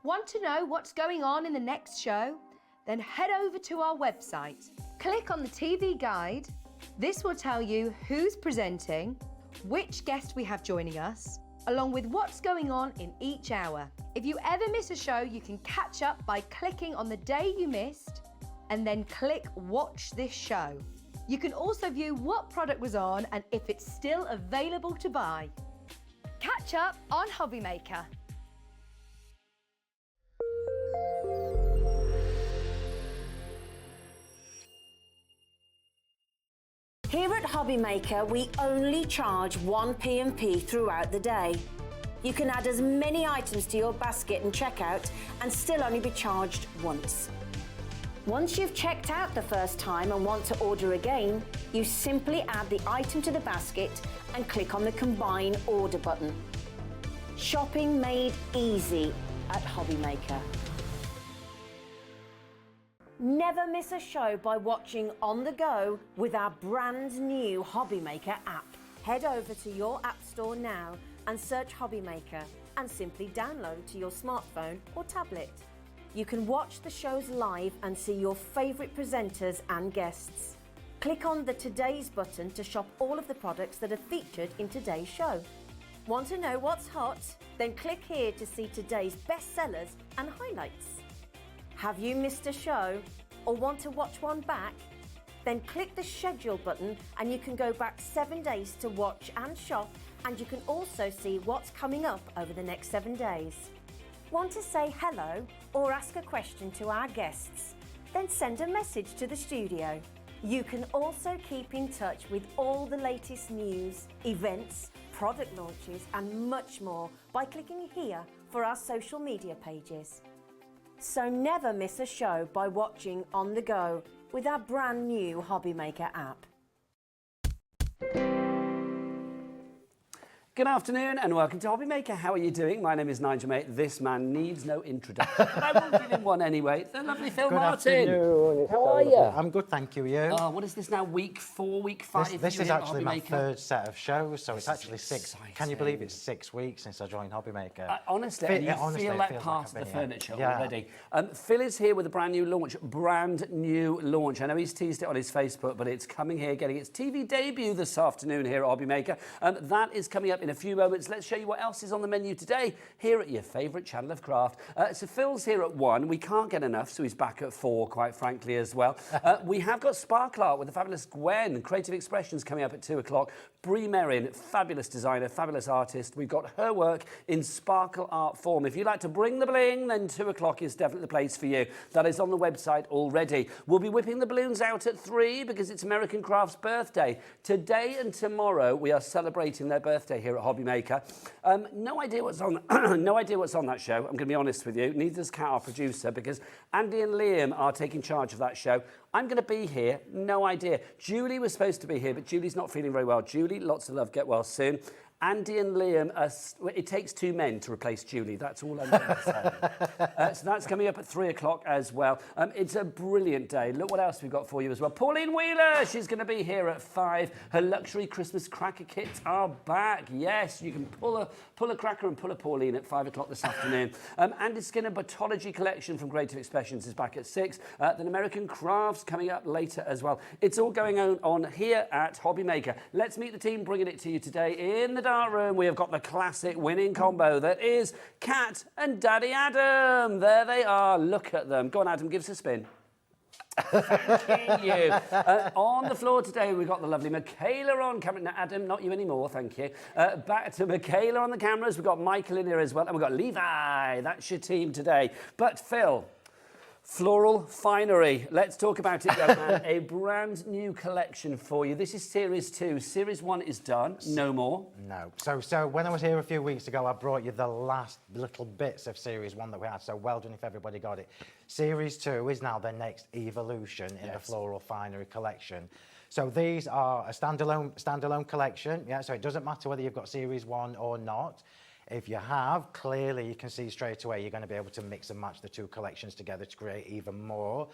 Want to know what's going on in the next show? Then head over to our website. Click on the TV guide. This will tell you who's presenting, which guest we have joining us, along with what's going on in each hour. If you ever miss a show, you can catch up by clicking on the day you missed and then click Watch This Show. You can also view what product was on and if it's still available to buy. Catch up on HobbyMaker. Here at HobbyMaker, we only charge one P&P throughout the day. You can add as many items to your basket and checkout and still only be charged once. Once you've checked out the first time and want to order again, you simply add the item to the basket and click on the Combine Order button. Shopping made easy at HobbyMaker. Never miss a show by watching on the go with our brand new HobbyMaker app. Head over to your app store now and search HobbyMaker and simply download to your smartphone or tablet. You can watch the shows live and see your favourite presenters and guests. Click on the Today's button to shop all of the products that are featured in today's show. Want to know what's hot? Then click here to see today's bestsellers and highlights. Have you missed a show or want to watch one back? Then click the schedule button and you can go back 7 days to watch and shop, and you can also see what's coming up over the next 7 days. Want to say hello or ask a question to our guests? Then send a message to the studio. You can also keep in touch with all the latest news, events, product launches and much more by clicking here for our social media pages. So never miss a show by watching on the go with our brand new HobbyMaker app. Good afternoon and welcome to HobbyMaker. How are you doing? My name is Nigel, mate. This man needs no introduction, but I will give him one anyway. The lovely Phil Martin. Afternoon. How are you? I'm good, thank you. You? What is this now? Week 4, week 5? This is actually my third set of shows, so it's actually 6. Exciting. Can you believe it's 6 weeks since I joined HobbyMaker? Honestly, you feel like part of the furniture already. Phil is here with a brand new launch. I know he's teased it on his Facebook, but it's coming here, getting its TV debut this afternoon here at HobbyMaker. That is coming up in a few moments. Let's show you what else is on the menu today here at your favourite channel of craft. So Phil's here at 1. We can't get enough, so he's back at 4, quite frankly, as well. We have got Sparkle Art with the fabulous Gwen. Creative Expressions coming up at 2 o'clock. Bree Merryn, fabulous designer, fabulous artist. We've got her work in sparkle art form. If you like to bring the bling, then 2 o'clock is definitely the place for you. That is on the website already. We'll be whipping the balloons out at 3 because it's American Craft's birthday. Today and tomorrow we are celebrating their birthday here at HobbyMaker. No idea what's on. No idea what's on that show. I'm going to be honest with you. Neither does Kat, our producer, because Andy and Liam are taking charge of that show. I'm going to be here. No idea. Julie was supposed to be here, but Julie's not feeling very well. Julie, lots of love. Get well soon. Andy and Liam, it takes 2 men to replace Julie. That's all I'm going to say. So that's coming up at 3 o'clock as well. It's a brilliant day. Look what else we've got for you as well. Pauline Wheeler, she's going to be here at 5. Her luxury Christmas cracker kits are back. Yes, you can pull a cracker and pull a Pauline at 5 o'clock this afternoon. Andy Skinner Botology collection from Creative Expressions is back at 6. Then American Crafts coming up later as well. It's all going on here at HobbyMaker. Let's meet the team bringing it to you today in the room. We have got the classic winning combo that is Kat and Daddy Adam. There they are. Look at them. Go on, Adam, give us a spin. Thank you. On the floor today, we've got the lovely Michaela on camera. No, Adam, not you anymore, thank you. Back to Michaela on the cameras. We've got Michael in here as well, and we've got Levi. That's your team today. But Phil, Floral Finery. Let's talk about it, young man. A brand new collection for you. This is Series 2. Series 1 is done. No more. No. So when I was here a few weeks ago, I brought you the last little bits of Series 1 that we had. So well done if everybody got it. Series 2 is now the next evolution in the Floral Finery collection. So these are a standalone collection. Yeah. So it doesn't matter whether you've got Series 1 or not. If you have, clearly you can see straight away you're going to be able to mix and match the 2 collections together to create even more.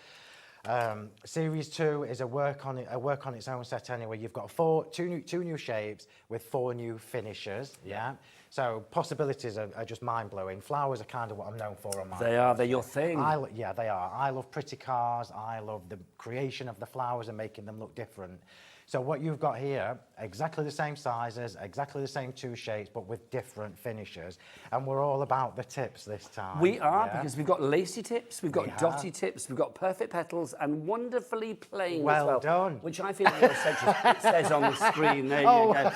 Series 2 is a work on its own set anyway. You've got two new shapes with 4 new finishes. Yeah. So possibilities are just mind-blowing. Flowers are kind of what I'm known for on my... They are, they're your thing. Yeah, they are. I love pretty cars. I love the creation of the flowers and making them look different. So what you've got here, exactly the same sizes, exactly the same two shapes, but with different finishes. And we're all about the tips this time. We are, because we've got lacy tips, we've got dotty tips, we've got perfect petals, and wonderfully plain as well. Well done. Which I feel like it says on the screen. There you go.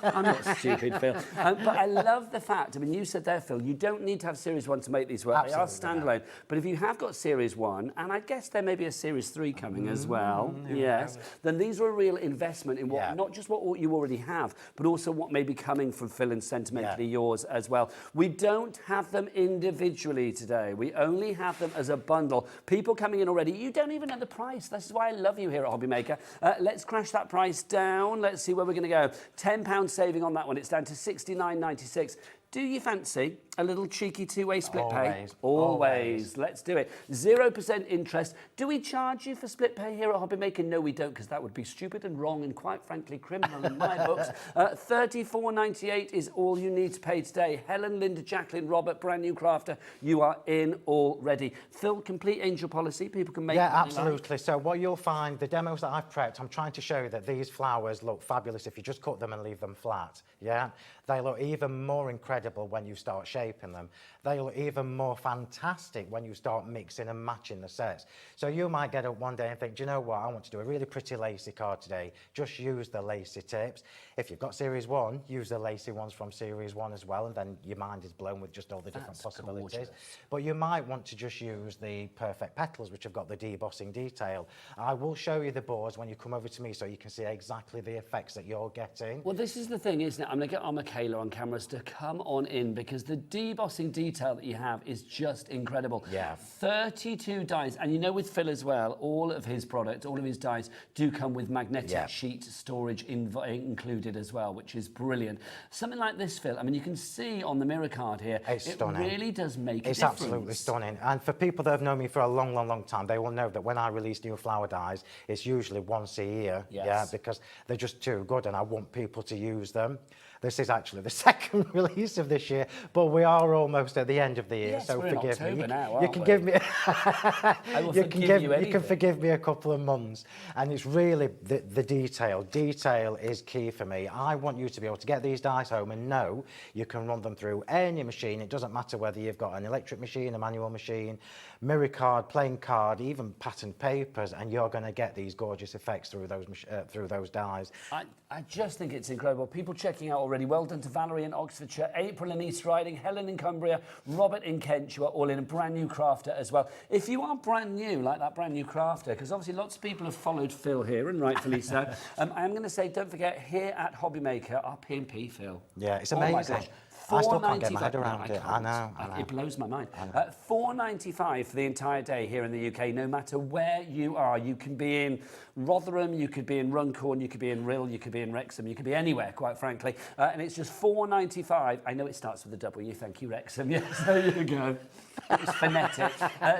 I'm not stupid, Phil. But I love the fact, I mean, you said there, Phil, you don't need to have Series 1 to make these work. Absolutely, they are standalone. But if you have got Series 1, and I guess there may be a Series 3 coming as well, yes, then these are a real investment in what, not just what you already have, but also what may be coming from Phil and Sentimentally Yours as well. We don't have them individually today. We only have them as a bundle. People coming in already, you don't even know the price. This is why I love you here at HobbyMaker. Let's crash that price down. Let's see where we're going to go. £10 saving on that one. It's down to £69.96. Do you fancy a little cheeky two-way split pay? Always. Let's do it. 0% interest. Do we charge you for split pay here at HobbyMaker? No, we don't, because that would be stupid and wrong and quite frankly criminal in my books. $34.98 is all you need to pay today. Helen, Linda, Jacqueline, Robert, brand new crafter, you are in already. Phil, complete angel policy. People can make... Yeah, absolutely. So what you'll find, the demos that I've prepped, I'm trying to show you that these flowers look fabulous if you just cut them and leave them flat. Yeah, they look even more incredible when you start shaping them. They look even more fantastic when you start mixing and matching the sets. So you might get up one day and think, do you know what, I want to do a really pretty lacy card today. Just use the lacy tips. If you've got Series 1, use the lacy ones from Series 1 as well, and then your mind is blown with just all the different possibilities. Gorgeous. But you might want to just use the perfect petals, which have got the debossing detail. I will show you the boards when you come over to me so you can see exactly the effects that you're getting. Well, this is the thing, isn't it? I'm going to get on Michaela on cameras to come on in, because the debossing detail that you have is just incredible. Yeah. 32 dies, and you know with Phil as well, all of his products, all of his dies do come with magnetic sheet storage included as well, which is brilliant. Something like this, Phil, I mean, you can see on the mirror card here, it's stunning. Really does make a difference. It's absolutely stunning. And for people that have known me for a long, long, long time, they will know that when I release new flower dies, it's usually once a year. Yeah, because they're just too good and I want people to use them. This is actually the second release of this year, but we are almost at the end of the year, yes, so we're forgive in October me. Now, you can give me you can forgive me a couple of months, and it's really the detail. Detail is key for me. I want you to be able to get these dies home and know you can run them through any machine. It doesn't matter whether you've got an electric machine, a manual machine, mirror card, plain card, even patterned papers, and you're going to get these gorgeous effects through those dies. I just think it's incredible. People checking out already. Well done to Valerie in Oxfordshire, April in East Riding, Helen in Cumbria, Robert in Kent. You are all in a brand new crafter as well. If you are brand new, like that brand new crafter, because obviously lots of people have followed Phil here, and rightfully so, I am going to say, don't forget, here at HobbyMaker, our P&P, Phil. Yeah, it's amazing. I still can't get my head around it. I know. It blows my mind. $4.95 for the entire day here in the UK, no matter where you are. You can be in Rotherham, you could be in Runcorn, you could be in Rhyl, you could be in Wrexham, you could be anywhere, quite frankly. And it's just $4.95. I know it starts with a W. Thank you, Wrexham. Yes, there you go. It was phonetic.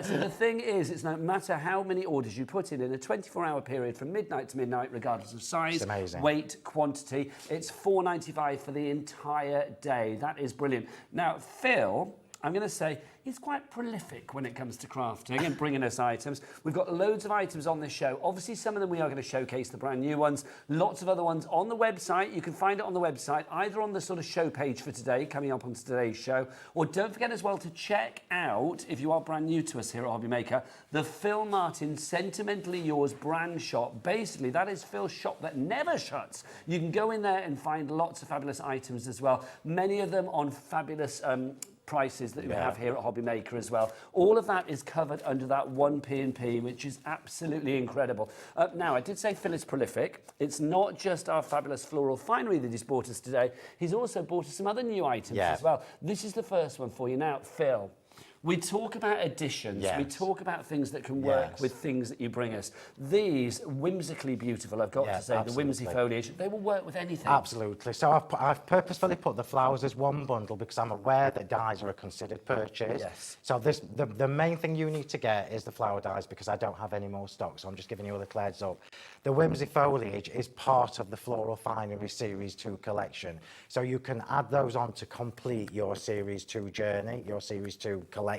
So the thing is, it's no matter how many orders you put in a 24-hour period from midnight to midnight, regardless of size, weight, quantity, it's $4.95 for the entire day. That is brilliant. Now, Phil, I'm going to say, he's quite prolific when it comes to crafting and bringing us items. We've got loads of items on this show. Obviously, some of them we are going to showcase, the brand new ones. Lots of other ones on the website. You can find it on the website, either on the sort of show page for today, coming up on today's show, or don't forget as well to check out, if you are brand new to us here at HobbyMaker, the Phil Martin Sentimentally Yours brand shop. Basically, that is Phil's shop that never shuts. You can go in there and find lots of fabulous items as well. Many of them on fabulous prices that we have here at HobbyMaker as well. All of that is covered under that one P&P, which is absolutely incredible. Now, I did say Phil is prolific. It's not just our fabulous Floral Finery that he's bought us today. He's also bought us some other new items as well. This is the first one for you now, Phil. We talk about additions. Yes. We talk about things that can work Yes. with things that you bring us. These, whimsically beautiful, I've got to say, the whimsy foliage, they will work with anything. Absolutely. So I've purposefully put the flowers as one bundle because I'm aware that dyes are a considered purchase. Yes. So the main thing you need to get is the flower dyes because I don't have any more stock. So I'm just giving you a little heads up. The whimsy foliage is part of the Floral Finery Series 2 collection. So you can add those on to complete your Series 2 journey, your Series 2 collection.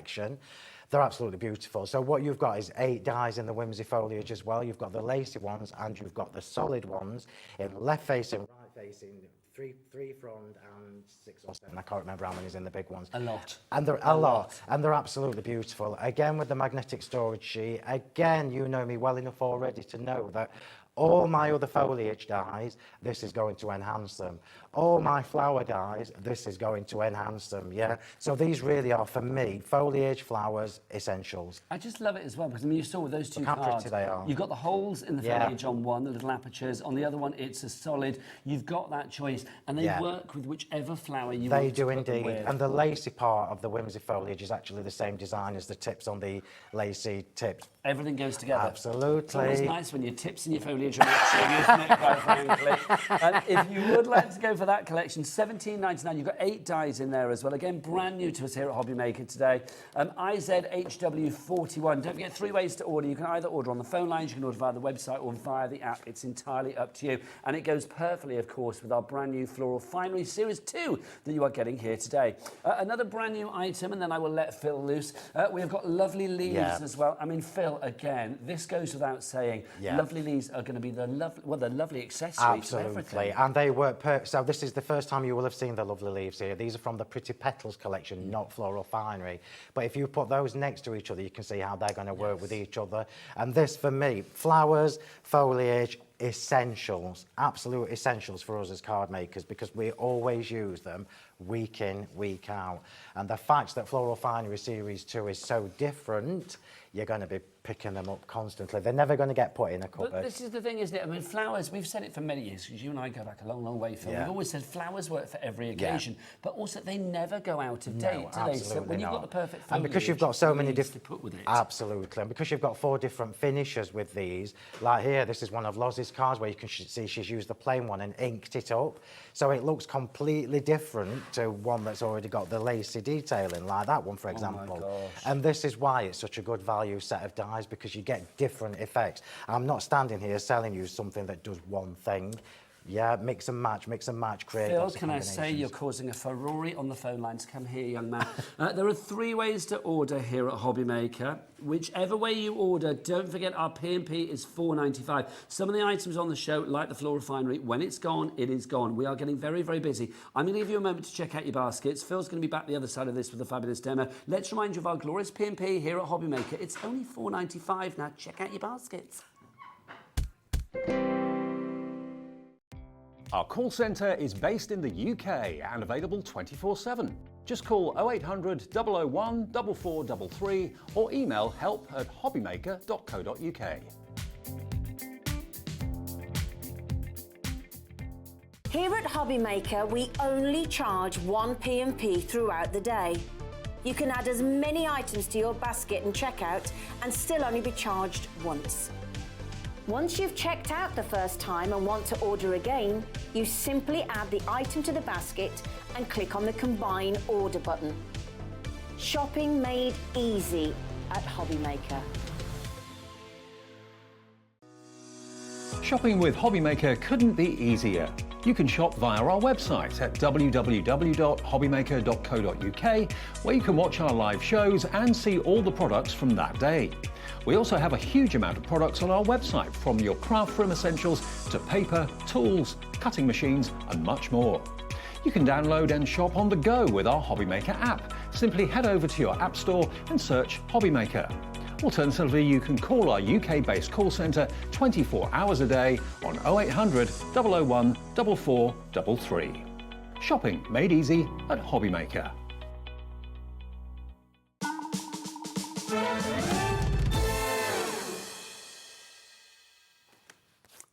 They're absolutely beautiful. So what you've got is 8 dyes in the whimsy foliage as well. You've got the lacy ones and you've got the solid ones in left facing, right facing, three frond and 6 or 7. I can't remember how many's in the big ones. A lot. And they're a lot. And they're absolutely beautiful. Again, with the magnetic storage sheet, again, you know me well enough already to know that all my other foliage dyes, this is going to enhance them. All my flower dyes, this is going to enhance them, yeah? So these really are, for me, foliage, flowers, essentials. I just love it as well, because I mean, you saw with those two Look how cards, pretty they are. you've got the holes in the foliage on one, the little apertures. On the other one, it's a solid. You've got that choice, and they work with whichever flower you want to They do put them indeed. with. And the lacy part of the whimsy foliage is actually the same design as the tips on the lacy tips. Everything goes together. Absolutely. It's always nice when your tips and your foliage are matching, isn't it, quite frankly? And if you would like to go for that collection, $17.99. You've got 8 dyes in there as well. Again, brand new to us here at HobbyMaker today. IZHW41. Don't forget 3 ways to order. You can either order on the phone lines, you can order via the website or via the app. It's entirely up to you. And it goes perfectly, of course, with our brand new Floral Finery Series 2 that you are getting here today. Another brand new item, and then I will let Phil loose. We have got lovely leaves as well. I mean, Phil, again, this goes without saying. Lovely leaves are going to be the lovely accessory to everything. And they work so this is the first time you will have seen the lovely leaves here. These are from the Pretty Petals collection, not Floral Finery. But if you put those next to each other, you can see how they're going to work with each other. And this, for me, flowers, foliage, essentials, absolute essentials for us as card makers because we always use them week in, week out. And the fact that Floral Finery Series 2 is so different, you're going to be picking them up constantly. They're never going to get put in a cupboard. But this is the thing, isn't it? I mean, flowers, we've said it for many years, because you and I go back a long, long way, Phil. We've always said flowers work for every occasion, but also they never go out of date, do they? So when you've got the perfect foliage, and because you've got so many different to put with it. Absolutely. And because you've got 4 different finishes with these, like here, this is one of Rosie's cards where you can see she's used the plain one and inked it up. So it looks completely different to one that's already got the lacy detailing, like that one, for example. Oh my gosh. And this is why it's such a good value set of dyes, because you get different effects. I'm not standing here selling you something that does one thing. Yeah, mix and match, create. Phil, can I say you're causing a Ferrari on the phone lines? Come here, young man. There are 3 ways to order here at HobbyMaker. Whichever way you order, don't forget our P&P is $4.95. Some of the items on the show, like the Floral Finery, when it's gone, it is gone. We are getting very, very busy. I'm going to give you a moment to check out your baskets. Phil's going to be back the other side of this with a fabulous demo. Let's remind you of our glorious P&P here at HobbyMaker. It's only $4.95 now. Check out your baskets. Our call centre is based in the UK and available 24/7. Just call 0800 001 4433 or email help@hobbymaker.co.uk. Here at HobbyMaker, we only charge 1 P&P throughout the day. You can add as many items to your basket and checkout and still only be charged once. Once you've checked out the first time and want to order again, you simply add the item to the basket and click on the Combine Order button. Shopping made easy at HobbyMaker. Shopping with HobbyMaker couldn't be easier. You can shop via our website at www.hobbymaker.co.uk, where you can watch our live shows and see all the products from that day. We also have a huge amount of products on our website, from your craft room essentials to paper, tools, cutting machines and much more. You can download and shop on the go with our HobbyMaker app. Simply head over to your app store and search HobbyMaker. Alternatively, you can call our UK-based call centre 24 hours a day on 0800 001 4433. Shopping made easy at HobbyMaker.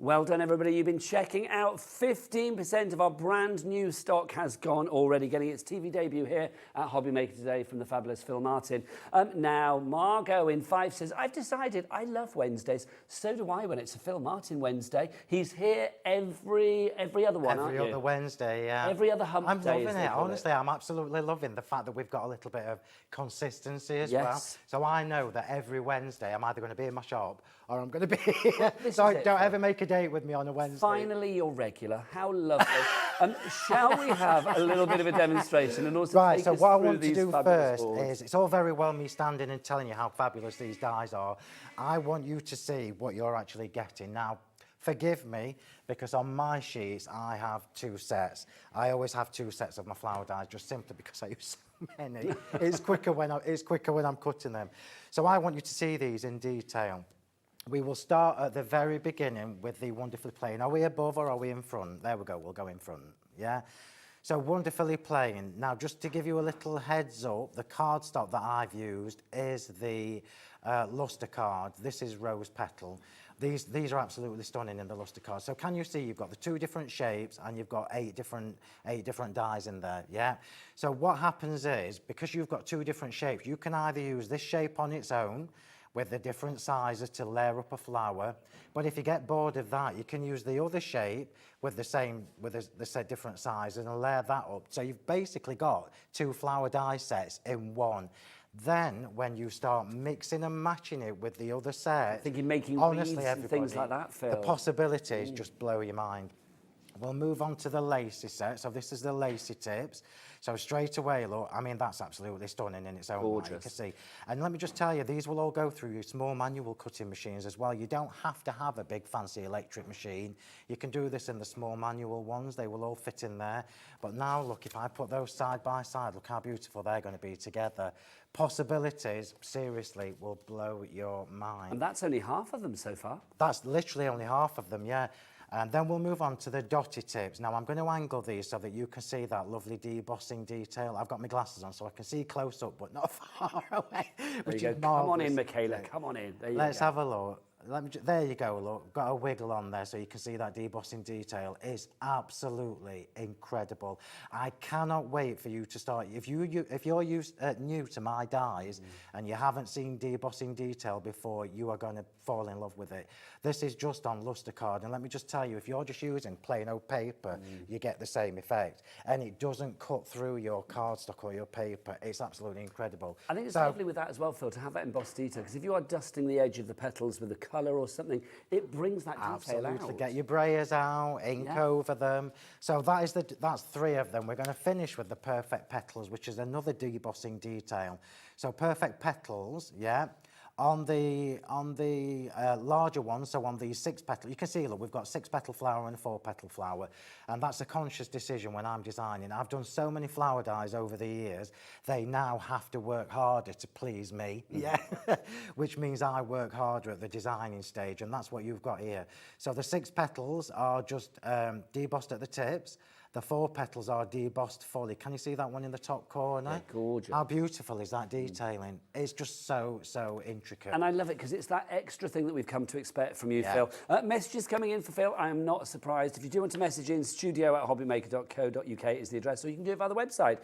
Well done, everybody. You've been checking out 15% of our brand new stock has gone already, getting its TV debut here at HobbyMaker today from the fabulous Phil Martin. Now, Margot in 5 says, I've decided I love Wednesdays. So do I when it's a Phil Martin Wednesday. He's here every other one, aren't you? Every other Wednesday, yeah. Every other hump I'm day, loving it. Honestly, I'm absolutely loving the fact that we've got a little bit of consistency as well. So I know that every Wednesday I'm either going to be in my shop or I'm going to be here. So don't ever make a date with me on a Wednesday. Finally, you're regular. How lovely. Shall we have a little bit of a demonstration and also Right, take so us what I through want to these do fabulous first boards? is, it's all very well me standing and telling you how fabulous these dies are. I want you to see what you're actually getting. Now, forgive me, because on my sheets I have 2 sets. I always have 2 sets of my flower dies, just simply because I use so many. It's quicker when I'm cutting them. So I want you to see these in detail. We will start at the very beginning with the wonderfully plain. Are we above or are we in front? There we go, we'll go in front, yeah? So wonderfully plain. Now, just to give you a little heads up, the cardstock that I've used is the luster card. This is rose petal. These are absolutely stunning in the luster card. So can you see you've got the 2 different shapes and you've got 8 different dies in there, yeah? So what happens is, because you've got 2 different shapes, you can either use this shape on its own with the different sizes to layer up a flower. But if you get bored of that, you can use the other shape with the different sizes and layer that up. So you've basically got 2 flower die sets in one. Then, when you start mixing and matching it with the other set, I think you're making honestly, wreaths and things like that, Phil. the possibilities just blow your mind. We'll move on to the lacy set. So this is the lacy tips. So straight away, look, I mean, that's absolutely stunning in its own right, you can see. And let me just tell you, these will all go through your small manual cutting machines as well. You don't have to have a big fancy electric machine. You can do this in the small manual ones. They will all fit in there. But now, look, if I put those side by side, look how beautiful they're going to be together. Possibilities, seriously, will blow your mind. And that's only half of them so far. That's literally only half of them, yeah. And then we'll move on to the dotty tips. Now, I'm going to angle these so that you can see that lovely debossing detail. I've got my glasses on so I can see close up, but not far away, which is marvellous. Come on in, Michaela, come on in. Let's have a look. There you go, look, got a wiggle on there so you can see that debossing detail. It's absolutely incredible. I cannot wait for you to start. If you're new to my dies and you haven't seen debossing detail before, you are going to fall in love with it. This is just on luster card, and let me just tell you, if you're just using plain old paper, you get the same effect, and it doesn't cut through your cardstock or your paper. It's absolutely incredible. I think it's lovely with that as well, Phil, to have that embossed detail, because if you are dusting the edge of the petals with the colour or something, it brings that detail out. Get your brayers out, ink over them. So that's 3 of them. We're going to finish with the perfect petals, which is another debossing detail. So perfect petals, yeah. On the larger one, so on the 6 petal, you can see, look, we've got 6 petal flower and a 4 petal flower, and that's a conscious decision when I'm designing. I've done so many flower dies over the years, they now have to work harder to please me, yeah, which means I work harder at the designing stage, and that's what you've got here. So the 6 petals are just debossed at the tips. The 4 petals are debossed fully. Can you see that one in the top corner? Yeah, gorgeous. How beautiful is that detailing? It's just so intricate. And I love it because it's that extra thing that we've come to expect from you, Phil. Messages coming in for Phil. I am not surprised. If you do want to message in, studio@hobbymaker.co.uk is the address, or you can do it via the website.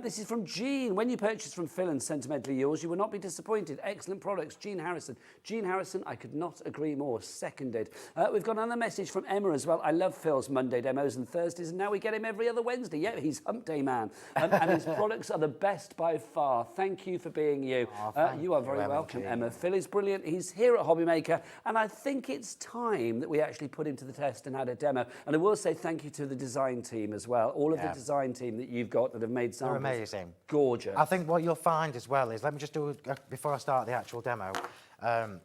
This is from Jean. When you purchase from Phil and Sentimentally Yours, you will not be disappointed. Excellent products. Jean Harrison. Jean Harrison, I could not agree more. Seconded. We've got another message from Emma as well. I love Phil's Monday demos and Thursdays, and now we get him every other Wednesday. Yeah, he's hump day man. And his products are the best by far. Thank you for being you. You are very welcome, Emma. Phil is brilliant. He's here at HobbyMaker, and I think it's time that we actually put him to the test and had a demo. And I will say thank you to the design team as well. All of the design team that you've got that have made samples. They're amazing. Gorgeous. I think what you'll find as well is, let me just do, before I start the actual demo,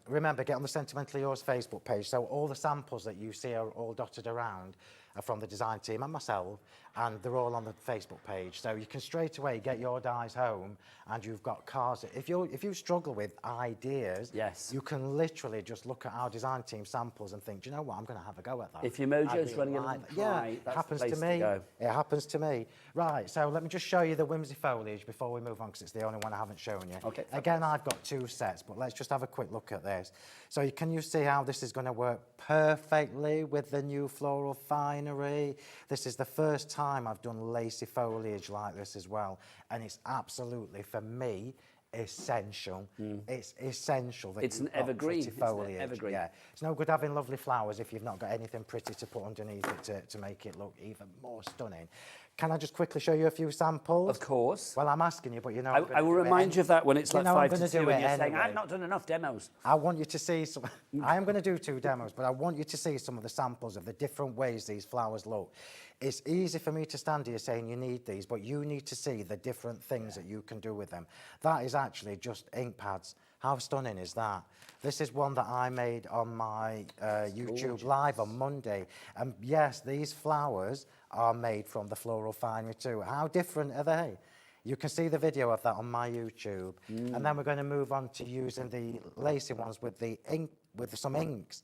remember, get on the Sentimentally Yours Facebook page, so all the samples that you see are all dotted around from the design team and myself, and they're all on the Facebook page. So you can straight away get your dies home, and you've got cards. If you struggle with ideas, yes, you can literally just look at our design team samples and think, do you know what, I'm going to have a go at that. If your mojo's running along, yeah, it happens to me. It happens to me. Right, so let me just show you the Whimsy Foliage before we move on, because it's the only one I haven't shown you. Okay. Again, I've got 2 sets, but let's just have a quick look at this. So can you see how this is going to work perfectly with the new Floral Finery? This is the first time I've done lacy foliage like this as well, and it's absolutely, for me, essential. It's essential that it's an evergreen foliage. Evergreen. Yeah, it's no good having lovely flowers if you've not got anything pretty to put underneath it to make it look even more stunning. Can I just quickly show you a few samples? Of course. Well, I'm asking you, but you know... I will remind you of that when it's like 5 to 2 and you're saying, I've not done enough demos. I want you to see some... I am going to do 2 demos, but I want you to see some of the samples of the different ways these flowers look. It's easy for me to stand here saying you need these, but you need to see the different things that you can do with them. That is actually just ink pads. How stunning is that? This is one that I made on my YouTube Live on Monday. And yes, these flowers are made from the Floral Finery too. How different are they? You can see the video of that on my YouTube. And then we're going to move on to using the lacy ones with the ink, with some inks.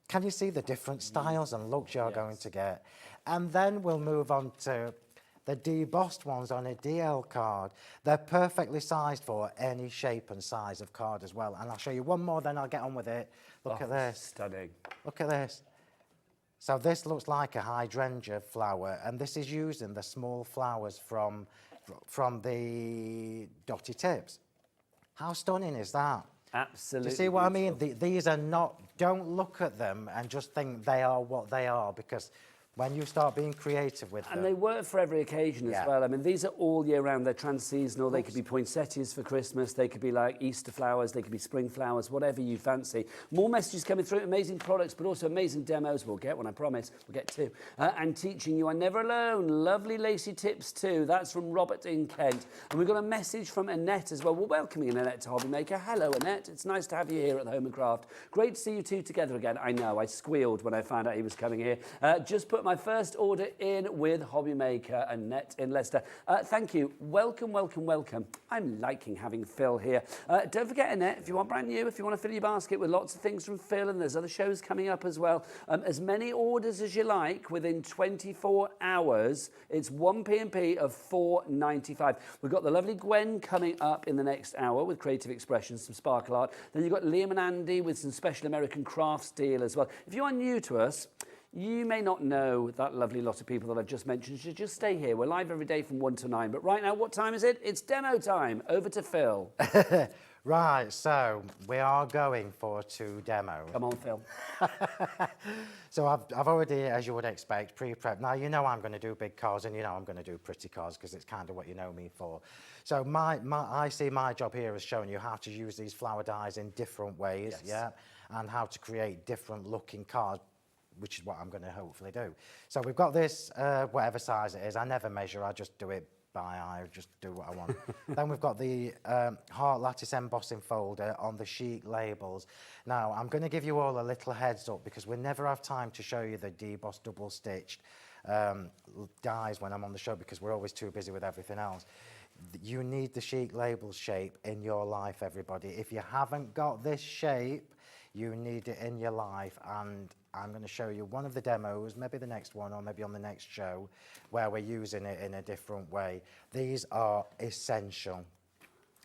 Can you see the different styles and looks you're going to get? And then we'll move on to the debossed ones on a DL card. They're perfectly sized for any shape and size of card as well. And I'll show you one more, then I'll get on with it. Look at this. Stunning. Look at this. So this looks like a hydrangea flower, and this is using the small flowers from the dotty tips. How stunning is that? Absolutely. Do you see what I mean? These are not, don't look at them and just think they are what they are, because when you start being creative with them... And they work for every occasion as well. I mean, these are all year round. They're trans-seasonal. They could be poinsettias for Christmas. They could be like Easter flowers. They could be spring flowers, whatever you fancy. More messages coming through. Amazing products, but also amazing demos. We'll get one, I promise. We'll get 2. And teaching you are never alone. Lovely lacy tips too. That's from Robert in Kent. And we've got a message from Annette as well. We're welcoming Annette to HobbyMaker. Hello, Annette. It's nice to have you here at the Home and Craft. Great to see you 2 together again. I know, I squealed when I found out he was coming here. Just put my first order in with HobbyMaker, Annette in Leicester. Thank you. Welcome, welcome, welcome. I'm liking having Phil here. Don't forget, Annette, if you want brand new, if you want to fill your basket with lots of things from Phil, and there's other shows coming up as well, as many orders as you like within 24 hours. It's 1 P&P of $4.95. We've got the lovely Gwen coming up in the next hour with Creative Expressions, some sparkle art. Then you've got Liam and Andy with some special American crafts deal as well. If you are new to us, you may not know that lovely lot of people that I've just mentioned. So just stay here. We're live every day from 1 to 9. But right now, what time is it? It's demo time. Over to Phil. Right, so we are going for 2 demos. Come on, Phil. So I've already, as you would expect, pre-prepped. Now, you know I'm going to do big cards, and you know I'm going to do pretty cards, because it's kind of what you know me for. So I see my job here as showing you how to use these flower dies in different ways, and how to create different looking cards, which is what I'm going to hopefully do. So we've got this, whatever size it is. I never measure, I just do it by eye, just do what I want. Then we've got the heart lattice embossing folder on the sheet labels. Now, I'm going to give you all a little heads up, because we never have time to show you the debossed double-stitched dies when I'm on the show, because we're always too busy with everything else. You need the sheet label shape in your life, everybody. If you haven't got this shape, you need it in your life, and I'm going to show you one of the demos, maybe the next one, or maybe on the next show, where we're using it in a different way. These are essential.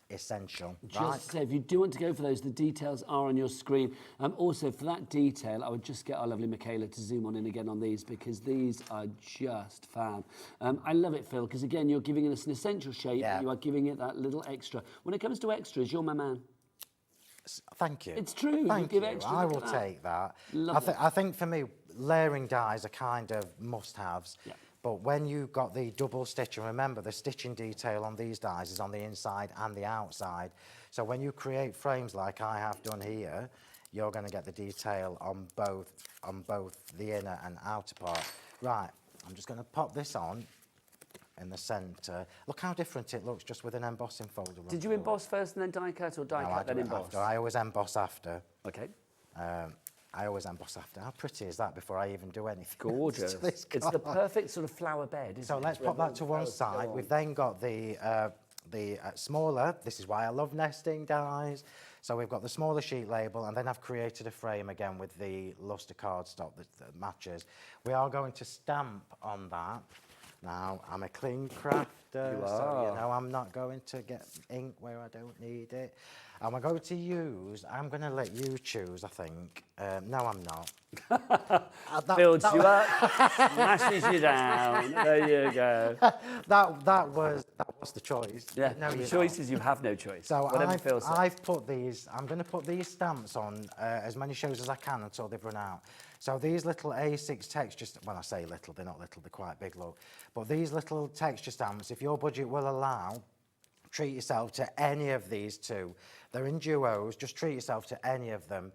Essential. Just to say, if you do want to go for those, the details are on your screen. Also, for that detail, I would just get our lovely Michaela to zoom on in again on these, because these are just fab. I love it, Phil, because again, you're giving us an essential shape, and you are giving it that little extra. When it comes to extras, you're my man. Thank you. It's true. Thank you. I will take that. I think for me, layering dies are kind of must-haves. Yeah. But when you've got the double stitch, and remember, the stitching detail on these dies is on the inside and the outside. So when you create frames like I have done here, you're going to get the detail on both the inner and outer part. Right, I'm just going to pop this on in the centre. Look how different it looks just with an embossing folder. Did you emboss first and then die cut, or die cut then emboss? I always emboss after. Okay. I always emboss after. How pretty is that before I even do anything? Gorgeous. It's the perfect sort of flower bed, isn't it? So let's pop that to one side. We've then got the smaller, this is why I love nesting dies. So we've got the smaller sheet label, and then I've created a frame again with the luster cardstock that matches. We are going to stamp on that. Now, I'm a clean crafter, so you know I'm not going to get ink where I don't need it. And we're going to use, I'm going to let you choose, I think. No, I'm not. Builds you up, smashes you down. There you go. that was the choice. Yeah, no, the choice is you have no choice. So I've put these, I'm going to put these stamps on as many shows as I can until they've run out. So these little A6 texture, when I say little, they're not little, they're quite big, look. But these little texture stamps, if your budget will allow, treat yourself to any of these two. They're in duos, just treat yourself to any of them.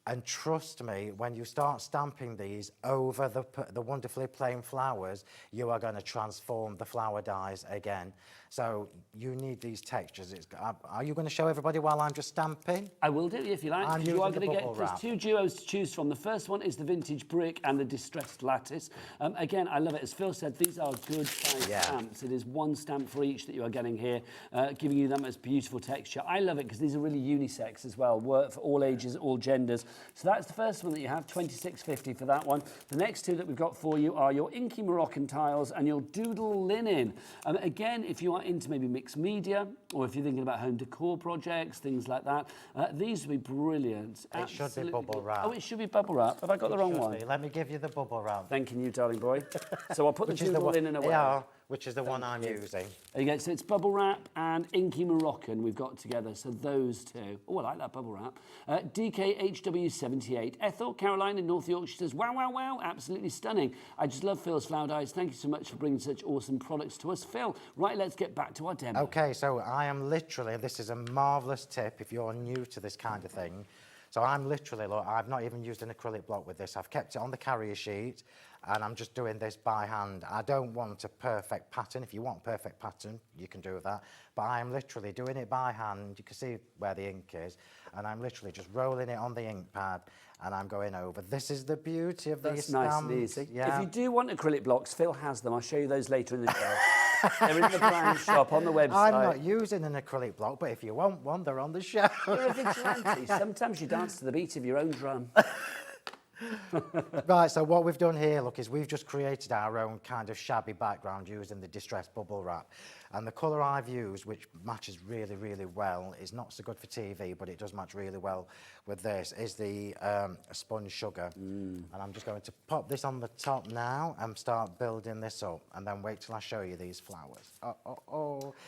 And trust me, when you start stamping these over the wonderfully plain flowers, you are going to transform the flower dies again. So you need these textures. Are you going to show everybody while I'm just stamping? I will do, if you like. You are going to get, there's two duos to choose from. The first one is the vintage brick and the distressed lattice. Again, I love it. As Phil said, these are good size stamps. It is one stamp for each that you are getting here, giving you that most beautiful texture. I love it because these are really unisex as well, work for all ages, all genders. So that's the first one that you have, $26.50 for that one. The next two that we've got for you are your inky Moroccan tiles and your doodle linen. Again, if you are into maybe mixed media, or if you're thinking about home decor projects, things like that, these would be brilliant. It should be bubble wrap. Oh, it should be bubble wrap. Have I got the wrong one? Let me give you the bubble wrap. Thanking you, darling boy. So I'll put the doodle linen away. Yeah, which is the one I'm using. There you go. So it's bubble wrap and inky Moroccan we've got together. So those two. Oh, I like that bubble wrap. DKHW78. Ethel, Caroline in North Yorkshire says, wow, wow, wow, absolutely stunning. I just love Phil's flower dies. Thank you so much for bringing such awesome products to us, Phil. Right, let's get back to our demo. Okay, so I am literally, this is a marvellous tip if you're new to this kind of thing. So I'm literally, look, I've not even used an acrylic block with this. I've kept it on the carrier sheet, and I'm just doing this by hand. I don't want a perfect pattern. If you want a perfect pattern, you can do that. But I'm literally doing it by hand. You can see where the ink is. And I'm literally just rolling it on the ink pad, and I'm going over. This is the beauty of these stamps. That's nice and easy. Yeah. If you do want acrylic blocks, Phil has them. I'll show you those later in the show. They're in the brand shop on the website. I'm not using an acrylic block, but if you want one, they're on the show. You're a vigilante. Sometimes you dance to the beat of your own drum. Right, so what we've done here, look, is we've just created our own kind of shabby background using the distressed bubble wrap. And the colour I've used, which matches really, really well, is not so good for TV, but it does match really well with this, is the sponge sugar. And I'm just going to pop this on the top now and start building this up, and then wait till I show you these flowers.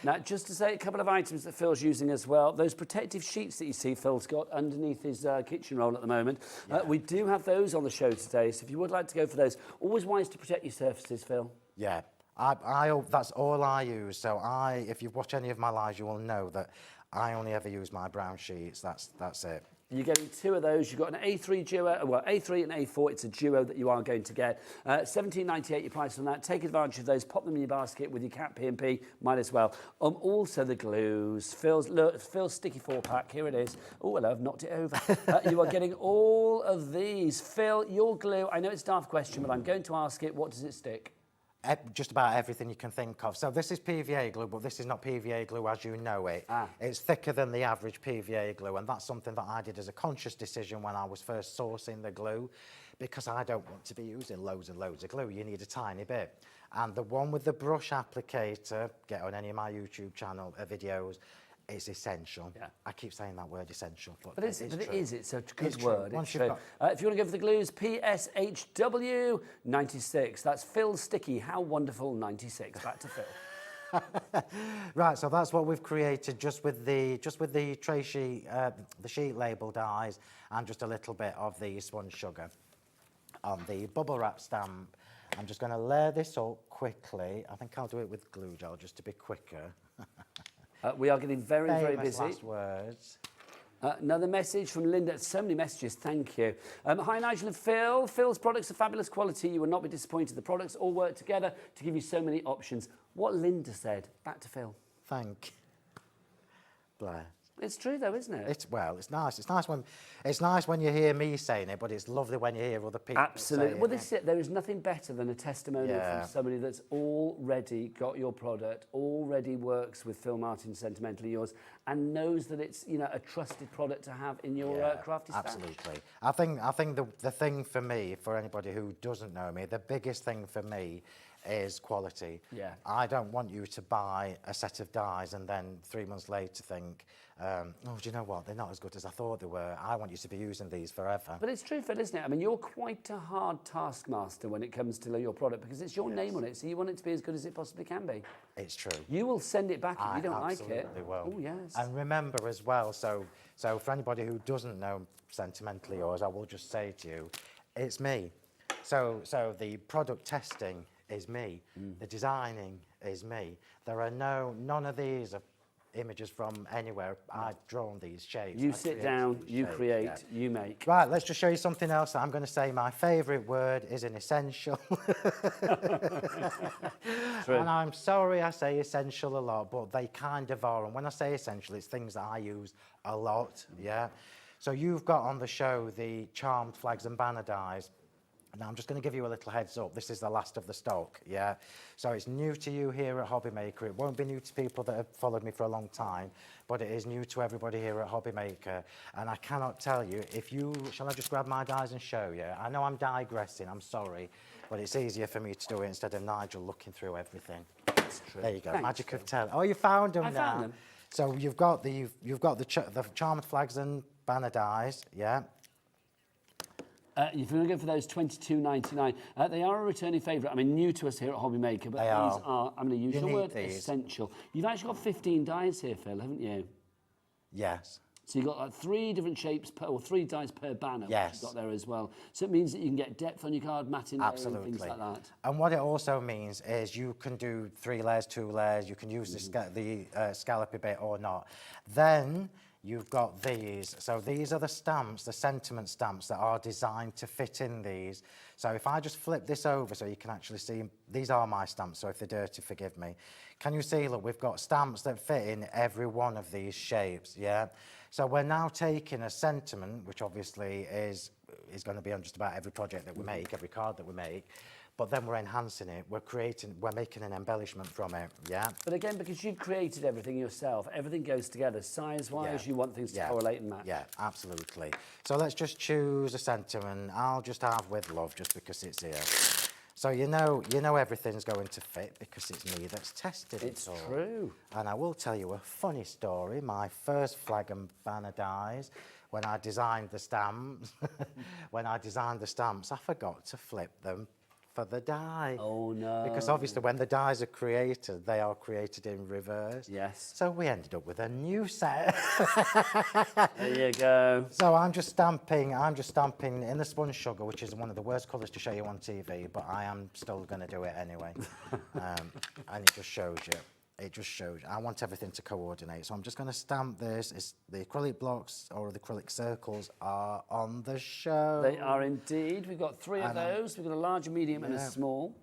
Now, just to say a couple of items that Phil's using as well, those protective sheets that you see Phil's got underneath his kitchen roll at the moment, we do have those on the show today, so if you would like to go for those, always wise to protect your surfaces, Phil. Yeah. That's all I use. So if you've watched any of my lives, you will know that I only ever use my brown sheets. That's it. You're getting two of those. You've got an A3 duo, well, A3 and A4. It's a duo that you are going to get. $17.98 your price on that. Take advantage of those. Pop them in your basket with your cat P&P. Might as well. Also the glues. Phil's sticky 4-pack. Here it is. Oh, hello, I've knocked it over. You are getting all of these. Phil, your glue, I know it's a daft question, but I'm going to ask it. What does it stick? Just about everything you can think of. So this is PVA glue, but this is not PVA glue as you know it. It's thicker than the average PVA glue, and that's something that I did as a conscious decision when I was first sourcing the glue, because I don't want to be using loads and loads of glue. You need a tiny bit. And the one with the brush applicator, get on any of my YouTube channel videos, it's essential. Yeah. I keep saying that word, essential. But it is. It's a good word. If you want to go for the glues, PSHW 96. That's Phil Sticky. How wonderful 96. Back to Phil. Right, so that's what we've created just with the tray sheet, the sheet label dies, and just a little bit of the sponge sugar on the bubble wrap stamp. I'm just going to layer this up quickly. I think I'll do it with glue gel just to be quicker. We are getting very, very busy. Last words. Another message from Linda. So many messages, thank you. Hi, Nigel and Phil. Phil's products are fabulous quality. You will not be disappointed. The products all work together to give you so many options. What Linda said. Back to Phil. Thank you. Bless. It's true though, isn't it? It's nice. It's nice when you hear me saying it, but it's lovely when you hear other people. Absolutely. Saying Well, this is it. There is nothing better than a testimonial from Yeah. somebody that's already got your product, already works with Phil Martin, Sentimentally Yours, and knows that it's a trusted product to have in your crafty stash. Absolutely. I think the thing for me, for anybody who doesn't know me, the biggest thing for me is quality. Yeah. I don't want you to buy a set of dies and then 3 months later think, oh, do you know what? They're not as good as I thought they were. I want you to be using these forever. But it's true, Phil, isn't it? I mean, you're quite a hard taskmaster when it comes to your product because it's your name on it, so you want it to be as good as it possibly can be. It's true. You will send it back if you don't like it. Absolutely will. Oh, yes. And remember as well, so for anybody who doesn't know Sentimentally Yours, I will just say to you, it's me. So the product testing is me. The designing is me. There are none of these are images from anywhere. I've drawn these shapes. You sit down, you create, you make. Right, let's just show you something else. I'm going to say my favourite word is an essential. True. And I'm sorry I say essential a lot, but they kind of are. And when I say essential, it's things that I use a lot, yeah? So you've got on the show the charmed flags and banner dies. Now, I'm just going to give you a little heads up. This is the last of the stock, yeah? So it's new to you here at HobbyMaker. It won't be new to people that have followed me for a long time, but it is new to everybody here at HobbyMaker. And I cannot tell you, shall I just grab my dies and show you? I know I'm digressing, I'm sorry, but it's easier for me to do it instead of Nigel looking through everything. That's true. There you go, Thanks, magic Phil. of telling. Oh, you found them I now. found them. So you've got the charmed flags and banner dies, yeah? If you're going to go for those $22.99, they are a returning favourite. I mean, new to us here at HobbyMaker, but these are, I'm going to use your word, essential. You've actually got 15 dies here, Phil, haven't you? Yes. So you've got like 3 different shapes, or 3 dies per banner, Yes. which you've got there as well. So it means that you can get depth on your card, matte in there, and things like that. And what it also means is you can do 3 layers, 2 layers, you can use the scallopy bit or not. Then you've got these. So these are the stamps, the sentiment stamps that are designed to fit in these. So if I just flip this over so you can actually see, these are my stamps, so if they're dirty, forgive me. Can you see, look, we've got stamps that fit in every one of these shapes, yeah? So we're now taking a sentiment, which obviously is going to be on just about every project that we make, every card that we make, but then we're enhancing it, we're making an embellishment from it, yeah? But again, because you've created everything yourself, everything goes together. Size-wise, you want things to correlate and match. Yeah, absolutely. So let's just choose a sentiment. I'll just have with love, just because it's here. So you know everything's going to fit because it's me that's tested it. It's true. And I will tell you a funny story. My first flag and banner dies, when I designed the stamps, I forgot to flip them for the die. Oh, no. Because obviously when the dies are created, they are created in reverse. Yes. So we ended up with a new set. There you go. So I'm just stamping in the spun sugar, which is one of the worst colours to show you on TV, but I am still going to do it anyway. And it just shows you. I want everything to coordinate. So I'm just going to stamp this. The acrylic blocks or the acrylic circles are on the show. They are indeed. We've got 3 of those. We've got a large, a medium and a small.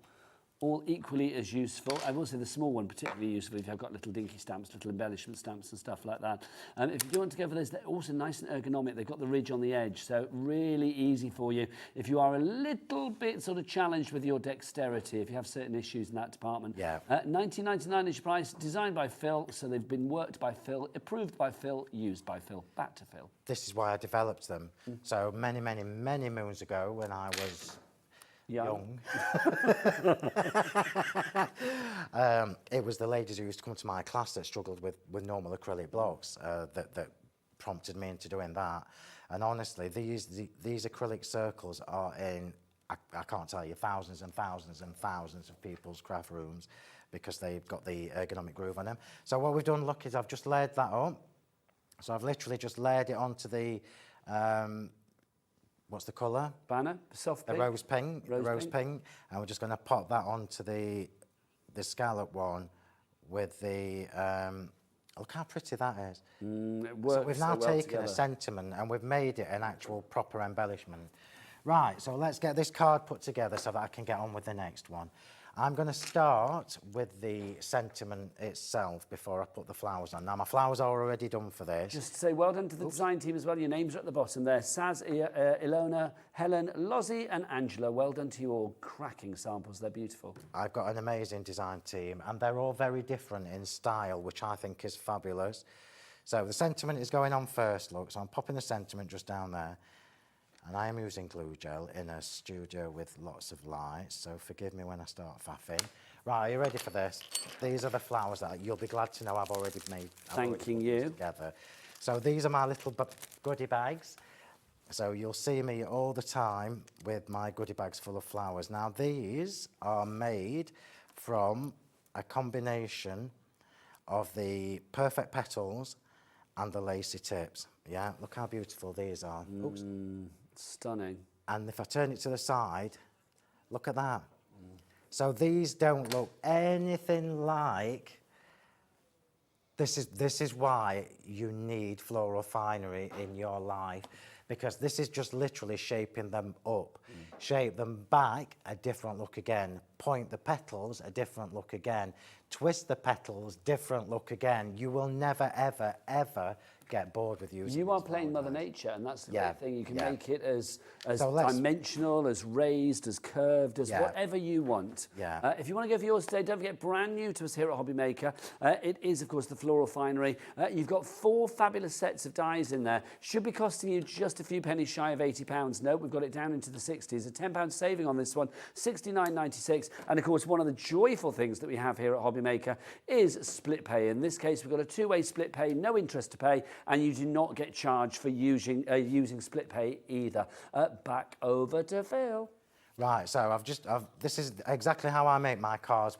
All equally as useful. I will say the small one particularly useful if you've got little dinky stamps, little embellishment stamps and stuff like that. If you do want to go for those, they're also nice and ergonomic. They've got the ridge on the edge, so really easy for you. If you are a little bit sort of challenged with your dexterity, if you have certain issues in that department. Yeah. $19.99 is your price, designed by Phil, so they've been worked by Phil, approved by Phil, used by Phil. Back to Phil. This is why I developed them. So many, many, many moons ago when I was young. It was the ladies who used to come to my class that struggled with normal acrylic blocks that prompted me into doing that. And honestly, these acrylic circles are in, I can't tell you, thousands and thousands and thousands of people's craft rooms because they've got the ergonomic groove on them. So what we've done, look, is I've just layered that up. So I've literally just layered it onto the what's the colour? Banner, soft pink. The rose pink. And we're just going to pop that onto the scallop one with the... look how pretty that is. It works so we've now taken together. a sentiment and we've made it an actual proper embellishment. Right, so let's get this card put together so that I can get on with the next one. I'm going to start with the sentiment itself before I put the flowers on. Now, my flowers are already done for this. Just to say well done to the design team as well. Your names are at the bottom there. Saz, Ilona, Helen, Rosie and Angela. Well done to you all. Cracking samples. They're beautiful. I've got an amazing design team, and they're all very different in style, which I think is fabulous. So the sentiment is going on first, look. So I'm popping the sentiment just down there. And I am using glue gel in a studio with lots of lights, so forgive me when I start faffing. Right, are you ready for this? These are the flowers that you'll be glad to know I've already made. Thanking you. Together. So these are my little goodie bags. So you'll see me all the time with my goodie bags full of flowers. Now these are made from a combination of the perfect petals and the lacy tips. Yeah, look how beautiful these are. Oops. Stunning. And if I turn it to the side, look at that. So these don't look anything like... This is why you need Floral Finery in your life, because this is just literally shaping them up. Shape them back, a different look again. Point the petals, a different look again. Twist the petals, different look again. You will never, ever, ever get bored with using. You are playing Mother Nature, and that's the great thing. You can make it as So dimensional, as raised, as curved, as whatever you want. Yeah. If you want to go for yours today, don't forget, brand new to us here at HobbyMaker. It is, of course, the Floral Finery. You've got 4 fabulous sets of dies in there. Should be costing you just a few pennies shy of £80. No, we've got it down into the 60s. A £10 saving on this one, $69.96. And of course, one of the joyful things that we have here at HobbyMaker is split pay. In this case, we've got a 2-way split pay, no interest to pay, and you do not get charged for using split pay either. Back over to Phil. Right, so this is exactly how I make my cards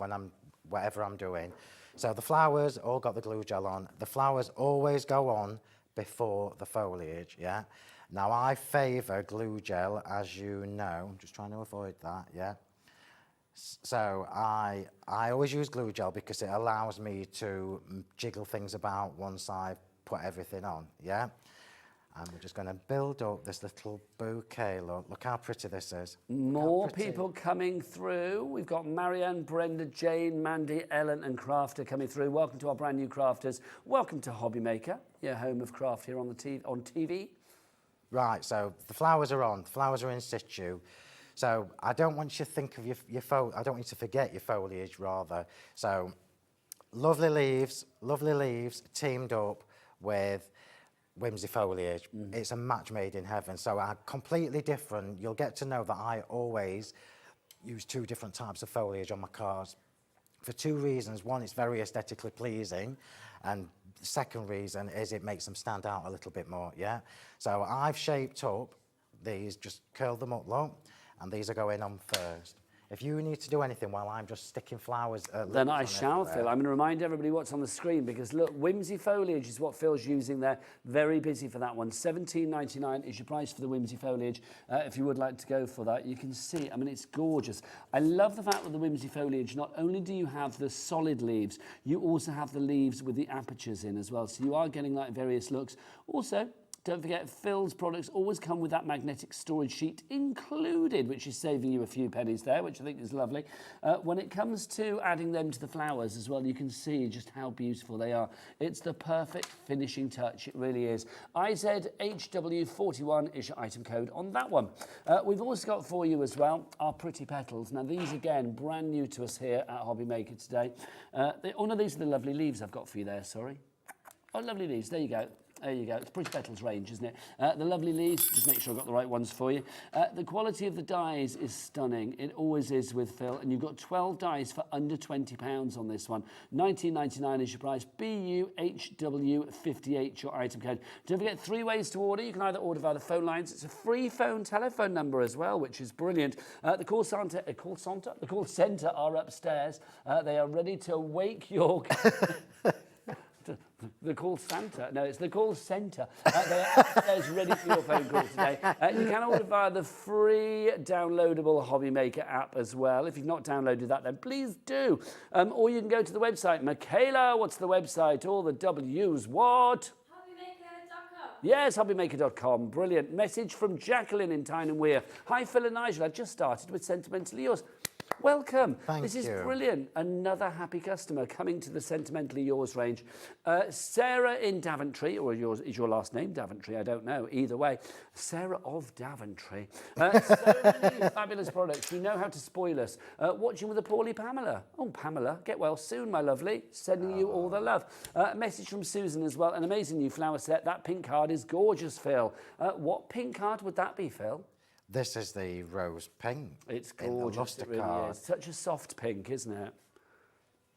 whatever I'm doing. So the flowers all got the glue gel on. The flowers always go on before the foliage, yeah? Now I favour glue gel, as you know. I'm just trying to avoid that, yeah? So I always use glue gel because it allows me to jiggle things about once I've put everything on, yeah? And we're just going to build up this little bouquet. Look how pretty this is. More people coming through. We've got Marianne, Brenda, Jane, Mandy, Ellen and Crafter coming through. Welcome to our brand new crafters. Welcome to HobbyMaker, your home of craft here on TV. Right, so the flowers are on. The flowers are in situ. So I don't want you to think of I don't want you to forget your foliage, rather. So lovely leaves teamed up with whimsy foliage. It's a match made in heaven. So completely different. You'll get to know that I always use 2 different types of foliage on my cards for 2 reasons. One, it's very aesthetically pleasing, and the second reason is it makes them stand out a little bit more, yeah? So I've shaped up these, just curled them up low, and these are going on first. If you need to do anything while I'm just sticking flowers... then I shall, Phil. I'm going to remind everybody what's on the screen, because, look, whimsy foliage is what Phil's using there. Very busy for that one. $17.99 is your price for the whimsy foliage. If you would like to go for that, you can see, I mean, it's gorgeous. I love the fact with the whimsy foliage, not only do you have the solid leaves, you also have the leaves with the apertures in as well. So you are getting, like, various looks. Also, don't forget, Phil's products always come with that magnetic storage sheet included, which is saving you a few pennies there, which I think is lovely. When it comes to adding them to the flowers as well, you can see just how beautiful they are. It's the perfect finishing touch, it really is. IZHW41 is your item code on that one. We've also got for you as well our pretty petals. Now these, again, brand new to us here at HobbyMaker today. Oh no, these are the lovely leaves I've got for you there, sorry. Oh, lovely leaves, there you go. There you go. It's Pretty Petals range, isn't it? The lovely leaves, just make sure I've got the right ones for you. The quality of the dies is stunning. It always is with Phil. And you've got 12 dies for under £20 on this one. $19.99 is your price. BUHW58, your item code. Don't forget, 3 ways to order. You can either order via the phone lines. It's a free telephone number as well, which is brilliant. The call centre are upstairs. They are ready to wake your... The call Santa. No, it's the call centre. They're upstairs ready for your phone call today. You can order via the free downloadable HobbyMaker app as well. If you've not downloaded that, then please do. Or you can go to the website. Michaela, what's the website? All the W's. What? HobbyMaker.com. Yes, HobbyMaker.com. Brilliant. Message from Jacqueline in Tyne and Weir. Hi, Phil and Nigel. I just started with Sentimentally Yours. Welcome. Thank This is you. brilliant. Another happy customer coming to the Sentimentally Yours range. Sarah in Daventry, or is your last name Daventry? I don't know. Either way, Sarah of Daventry. So many fabulous products. You know how to spoil us. Watching with a poorly Pamela. Oh, Pamela, get well soon, my lovely. Sending you all the love. A message from Susan as well. An amazing new flower set. That pink card is gorgeous, Phil. What pink card would that be, Phil? This is the rose pink. It's gorgeous, it really card. is. Such a soft pink, isn't it?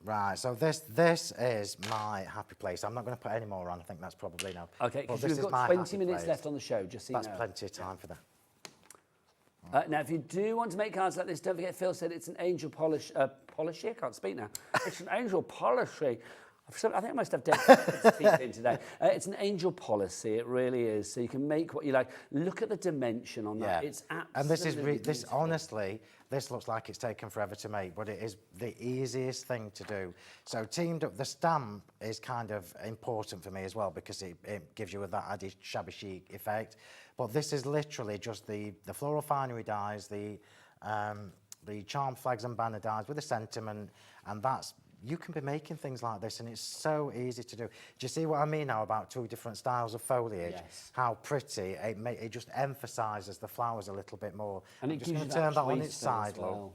Right, so this is my happy place. I'm not going to put any more on. I think that's probably enough. Okay, But because this we've is got my 20 happy minutes place. left on the show, just so you That's know. plenty of time for that. Now, if you do want to make cards like this, don't forget Phil said it's an angel polish. Polishy? I can't speak now. It's an angel polishy. I think I must have dead teeth in today. It's an angel policy, it really is. So you can make what you like. Look at the dimension on that. It's absolutely And this is this beautiful. honestly, this looks like it's taken forever to make, but it is the easiest thing to do. So teamed up, the stamp is kind of important for me as well because it gives you that added shabby chic effect. But this is literally just the floral finery dies, the charm flags and banner dies with a sentiment, and that's. You can be making things like this, and it's so easy to do. Do you see what I mean now about two different styles of foliage? Yes. How pretty it just emphasises the flowers a little bit more. And I'm it just gives going you to turn that on twist its as side, well.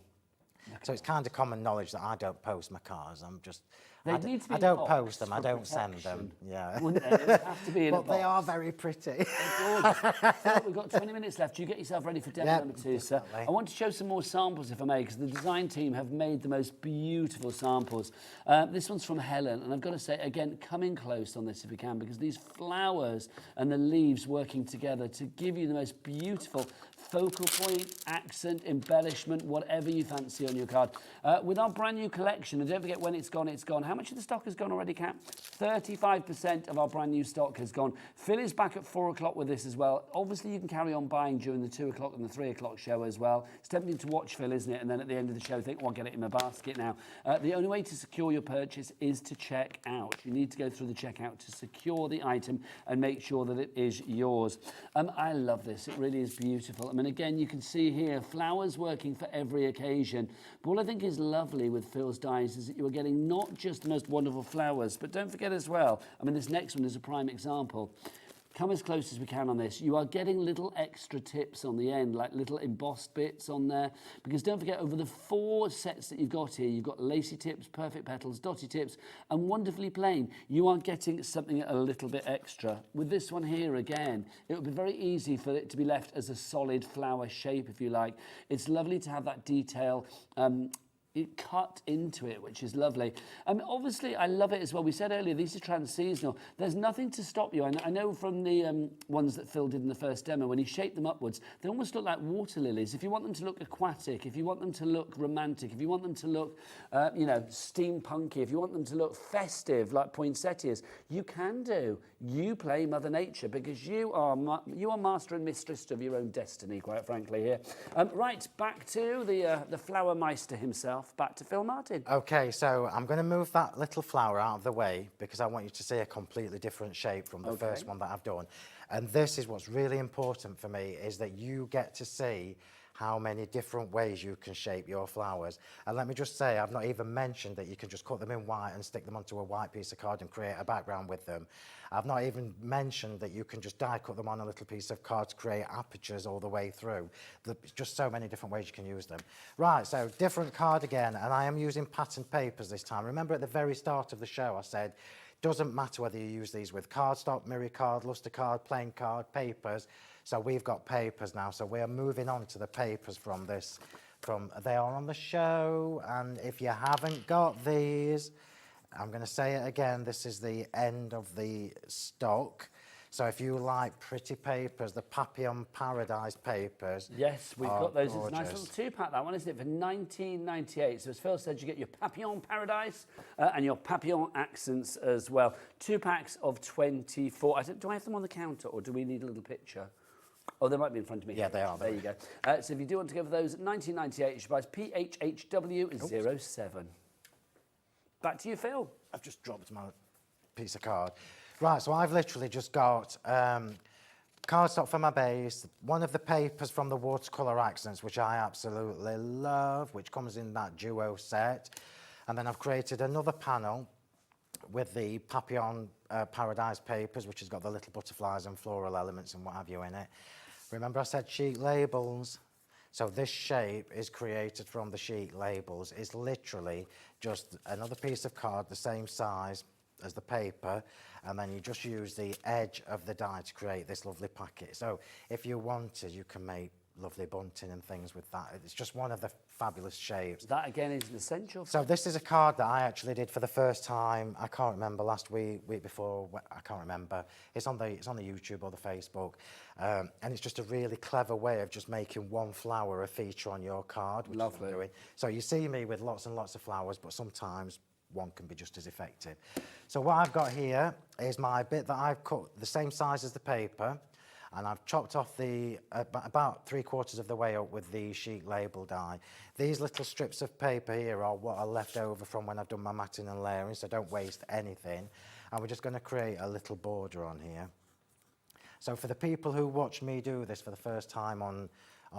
look. So it's kind of common knowledge that I don't post my cards. I'm just. They need to be I in don't box post them. I for don't send them. protection. Yeah. Wouldn't they? They would have to be in a But they box. are very pretty. Phil, we've got 20 minutes left. You get yourself ready for demo Yep, number 2, sir. definitely. I want to show some more samples, if I may, because the design team have made the most beautiful samples. This one's from Helen, and I've got to say, again, come in close on this if you can, because these flowers and the leaves working together to give you the most beautiful focal point, accent, embellishment, whatever you fancy on your card. With our brand new collection, and don't forget when it's gone, it's gone. How much of the stock has gone already, Kat? 35% of our brand new stock has gone. Phil is back at 4 o'clock with this as well. Obviously, you can carry on buying during the 2 o'clock and the 3 o'clock show as well. It's tempting to watch Phil, isn't it? And then at the end of the show, think, oh, I'll get it in my basket now. The only way to secure your purchase is to check out. You need to go through the checkout to secure the item and make sure that it is yours. I love this. It really is beautiful. I mean, again, you can see here, flowers working for every occasion. But what I think is lovely with Phil's dies is that you are getting not just the most wonderful flowers, but don't forget as well, I mean, this next one is a prime example. Come as close as we can on this. You are getting little extra tips on the end, like little embossed bits on there. Because don't forget, over the 4 sets that you've got here, you've got lacy tips, perfect petals, dotty tips, and wonderfully plain. You are getting something a little bit extra. With this one here, again, it would be very easy for it to be left as a solid flower shape, if you like. It's lovely to have that detail it cut into it, which is lovely. Obviously, I love it as well. We said earlier, these are trans-seasonal. There's nothing to stop you. I know from the ones that Phil did in the first demo, when he shaped them upwards, they almost look like water lilies. If you want them to look aquatic, if you want them to look romantic, if you want them to look, steampunky, if you want them to look festive, like poinsettias, you can do. You play Mother Nature, because you are master and mistress of your own destiny, quite frankly, here. Right, back to the flower meister himself. Back to Phil Martin. Okay, so I'm going to move that little flower out of the way because I want you to see a completely different shape from the first one that I've done. And this is what's really important for me, is that you get to see how many different ways you can shape your flowers. And let me just say, I've not even mentioned that you can just cut them in white and stick them onto a white piece of card and create a background with them. I've not even mentioned that you can just die cut them on a little piece of card to create apertures all the way through. There's just so many different ways you can use them. Right, so different card again, and I am using patterned papers this time. Remember at the very start of the show I said, doesn't matter whether you use these with cardstock, mirror card, luster card, plain card, papers. So we've got papers now, so we're moving on to the papers from this. They are on the show, and if you haven't got these, I'm going to say it again, this is the end of the stock. So if you like pretty papers, the Papillon Paradise papers. Yes, we've got those. Gorgeous. It's a nice little 2-pack, that one, isn't it, for £19.98. So as Phil said, you get your Papillon Paradise and your Papillon Accents as well. 2 packs of 24. Do I have them on the counter, or do we need a little picture? Oh, they might be in front of me. Yeah, they are. There you go. So if you do want to go for those, £19.98, you should buy PHHW07. Back to you, Phil. I've just dropped my piece of card. Right, so I've literally just got cardstock for my base, one of the papers from the watercolour accents, which I absolutely love, which comes in that duo set. And then I've created another panel with the Papillon Paradise papers, which has got the little butterflies and floral elements and what have you in it. Remember I said sheet labels? So this shape is created from the sheet labels. It's literally just another piece of card the same size as the paper, and then you just use the edge of the die to create this lovely packet. So if you wanted, you can make lovely bunting and things with that. It's just one of the fabulous shapes. That again is an essential. So this is a card that I actually did for the first time. I can't remember, last week before, I can't remember. It's on the YouTube or the Facebook, and it's just a really clever way of just making one flower a feature on your card. Which Lovely. I'm doing. So you see me with lots and lots of flowers, but sometimes one can be just as effective. So what I've got here is my bit that I've cut the same size as the paper, and I've chopped off the about 3/4 of the way up with the sheet label die. These little strips of paper here are what are left over from when I've done my matting and layering, so don't waste anything. And we're just going to create a little border on here. So for the people who watched me do this for the first time on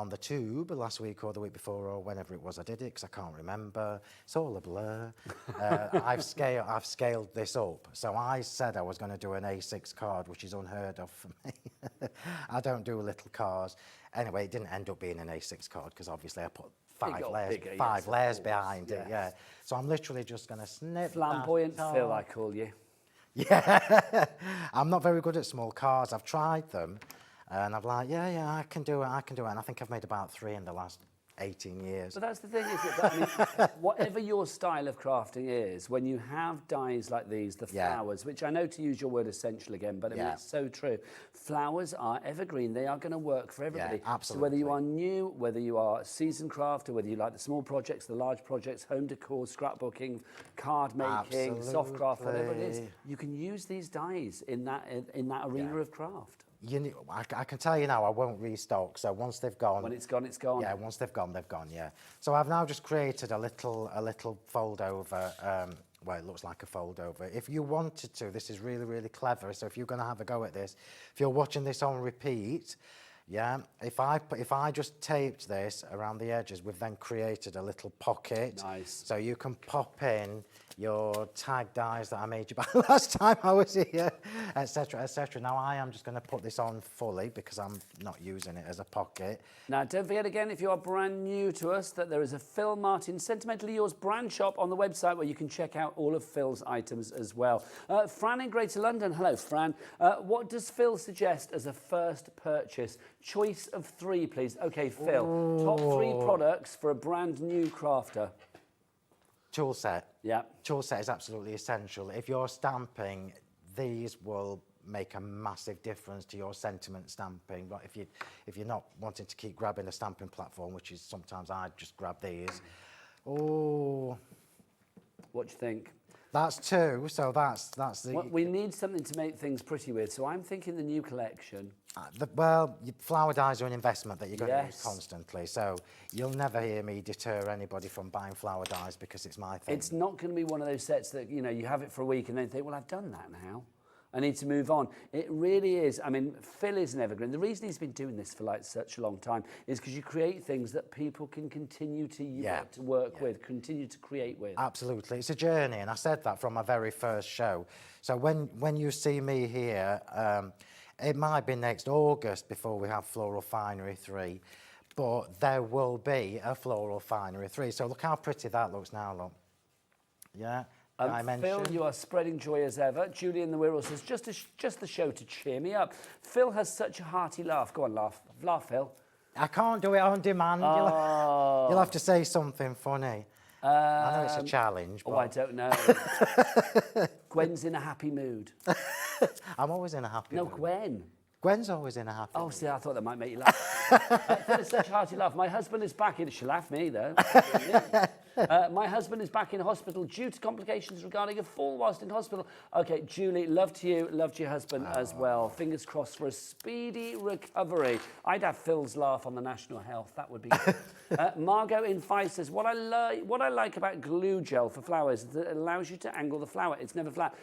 the tube last week or the week before or whenever it was I did it, because I can't remember, it's all a blur. I've scaled this up. So I said I was going to do an A6 card, which is unheard of for me. I don't do little cards. Anyway, it didn't end up being an A6 card because obviously I put five layers behind it. Yeah. So I'm literally just going to snip Flamboyant that Phil, I call you. Yeah. I'm not very good at small cards. I've tried them. And I'm like, yeah, I can do it. And I think I've made about 3 in the last 18 years. But that's the thing, is that, I mean, whatever your style of crafting is, when you have dies like these, the flowers, which I know, to use your word essential again, but I mean, it's so true. Flowers are evergreen. They are going to work for everybody. Yeah, absolutely. So whether you are new, whether you are a seasoned crafter, whether you like the small projects, the large projects, home decor, scrapbooking, card making, soft craft, whatever it is, you can use these dies in that arena of craft. I can tell you now, I won't restock. So once they've gone, when it's gone, it's gone. Yeah, once they've gone, they've gone. Yeah. So I've now just created a little fold over. Well, it looks like a fold over. If you wanted to, this is really, really clever. So if you're going to have a go at this, if you're watching this on repeat, yeah, if I just taped this around the edges, we've then created a little pocket. Nice. So you can pop in your tag dies that I made you by last time I was here, etc., etc. Now I am just going to put this on fully because I'm not using it as a pocket. Now don't forget again, if you are brand new to us, that there is a Phil Martin Sentimentally Yours brand shop on the website where you can check out all of Phil's items as well. Fran in Greater London, hello Fran. What does Phil suggest as a first purchase? Choice of 3, please. Okay, Phil, top 3 products for a brand new crafter. Tool set. Yeah. Tool set is absolutely essential. If you're stamping, these will make a massive difference to your sentiment stamping. But if you're not wanting to keep grabbing a stamping platform, which is sometimes I just grab these. Oh. What do you think? That's 2, so that's the... Well, we need something to make things pretty with, so I'm thinking the new collection. Well, flower dies are an investment that you're going to use constantly, so you'll never hear me deter anybody from buying flower dies because it's my thing. It's not going to be one of those sets that, you know, you have it for a week and then think, well, I've done that now. I need to move on. It really is. I mean, Phil is an evergreen. The reason he's been doing this for like such a long time is because you create things that people can continue to work with, continue to create with. Absolutely. It's a journey, and I said that from my very first show. So when you see me here, it might be next August before we have Floral Finery 3, but there will be a Floral Finery 3. So look how pretty that looks now, look. Yeah. Phil, you are spreading joy as ever. Julie in the Wirral says, just the show to cheer me up. Phil has such a hearty laugh. Go on, laugh. Laugh, Phil. I can't do it on demand. Oh. You'll have to say something funny. I know it's a challenge. But... Oh, I don't know. Gwen's in a happy mood. I'm always in a happy mood. No, Gwen. Gwen's always in a happy mood. Oh, see, I thought that might make you laugh. Phil has such a hearty laugh. My husband is back in. She'll laugh me, though. My husband is back in hospital due to complications regarding a fall whilst in hospital. Okay, Julie, love to you, love to your husband as well. Fingers crossed for a speedy recovery. I'd have Phil's laugh on the National Health. That would be good. Margot in Fife says, what I like about glue gel for flowers is that it allows you to angle the flower. It's never flat.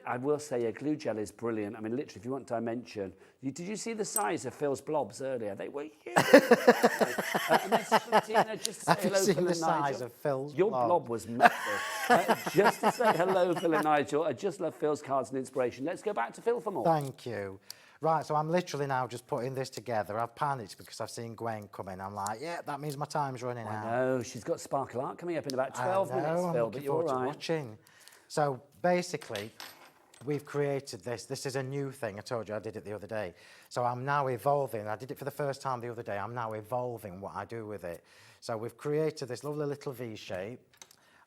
I will say, glue gel is brilliant. I mean, literally, if you want dimension. Did you see the size of Phil's blobs earlier? They were huge. And this is from Tina, just to say hello, seen Phil the and size Nigel. of Phil's Your blob? blob was massive. Just to say hello, Phil and Nigel. I just love Phil's cards and inspiration. Let's go back to Phil for more. Thank you. Right, so I'm literally now just putting this together. I've panicked because I've seen Gwen come in. I'm like, yeah, that means my time's running out. No, she's got Sparkle Art coming up in about 12 minutes, I'm Phil, looking but you're forward to all right. watching. So basically, we've created this. This is a new thing. I told you I did it the other day. So I'm now evolving. I did it for the first time the other day. I'm now evolving what I do with it. So we've created this lovely little V shape.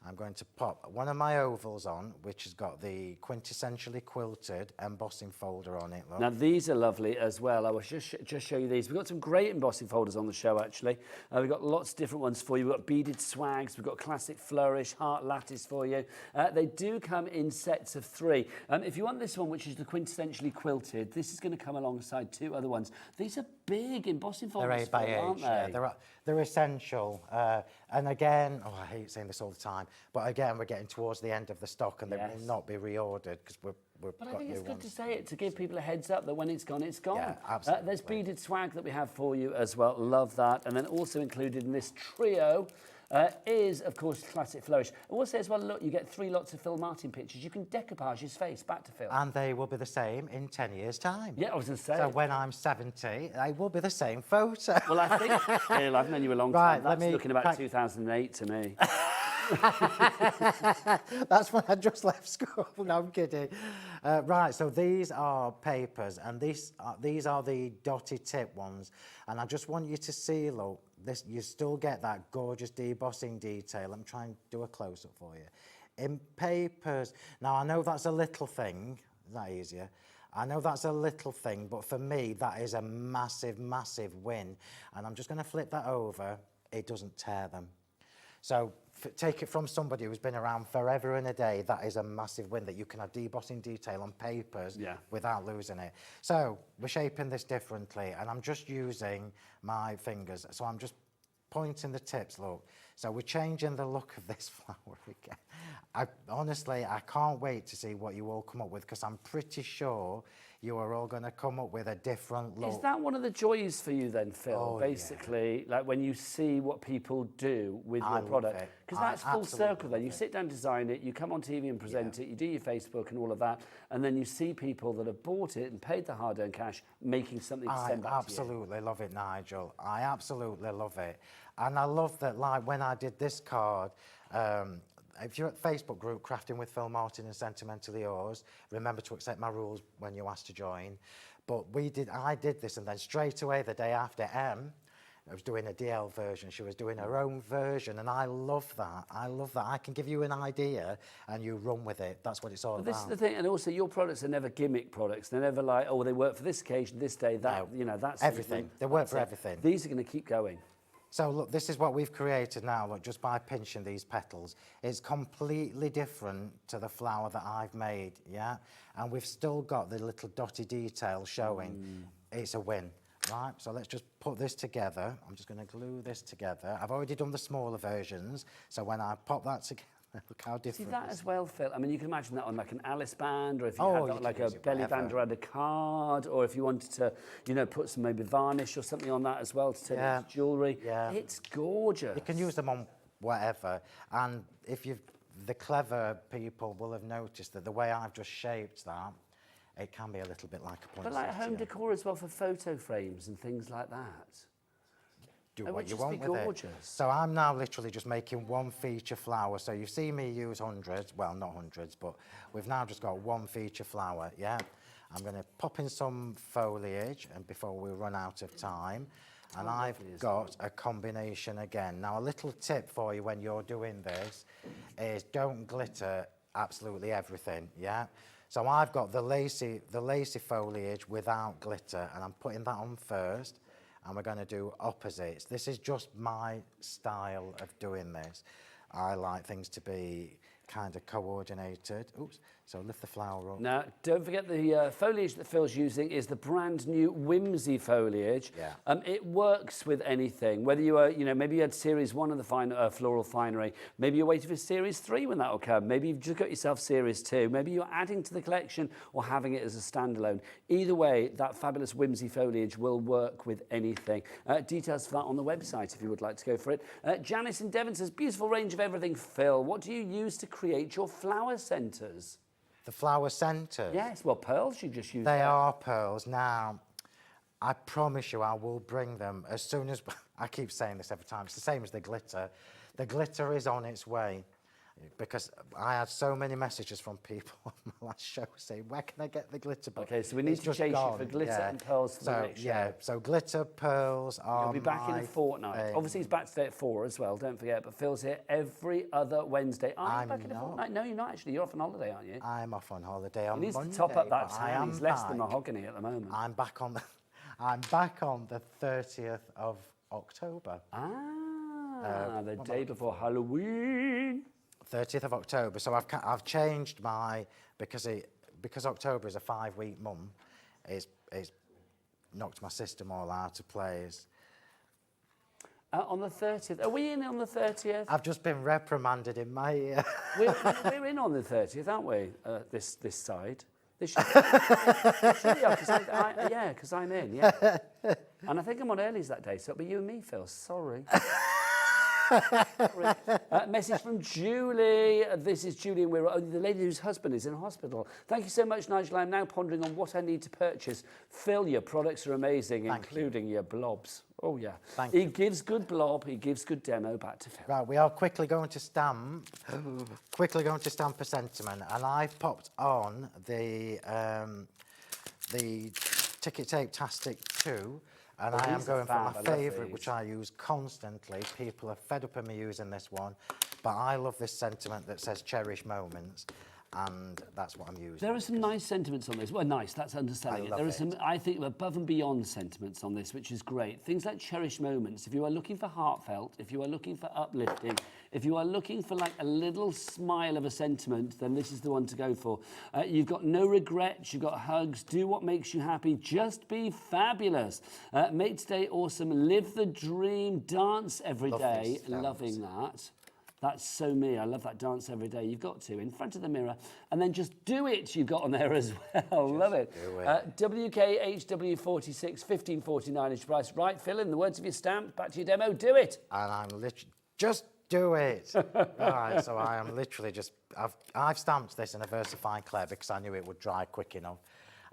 I'm going to pop one of my ovals on, which has got the quintessentially quilted embossing folder on it. Look. Now, these are lovely as well. I will just show you these. We've got some great embossing folders on the show, actually. We've got lots of different ones for you. We've got beaded swags. We've got classic flourish, heart lattice for you. They do come in sets of 3. If you want this one, which is the quintessentially quilted, this is going to come alongside 2 other ones. These are big embossing folders, They're 8 by 8, aren't they? yeah, they're essential. And again, I hate saying this all the time, but again, we're getting towards the end of the stock and they will not be reordered because we've But got I think it's new good ones. to say it, to give people a heads up that when it's gone, it's gone. Yeah, absolutely. There's beaded swag that we have for you as well. Love that. And then also included in this trio is, of course, classic flourish. I will say as well, look, you get 3 lots of Phil Martin pictures. You can decoupage his face back to Phil. And they will be the same in 10 years' time. Yeah, I was going to say. So when I'm 70, they will be the same photo. Well, I think, Phil, I've known you a long Right, time. That's looking about 2008 to me. That's when I just left school. No, I'm kidding. Right, so these are papers, and these are the dotted tip ones. And I just want you to see, look, this, you still get that gorgeous debossing detail. I'm trying to do a close-up for you. In papers, now I know that's a little thing. Is that easier? I know that's a little thing, but for me, that is a massive, massive win. And I'm just going to flip that over. It doesn't tear them. So take it from somebody who's been around forever and a day, that is a massive win, that you can have debossing detail on papers without losing it. So we're shaping this differently, and I'm just using my fingers. So I'm just pointing the tips, look. So we're changing the look of this flower again. Honestly, I can't wait to see what you all come up with, because I'm pretty sure you are all going to come up with a different look. Is that one of the joys for you then, Phil? Basically, like when you see what people do with your product? Because that's full circle then. You sit down, design it, you come on TV and present it, you do your Facebook and all of that, and then you see people that have bought it and paid the hard-earned cash making something to send back to you. I absolutely love it, Nigel. I absolutely love it. And I love that, like, when I did this card, if you're at the Facebook group, Crafting with Phil Martin and Sentimentally Yours, remember to accept my rules when you ask to join. But I did this, and then straight away the day after, I was doing a DL version. She was doing her own version, and I love that. I love that. I can give you an idea, and you run with it. That's what it's all about. This is the thing, and also your products are never gimmick products. They're never like, oh, they work for this occasion, this day, that. No, you know, that's everything. They work for everything. These are going to keep going. So look, this is what we've created now, look, just by pinching these petals. It's completely different to the flower that I've made, yeah? And we've still got the little dotty detail showing. It's a win, right? So let's just put this together. I'm just going to glue this together. I've already done the smaller versions, so when I pop that together, look how different. See that as well, Phil? I mean, you can imagine that on like an Alice band, or if you had like a belly band around a card, or if you wanted to, you know, put some maybe varnish or something on that as well to turn it into jewellery. Yeah. It's gorgeous. You can use them on whatever. And if the clever people will have noticed that the way I've just shaped that, it can be a little bit like a poinsettia. But like home decor as well for photo frames and things like that. Do what you want with it. So I'm now literally just making one feature flower. So you see me use hundreds, well, not hundreds, but we've now just got one feature flower, yeah? I'm going to pop in some foliage and before we run out of time. And I've got a combination again. Now, a little tip for you when you're doing this is don't glitter absolutely everything, yeah? So I've got the lacy foliage without glitter, and I'm putting that on first. And we're going to do opposites. This is just my style of doing this. I like things to be kind of coordinated. Oops, so lift the flower up. Now, don't forget the foliage that Phil's using is the brand new Whimsy foliage. Yeah. It works with anything, whether you are, maybe you had Series 1 of the Floral Finery, maybe you're waiting for Series 3 when that will come, maybe you've just got yourself Series 2, maybe you're adding to the collection or having it as a standalone. Either way, that fabulous Whimsy foliage will work with anything. Details for that on the website if you would like to go for it. Janice in Devon says, beautiful range of everything, Phil. What do you use to create your flower centres? The flower centres? Yes, well, pearls you just use. They are pearls. Now, I promise you I will bring them as soon as... I keep saying this every time. It's the same as the glitter. The glitter is on its way. Because I had so many messages from people on my last show saying, where can I get the glitter? But okay, so we need to chase you for glitter and pearls for the next show. Yeah, so glitter, pearls are You'll be back in a fortnight. Obviously, he's back today at 4 as well, don't forget. But Phil's here every other Wednesday. Are you back in a fortnight? No, you're not actually. You're off on holiday, aren't you? I'm off on holiday on He needs Monday. to top up that time. He's less than back. mahogany at the moment. I'm back on the 30th of October. The day before Halloween. 30th of October. So I've changed my because October is a 5-week month. It's knocked my system all out of place. On the 30th. Are we in on the 30th? I've just been reprimanded in my ear. we're in on the 30th, aren't we? This side. This should because I'm in. Yeah. And I think I'm on earlies that day, so it'll be you and me, Phil. Sorry. Message from Julie. This is Julie, and we're the lady whose husband is in hospital. Thank you so much, Nigel. I'm now pondering on what I need to purchase. Phil, your products are amazing, including your blobs. Oh, yeah. He gives good blob, he gives good demo. Back to Phil. Right, we are quickly going to stamp a sentiment, and I've popped on the Ticket Tape Tastic 2. And I am going for my favourite, which I use constantly. People are fed up of me using this one, but I love this sentiment that says cherish moments, and that's what I'm using. There are some nice sentiments on this. Well, nice, that's underselling it. There are some, I think, above and beyond sentiments on this, which is great. Things like cherish moments. If you are looking for heartfelt, if you are looking for uplifting, if you are looking for like a little smile of a sentiment, then this is the one to go for. You've got no regrets, you've got hugs, do what makes you happy, just be fabulous. Make today awesome, live the dream, dance every day. Loving that. That's so me. I love that dance every day. You've got to, in front of the mirror, and then just do it. You've got on there as well. Love it. WKHW46, 15.49 is your price. Right, Phil, in the words of your stamp, back to your demo, do it. And I'm literally, just do it. Right, so I am literally just, I've stamped this in a VersaFine Clay because I knew it would dry quick enough.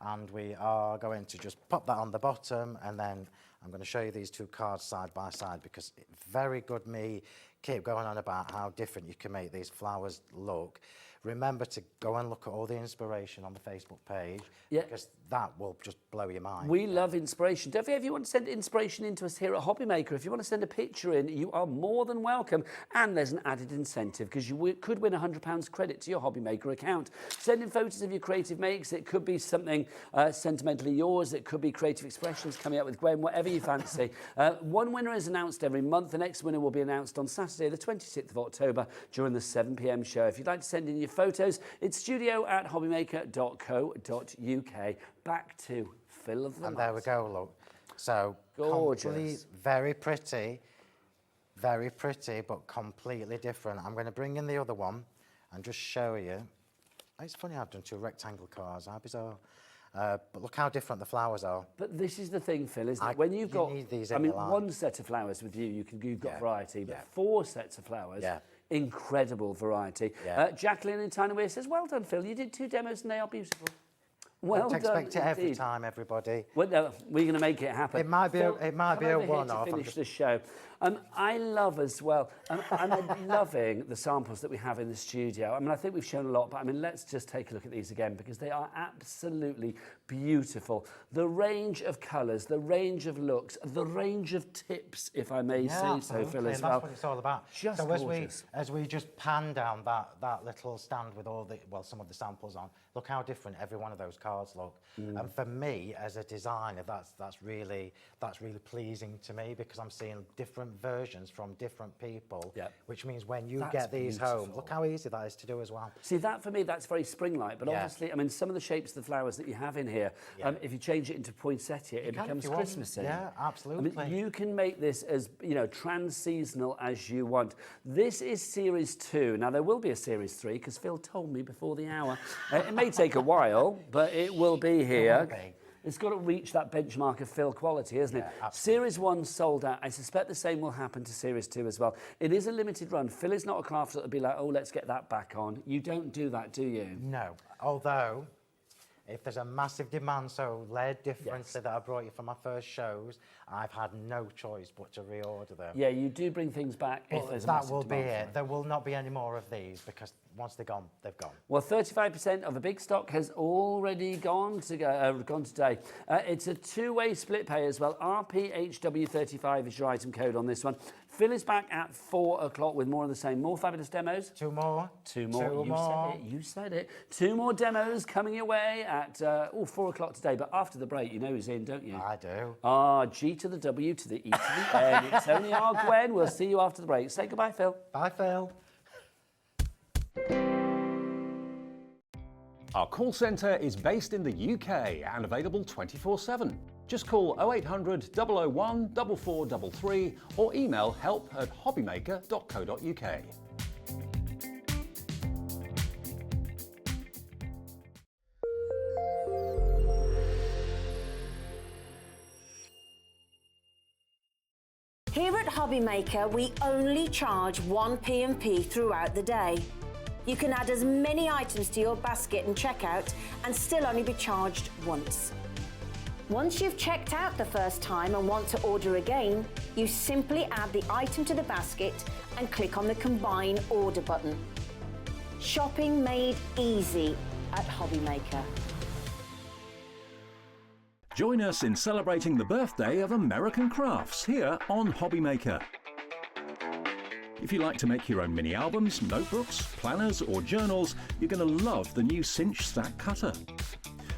And we are going to just pop that on the bottom, and then I'm going to show you these two cards side by side because very good me keep going on about how different you can make these flowers look. Remember to go and look at all the inspiration on the Facebook page because that will just blow your mind. We love inspiration. Don't forget, if you want to send inspiration in to us here at HobbyMaker, if you want to send a picture in, you are more than welcome. And there's an added incentive because you could win £100 credit to your HobbyMaker account. Send in photos of your creative makes. It could be something sentimentally yours. It could be creative expressions coming up with Gwen, whatever you fancy. One winner is announced every month. The next winner will be announced on Saturday, the 26th of October during the 7 p.m. show. If you'd like to send in your photos, it's studio@hobbymaker.co.uk. Back to Phil of the And there we go, look. So, gorgeous. very pretty, but completely different. I'm going to bring in the other one and just show you. It's funny I've done two rectangle cards, how bizarre. But look how different the flowers are. But this is the thing, Phil, isn't it? When you've got, one set of flowers with you, you've got variety, but 4 sets of flowers, incredible variety. Jacqueline in Tyneweir says, well done, Phil, you did 2 demos and they are beautiful. Well done, expect it every time, everybody. Well, no, we're going to make it happen. It might be Phil, a one-off. To finish the show. I love as well, I'm loving the samples that we have in the studio. I mean, I think we've shown a lot, but I mean, let's just take a look at these again because they are absolutely beautiful. The range of colours, the range of looks, the range of tips, if I may say so, Phil, as well. That's what it's all about. Just so gorgeous. as we just pan down that little stand with all the, some of the samples on, look how different every one of those cards cards look. And for me, as a designer, that's really pleasing to me, because I'm seeing different versions from different people, which means when you get these home, look how easy that is to do as well. See, that for me, that's very spring-like, but obviously, I mean, some of the shapes of the flowers that you have in here, if you change it into poinsettia, it becomes Christmassy. Yeah, absolutely. I mean, you can make this as, you know, trans-seasonal as you want. This is Series 2. Now, there will be a Series 3, because Phil told me before the hour. It may take a while, but it will be here. It's got to reach that benchmark of Phil quality, isn't it? Series 1 sold out. I suspect the same will happen to Series 2 as well. It is a limited run. Phil is not a crafter that would be like, oh, let's get that back on. You don't do that, do you? No. Although, if there's a massive demand, so lead difference that I brought you for my first shows, I've had no choice but to reorder them. Yeah, you do bring things back if there's a massive demand. That will be it. There will not be any more of these, because once they're gone, they've gone. Well, 35% of the big stock has already gone today. It's a two-way split pay as well. RPHW35 is your item code on this one. Phil is back at 4 o'clock with more of the same. More fabulous demos. Two more. You said it. 2 more demos coming your way at 4 o'clock today. But after the break, you know who's in, don't you? I do. G to the W to the E to the N. It's only our Gwen. We'll see you after the break. Say goodbye, Phil. Bye, Phil. Our call centre is based in the UK and available 24/7. Just call 0800 001 4433 or email help@hobbymaker.co.uk. Here at HobbyMaker, we only charge 1 P&P throughout the day. You can add as many items to your basket and checkout and still only be charged once. Once you've checked out the first time and want to order again, you simply add the item to the basket and click on the Combine Order button. Shopping made easy at HobbyMaker. Join us in celebrating the birthday of American crafts here on HobbyMaker. If you like to make your own mini albums, notebooks, planners or journals, you're going to love the new Cinch Stack Cutter.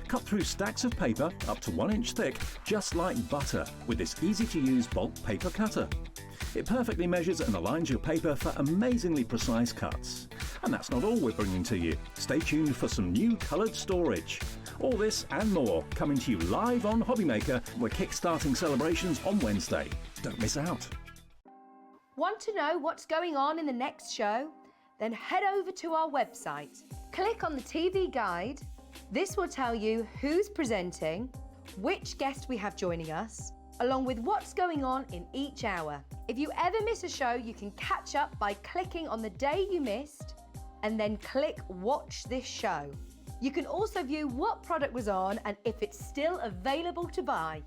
Cut through stacks of paper up to 1 inch thick, just like butter, with this easy-to-use bulk paper cutter. It perfectly measures and aligns your paper for amazingly precise cuts. And that's not all we're bringing to you. Stay tuned for some new coloured storage. All this and more coming to you live on HobbyMaker. We're kick-starting celebrations on Wednesday. Don't miss out. Want to know what's going on in the next show? Then head over to our website. Click on the TV guide. This will tell you who's presenting, which guest we have joining us, along with what's going on in each hour. If you ever miss a show, you can catch up by clicking on the day you missed and then click Watch This Show. You can also view what product was on and if it's still available to buy.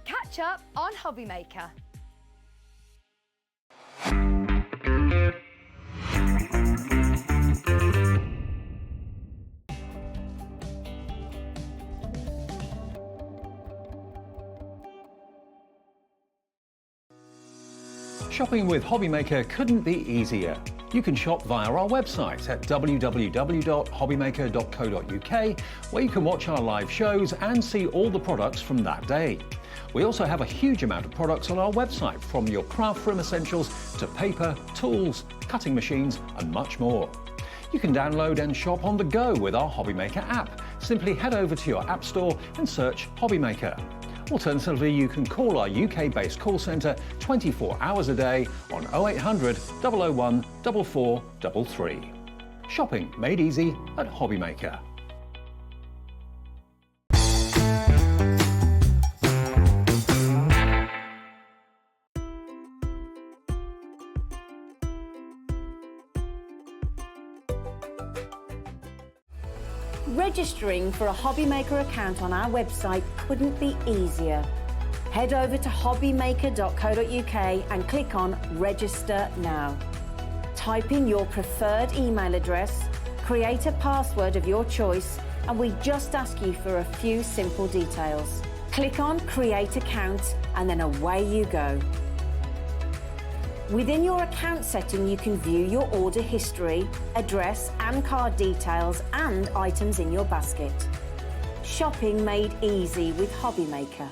Catch up on HobbyMaker. Shopping with HobbyMaker couldn't be easier. You can shop via our website at www.hobbymaker.co.uk, where you can watch our live shows and see all the products from that day. We also have a huge amount of products on our website, from your craft room essentials to paper, tools, cutting machines and much more. You can download and shop on the go with our HobbyMaker app. Simply head over to your app store and search HobbyMaker. Alternatively, you can call our UK-based call centre 24 hours a day on 0800 001 4433. Shopping made easy at HobbyMaker. Registering for a HobbyMaker account on our website couldn't be easier. Head over to hobbymaker.co.uk and click on Register Now. Type in your preferred email address, create a password of your choice, and we just ask you for a few simple details. Click on Create Account and then away you go. Within your account setting, you can view your order history, address and card details and items in your basket. Shopping made easy with HobbyMaker.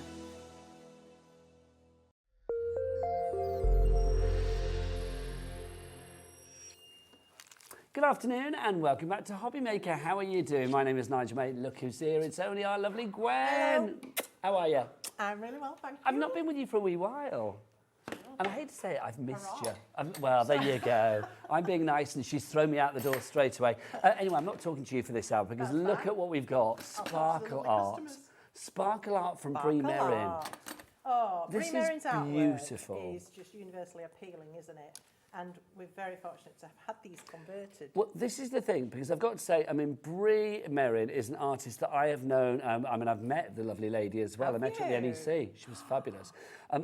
Good afternoon and welcome back to HobbyMaker. How are you doing? My name is Nigel, mate. Look who's here. It's only our lovely Gwen. Hello. How are you? I'm really well, thank you. I've not been with you for a wee while. And I hate to say it, I've missed you. Well, there you go. I'm being nice and she's thrown me out the door straight away. Anyway, I'm not talking to you for this hour because look at what we've got. Sparkle art. Sparkle art from Bree Merryn. Oh, This Bree Merryn's is beautiful. artwork is just universally appealing, isn't it? And we're very fortunate to have had these converted. Well, this is the thing, because I've got to say, I mean, Bree Merryn is an artist that I have known. I mean, I've met the lovely lady as well. I met her at the NEC. She was fabulous.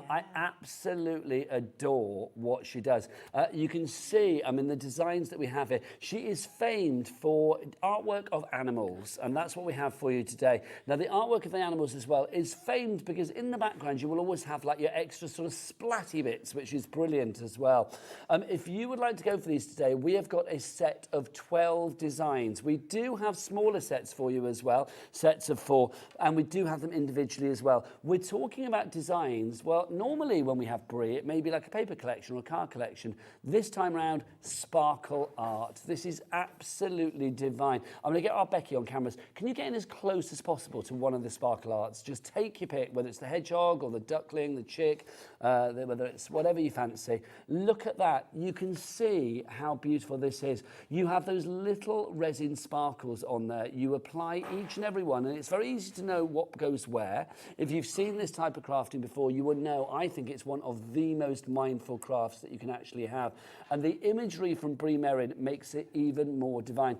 I absolutely adore what she does. You can see, I mean, the designs that we have here. She is famed for artwork of animals, and that's what we have for you today. Now, the artwork of the animals as well is famed because in the background, you will always have like your extra sort of splatty bits, which is brilliant as well. If you would like to go for these today, we have got a set of 12 designs. We do have smaller sets for you as well, sets of 4, and we do have them individually as well. We're talking about designs. Well, normally when we have Bree, it may be like a paper collection or a card collection. This time round, sparkle art. This is absolutely divine. I'm going to get our Becky on cameras. Can you get in as close as possible to one of the sparkle arts? Just take your pick, whether it's the hedgehog or the duckling, the chick, whether it's whatever you fancy. Look at that. You can see how beautiful this is. You have those little resin sparkles on there. You apply each and every one, and it's very easy to know what goes where. If you've seen this type of crafting before, you would know I think it's one of the most mindful crafts that you can actually have. And the imagery from Bree Merryn makes it even more divine.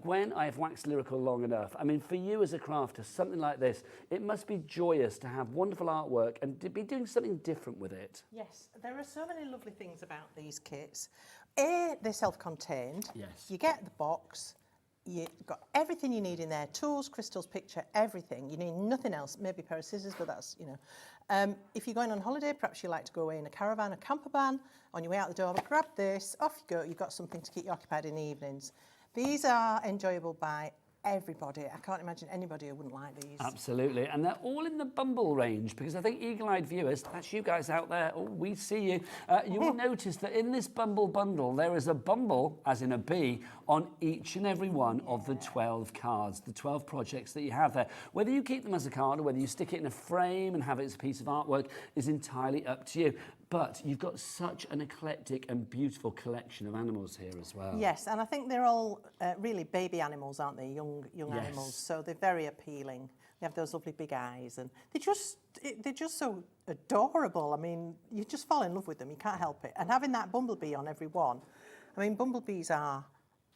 Gwen, I have waxed lyrical long enough. I mean, for you as a crafter, something like this, it must be joyous to have wonderful artwork and to be doing something different with it. Yes, there are so many lovely things about these kits. They're self-contained. Yes. You get the box. You've got everything you need in there. Tools, crystals, picture, everything. You need nothing else. Maybe a pair of scissors, but that's, you know. If you're going on holiday, perhaps you like to go away in a caravan, a camper van. On your way out the door, grab this. Off you go. You've got something to keep you occupied in the evenings. These are enjoyable by everybody. I can't imagine anybody who wouldn't like these. Absolutely, and they're all in the Bumble range because I think eagle-eyed viewers, that's you guys out there, oh, we see you, you will notice that in this Bumble bundle there is a bumble, as in a bee, on each and every one of the 12 cards, the 12 projects that you have there. Whether you keep them as a card or whether you stick it in a frame and have it as a piece of artwork is entirely up to you. But you've got such an eclectic and beautiful collection of animals here as well. Yes, and I think they're all really baby animals, aren't they? Young Yes. animals. So they're very appealing. They have those lovely big eyes, and they're just so adorable. I mean, you just fall in love with them. You can't help it. And having that bumblebee on every one, I mean, bumblebees are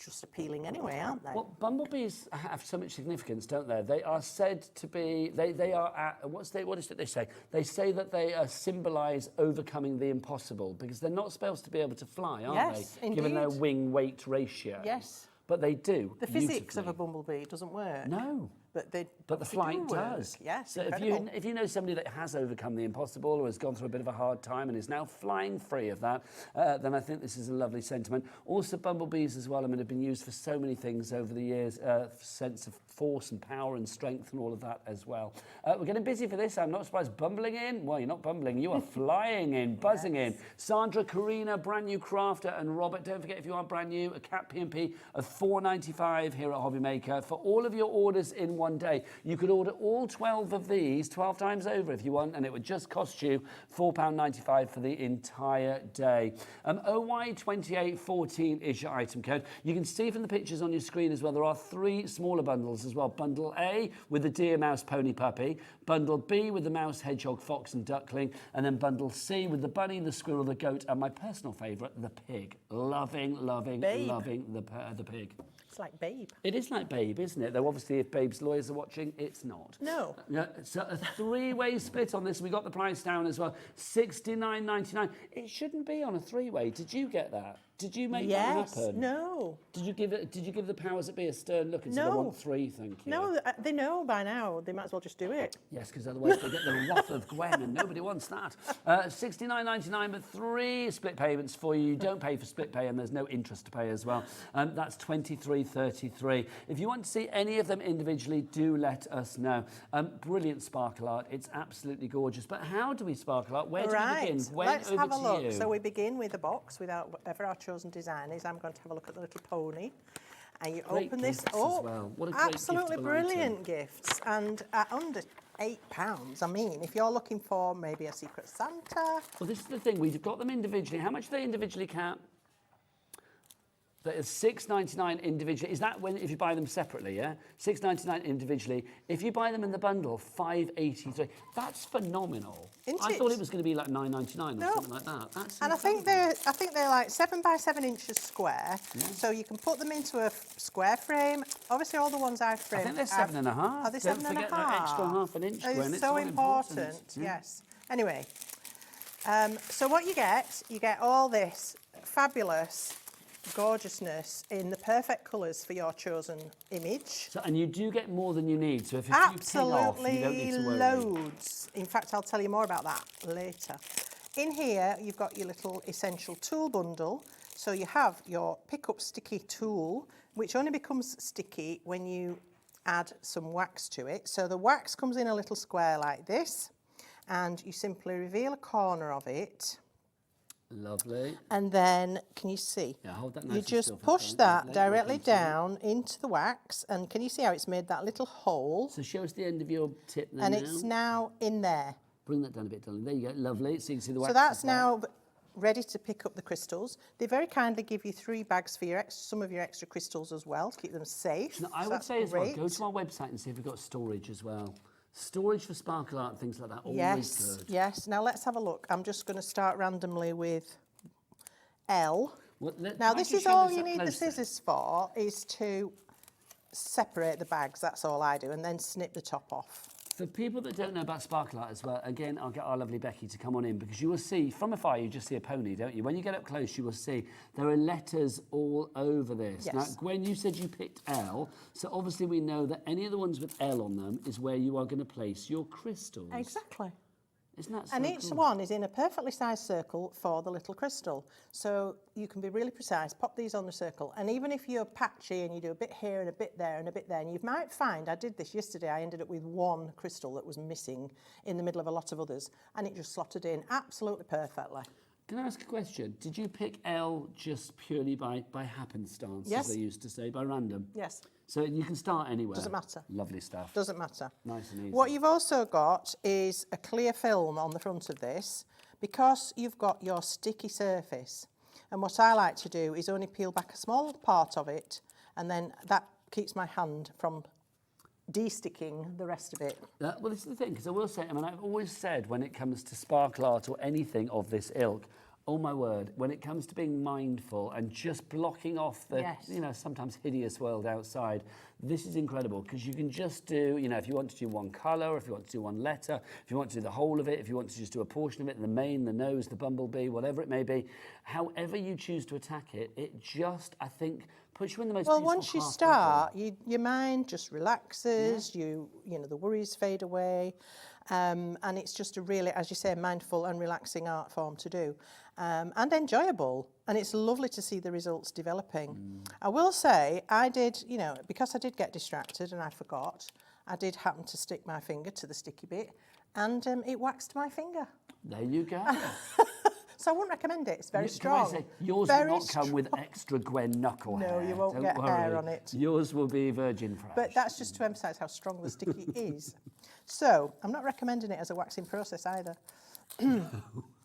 just appealing anyway, aren't they? Well, bumblebees have so much significance, don't they? They are said to be, they are, what is it they say? They say that they symbolise overcoming the impossible because they're not supposed to be able to fly, aren't Yes, they? Given their indeed. wing-weight ratio. Yes. But they do. The physics of a bumblebee doesn't work. No. But the But flight do work. does. Yes, So incredible. if you know somebody that has overcome the impossible or has gone through a bit of a hard time and is now flying free of that, then I think this is a lovely sentiment. Also, bumblebees as well, I mean, have been used for so many things over the years, sense of force and power and strength and all of that as well. We're getting busy for this. I'm not surprised. Bumbling in? Well, you're not bumbling. You are flying in, buzzing in. Sandra, Karina, brand new crafter, and Robert. Don't forget, if you are brand new, a cap P&P of $4.95 here at HobbyMaker. For all of your orders in one day, you could order all 12 of these 12 times over if you want, and it would just cost you £4.95 for the entire day. OY2814 is your item code. You can see from the pictures on your screen as well, there are 3 smaller bundles as well. Bundle A with the deer, mouse, pony, puppy. Bundle B with the mouse, hedgehog, fox and duckling. And then bundle C with the bunny, the squirrel, the goat, and my personal favourite, the pig. Loving the pig. It's like Babe. It is like Babe, isn't it? Though obviously if Babe's lawyers are watching, it's not. No. So a 3-way split on this. We got the price down as well, $69.99. It shouldn't be on a 3-way. Did you get that? Did you make Yes. that happen? No. Did you give the powers that be a stern look and say, I No. want 3, thank you? No, they know by now. They might as well just do it. Yes, because otherwise they get the wrath of Gwen, and nobody wants that. $69.99, but 3 split payments for you. You don't pay for split pay, and there's no interest to pay as well. That's $23.33. If you want to see any of them individually, do let us know. Brilliant sparkle art. It's absolutely gorgeous. But how do we sparkle art? Where do we begin? Gwen, let's over have a to look. you. So we begin with a box without whatever our chosen design is. I'm going to have a look at the little pony. And you Great open this gifts up. as well. What a great Absolutely giftable brilliant item. gifts. And at under £8, I mean, if you're looking for maybe a Secret Santa. Well, this is the thing. We've got them individually. How much do they individually count? That is $6.99 individually. Is that when if you buy them separately? Yeah, $6.99 individually. If you buy them in the bundle, $5.83. That's phenomenal. Isn't I it? thought it was going to be like $9.99 or something like that. That's And I think they're like 7 by 7 inches square, Yeah. so you can put them into a square frame. Obviously, all the ones I've I framed. think they're 7.5. Are they Don't 7.5? forget that extra half an inch, Gwen. It's It's so all important. Yeah. Yes. Anyway, so what you get all this fabulous gorgeousness in the perfect colours for your chosen image. So, and you do get more than you need. So if you ping off, Absolutely you don't need to worry. loads. In fact, I'll tell you more about that later. In here, you've got your little essential tool bundle. So you have your pick up sticky tool, which only becomes sticky when you add some wax to it. So the wax comes in a little square like this, and you simply reveal a corner of it. Lovely. And then, can you see? Yeah, hold that You nice and just still for a push second. that Lovely. directly Welcome to it. down into the wax, and can you see how it's made that little hole? So show us the end of your tip there And now. it's now in there. Bring that down a bit, darling. There you go. Lovely. So you can see the wax. So that's as well. now ready to pick up the crystals. They very kindly give you 3 bags for some of your extra crystals as well, to keep them safe. Now, I So would that's say as well, great. go to our website and see if we've got storage as well. Storage for sparkle art, things like that, always Yes, good. yes. Now let's have a look. I'm just going to start randomly with L. Well, Now might this you is show all this you up need the closer? scissors for, is to separate the bags. That's all I do, and then snip the top off. For people that don't know about sparkle art as well, again, I'll get our lovely Becky to come on in, because you will see, from afar, you just see a pony, don't you? When you get up close, you will see there are letters all over this. Yes. Now, Gwen, you said you picked L, so obviously we know that any of the ones with L on them is where you are going to place your crystals. Exactly. Isn't that so And each cool? one is in a perfectly sized circle for the little crystal. So you can be really precise, pop these on the circle. And even if you're patchy and you do a bit here and a bit there and a bit there, and you might find, I did this yesterday, I ended up with 1 crystal that was missing in the middle of a lot of others, and it just slotted in absolutely perfectly. Can I ask a question? Did you pick L just purely by happenstance, Yes. as they used to say, by random? Yes. So you can start anywhere? Doesn't matter. Lovely stuff. Doesn't matter. Nice and easy. What you've also got is a clear film on the front of this, because you've got your sticky surface. And what I like to do is only peel back a small part of it, and then that keeps my hand from de-sticking the rest of it. Well, this is the thing, because I will say, I mean, I've always said when it comes to sparkle art or anything of this ilk, oh my word, when it comes to being mindful and just blocking off the, Yes. you know, sometimes hideous world outside, this is incredible, because you can just do, you know, if you want to do one colour, if you want to do one letter, if you want to do the whole of it, if you want to just do a portion of it, the mane, the nose, the bumblebee, whatever it may be, however you choose to attack it, it just, I think, puts you in the most Well, beautiful once you craft start, your mind just relaxes, you know, the worries fade away, and it's just a really, as you say, mindful and relaxing art form to do, and enjoyable, and it's lovely to see the results developing. I will say, I did, you know, because I did get distracted and I forgot, I did happen to stick my finger to the sticky bit, and it waxed my finger. There you go. So I wouldn't recommend it. It's very Can I strong. say, yours Very will not come with extra Gwen knuckle No, hair. you won't Don't get hair worry. on it. Yours will be virgin fresh. But that's just to emphasise how strong the sticky is. So I'm not recommending it as a waxing process either.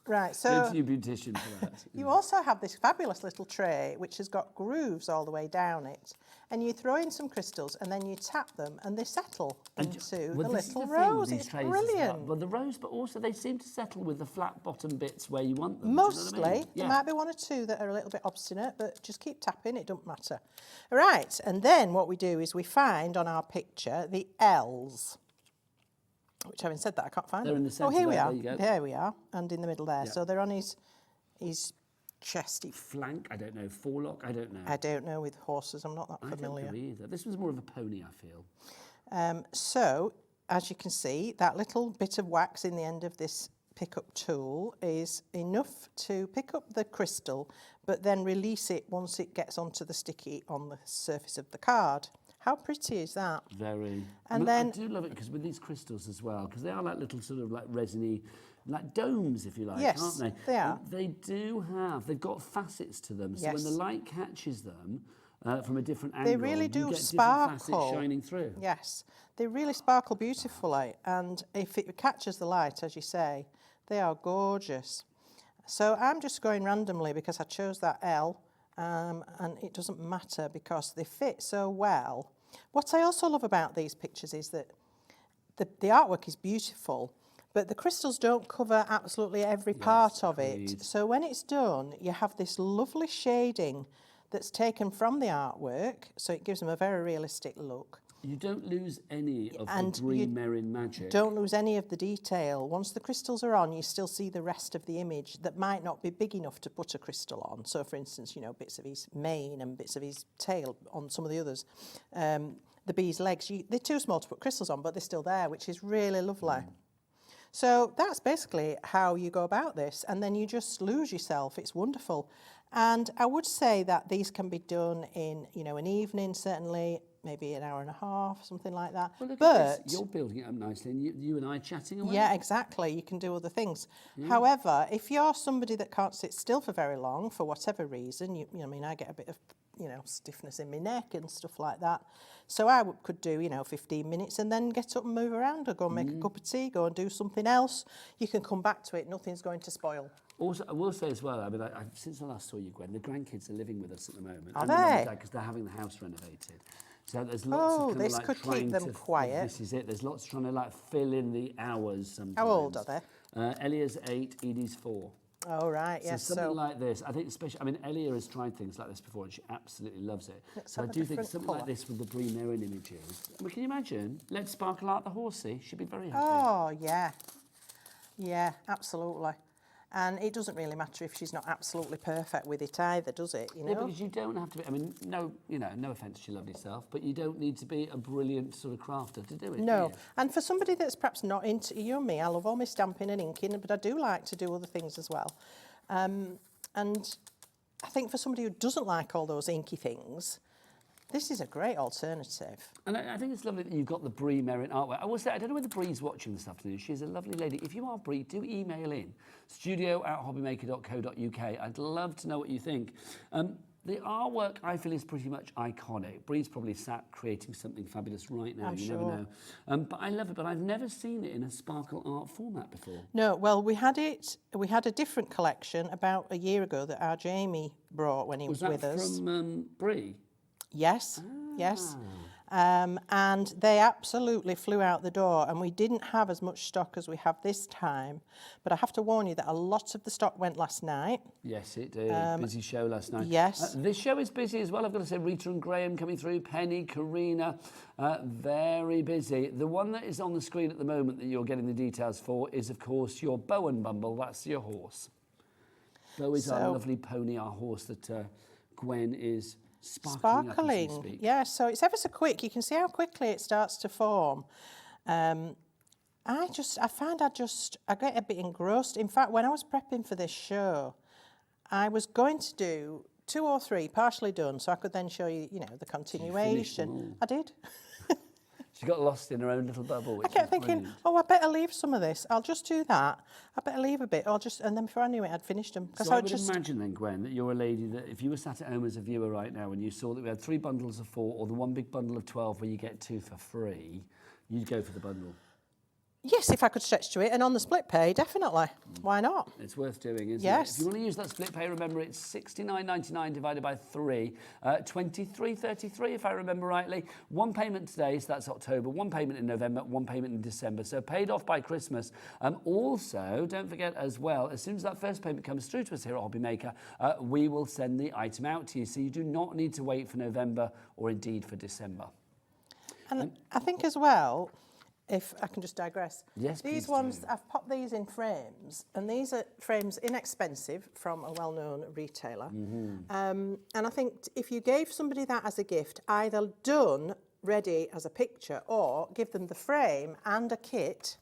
Right, Go so to your beautician for that. you also have this fabulous little tray which has got grooves all the way down it, and you throw in some crystals and then you tap them and they settle into Well, the this is little the thing with rose. these It's trays as well. brilliant. Well, the rose, but also they seem to settle with the flat bottom bits where you want them. Do you know what I Mostly. mean? There Yeah. might be 1 or 2 that are a little bit obstinate, but just keep tapping, it don't matter. Right, and then what we do is we find on our picture the L's. Which, having said that, I can't find They're them. in the centre Oh, here we there, are. there you go. There we are, and in the middle there. Yeah. So they're on his chesty. Flank, I don't know. Forelock, I don't know. I don't know with horses, I'm not that familiar. I don't know either. This was more of a pony, I feel. So, as you can see, that little bit of wax in the end of this pickup tool is enough to pick up the crystal, but then release it once it gets onto the sticky on the surface of the card. How pretty is that? Very. And then I do love it because with these crystals as well, because they are like little sort of like resiny, like domes, if you like, yes, aren't they? They are. They've got facets to them. So Yes. when the light catches them from a different angle, They really do you get sparkle. different facets shining through. Yes, they really sparkle beautifully, and if it catches the light, as you say, they are gorgeous. So I'm just going randomly because I chose that L, and it doesn't matter because they fit so well. What I also love about these pictures is that the artwork is beautiful, but the crystals don't cover absolutely every part of it. So when it's done, you have this lovely shading that's taken from the artwork, so it gives them a very realistic look. You don't lose any of the Bree Merryn magic. Don't lose any of the detail. Once the crystals are on, you still see the rest of the image that might not be big enough to put a crystal on. So, for instance, you know, bits of his mane and bits of his tail on some of the others. The bee's legs, they're too small to put crystals on, but they're still there, which is really lovely. So that's basically how you go about this, and then you just lose yourself. It's wonderful. And I would say that these can be done in, you know, an evening, certainly, maybe an hour and a half, something like that. Well, look but at this. You're building it up nicely, and you and I chatting away. yeah, exactly. You can do other things. However, if you're somebody that can't sit still for very long, for whatever reason, you know, I mean, I get a bit of, you know, stiffness in my neck and stuff like that. So I could do, you know, 15 minutes and then get up and move around, or go and make a cup of tea, go and do something else. You can come back to it. Nothing's going to spoil. Also, I will say as well, I mean, since I last saw you, Gwen, the grandkids are living with us at the moment. Are and the mum and they? dad, because they're having the house renovated. So there's lots of kind this of like could keep trying them to, quiet. This is it. There's lots trying to like fill in the hours sometimes. How old are they? Elia's 8, Edie's 4. Oh, right, yes. So something like this, I think especially, I mean, Elia has tried things like this before and she absolutely loves it. Let's So I have a do think different something colour. like this with the Bree Merryn images. I mean, can you imagine? Let's sparkle out the horsey. She'd be very happy. Oh, yeah. Yeah, absolutely. And it doesn't really matter if she's not absolutely perfect with it either, does it? You know? Yeah, because you don't have to be, I mean, no offence to your lovely self, but you don't need to be a brilliant sort of crafter to do it. No, do you? and for somebody that's perhaps not into, you and me, I love all my stamping and inking, but I do like to do other things as well. And I think for somebody who doesn't like all those inky things, this is a great alternative. And I think it's lovely that you've got the Bree Merryn artwork. I will say, I don't know whether Bree's watching this afternoon. She's a lovely lady. If you are Bree, do email in, studio@hobbymaker.co.uk. I'd love to know what you think. The artwork, I feel, is pretty much iconic. Bree's probably sat creating something fabulous right now. You never know. But I love it, but I've never seen it in a sparkle art format before. No, well, we had a different collection about a year ago that our Jamie brought when he was with us. Was that from Bree? Yes, yes. And they absolutely flew out the door, and we didn't have as much stock as we have this time. But I have to warn you that a lot of the stock went last night. Yes, it did. Busy show last night. Yes. This show is busy as well. I've got to say, Rita and Graham coming through, Penny, Karina, very busy. The one that is on the screen at the moment that you're getting the details for is, of course, your Bowen Bumble. That's your horse. Bo is our lovely pony, our horse that Gwen is sparkling. Up, as we speak. Yeah, so it's ever so quick. You can see how quickly it starts to form. I get a bit engrossed. In fact, when I was prepping for this show, I was going to do 2 or 3 partially done, so I could then show you, you know, the continuation. I did. She got lost in her own little bubble. Which I kept is thinking, brilliant. oh, I better leave some of this. I'll just do that. I better leave a bit. And then before I knew it, I'd finished them. So I would imagine then, Gwen, that you're a lady that if you were sat at home as a viewer right now and you saw that we had 3 bundles of 4 or the one big bundle of 12 where you get 2 for free, you'd go for the bundle. Yes, if I could stretch to it. And on the split pay, definitely. Why not? It's worth doing, isn't Yes. it? If you want to use that split pay, remember it's £69.99 divided by 3, £23.33 if I remember rightly. 1 payment today, so that's October, 1 payment in November, 1 payment in December. So paid off by Christmas. Also, don't forget as well, as soon as that first payment comes through to us here at HobbyMaker, we will send the item out to you. So you do not need to wait for November or indeed for December. And I think as well, if I can just digress. Yes, These please ones, do. I've popped these in frames, and these are frames inexpensive from a well-known retailer. And I think if you gave somebody that as a gift, either done, ready as a picture, or give them the frame and a kit,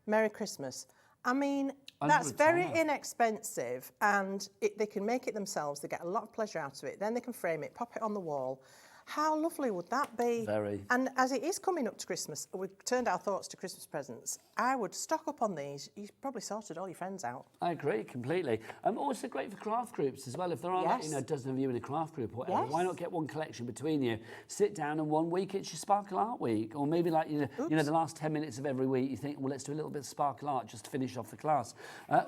Merry Christmas. I mean, that's very inexpensive, and they can make it themselves. They get a lot of pleasure out of it. Then they can frame it, pop it on the wall. How lovely would that be? Very. And as it is coming up to Christmas, we've turned our thoughts to Christmas presents. I would stock up on these. You've probably sorted all your friends out. I agree completely. Also great for craft groups as well. If there are like, you know, a dozen of you in a craft group or whatever, why not get one collection between you? Sit down and one week it's your Sparkle Art Week, or maybe like you know the last 10 minutes of every week you think, well, let's do a little bit of sparkle art just to finish off the class.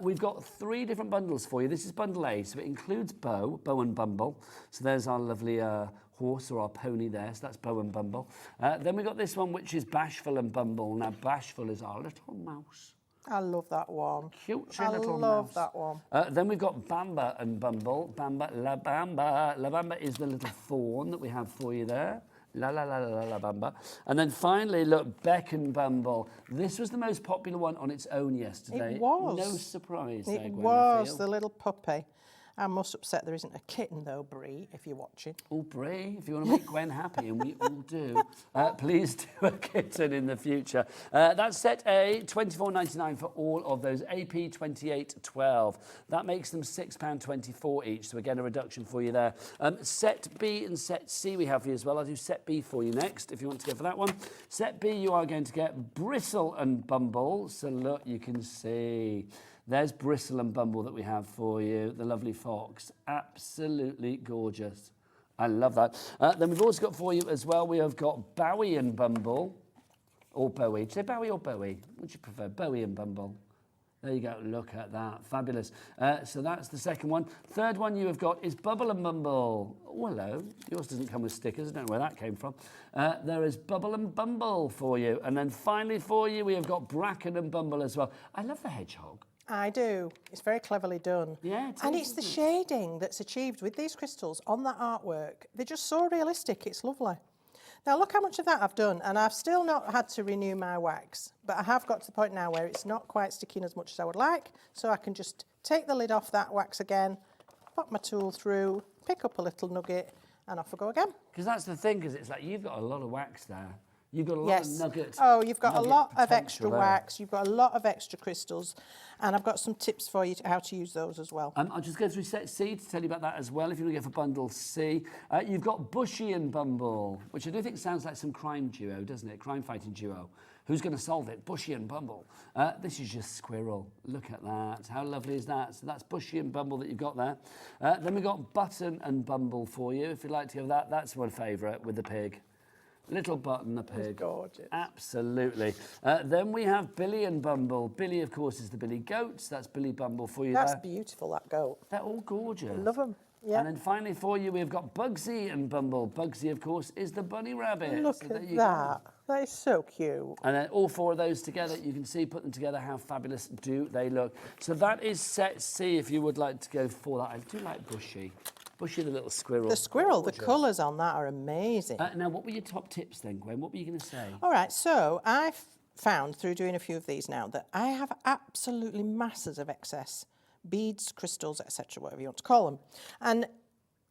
We've got 3 different bundles for you. This is bundle A, so it includes Bow and Bumble. So there's our lovely horse or our pony there, so that's Bow and Bumble. Then we've got this one, which is Bashful and Bumble. Now, Bashful is our little mouse. I love that one. Cute I little mouse. love that one. Then we've got Bamba and Bumble. Bamba, La Bamba. La Bamba is the little fawn that we have for you there. La la la la la Bamba. And then finally, look, Beck and Bumble. This was the most popular one on its own yesterday. It was. No surprise there, It Gwen, I was, feel. the little puppy. I'm most upset there isn't a kitten though, Bree, if you're watching. Oh, Bree, if you want to make Gwen happy, and we all do, please do a kitten in the future. That's set A, $24.99 for all of those AP 2812. That makes them £6.24 each, so again, a reduction for you there. Set B and set C we have for you as well. I'll do set B for you next, if you want to go for that one. Set B, you are going to get Bristle and Bumble. So look, you can see. There's Bristle and Bumble that we have for you, the lovely fox. Absolutely gorgeous. I love that. Then we've also got for you as well, we have got Bowie and Bumble. Or Bowie. Did you say Bowie or Bowie? What do you prefer? Bowie and Bumble. There you go. Look at that. Fabulous. So that's the second one. Third one you have got is Bubble and Bumble. Oh, hello. Yours doesn't come with stickers. I don't know where that came from. There is Bubble and Bumble for you. And then finally for you, we have got Bracken and Bumble as well. I love the hedgehog. I do. It's very cleverly done. Yeah, it is, and it's the shading that's achieved with these crystals on that artwork. They're just so realistic. It's lovely. Now, look how much of that I've done, and I've still not had to renew my wax, but I have got to the point now where it's not quite sticking as much as I would like, so I can just take the lid off that wax again, pop my tool through, pick up a little nugget, and off I go again. Because that's the thing, because it's like you've got a lot of wax there. You've got a lot of nuggets. Oh, you've got a lot of extra there. wax, you've got a lot of extra crystals, and I've got some tips for you how to use those as well. I'll just go through set C to tell you about that as well, if you want to go for bundle C. You've got Bushy and Bumble, which I do think sounds like some crime duo, doesn't it? Crime fighting duo. Who's going to solve it? Bushy and Bumble. This is just squirrel. Look at that. How lovely is that? So that's Bushy and Bumble that you've got there. Then we've got Button and Bumble for you, if you'd like to go that. That's my favourite with the pig. Little Button, the pig. Gorgeous. Absolutely. Then we have Billy and Bumble. Billy, of course, is the Billy Goats. That's Billy Bumble for you That's there. beautiful, that goat. They're all gorgeous. I love them. Yeah. And then finally for you, we've got Bugsy and Bumble. Bugsy, of course, is the bunny rabbit. Look So there at you that. go. That is so cute. And then all 4 of those together, you can see, put them together, how fabulous do they look. So that is set C, if you would like to go for that. I do like Bushy. Bushy, the little squirrel. The squirrel, Gorgeous. the colours on that are amazing. Now, what were your top tips then, Gwen? What were you going to say? All right, so I've found through doing a few of these now that I have absolutely masses of excess beads, crystals, etc., whatever you want to call them. And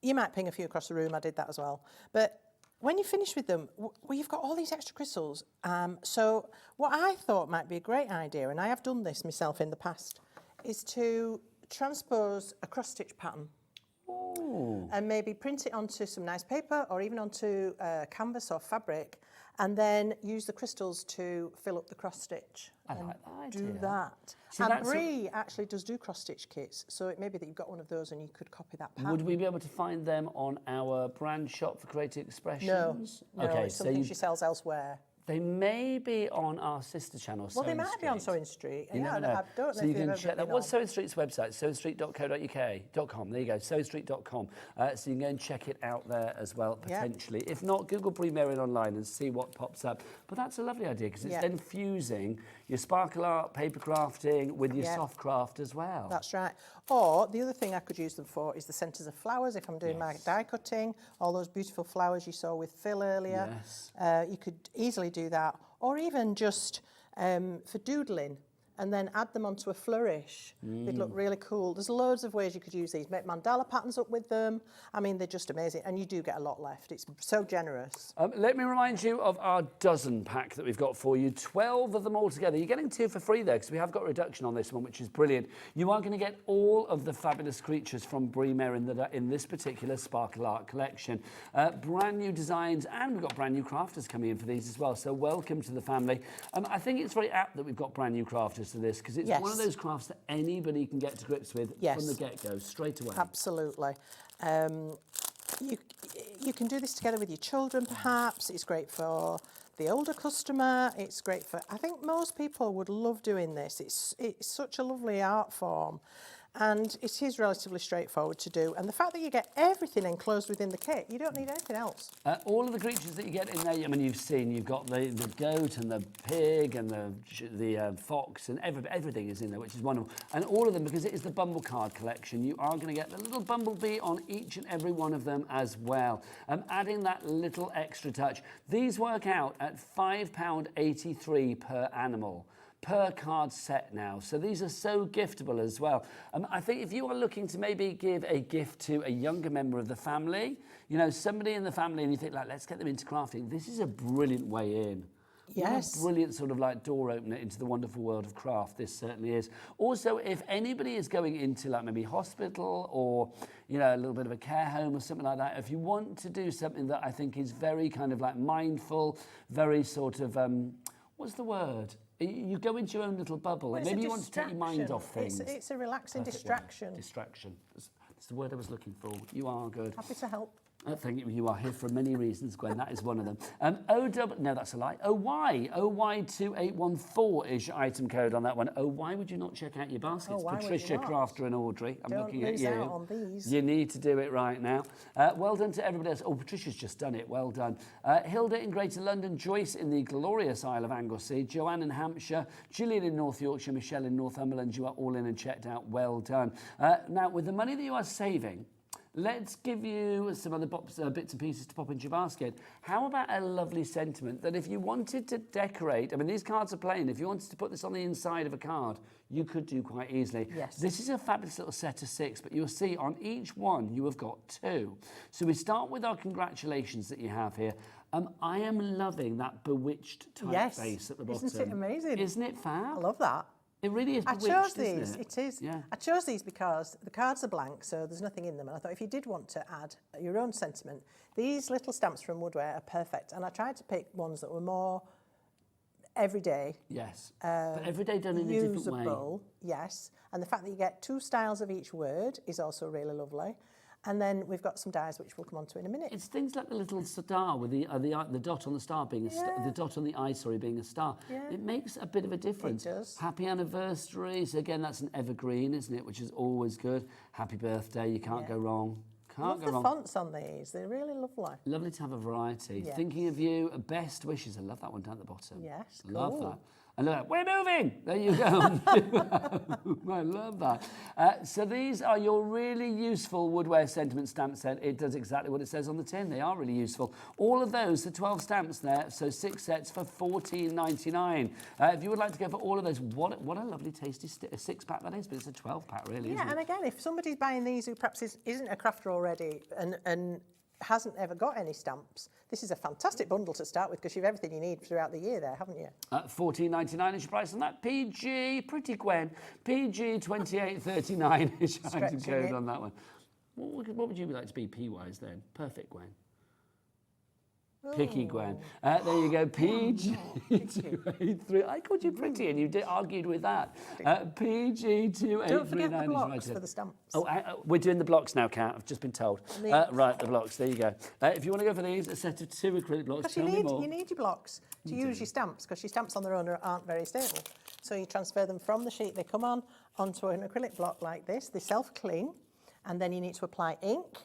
you might ping a few across the room, I did that as well. But when you finish with them, well, you've got all these extra crystals. So what I thought might be a great idea, and I have done this myself in the past, is to transpose a cross-stitch pattern. Ooh. And maybe print it onto some nice paper or even onto canvas or fabric, and then use the crystals to fill up the cross stitch. I like that idea. Do that. See, and that's Bree actually does do cross stitch kits, so it may be that you've got one of those and you could copy that pattern. Would we be able to find them on our brand shop for Creative Expressions? No, Okay, it's something she sells elsewhere. They may be on our sister channel, Well, they Sewing might be on Street. Sewing Street. You Yeah, never know. I don't know So if you they've can ever check that. been What's on. Sewing Street's website? sewingstreet.co.uk.com. There you go, sewingstreet.com. So you can go and check it out there as well, Yeah. potentially. If not, Google Bree Merryn online and see what pops up. But that's a lovely idea because it's Yeah. then fusing, your sparkle art, paper crafting with your soft craft as well. That's right. Or the other thing I could use them for is the centres of flowers. If I'm doing my die cutting, all those beautiful flowers you saw with Phil earlier, you could easily do that. Or even just for doodling, and then add them onto a flourish. They'd look really cool. There's loads of ways you could use these. Make mandala patterns up with them. I mean, they're just amazing. And you do get a lot left. It's so generous. Let me remind you of our dozen pack that we've got for you. 12 of them all together. You're getting 2 for free there, because we have got a reduction on this one, which is brilliant. You are going to get all of the fabulous creatures from Bree Merryn that are in this particular Sparkle Art collection. Brand new designs, and we've got brand new crafters coming in for these as well. So welcome to the family. I think it's very apt that we've got brand new crafters to this, because it's one of those crafts that anybody can get to grips with from the get-go, straight away. Absolutely. You can do this together with your children, perhaps. It's great for the older customer. It's great for, I think most people would love doing this. It's such a lovely art form. And it is relatively straightforward to do. And the fact that you get everything enclosed within the kit, you don't need anything else. All of the creatures that you get in there, I mean, you've got the goat and the pig and the fox, and everything is in there, which is wonderful. And all of them, because it is the Bumble card collection, you are going to get the little bumblebee on each and every one of them as well. Adding that little extra touch. These work out at £5.83 per animal. Per card set now. So these are so giftable as well. I think if you are looking to maybe give a gift to a younger member of the family, you know, somebody in the family, and you think, like, let's get them into crafting, this is a brilliant way in. Yes. What a brilliant sort of like door opener into the wonderful world of craft, this certainly is. Also, if anybody is going into like maybe hospital or, you know, a little bit of a care home or something like that, if you want to do something that I think is very kind of like mindful, very sort of, what's the word? You go into your own little bubble, and maybe you want to take your mind off things. It's a relaxing distraction. Distraction. That's the word I was looking for. You are good. Happy to help. Thank you. You are here for many reasons, Gwen. That is one of them. No, that's a lie. OY2814 is your item code on that one. Why would you not check out your baskets? Patricia, Crafter and Audrey. I'm looking at you. Don't lose out on these. You need to do it right now. Well done to everybody else. Oh, Patricia's just done it. Well done. Hilda in Greater London, Joyce in the glorious Isle of Anglesey, Joanne in Hampshire, Gillian in North Yorkshire, Michelle in Northumberland. You are all in and checked out. Well done. Now, with the money that you are saving, let's give you some other bits and pieces to pop into your basket. How about a lovely sentiment that if you wanted to decorate, I mean, these cards are plain. If you wanted to put this on the inside of a card, you could do quite easily. Yes. This is a fabulous little set of 6, but you'll see on each one you have got 2. So we start with our congratulations that you have here. I am loving that bewitched type face at the bottom. Isn't it amazing? Isn't it fab? I love that. It really is I bewitched, chose these. isn't it? It is. Yeah. I chose these because the cards are blank, so there's nothing in them. And I thought if you did want to add your own sentiment, these little stamps from Woodware are perfect. And I tried to pick ones that were more everyday. Yes. But everyday done in a different way. Usable, yes. And the fact that you get 2 styles of each word is also really lovely. And then we've got some dies which we'll come on to in a minute. It's things like the little star with the dot on the star being a star, the dot on the eye, sorry, being a star. Yeah. It makes a bit of a difference. It does. Happy anniversary. So again, that's an evergreen, isn't it? Which is always good. Happy birthday. You can't go wrong. Love the fonts on these. They're really lovely. Lovely to have a variety. Yes. Thinking of you, best wishes. I love that one down at the bottom. Yes, Love cool. that. And look, we're moving. There you go. I love that. So these are your really useful Woodware sentiment stamp set. It does exactly what it says on the tin. They are really useful. All of those, the 12 stamps there, so 6 sets for $14.99. If you would like to go for all of those, what a lovely tasty 6-pack that is, but it's a 12-pack really, isn't it? And again, if somebody's buying these who perhaps isn't a crafter already and hasn't ever got any stamps, this is a fantastic bundle to start with because you've everything you need throughout the year there, haven't you? $14.99 is your price on that. PG, pretty Gwen, PG 2839 is your item code on that one. What would you like to be P-wise then? Perfect Gwen. Picky Gwen. There you go, PG283. I called you pretty and you argued with that. PG283. Don't forget the blocks for the stamps. Oh, we're doing the blocks now, Kat. I've just been told. Right, the blocks. There you go. If you want to go for these, a set of 2 acrylic blocks. Because you need your blocks to use your stamps, because your stamps on their own aren't very stable. So you transfer them from the sheet they come on onto an acrylic block like this. They self-clean, and then you need to apply ink,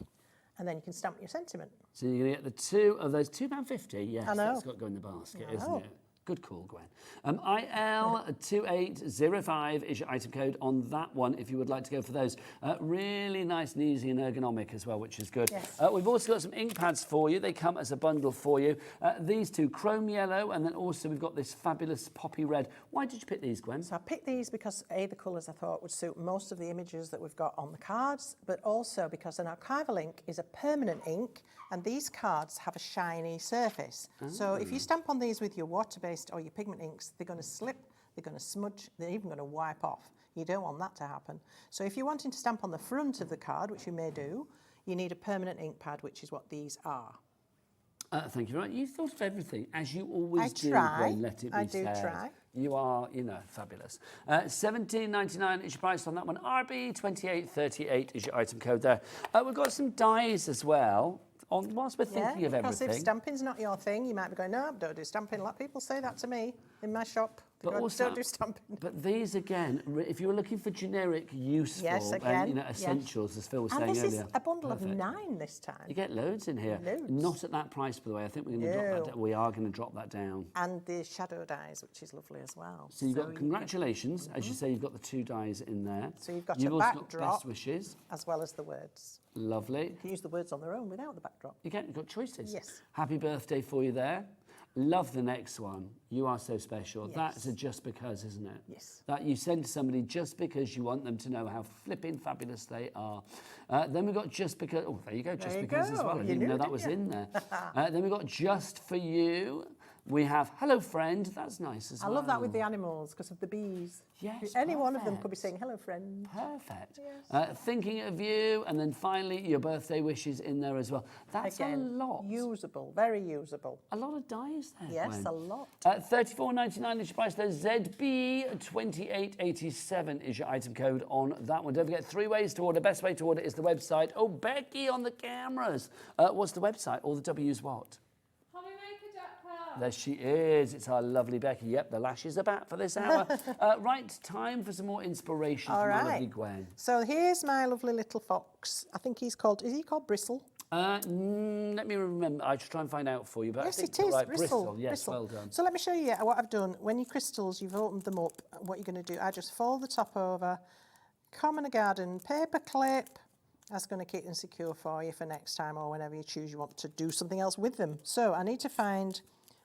and then you can stamp your sentiment. So you're going to get the 2 of those, £2.50. Yes, I know. that's got to go in the basket, isn't it? Good call, Gwen. IL2805 is your item code on that one if you would like to go for those. Really nice and easy and ergonomic as well, which is good. Yes. We've also got some ink pads for you. They come as a bundle for you. These two, chrome yellow, and then also we've got this fabulous poppy red. Why did you pick these, Gwen? So I picked these because the colours I thought would suit most of the images that we've got on the cards, but also because an archival ink is a permanent ink, and these cards have a shiny surface. So if you stamp on these with your water-based or your pigment inks, they're going to slip, they're going to smudge, they're even going to wipe off. You don't want that to happen. So if you're wanting to stamp on the front of the card, which you may do, you need a permanent ink pad, which is what these are. Thank you very much. You thought of everything, as you always do. try. Gwen, let it be I do said. try. You are, fabulous. $17.99 is your price on that one. RB2838 is your item code there. We've got some dies as well. Whilst we're thinking of because everything. if stamping's not your thing, you might be going, no, don't do stamping. A lot of people say that to me in my shop. They go, don't do stamping. But these, again, if you were looking for generic, useful, Yes, again, essentials, as Phil was And saying this earlier. is a bundle Perfect. of 9 this time. You get loads in here. Loads. Not at that price, by the way. I think we're going to drop that. We are going to drop that down. And the shadow dies, which is lovely as well. So you've got congratulations, as you say, you've got the 2 dies in there. So you've got also a got backdrop. best wishes. As well as the words. Lovely. You can use the words on their own without the backdrop. You've got choices. Yes. Happy birthday for you there. Love the next one. You are so special. Yes. That's a just because, isn't it? Yes. That you send to somebody just because you want them to know how flipping fabulous they are. Then we've got just because. Oh, there you go. Just because as well. I didn't know that was in there. Then we've got just for you. We have hello friend. That's nice as well. I love that with the animals because of the bees. Yes, Any one of them perfect. could be saying hello friend. Perfect. Yes. Thinking of you, and then finally your birthday wishes in there as well. That's Again, a lot. Usable, very usable. A lot of dies there. Yes, Gwen. a lot. $34.99 is your price there. ZB2887 is your item code on that one. Don't forget 3 ways to order. Best way to order is the website. Oh, Becky on the cameras. What's the website? All the W's what? HobbyMaker.com. There she is. It's our lovely Becky. Yep, the lashes are back for this hour. Right, time for some more inspiration from our lovely Gwen. So here's my lovely little fox. I think is he called Bristle? Let me remember. I'll try and find out for you. But Yes, I think it is. Right, Bristle. Yes, Bristle. well done. So let me show you what I've done. When your crystals, you've opened them up, what you're going to do, I just fold the top over, common garden paper clip. That's going to keep them secure for you for next time or whenever you choose you want to do something else with them. So I need to find,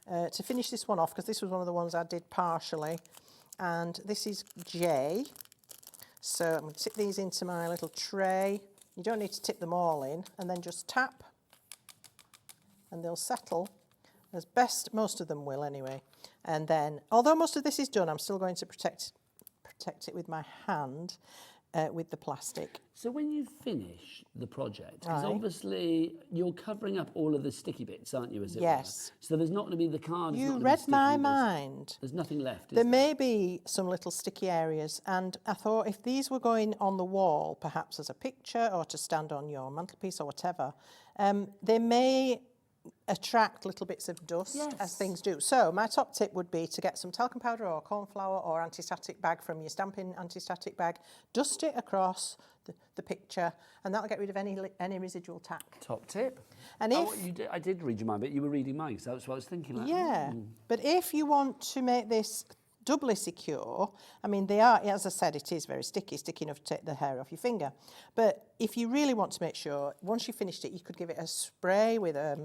to finish this one off, because this was one of the ones I did partially, and this is J. So I'm going to tip these into my little tray. You don't need to tip them all in, and then just tap, and they'll settle as best most of them will anyway. And then, although most of this is done, I'm still going to protect it with my hand with the plastic. So when you finish the project, because Aye. obviously you're covering up all of the sticky bits, aren't you, as it Yes. were? So there's not going to be the cards. You not gonna be read sticky, my there's- mind. There's nothing left, is There there? may be some little sticky areas, and I thought if these were going on the wall, perhaps as a picture or to stand on your mantelpiece or whatever, they may attract little bits of dust as Yes. things do. So my top tip would be to get some talcum powder or corn flour or anti-static bag from your stamping anti-static bag, dust it across the picture, and that'll get rid of any residual tack. Top tip. And Oh, if I did read your mind, but you were reading mine, so that's what I was thinking. Like, yeah, but if you want to make this doubly secure, I mean, they are, as I said, it is very sticky enough to take the hair off your finger. But if you really want to make sure, once you've finished it, you could give it a spray with, a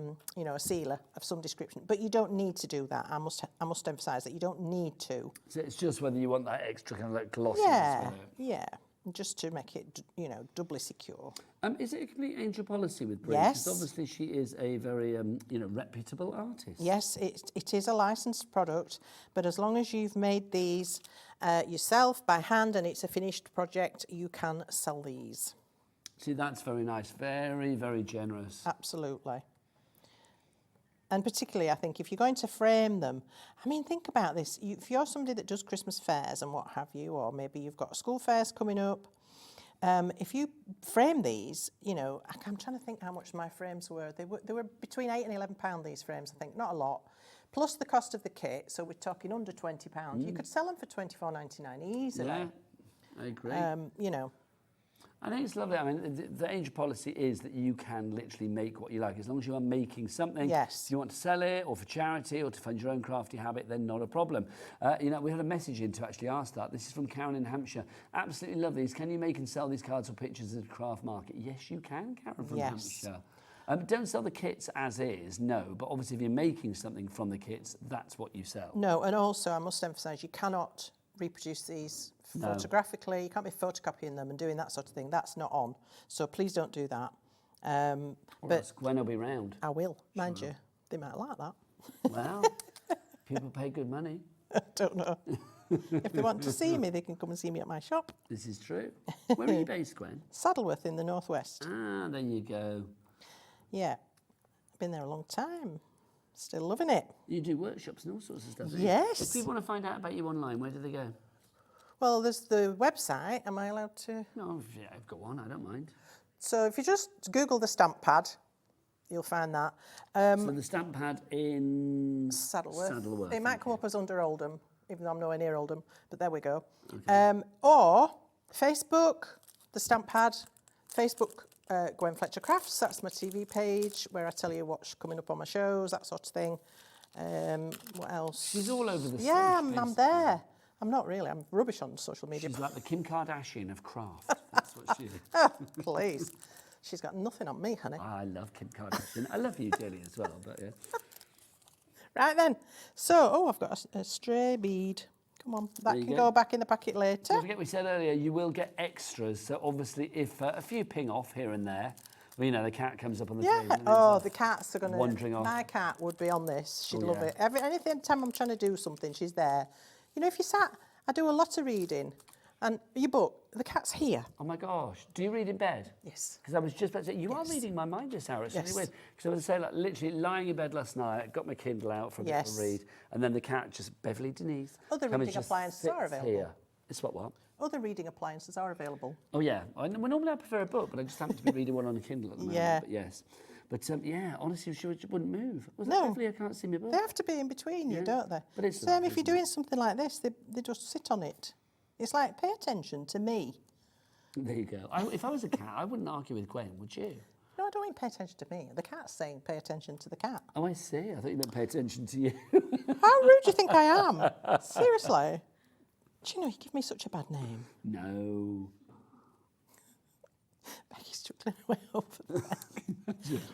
sealer of some description. But you don't need to do that. I must emphasise that you don't need to. So it's just whether you want that extra kind of like glossy. Yeah, just to make it, doubly secure. Is it a complete angel policy with Bree? Yes. Because obviously she is a very, reputable artist. Yes, it is a licensed product, but as long as you've made these yourself by hand and it's a finished project, you can sell these. See, that's very nice. Very, very generous. Absolutely. And particularly, I think, if you're going to frame them, I mean, think about this. If you're somebody that does Christmas fairs and what have you, or maybe you've got school fairs coming up, if you frame these, I'm trying to think how much my frames were. They were between £8 and £11, these frames, I think, not a lot. Plus the cost of the kit, so we're talking under £20. You could sell them for $24.99 easily. Yeah, I agree. I think it's lovely. I mean, the Angel policy is that you can literally make what you like. As long as you are making something, Yes. if you want to sell it or for charity or to fund your own crafty habit, then not a problem. You know, we had a message in to actually ask that. This is from Karen in Hampshire. Absolutely love these. Can you make and sell these cards or pictures at a craft market? Yes, you can, Karen from Hampshire. Don't sell the kits as is, no. But obviously, if you're making something from the kits, that's what you sell. No, and also I must emphasise, you cannot reproduce these photographically. You can't be photocopying them and doing that sort of thing. That's not on. So please don't do that. But Gwen will be round. I will, mind you. They might like that. Well, people pay good money. I don't know. If they want to see me, they can come and see me at my shop. This is true. Where are you based, Gwen? Saddleworth in the northwest. Ah, there you go. Yeah, I've been there a long time. Still loving it. You do workshops and all sorts of stuff. don't you? Yes. If people want to find out about you online, where do they go? Well, there's the website. Am I allowed to? No, yeah, I've got one. I don't mind. So if you just Google the stamp pad, you'll find that. So the stamp pad in Saddleworth. It might come up as under Oldham, even though I'm nowhere near Oldham, but there we go. Okay. Or Facebook, the stamp pad, Facebook, Gwen Fletcher Crafts. That's my TV page where I tell you what's coming up on my shows, that sort of thing. What else? She's all over the Yeah, stage, I'm there. I'm not really. I'm rubbish on social media. She's like the Kim Kardashian of craft. That's what she is. Oh, please. She's got nothing on me, honey. I love Kim Kardashian. I love you dearly as well, but yeah. Right then. So, I've got a stray bead. Come on, that There you can go. go back in the packet later. Don't forget we said earlier, you will get extras. So obviously if a few ping off here and there, well, you know, the cat comes up on the table. Yeah. and it's Oh, off, the cats are going to... wandering off. My cat would be on this. She'd Oh, love yeah. it. Anything time I'm trying to do something, she's there. You know, if you sat... I do a lot of reading. And your book, the cat's here. Oh my gosh, do you read in bed? Yes. Because I was just about to say, you are reading my mind this hour. It's Yes. really weird. Because I was saying, like, literally lying in bed last night, got my Kindle out for a bit of Yes. a read, and then the cat just, Beverly Denise. Other come and reading just appliances are sits available. Here. It's what? Other reading appliances are available. Oh yeah, well, normally I prefer a book, but I just happen to be reading one on a Kindle at the moment. Yeah. But yes. But yeah, honestly, she wouldn't move. Was No. that Beverly? I can't see my book. They have to be in between you, Yeah. don't they? But it's Same lovely, if you're isn't it? doing something like this, they just sit on it. It's like, pay attention to me. There you go. If I was a cat, I wouldn't argue with Gwen, would you? No, I don't mean pay attention to me. The cat's saying pay attention to the cat. Oh, I see. I thought you meant pay attention to you. How rude do you think I am? Seriously. Do you know, you give me such a bad name. No. Becky's chuckling away over there.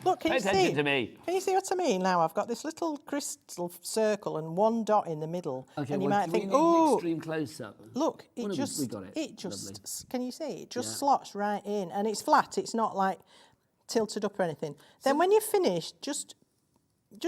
Look, can Pay you see? attention to me. Can you see what I mean now? I've got this little crystal circle and one dot in the middle. Okay, and you well, might do we think, need an oh, extreme close-up? look, Oh, it no, just, we got it. Lovely. can you see? It just Yeah. slots right in, and it's flat. It's not like tilted up or anything. Then when you're finished, just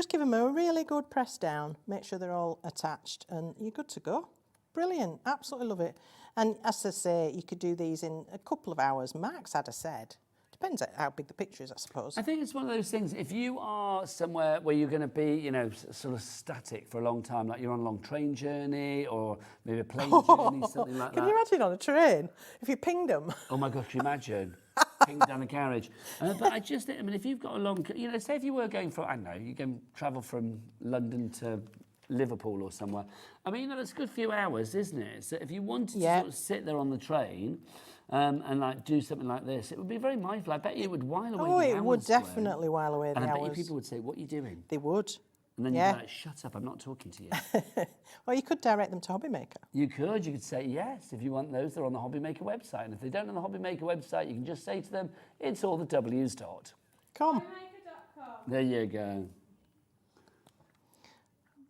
give them a really good press down. Make sure they're all attached, and you're good to go. Brilliant, absolutely love it. And as I say, you could do these in a couple of hours max, I'd have said. Depends on how big the picture is, I suppose. I think it's one of those things, if you are somewhere where you're going to be, you know, sort of static for a long time, like you're on a long train journey or maybe a plane journey, something like that. Can you imagine on a train, if you pinged them? Oh my gosh, imagine. Ping down the carriage. But I just think, I mean, if you've got a long, you know, say if you were going for, I don't know, you can travel from London to Liverpool or somewhere. I mean, you know, that's a good few hours, isn't it? So if you wanted to sort of sit there on the train and like do something like this, it would be very mindful. I bet you it would while away the hours. Oh, it would definitely while away the and I bet hours. you people would say, what are you doing? They would. And then Yeah. you'd be like, shut up, I'm not talking to you. Or you could direct them to HobbyMaker. You could say yes. If you want those, they're on the HobbyMaker website. And if they don't on the HobbyMaker website, you can just say to them, it's all the W's dot. Come. HobbyMaker.com. There you go.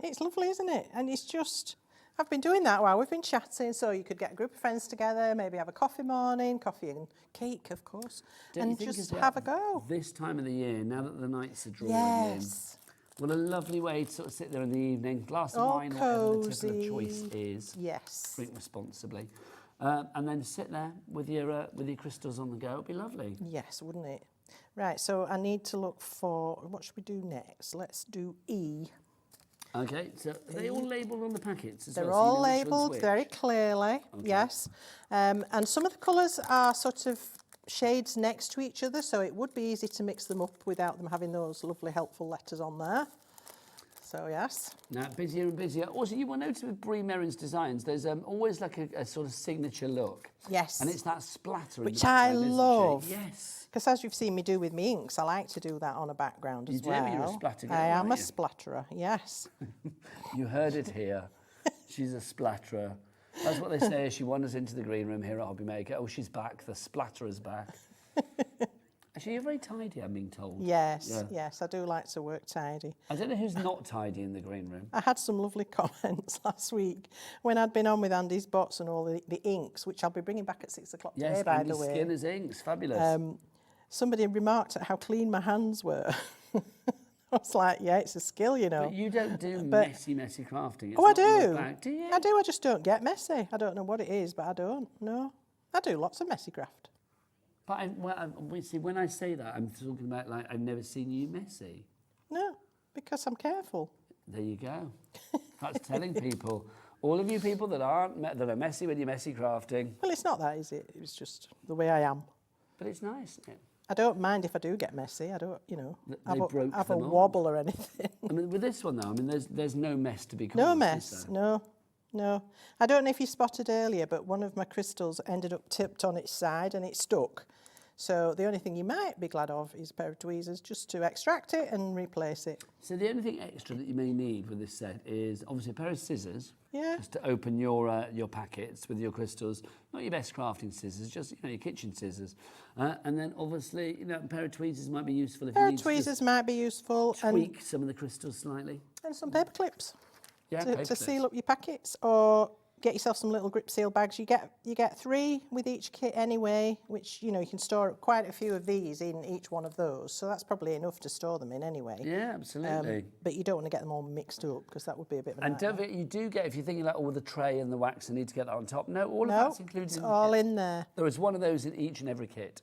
It's lovely, isn't it? And it's just, I've been doing that while we've been chatting, so you could get a group of friends together, maybe have a coffee morning, coffee and cake, of course, Don't you and think just as well, have a go. This time of the year, now that the nights are drawing Yes. in, what a lovely way to sort of sit there in the evening, glass of All wine, whatever the tip of cosy. choice is. Yes. Drink responsibly. And then sit there with your crystals on the go. It'd be lovely. Yes, wouldn't it? Right, so I need to look for, what should we do next? Let's do E. Okay, so are they all labelled on the packets as They're well? So you all know which one's labelled which? very clearly, yes. And some of the colours are sort of shades next to each other, so it would be easy to mix them up without them having those lovely helpful letters on there. So yes. Now, busier and busier. Also, you will notice with Bree Merryn's designs, there's always like a sort of signature look. Yes. And it's that splatter in Which the I background, isn't love. she? Yes. Because as you've seen me do with me inks, I like to do that on a background as well. You're a splatter girl, I am aren't a you? splatterer, yes. You heard it here. She's a splatterer. That's what they say as she wanders into the green room here at HobbyMaker. Oh, she's back. The splatterer's back. Actually, you're very tidy, I'm being told. Yes, yes, I do like to work tidy. I don't know who's not tidy in the green room. I had some lovely comments last week when I'd been on with Andy's bots and all the inks, which I'll be bringing back at 6 o'clock today, by Andy the way. Skinner's inks, fabulous. Somebody remarked at how clean my hands were. I was like, yeah, it's a skill, you know. But you don't do messy crafting. It's Oh, I not your do. bag, do you? I do, I just don't get messy. I don't know what it is, but I don't, no. I do lots of messy craft. But see, when I say that, I'm talking about like I've never seen you messy. No, because I'm careful. There you go. That's telling people. All of you people that that are messy with your messy crafting. Well, it's not that, is it? It's just the way I am. But it's nice, isn't it? I don't mind if I do get messy. I don't, you know, have a them all. wobble or anything. I mean, with this one though, I mean, there's no mess to be caused. No mess, no. I don't know if you spotted earlier, but one of my crystals ended up tipped on its side and it stuck. So the only thing you might be glad of is a pair of tweezers just to extract it and replace it. So the only thing extra that you may need with this set is obviously a pair of scissors. Yeah. Just to open your packets with your crystals. Not your best crafting scissors, just your kitchen scissors. And then obviously, a pair of tweezers might be useful if you need Tweezers might be useful. to tweak some of the crystals slightly. And some paper clips Yeah, to seal up your packets, or get yourself some little grip seal bags. You get 3 with each kit anyway, which you can store quite a few of these in each one of those. So that's probably enough to store them in anyway. Yeah, absolutely. But you don't want to get them all mixed up because that would be a bit of a And nightmare. don't forget, you do get, if you're thinking like, the tray and the wax, I need to get that on top. No, all of that's included it's in the all kit. in there. There is one of those in each and every kit.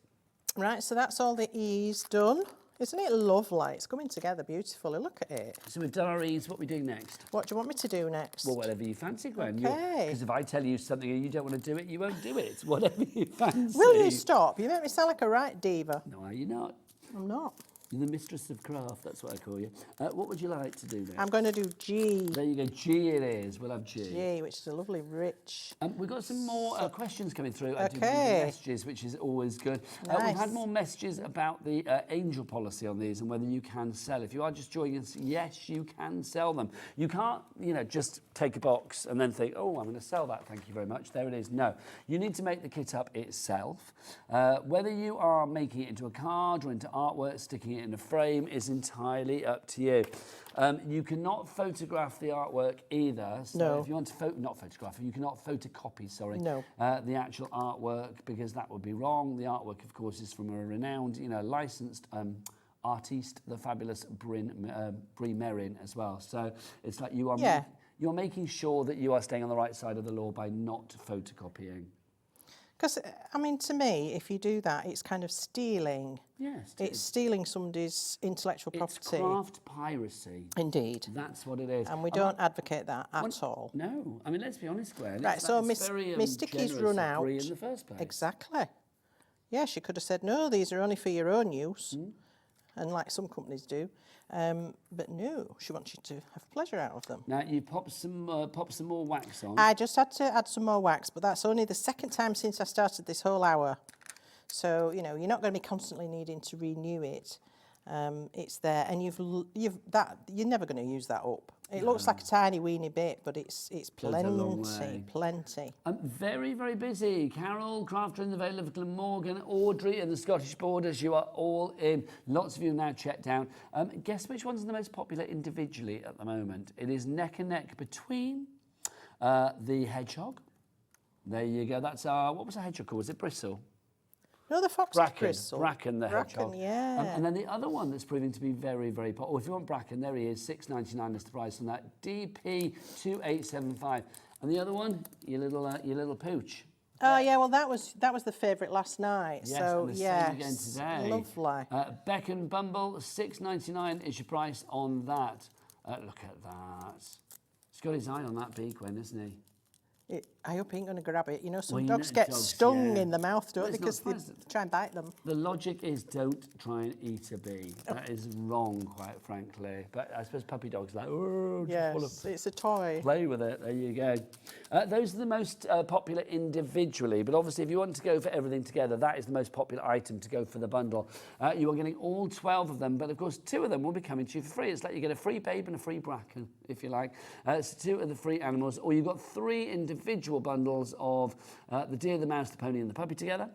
Right, so that's all the E's done. Isn't it lovely? It's coming together beautifully. Look at it. So we've done our E's, what are we doing next? What do you want me to do next? Well, whatever you fancy, Gwen. Okay. Because if I tell you something and you don't want to do it, you won't do it. Whatever you fancy. Will you stop? You make me sound like a right diva. No, you're not. I'm not. You're the mistress of craft, that's what I call you. What would you like to do next? I'm going to do G. There you go, G it is. We'll have G. G, which is a lovely, rich. We've got some more questions coming through. I do Okay. believe messages, which is always good. We've Nice. had more messages about the angel policy on these and whether you can sell. If you are just joining us, yes, you can sell them. You can't, just take a box and then think, oh, I'm going to sell that, thank you very much. There it is. No, you need to make the kit up itself. Whether you are making it into a card or into artwork, sticking it in a frame is entirely up to you. You cannot photograph the artwork either. So No. if you want to not photograph, you cannot photocopy, sorry, No. the actual artwork, because that would be wrong. The artwork, of course, is from a renowned, licensed artiste, the fabulous Bree Merryn as well. So it's like you are you're making sure that you are staying on the right side of the law by not photocopying. Because, to me, if you do that, it's kind of stealing. Yes, It's stealing somebody's intellectual property. It's craft piracy. Indeed. That's what it is. And we don't advocate that at all. No, let's be honest, Gwen. Right, so Miss Miss Sticky's run out. in the first place. Exactly. Yeah, she could have said, no, these are only for your own use. And like some companies do. But no, she wants you to have pleasure out of them. Now, you pop some more wax on. I just had to add some more wax, but that's only the second time since I started this whole hour. So, you're not going to be constantly needing to renew it. It's there, and you're never going to use that up. It looks like a tiny weeny bit, but it's a long way. plenty. I'm very, very busy. Carol, Crafter in the Vale of Glamorgan, Audrey and the Scottish Borders, you are all in. Lots of you now checked down. Guess which one's the most popular individually at the moment? It is neck and neck between the hedgehog. There you go. That's what was the hedgehog called? Was it Bristle? No, the fox bristle. Bracken the hedgehog. Yeah. And then the other one that's proving to be very, very popular. If you want Bracken, there he is, $6.99 is the price on that. DP2875. And the other one, your little pooch. Oh yeah, well that was the favourite last night. Yes, so and the yes, same again today. Lovely. Beck and Bumble, $6.99 is your price on that. Look at that. He's got his eye on that beak, Gwen, isn't he? I hope he ain't going to grab it. You know, some Well, you dogs know, get dogs, stung yeah. in the mouth, don't Well, they? it's not Because they surprising. try and bite them. The logic is don't try and eat a bee. That is wrong, quite frankly. But I suppose puppy dogs are like, oh, just want Yes, to it's a toy. play with it. There you go. Those are the most popular individually, but obviously if you want to go for everything together, that is the most popular item to go for the bundle. You are getting all 12 of them, but of course 2 of them will be coming to you for free. It's like you get a free babe and a free bracken, if you like. So 2 of the free animals, or you've got 3 individual bundles of the deer, the mouse, the pony and the puppy together.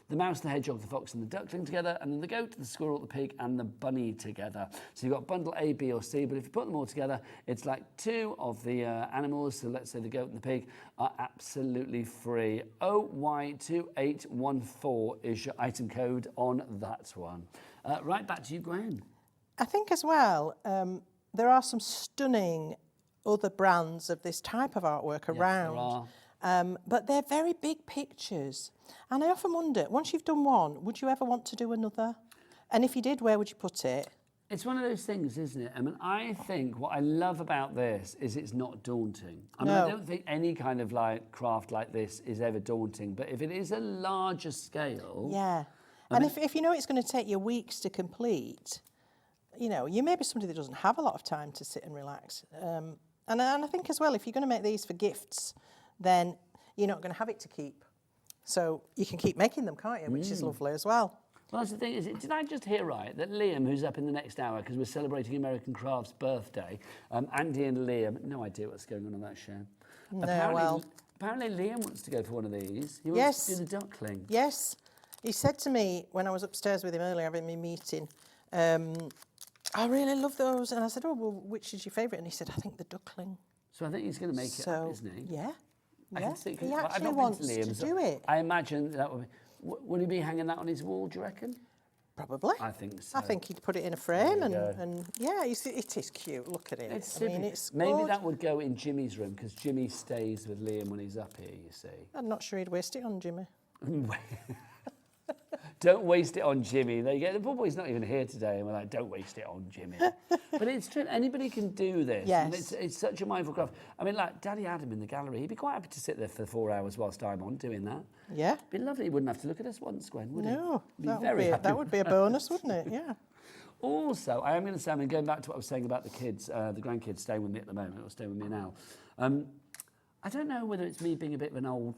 The mouse, the hedgehog, the fox and the duckling together, and then the goat, the squirrel, the pig and the bunny together. So you've got bundle A, B or C, but if you put them all together, it's like 2 of the animals, so let's say the goat and the pig, are absolutely free. OY2814 is your item code on that one. Right, back to you, Gwen. I think as well, there are some stunning other brands of this type of artwork around. There are. But they're very big pictures. And I often wonder, once you've done one, would you ever want to do another? And if you did, where would you put it? It's one of those things, isn't it? I mean, I think what I love about this is it's not daunting. I mean, No. I don't think any kind of like craft like this is ever daunting, but if it is a larger scale... Yeah. And if you know it's going to take you weeks to complete, you know, you may be somebody that doesn't have a lot of time to sit and relax. And I think as well, if you're going to make these for gifts, then you're not going to have it to keep. So you can keep making them, can't you? Which is lovely as well. Well, that's the thing, is it, did I just hear right that Liam, who's up in the next hour, because we're celebrating American Craft's birthday, Andy and Liam, no idea what's going on that show. No, Apparently Liam wants to go for one of these. He wants to do the duckling. Yes. He said to me when I was upstairs with him earlier having my meeting, I really love those. And I said, oh, well, which is your favourite? And he said, I think the duckling. So I think he's going to make it up, isn't he? Yeah. I can see, He I've actually not wants been to Liam's. to do it. I imagine that would be... Will he be hanging that on his wall, do you reckon? Probably. I think so. I think he'd put it in a frame There you and yeah, you see, it is cute. Look at it. It's I mean, it's maybe good. that would go in Jimmy's room, because Jimmy stays with Liam when he's up here, you see. I'm not sure he'd waste it on Jimmy. Don't waste it on Jimmy. There you go. The poor boy's not even here today, and we're like, don't waste it on Jimmy. But it's true. Anybody can do this. Yes. And it's such a mindful craft. I mean, like Daddy Adam in the gallery, he'd be quite happy to sit there for 4 hours whilst I'm on doing that. Yeah. It'd be lovely. He wouldn't have to look at us once, Gwen, would he? No, He'd be very happy. that would be a bonus, wouldn't it? Yeah. Also, I am going to say, I mean, going back to what I was saying about the kids, the grandkids staying with me at the moment, or staying with me now. I don't know whether it's me being a bit of an old,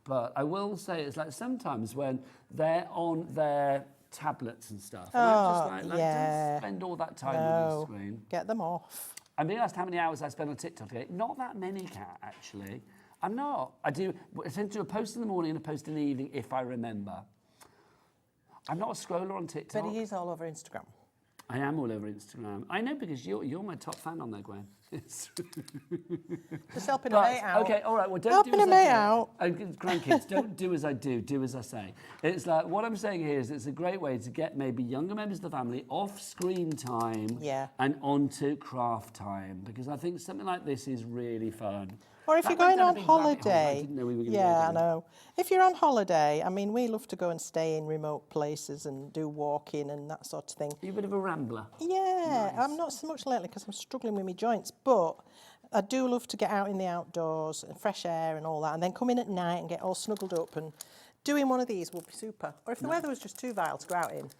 but I will say it's like sometimes when they're on their tablets and stuff, and I'm just like, yeah. don't spend all that time on the screen. Get them off. I'm being asked how many hours I spend on TikTok today. Not that many, Kat, actually. I'm not. I tend to do a post in the morning and a post in the evening if I remember. I'm not a scroller on TikTok. But he is all over Instagram. I am all over Instagram. I know, because you're my top fan on there, Gwen. Just helping a mate out. Okay, all right. Well, don't Helping do as a mate I do. out. Grandkids, don't do as I do. Do as I say. It's like what I'm saying here is it's a great way to get maybe younger members of the family off screen time and onto craft time, because I think something like this is really fun. Or if That you're went going down a on big rabbit hole. I holiday. didn't know we were going to Yeah, go I down. know. If you're on holiday, I mean, we love to go and stay in remote places and do walking and that sort of thing. Are you a bit of a rambler? Yeah, I'm not so much lately because I'm struggling with my joints, but I do love to get out in the outdoors and fresh air and all that, and then come in at night and get all snuggled up, and doing one of these would be super. Or if the weather was just too vile to go out in,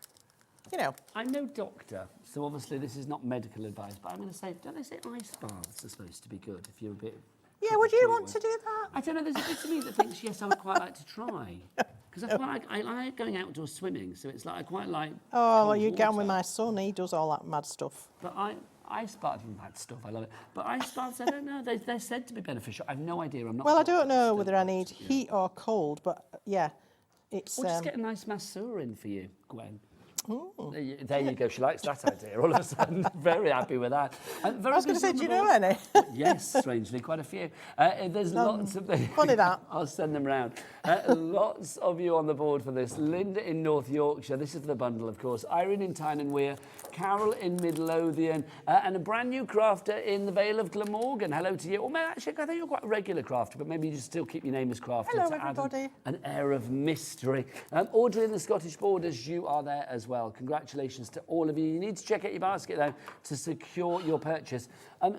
you know. I'm no doctor, so obviously this is not medical advice, but I'm going to say, don't they say ice baths are supposed to be good if you're a bit... Yeah, would you want to do that? I don't know, there's a bit of me that thinks, yes, I would quite like to try. Because I like going outdoor swimming, so it's like I quite like... Oh, cold you'd get on with water. my son, he does all that mad stuff. But ice baths, mad stuff, I love it. But ice baths, I don't know, they're said to be beneficial. I've no idea, I'm not... Well, I a don't doctor, know so whether I need heat or cold, but yeah, it's... Or just get a nice masseur in for you, Gwen. There you go. She likes that idea. All of a sudden, very happy with that. I was going to say, do you know any? Yes, strangely, quite a few. There's lots of them. Funny that. I'll send them round. Lots of you on the board for this. Linda in North Yorkshire. This is the bundle, of course. Irene in Tyne and Weir. Carol in Midlothian. And a brand new crafter in the Vale of Glamorgan. Hello to you. Or actually, I think you're quite a regular crafter, but maybe you just still keep your name as crafter. Hello, to add everybody. an air of mystery. Audrey in the Scottish Borders, you are there as well. well. Congratulations to all of you. You need to check out your basket, though, to secure your purchase.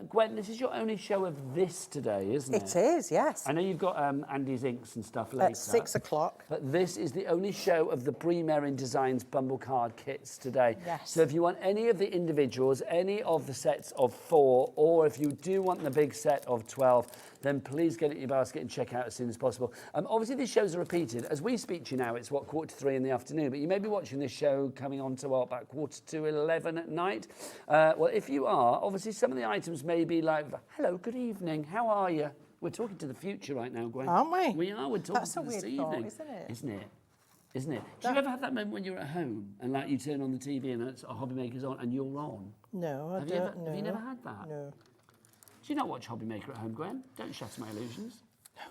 Gwen, this is your only show of this today, isn't it? It is, yes. I know you've got Andy's inks and stuff later. At 6 o'clock. But this is the only show of the Bree Merryn Designs Bumble Card kits today. Yes. So if you want any of the individuals, any of the sets of 4, or if you do want the big set of 12, then please get it in your basket and check out as soon as possible. Obviously, these shows are repeated. As we speak to you now, it's, 3:15 in the afternoon, but you may be watching this show coming on to, about 11:15 at night. Well, if you are, obviously some of the items may be like, hello, good evening, how are you? We're talking to the future right now, Gwen. Aren't we? We are, we're talking That's to a this weird evening. thought, isn't it? Isn't it? Isn't it? Do you ever have that moment when you're at home and like you turn on the TV and it's HobbyMaker's on and you're on? No, I Have don't. you never had that? No. Do you not watch HobbyMaker at home, Gwen? Don't shatter my illusions. No.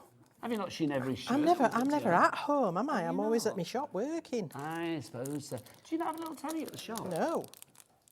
Have you not seen every show? I'm never at home, am I? I'm always at my shop working. I suppose so. Do you not have a little telly at the shop? No.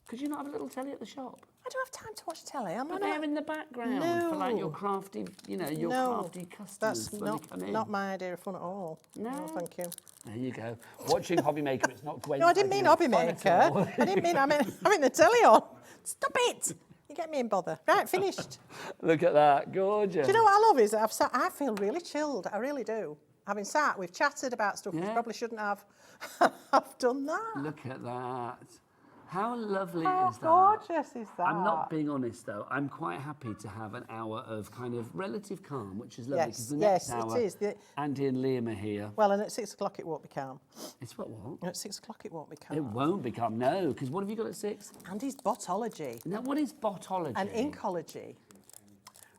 Could you not have a little telly at the shop? I don't have time to watch telly. I'm But not. they're in the background for like your crafty, crafty customers. That's when they come in. not my idea of fun at all. No. Thank you. There you go. Watching HobbyMaker, it's not Gwen. No, I didn't mean HobbyMaker. I didn't mean having the telly on. Stop it! You get me in bother. Right, finished. Look at that, gorgeous. Do you know what I love is that I feel really chilled. I really do. Having sat, we've chatted about stuff we probably shouldn't have. I've done that. Look at that. How lovely How is that? gorgeous is that? I'm not being honest though. I'm quite happy to have an hour of kind of relative calm, which is lovely because the next hour, it is. Andy and Liam are here. Well, and at 6 o'clock it won't be calm. It's what? And at 6 o'clock it won't be calm. It won't become, no, because what have you got at 6? Andy's botology. Now, what is botology? And inkology.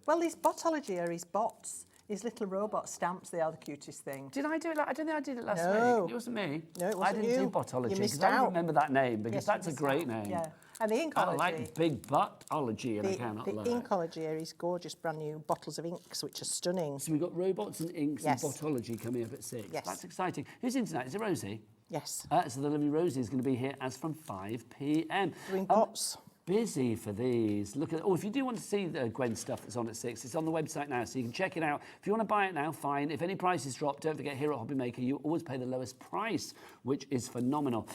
Well, his botology are his bots. His little robot stamps, they are the cutest thing. Did I do it? I don't think I did it last No. week. It wasn't me. No, it wasn't I didn't you. do botology You missed because I out. remember that name because Yes, that's you a missed great out. name. Yeah. And the inkology. I like big buttology and I cannot The lie. inkology are his gorgeous brand new bottles of inks, which are stunning. So we've got robots and inks Yes. and botology coming up at 6. Yes. That's exciting. Who's in tonight? Is it Rosie? Yes. So the lovely Rosie is going to be here as from 5 p.m. Doing bots. Busy for these. Look at if you do want to see the Gwen stuff that's on at 6, it's on the website now, so you can check it out. If you want to buy it now, fine. If any prices drop, don't forget here at HobbyMaker, you always pay the lowest price, which is phenomenal.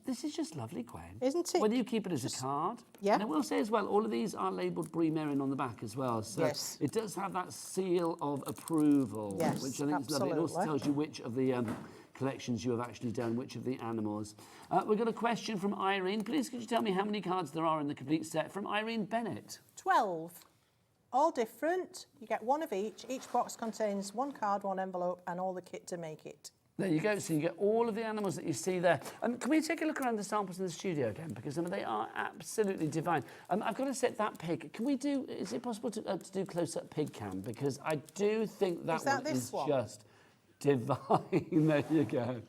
This is just lovely, Gwen. Isn't it? Whether you keep it as a card. Yeah. And I will say as well, all of these are labelled Bree Merryn on the back as well. So Yes. it does have that seal of approval, Yes, which I think is lovely. It also absolutely. tells you which of the collections you have actually done, which of the animals. We've got a question from Irene. Please, could you tell me how many cards there are in the complete set? From Irene Bennett. 12. All different. You get one of each. Each box contains one card, one envelope, and all the kit to make it. There you go. So you get all of the animals that you see there. Can we take a look around the samples in the studio again? Because they are absolutely divine. I've got to set that pig. Can we do, is it possible to do close-up pig cam? Because I do think that, this one? Just divine. There you go.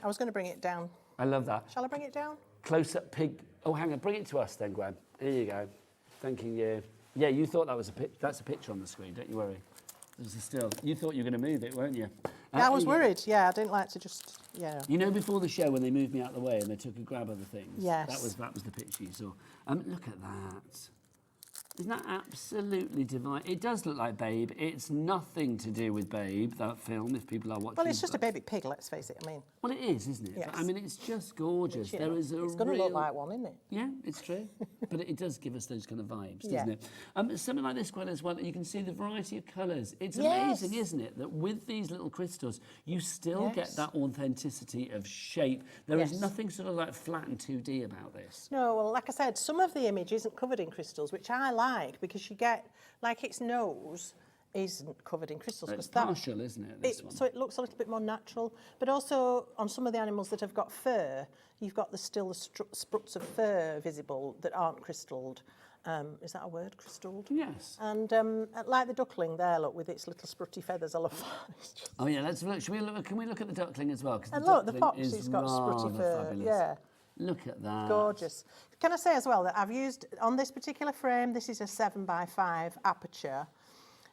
I was going to bring it down. I love that. Shall I bring it down? Close-up pig. Oh, hang on. Bring it to us then, Gwen. Here you go. Thanking you. Yeah, you thought that was that's a picture on the screen. Don't you worry. There's a still. You thought you were going to move it, weren't you? Yeah, I was worried. Yeah, I didn't like to just, You know, before the show when they moved me out of the way and they took a grab of the things? Yes. That was the picture you saw. Look at that. Isn't that absolutely divine? It does look like Babe. It's nothing to do with Babe, that film, if people are watching. Well, it's just a baby pig, let's face it. I mean, well, it is, isn't it? Yes. But, I mean, it's just gorgeous. you know, There is a it's going to look like one, isn't it? Yeah, it's true. But it does give us those kind of vibes, Yeah. doesn't it? Something like this, Gwen, as well, you can see the variety of colours. It's Yes. amazing, isn't it, that with these little crystals, you still get Yes. that authenticity of shape. There is Yes. nothing sort of like flat and 2D about this. No, well, like I said, some of the image isn't covered in crystals, which I like because you get, like its nose isn't covered in crystals. It's 'cause that- partial, isn't it, this one? So it looks a little bit more natural. But also on some of the animals that have got fur, you've got the spruts of fur visible that aren't crystalled. Is that a word, crystalled? Yes. And like the duckling there, look, with its little sprutty feathers, I love that. It's just- Oh yeah, let's look. Should we look? Can we look at the duckling as well? 'Cause And the look, the duckling fox, is it's got sprutty rather fur. fabulous. Yeah. Look at that. Gorgeous. Can I say as well that I've used, on this particular frame, this is a 7x5 aperture.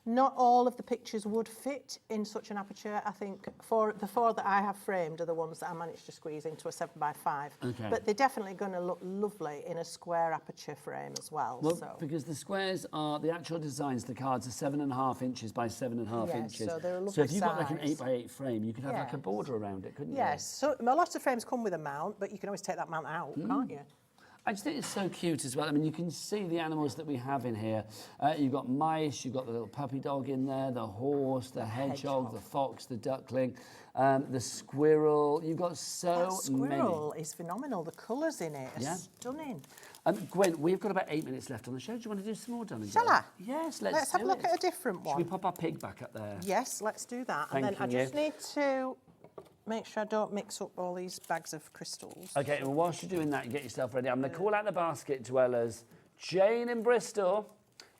Not all of the pictures would fit in such an aperture. I think the 4 that I have framed are the ones that I managed to squeeze into a 7x5. Okay. But they're definitely going to look lovely in a square aperture frame as well. Well, so. because the squares are, the actual designs, the cards are 7.5 inches by 7.5 inches. So they're a lovely So if you've got like an size. 8x8 frame, you could have like a Yes. border around it, couldn't you? Yes, so a lot of frames come with a mount, but you can always take that mount out, can't you? I just think it's so cute as well. I mean, you can see the animals that we have in here. You've got mice, you've got the little puppy dog in there, the horse, the hedgehog, the fox, the duckling, the squirrel. You've got so That squirrel is phenomenal. The colours in it are stunning. Gwen, we've got about 8 minutes left on the show. Do you want to do some more, darling? Shall I? Yes, Let's have a look at a different Should we one. pop our pig back up there? Yes, let's do that. And then I Thanking just need to make sure I don't mix up all these bags of crystals. Okay, well, whilst you're doing that, you get yourself ready. I'm going to call out the basket dwellers. Jane in Bristol,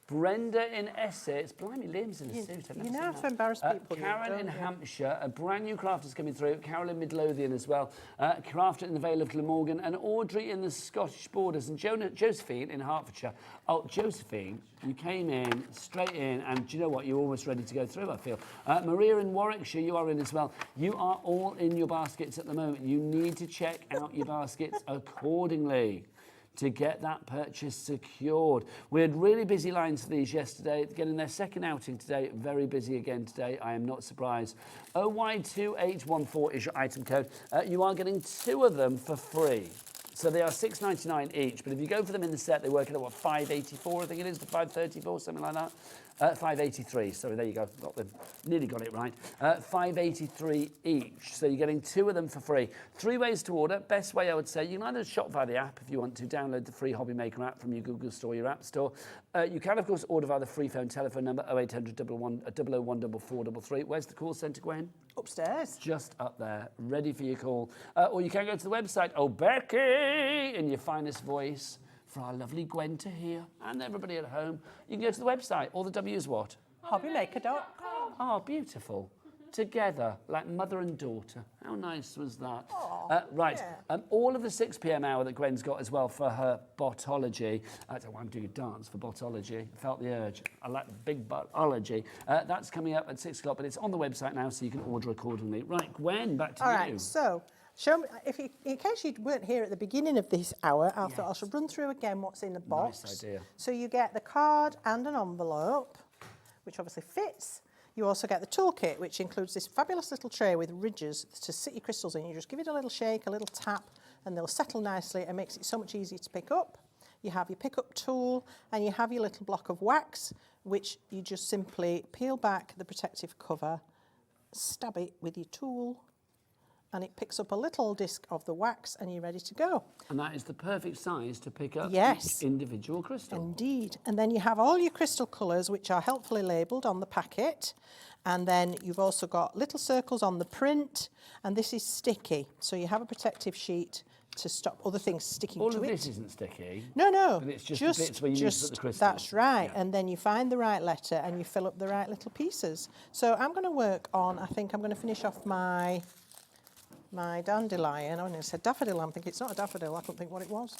Brenda in Essex. Blimey, Liam's in a suit. I've never You seen know how that. to embarrass people. Karen in don't you? Hampshire, a brand new crafter's coming through. Carolyn Midlothian as well. Crafter in the Vale of Glamorgan, and Audrey in the Scottish Borders, and Josephine in Hertfordshire. Oh, Josephine, you came in, straight in, and do you know what? You're almost ready to go through, I feel. Maria in Warwickshire, you are in as well. You are all in your baskets at the moment. You need to check out your baskets accordingly to get that purchase secured. We had really busy lines for these yesterday, getting their second outing today, very busy again today, I am not surprised. OY2814 is your item code. You are getting 2 of them for free. So they are $6.99 each, but if you go for them in the set, they work at, what, $5.84, I think it is, to $5.34, something like that. $5.83, sorry, there you go, nearly got it right. $5.83 each, so you're getting 2 of them for free. 3 ways to order. Best way, I would say, you can either shop via the app if you want to, download the free HobbyMaker app from your Google Store, your App Store. You can, of course, order via the free phone telephone number 0800 001 4433. Where's the call centre, Gwen? Upstairs. Just up there, ready for your call. Or you can go to the website, oh, Becky, in your finest voice, for our lovely Gwen to hear, and everybody at home. You can go to the website. All the W's what? HobbyMaker.com. Oh, beautiful. Together, like mother and daughter. How nice was that? Right, all of the 6 p.m. hour that Gwen's got as well for her botology. I don't know why I'm doing a dance for botology. I felt the urge. I like big botology. That's coming up at 6 o'clock, but it's on the website now, so you can order accordingly. Right, Gwen, back to you. All right, so show me, in case you weren't here at the beginning of this hour, I thought I should run through again what's in the box. Nice idea. So you get the card and an envelope, which obviously fits. You also get the toolkit, which includes this fabulous little tray with ridges to sit your crystals in. You just give it a little shake, a little tap, and they'll settle nicely and makes it so much easier to pick up. You have your pickup tool, and you have your little block of wax, which you just simply peel back the protective cover, stab it with your tool, and it picks up a little disc of the wax, and you're ready to go. And that is the perfect size to pick up Yes. each individual crystal. Indeed. And then you have all your crystal colours, which are helpfully labelled on the packet. And then you've also got little circles on the print, and this is sticky. So you have a protective sheet to stop other things sticking All to of it. this isn't sticky. No. But it's just the bits where you need to put the crystals. That's right. Yeah. And then you find the right letter and you fill up the right little pieces. So I'm going to work on, I think I'm going to finish off my dandelion. I said daffodil. I'm thinking it's not a daffodil. I couldn't think what it was.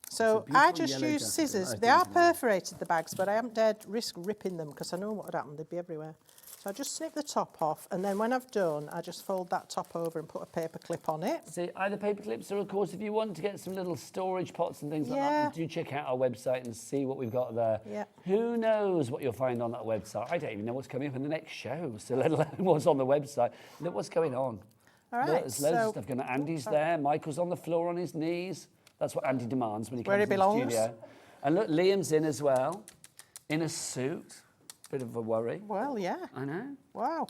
So I just yellow use daffodil. scissors. I They think are it's perforated, the bags, but I haven't dared risk ripping them because I know what would happen. They'd be everywhere. So I just snip the top off, and then when I've done, I just fold that top over and put a paper clip on it. See, either paper clips or, of course, if you want to get some little storage pots and things like Yeah. that, do check out our website and see what we've got there. Yeah. Who knows what you'll find on that website? I don't even know what's coming up in the next show, so let alone what's on the website. Look what's going on. All right. Look, there's loads of stuff going on. Andy's there. Michael's on the floor on his knees. That's what Andy demands when he comes Where he to the belongs. studio. And look, Liam's in as well, in a suit. Bit of a worry. Well, yeah. I know. Wow.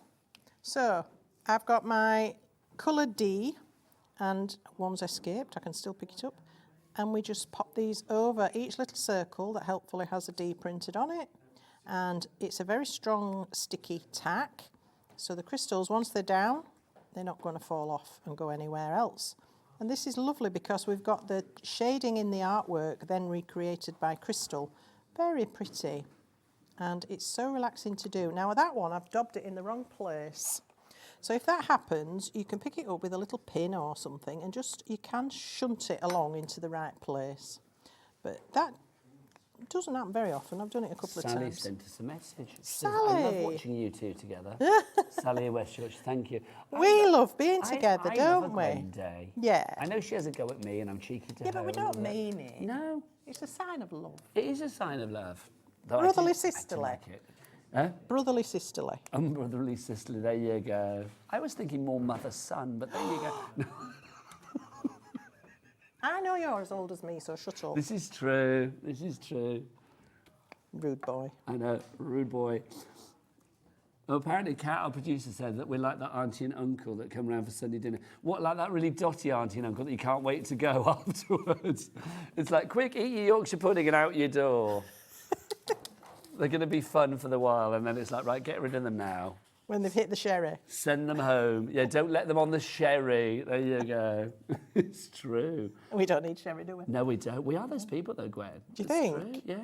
So I've got my colour D, and one's escaped. I can still pick it up. And we just pop these over each little circle that helpfully has a D printed on it. And it's a very strong, sticky tack. So the crystals, once they're down, they're not going to fall off and go anywhere else. And this is lovely because we've got the shading in the artwork then recreated by crystal. Very pretty. And it's so relaxing to do. Now, with that one, I've daubed it in the wrong place. So if that happens, you can pick it up with a little pin or something and you can shunt it along into the right place. But that It doesn't happen very often. I've done it a couple of Sally times. sent us a message. She says, Sally. I love watching you two together. Sally in West Church, thank you. We love being together, I don't love a we? Gwen day. Yeah. I know she has a go at me and I'm cheeky to her. Yeah, but we don't and all that. mean it. No. It's a sign of love. It is a sign of love. Though Brotherly I do sisterly. like it. Huh? Brotherly sisterly. Brotherly sisterly, there you go. I was thinking more mother-son, but there you go. I know you're as old as me, so shut up. This is true. This is true. Rude boy. I know, rude boy. Oh, apparently, Kat, our producer, said that we're like that auntie and uncle that come round for Sunday dinner. What, like that really dotty auntie and uncle that you can't wait to go afterwards? It's like, quick, eat your Yorkshire pudding and out your door. They're going to be fun for the while, and then it's like, right, get rid of them now. When they've hit the sherry. Send them home. Yeah, don't let them on the sherry. There you go. It's true. We don't need sherry, do we? No, we don't. We are those people, though, Gwen. Do you It's think? true, yeah.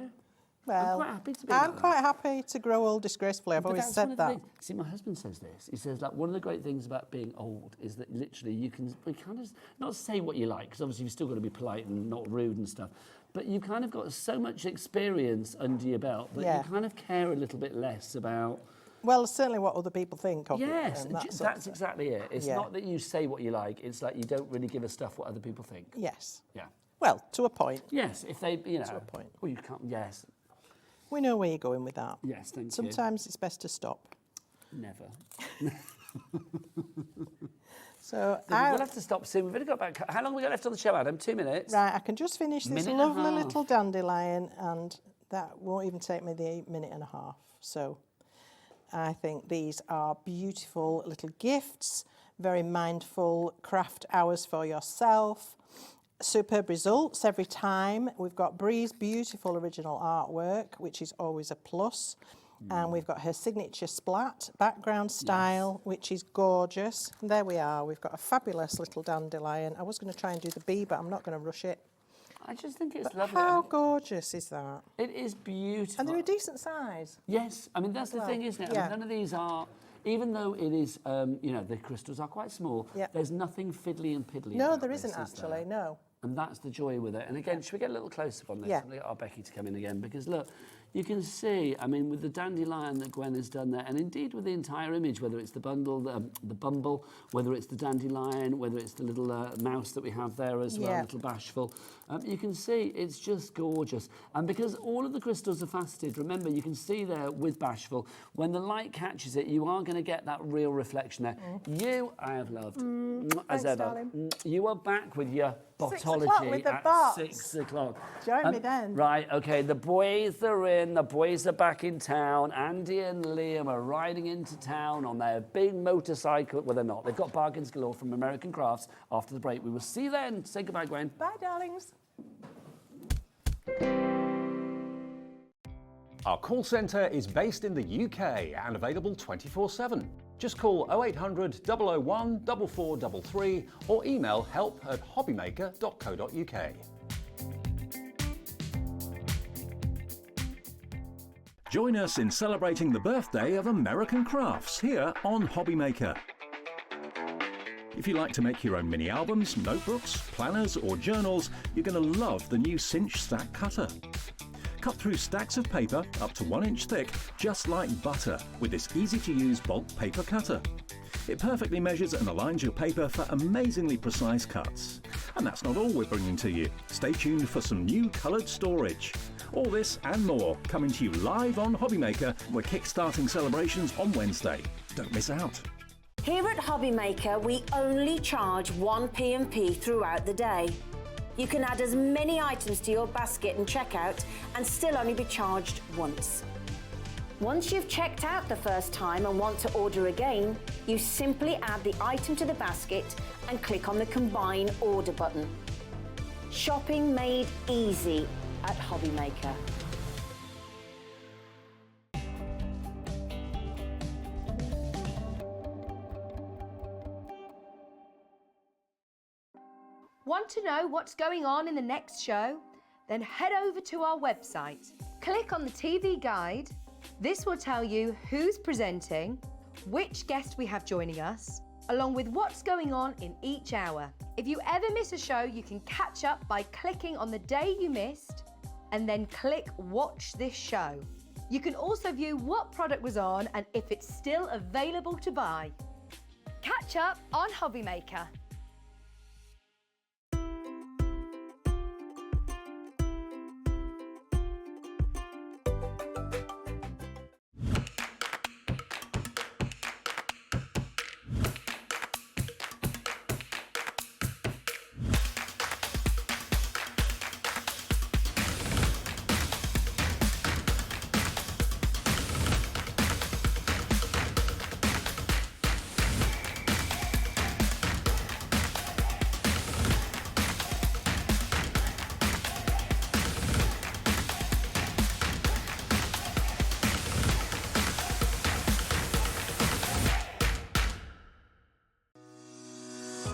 Well, quite happy to be I'm like that. quite happy to grow old disgracefully. I've But always that's one said of the that. things. See, my husband says this. He says, like, one of the great things about being old is that literally we kind of, not say what you like, because obviously you've still got to be polite and not rude and stuff, but you've kind of got so much experience under your belt that Yeah. you kind of care a little bit less about... Well, certainly what other people think of Yes, it. and that's exactly it. It's Yeah. not that you say what you like, it's like you don't really give a stuff what other people think. Yes. Yeah. Well, to a point. Yes, if they, you know... To a point. Well, you can't... Yes. We know where you're going with that. Yes, thank you. Sometimes it's best to stop. Never. So We'll have to stop soon. We've only got about... How long have we got left on the show, Adam? 2 minutes? Right, I can just finish this Minute and a lovely half. little dandelion, and that won't even take me the minute and a half. So I think these are beautiful little gifts, very mindful craft hours for yourself. Superb results every time. We've got Bree's beautiful original artwork, which is always a plus. And we've got her signature splat background style, which is gorgeous. And there we are. We've got a fabulous little dandelion. I was going to try and do the bee, but I'm not going to rush it. I just think it's But lovely. how gorgeous is that? It is beautiful. And they're a decent size. Yes, I mean, that's the Well, thing, isn't it? I yeah. mean, none of these are, even though it is, you know, the crystals are quite small, Yeah. there's nothing fiddly and piddly No, about there this, isn't is there? actually, no. And that's the joy with it. And again, should we get a little close-up on this? Yeah. I'm going to get our Becky to come in again, because look, you can see, I mean, with the dandelion that Gwen has done there, and indeed with the entire image, whether it's the bundle, the bumble, whether it's the dandelion, whether it's the little mouse that we have there as well, Yeah. little Bashful, you can see it's just gorgeous. And because all of the crystals are faceted, remember, you can see there with Bashful, when the light catches it, you are going to get that real reflection there. You, I have loved, as thanks, ever. darling. You are back with your 6 o'clock botology with the at box. 6 o'clock. Join me then. Right, okay, the boys are in, the boys are back in town. Andy and Liam are riding into town on their big motorcycle. Well, they're not. They've got bargains galore from American Crafts. After the break, we will see you then. Say goodbye, Gwen. Bye, darlings. Our call centre is based in the UK and available 24/7. Just call 0800 001 4433 or email help@hobbymaker.co.uk. Join us in celebrating the birthday of American Crafts here on HobbyMaker. If you like to make your own mini albums, notebooks, planners or journals, you're going to love the new Cinch Stack Cutter. Cut through stacks of paper up to 1 inch thick, just like butter, with this easy-to-use bulk paper cutter. It perfectly measures and aligns your paper for amazingly precise cuts. And that's not all we're bringing to you. Stay tuned for some new coloured storage. All this and more coming to you live on HobbyMaker. We're kick-starting celebrations on Wednesday. Don't miss out. Here at HobbyMaker, we only charge 1 P&P throughout the day. You can add as many items to your basket and checkout and still only be charged once. Once you've checked out the first time and want to order again, you simply add the item to the basket and click on the Combine Order button. Shopping made easy at HobbyMaker. Want to know what's going on in the next show? Then head over to our website. Click on the TV guide. This will tell you who's presenting, which guest we have joining us, along with what's going on in each hour. If you ever miss a show, you can catch up by clicking on the day you missed and then click Watch This Show. You can also view what product was on and if it's still available to buy. Catch up on HobbyMaker.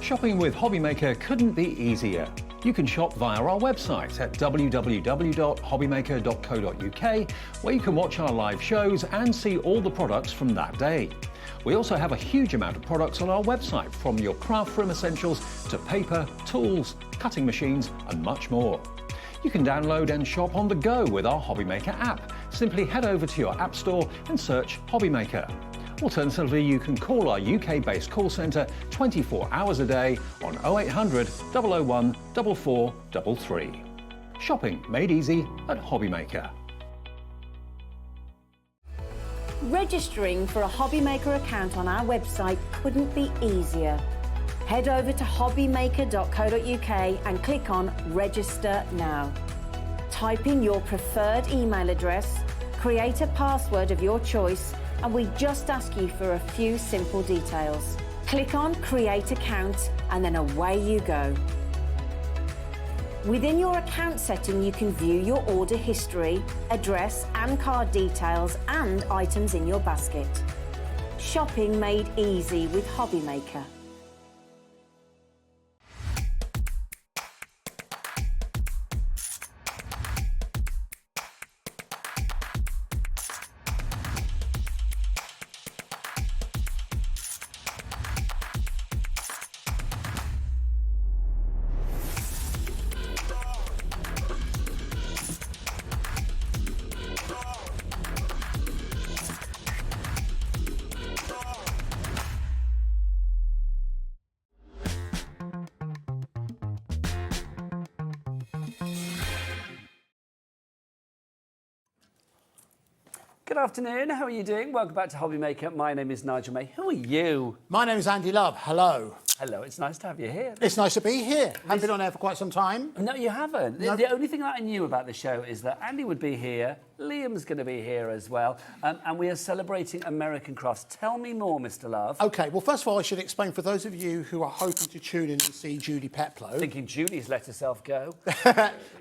Shopping with HobbyMaker couldn't be easier. You can shop via our website at www.hobbymaker.co.uk, where you can watch our live shows and see all the products from that day. We also have a huge amount of products on our website, from your craft room essentials to paper, tools, cutting machines and much more. You can download and shop on the go with our HobbyMaker app. Simply head over to your app store and search HobbyMaker. Alternatively, you can call our UK-based call centre 24 hours a day on 0800 001 4433. Shopping made easy at HobbyMaker. Registering for a HobbyMaker account on our website couldn't be easier. Head over to hobbymaker.co.uk and click on Register Now. Type in your preferred email address, create a password of your choice, and we just ask you for a few simple details. Click on Create Account and then away you go. Within your account setting, you can view your order history, address and card details and items in your basket. Shopping made easy with HobbyMaker. Good afternoon, how are you doing? Welcome back to HobbyMaker. My name is Nigel May. Who are you? My name is Andy Love. Hello. Hello, it's nice to have you here. It's nice to be here. Haven't been on air for quite some time. No, you haven't. No. The only thing that I knew about the show is that Andy would be here, Liam's going to be here as well, and we are celebrating American crafts. Tell me more, Mr. Love. OK, well, first of all, I should explain for those of you who are hoping to tune in to see Judy Peplow. Thinking Judy's let herself go.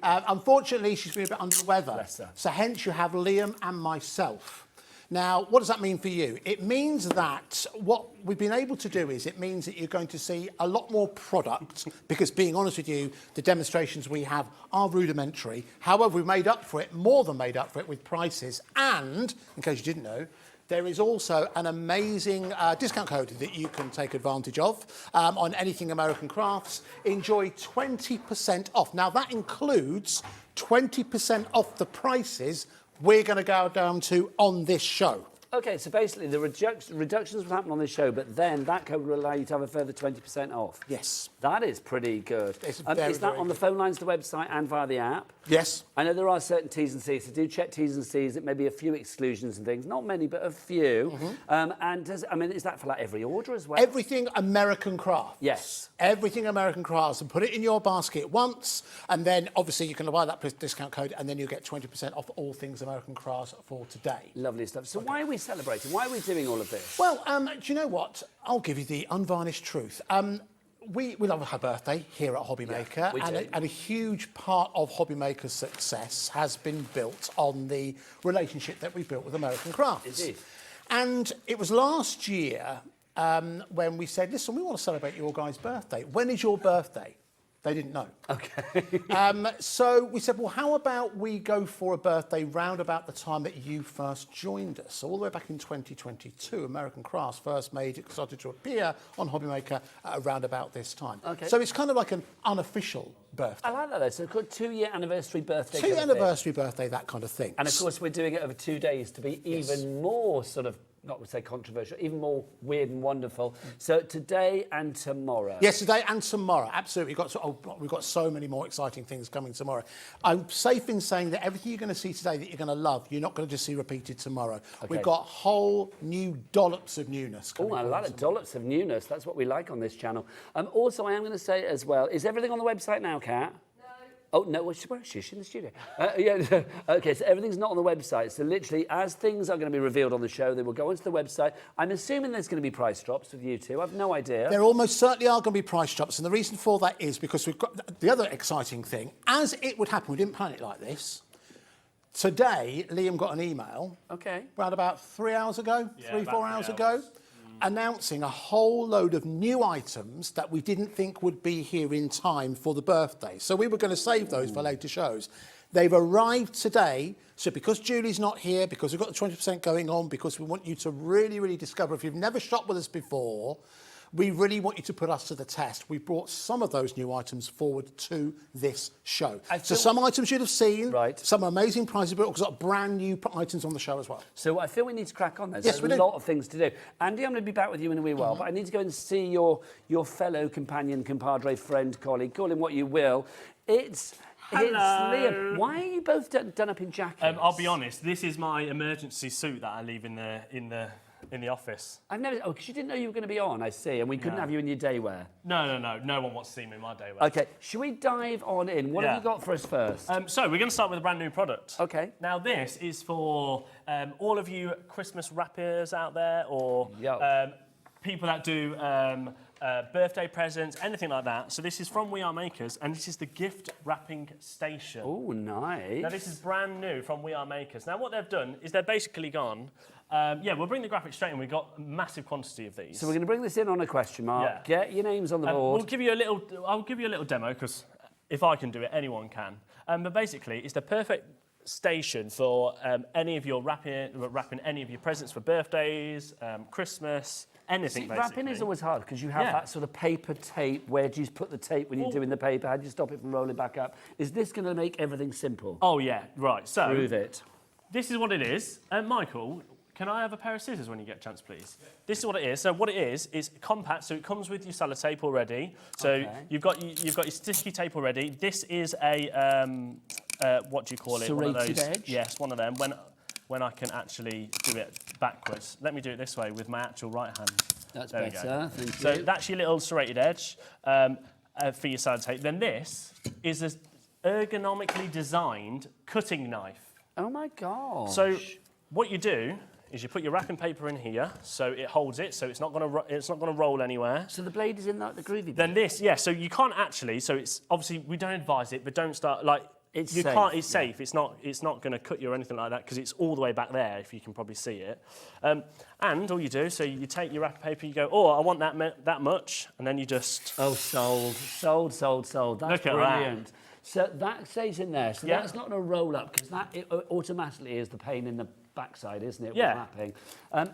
Unfortunately, she's been a bit under the weather. Bless her. So hence you have Liam and myself. Now, what does that mean for you? It means that what we've been able to do is it means that you're going to see a lot more product because, being honest with you, the demonstrations we have are rudimentary. However, we've made up for it, more than made up for it, with prices. And, in case you didn't know, there is also an amazing discount code that you can take advantage of on anything American Crafts. Enjoy 20% off. Now, that includes 20% off the prices we're going to go down to on this show. OK, so basically the reductions will happen on this show, but then that code will allow you to have a further 20% off. Yes. That is pretty good. It's Is that on the phone lines, the website and via the app? Yes. I know there are certain T's and C's, so do check T's and C's. It may be a few exclusions and things. Not many, but a few. And is that for like every order as well? Everything American Crafts. Yes. Everything American Crafts, and put it in your basket once, and then obviously you can apply that discount code, and then you'll get 20% off all things American Crafts for today. Lovely stuff. So why are we celebrating? Why are we doing all of this? Well, do you know what? I'll give you the unvarnished truth. We love her birthday here at HobbyMaker, Yeah, we do. and a huge part of HobbyMaker's success has been built on the relationship that we built with American Crafts. Indeed. And it was last year when we said, listen, we want to celebrate your guy's birthday. When is your birthday? They didn't know. Okay. So we said, well, how about we go for a birthday round about the time that you first joined us? So all the way back in 2022, American Crafts first started to appear on HobbyMaker around about this time. Okay. So it's kind of like an unofficial birthday. I like that, though. So it's called 2-year anniversary birthday. 2-year anniversary birthday, that kind of thing. And of course, we're doing it over 2 days to be even more sort of, not to say controversial, even more weird and wonderful. So today and tomorrow. Yes, today and tomorrow. Absolutely. We've got so many more exciting things coming tomorrow. I'm safe in saying that everything you're going to see today that you're going to love, you're not going to just see repeated tomorrow. Okay. We've got whole new dollops of newness coming. Oh, I like it. Dollops of newness. That's what we like on this channel. Also, I am going to say as well, is everything on the website now, Kat? Oh, no, where is she? She's in the studio. Yeah. OK, so everything's not on the website. So literally, as things are going to be revealed on the show, they will go onto the website. I'm assuming there's going to be price drops with you two. I've no idea. There almost certainly are going to be price drops. And the reason for that is because we've got the other exciting thing. As it would happen, we didn't plan it like this. Today, Liam got an email. OK. Around about 3 hours ago, 4 hours ago. Announcing a whole load of new items that we didn't think would be here in time for the birthday. So we were going to save those for later shows. They've arrived today. So because Julie's not here, because we've got the 20% going on, because we want you to really, really discover, if you've never shopped with us before, we really want you to put us to the test. We brought some of those new items forward to this show. So some items you'd have seen, some amazing prices, but we've got brand new items on the show as well. So I feel we need to crack on. Yes, There's a lot of things to do. Andy, I'm going to be back with you in a wee while, but I need to go and see your fellow companion, compadre, friend, colleague, call him what you will. It's Liam. Why are you both done up in jackets? I'll be honest, this is my emergency suit that I leave in the office. I've never... Oh, because you didn't know you were going to be on, I see, and we couldn't have you in your day wear. No. No one wants to see me in my day wear. OK, should we dive on in? What have you got for us first? So we're going to start with a brand new product. OK. Now, this is for all of you Christmas wrappers out there, or people that do birthday presents, anything like that. So this is from We Are Makers, and this is the gift wrapping station. Oh, nice. Now, this is brand new from We Are Makers. Now, what they've done is they've basically gone... we'll bring the graphics straight in. We've got a massive quantity of these. So we're going to bring this in on a question mark. Yeah. Get your names on the board. I'll give you a little demo, because if I can do it, anyone can. But basically, it's the perfect station for any of your wrapping any of your presents for birthdays, Christmas, anything. See, wrapping is always hard because you have that sort of paper tape. Where do you put the tape when you're doing the paper? How do you stop it from rolling back up? Is this going to make everything simple? Oh yeah, right. So prove it. This is what it is. Michael, can I have a pair of scissors when you get a chance, please? This is what it is. So what it is compact. So it comes with your sellotape already. So you've got your sticky tape already. This is a what do you call it? Serrated one of those, edge? Yes, one of them. When I can actually do it backwards. Let me do it this way with my actual right hand. That's there better. Thank you. So that's your little serrated edge for your sellotape. Then this is an ergonomically designed cutting knife. Oh my gosh. So what you do is you put your wrapping paper in here, so it holds it, so it's not going to roll anywhere. So the blade is in like the groovy bit. Then this, so you can't actually. So it's obviously we don't advise it, but don't start like it's you safe. can't. It's safe. It's not going to cut you or anything like that because it's all the way back there. If you can probably see it. And all you do, so you take your wrapping paper, you go, oh, I want that much, and then you just sold. That's look at brilliant. That. So that stays in there. So that's not going to roll up because that automatically is the pain in the backside, isn't it? Yeah. With wrapping.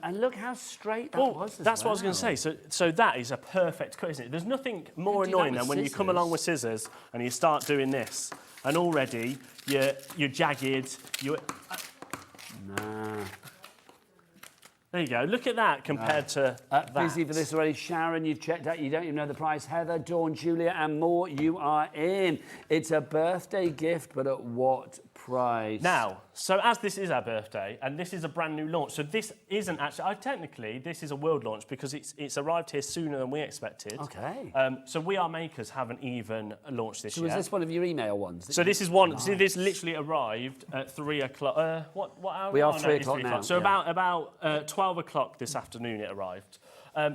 And look how straight that was. That's what I was going to say. So that is a perfect cut, isn't it? There's nothing more annoying than when you come along with scissors and you start doing this, and already you're jagged. Nah. There you go. Look at that compared to that. Busy for this already. Sharon, you've checked out. You don't even know the price. Heather, Dawn, Julia, and more. You are in. It's a birthday gift, but at what price? Now, so as this is our birthday, and this is a brand new launch, so this isn't actually... technically, this is a world launch because it's arrived here sooner than we expected. OK. So We Are Makers haven't even launched this yet. So is this one of your email ones? So this is one... Nice. See, this literally arrived at 3 o'clock. What hour? We are 3 o'clock now. So about 12 o'clock this afternoon it arrived.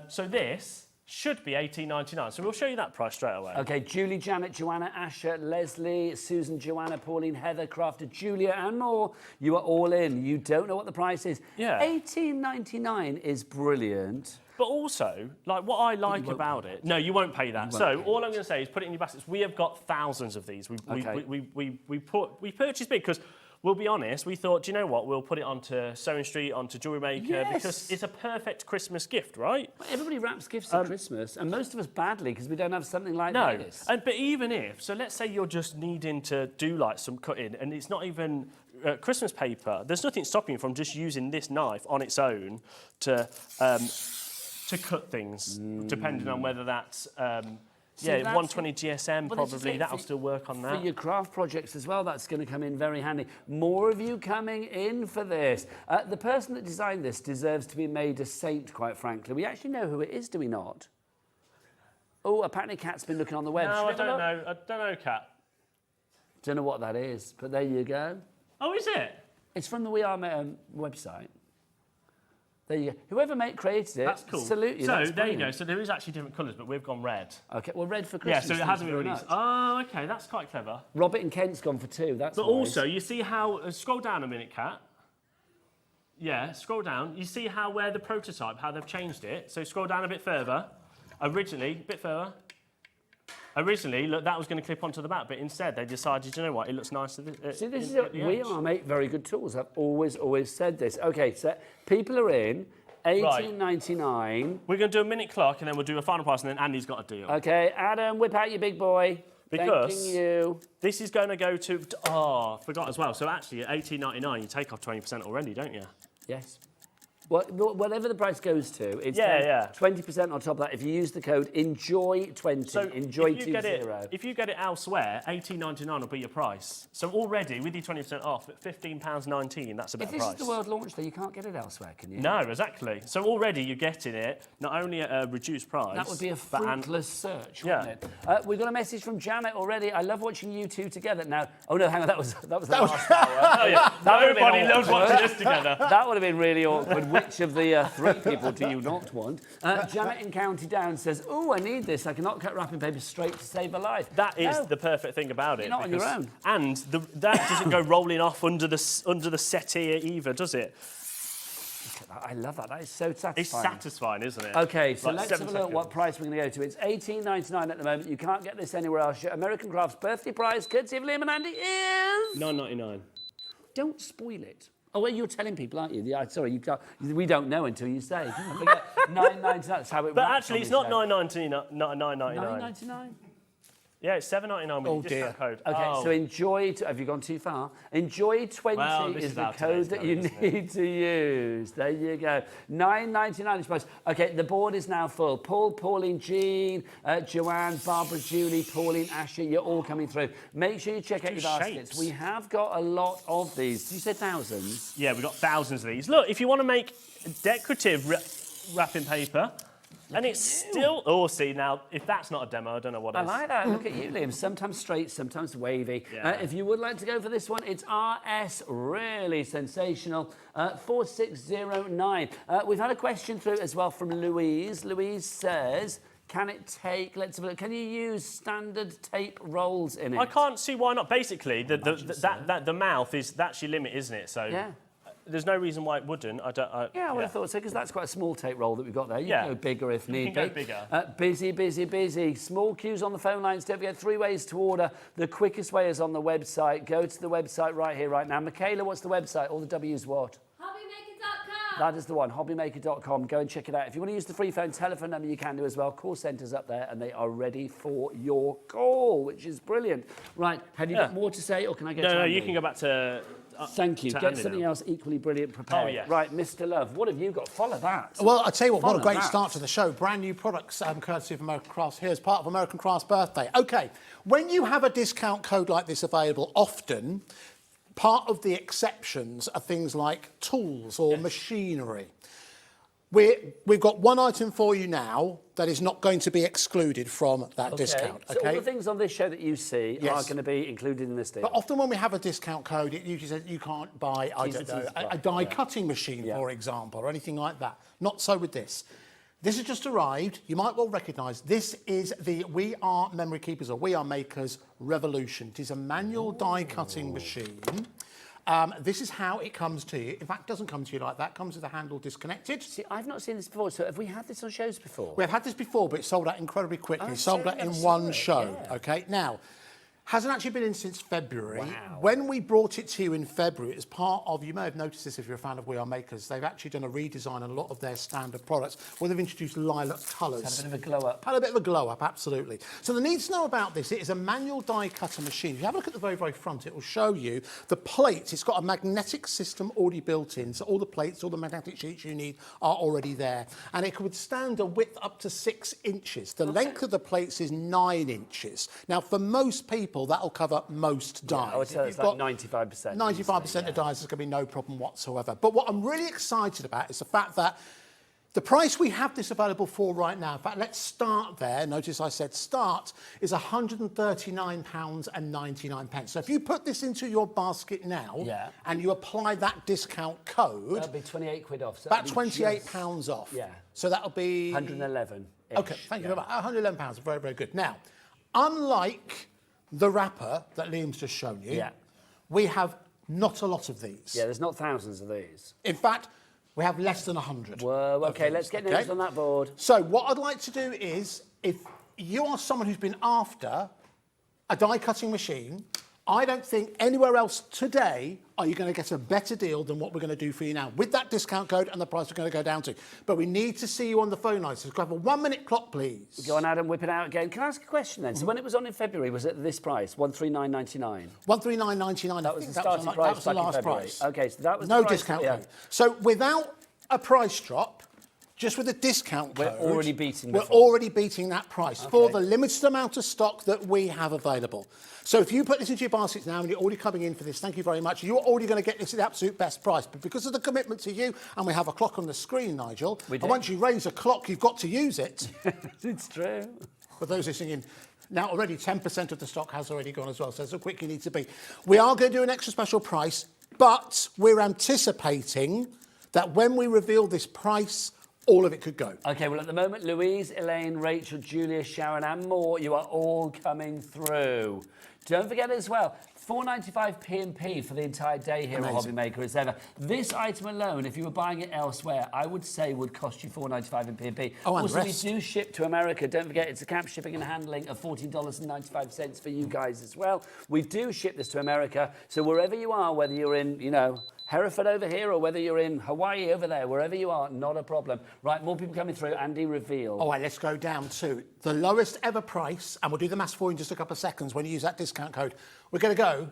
So this should be $18.99. So we'll show you that price straight away. OK, Julie, Janet, Joanna, Asher, Leslie, Susan, Joanna, Pauline, Heather, Crafter, Julia, and more. You are all in. You don't know what the price is. Yeah. $18.99 is brilliant. But also, like what I like about it, no, you won't pay that. So all I'm going to say is put it in your baskets. We have got thousands of these. We purchased big because we'll be honest. We thought, do you know what? We'll put it onto Sewing Street, onto Jewelry Maker because it's a perfect Christmas gift, right? Well, everybody wraps gifts at Christmas, and most of us badly because we don't have something like this. No, but even if, so let's say you're just needing to do like some cutting, and it's not even Christmas paper. There's nothing stopping you from just using this knife on its own to cut things, depending on whether that's. 120 GSM probably, that'll still work on that. For your craft projects as well, that's going to come in very handy. More of you coming in for this. The person that designed this deserves to be made a saint, quite frankly. We actually know who it is, do we not? Oh, apparently Kat's been looking on the web. No, I don't know. I don't know, Kat. Don't know what that is, but there you go. Oh, is it? It's from the We Are website. There you go. Whoever created it, that's cool. Salute you. So there you go. So there is actually different colours, but we've gone red. Okay, well, red for Christmas. Yeah, so it hasn't been released. Oh, okay, that's quite clever. Robert and Kent's gone for 2. That's But wise. also, you see how scroll down a minute, Kat. Yeah, scroll down. You see where the prototype, how they've changed it. So scroll down a bit further. Originally, a bit further. Originally, look, that was going to clip onto the back, but instead they decided, you know what, it looks nicer. See, this is We Are make very good tools. I've always said this. Okay, so people are in. $18.99. We're going to do a minute clock and then we'll do a final price and then Andy's got a deal. Okay, Adam, whip out your big boy. Because thanking you. This is going to go to... Oh, forgot as well. So actually at $18.99 you take off 20% already, don't you? Yes. Well, whatever the price goes to, it's 20% on top of that. If you use the code ENJOY20, so ENJOY20. If you get it elsewhere, $18.99 will be your price. So already, with your 20% off, at £15.19, that's a better price. If this is the world launch, though, you can't get it elsewhere, can you? No, exactly. So already you're getting it, not only at a reduced price... That would be a fruitless search, wouldn't it? We've got a message from Janet already. I love watching you two together. Now, oh no, hang on, that was the last hour. Oh, yeah. Nobody loves watching this together. That would have been really awkward. Which of the 3 people do you not want? Janet in County Down says, "Oh, I need this. I cannot cut wrapping paper straight to save a life." That is the perfect thing about it. You're not on your own. And that doesn't go rolling off under the settee either, does it? I love that. That is so satisfying. It's satisfying, isn't it? Okay, so let's have a look at what price we're going to go to. It's $18.99 at the moment. You can't get this anywhere else. Your American Crafts birthday prize, courtesy of Liam and Andy, is... $9.99. Don't spoil it. Oh, well, you're telling people, aren't you? Sorry, you can't, we don't know until you say. I forget. $9.99, that's how it works. But actually, it's not $9.99. $9.99? Yeah, it's $7.99 with the discount code. Okay, so enjoy... Have you gone too far? Enjoy20 is the code that you need to use. There you go. $9.99 is price. Okay, the board is now full. Paul, Pauline, Jean, Joanne, Barbara, Julie, Pauline, Asher, you're all coming through. Make sure you check out your baskets. We have got a lot of these. Did you say thousands? Yeah, we've got thousands of these. Look, if you want to make decorative wrapping paper... And it's still... Oh, see, now, if that's not a demo, I don't know what is. I like that. Look at you, Liam. Sometimes straight, sometimes wavy. Yeah. If you would like to go for this one, it's RS, really sensational, 4609. We've had a question through as well from Louise. Louise says... Can it take, let's have a look, can you use standard tape rolls in it? I can't see why not. Basically, the mouth that's your limit, isn't it? So yeah. There's no reason why it wouldn't. I would have thought so, because that's quite a small tape roll that we've got there. You can go bigger if need be. You can go bigger. Busy. Small queues on the phone lines. Don't forget 3 ways to order. The quickest way is on the website. Go to the website right here, right now. Michaela, what's the website? All the W's what? HobbyMaker.com. That is the one, hobbymaker.com. Go and check it out. If you want to use the free phone telephone number, you can do as well. Call centres up there, and they are ready for your call, which is brilliant. Right, have you got more to say, or can I go to No, Andy? you can go back to... Thank you. Get something else equally brilliant prepared. Oh, yes. Right, Mr. Love, what have you got? Follow that. Well, I tell you what a great start to the show. Brand new products, courtesy of American Crafts, here as part of American Crafts Birthday. OK, when you have a discount code like this available, often part of the exceptions are things like tools or machinery. We've got one item for you now that is not going to be excluded from that discount. So all the things on this show that you see are going to be included in this deal. But often when we have a discount code, it usually says you can't buy, I don't know, a die cutting machine, for example, or anything like that. Not so with this. This has just arrived. You might well recognise this is the We Are Memory Keepers or We Are Makers Revolution. It is a manual die cutting machine. This is how it comes to you. In fact, it doesn't come to you like that. It comes with the handle disconnected. See, I've not seen this before, so have we had this on shows before? We've had this before, but it sold out incredibly quickly. Oh, It sold out in one show, yeah. okay? Now, hasn't actually been in since February. Wow. When we brought it to you in February, as part of, you may have noticed this if you're a fan of We Are Makers, they've actually done a redesign on a lot of their standard products where they've introduced lilac colours. Had a bit of a glow up. Had a bit of a glow up, absolutely. So the need to know about this, it is a manual die cutter machine. If you have a look at the very, very front, it will show you the plates. It's got a magnetic system already built in, so all the plates, all the magnetic sheets you need are already there. And it can withstand a width up to 6 inches. The length of the plates is 9 inches. Now, for most people, that'll cover most dies. Yeah, I would say it's like 95%. 95% of dies, there's going to be no problem whatsoever. But what I'm really excited about is the fact that the price we have this available for right now, in fact, let's start there. Notice I said start, is £139.99. So if you put this into your basket now and you apply that discount code... That'll be 28 quid off. So about £28 off. Yeah. So that'll be... 111. OK, thank you very much. £111, very, very good. Now, unlike the wrapper that Liam's just shown you, we have not a lot of these. Yeah, there's not thousands of these. In fact, we have less than 100. Whoa, OK, let's get names on that board. So what I'd like to do is, if you are someone who's been after a die-cutting machine, I don't think anywhere else today are you going to get a better deal than what we're going to do for you now with that discount code and the price we're going to go down to. But we need to see you on the phone line. So grab a 1-minute clock, please. Go on, Adam, whip it out again. Can I ask a question then? So when it was on in February, was it this price, $139.99? $139.99. That was the starting price. That was the last price. OK, so that was no the price, discount code. So without a price drop, just with a discount code, we're already beating that price for the limited amount of stock that we have available. So if you put this into your baskets now and you're already coming in for this, thank you very much. You're already going to get this at the absolute best price. But because of the commitment to you, and we have a clock on the screen, Nigel, and once you raise a clock, you've got to use it. It's true. For those listening in, now already 10% of the stock has already gone as well, so that's how quick you need to be. We are going to do an extra special price, but we're anticipating that when we reveal this price, all of it could go. OK, well, at the moment, Louise, Elaine, Rachel, Julia, Sharon and more, you are all coming through. Don't forget as well, £4.95 P&P for the entire day here at HobbyMaker as ever. This item alone, if you were buying it elsewhere, I would say would cost you $4.95 in P&P. Oh, and also, we do ship to America. Don't forget, it's a cap shipping and handling of $14.95 for you guys as well. We do ship this to America, so wherever you are, whether you're in, you know, Hereford over here or whether you're in Hawaii over there, wherever you are, not a problem. Right, more people coming through. Andy, reveal. All right, let's go down to the lowest ever price, and we'll do the maths for you in just a couple of seconds when you use that discount code. We're going to go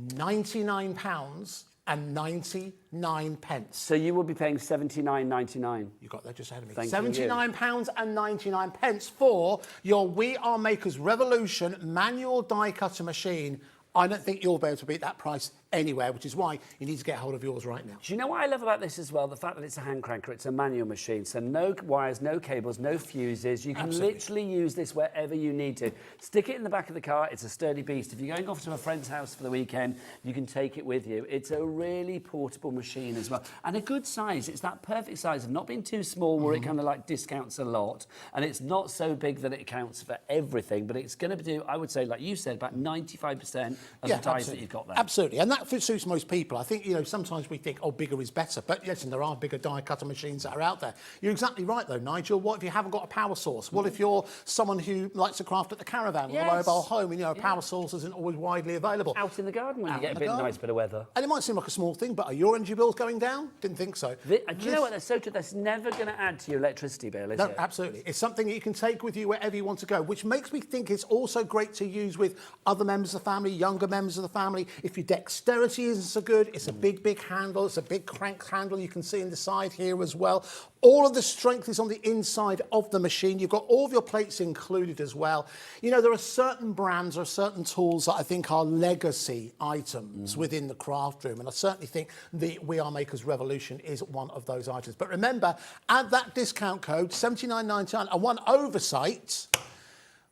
£99.99. So you will be paying $79.99. You got that just ahead of me. Thank £79.99 for your We Are Makers Revolution manual die cutter machine. I don't think you'll be able to beat that price anywhere, which is why you need to get hold of yours right now. Do you know what I love about this as well? The fact that it's a hand cranker, it's a manual machine, so no wires, no cables, no fuses. You can literally use this wherever you need to. Stick it in the back of the car, it's a sturdy beast. If you're going off to a friend's house for the weekend, you can take it with you. It's a really portable machine as well. And a good size, it's that perfect size of not being too small where it kind of like discounts a lot, and it's not so big that it accounts for everything, but it's going to do, I would say, like you said, about 95% of the dies that you've got there. Absolutely, and that suits most people. I think, you know, sometimes we think, oh, bigger is better, but listen, there are bigger die cutter machines that are out there. You're exactly right, though, Nigel. What if you haven't got a power source? What if you're someone who likes to craft at the caravan or the mobile home, and, you know, a power source isn't always widely available? Out in the garden when you get a nice bit of weather. And it might seem like a small thing, but are your energy bills going down? Didn't think so. Do you know what? That's so true. That's never going to add to your electricity bill, is it? No, absolutely. It's something that you can take with you wherever you want to go, which makes me think it's also great to use with other members of the family, younger members of the family. If your dexterity isn't so good, it's a big handle. It's a big crank handle. You can see in the side here as well. All of the strength is on the inside of the machine. You've got all of your plates included as well. You know, there are certain brands or certain tools that I think are legacy items within the craft room. And I certainly think the We Are Makers Revolution is one of those items. But remember, add that discount code, $79.99, and one oversight.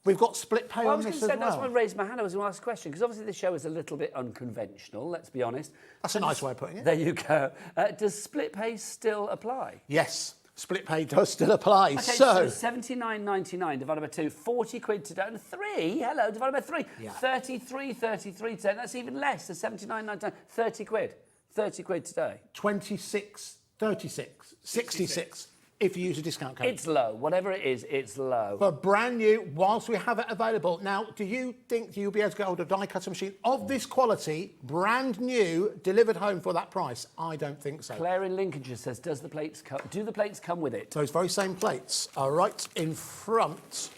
We've got split pay on this as well. That's why I raised my hand. I was going to ask a question, because obviously this show is a little bit unconventional, let's be honest. That's a nice way of putting it. There you go. Does split pay still apply? Yes. Split pay does still apply. Okay, so £79.99 divided by 2, 40 quid today, and 3, hello, divided by 3, Yeah. 33 today. That's even less, so £79.99, 30 quid. 30 quid today. 26, 36, 66 if you use a discount code. It's low. Whatever it is, it's low. But brand new, whilst we have it available. Now, do you think you'll be able to get hold of a die cutter machine of this quality, brand new, delivered home for that price? I don't think so. Claire in Lincolnshire says, do the plates come with it? Those very same plates are right in front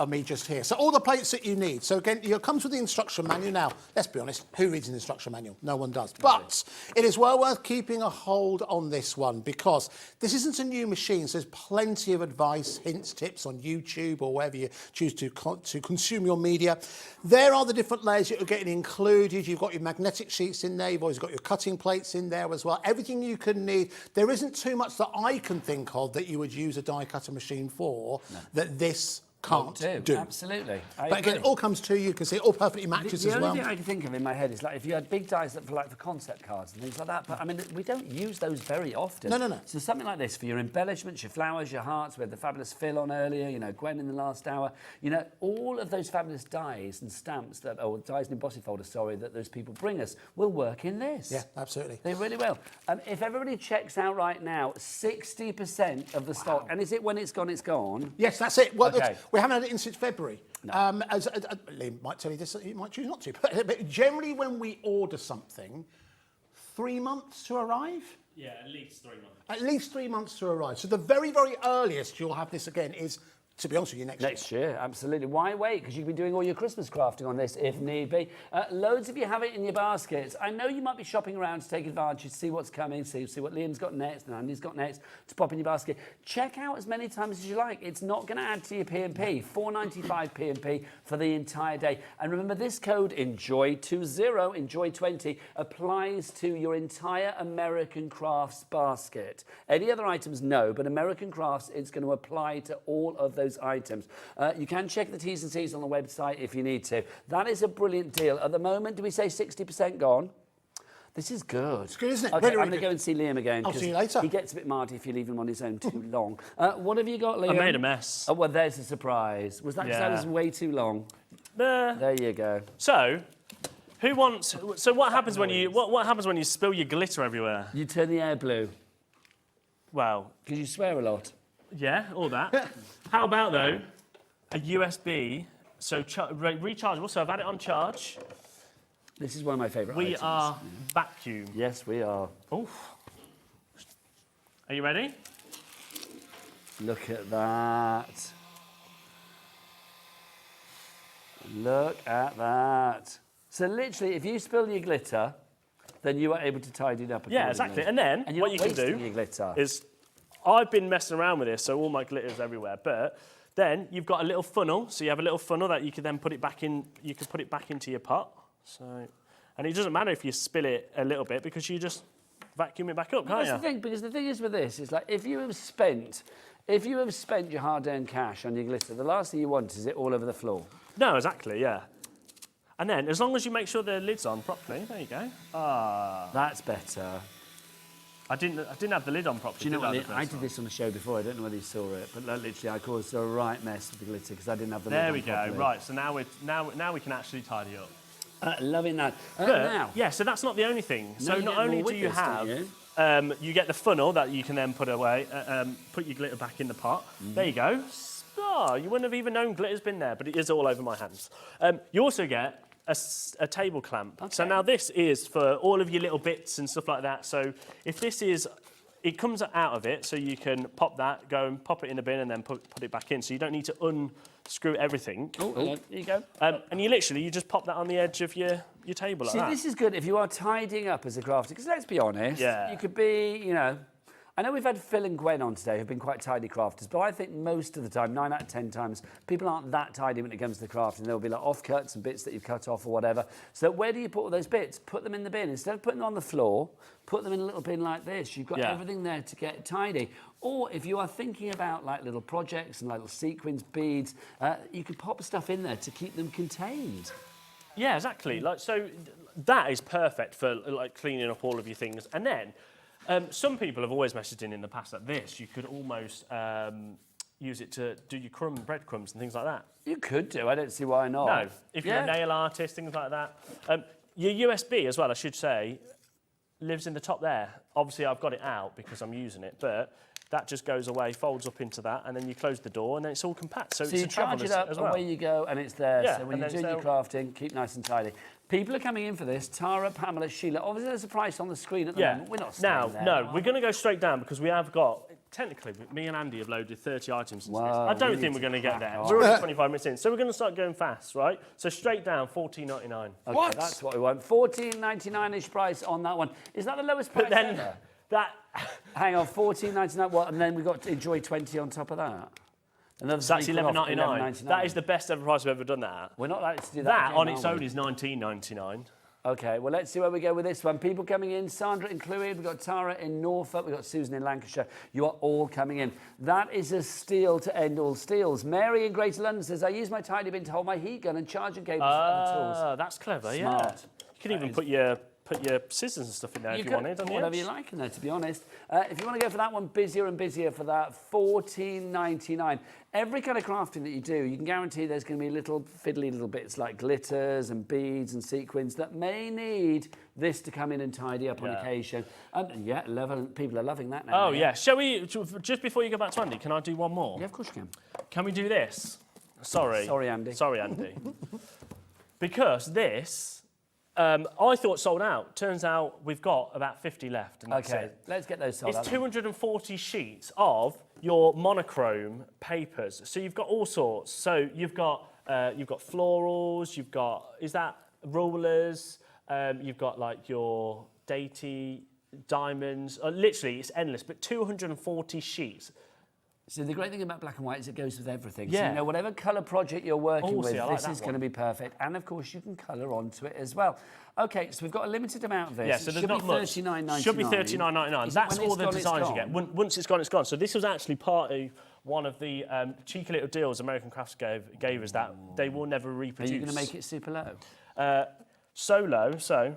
of me just here. So all the plates that you need. So again, it comes with the instruction manual. Now, let's be honest, who reads an instruction manual? No one does. But it is well worth keeping a hold on this one because this isn't a new machine. So there's plenty of advice, hints, tips on YouTube or wherever you choose to consume your media. There are the different layers that you're getting included. You've got your magnetic sheets in there. You've always got your cutting plates in there as well. Everything you can need. There isn't too much that I can think of that you would use a die cutter machine for that this can't do. Absolutely. But again, it all comes to you because it all perfectly matches as well. The only thing I can think of in my head is like if you had big dies for concept cards and things like that. But I mean, we don't use those very often. No. So something like this for your embellishments, your flowers, your hearts. We had the fabulous Phil on earlier. You know, Gwen in the last hour. You know, all of those fabulous dies and stamps or dies and embossing folders. Sorry, that those people bring us will work in this. Yeah, absolutely. They really will. If everybody checks out right now, 60% of the stock. And is it when it's gone, it's gone? Yes, that's it. Well, Okay. we haven't had it in since February. No. Liam might tell you this, he might choose not to. But generally, when we order something, 3 months to arrive? Yeah, at least 3 months. At least 3 months to arrive. So the very, very earliest you'll have this again is, to be honest with you, next year. Next year, absolutely. Why wait? Because you can be doing all your Christmas crafting on this if need be. Loads of you have it in your baskets. I know you might be shopping around to take advantage, to see what's coming, see what Liam's got next and Andy's got next to pop in your basket. Check out as many times as you like. It's not going to add to your P&P. $4.95 P&P for the entire day. And remember, this code, ENJOY20, ENJOY20, applies to your entire American Crafts basket. Any other items, no, but American Crafts, it's going to apply to all of those items. You can check the T's and C's on the website if you need to. That is a brilliant deal. At the moment, do we say 60% gone? This is good. It's good, isn't it? Okay, Really, I'm going to go and see Liam again. I'll see you later. He gets a bit mardy if you leave him on his own too long. What have you got, Liam? I made a mess. Oh, well, there's a surprise. Was that because that was way too long? There you go. So, who wants? So what happens when you what happens when you spill your glitter everywhere? You turn the air blue. Well, Because you swear a lot. yeah, all that. How about though a USB? So rechargeable. So I've had it on charge. This is one of my favourite We items. are vacuum. Yes, we are. Oof. Are you ready? Look at that. Look at that. So literally, if you spill your glitter, then you are able to tidy it up. Yeah, exactly. And then you're what not you can wasting do your glitter. is, I've been messing around with this, so all my glitter's everywhere. But then you've got a little funnel, so you have a little funnel that you can then put it back in. You can put it back into your pot. So, and it doesn't matter if you spill it a little bit because you just vacuum it back up, can't That's you? the thing, because the thing is with this, is like if you have spent your hard-earned cash on your glitter, the last thing you want is it all over the floor. No, exactly, yeah. And then, as long as you make sure the lid's on properly, there you go. Ah, That's better. I didn't have the lid on properly. Do you know did what? I did this on the show before. I don't know whether you saw it, but like, literally, I caused a right mess with the glitter because I didn't have the lid on There we go. properly. Right. So now we can actually tidy up. Loving that. But, Now, yeah. So that's not the only thing. No, So you not get only more do with you this, don't have, you? you get the funnel that you can then put away, put your glitter back in the pot. There you go. Oh, you wouldn't have even known glitter's been there, but it is all over my hands. You also get a table clamp. Okay. So now this is for all of your little bits and stuff like that. So if this is, it comes out of it, so you can pop that, go and pop it in the bin and then put it back in. So you don't need to unscrew everything. Oh, hello. There you go. And you just pop that on the edge of your table like See, that. this is good if you are tidying up as a crafter, because let's be honest, Yeah. you could be, you know, I know we've had Phil and Gwen on today who've been quite tidy crafters, but I think most of the time, 9 out of 10 times, people aren't that tidy when it comes to the crafting. There'll be like offcuts and bits that you've cut off or whatever. So where do you put all those bits? Put them in the bin. Instead of putting them on the floor, put them in a little bin like this. You've got everything there to get tidy. Or if you are thinking about like little projects and like little sequins, beads, you could pop stuff in there to keep them contained. Yeah, exactly. Like, so that is perfect for like cleaning up all of your things. And then Some people have always messaged in the past that this, you could almost use it to do your breadcrumbs and things like that. You could do. I don't see why not. No, if you're a nail artist, things like that. Your USB as well, I should say, lives in the top there. Obviously, I've got it out because I'm using it, but that just goes away, folds up into that, and then you close the door, and then it's all compact. So it's you charge it up, as well. away you go, and it's there. Yeah, so when you're doing your crafting, keep nice and tidy. People are coming in for this. Tara, Pamela, Sheila. Obviously, there's a price on the screen at the moment. We're not staying there. No, we're going to go straight down because we have got... Technically, me and Andy have loaded 30 items. I don't think we're going to get there. We're already 25 minutes in, so we're going to start going fast, right? So straight down, $14.99. Okay, that's what we want. $14.99-ish price on that one. Is that the lowest price ever? Hang on, $14.99. What? And then we got to enjoy 20 on top of that. It's actually $11.99. That is the best ever price we've ever done that at. We're not likely to do that. That again, on its own is $19.99. Okay, well, let's see where we go with this one. People coming in, Sandra included, we've got Tara in Norfolk, we've got Susan in Lancashire. You are all coming in. That is a steal to end all steals. Mary in Greater London says, I use my tiny bin to hold my heat gun and charging cables for other tools. That's clever, Smart. Yeah. You can even put your scissors and stuff in there if you wanted. Whatever you like in there, to be honest. If you want to go for that one, busier and busier for that, $14.99. Every kind of crafting that you do, you can guarantee there's going to be little fiddly little bits like glitters and beads and sequins that may need this to come in and tidy up on occasion. People are loving that now. Oh, yeah. Shall we, just before you go back to Andy, can I do one more? Yeah, of course you can. Can we do this? Sorry, Andy. Because this... I thought sold out. Turns out we've got about 50 left. And okay, let's get those sold out. It's 240 sheets of your monochrome papers. So you've got all sorts. So you've got florals. You've got rulers. You've got like your datey diamonds. Literally, it's endless. But 240 sheets. So the great thing about black and white is it goes with everything. Yeah. So you know, whatever colour project you're working with, this is going to be perfect. And of course, you can colour onto it as well. Okay, so we've got a limited amount of this. Yeah, so there's not much. Should be $39.99. That's all the designs you get. Once it's gone, it's gone. So this was actually part of one of the cheeky little deals American Crafts gave us that they will never reproduce. Are you going to make it super low? So low, so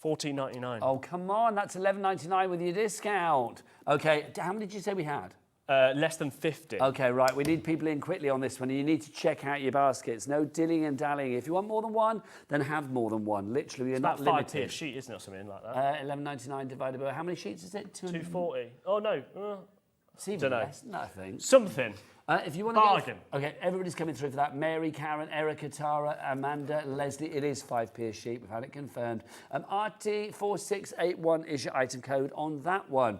$14.99. Oh, come on, that's $11.99 with your discount. Okay, how many did you say we had? Less than 50. Okay, right. We need people in quickly on this one. You need to check out your baskets. No dilling and dallying. If you want more than one, then have more than one. Literally, you're not limited. It's about 5p a sheet, isn't it, or something like that? $11.99 divided by... How many sheets is it? 240. Oh, no. It's even less than that, I think. Something. If you want Bargain. Okay, everybody's coming through for that. Mary, Karen, Erica, Tara, Amanda, Leslie. It is 5p a sheet. We've had it confirmed. RT4681 is your item code on that one.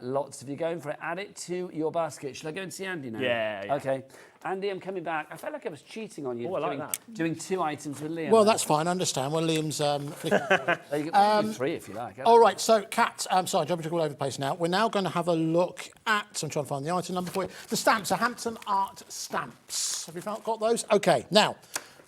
Lots of you going for it. Add it to your basket. Shall I go and see Andy now? Yeah. Okay. Andy, I'm coming back. I felt like I was cheating on you. Oh, I like that. Doing 2 items with Liam. Well, that's fine. I understand. Well, Liam's... You can do 3 if you like. All right, so, Kat, sorry, jumping all over the place now. We're now going to have a look at... I'm trying to find the item number for you. The stamps are Hampton Art stamps. Have you got those? OK, now...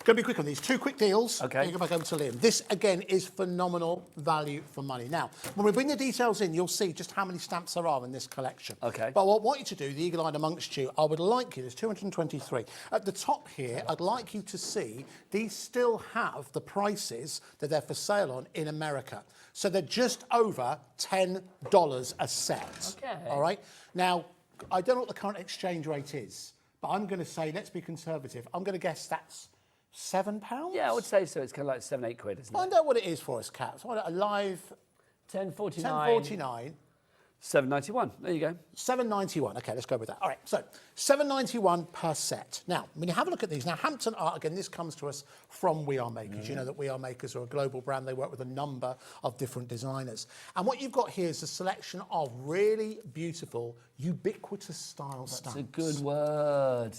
Going to be quick on these. 2 quick deals. Okay. You go back over to Liam. This, again, is phenomenal value for money. Now, when we bring the details in, you'll see just how many stamps there are in this collection. Okay. But what I want you to do, the eagle-eyed amongst you, I would like you, there's 223. At the top here, I'd like you to see these still have the prices that they're for sale on in America. So they're just over $10 a set. Okay. All right? Now, I don't know what the current exchange rate is, but I'm going to say, let's be conservative. I'm going to guess that's £7? Yeah, I would say so. It's kind of like 7-8 quid, isn't it? Find out what it is for us, Kat. So a live... 10.49. 10.49. $7.91. There you go. $7.91. OK, let's go with that. All right, so $7.91 per set. Now, when you have a look at these, now Hampton Art, again, this comes to us from We Are Makers. You know that We Are Makers are a global brand. They work with a number of different designers. And what you've got here is a selection of really beautiful, ubiquitous style stamps. That's a good word.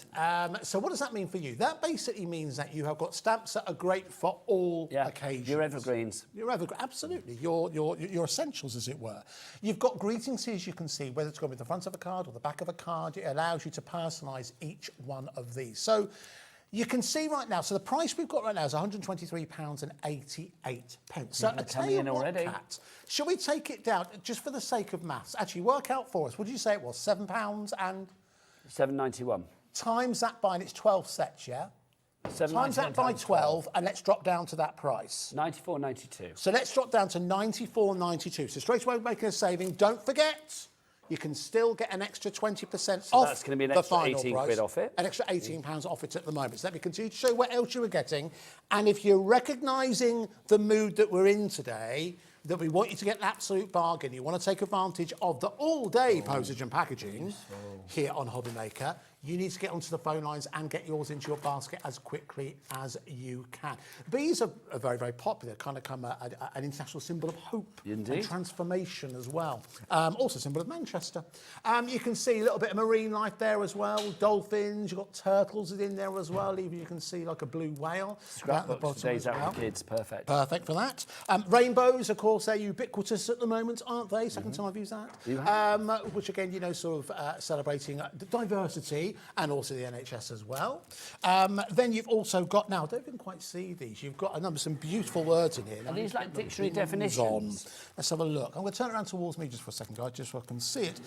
So what does that mean for you? That basically means that you have got stamps that are great for all occasions. Your evergreens. Your evergreen, absolutely. Your essentials, as it were. You've got greetings here, as you can see, whether it's going with the front of a card or the back of a card. It allows you to personalise each one of these. So you can see right now, so the price we've got right now is £123.88. So I tell you what, Kat, shall we take it down, just for the sake of maths? Actually, work out for us. What did you say it was? £7 and... $7.91. Times that by, and it's 12 sets, yeah? Times that by 12, and let's drop down to that price. 94.92. So let's drop down to 94.92. So straight away we're making a saving. Don't forget, you can still get an extra 20% off. That's going to be an the extra final 18 price. quid off it. An extra £18 off it at the moment. So let me continue to show you what else you were getting. And if you're recognising the mood that we're in today, that we want you to get an absolute bargain, you want to take advantage of the all-day postage and packaging here on HobbyMaker, you need to get onto the phone lines and get yours into your basket as quickly as you can. Bees are very, very popular, kind of become an international symbol of hope and transformation as well. Also a symbol of Manchester. You can see a little bit of marine life there as well, dolphins, you've got turtles in there as well, even you can see like a blue whale. Scrapbooks, days out for kids, perfect. Perfect for that. Rainbows, of course, they're ubiquitous at the moment, aren't they? Second time I've used that. Which again, you know, sort of celebrating the diversity and also the NHS as well. Then you've also got, now I don't even quite see these, you've got some beautiful words in here. Are these like dictionary definitions? Let's have a look. I'm going to turn it around towards me just for a second, guys, just so I can see it.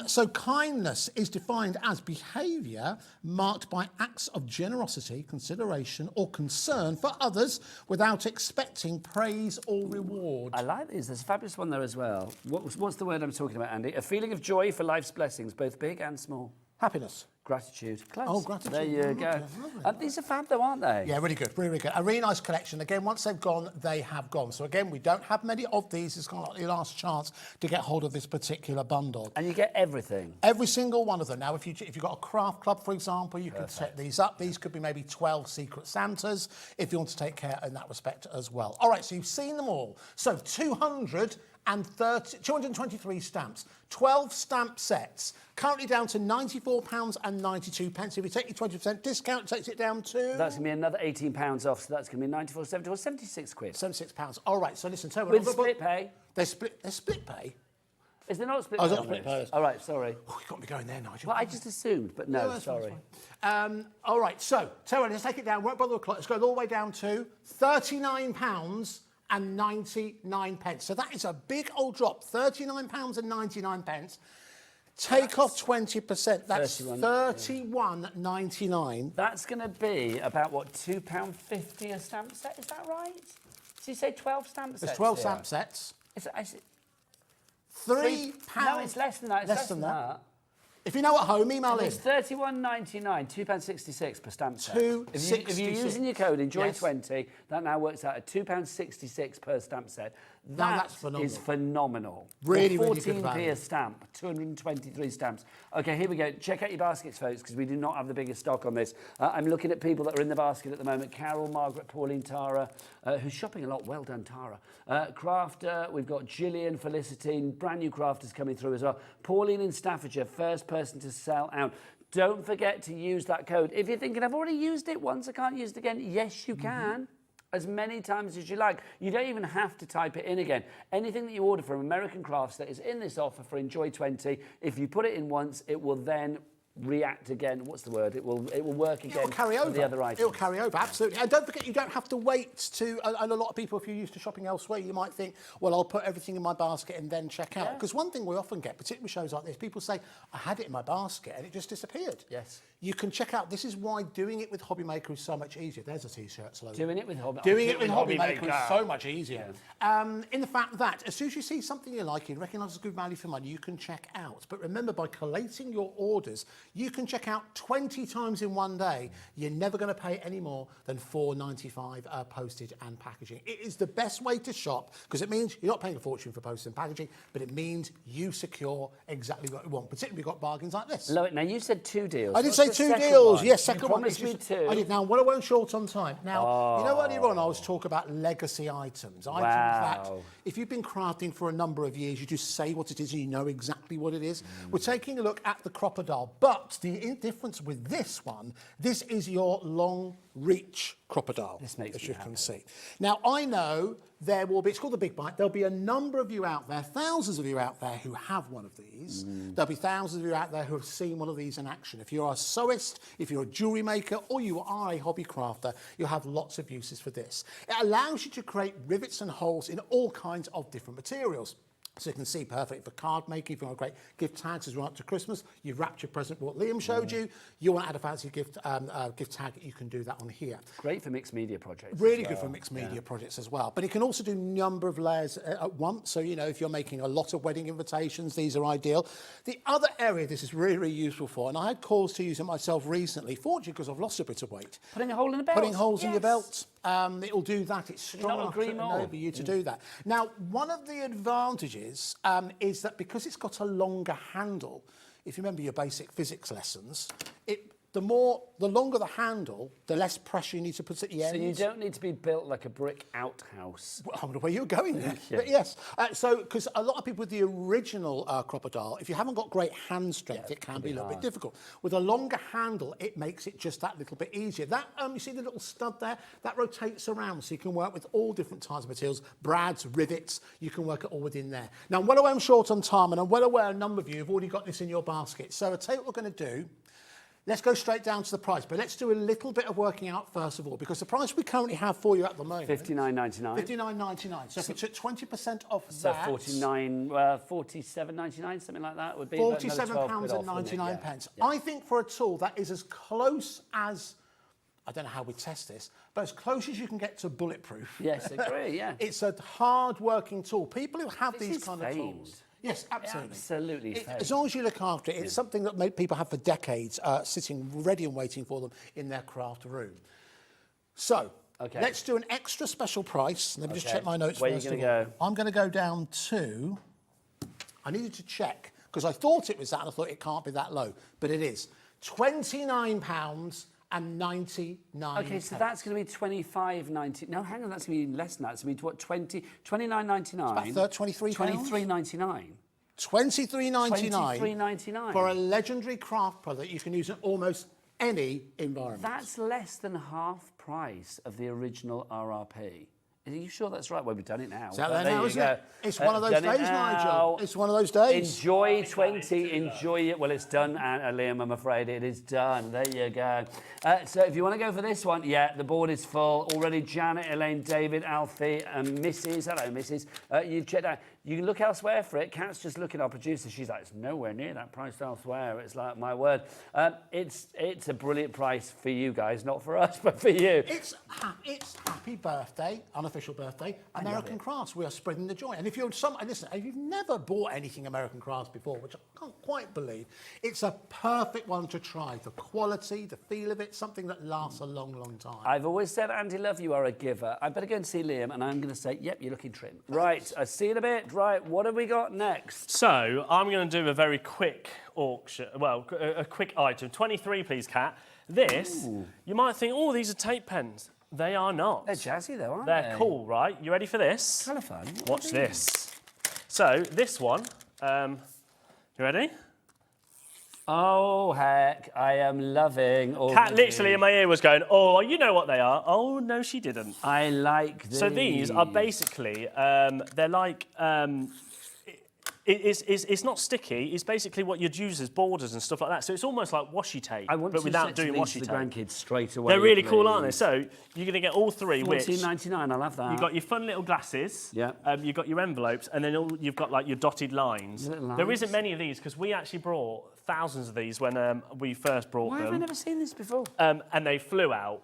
So kindness is defined as behaviour marked by acts of generosity, consideration or concern for others without expecting praise or reward. I like these. There's a fabulous one there as well. What's the word I'm talking about, Andy? A feeling of joy for life's blessings, both big and small. Happiness. Gratitude. Close. Oh, gratitude. There you go. These are fab though, aren't they? Yeah, really good, really, really good. A really nice collection. Again, once they've gone, they have gone. So again, we don't have many of these. It's kind of like your last chance to get hold of this particular bundle. And you get everything. Every single one of them. Now, if you've got a craft club, for example, you can set these up. These could be maybe 12 Secret Santas if you want to take care in that respect as well. All right, so you've seen them all. So 223 stamps, 12 stamp sets, currently down to £94.92. If you take your 20% discount, it takes it down to... That's going to be another £18 off, so that's going to be 94.70 or 76 quid. £76. All right, so listen, with split pay. They're split pay? Is there not split pay? Oh, not split pay. All right, sorry. Oh, you got me going there, Nigel. Well, I just assumed, but no, sorry. All right, so, Terry, let's take it down. Won't bother the clock. Let's go all the way down to £39.99. So that is a big old drop. £39.99. Take off 20%. That's £31.99. That's going to be about, what, £2.50 a stamp set? Is that right? Did you say 12 stamp sets? There's 12 stamp sets. £3. No, it's less than that. It's less than that. If you know at home, email in. It's £31.99, £2.66 per stamp set. If you're using your code Enjoy20, that now works out at £2.66 per stamp set. That's phenomenal. Is phenomenal. Really, 14p a stamp, 223 stamps. Okay, here we go. Check out your baskets, folks, because we do not have the biggest stock on this. I'm looking at people that are in the basket at the moment. Carol, Margaret, Pauline, Tara, who's shopping a lot. Well done, Tara. Crafter, we've got Gillian, Felicity, brand new crafters coming through as well. Pauline in Staffordshire, first person to sell out. Don't forget to use that code. If you're thinking, I've already used it once, I can't use it again. Yes, you can. As many times as you like. You don't even have to type it in again. Anything that you order from American Crafts that is in this offer for Enjoy20, if you put it in once, it will then react again. What's the word? It will work again. It will carry over. The other items. It will carry over, absolutely. And don't forget, you don't have to wait to. And a lot of people, if you're used to shopping elsewhere, you might think, well, I'll put everything in my basket and then check out. Because one thing we often get, particularly with shows like this, people say, I had it in my basket and it just disappeared. Yes. You can check out. This is why doing it with HobbyMaker is so much easier. There's a T-shirt slogan. Doing it with HobbyMaker. Doing it with HobbyMaker is so much easier. Yeah. In the fact that as soon as you see something you like, you recognise it's good value for money, you can check out. But remember, by collating your orders, you can check out 20 times in one day. You're never going to pay any more than $4.95 postage and packaging. It is the best way to shop because it means you're not paying a fortune for postage and packaging, but it means you secure exactly what you want. Particularly, we've got bargains like this. Love it. Now, you said 2 deals. I did say 2 deals. One? Yes, second you one. Promised me 2. I did. Now, what I won't short on time. Now, you know, earlier on I was talking about legacy items. Items that, if you've been crafting for a number of years, you just say what it is and you know exactly what it is. We're taking a look at the crocodile, but the difference with this one, this is your long reach crocodile, this makes as me you happy. can see. Now, I know there will be, it's called the Big Bite, there'll be a number of you out there, thousands of you out there who have one of these. There'll be thousands of you out there who have seen one of these in action. If you're a sewist, if you're a jewellery maker, or you are a hobby crafter, you'll have lots of uses for this. It allows you to create rivets and holes in all kinds of different materials. So you can see perfect for card making, if you want great gift tags as well up to Christmas. You've wrapped your present, what Liam showed you. You want to add a fancy gift tag, you can do that on here. Great for mixed media projects. Really good for mixed media projects as well. But it can also do a number of layers at once. So, you know, if you're making a lot of wedding invitations, these are ideal. The other area this is really, really useful for, and I had cause to use it myself recently, fortunately because I've lost a bit of weight. Putting a hole in the belt. Putting holes in your belt. It'll do that. It's strong enough to enable you to do that. Now, one of the advantages is that because it's got a longer handle, if you remember your basic physics lessons, the longer the handle, the less pressure you need to put at the end. So you don't need to be built like a brick outhouse. Well, I wonder where you're going there. But yes, so because a lot of people with the original crocodile, if you haven't got great hand strength, it can be a little bit difficult. With a longer handle, it makes it just that little bit easier. That you see the little stud there, that rotates around, so you can work with all different types of materials, brads, rivets. You can work it all within there. Now, I'm well aware I'm short on time, and I'm well aware a number of you have already got this in your basket. So I'll tell you what we're going to do. Let's go straight down to the price, but let's do a little bit of working out first of all, because the price we currently have for you at the moment... $59.99. $59.99. So if we took 20% off so that... $47.99, something like that would be... £47.99. Pence. Yeah. I think for a tool that is as close as... I don't know how we test this, but as close as you can get to bulletproof. Yes, agree, yeah. It's a hard-working tool. People who have these kind of tools... Yes, absolutely. Absolutely. As long as you look after it, it's something that people have for decades sitting ready and waiting for them in their craft room. So, let's do an extra special price. Let me just check my notes Where first. Where are you going to go? I'm going to go down to... I needed to check, because I thought it was that, and I thought it can't be that low, but it is. £29.99. Okay, so that's going to be $25.90. No, hang on, that's going to be less than that. It's going to be what, $29.99. About £23. $23.99. $23.99 for a legendary craft product you can use in almost any environment. That's less than half price of the original RRP. Are you sure that's right? Well, we've done it now. Is that there now, isn't it? It's one of those days, Nigel. It's one of those days. Enjoy 20. Enjoy it. Well, it's done, Liam, I'm afraid. It is done. There you go. So if you want to go for this one, the board is full. Already Janet, Elaine, David, Alfie, and Mrs. Hello, Mrs. You've checked out. You can look elsewhere for it. Kat's just looking at our producer. She's like, it's nowhere near that price elsewhere. It's like, my word. It's a brilliant price for you guys, not for us, but for you. It's happy birthday, unofficial birthday, American Crafts. We are spreading the joy. And if you're listen, if you've never bought anything American Crafts before, which I can't quite believe, it's a perfect one to try. The quality, the feel of it, something that lasts a long, long time. I've always said, Andy Love, you are a giver. I better go and see Liam, and I'm going to say, yep, you're looking trim. Thanks. Right, I'll see you in a bit. Right, what have we got next? So, I'm going to do a very quick auction, well, a quick item. 23, please, Kat. This, you might think, oh, these are tape pens. They are not. They're jazzy, though, aren't They're cool, right? You ready for this? Colour fun. Watch this. So, this one, you ready? Oh, heck, I am loving all Kat literally in my ear was going, oh, you know what they are. Oh, no, she didn't. I like these. So these are basically, they're like, it's not sticky. It's basically what you'd use as borders and stuff like that. So it's almost like washi tape, but without doing washi tape. The grandkids straight away. They're really cool, aren't they? So you're going to get all three. $14.99. I love that. You've got your fun little glasses. Yeah. You've got your envelopes, and then you've got like your dotted lines. There isn't many of these because we actually brought thousands of these when we first brought them. Why have I never seen this before? And they flew out.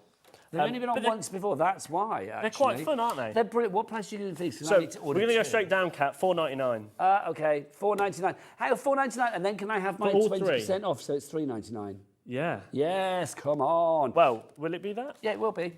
They've only been on once before, that's why, actually. They're quite fun, aren't they? They're brilliant. What price are you doing for these? So we're going to go straight down, Kat, $4.99. OK, $4.99. Hang on, $4.99, and then can I have my 20% off, so it's $3.99? Yeah. Yes, come on. Well, will it be that? Yeah, it will be.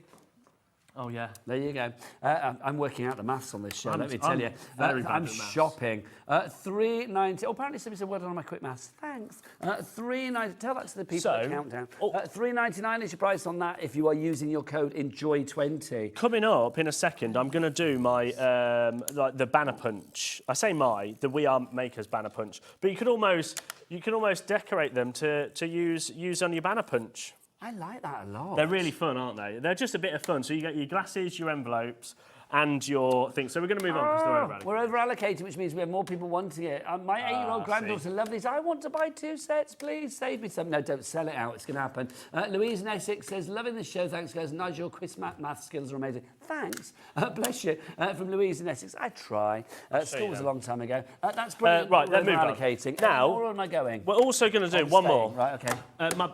Oh, yeah. There you go. I'm working out the maths on this show, let me tell you. Very bad I'm at maths. shopping. $3.90. Oh, apparently somebody said well done on my quick maths. Thanks. $3.90. Tell that to the people at Countdown. $3.99 is your price on that if you are using your code ENJOY20. Coming up in a second, I'm going to do my like the banner punch. I say the We Are Makers banner punch, but you could almost decorate them to use on your banner punch. I like that a lot. They're really fun, aren't they? They're just a bit of fun. So you get your glasses, your envelopes, and your things. So we're going to move on because they're over-allocated. We're over-allocated, which means we have more people wanting it. My 8-year-old granddaughter loves these. I want to buy 2 sets, please. Save me some. No, don't sell it out. It's going to happen. Louise in Essex says, loving the show. Thanks, guys. Nigel, quiz math skills are amazing. Thanks. Bless you. From Louise in Essex. I try. School was a long time ago. That's brilliant. Right, let's move on. Allocating. Now, where am I going? We're also going to do one more. Right, okay.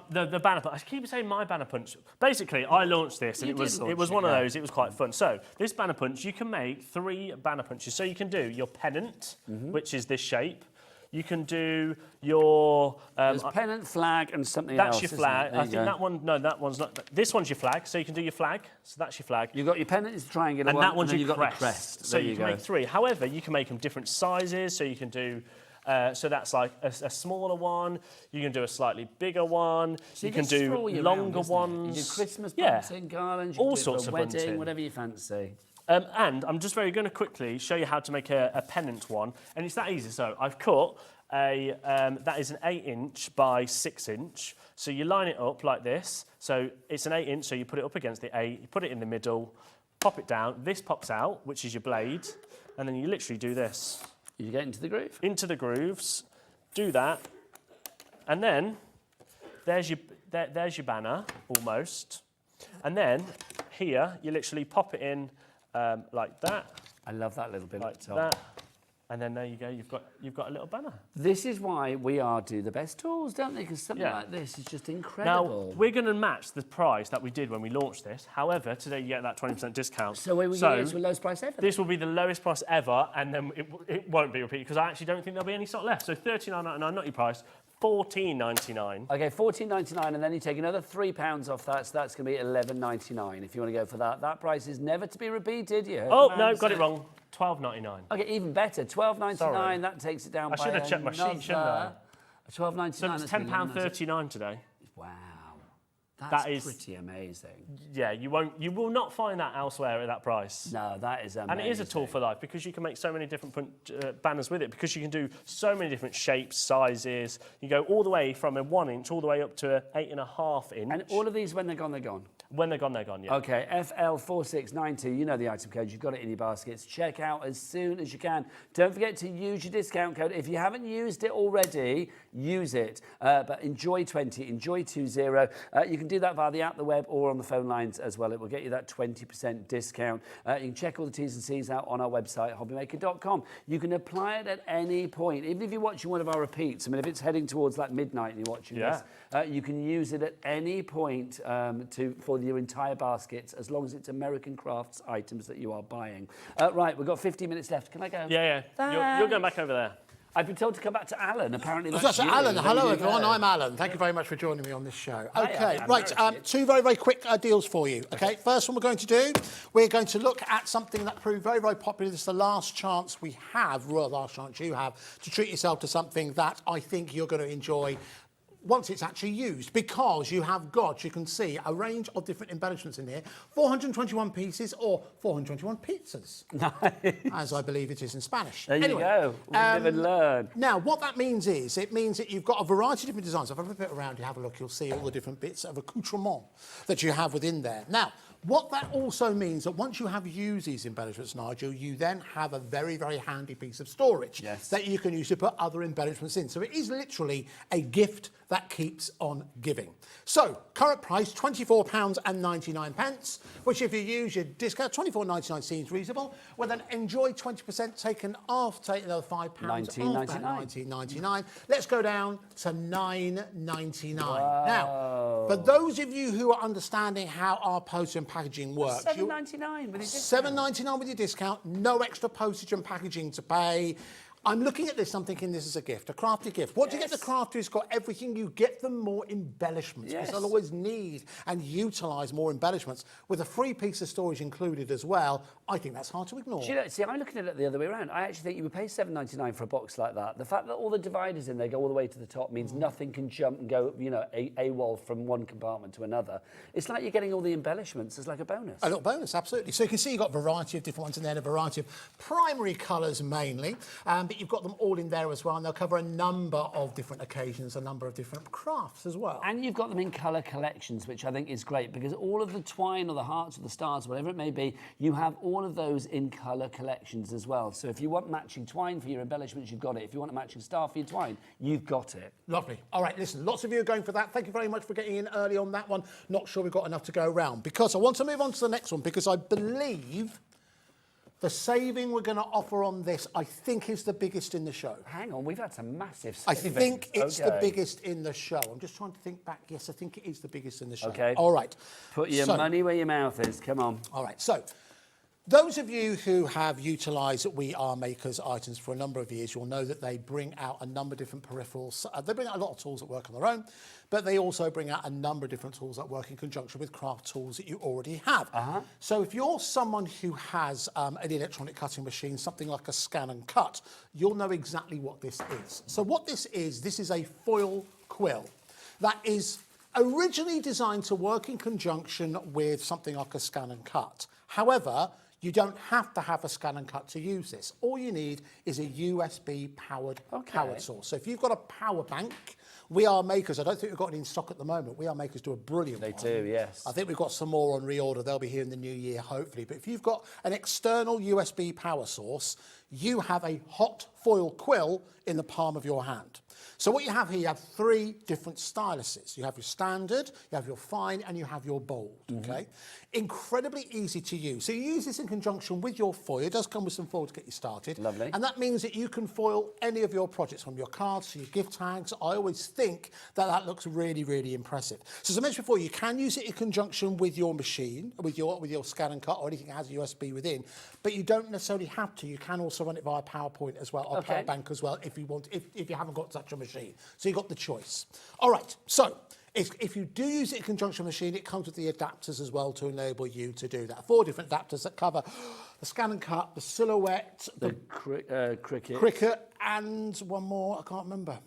The banner punch. I keep saying my banner punch. Basically, I launched this, and it was one of those. It was quite fun. So this banner punch, you can make 3 banner punches. So you can do your pennant, which is this shape. You can do your... There's pennant, flag and something that's else, your flag. I think go. that one... No, that one's not... This one's your flag, so you can do your flag. So that's your flag. You've got your pennant, is triangular and one, that one's and your then you've got the crest. So you can make 3. However, you can make them different sizes, so you can do... so that's like a smaller one. You can do a slightly bigger one. So you can do longer ones. You do Christmas bunting, garlands, all sorts of wedding, bunting. whatever you fancy. And I'm just going to quickly show you how to make a pennant one. And it's that easy. So I've cut that is an 8-inch by 6-inch. So you line it up like this. So it's an 8-inch, so you put it up against the 8, you put it in the middle, pop it down. This pops out, which is your blade. And then you literally do this. You get into the groove? Into the grooves, do that, and then there's your banner, almost. And then here, you literally pop it in like that. I love that little bit like at the top. that. And then there you go, you've got a little banner. This is why we do the best tools, don't they? Because something like this is just incredible. Now, we're going to match the price that we did when we launched this. However, today you get that 20% discount. So we're going to the lowest price ever? This will be the lowest price ever, and then it won't be repeated, because I actually don't think there'll be any stock left. So $39.99, not your price, $14.99. OK, $14.99, and then you take another £3 off that, so that's going to be $11.99 if you want to go for that. That price is never to be repeated. Oh, no, got it wrong. $12.99. OK, even better. $12.99, that takes it down by I should have checked my sheet, shouldn't I? $12.99. So it's £10.39 today. Wow. That is pretty amazing. Yeah, you will not find that elsewhere at that price. No, that is amazing. And it is a tool for life, because you can make so many different banners with it, because you can do so many different shapes, sizes. You go all the way from a 1-inch all the way up to a 8.5 inch. And all of these, when they're gone, they're gone? When they're gone, yeah. OK, FL4692, you know the item code, you've got it in your baskets. Check out as soon as you can. Don't forget to use your discount code. If you haven't used it already, use it. But enjoy20, enjoy20. You can do that via the app, the web, or on the phone lines as well. It will get you that 20% discount. You can check all the T's and C's out on our website, hobbymaker.com. You can apply it at any point. Even if you're watching one of our repeats, I mean, if it's heading towards like midnight and you're watching this, you can use it at any point for your entire baskets, as long as it's American crafts items that you are buying. Right, we've got 15 minutes left. Can I go? Yeah. You're going back over there. I've been told to come back to Alan. Apparently that's you. Alan. Hello, everyone. I'm Alan. Thank you very much for joining me on this show. OK, right. 2 very, very quick deals for you. OK, first one we're going to do, we're going to look at something that proved very, very popular. This is the last chance we have, or the last chance you have, to treat yourself to something that I think you're going to enjoy once it's actually used, because you can see a range of different embellishments in here. 421 pieces, or 421 pizzas, as I believe it is in Spanish. There you go. We live and learn. Now, what that means is, it means that you've got a variety of different designs. If I flip it around, you have a look, you'll see all the different bits of accoutrement that you have within there. Now, what that also means that once you have used these embellishments, Nigel, you then have a very, very handy piece of storage that you can use to put other embellishments in. So it is literally a gift that keeps on giving. So, current price, £24.99, which if you use your discount, £24.99 seems reasonable. Well, then enjoy 20% taken off, take another £5 off, £19.99. Let's go down to £9.99. Wow. Now, for those of you who are understanding how our postage and packaging works, $7.99 with your discount. $7.99 with your discount, no extra postage and packaging to pay. I'm looking at this, I'm thinking this is a gift, a crafty gift. What do you get the crafty? It's got everything. You get them more embellishments, because they'll always need and utilise more embellishments. With a free piece of storage included as well, I think that's hard to ignore. You know, see, I'm looking at it the other way around. I actually think you would pay $7.99 for a box like that. The fact that all the dividers in there go all the way to the top means nothing can jump and go, you know, AWOL from one compartment to another. It's like you're getting all the embellishments as like a bonus. A little bonus, absolutely. So you can see you've got a variety of different ones in there, and a variety of primary colours mainly. But you've got them all in there as well, and they'll cover a number of different occasions, a number of different crafts as well. And you've got them in colour collections, which I think is great, because all of the twine or the hearts or the stars, whatever it may be, you have all of those in colour collections as well. So if you want matching twine for your embellishments, you've got it. If you want a matching star for your twine, you've got it. Lovely. All right, listen, lots of you are going for that. Thank you very much for getting in early on that one. Not sure we've got enough to go around, because I want to move on to the next one, because I believe the saving we're going to offer on this, I think, is the biggest in the show. Hang on, we've had some massive I savings. think it's the biggest in the show. I'm just trying to think back. Yes, I think it is the biggest in the show. Okay. All right. Put your money where your mouth is. Come on. All right. So, those of you who have utilised We Are Makers items for a number of years, you'll know that they bring out a number of different peripherals. They bring out a lot of tools that work on their own, but they also bring out a number of different tools that work in conjunction with craft tools that you already have. So if you're someone who has an electronic cutting machine, something like a scan and cut, you'll know exactly what this is. So what this is a foil quill that is originally designed to work in conjunction with something like a scan and cut. However, you don't have to have a scan and cut to use this. All you need is a USB powered source. So if you've got a power bank, We Are Makers, I don't think we've got any in stock at the moment. We Are Makers do a brilliant one. They do, yes. I think we've got some more on reorder. They'll be here in the new year, hopefully. But if you've got an external USB power source, you have a hot foil quill in the palm of your hand. So what you have here, you have 3 different styluses. You have your standard, you have your fine, and you have your bold, okay? Incredibly easy to use. So you use this in conjunction with your foil. It does come with some foil to get you started. Lovely. And that means that you can foil any of your projects, from your cards to your gift tags. I always think that that looks really, really impressive. So as I mentioned before, you can use it in conjunction with your machine, with your scan and cut, or anything that has a USB within, but you don't necessarily have to. You can also run it via PowerPoint as well, or Power Bank as well, if you want, if you haven't got such a machine. So you've got the choice. All right, so if you do use it in conjunction with a machine, it comes with the adapters as well to enable you to do that. 4 different adapters that cover the scan and cut, the silhouette, the cricket, and one more, I can't remember.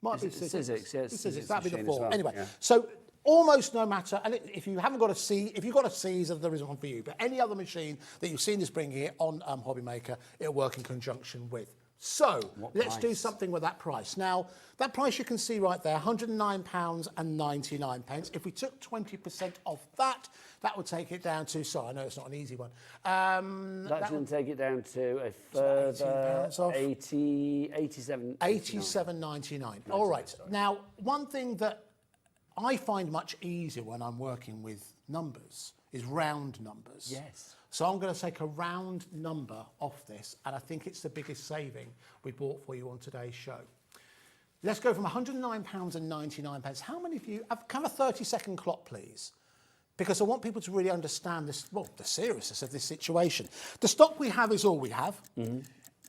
Might be Sizzix, yes. Sizzix, that'd be the 4. Well, anyway, yeah. so almost no matter, and if you haven't got a C, if you've got a Caesar, there isn't one for you, but any other machine that you've seen us bring here on HobbyMaker, it'll work in conjunction with. So, let's do something with that price. Now, that price you can see right there, £109.99. If we took 20% off that, that would take it down to, sorry, I know it's not an easy one. That's going to take it down to a further £87.99. All right. Now, one thing that I find much easier when I'm working with numbers is round numbers. Yes. So I'm going to take a round number off this, and I think it's the biggest saving we bought for you on today's show. Let's go from £109.99. How many of you have a 30-second clock, please? Because I want people to really understand this, well, the seriousness of this situation. The stock we have is all we have.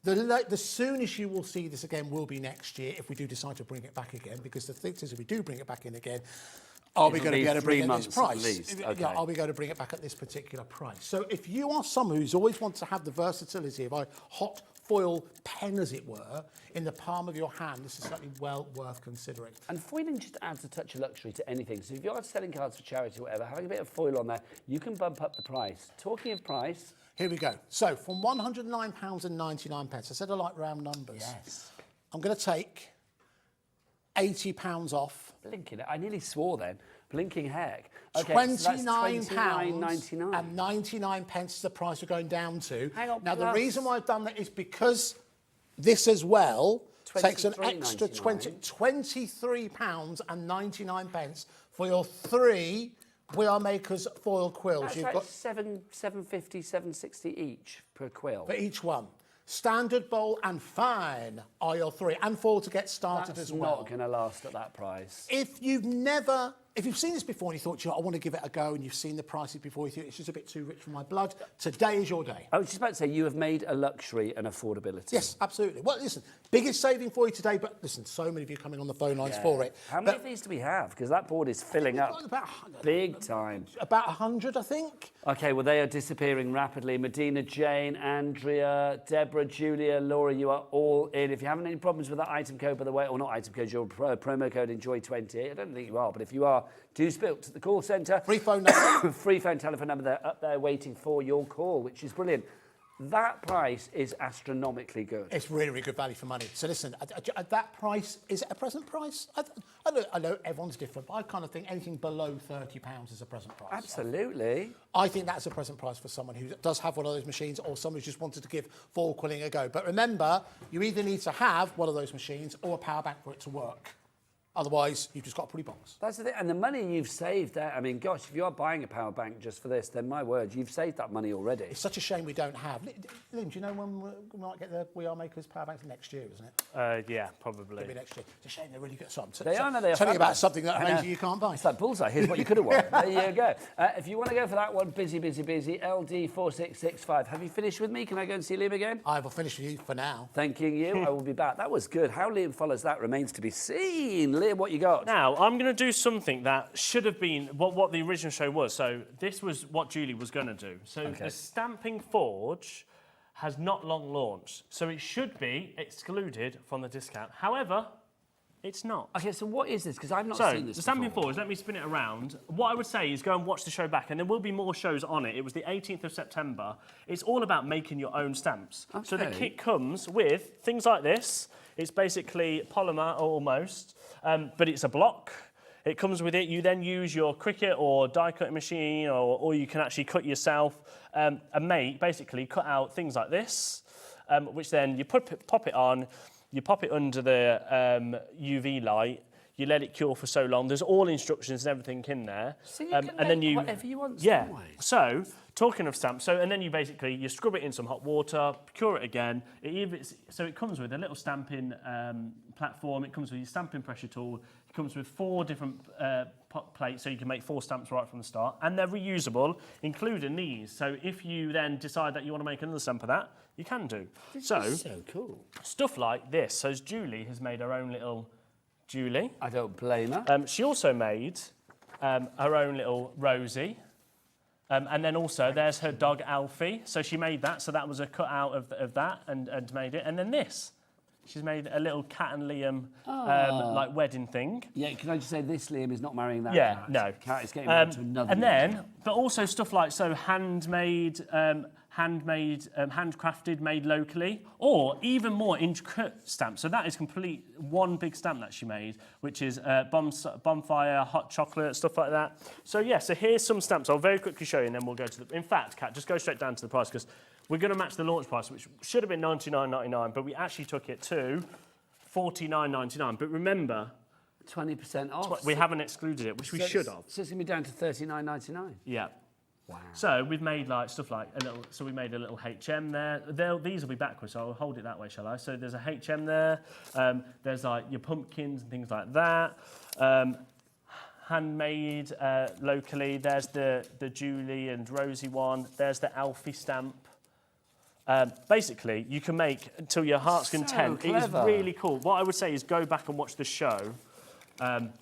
The soonest you will see this again will be next year, if we do decide to bring it back again, because the thing is, if we do bring it back in again, are we going to be able to bring it at this price? At least. Okay. Yeah, are we going to bring it back at this particular price? So if you are someone who's always wants to have the versatility of a hot foil pen, as it were, in the palm of your hand, this is certainly well worth considering. And foiling just adds a touch of luxury to anything. So if you're selling cards for charity or whatever, having a bit of foil on there, you can bump up the price. Talking of price... Here we go. So from £109.99, I said I like round numbers. Yes. I'm going to take £80 off. Blinking it. I nearly swore then. Blinking heck. Okay, £29.99 and 99 pence is the price we're going down to. Hang on, now, the reason why I've done that is because this as well takes an extra £23.99 for your 3 We Are Makers foil quills. That's You've like got £7.50, £7.60 each per quill. for each one. Standard, bowl and fine are your 3, and 4 to get started as well. That's not going to last at that price. If you've seen this before and you thought, I want to give it a go, and you've seen the prices before, you think it's just a bit too rich for my blood, today is your day. I was just about to say, you have made a luxury an affordability. Yes, absolutely. Well, listen, biggest saving for you today, but listen, so many of you coming on the phone lines for it. How many of these do we have? Because that board is filling up big time. About 100, I think. OK, well, they are disappearing rapidly. Medina, Jane, Andrea, Deborah, Julia, Laura, you are all in. If you haven't any problems with that item code, by the way, or not item code, your promo code ENJOY28. I don't think you are, but if you are, do speak to the call centre. Free phone number. Free phone telephone number. They're up there waiting for your call, which is brilliant. That price is astronomically good. It's really, really good value for money. So listen, at that price, is it a present price? I know everyone's different, but I kind of think anything below £30 is a present price. Absolutely. I think that's a present price for someone who does have one of those machines or someone who's just wanted to give foil quilling a go. But remember, you either need to have one of those machines or a power bank for it to work. Otherwise, you've just got a pretty box. That's the thing. And the money you've saved there, I mean, gosh, if you are buying a power bank just for this, then my word, you've saved that money already. It's such a shame we don't have. Lynn, do you know when we might get the We Are Makers power banks next year, isn't it? Yeah, probably. Maybe next year. It's a shame they're really good. So They are telling you about something that amazing you can't buy. It's like bullseye. Here's what you could have won. There you go. If you want to go for that one, busy, LD4665. Have you finished with me? Can I go and see Liam again? I will finish with you for now. Thanking you. I will be back. That was good. How Liam follows that remains to be seen. Liam, what you got? Now, I'm going to do something that should have been what the original show was. So this was what Julie was going to do. So the Stamping Forge has not long launched. So it should be excluded from the discount. However, it's not. Okay, so what is this? Because I've not seen this the Stamping before. Forge, let me spin it around. What I would say is go and watch the show back, and there will be more shows on it. It was the 18th of September. It's all about making your own stamps. Okay. So the kit comes with things like this. It's basically polymer almost, but it's a block. It comes with it. You then use your Cricut or die cutting machine, or you can actually cut yourself and basically cut out things like this, which then you pop it on, you pop it under the UV light, you let it cure for so long. There's all instructions and everything in there. So you can and then you whatever you want. Yeah. So talking of stamps, and then you scrub it in some hot water, cure it again. So it comes with a little stamping platform. It comes with your stamping pressure tool. It comes with 4 different plates, so you can make 4 stamps right from the start, and they're reusable, including these. So if you then decide that you want to make another stamp of that, you can do. This is so cool. Stuff like this. So Julie has made her own little Julie. I don't blame her. She also made her own little Rosie. And then also there's her dog Alfie. So she made that. So that was a cut out of that and made it. And then this. She's made a little Cat and Liam like wedding thing. Yeah, can I just say this Liam is not marrying that cat? No. Cat is getting married to another. And then, but also stuff like handmade, handcrafted, made locally, or even more intricate stamps. So that is complete one big stamp that she made, which is bonfire, hot chocolate, stuff like that. So yeah, so here's some stamps. I'll very quickly show you, and then we'll go to the. In fact, Kat, just go straight down to the price because we're going to match the launch price, which should have been $99.99, but we actually took it to $49.99. But remember, 20% off. we haven't excluded it, which we should have. So it's going to be down to $39.99. Yeah. Wow. So we've made like stuff like a little. So we made a little HM there. These will be backwards, so I'll hold it that way, shall I? So there's a HM there. There's like your pumpkins and things like that. Handmade locally. There's the Julie and Rosie one. There's the Alfie stamp. Basically, you can make until your heart's content. It is really cool. What I would say is go back and watch the show.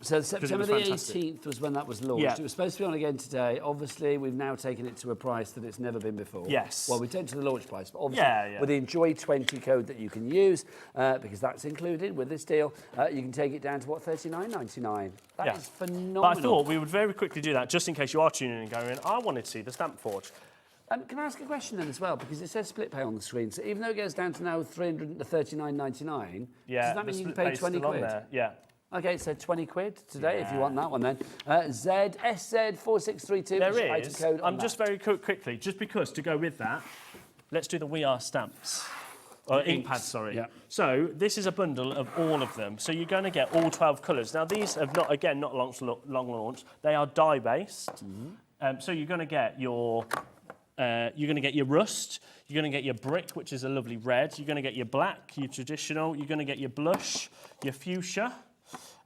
So September the 18th was when that was launched. Yeah. It was supposed to be on again today. Obviously, we've now taken it to a price that it's never been before. Yes. Well, we take it to the launch price, but obviously with the Enjoy 20 code that you can use, because that's included with this deal, you can take it down to, what, $39.99. That is phenomenal. But I thought we would very quickly do that, just in case you are tuning in and going, I wanted to see the Stamp Forge. Can I ask a question then as well? Because it says split pay on the screen. So even though it goes down to now $39.99, does that mean you can pay 20 quid? Yeah. Okay, so 20 quid today if you want that one then. SZ4632. There is. Code I'm just very quickly, just because to go with that, let's do the We Are stamps. Or ink pads, sorry. Yeah. So this is a bundle of all of them. So you're going to get all 12 colours. Now these have not long launched. They are dye based. Mm-hmm. So you're going to get your rust, you're going to get your brick, which is a lovely red, you're going to get your black, your traditional, you're going to get your blush, your fuchsia,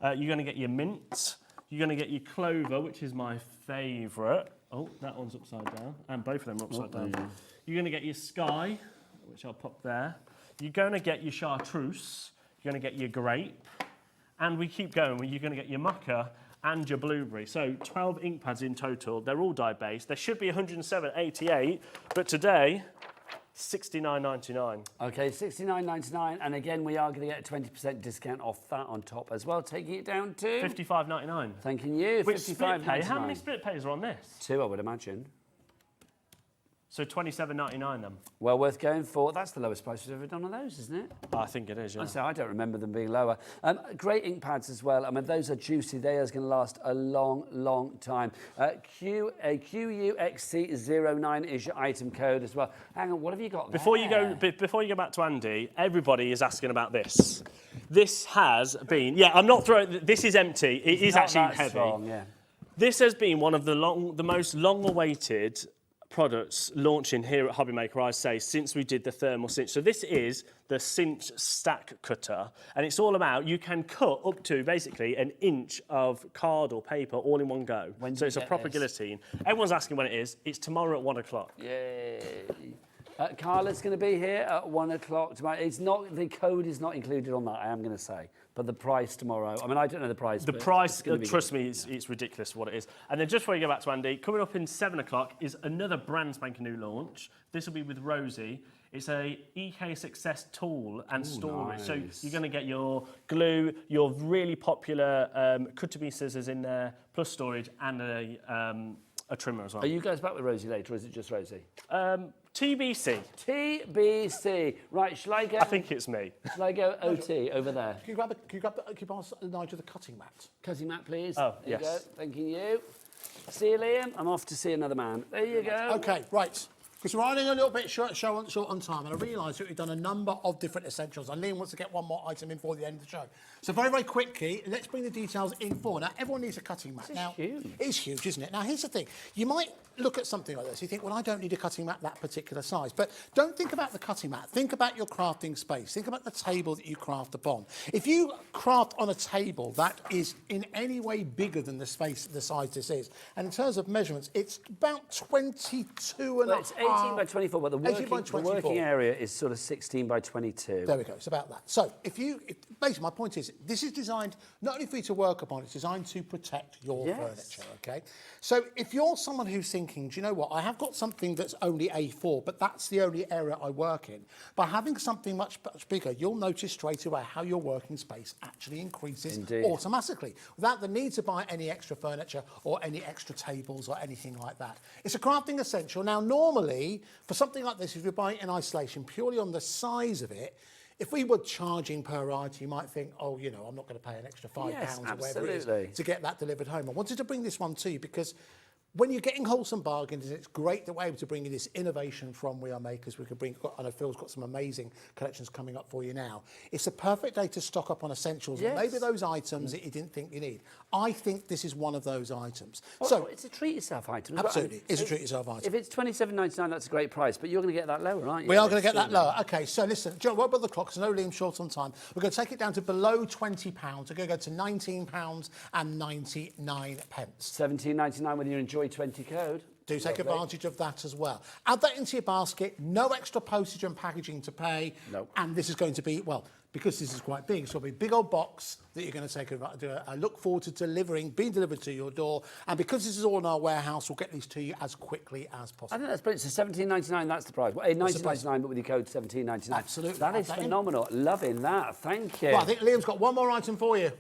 you're going to get your mint, you're going to get your clover, which is my favourite. Oh, that one's upside down, and both of them are upside down. Yeah. You're going to get your sky, which I'll pop there. You're going to get your chartreuse, you're going to get your grape, and we keep going. You're going to get your maca and your blueberry. So 12 ink pads in total. They're all dye-based. There should be 107.88, but today, $69.99. Okay, $69.99, and again, we are going to get a 20% discount off that on top as well, taking it down to $55.99. Thanking you. Which split pay? How many split pays are on this? 2, I would imagine. So £27.99 then. Well worth going for. That's the lowest price we've ever done on those, isn't it? I think it is, yeah. I don't remember them being lower. Great ink pads as well. I mean, those are juicy. They are going to last a long, long time. QUXC09 is your item code as well. Hang on, what have you got there? Before you go back to Andy, everybody is asking about this. This has been, I'm not throwing, this is empty. It is actually heavy. Strong, yeah. This has been one of the most long-awaited products launching here at HobbyMaker, I say, since we did the thermal cinch. So this is the cinch stack cutter, and it's all about, you can cut up to basically an inch of card or paper all in one go. So it's a proper guillotine. Everyone's asking when it is. It's tomorrow at 1 o'clock. Yay. Carla's going to be here at 1 o'clock tomorrow. The code is not included on that, I am going to say. But the price tomorrow, I mean, I don't know the price. The price, trust me, it's ridiculous for what it is. And then just before you go back to Andy, coming up in 7 o'clock is another brand spanking new launch. This will be with Rosie. It's a EK Success tool and storage. Nice. So you're going to get your glue, your really popular cut-to-be scissors in there, plus storage and a trimmer as well. Are you guys back with Rosie later, or is it just Rosie? TBC. TBC. Right, shall I go? I think it's me. Shall I go OT over there? Can you pass Nigel the cutting mat? Cutting mat, please. Oh, there yes. you go. Thank you. See you, Liam. I'm off to see another man. There you go. Okay, right. Because we're running a little bit short on time, and I realised that we've done a number of different essentials, and Liam wants to get one more item in before the end of the show. So very, very quickly, let's bring the details in for. Now, everyone needs a cutting mat. This is huge. It's huge, isn't it? Now, here's the thing. You might look at something like this. You think, well, I don't need a cutting mat that particular size. But don't think about the cutting mat. Think about your crafting space. Think about the table that you craft upon. If you craft on a table that is in any way bigger than the space, the size this is, and in terms of measurements, it's about 22 and a half. It's 18 by 24, but the working area is sort of 16 by 22. There we go, it's about that. So, basically my point is, this is designed not only for you to work upon, it's designed to protect your furniture, okay? So, if you're someone who's thinking, do you know what, I have got something that's only A4, but that's the only area I work in. By having something much, much bigger, you'll notice straight away how your working space actually increases automatically, without the need to buy any extra furniture or any extra tables or anything like that. It's a crafting essential. Now, normally, for something like this, if you buy it in isolation, purely on the size of it, if we were charging per item, you might think, oh, you know, I'm not going to pay an extra £5 or whatever it is to get that delivered home. I wanted to bring this one to you because when you're getting wholesome bargains, it's great that we're able to bring you this innovation from We Are Makers. We could bring, I know Phil's got some amazing collections coming up for you now. It's a perfect day to stock up on essentials, and maybe those items that you didn't think you need. I think this is one of those items. Well, so it's a treat yourself item. Absolutely, it's a treat yourself item. If it's £27.99, that's a great price, but you're going to get that lower, aren't you? We are going to get that lower. Okay, so listen, John, what about the clocks? I know Liam's short on time. We're going to take it down to below £20. We're going to go to £19.99. £17.99 with your Enjoy 20 code. Do take advantage of that as well. Add that into your basket. No extra postage and packaging to pay. Nope. And this is going to be, well, because this is quite big, so it'll be a big old box that you're going to take advantage of. I look forward to being delivered to your door. And because this is all in our warehouse, we'll get these to you as quickly as possible. I think that's brilliant. So £17.99, that's the price. Well, £19.99, but with your code £17.99. Absolutely. That is phenomenal. Loving that. Thank you. Well, I think Liam's got one more item for you.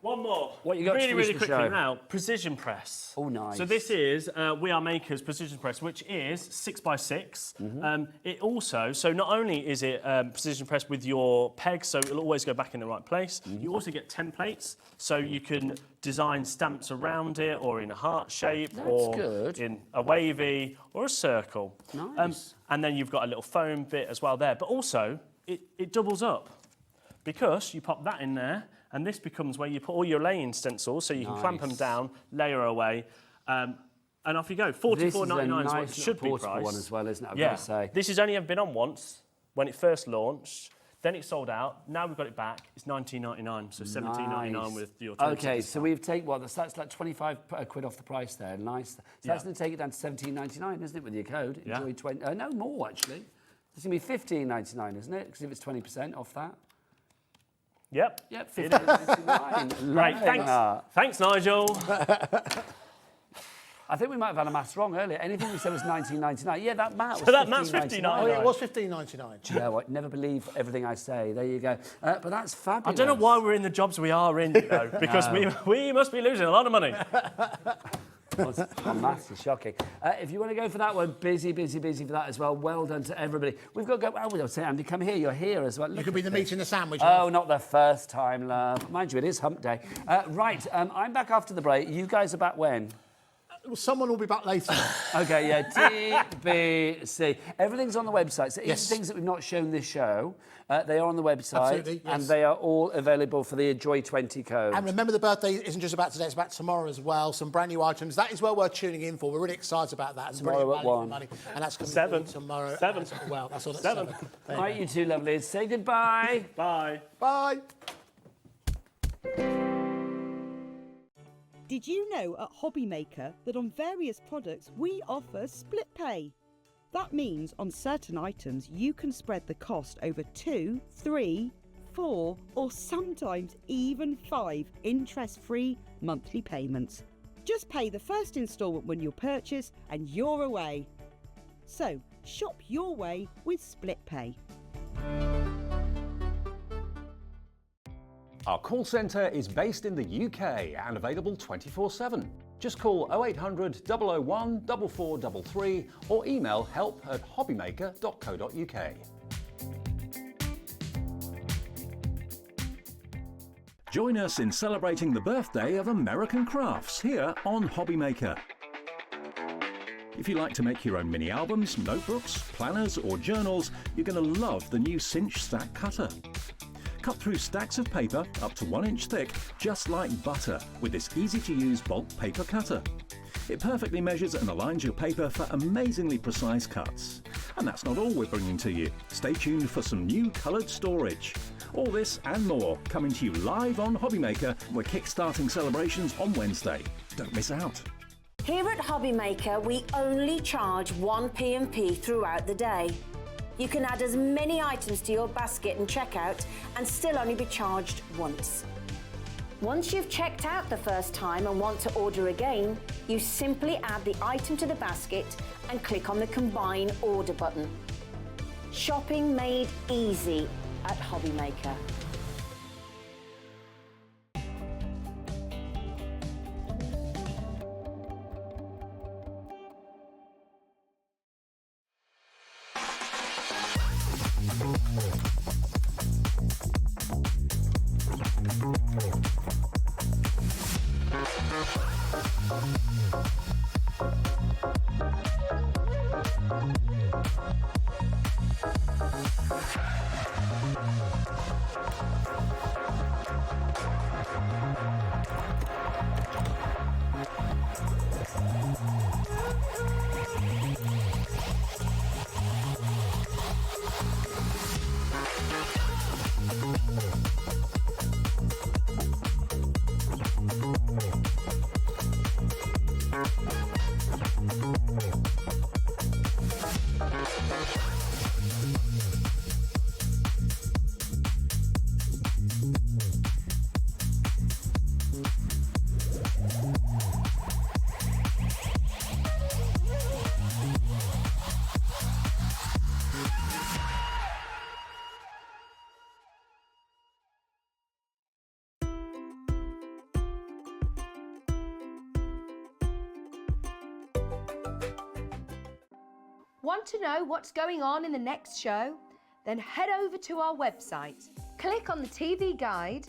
One more. What you got? Really quickly now. Precision press. Oh, nice. So this is We Are Makers precision press, which is 6x6. It also, so not only is it precision press with your pegs, so it'll always go back in the right place. You also get templates, so you can design stamps around it, or in a heart shape, in a wavy or a circle. Nice. And then you've got a little foam bit as well there. But also, it doubles up because you pop that in there. And this becomes where you put all your laying stencils, so you can clamp them down, layer away, and off you go. $44.99 is what it should be priced. One as well, isn't it? I've yeah. got to say. This has only ever been on once, when it first launched. Then it sold out. Now we've got it back. It's $19.99, so $17.99 with your 20%. Okay, so we've taken that's like 25 quid off the price there. Nice. So that's going to take it down to $17.99, isn't it, with your code? Yeah. Enjoy 20. No more actually. It's going to be $15.99, isn't it? Because if it's 20% off that. Yep. Yep, $15.99. Right, thanks, Nigel. I think we might have had a maths wrong earlier. Anything we said was $19.99. Yeah, that mat was So that mat's $15.99. Oh, yeah, it was $15.99. Do you know what? Never believe everything I say. There you go. But that's fabulous. I don't know why we're in the jobs we are in, you know, because we must be losing a lot of money. Oh, massive, shocking. If you want to go for that one, busy for that as well. Well done to everybody. We've got to go. Oh, we'll say, Andy, come here. You're here as well. You could be the meat in the sandwich. Oh, love. not the first time, love. Mind you, it is hump day. Right, I'm back after the break. You guys are back when? Well, someone will be back later. Okay, yeah, TBC. Everything's on the website. So even Yes. things that we've not shown this show, they are on the website. Absolutely, yes. And they are all available for the Enjoy 20 code. And remember, the birthday isn't just about today, it's about tomorrow as well. Some brand new items. That is well worth tuning in for. We're really excited about that. Tomorrow at 1. Money. And that's coming 7. forward tomorrow. 7. Well, that's all at 7. 7. There you Right, you two lovelies. Say goodbye. Bye. go. Bye. Did you know at HobbyMaker that on various products we offer split pay? That means on certain items you can spread the cost over 2, 3, 4 or sometimes even 5 interest-free monthly payments. Just pay the first instalment when you purchase and you're away. So shop your way with split pay. Our call centre is based in the UK and available 24/7. Just call 0800 001 4433 or email help@hobbymaker.co.uk. Join us in celebrating the birthday of American crafts here on HobbyMaker. If you like to make your own mini albums, notebooks, planners or journals, you're going to love the new Cinch Stack Cutter. Cut through stacks of paper up to 1 inch thick, just like butter, with this easy-to-use bulk paper cutter. It perfectly measures and aligns your paper for amazingly precise cuts. And that's not all we're bringing to you. Stay tuned for some new coloured storage. All this and more coming to you live on HobbyMaker. We're kick-starting celebrations on Wednesday. Don't miss out. Here at HobbyMaker, we only charge 1 P&P throughout the day. You can add as many items to your basket and checkout and still only be charged once. Once you've checked out the first time and want to order again, you simply add the item to the basket and click on the Combine Order button. Shopping made easy at HobbyMaker. Want to know what's going on in the next show? Then head over to our website. Click on the TV guide.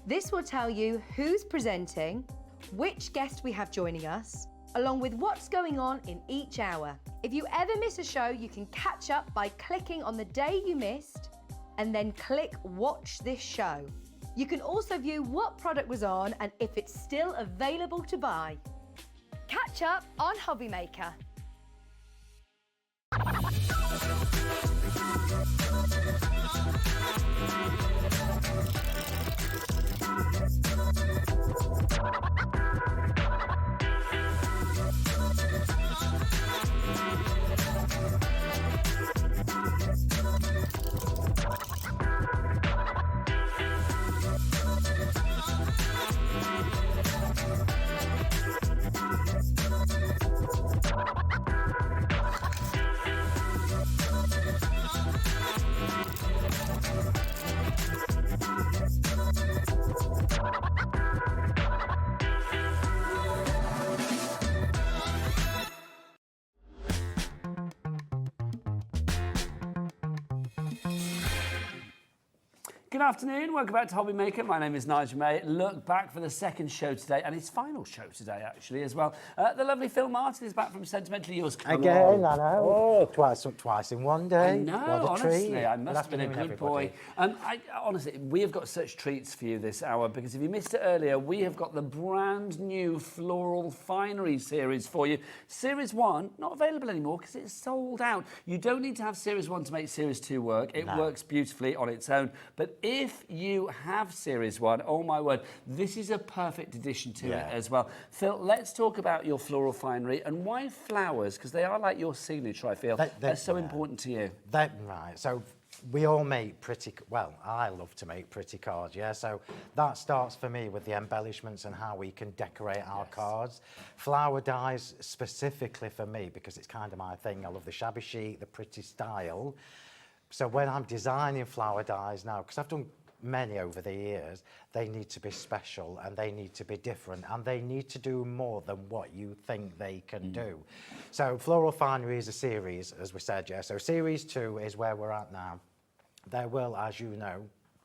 This will tell you who's presenting, which guest we have joining us, along with what's going on in each hour. If you ever miss a show, you can catch up by clicking on the day you missed and then click Watch This Show. You can also view what product was on and if it's still available to buy. Catch up on HobbyMaker. Good afternoon, welcome back to HobbyMaker. My name is Nigel May. Look back for the second show today, and his final show today, actually, as well. The lovely Phil Martin is back from Sentimentally Yours. Again, I know. Oh, twice in one day. I know, what a honestly, treat. I must have been a good everybody. boy. Honestly, we have got such treats for you this hour, because if you missed it earlier, we have got the brand new Floral Finery Series for you. Series 1, not available anymore because it's sold out. You don't need to have Series 1 to make Series 2 work. It works beautifully on its own. But if you have Series 1, oh my word, this is a perfect addition to it as well. Phil, let's talk about your Floral Finery and why flowers, because they are like your signature, I feel, are so important to you. Right, so we all make pretty, well, I love to make pretty cards, yeah? So that starts for me with the embellishments and how we can decorate our cards. Flower dies specifically for me because it's kind of my thing. I love the shabby chic, the pretty style. So when I'm designing flower dies now, because I've done many over the years, they need to be special and they need to be different and they need to do more than what you think they can do. So Floral Finery is a series, as we said, yeah. So Series 2 is where we're at now. There will, as you know,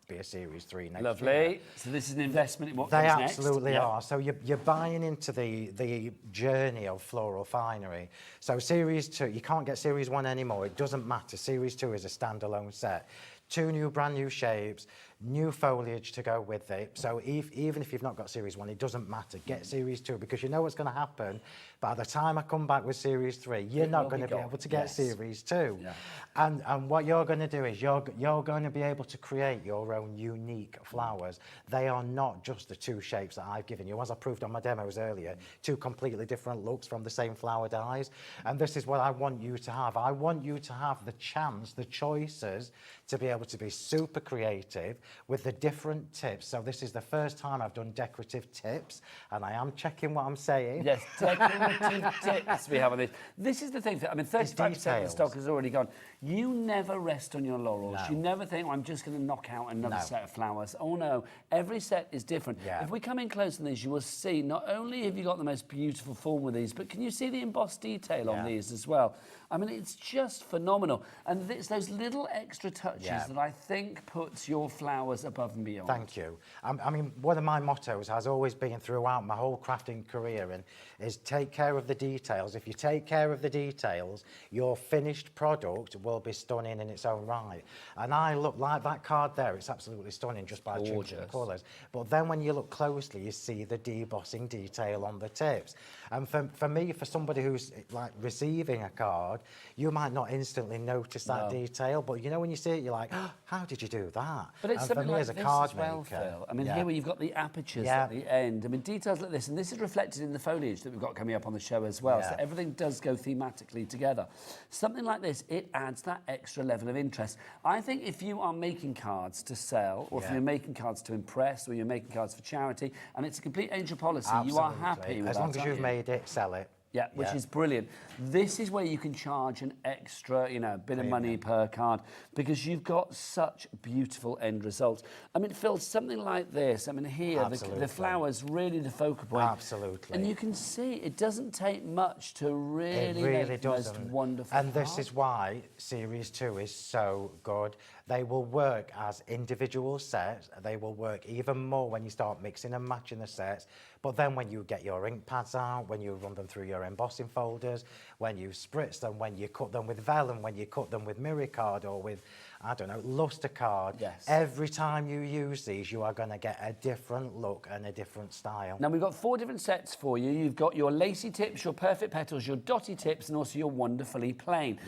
be a Series 3 next year. Lovely. So this is an investment in what they comes next. They absolutely are. So you're buying into the journey of Floral Finery. So Series 2, you can't get Series 1 anymore. It doesn't matter. Series 2 is a standalone set. 2 brand new shapes, new foliage to go with it. So even if you've not got Series 1, it doesn't matter. Get Series 2 because you know what's going to happen. By the time I come back with Series 3, you're not going to be able to get Series 2. Yeah. And what you're going to do is you're going to be able to create your own unique flowers. They are not just the 2 shapes that I've given you. As I proved on my demos earlier, 2 completely different looks from the same flower dies. And this is what I want you to have. I want you to have the chance, the choices, to be able to be super creative with the different tips. So this is the first time I've done decorative tips, and I am checking what I'm saying. Yes, decorative tips we have on this. This is the thing, I mean, 35% of the stock has already gone. You never rest on your laurels. No. You never think, well, I'm just going to knock out another set of flowers. Oh no, every set is different. Yeah. If we come in close on these, you will see not only have you got the most beautiful form with these, but can you see the embossed detail on these as well? I mean, it's just phenomenal. And it's those little extra touches that I think puts your flowers above and beyond. Thank you. I mean, one of my mottos has always been throughout my whole crafting career is take care of the details. If you take care of the details, your finished product will be stunning in its own right. And I look like that card there, it's absolutely stunning just by choosing the colours. But then when you look closely, you see the debossing detail on the tips. And for me, for somebody who's like receiving a card, you might not instantly notice that detail, but you know when you see it, you're like, oh, how did you do that? But it's and something for me like as a this card as well, maker, Phil. I mean, here where you've got the apertures at the end. I mean, details like this, and this is reflected in the foliage that we've got coming up on the show as well. So everything does go thematically together. Something like this, it adds that extra level of interest. I think if you are making cards to sell, or if you're making cards to impress, or you're making cards for charity, and it's a complete angel policy, you are happy with that. As long as you've made it, sell it. Yeah, which is brilliant. This is where you can charge an extra, bit of money per card because you've got such beautiful end results. I mean, Phil, something like this, I mean, here, the flowers really the focal point. Absolutely. And you can see it doesn't take much to really make the most wonderful And this is why Series 2 is so good. They will work as individual sets. They will work even more when you start mixing and matching the sets. But then when you get your ink pads out, when you run them through your embossing folders, when you spritz them, when you cut them with vellum, when you cut them with mirror card or with, I don't know, luster card. Every time you use these, you are going to get a different look and a different style. Now, we've got 4 different sets for you. You've got your lacy tips, your perfect petals, your dotty tips, and also your wonderfully plain.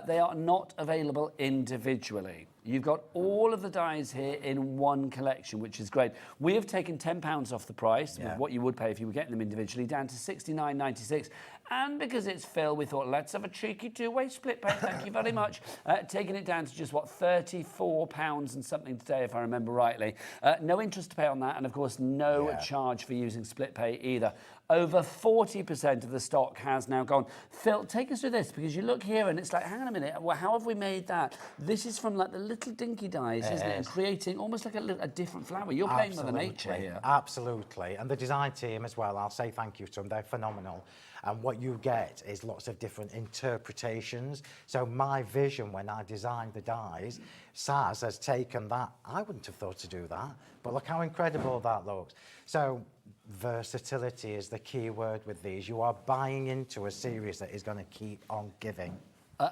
They are not available individually. You've got all of the dies here in one collection, which is great. We have taken £10 off the price, with what you would pay if you were getting them individually, down to $69.96. And because it's Phil, we thought, let's have a cheeky 2-way split pay. Thank you very much. Taking it down to just, £34 and something today, if I remember rightly. No interest to pay on that, and of course, no charge for using split pay either. Over 40% of the stock has now gone. Phil, take us through this, because you look here and it's like, hang on a minute, well, how have we made that? This is from like the little dinky dies, isn't it? And creating almost like a different flower. You're playing with the nature here. Absolutely. And the design team as well, I'll say thank you to them. They're phenomenal. And what you get is lots of different interpretations. So my vision when I designed the dies, Saz has taken that. I wouldn't have thought to do that, but look how incredible that looks. So versatility is the key word with these. You are buying into a series that is going to keep on giving.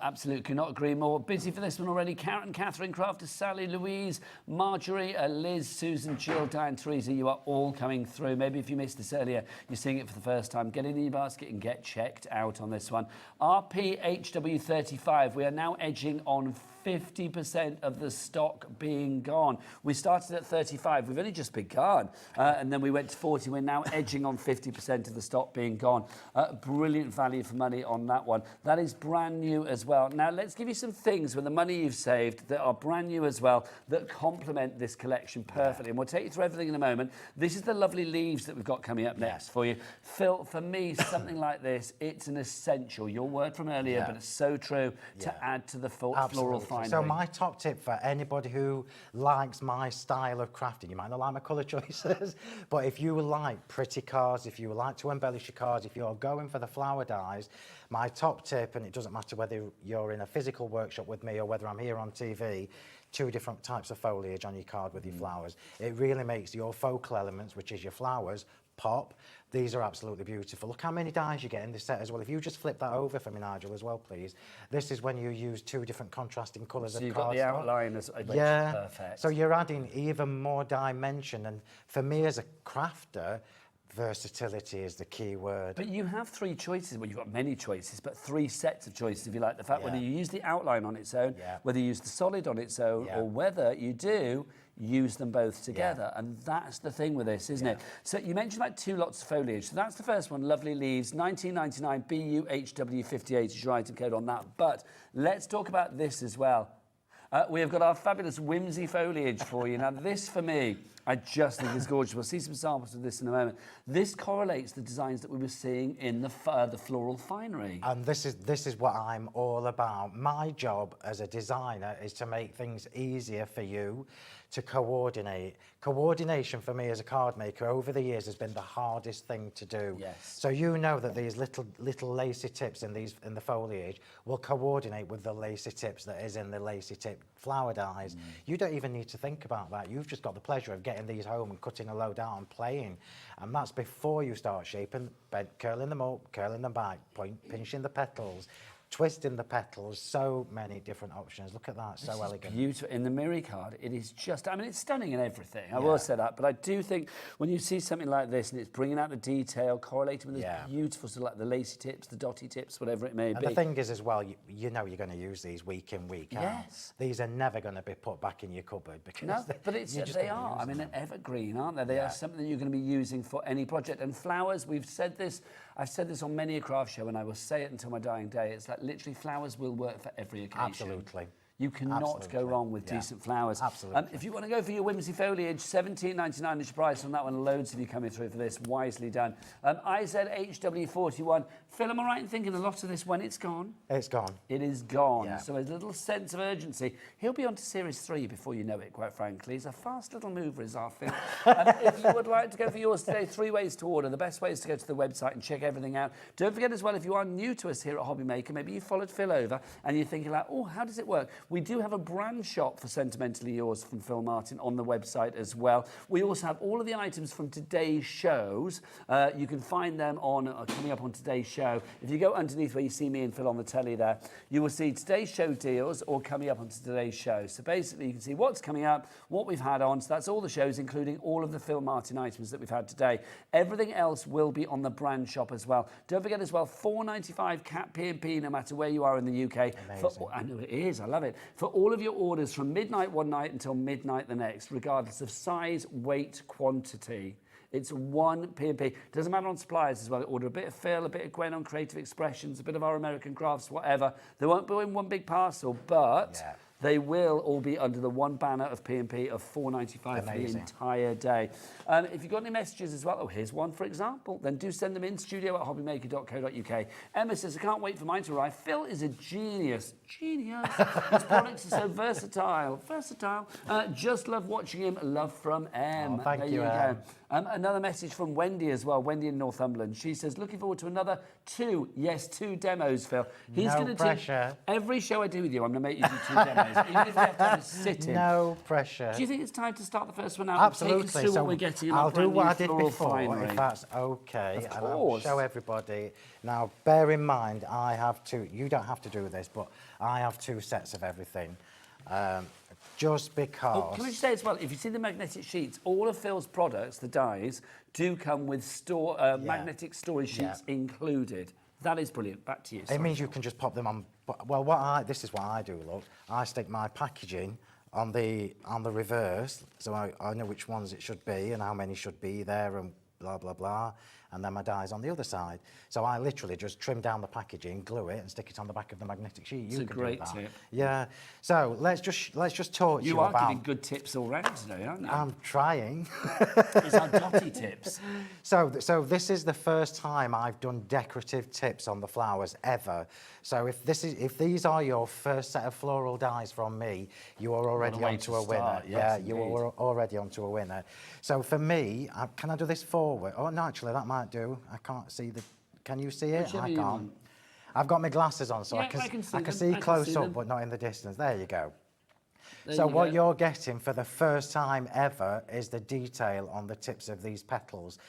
Absolutely, cannot agree more. Busy for this one already. Karen, Catherine, Crafter, Sally, Louise, Marjorie, Liz, Susan, Jill, Diane, Teresa, you are all coming through. Maybe if you missed this earlier, you're seeing it for the first time. Get in your basket and get checked out on this one. RPHW35, we are now edging on 50% of the stock being gone. We started at 35, we've only just begun, and then we went to 40. We're now edging on 50% of the stock being gone. Brilliant value for money on that one. That is brand new as well. Now let's give you some things with the money you've saved that are brand new as well, that complement this collection perfectly. And we'll take you through everything in a moment. This is the lovely leaves that we've got coming up next for you. Phil, for me, something like this, it's an essential. Your word from earlier, but it's so true, to add to the floral finery. So my top tip for anybody who likes my style of crafting, you might not like my colour choices, but if you like pretty cards, if you like to embellish your cards, if you're going for the flower dies, my top tip, and it doesn't matter whether you're in a physical workshop with me or whether I'm here on TV, 2 different types of foliage on your card with your flowers. It really makes your focal elements, which is your flowers, pop. These are absolutely beautiful. Look how many dies you get in this set as well. If you just flip that over for me, Nigel, as well, please. This is when you use 2 different contrasting colours of cardstock. So you've got the outline as perfect. So you're adding even more dimension. And for me as a crafter, versatility is the key word. But you have 3 choices. Well, you've got many choices, but 3 sets of choices, if you like. The fact whether you use the outline on its own, whether you use the solid on its own, or whether you do use them both together. And that's the thing with this, isn't it? So you mentioned about 2 lots of foliage. So that's the first one, lovely leaves, 19.99 BUHW58 is your item code on that. But let's talk about this as well. We have got our fabulous whimsy foliage for you. Now this, for me, I just think is gorgeous. We'll see some samples of this in a moment. This correlates the designs that we were seeing in the Floral Finery. And this is what I'm all about. My job as a designer is to make things easier for you to coordinate. Coordination for me as a card maker over the years has been the hardest thing to do. Yes. So you know that these little lacy tips in the foliage will coordinate with the lacy tips that is in the lacy tip flower dies. You don't even need to think about that. You've just got the pleasure of getting these home and cutting a load out and playing. And that's before you start shaping, curling them up, curling them back, pinching the petals, twisting the petals, so many different options. Look at that, so elegant. Beautiful. In the Miri card, it is just, I mean, it's stunning in everything. I will say that, but I do think when you see something like this and it's bringing out the detail, correlating with this beautiful, sort of like the lacy tips, the dotty tips, whatever it may be. And the thing is as well, you know you're going to use these week in, week out. Yes. These are never going to be put back in your cupboard because but they are. I mean, an evergreen, aren't they? They are something that you're going to be using for any project. And flowers, we've said this, I've said this on many a craft show, and I will say it until my dying day. It's like literally flowers will work for every occasion. Absolutely. You cannot go wrong with decent flowers. Absolutely. If you want to go for your whimsy foliage, $17.99 is your price on that one. Loads of you coming through for this. Wisely done. IZHW41. Phil, am I right in thinking a lot of this, when it's gone? It's gone. It is gone. Yeah. So a little sense of urgency. He'll be on to Series 3 before you know it, quite frankly. He's a fast little mover, is our Phil. If you would like to go for yours today, 3 ways to order. The best way is to go to the website and check everything out. Don't forget as well, if you are new to us here at HobbyMaker, maybe you followed Phil over and you're thinking like, oh, how does it work? We do have a brand shop for Sentimentally Yours from Phil Martin on the website as well. We also have all of the items from today's shows. You can find them on coming up on today's show. If you go underneath where you see me and Phil on the telly there, you will see today's show deals or coming up onto today's show. So basically you can see what's coming up, what we've had on. So that's all the shows, including all of the Phil Martin items that we've had today. Everything else will be on the brand shop as well. Don't forget as well, $4.95 cap P&P no matter where you are in the UK. I know it is, I love it. For all of your orders from midnight one night until midnight the next, regardless of size, weight, quantity. It's one P&P. Doesn't matter on suppliers as well. Order a bit of Phil, a bit of Gwen on Creative Expressions, a bit of our American Crafts, whatever. They won't be in one big parcel, but They will all be under the one banner of P&P of $4.95 for the entire day. If you've got any messages as well, here's one for example, then do send them in, studio@hobbymaker.co.uk. Emma says, I can't wait for mine to arrive. Phil is a genius. Genius. His products are so versatile. Just love watching him. Love from M. Oh, thank you, go. Another message from Wendy as well. Wendy in Northumberland. She says, looking forward to another two demos, Phil. He's going to do every show I do with you. I'm going to make you do 2 demos, even if you have to sit in. No pressure. Do you think it's time to start the first one out? Absolutely. And take us through what we're getting in I'll do what I did Floral before, Finery. if that's okay. Of and course. I'll show everybody. Now, bear in mind, I have 2. You don't have to do this, but I have 2 sets of everything. Just because... Oh, can I just say as well, if you see the magnetic sheets, all of Phil's products, the dies, do come with magnetic storage sheets included. That is brilliant. Back to you. It means you can just pop them on... Well, this is what I do, look. I stick my packaging on the reverse, so I know which ones it should be and how many should be there and blah, blah, blah. And then my die's on the other side. So I literally just trim down the packaging, glue it, and stick it on the back of the magnetic sheet. It's a great tip. Yeah. So let's just talk to you about... You are giving good tips already today, aren't you? I'm trying. It's our dotty tips. So this is the first time I've done decorative tips on the flowers ever. So if these are your first set of floral dies from me, you are already onto a winner. Yes, you are already onto a winner. So for me, can I do this forward? Oh, no, actually, that might do. I can't see the... Can you see it? I can't. I've got my glasses on, so I can see close up, but not in the distance. There you go. So what you're getting for the first time ever is the detail on the tips of these petals.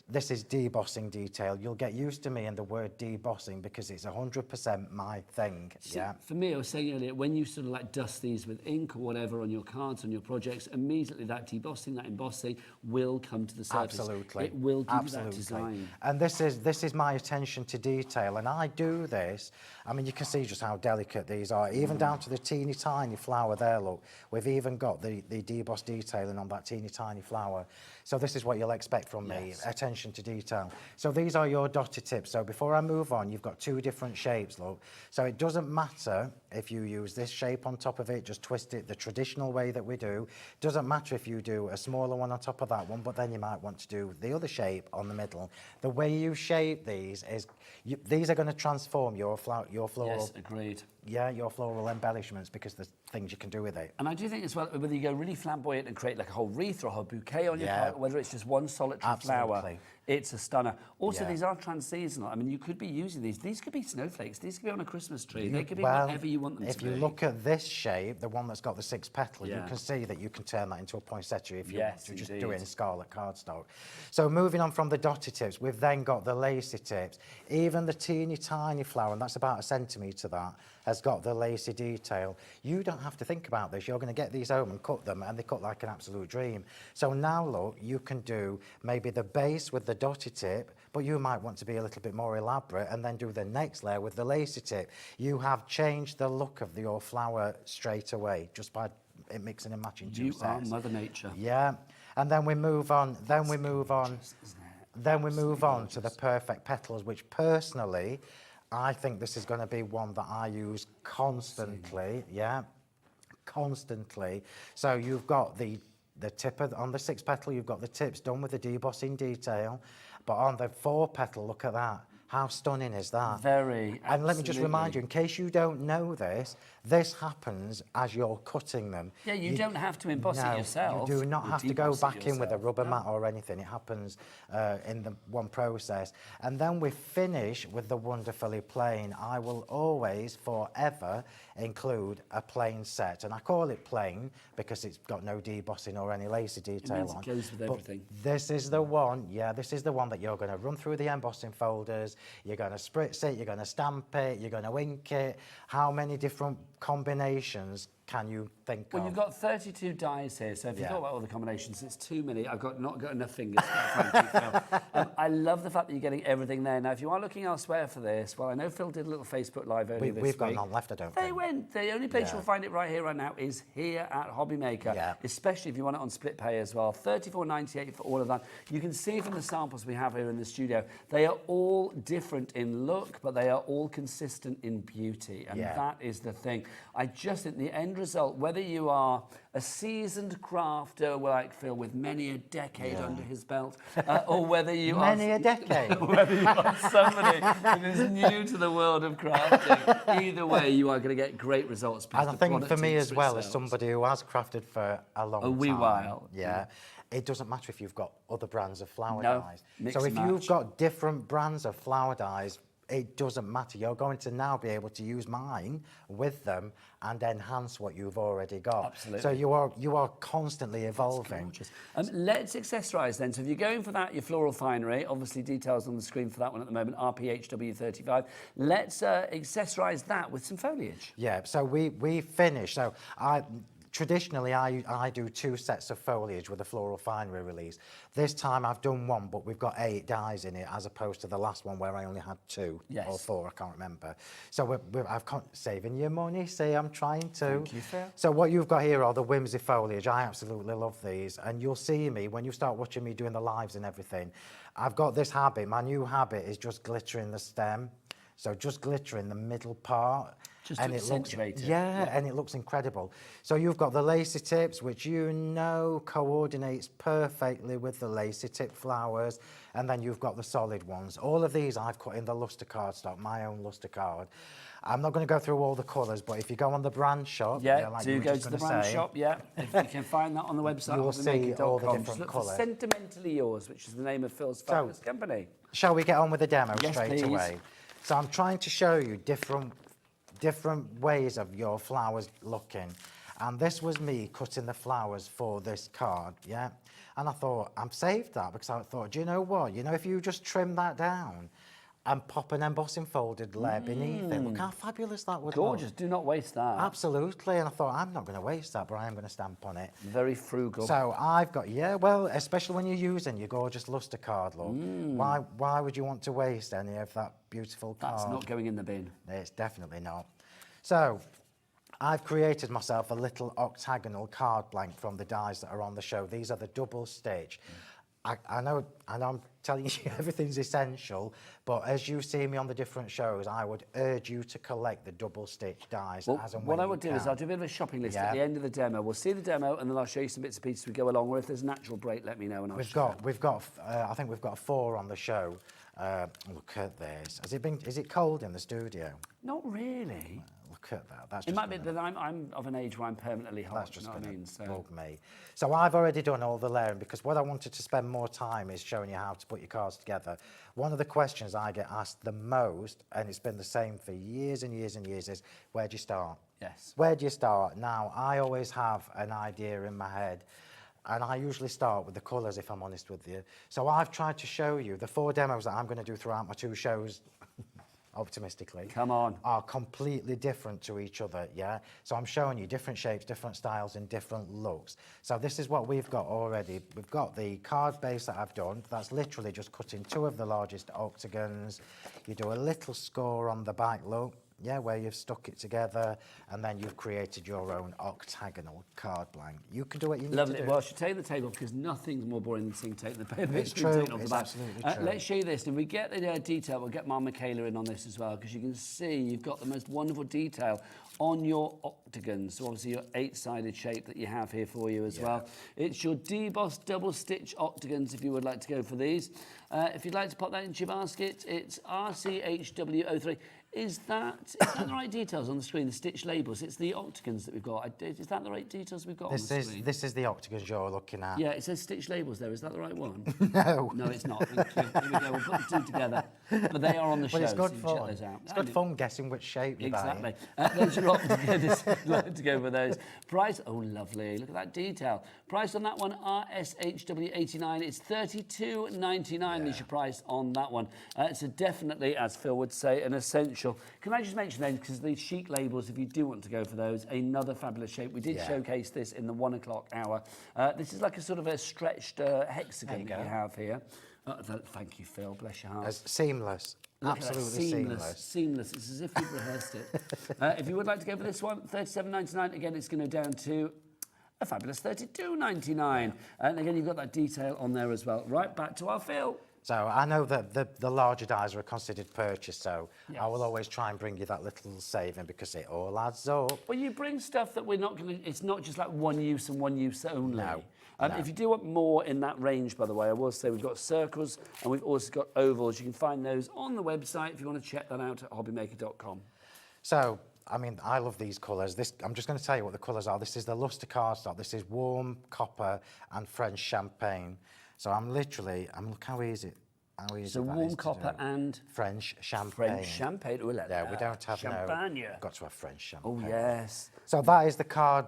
This is debossing detail. You'll get used to me and the word debossing because it's 100% my thing. So for me, I was saying earlier, when you sort of like dust these with ink or whatever on your cards, on your projects, immediately that debossing, that embossing will come to the surface. Absolutely. It will give you that design. And this is my attention to detail. And I do this. I mean, you can see just how delicate these are, even down to the teeny tiny flower there, look. We've even got the deboss detailing on that teeny tiny flower. So this is what you'll expect from me, attention to detail. So these are your dotted tips. So before I move on, you've got 2 different shapes, look. So it doesn't matter if you use this shape on top of it, just twist it the traditional way that we do. Doesn't matter if you do a smaller one on top of that one, but then you might want to do the other shape on the middle. The way you shape these is, these are going to transform your floral. Yes, agreed. Yeah, your floral embellishments, because there's things you can do with it. And I do think as well, whether you go really flamboyant and create like a whole wreath or a whole bouquet on your card, whether it's just one solitary flower, it's a stunner. Also, these are trans-seasonal. I mean, you could be using these. These could be snowflakes. These could be on a Christmas tree. They could be whatever you want them to be. If you look at this shape, the one that's got the 6 petals, you can see that you can turn that into a poinsettia if you want to just do it in scarlet cardstock. So moving on from the dotted tips, we've then got the lacy tips. Even the teeny tiny flower, and that's about 1 centimetre that, has got the lacy detail. You don't have to think about this. You're going to get these home and cut them, and they cut like an absolute dream. So now, look, you can do maybe the base with the dotted tip, but you might want to be a little bit more elaborate and then do the next layer with the lacy tip. You have changed the look of your flower straight away just by mixing and matching 2 sets. You are Mother Nature. Yeah, and then we move on. Then we move on to the perfect petals, which personally, I think this is going to be one that I use constantly. Constantly. So you've got the tip on the 6 petal, you've got the tips done with the debossing detail, but on the 4 petal, look at that. How stunning is that? Very, And let me just remind you, in case you don't know this, this happens as you're cutting them. Yeah, you don't have to emboss it yourself. You do not have to go back in with a rubber mat or anything. It happens in the one process. And then we finish with the wonderfully plain. I will always, forever, include a plain set. And I call it plain because it's got no debossing or any lacy detail on. It goes with everything. This is the one, this is the one that you're going to run through the embossing folders, you're going to spritz it, you're going to stamp it, you're going to ink it. How many different combinations can you think of? Well, you've got 32 dies here, so if you thought about all the combinations, it's too many. I've not got enough fingers. I love the fact that you're getting everything there. Now, if you are looking elsewhere for this, well, I know Phil did a little Facebook Live earlier this week. We've got none left, I don't think. The only place you'll find it right here, right now, is here at HobbyMaker, especially if you want it on split pay as well. $34.98 for all of that. You can see from the samples we have here in the studio, they are all different in look, but they are all consistent in beauty, and that is the thing. I just think the end end result, whether you are a seasoned crafter like Phil with many a decade under his belt, or whether you Many a decade. whether you are somebody that is new to the world of crafting, either way, you are going to get great results. And I think for me as well, as somebody who has crafted for a long time, wee while, it doesn't matter if you've got other brands of flower No, dyes. mix So and if match. you've got different brands of flower dyes, it doesn't matter. You're going to now be able to use mine with them and enhance what you've already got. Absolutely. So you are constantly evolving. Let's accessorise then. So if you're going for that, your Floral Finery, obviously details on the screen for that one at the moment, RPHW35. Let's accessorise that with some foliage. Yeah, so we finish. So traditionally, I do 2 sets of foliage with a Floral Finery release. This time I've done 1, but we've got 8 dyes in it, as opposed to the last one where I only had 2 or 4, I can't remember. So saving your money, see, I'm trying to. Thank you, Phil. So what you've got here are the Whimsy foliage. I absolutely love these. And you'll see me, when you start watching me doing the lives and everything, I've got this habit. My new habit is just glittering the stem. So just glittering the middle part. Just to accentuate it. Yeah, and it looks incredible. So you've got the lacy tips, which coordinates perfectly with the lacy tip flowers, and then you've got the solid ones. All of these I've cut in the luster card stock, my own luster card. I'm not going to go through all the colours, but if you go on the brand shop, do go to the brand shop, if you can find that on the website, you'll see all the different look colours. for Sentimentally Yours, which is the name of Phil's fabulous company. Shall we get on with the demo straight please. away? So I'm trying to show you different ways of your flowers looking, and this was me cutting the flowers for this card, and I thought I've saved that because I thought, do you know what, if you just trim that down and pop an embossing folded layer beneath it, look how fabulous that would look. Gorgeous, do not waste that. Absolutely, and I thought I'm not going to waste that, but I am going to stamp on it. Very frugal. So I've got, well, especially when you're using your gorgeous luster card look, why would you want to waste any of that beautiful card? That's not going in the bin. It's definitely not. So I've created myself a little octagonal card blank from the dies that are on the show. These are the double stitch. I know, and I'm telling you everything's essential, but as you see me on the different shows, I would urge you to collect the double stitch dies as and when what I would do is I'll do a bit of a shopping list at the end of the demo. We'll see the demo and then I'll show you some bits and pieces as we go along, or if there's a natural break, let me know and I'll We've got I think we've got 4 on the show. Look at this. Is it cold in the studio? Not really. Look at that. That's it might be that I'm of an age where I'm permanently hot. That's just going to bug me. So I've already done all the layering because what I wanted to spend more time is showing you how to put your cards together. One of the questions I get asked the most, and it's been the same for years and years and years, is where do you start? Yes. Where do you start? Now, I always have an idea in my head, and I usually start with the colours, if I'm honest with you. So I've tried to show you the 4 demos that I'm going to do throughout my 2 shows, optimistically, come on, are completely different to each other, So I'm showing you different shapes, different styles, and different looks. So this is what we've got already. We've got the card base that I've done. That's literally just cutting 2 of the largest octagons. You do a little score on the back, look, where you've stuck it together, and then you've created your own octagonal card blank. You can do what you need to do. Well, I should take the tape off because nothing's more boring than seeing tape the paper. It's true. Off It's the back. absolutely true. Let's show you this, and we get the detail. We'll get Mum Michaela in on this as well because you can see you've got the most wonderful detail on your octagons. So obviously your 8-sided shape that you have here for you as well. It's your debossed double stitch octagons if you would like to go for these. If you'd like to pop that into your basket, it's RCHW03. Is that the right details on the screen, the stitch labels? It's the octagons that we've got. Is that the right details we've got on the screen? This is the octagons you're looking at. Yeah, it says stitch labels there. Is that the right one? No. No, it's not. Thank you. Here we go. We'll put the 2 together. But they are on the show. It's good so fun. check those out. It's good fun guessing which shape you're buying. Exactly. Those are octagons. Like to go for those. Price, oh, lovely. Look at that detail. Price on that one, RSHW89. It's $32.99 is your price on that one. So definitely, as Phil would say, an essential. Can I just mention then, because the chic labels, if you do want to go for those, another fabulous shape. We did showcase this in the 1 o'clock hour. This is like a sort of a stretched hexagon that you have here. Thank you, Phil. Bless your heart. Seamless. Absolutely seamless. Seamless. It's as if you've rehearsed it. If you would like to go for this one, $37.99. Again, it's going to go down to a fabulous $32.99. And again, you've got that detail on there as well. Right, back to our Phil. So I know that the larger dies are a considered purchase, so I will always try and bring you that little saving because it all adds up. Well, you bring stuff that we're not going to, it's not just like one use and one use only. No. If you do want more in that range, by the way, I will say we've got circles and we've also got ovals. You can find those on the website if you want to check that out at hobbymaker.com. So, I mean, I love these colours. I'm just going to tell you what the colours are. This is the Lustre cardstock. This is warm copper and French champagne. So look how easy. So warm copper and French champagne. French champagne. Ooh, Yeah, we don't have champagne. We've got to have French champagne. Oh yes. So that is the card.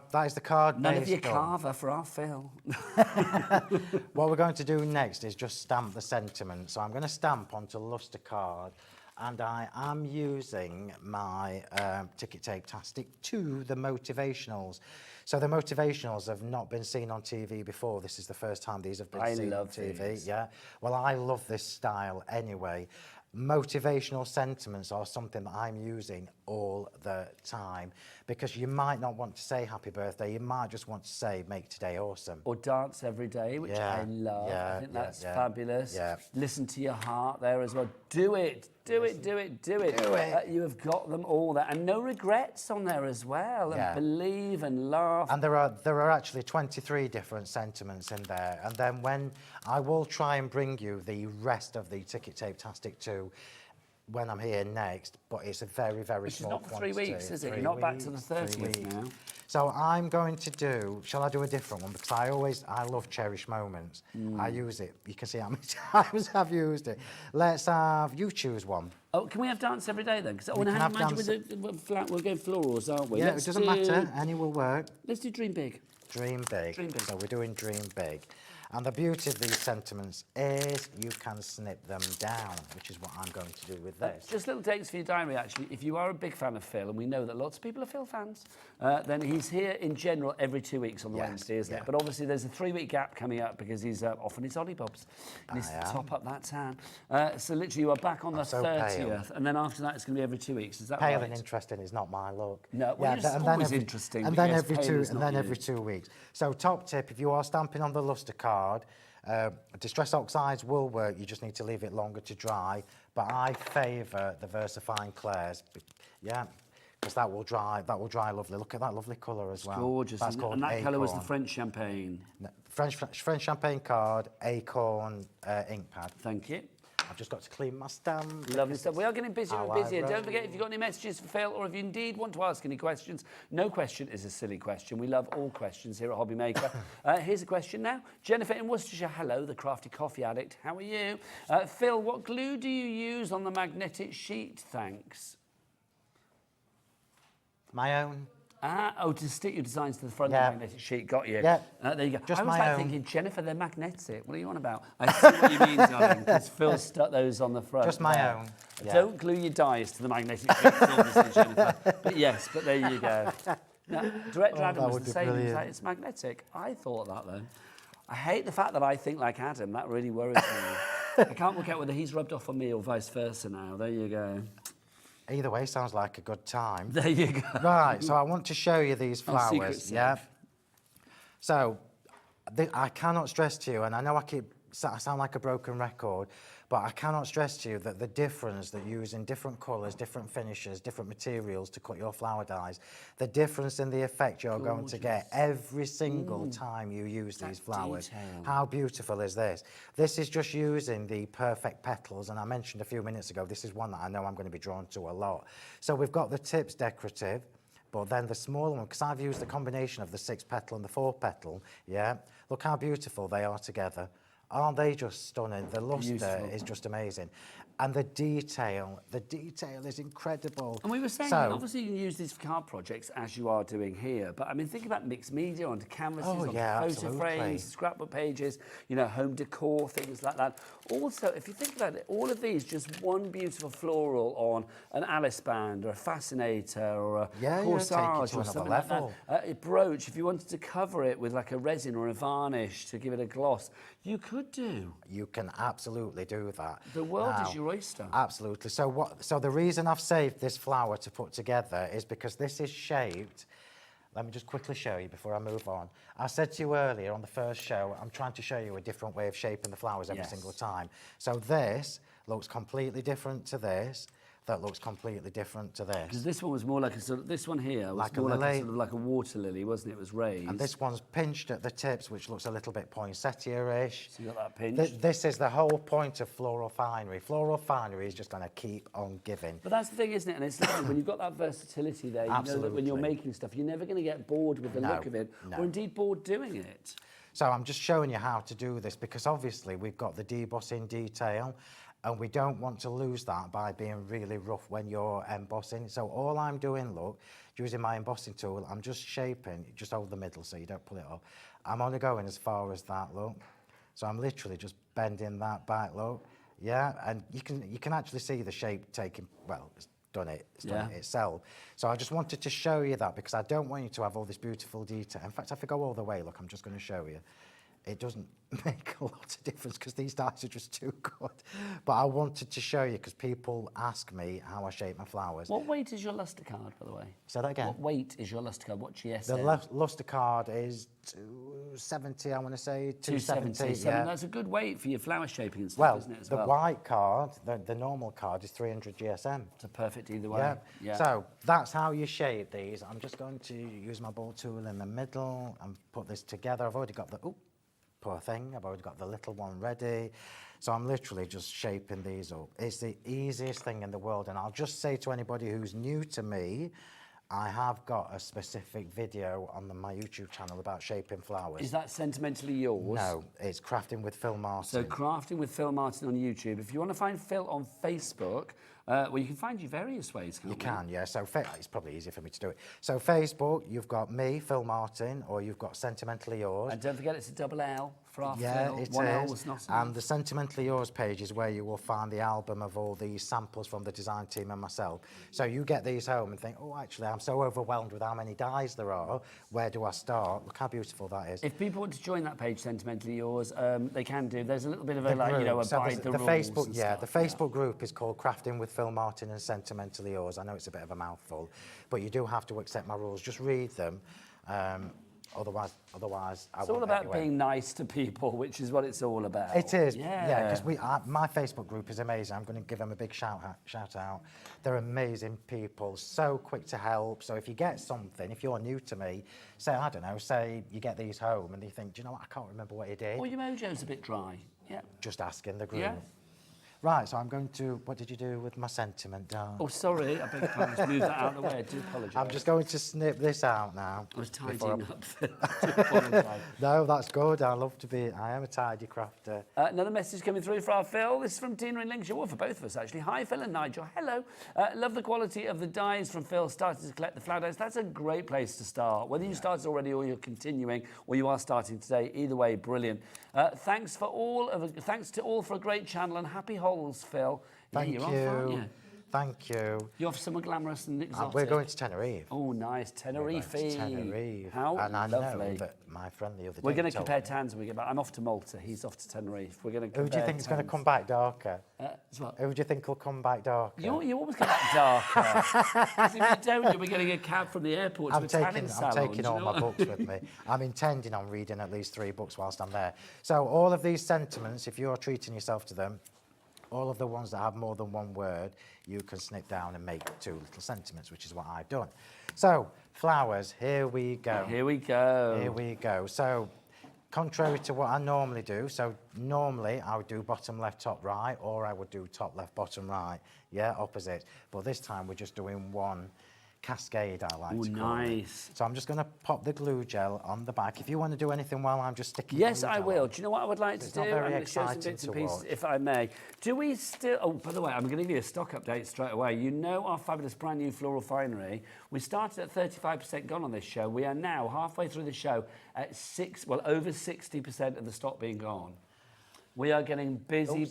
None of your carver for our Phil. What we're going to do next is just stamp the sentiment. So I'm going to stamp onto Lustre card, and I am using my Ticket Tape-tastic 2, the motivationals. So the motivationals have not been seen on TV before. This is the first time these have been seen on TV. These. Yeah. Well, I love this style anyway. Motivational sentiments are something that I'm using all the time because you might not want to say happy birthday, you might just want to say make today awesome. Or dance every day, which I love. I think that's fabulous. Yeah. Listen to your heart there as well. Do it. Do it, do it, do it. Do it. You have got them all there. And no regrets on there as well. And believe and laugh. And there are actually 23 different sentiments in there. And then when I will try and bring you the rest of the Ticket Tape-tastic 2 when I'm here next, but it's a very, very small quantity. Which is not for 3 weeks, is it? You're not back to the 30th now. So I'm going to do, shall I do a different one? Because I love cherish moments. I use it. You can see how many times I've used it. Let's have, you choose one. Oh, can we have dance every day then? Because I want to have dance. We're going florals, aren't we? Yeah, it doesn't matter. Any will work. Let's do Dream Big. Dream big. Dream big. So we're doing Dream Big. And the beauty of these sentiments is you can snip them down, which is what I'm going to do with this. Just little dates for your diary, actually. If you are a big fan of Phil, and we know that lots of people are Phil fans, then he's here in general every 2 weeks on the Wednesday, isn't it? But obviously there's a 3-week gap coming up because he's off on his Ollie Bobs. He needs to top up that tan. So literally you are back on the 30th, and then after that it's going to be every 2 weeks. Is that right? Pale and interesting is not my look. No, well, it's always interesting. And then every 2 weeks. So top tip, if you are stamping on the Lustre card, Distress Oxides will work, you just need to leave it longer to dry, but I favour the VersaFine Clairs, because that will dry lovely. Look at that lovely colour as well. Gorgeous, that's and that colour was the French Champagne. French Champagne card, Acorn ink pad. Thank you. I've just got to clean my stamp. Lovely stuff. We are getting busier and busier. Don't forget, if you've got any messages for Phil, or if you indeed want to ask any questions, no question is a silly question. We love all questions here at HobbyMaker. Here's a question now. Jennifer in Worcestershire. Hello, the crafty coffee addict. How are you? Phil, what glue do you use on the magnetic sheet? Thanks. My own. To stick your designs to the front of the magnetic sheet. Got you. Yeah. There you go. Just I was my own. thinking, Jennifer, they're magnetic. What are you on about? I see what you mean, darling, because Phil stuck those on the front. Just my own. Yeah. Don't glue your dies to the magnetic sheet, obviously, Jennifer. But yes, but there you go. Now, Director Adam was the same. He's like, it's magnetic. I thought that, though. I hate the fact that I think like Adam. That really worries me. I can't work out whether he's rubbed off on me or vice versa now. There you go. Either way, sounds like a good time. There you go. Right, so I want to show you these flowers. Yeah. So, I cannot stress to you, and I know I sound like a broken record, but I cannot stress to you that the difference that using different colours, different finishes, different materials to cut your flower dies, the difference in the effect you're going to get every single time you use these flowers. Detail. How beautiful is this? This is just using the perfect petals, and I mentioned a few minutes ago, this is one that I know I'm going to be drawn to a lot. So we've got the tips decorative, but then the smaller one, because I've used the combination of the 6-petal and the 4-petal, look how beautiful they are together. Aren't they just stunning? The lustre is just amazing. And the detail is incredible. And we were saying, obviously you can use these for card projects as you are doing here, but I mean, think about mixed media onto canvases, onto photo frames, scrapbook pages, you know, home decor, things like that. Also, if you think about it, all of these, just one beautiful floral on an Alice band or a fascinator or a corsage or something like that. A brooch, if you wanted to cover it with like a resin or a varnish to give it a gloss, you could do. You can absolutely do that. The world is your oyster. Absolutely. So the reason I've saved this flower to put together is because this is shaped Let me just quickly show you before I move on. I said to you earlier on the first show, I'm trying to show you a different way of shaping the flowers every single time. So this looks completely different to this. That looks completely different to this. Because this one was more like a sort of, this one here was like more a like a sort of like a water lily, wasn't it? It was raised. And this one's pinched at the tips, which looks a little bit poinsettia-ish. So you got that pinch. This is the whole point of Floral Finery. Floral Finery is just going to keep on giving. But that's the thing, isn't it? And it's lovely when you've got that versatility there. You know that when you're making stuff, you're never going to get bored with the look of it, or indeed bored doing it. So I'm just showing you how to do this because obviously we've got the debossing detail. And we don't want to lose that by being really rough when you're embossing. So all I'm doing, look, using my embossing tool, I'm just shaping just over the middle so you don't pull it off. I'm only going as far as that, look. So I'm literally just bending that back, look. Yeah, and you can actually see the shape taking, well, it's done it itself. So I just wanted to show you that because I don't want you to have all this beautiful detail. In fact, if I go all the way, look, I'm just going to show you. It doesn't make a lot of difference because these dies are just too good. But I wanted to show you because people ask me how I shape my flowers. What weight is your luster card, by the way? Say that again. What weight is your luster card? What GSM? The luster card is 270, I want to say. 270, yeah. That's a good weight for your flower shaping and stuff, isn't it, as well? The white card, the normal card, is 300 GSM. It's a perfect either way. Yeah. So that's how you shape these. I'm just going to use my ball tool in the middle and put this together. I've already got the... Ooh. Poor thing, I've already got the little one ready. So I'm literally just shaping these up. It's the easiest thing in the world. And I'll just say to anybody who's new to me, I have got a specific video on my YouTube channel about shaping flowers. Is that Sentimentally Yours? No, it's Crafting with Phil Martin. So Crafting with Phil Martin on YouTube. If you want to find Phil on Facebook, well, you can find you various ways, can't you? You can, yeah. So it's probably easier for me to do it. So Facebook, you've got me, Phil Martin, or you've got Sentimentally Yours. And don't forget it's a double L for our yeah, Phil. It One L is. was not And the Sentimentally Yours page is where you will find the album of all these samples from the design team and myself. So you get these home and think, oh, actually, I'm so overwhelmed with how many dies there are. Where do I start? Look how beautiful that is. If people want to join that page, Sentimentally Yours, they can do. There's a little bit of a, like, you know, so abide the rules. Facebook, the Facebook group is called Crafting with Phil Martin and Sentimentally Yours. I know it's a bit of a mouthful, but you do have to accept my rules. Just read them. Otherwise, it's all about being nice to people, which is what it's all about. It is, yeah. Because my Facebook group is amazing. I'm going to give them a big shout out. They're amazing people, so quick to help. So if you get something, if you're new to me, say I don't know, say you get these home and you think, do you know what? I can't remember what you did. Or your mojo's a bit dry. Yeah. Just ask in the group. Yeah. Right, so I'm going to... What did you do with my sentiment, darling? Oh, sorry, I beg your pardon. Just move that out of the way. I do apologise. I'm just going to snip this out now. I was tidying up. I do apologise. No, that's good. I love to be... I am a tidy crafter. Another message coming through for our Phil. This is from Tina in Lincolnshire. Well, for both of us, actually. Hi, Phil and Nigel. Hello. Love the quality of the dies from Phil. Started to collect the flower dies. That's a great place to start. Whether you started already or you're continuing or you are starting today, either way, brilliant. Thanks to all for a great channel and happy holes, Phil. Thank you. Off, aren't you? Thank you. You're off somewhere glamorous and exotic. We're going to Tenerife. Oh, nice. Tenerife. Tenerife. How and I lovely. know that my friend the other day We're going to compare tans when we get back. I'm off to Malta. He's off to Tenerife. We're going to compare Who do you think is going to come back darker? Who do you think will come back darker? You always come back darker. If you don't, you'll be getting a cab from the airport to a tanning salon. I'm taking all my books with me. I'm intending on reading at least 3 books whilst I'm there. So all of these sentiments, if you're treating yourself to them, all of the ones that have more than one word, you can snip down and make 2 little sentiments, which is what I've done. So, flowers, here we go. Here we go. Here we go. So, contrary to what I normally do, so normally I would do bottom left, top right, or I would do top left, bottom right. Yeah, opposite. But this time we're just doing one cascade, I like to call it. So I'm just going to pop the glue gel on the back. If you want to do anything while I'm just sticking Yes, glue I gel will. on. Do you know what I would like to do? I'm going to show some bits and pieces, if I may. Do we still... Oh, by the way, I'm going to give you a stock update straight away. You know our fabulous brand new Floral Finery. We started at 35% gone on this show. We are now halfway through the show at over 60% of the stock being gone. We are getting busy.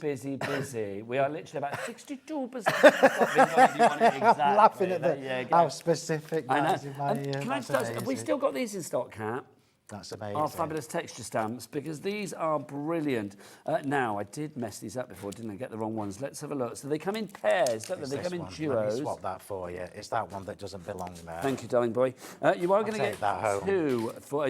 We are literally about 62% of the stock being gone, if you want it exactly. I'm laughing at how specific that is. Can I just ask, have we still got these in stock, Kat? That's amazing. Our fabulous texture stamps, because these are brilliant. Now, I did mess these up before, didn't I? Get the wrong ones. Let's have a look. So they come in pairs, don't they? They come in duos. Let me swap that for you. It's that one that doesn't belong there. Thank you, darling boy. You are going to get that home.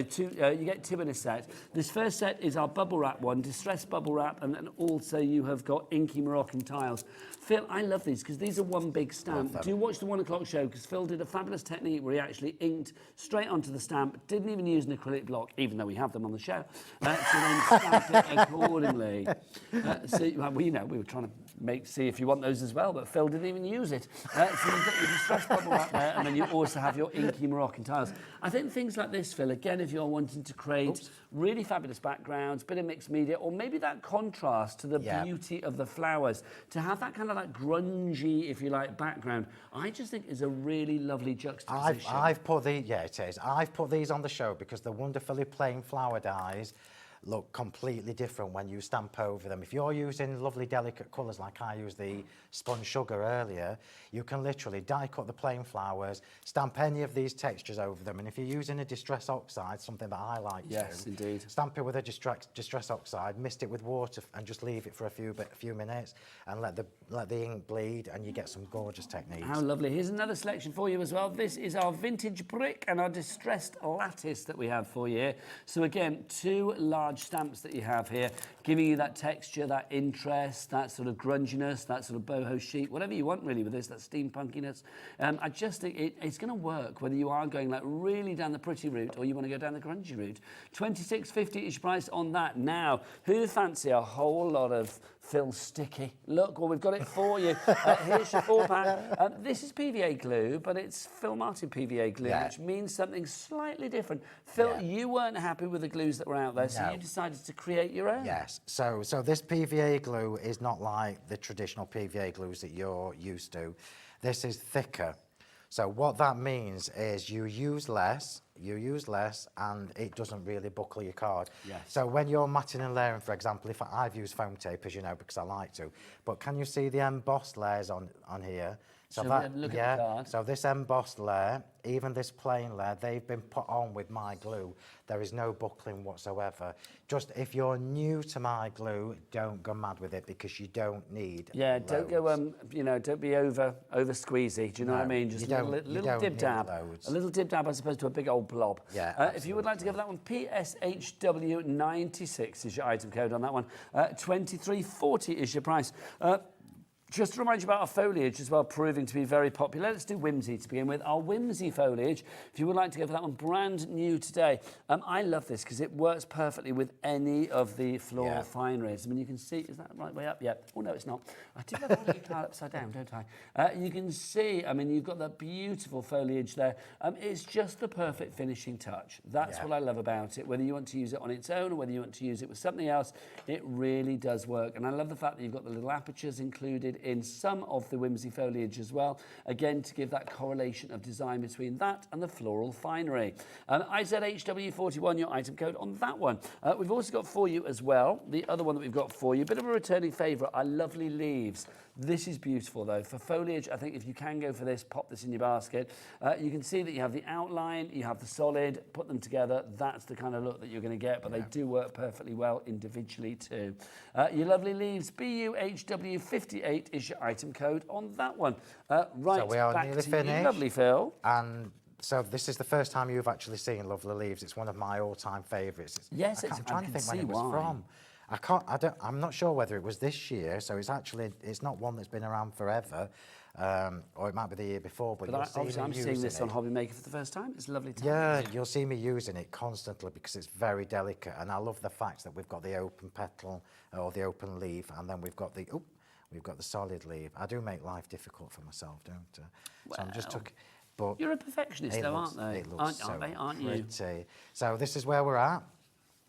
two. You get two in a set. This first set is our bubble wrap one, distressed bubble wrap, and then also you have got inky Moroccan tiles. Phil, I love these because these are one big stamp. Do watch the 1 o'clock show because Phil did a fabulous technique where he actually inked straight onto the stamp, didn't even use an acrylic block, even though we have them on the show, to then stamp it accordingly. Well, you know, we were trying to see if you want those as well, but Phil didn't even use it. So you've got your distressed bubble wrap there, and then you also have your inky Moroccan tiles. I think things like this, Phil, again, if you're wanting to create really fabulous backgrounds, bit of mixed media, or maybe that contrast to the beauty of the flowers, to have that kind of like grungy, if you like, background, I just think is a really lovely juxtaposition. I've put it is. I've put these on the show because the wonderfully plain flower dies look completely different when you stamp over them. If you're using lovely delicate colours like I used the spun sugar earlier, you can literally die cut the plain flowers, stamp any of these textures over them, and if you're using a distress oxide, something that I like indeed, stamp it with a distress oxide, mist it with water and just leave it for a few minutes and let the ink bleed, and you get some gorgeous techniques. How lovely. Here's another selection for you as well. This is our vintage brick and our distressed lattice that we have for you. So again, two large stamps that you have here, giving you that texture, that interest, that sort of grunginess, that sort of boho chic, whatever you want really with this, that steampunkiness. I just think it's going to work whether you are going like really down the pretty route or you want to go down the grungy route. $26.50 is your price on that. Now, who'd fancy a whole lot of Phil Sticky? Look, well, we've got it for you. Here's your 4-pack. This is PVA glue, but it's Phil Martin PVA glue, which means something slightly different. Phil, you weren't happy with the glues that were out there, so you decided to create your own. Yes, so this PVA glue is not like the traditional PVA glues that you're used to. This is thicker. So what that means is you use less, and it doesn't really buckle your card. Yes. So when you're matting and layering, for example, if I've used foam tape, as you know, because I like to, but can you see the embossed layers on here? So look at the card. So this embossed layer, even this plain layer, they've been put on with my glue. There is no buckling whatsoever. Just if you're new to my glue, don't go mad with it because you don't need loads. Don't go, don't be over squeezy. Do you know what I mean? Just a little dib dab. A little dib dab as opposed to a big old blob. Yeah. If you would like to give that one, PSHW96 is your item code on that one. $23.40 is your price. Just to remind you about our foliage as well, proving to be very popular. Let's do Whimsy to begin with. Our Whimsy foliage, if you would like to go for that one, brand new today. I love this because it works perfectly with any of the floral fineries. I mean, you can see, is that right way up? Yeah. Oh, no, it's not. I do love holding your card upside down, don't I? You can see, I mean, you've got that beautiful foliage there. It's just the perfect finishing touch. That's what I love about it. Whether you want to use it on its own or whether you want to use it with something else, it really does work. And I love the fact that you've got the little apertures included in some of the Whimsy foliage as well, again to give that correlation of design between that and the Floral Finery. IZHW41, your item code on that one. We've also got for you as well, the other one that we've got for you, a bit of a returning favourite, our lovely leaves. This is beautiful though. For foliage, I think if you can go for this, pop this in your basket. You can see that you have the outline, you have the solid, put them together. That's the kind of look that you're going to get, but they do work perfectly well individually too. Your lovely leaves, BUHW58 is your item code on that one. Right, so we are back nearly to finished. you, lovely Phil. And so this is the first time you've actually seen Lovely Leaves. It's one of my all-time favourites. Yes, I'm trying to think when it was from. I'm not sure whether it was this year, so it's not one that's been around forever, or it might be the year before, but obviously I'm seeing this on HobbyMaker for the first time. It's lovely to have. You'll see me using it constantly because it's very delicate, and I love the fact that we've got the open petal or the open leaf, and then we've got the solid leaf. I do make life difficult for myself, don't I? So I'm just but you're a perfectionist though, aren't they? Aren't you? So this is where we're at,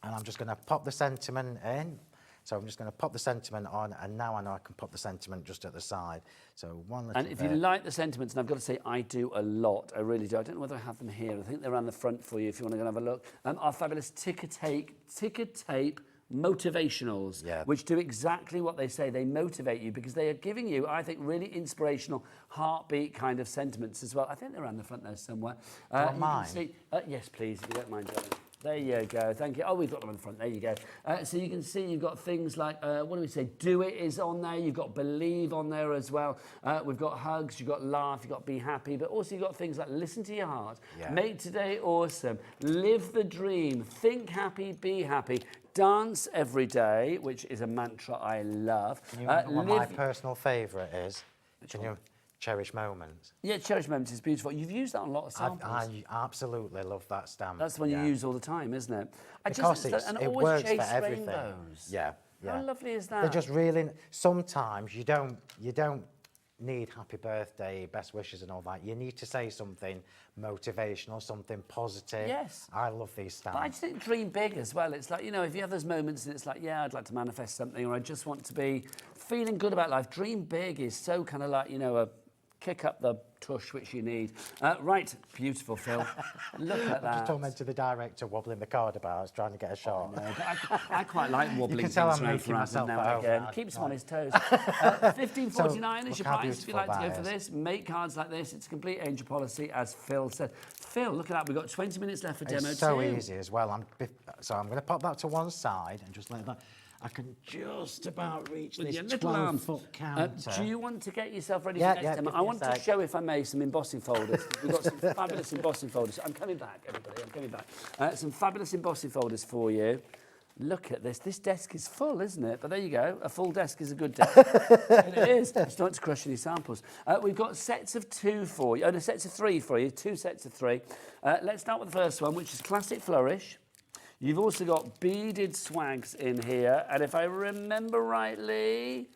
and I'm just going to pop the sentiment in. So I'm just going to pop the sentiment on, and now I know I can pop the sentiment just at the side. So one little And if you like the sentiments, and I've got to say I do a lot, I really do. I don't know whether I have them here. I think they're around the front for you if you want to go and have a look. Our fabulous ticker tape motivationals, which do exactly what they say. They motivate you because they are giving you, I think, really inspirational heartbeat kind of sentiments as well. I think they're around the front there somewhere. Mine? Yes, please, if you don't mind, darling. There you go. Thank you. Oh, we've got them on the front. There you go. So you can see you've got things like, what do we say? Do It is on there. You've got Believe on there as well. We've got Hugs. You've got Laugh. You've got Be Happy. But also you've got things like Listen to Your Heart. Yeah. Make Today Awesome. Live the Dream. Think Happy. Be Happy. Dance Every Day, which is a mantra I love. You know what my personal favourite is? Can you Cherish Moments? Yeah, Cherish Moments is beautiful. You've used that on a lot of samples. I absolutely love that stamp. That's the one you use all the time, isn't it? Because it works for everything. Rainbows. Yeah, yeah. How lovely is that? They're just really. Sometimes you don't need happy birthday, best wishes and all that. You need to say something motivational, something positive. Yes. I love these stamps. But I just think dream big as well. It's like, you know, if you have those moments and it's like, yeah, I'd like to manifest something, or I just want to be feeling good about life. Dream big is so kind of like, you know, a kick up the tush which you need. Right, beautiful, Phil. Look at that. I just tormented the director wobbling the card about. I was trying to get a shot. No, I quite like wobbling things around for us now and again. Keeps him on his toes. $15.49 is your price if you'd like to go for this. Make cards like this. It's a complete angel policy, as Phil said. Phil, look at that. We've got 20 minutes left for demo It's so easy as well. So I'm going to pop that to one side and just let that. I can just about reach this 12-foot counter. Do you want to get yourself ready for next time? I want to show, if I may, some embossing folders. We've got some fabulous embossing folders. I'm coming back, everybody. I'm coming back. Some fabulous embossing folders for you. Look at this. This desk is full, isn't it? But there you go. A full desk is a good desk. It is. You don't want to crush any samples. We've got sets of 2 for you. Oh, no, sets of 3 for you. 2 sets of 3. Let's start with the first one, which is Classic Flourish. You've also got beaded swags in here, and if I remember rightly,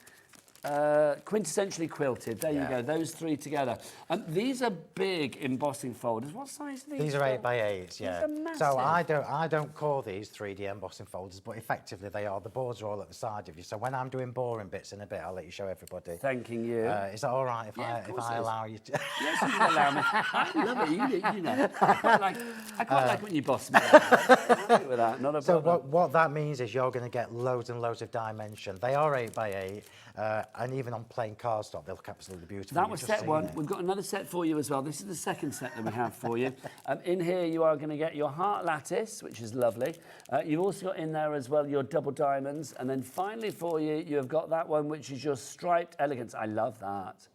quintessentially quilted. There you go, those 3 together. These are big embossing folders. What size are these? These are 8x8s, yeah. These are massive. So I don't call these 3D embossing folders, but effectively they are. The boards are all at the side of you. So when I'm doing boring bits in a bit, I'll let you show everybody. Thanking you. Is that all right if I allow you to? Yes, you can allow me. I love it. You know. I quite like when you boss me. I'm happy with that. Not a problem. So what that means is you're going to get loads and loads of dimension. They are 8x8. And even on plain cardstock, they look absolutely beautiful. That was set 1. We've got another set for you as well. This is the second set that we have for you. In here, you are going to get your heart lattice, which is lovely. You've also got in there as well your double diamonds. And then finally for you, you have got that one, which is your striped elegance. I love that.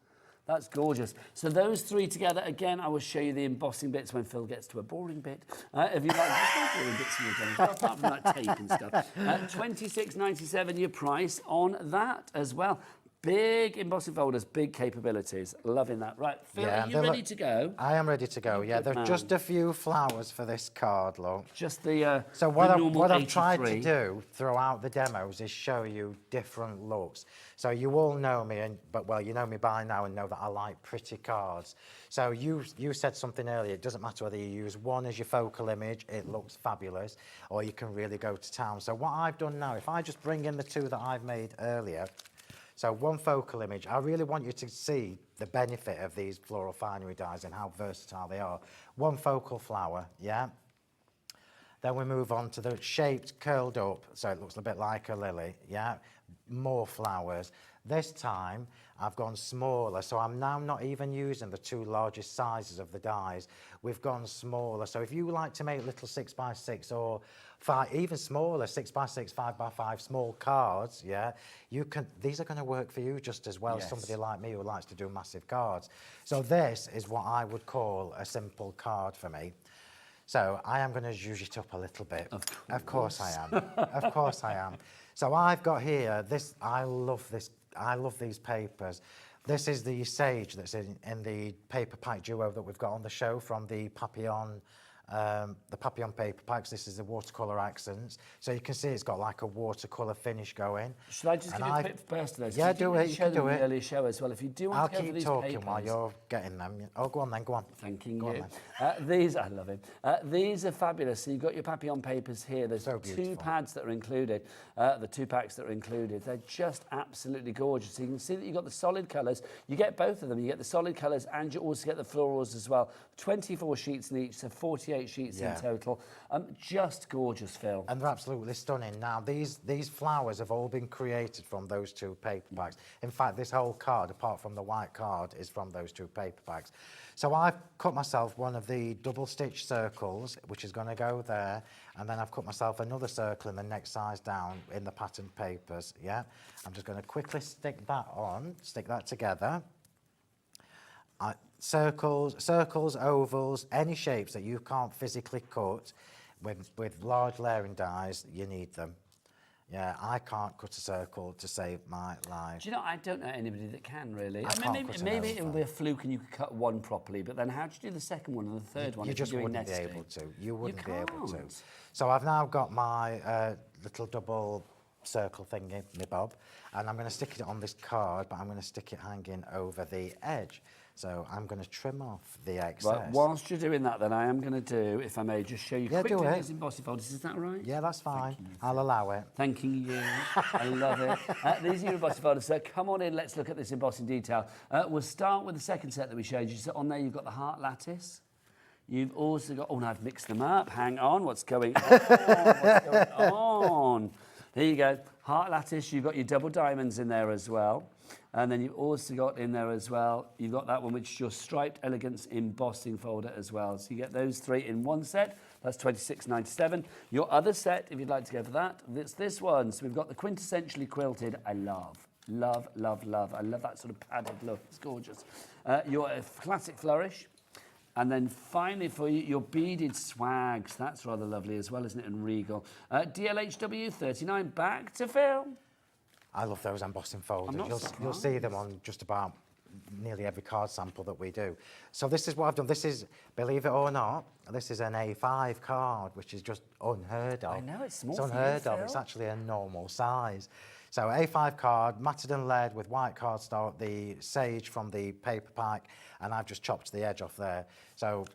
That's gorgeous. So those 3 together, again, I will show you the embossing bits when Phil gets to a boring bit. If you like, there's no boring bits in your demo, apart from that tape and stuff. $26.97 your price on that as well. Big embossing folders, big capabilities. Loving that. Right, Phil, are you ready to go? I am ready to go, yeah. There's just a few flowers for this card, look. Just the So what I've tried to do throughout the demos is show you different looks. So you all know me, well, you know me by now and know that I like pretty cards. So you said something earlier, it doesn't matter whether you use one as your focal image, it looks fabulous, or you can really go to town. So what I've done now, if I just bring in the 2 that I've made earlier, so one focal image, I really want you to see the benefit of these Floral Finery dies and how versatile they are. One focal flower, yeah? Then we move on to the shaped, curled up, so it looks a bit like a lily, yeah? More flowers. This time, I've gone smaller, so I'm now not even using the 2 largest sizes of the dies. We've gone smaller, so if you like to make little 6x6 or 5, even smaller 6x6, 5x5 small cards, yeah, you can. These are going to work for you just as well as somebody like me who likes to do massive cards. So this is what I would call a simple card for me. So I am going to zhuzh it up a little bit. Of course I am. Of course I am. So I've got here this. I love this. I love these papers. This is the sage that's in the paper pack duo that we've got on the show from the Papillon paper packs. This is the watercolour accents. So you can see it's got like a watercolour finish going. Should I just give you a quick burst of those? Yeah, do it. You can do it. Earlier show as well. If you do want to I'll keep talking while you're getting them. Oh, go on then, go on. Thanking you. These, I love it. These are fabulous. So you've got your Papillon papers here. There's so 2 pads that are included, the 2 packs that are included. They're just absolutely gorgeous. So you can see that you've got the solid colours. You get both of them. You get the solid colours and you also get the florals as well. 24 sheets in each, so 48 28 sheets in total. Just gorgeous, Phil. And they're absolutely stunning. Now, these flowers have all been created from those 2 paper packs. In fact, this whole card, apart from the white card, is from those 2 paper packs. So I've cut myself one of the double stitch circles, which is going to go there, and then I've cut myself another circle in the next size down in the pattern papers, yeah? I'm just going to quickly stick that together. Circles, ovals, any shapes that you can't physically cut with large layering dies, you need them. Yeah, I can't cut a circle to save my life. Do you know, I don't know anybody that can, really. Maybe it will be a fluke and you could cut one properly, but then how do you do the second one and the third one? You if just you're doing wouldn't nesting? be able to. You wouldn't be able to. Can't. So I've now got my little double circle thingy, my bob, and I'm going to stick it on this card, but I'm going to stick it hanging over the edge. So I'm going to trim off the excess. Right, whilst you're doing that, then I am going to do, if I may, just show you quickly these embossing folders. Is that right? Yeah, that's fine. I'll allow it. Thanking you. I love it. These are your embossing folders. So come on in, let's look at this embossing detail. We'll start with the second set that we showed you. So on there, you've got the heart lattice. You've also got, oh, no, I've mixed them up. Hang on, what's going on? What's going on? There you go. Heart lattice, you've got your double diamonds in there as well. And then you've also got in there as well, you've got that one, which is your striped elegance embossing folder as well. So you get those 3 in one set. That's $26.97. Your other set, if you'd like to go for that, it's this one. So we've got the quintessentially quilted. I love. I love that sort of padded look. It's gorgeous. Your classic flourish. And then finally for you, your beaded swags. That's rather lovely as well, isn't it? And regal. DLHW 39, back to Phil. I love those embossing folders. You'll see them on just about nearly every card sample that we do. So this is what I've done. This is, believe it or not, this is an A5 card, which is just unheard of. I know, it's small. It's unheard of. It's actually a normal size. So A5 card, matted and lead with white cardstock, the sage from the paper pack, and I've just chopped the edge off there. So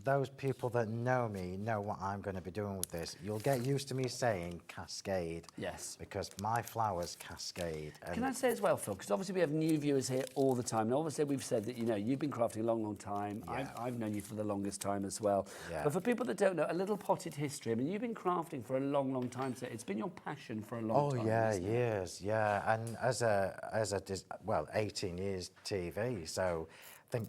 those people that know me know what I'm going to be doing with this. You'll get used to me saying cascade. Yes. Because my flowers cascade. And can I say as well, Phil, because obviously we have new viewers here all the time, and obviously we've said that, you know, you've been crafting a long time. Yeah. I've known you for the longest time as well. Yeah. But for people that don't know, a little potted history. I mean, you've been crafting for a long time, so it's been your passion for a long time. Oh yeah, years, yeah. And as a 18 years TV, so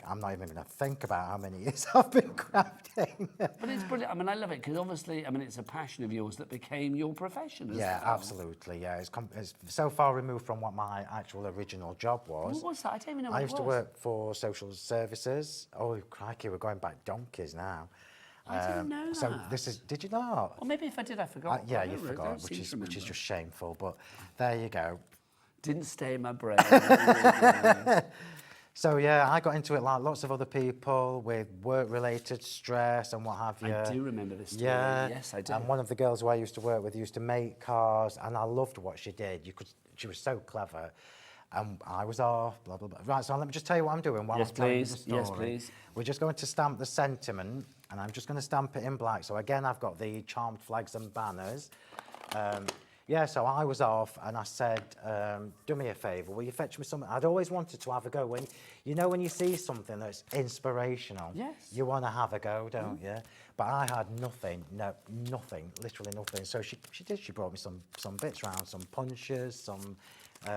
I'm not even going to think about how many years I've been crafting. But it's brilliant. I mean, I love it because obviously, I mean, it's a passion of yours that became your profession as well. Yeah, absolutely. Yeah, it's so far removed from what my actual original job was. What was that? I don't even know what I it used to was. work for social services. Oh, crikey, we're going back donkeys now. I didn't know that. So this is, did you not? Or maybe if I did, I forgot. Yeah, you forgot, which is just shameful. But there you go. Didn't stay in my brain. So yeah, I got into it like lots of other people with work-related stress and what have you. I do remember this story. Yeah. Yes, I do. And one of the girls who I used to work with used to make cars, and I loved what she did. She was so clever. And I was off, blah, blah, blah. Right, so let me just tell you what I'm doing while I'm telling you the story. Yes, please. We're just going to stamp the sentiment, and I'm just going to stamp it in black. So again, I've got the charmed flags and banners. Yeah, so I was off and I said, do me a favour, will you fetch me something? I'd always wanted to have a go. When you see something that's inspirational, yes, you want to have a go, don't you? But I had nothing, nothing, literally nothing. So she brought me some bits round, some punches, some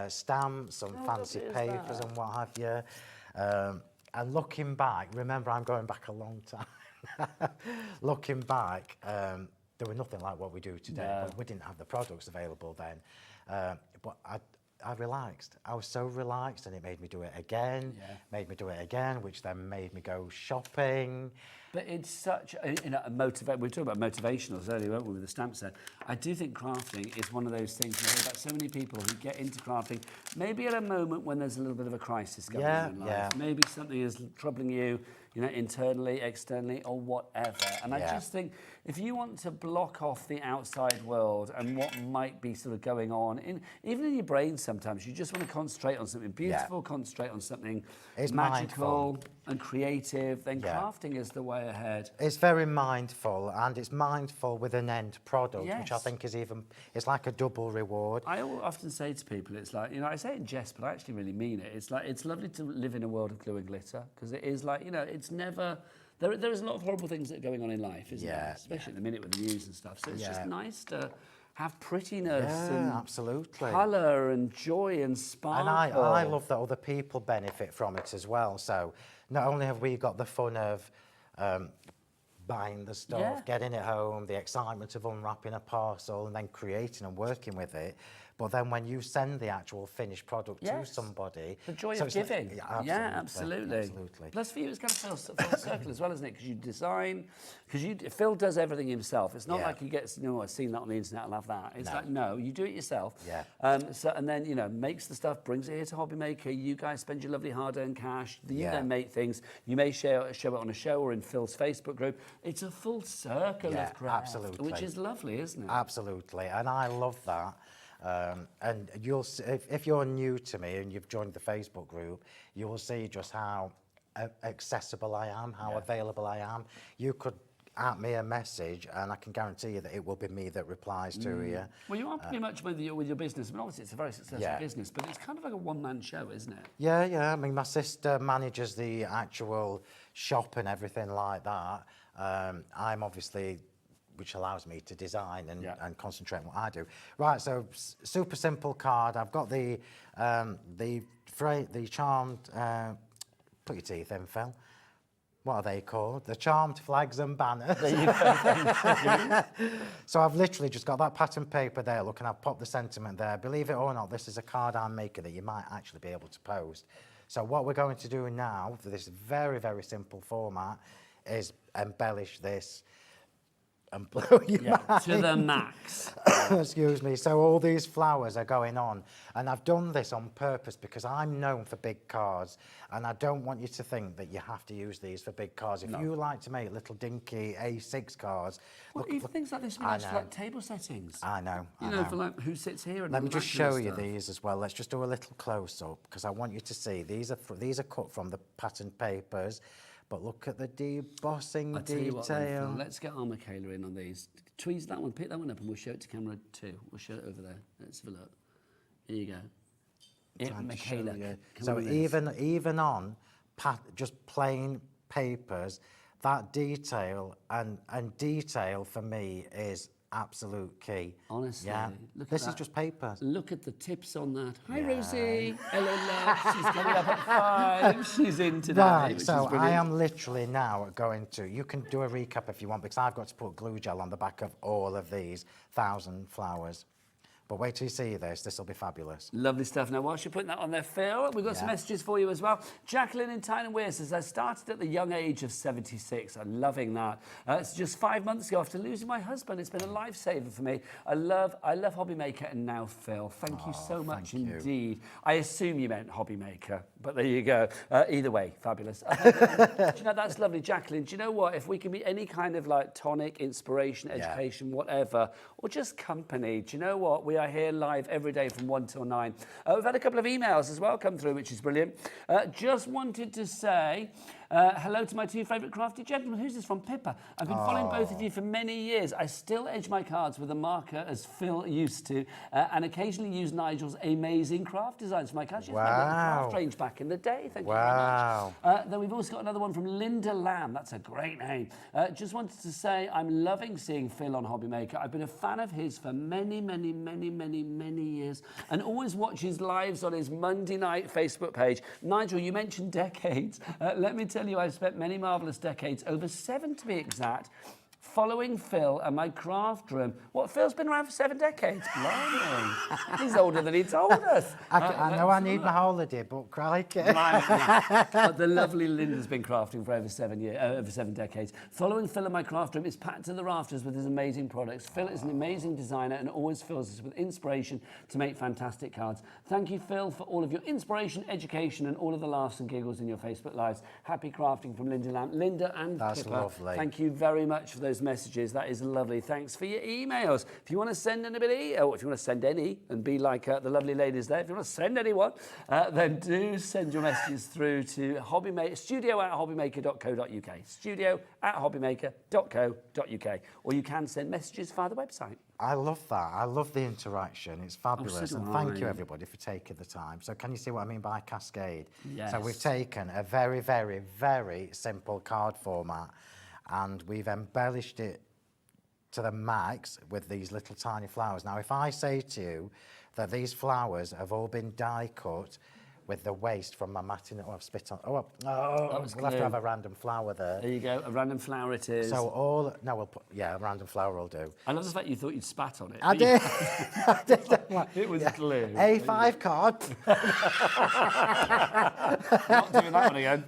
stamps, some fancy papers and what have you. And looking back, remember I'm going back a long time. Looking back, there were nothing like what we do today. No. But we didn't have the products available then. But I relaxed. I was so relaxed, and it made me do it again, which then made me go shopping. But it's such a motivate. We were talking about motivationals earlier, weren't we, with the stamp set? I do think crafting is one of those things. You hear about so many people who get into crafting, maybe at a moment when there's a little bit of a crisis going on in life. Yeah. Maybe something is troubling you, internally, externally, or whatever. And I just think if you want to block off the outside world and what might be sort of going on, even in your brain sometimes, you just want to concentrate on something beautiful, concentrate on something magical and creative, then crafting is the way ahead. It's very mindful, and it's mindful with an end product, which I think it's like a double reward. I often say to people, it's like, I say it in jest, but I actually really mean it. It's like, it's lovely to live in a world of glue and glitter, because it is like, it's never There's a lot of horrible things that are going on in life, isn't there? Especially at the minute with the news and stuff. So it's just nice to have prettiness and absolutely. colour and joy and sparkle. And I love that other people benefit from it as well. So not only have we got the fun of buying the stuff, getting it home, the excitement of unwrapping a parcel and then creating and working with it, but then when you send the actual finished product to somebody... The joy of giving. Like, absolutely. Plus for you, it's kind of full circle as well, isn't it? Because you design, Phil does everything himself. It's not like he gets, I've seen that on the internet, I'll have that. It's like, no, you do it yourself. And then, makes the stuff, brings it here to HobbyMaker. You guys spend your lovely hard-earned cash. You then make things. You may show it on a show or in Phil's Facebook group. It's a full circle of craft. Absolutely. Which is lovely, isn't it? Absolutely. And I love that. And you'll see, if you're new to me and you've joined the Facebook group, you'll see just how accessible I am, how available I am. You could at me a message and I can guarantee you that it will be me that replies to you. Well, you are pretty much with your business. I mean, obviously it's a very successful business, but it's kind of like a one-man show, isn't it? Yeah. I mean, my sister manages the actual shop and everything like that. I'm obviously... which allows me to design and concentrate on what I do. Right, so super simple card. I've got the charmed, put your teeth in, Phil. What are they called? The charmed flags and banners. So I've literally just got that pattern paper there. Look, and I've popped the sentiment there. Believe it or not, this is a card I'm making that you might actually be able to post. So what we're going to do now, for this very, very simple format, is embellish this and blow your mind. To the max. Excuse me. So all these flowers are going on, and I've done this on purpose because I'm known for big cards, and I don't want you to think that you have to use these for big cards. If you like to make little dinky A6 cards, well, even things like this, like table settings. I know. For like who sits here. And let me just show you these as well. Let's just do a little close up because I want you to see these are cut from the pattern papers. But look at the debossing detail. Let's get our Michaela in on these. Tweeze that one, pick that one up, and we'll show it to camera 2. We'll show it over there. Let's have a look. Here you go. Michaela. So even on just plain papers, that detail and detail for me is absolute key. Honestly, this is just paper. Look at the tips on that. Hi, Rosie. Hello, love. She's coming up at 5. She's in today. Right, so I am literally now going to. You can do a recap if you want, because I've got to put glue gel on the back of all of these 1,000 flowers. But wait till you see this. This will be fabulous. Lovely stuff. Now, whilst you're putting that on there, Phil, we've got some messages for you as well. Jacqueline in Tyne and Weir says, I started at the young age of 76. I'm loving that. It's just 5 months ago after losing my husband. It's been a lifesaver for me. I love HobbyMaker and now Phil. Thank you so much indeed. I assume you meant HobbyMaker, but there you go. Either way, fabulous. Do you know, that's lovely, Jacqueline. Do you know what? If we can be any kind of like tonic, inspiration, education, whatever, or just company, do you know what? We are here live every day from 1 till 9. We've had a couple of emails as well come through, which is brilliant. Just wanted to say hello to my 2 favourite crafty gentlemen. Who's this from? Pippa. I've been following both of you for many years. I still edge my cards with a marker as Phil used to, and occasionally use Nigel's amazing craft designs for my cards. Wow. Craft range back in the day. Thank you very much. Then we've also got another one from Linda Lamb. That's a great name. Just wanted to say I'm loving seeing Phil on HobbyMaker. I've been a fan of his for many years and always watch his lives on his Monday night Facebook page. Nigel, you mentioned decades. Let me tell you, I've spent many marvellous decades, over 7 to be exact, following Phil and my craft room. What, Phil's been around for 7 decades? Blimey. He's older than he told us. I know I need my holiday, but crikey. The lovely Linda's been crafting for over 7 decades. Following Phil and my craft room is packed to the rafters with his amazing products. Phil is an amazing designer and always fills us with inspiration to make fantastic cards. Thank you, Phil, for all of your inspiration, education, and all of the laughs and giggles in your Facebook Lives. Happy crafting from Linda Lamb. Linda and That's Pippa, lovely. thank you very much for those those messages. That is lovely. Thanks for your emails. If you want to send anybody, or if you want to send any and be like the lovely ladies there, if you want to send anyone, then do send your messages through to studio@hobbymaker.co.uk. Studio@hobbymaker.co.uk. Or you can send messages via the website. I love that. I love the interaction. It's fabulous. do And I. thank you, everybody, for taking the time. So can you see what I mean by cascade? Yes. So we've taken a very, very, very simple card format and we've embellished it to the max with these little tiny flowers. Now, if I say to you that these flowers have all been die cut with the waste from my matting. Oh, I've spit on. We'll have to have a random flower there. There you go, a random flower it is. So we'll put, a random flower will do. I love the fact you thought you'd spat on it. I did. I did. It was glue. A5 card. Not doing that one again.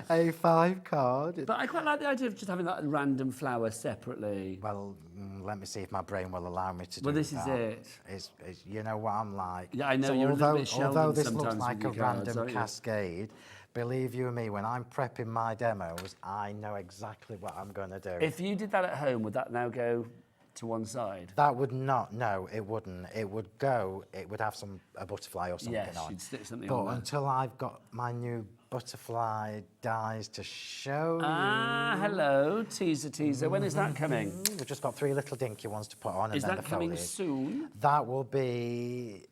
A5 card. But I quite like the idea of just having that random flower separately. Well, let me see if my brain will allow me to do that. Well, this is it. It's, you know what I'm like. Yeah, I know, so you're a little bit although Sheldon this sometimes looks like a with your cards, random aren't you? cascade, believe you me, when I'm prepping my demos, I know exactly what I'm going to do. If you did that at home, would that now go to one side? That would not, no, it wouldn't. It would go, it would have a butterfly or something Yes, on. you'd stick something but on there. until I've got my new butterfly dies to show you. Ah, hello, teaser. When is that coming? We've just got 3 little dinky ones to put on. Is and then that the coming foliage. soon? That will be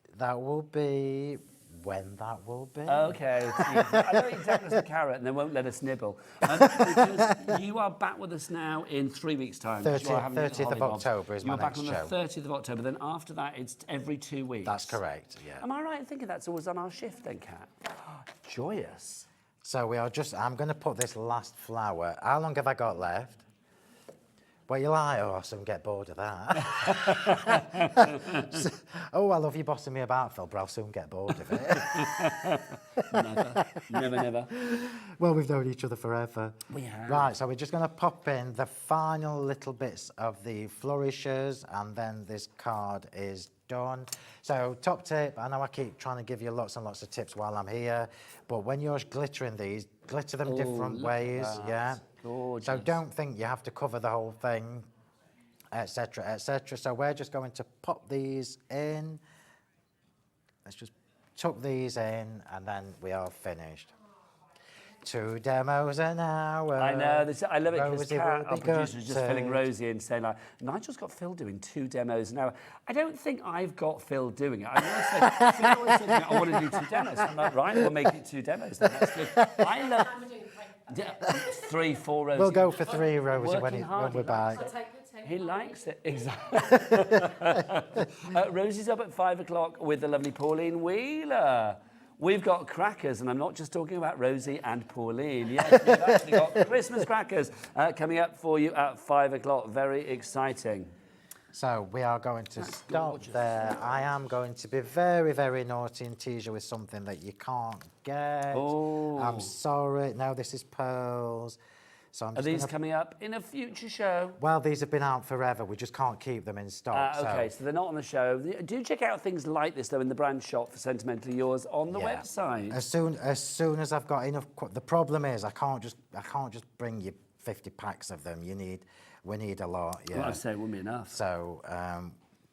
when that will be. Okay, I know exactly as the carrot and they won't let us nibble. Because you are back with us now in 3 weeks' time. 30th of October is my next show. You're back on the 30th of October, then after that it's every 2 weeks. That's correct, yeah. Am I right in thinking that's always on our shift then, Kat? Joyous. So I'm going to put this last flower. How long have I got left? Well, you lie, I'll soon get bored of that. I love you bossing me about, Phil, but I'll soon get bored of it. Never. Well, we've known each other forever. We have. Right, so we're just going to pop in the final little bits of the flourishes, and then this card is done. So, top tip, I know I keep trying to give you lots and lots of tips while I'm here, but when you're glittering these, glitter them different ways, yeah? Gorgeous. So don't think you have to cover the whole thing, etc., etc. So we're just going to pop these in. Let's just tuck these in, and then we are finished. 2 demos an hour. I know, I love it because Rosie Kat, will our be producer, was just filling gutted. Rosie in saying, like, Nigel's got Phil doing 2 demos an hour. I don't think I've got Phil doing it. I always say, I want to do 2 demos. I'm like, right, we'll make it 2 demos then. That's good. I love... 3, 4 Rosie. We'll go for 3, Rosie, Working hard, when we're back. He likes it, exactly. Rosie's up at 5 o'clock with the lovely Pauline Wheeler. We've got crackers, and I'm not just talking about Rosie and Pauline. Yes, we've actually got Christmas crackers coming up for you at 5 o'clock. Very exciting. So we are going to stop there. I am going to be very, very naughty and tease you with something that you can't get. Oh. I'm sorry. No, this is pearls. So I'm Are just these coming up in a future show? Well, these have been out forever. We just can't keep them in stock. Okay, so they're not on the show. Do check out things like this, though, in the brand shop for Sentimentally Yours on the website. As soon as I've got enough. The problem is I can't just bring you 50 packs of them. We need a lot. Yeah. Well, I'd say it wouldn't be enough. So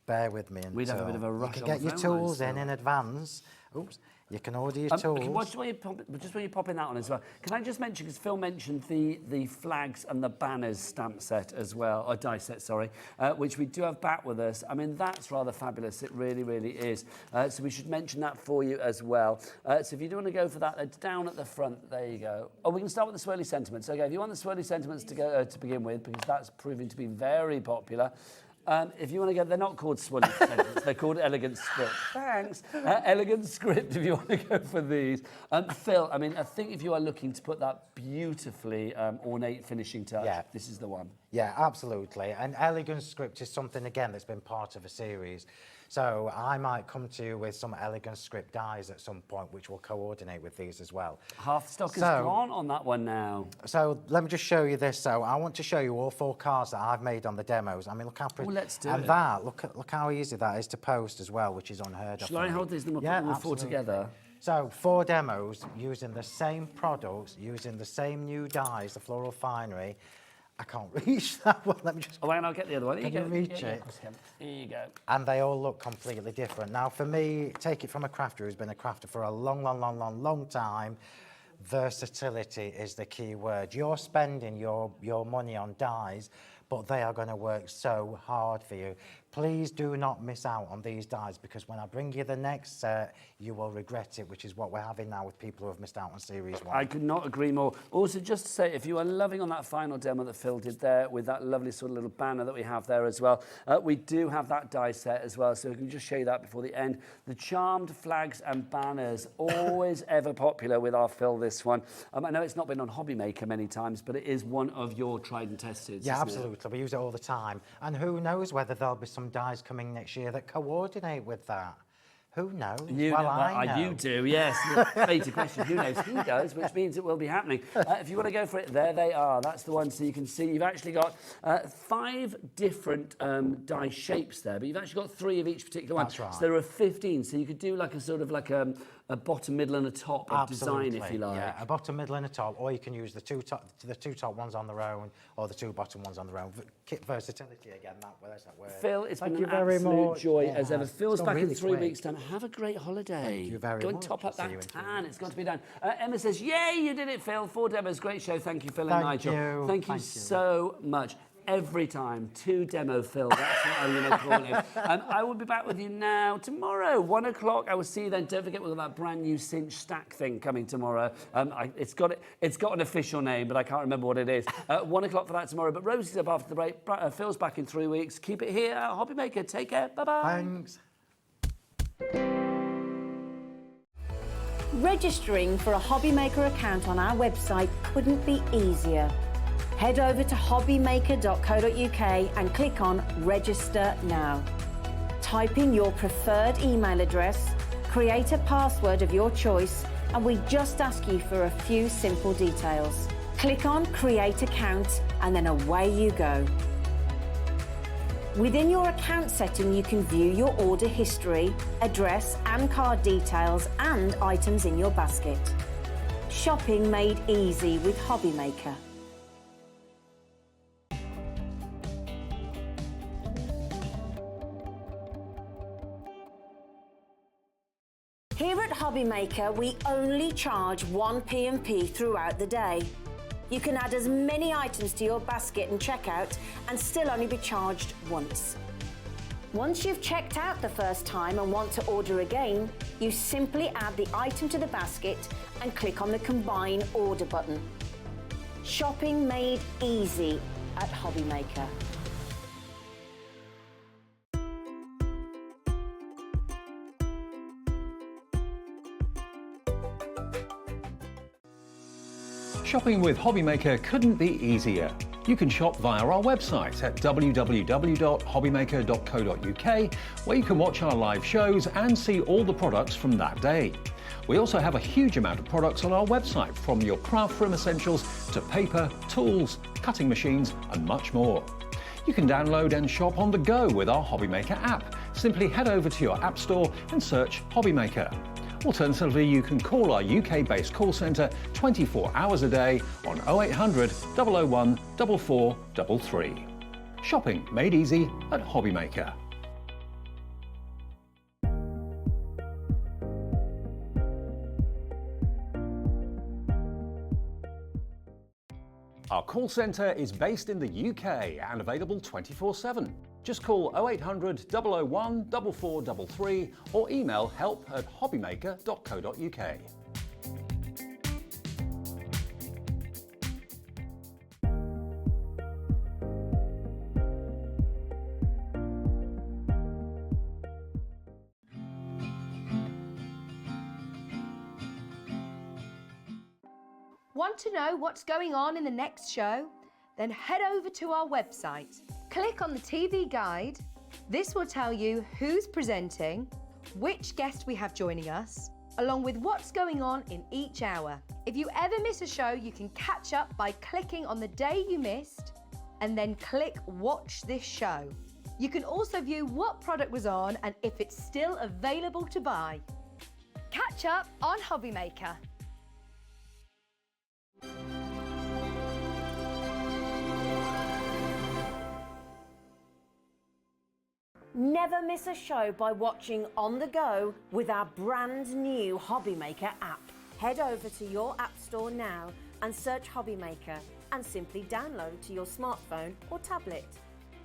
bear with me. We'd have a bit of a rush. You can get your tools in advance. Oops. You can order your tools. Just when you pop in that one as well, can I just mention, because Phil mentioned the flags and the banners stamp set as well, or die set, sorry, which we do have back with us. I mean, that's rather fabulous. It really, really is. So we should mention that for you as well. So if you do want to go for that, it's down at the front. There you go. Oh, we can start with the swirly sentiments. Okay, if you want the swirly sentiments to go to begin with, because that's proving to be very popular. If you want to go, they're not called swirly sentiments, they're called elegant script. Thanks. Elegant script, if you want to go for these. Phil, I mean, I think if you are looking to put that beautifully ornate finishing touch, this is the one. Yeah, absolutely. And elegant script is something, again, that's been part of a series. So I might come to you with some elegant script dies at some point, which will coordinate with these as well. Half stock is gone on that one now. So let me just show you this. So I want to show you all 4 cards that I've made on the demos. I mean, look how pretty. Oh, let's do and it. that, look how easy that is to post as well, which is unheard of. Shall I hold these and we'll put all 4 together? So 4 demos using the same products, using the same new dies, the Floral Finery, I can't reach that one. Let me just... Oh, and I'll get the other one. Can you reach it? Here you go. And they all look completely different. Now, for me, take it from a crafter who's been a crafter for a long time, versatility is the key word. You're spending your money on dies, but they are going to work so hard for you. Please do not miss out on these dies, because when I bring you the next set, you will regret it, which is what we're having now with people who have missed out on Series 1. I could not agree more. Also, just to say, if you are loving on that final demo that Phil did there, with that lovely sort of little banner that we have there as well, we do have that die set as well, so we can just show you that before the end. The charmed flags and banners, always ever popular with our Phil, this one. I know it's not been on HobbyMaker many times, but it is one of your tried and tested. Yeah, absolutely. We use it all the time. And who knows whether there'll be some dies coming next year that coordinate with that. Who knows? I know. You do, yes. Fated question, who knows? He does, which means it will be happening. If you want to go for it, there they are. That's the one. So you can see you've actually got 5 different die shapes there, but you've actually got 3 of each particular one. That's right. So there are 15. So you could do like a sort of like a bottom, middle, and a top of design, if you like. Yeah, a bottom, middle, and a top, or you can use the two top ones on their own, or the 2 bottom ones on their own. Kit versatility again. Where's that word? Phil, it's been an absolute joy as ever. Phil's back in 3 weeks' time. Have a great holiday. Thank you very much. Go and top up that tan. It's got to be done. Emma says, yay, you did it, Phil. 4 demos. Great show. Thank you, Phil and Nigel. Thank you so much. Every time, 2 demo Phil, that's what I'm going to call him. I will be back with you now tomorrow, 1 o'clock. I will see you then. Don't forget we've got that brand new cinch stack thing coming tomorrow. It's got an official name, but I can't remember what it is. 1 o'clock for that tomorrow. But Rosie's up after the break. Phil's back in 3 weeks. Keep it here at HobbyMaker. Take care. Bye-bye. Thanks. Registering for a HobbyMaker account on our website couldn't be easier. Head over to hobbymaker.co.uk and click on Register Now. Type in your preferred email address, create a password of your choice, and we just ask you for a few simple details. Click on Create Account and then away you go. Within your account setting, you can view your order history, address and card details, and items in your basket. Shopping made easy with HobbyMaker. Here at HobbyMaker, we only charge 1 P&P throughout the day. You can add as many items to your basket and checkout and still only be charged once. Once you've checked out the first time and want to order again, you simply add the item to the basket and click on the Combine Order button. Shopping made easy at HobbyMaker. Shopping with HobbyMaker couldn't be easier. You can shop via our website at www.hobbymaker.co.uk, where you can watch our live shows and see all the products from that day. We also have a huge amount of products on our website, from your craft room essentials to paper, tools, cutting machines, and much more. You can download and shop on the go with our HobbyMaker app. Simply head over to your app store and search HobbyMaker. Alternatively, you can call our UK-based call centre 24 hours a day on 0800 001 4433. Shopping made easy at HobbyMaker. Our call centre is based in the UK and available 24/7. Just call 0800 001 4433 or email help@hobbymaker.co.uk. Want to know what's going on in the next show? Then head over to our website. Click on the TV guide. This will tell you who's presenting, which guest we have joining us, along with what's going on in each hour. If you ever miss a show, you can catch up by clicking on the day you missed and then click Watch This Show. You can also view what product was on and if it's still available to buy. Catch up on HobbyMaker. Never miss a show by watching on the go with our brand new HobbyMaker app. Head over to your app store now and search HobbyMaker and simply download to your smartphone or tablet.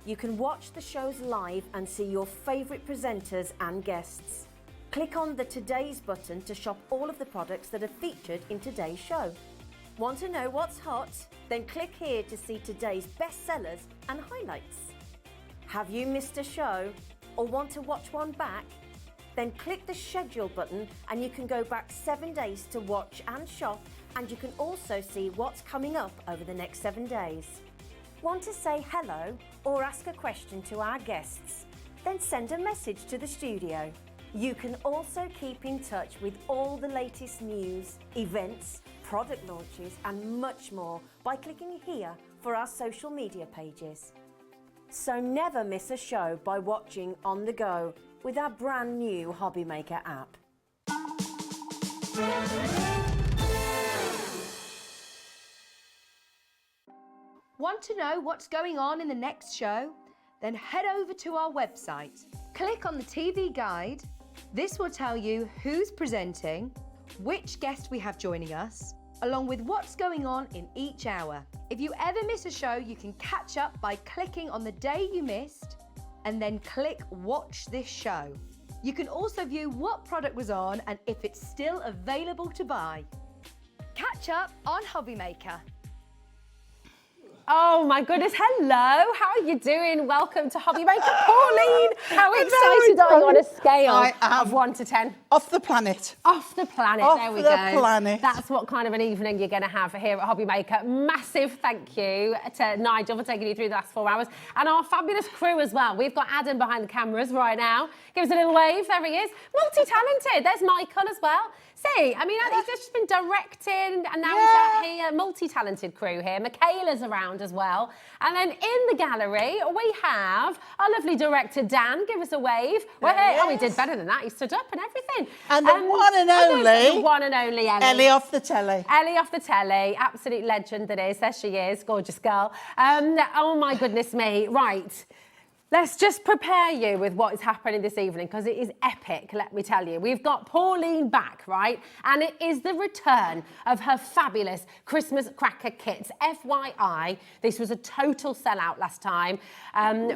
You can watch the shows live and see your favourite presenters and guests. Click on the Today's button to shop all of the products that are featured in today's show. Want to know what's hot? Then click here to see today's bestsellers and highlights. Have you missed a show or want to watch one back? Then click the schedule button and you can go back 7 days to watch and shop, and you can also see what's coming up over the next 7 days. Want to say hello or ask a question to our guests? Then send a message to the studio. You can also keep in touch with all the latest news, events, product launches and much more by clicking here for our social media pages. So never miss a show by watching on the go with our brand new HobbyMaker app. Want to know what's going on in the next show? Then head over to our website. Click on the TV guide. This will tell you who's presenting, which guest we have joining us, along with what's going on in each hour. If you ever miss a show, you can catch up by clicking on the day you missed and then click Watch This Show. You can also view what product was on and if it's still available to buy. Catch up on HobbyMaker. Oh my goodness, hello, how are you doing? Welcome to HobbyMaker. Pauline, how excited are you on a scale of 1 to 10? Off the planet. Off the planet, Off there we the go. planet. That's what kind of an evening you're going to have here at HobbyMaker. Massive thank you to Nigel for taking you through the last 4 hours and our fabulous crew as well. We've got Adam behind the cameras right now. Give us a little wave, there he is. Multi-talented, there's Michael as well. See, I mean, he's just been directing and now he's out here, multi-talented crew here. Michaela's around as well. And then in the gallery, we have our lovely director, Dan. Give us a wave. Well, hey, he did better than that. He stood up and everything. And the one and only. The one and only Ellie. Ellie off the telly. Ellie off the telly. Absolute legend that is. There she is. Gorgeous girl. Oh, my goodness me. Right. Let's just prepare you with what is happening this evening because it is epic, let me tell you. We've got Pauline back, right? And it is the return of her fabulous Christmas cracker kits. FYI, this was a total sellout last time.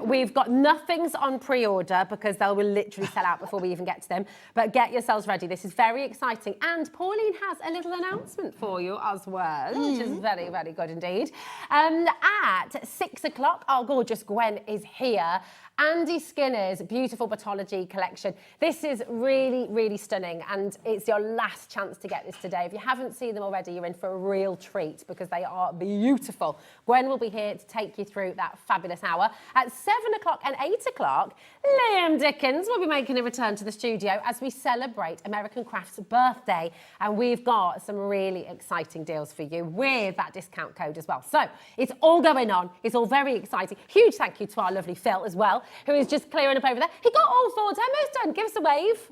We've got nothings on pre-order because they will literally sell out before we even get to them. But get yourselves ready. This is very exciting. And Pauline has a little announcement for you as well, which is very, very good indeed. At 6 o'clock, our gorgeous Gwen is here. Andy Skinner's beautiful Botology collection. This is really, really stunning and it's your last chance to get this today. If you haven't seen them already, you're in for a real treat because they are beautiful. Gwen will be here to take you through that fabulous hour. At 7 o'clock and 8 o'clock, Liam Dickens will be making a return to the studio as we celebrate American Craft's birthday. And we've got some really exciting deals for you with that discount code as well. So it's all going on. It's all very exciting. Huge thank you to our lovely Phil as well, who is just clearing up over there. He got all 4 demos done. Give us a wave.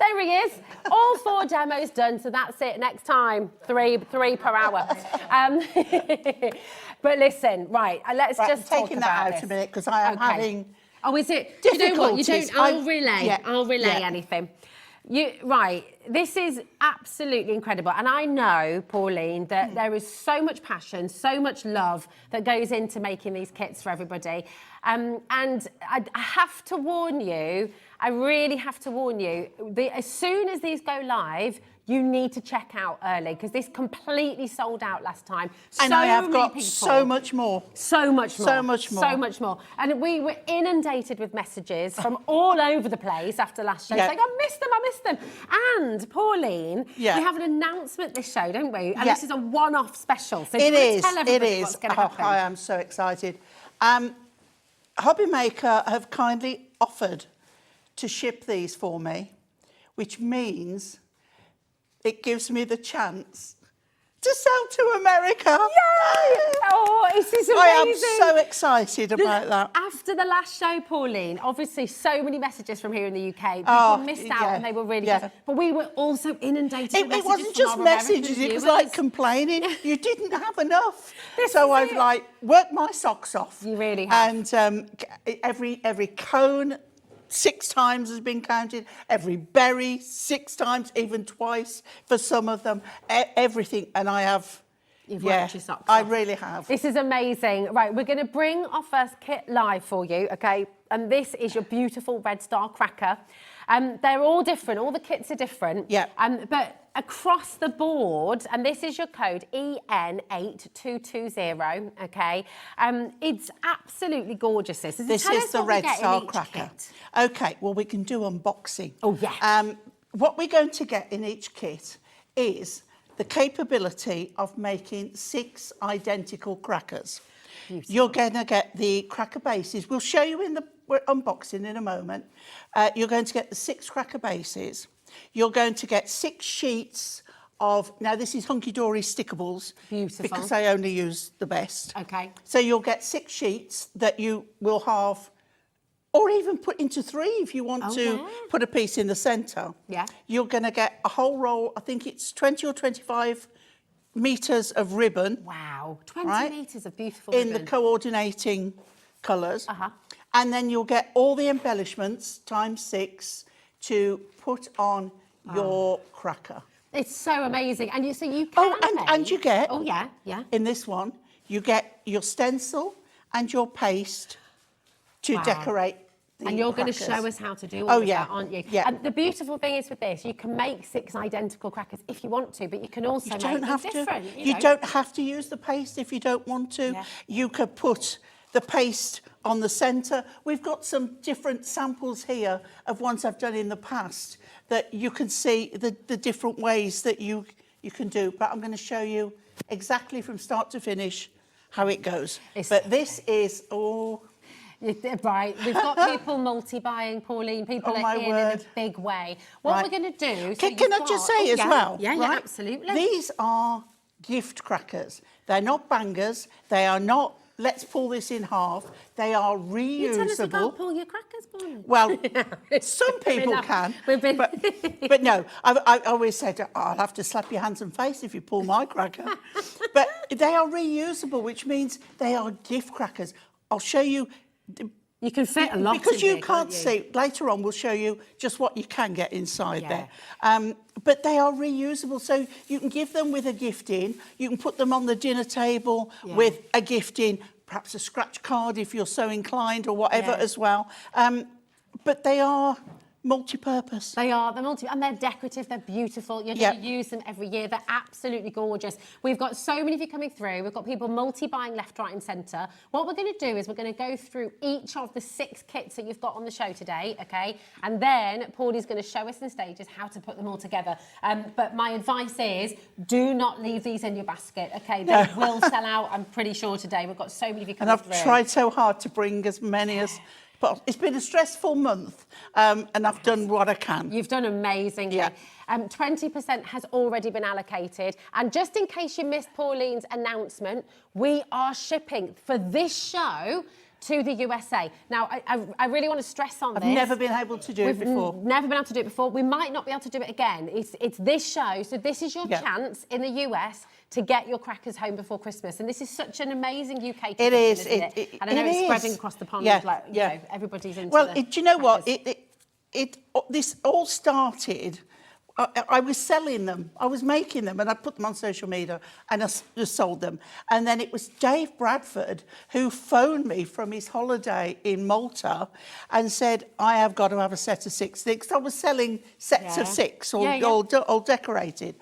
There he is. All 4 demos done, so that's it. Next time, three per hour. But listen, right, let's just talk about taking that out this. a minute, because I am having Oh, is it? Do you know what? You difficulties. don't. I'll relay anything. Right, this is absolutely incredible. And I know, Pauline, that there is so much passion, so much love that goes into making these kits for everybody. And I have to warn you, I really have to warn you, as soon as these go live, you need to check out early because this completely sold out last time. And I have got so much more. So much more. So much more. So much more. And we were inundated with messages from all over the place after last show saying, I missed them. And Pauline, we have an announcement this show, don't we? And this is a one-off special. So it is. tell everybody what's going to happen. I am so excited. HobbyMaker have kindly offered to ship these for me, which means it gives me the chance to sell to America. Yay! Oh, this is amazing. I am so excited about that. After the last show, Pauline, obviously so many messages from here in the UK. People missed out and they were really good. But we were also inundated with messages. It wasn't just messages, it was like complaining. You didn't have enough. So I've like worked my socks off. You really have. And every cone 6 times has been counted. Every berry 6 times, even twice for some of them. Everything, and I have. You've worked your socks I off. really have. This is amazing. Right, we're going to bring our first kit live for you, okay? And this is your beautiful Red Star cracker. They're all different. All the kits are different. Yeah. But across the board, and this is your code EN8220, okay? It's absolutely gorgeous. This is the Red Star cracker. Kit. Okay, well, we can do unboxing. Oh, yeah. What we're going to get in each kit is the capability of making 6 identical crackers. Beautiful. You're going to get the cracker bases. We'll show you in the unboxing in a moment. You're going to get the 6 cracker bases. You're going to get 6 sheets of, now this is hunky-dory stickables. Beautiful. Because I only use the best. Okay. So you'll get 6 sheets that you will have, or even put into 3 if you want to put a piece in the centre. Yeah. You're going to get a whole roll, I think it's 20 or 25 metres of ribbon. Wow, 20 metres of beautiful ribbon. In ribbon. the coordinating colours. And then you'll get all the embellishments times 6 to put on your cracker. It's so amazing. And you can and you get, in this one, you get your stencil and your paste to decorate the And you're going to crackers. show us how to do all of that, aren't you? Yeah. And the beautiful thing is with this, you can make 6 identical crackers if you want to, but you can also make them different. You don't have to use the paste if you don't want to. Yeah. You could put the paste on the centre. We've got some different samples here of ones I've done in the past that you can see the different ways that you can do. But I'm going to show you exactly from start to finish how it goes. But this is all... Right, we've got people multi-buying, Pauline. People are in a big way. What we're going to do... Can I just say as well? Yeah, absolutely. These are gift crackers. They're not bangers. They are not, let's pull this in half. They are reusable. You tell us about pull your crackers, Pauline. Well, some people can. But no, I always said, I'll have to slap your hands and face if you pull my cracker. But they are reusable, which means they are gift crackers. I'll show you... You can fit a lot because in you here, can't see. Later on, we'll show you just what you can get inside there. But they are reusable, so you can give them with a gift in. You can put them on the dinner table with a gift in, perhaps a scratch card if you're so inclined, or whatever as well. But they are multi-purpose. They're and they're decorative, they're beautiful. You're going to use them every year. They're absolutely gorgeous. We've got so many of you coming through. We've got people multi-buying left, right and centre. What we're going to do is we're going to go through each of the 6 kits that you've got on the show today, okay? And then Paulie's going to show us in stages how to put them all together. But my advice is do not leave these in your basket, okay? They will sell out, I'm pretty sure, today. We've got so many of you coming through. And I've tried so hard to bring as many as... But it's been a stressful month, and I've done what I can. You've done amazingly. 20% has already been allocated. And just in case you missed Pauline's announcement, we are shipping for this show to the USA. Now, I really want to stress on this. I've never been able to do it before. Never been able to do it before. We might not be able to do it again. It's this show, so this is your chance in the US to get your crackers home before Christmas. And this is such an amazing UK tradition, isn't it? And I know it's spreading across the pond, like, you know, everybody's into do you know what? This all started... I was selling them, I was making them, and I put them on social media and I just sold them. And then it was Dave Bradford who phoned me from his holiday in Malta and said, I have got to have a set of 6 sticks. I was selling sets of 6, all decorated.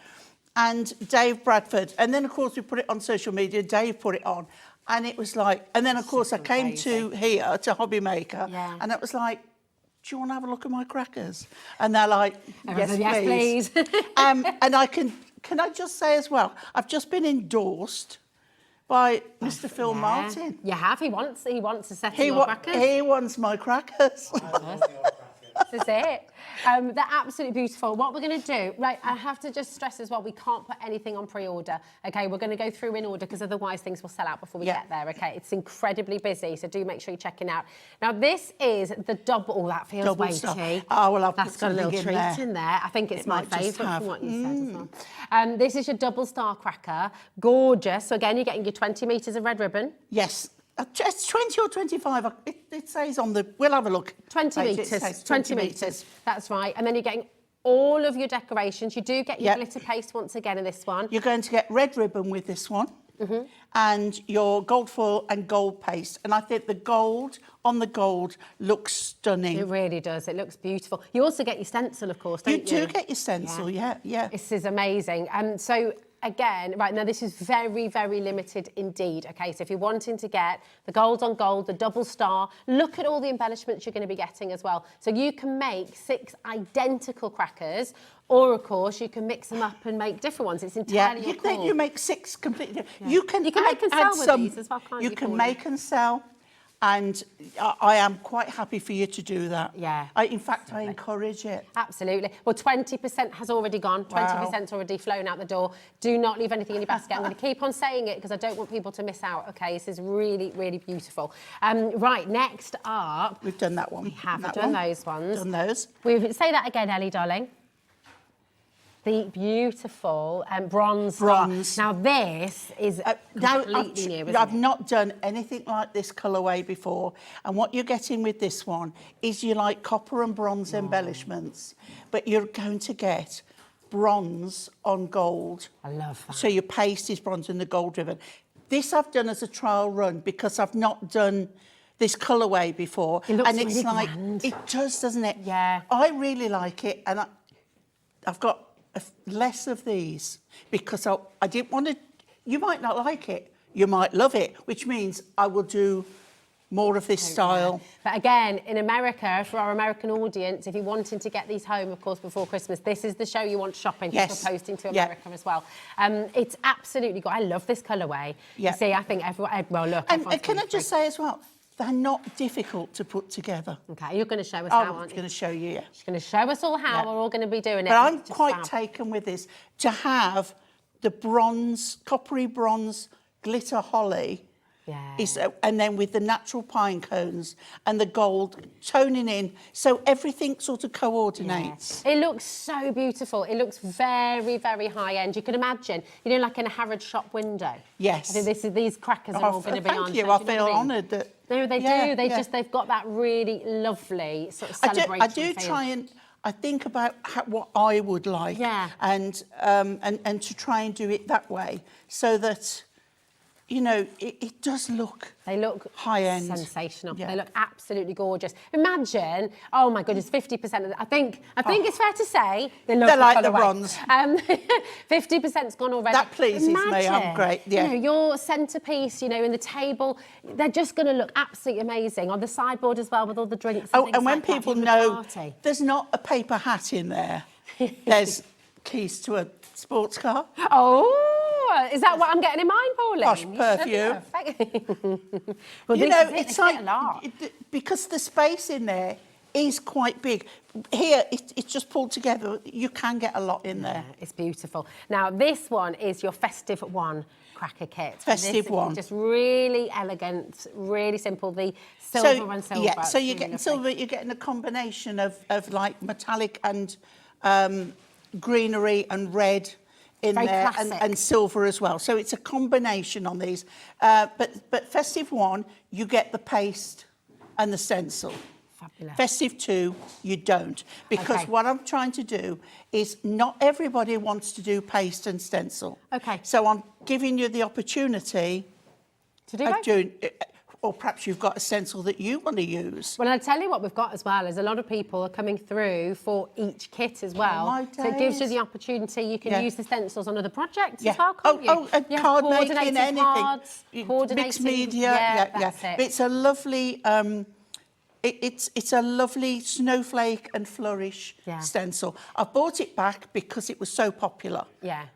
And Dave Bradford, and then of course we put it on social media, Dave put it on, and it was like, and then of course I came to here, to HobbyMaker, and it was like, do you want to have a look at my crackers? And they're like, yes, please. And can I just say as well, I've just been endorsed by Mr. Phil Martin. You have, he wants a set of your crackers. He wants my crackers. This is it. They're absolutely beautiful. What we're going to do, right, I have to just stress as well, we can't put anything on pre-order, okay? We're going to go through in order because otherwise things will sell out before we get there, okay? It's incredibly busy, so do make sure you're checking out. Now, this is the double... Oh, that feels double weighty. Stuff. Oh, well, that's got a little treat in there. I think it's my favourite from what you said as well. This is your double star cracker. Gorgeous. So, again, you're getting your 20 metres of red ribbon. Yes. It's 20 or 25. It says on the... We'll have a look. 20 metres. 20 metres. That's right. And then you're getting all of your decorations. You do get your glitter paste once again in this one. You're going to get red ribbon with this one. And your gold foil and gold paste. And I think the gold on the gold looks stunning. It really does. It looks beautiful. You also get your stencil, of course, don't you? You do get your stencil, yeah. This is amazing. So again, right now this is very, very limited indeed. Okay, so if you're wanting to get the gold on gold, the double star, look at all the embellishments you're going to be getting as well. So you can make 6 identical crackers, or of course you can mix them up and make different ones. It's entirely your call. You make 6 completely different. Yeah. You can make and sell with these as well, can't you? You can make and sell. And I am quite happy for you to do that. Yeah. In fact, I encourage it. Absolutely. Well, 20% has already gone. 20%'s already flown out the door. Do not leave anything in your basket. I'm going to keep on saying it because I don't want people to miss out. OK, this is really, really beautiful. Right, next up... We've done that one. We have done those ones. Done those. Say that again, Ellie, darling. The beautiful bronze. Now, this is completely new, isn't I've not done anything like this colourway before. And what you're getting with this one is you like copper and bronze embellishments, but you're going to get bronze on gold. I love that. So your paste is bronze and the gold ribbon. This I've done as a trial run because I've not done this colourway before. It looks and it's really like, grand. it does, doesn't it? Yeah. I really like it. And I've got less of these because I didn't want to... You might not like it, you might love it, which means I will do more of this style. But again, in America, for our American audience, if you're wanting to get these home, of course, before Christmas, this is the show you want shopping because we're posting to America as well. It's absolutely good. I love this colourway. You see, I think everyone... Well, look... And can I just say as well, they're not difficult to put together. OK, you're going to show us how, aren't you? I'm going to show you, She's going to show us all how. We're all going to be doing it. But I'm quite taken with this. To have the bronze, coppery bronze glitter holly, and then with the natural pine cones and the gold toning in, so everything sort of coordinates. It looks so beautiful. It looks very, very high end. You can imagine, you know, like in a Harrods shop window. Yes. I think these crackers are all going to be on. Thank you. I feel honoured that. No, they do. They've got that really lovely sort of celebration. I do try and I think about what I would like, and to try and do it that way, so that. You know, it does look... They look high-end. Sensational. They look absolutely gorgeous. Imagine, oh my goodness, 50% of the... I think it's fair to say they look like the bronze. 50%'s gone already. That pleases me, I'm great, you know, your centrepiece, you know, in the table, they're just going to look absolutely amazing. On the sideboard as well, with all the drinks and things and when like that, people for the know party. There's not a paper hat in there, there's keys to a sports car. Oh! Is that what I'm getting in mind, Pauline? Posh perfume. Well, you know, it's like... Because the space in there is quite big. Here, it's just pulled together. You can get a lot in there. It's beautiful. Now, this one is your festive one cracker kit. Festive one. Just really elegant, really simple. The silver and silver. Yeah, so you're getting silver, you're getting a combination of like metallic and greenery and red in Very there classic. and silver as well. So it's a combination on these. But Festive 1, you get the paste and the stencil. Fabulous. Festive 2, you don't. Because what I'm trying to do is not everybody wants to do paste and stencil. OK. So I'm giving you the opportunity to do of both. doing... Or perhaps you've got a stencil that you want to use. Well, I'll tell you what we've got as well is a lot of people are coming through for each kit as well. Oh, my so it gives you days. the opportunity. You can use the stencils on other projects as well, can't you? Card making, coordinated anything. cards, Mixed coordinated- media. That's it. It's a lovely... It's a lovely snowflake and flourish stencil. I bought it back because it was so popular. Yeah.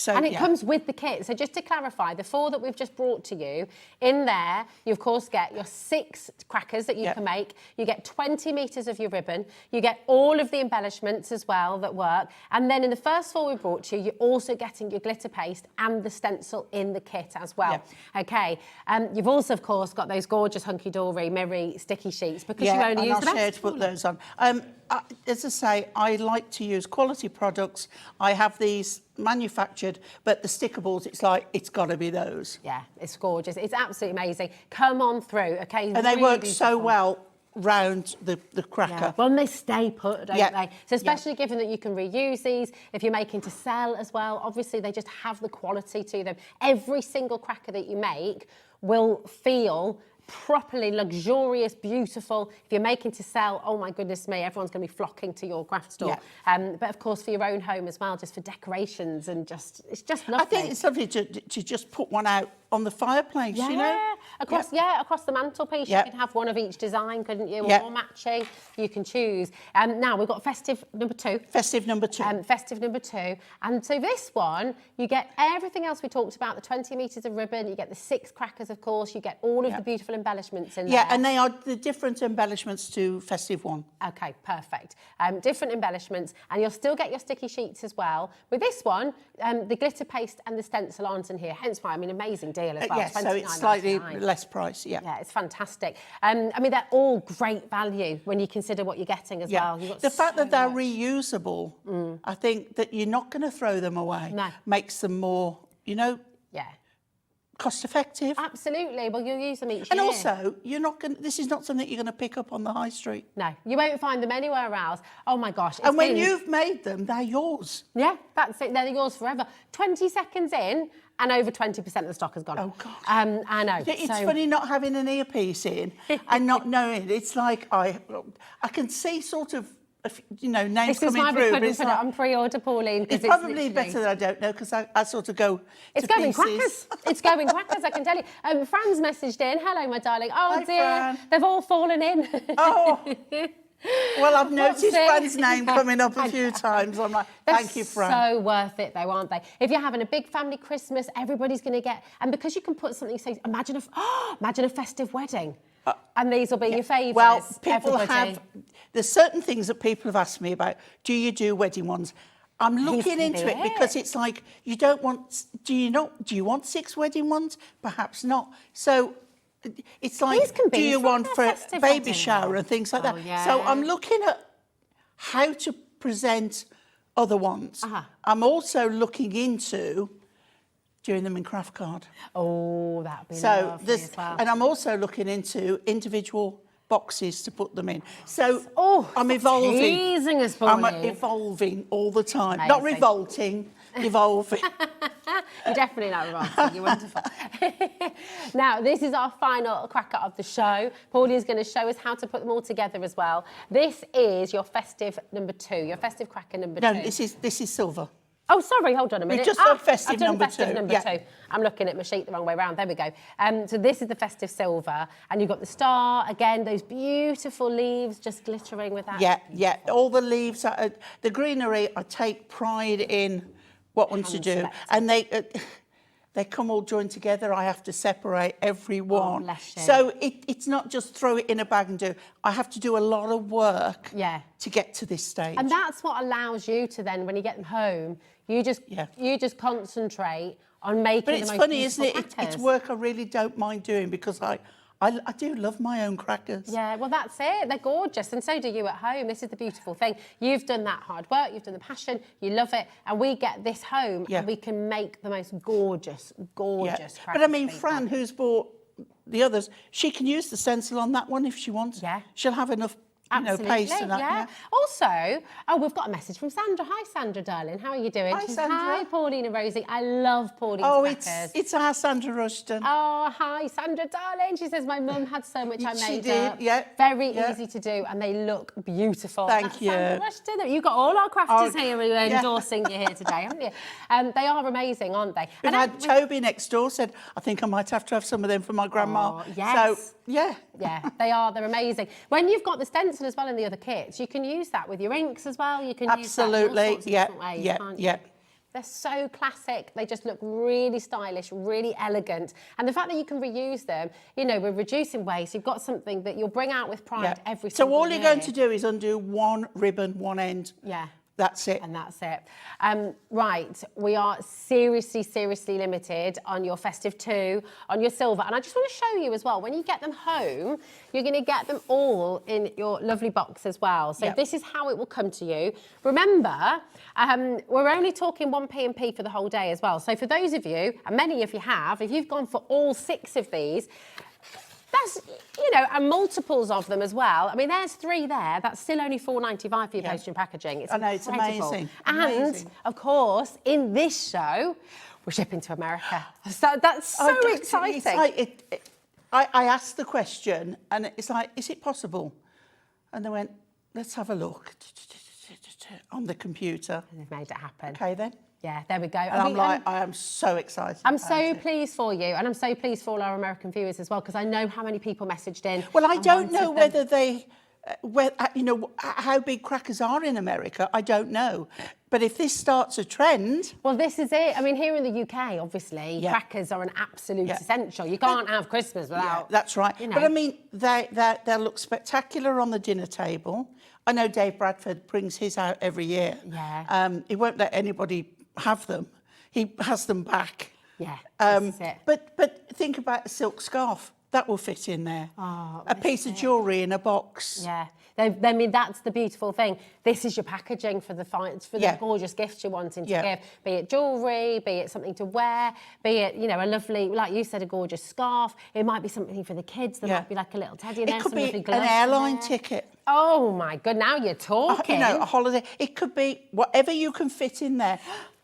And it comes with the kit. So just to clarify, the 4 that we've just brought to you, in there, you of course get your 6 crackers that you can make. You get 20 metres of your ribbon. You get all of the embellishments as well that work. And then in the first 4 we brought to you, you're also getting your glitter paste and the stencil in the kit as well. OK. You've also, of course, got those gorgeous hunky-dory, mirror sticky sheets because you only use the best. I'll share to put those on. as I say, I like to use quality products. I have these manufactured, but the stickables, it's like, it's got to be those. Yeah, it's gorgeous. It's absolutely amazing. Come on through, okay? And they work so well round the cracker. Yeah. Well, and they stay put, don't Yeah. they? So especially given that you can reuse these, if you're making to sell as well, obviously they just have the quality to them. Every single cracker that you make will feel properly luxurious, beautiful. If you're making to sell, oh my goodness me, everyone's going to be flocking to your craft store. Yeah. But of course for your own home as well, just for decorations and just, it's just lovely. I think it's lovely to just put one out on the fireplace, you know? Across the mantelpiece, you could have one of each design, couldn't you? Yeah. Or matching, you can choose. Now we've got festive number 2. Festive number 2. Festive number 2. And so this one, you get everything else we talked about, the 20 metres of ribbon, you get the 6 crackers, of course, you get all of the beautiful embellishments in there. Yeah, and they are the different embellishments to festive one. Okay, perfect. Different embellishments, and you'll still get your sticky sheets as well. With this one, the glitter paste and the stencil aren't in here, hence why, I mean, amazing deal as well. Yes, so it's slightly less price, yeah. Yeah, it's fantastic. I mean, they're all great value when you consider what you're getting as well. You've got the fact that they're much. reusable, I think that you're not going to throw them away, makes them more, you know, cost effective. Absolutely. Well, you'll use them each and year. also, you're not going. This is not something you're going to pick up on the high street. No, you won't find them anywhere else. Oh my gosh! And when you've made them, they're yours. Yeah, that's it. They're yours forever. 20 seconds in, and over 20% of the stock has gone. Oh God! I know. It's funny not having an earpiece in and not knowing. It's like I can see sort of. You know, names coming through. This is why we couldn't put it on pre-order, Pauline. It's probably better that I don't know because I sort of go. It's going crackers. It's going crackers. I can tell you. Fran's messaged in. Hello, my darling. Oh Hi, dear, Fran. they've all fallen in. Oh. Well, I've noticed Fran's name coming up a few times. I'm like, thank you, Fran. So worth it, though, aren't they? If you're having a big family Christmas, everybody's going to get, and because you can put something. Say, imagine a festive wedding. And these will be your favourites. Well, people have. There's certain things that people have asked me about. Do you do wedding ones? I'm looking into it because it's like you don't want. Do you want 6 wedding ones? Perhaps not. So it's like, do you want for a baby shower and things like that? Yeah. So I'm looking at how to present other ones. I'm also looking into doing them in craft card. Oh, that'd be lovely as well. And I'm also looking into individual boxes to put them in. So I'm evolving. Teasing us, I'm Pauline. evolving all the time. Amazing. Not revolting, evolving. You're definitely not revolting. You're wonderful. Now, this is our final cracker of the show. Pauline's going to show us how to put them all together as well. This is your festive number 2, your festive cracker number 2. No, this is silver. Oh, sorry, hold on a minute. We've just done festive I've done number festive 2. number 2. I'm looking at my sheet the wrong way around. There we go. So this is the festive silver, and you've got the star, again, those beautiful leaves just glittering with that. Yeah. All the leaves, the greenery, I take pride in what one to do. And they come all joined together. I have to separate every one. Oh, bless you. So it's not just throw it in a bag and do. I have to do a lot of work to get to this stage. And that's what allows you to then, when you get them home, you just concentrate on making But it's the most funny, isn't it? It's work I really don't mind doing because I do love my own crackers. Yeah, well, that's it. They're gorgeous, and so do you at home. This is the beautiful thing. You've done that hard work, you've done the passion, you love it, and we get this home and we can make the most gorgeous crackers. But I mean, Fran, who's bought the others, she can use the stencil on that one if she wants. Yeah. She'll have enough paste and that. Yeah. Also, we've got a message from Sandra. Hi, Sandra, darling. How are you doing? Hi, Sandra. Hi, Pauline and Rosie. I love Pauline's crackers. It's our Sandra Rushton. Oh, hi, Sandra, darling. She says, my mum had so much I made She did, up. Very easy to do, and they look beautiful. Thank you. Sandra Rushton. You've got all our crafters here endorsing you here today, haven't you? They are amazing, aren't they? We've had Toby next door said, I think I might have to have some of them for my grandma. Yes. So, yeah. Yeah, they're amazing. When you've got the stencil as well in the other kits, you can use that with your inks as well. You can use that in all sorts of different ways, can't you? They're so classic. They just look really stylish, really elegant. And the fact that you can reuse them, you know, we're reducing waste. You've got something that you'll bring out with pride every single year. So all you're going to do is undo one ribbon, one end. Yeah. That's it. And that's it. Right, we are seriously limited on your festive 2, on your silver. And I just want to show you as well, when you get them home, you're going to get them all in your lovely box as well. So this is how it will come to you. Remember, we're only talking 1p&p for the whole day as well. So for those of you, and many of you have, if you've gone for all 6 of these, that's, you know, and multiples of them as well. I mean, there's 3 there. That's still only $4.95 for your postage and packaging. It's it's amazing. And, of course, in this show, we're shipping to America. So that's so exciting. I asked the question, and it's like, is it possible? And they went, let's have a look on the computer. And they've made it happen. Okay, then. Yeah, there we go. And I am so excited. I'm so pleased for you, and I'm so pleased for all our American viewers as well, because I know how many people messaged in. Well, I don't know whether they, you know, how big crackers are in America. I don't know. But if this starts a trend... Well, this is it. I mean, here in the UK, obviously, crackers are an absolute essential. You can't have Christmas without... Yeah, that's right. You know. But, I mean, they'll look spectacular on the dinner table. I know Dave Bradford brings his out every year. Yeah. He won't let anybody have them. He has them back. Yeah, this is it. But think about a silk scarf. That will fit in there. Oh, a piece of jewellery in a box. Yeah. I mean, that's the beautiful thing. This is your packaging for the gorgeous gifts you're wanting to give. Be it jewellery, be it something to wear, be it, you know, a lovely, like you said, a gorgeous scarf. It might be something for the kids. There might be like a little teddy in there. It could be an airline ticket. Oh, my God, now you're talking. You know, a holiday. It could be whatever you can fit in there.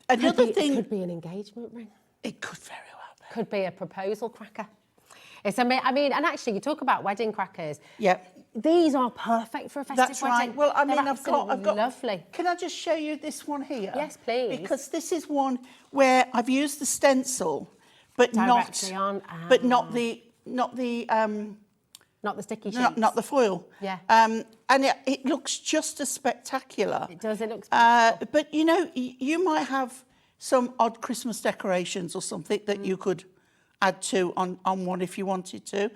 Another thing... It could be an engagement ring. It could very well be. Could be a proposal cracker. It's I mean, and actually, you talk about wedding crackers. Yeah. These are perfect for a festive That's wedding. right. Well, I mean, I've got lovely. Can I just show you this one here? Yes, please. Because this is one where I've used the stencil, but directly not, on, but not the sticky sheets. Not the foil. Yeah. And it looks just as spectacular. It does. It looks beautiful. But you know, you might have some odd Christmas decorations or something that you could add to on one if you wanted to.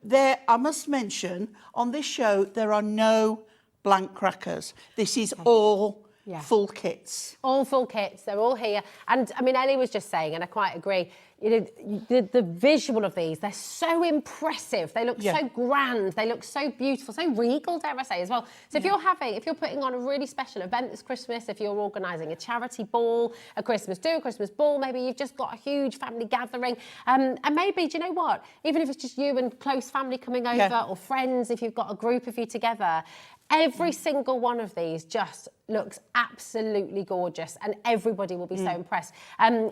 There, I must mention, on this show, there are no blank crackers. This is all full kits. All full kits. They're all here. And, I mean, Ellie was just saying, and I quite agree, you know, the visual of these, they're so impressive. They look so grand. They look so beautiful, so regal, dare I say, as well. So if you're putting on a really special event this Christmas, if you're organising a charity ball, a Christmas do, a Christmas ball, maybe you've just got a huge family gathering, and maybe, do you know what? Even if it's just you and close family coming over, or friends, if you've got a group of you together, every single one of these just looks absolutely gorgeous, and everybody will be so impressed.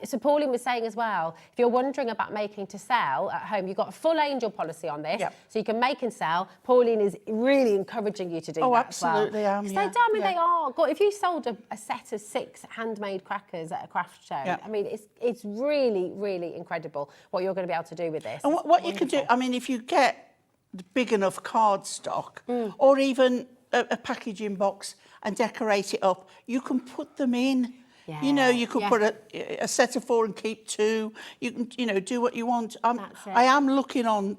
So Pauline was saying as well, if you're wondering about making to sell at home, you've got a full angel policy on this, so you can make and sell. Pauline is really encouraging you to do that. Oh, absolutely, as well. They are. God, if you sold a set of 6 handmade crackers at a craft show, I mean, it's really, really incredible what you're going to be able to do with this. And what you could do, I mean, if you get big enough cardstock, or even a packaging box and decorate it up, you can put them in. You know, you could put a set of 4 and keep 2. You can, you know, do what you want. I am looking on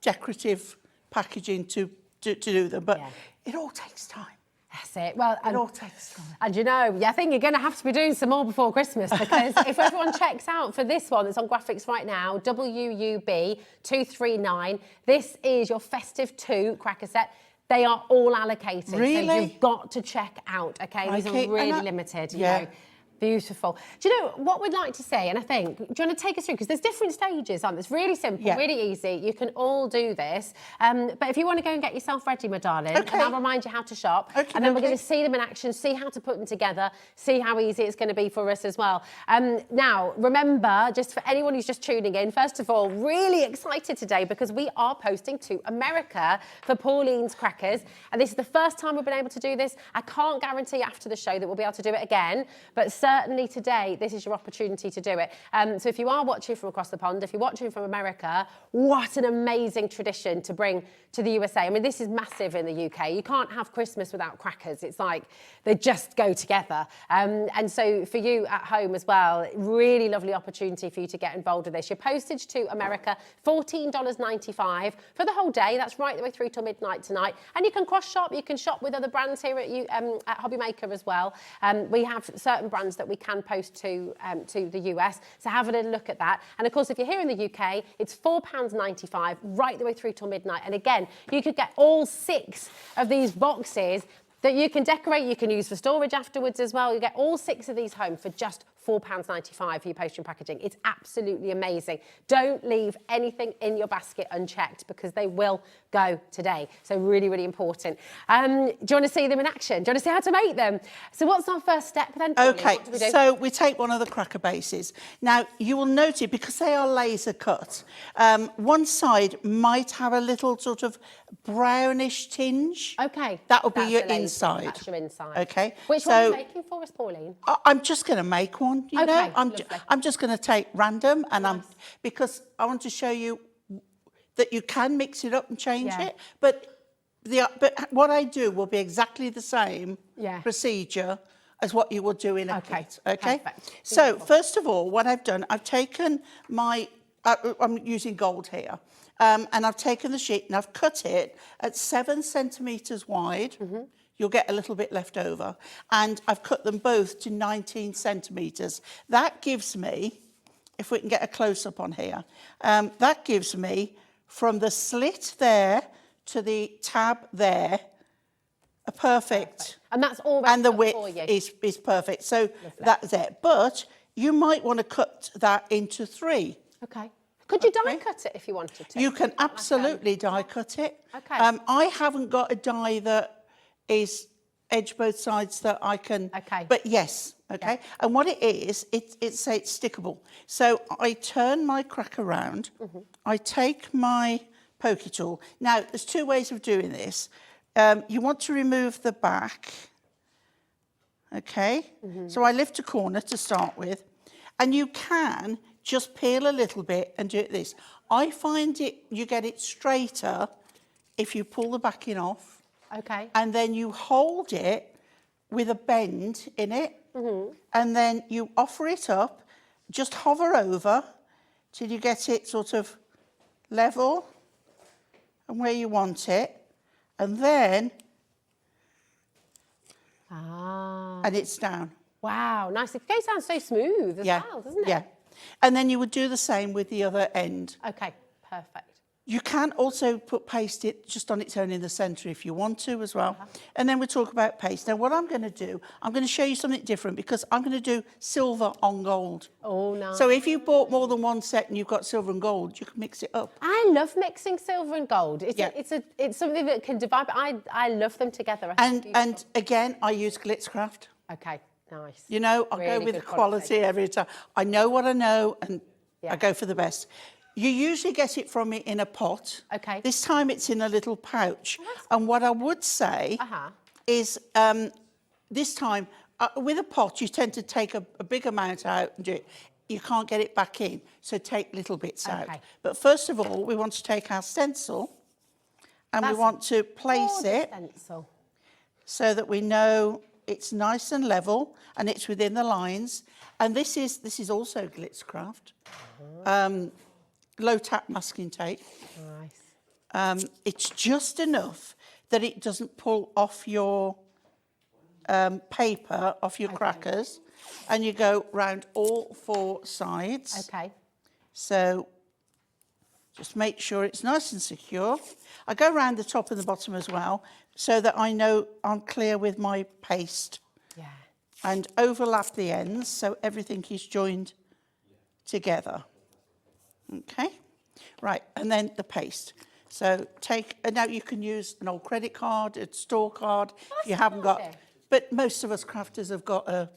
decorative packaging to do them, but it all takes time. That's it. Well, it all takes time. And you know, I think you're going to have to be doing some more before Christmas, because if everyone checks out for this one that's on graphics right now, WUB 239, this is your festive 2 cracker set. They are all allocated. Really? So you've got to check out, okay? These are really limited, you know. Beautiful. Do you know what we'd like to say? And I think, do you want to take us through? Because there's different stages on this. Really simple, really easy. You can all do this. But if you want to go and get yourself ready, my darling, and I'll remind you how to shop. And then we're going to see them in action, see how to put them together, see how easy it's going to be for us as well. Now, remember, just for anyone who's just tuning in, first of all, really excited today because we are posting to America for Pauline's crackers. And this is the first time we've been able to do this. I can't guarantee after the show that we'll be able to do it again, but certainly today, this is your opportunity to do it. So if you are watching from across the pond, if you're watching from America, what an amazing tradition to bring to the USA. I mean, this is massive in the UK. You can't have Christmas without crackers. It's like they just go together. And so for you at home as well, really lovely opportunity for you to get involved with this. Your postage to America, $14.95 for the whole day. That's right the way through till midnight tonight. And you can cross-shop. You can shop with other brands here at HobbyMaker as well. We have certain brands that we can post to the US. So have a little look at that. And of course, if you're here in the UK, it's £4.95 right the way through till midnight. And again, you could get all 6 of these boxes that you can decorate, you can use for storage afterwards as well. You get all 6 of these home for just £4.95 for your postage and packaging. It's absolutely amazing. Don't leave anything in your basket unchecked because they will go today. So really, really important. Do you want to see them in action? Do you want to see how to make them? So what's our first step then? Okay, so we take one of the cracker bases. Now, you will notice, because they are laser cut, one side might have a little sort of brownish tinge. Okay. That will be your inside. That's your inside. Okay. Which one are you making for us, Pauline? I'm just going to make one. You know, I'm just going to take random, and because I want to show you that you can mix it up and change it, but what I do will be exactly the same procedure as what you would do in a kit. Okay. Perfect. So first of all, what I've done, I've taken my I'm using gold here, and I've taken the sheet and I've cut it at 7 centimetres wide. You'll get a little bit left over. And I've cut them both to 19 centimetres. That gives me, if we can get a close-up on here, that gives me from the slit there to the tab there, a perfect. And that's all. And the width is perfect. So that's it. But you might want to cut that into 3. Okay. Could you die cut it if you wanted to? You can absolutely die cut it. Okay. I haven't got a die that is edge both sides that I can. Okay. But yes. Okay. Yeah. And what it is, it's stickable. So I turn my cracker around. I take my pokey tool. Now, there's 2 ways of doing this. You want to remove the back. Okay. So I lift a corner to start with, and you can just peel a little bit and do it this. I find you get it straighter if you pull the backing off. Okay. And then you hold it with a bend in it, and then you offer it up, just hover over till you get it sort of level and where you want it, and then and it's down. Wow, nice. It goes down so smooth as well, doesn't it? Yeah. And then you would do the same with the other end. Okay, perfect. You can also put paste it just on its own in the centre if you want to as well. And then we'll talk about paste. Now, what I'm going to do, I'm going to show you something different because I'm going to do silver on gold. Oh, nice. So if you bought more than one set and you've got silver and gold, you can mix it up. I love mixing silver and gold. It's something that can divide, but I love them together. And again, I use Glitzcraft. Okay, nice. You know, I'll go with quality every time. I know what I know, and I go for the best. You usually get it from me in a pot. Okay. This time it's in a little pouch. And what I would say is this time, with a pot, you tend to take a big amount out and do it. You can't get it back in, so take little bits out. But first of all, we want to take our stencil and we want to place it so that we know it's nice and level and it's within the lines. And this is also Glitzcraft. Low tap masking tape. Nice. It's just enough that it doesn't pull off your paper, off your crackers, and you go round all 4 sides. Okay. So just make sure it's nice and secure. I go round the top and the bottom as well, so that I know I'm clear with my paste. Yeah. And overlap the ends so everything is joined together. Okay, right, and then the paste. So now you can use an old credit card, a store card, if you haven't got, but most of us crafters have got a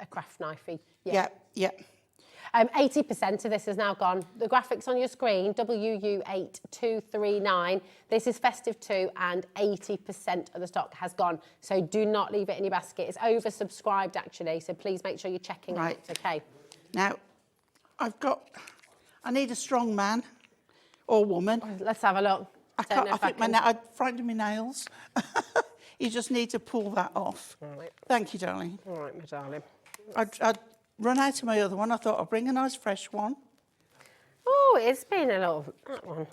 craft knifey. Yeah. 80% of this has now gone. The graphics on your screen, WU8239. This is festive too, and 80% of the stock has gone. So do not leave it in your basket. It's oversubscribed actually, so please make sure you're checking Right. it. Okay. Now, I need a strong man or woman. Let's have a look. I think I'd frighten my nails. You just need to pull that off. Right. Thank you, darling. All right, my darling. I'd run out of my other one. I thought I'd bring a nice fresh one. Oh, it's been a little, that one.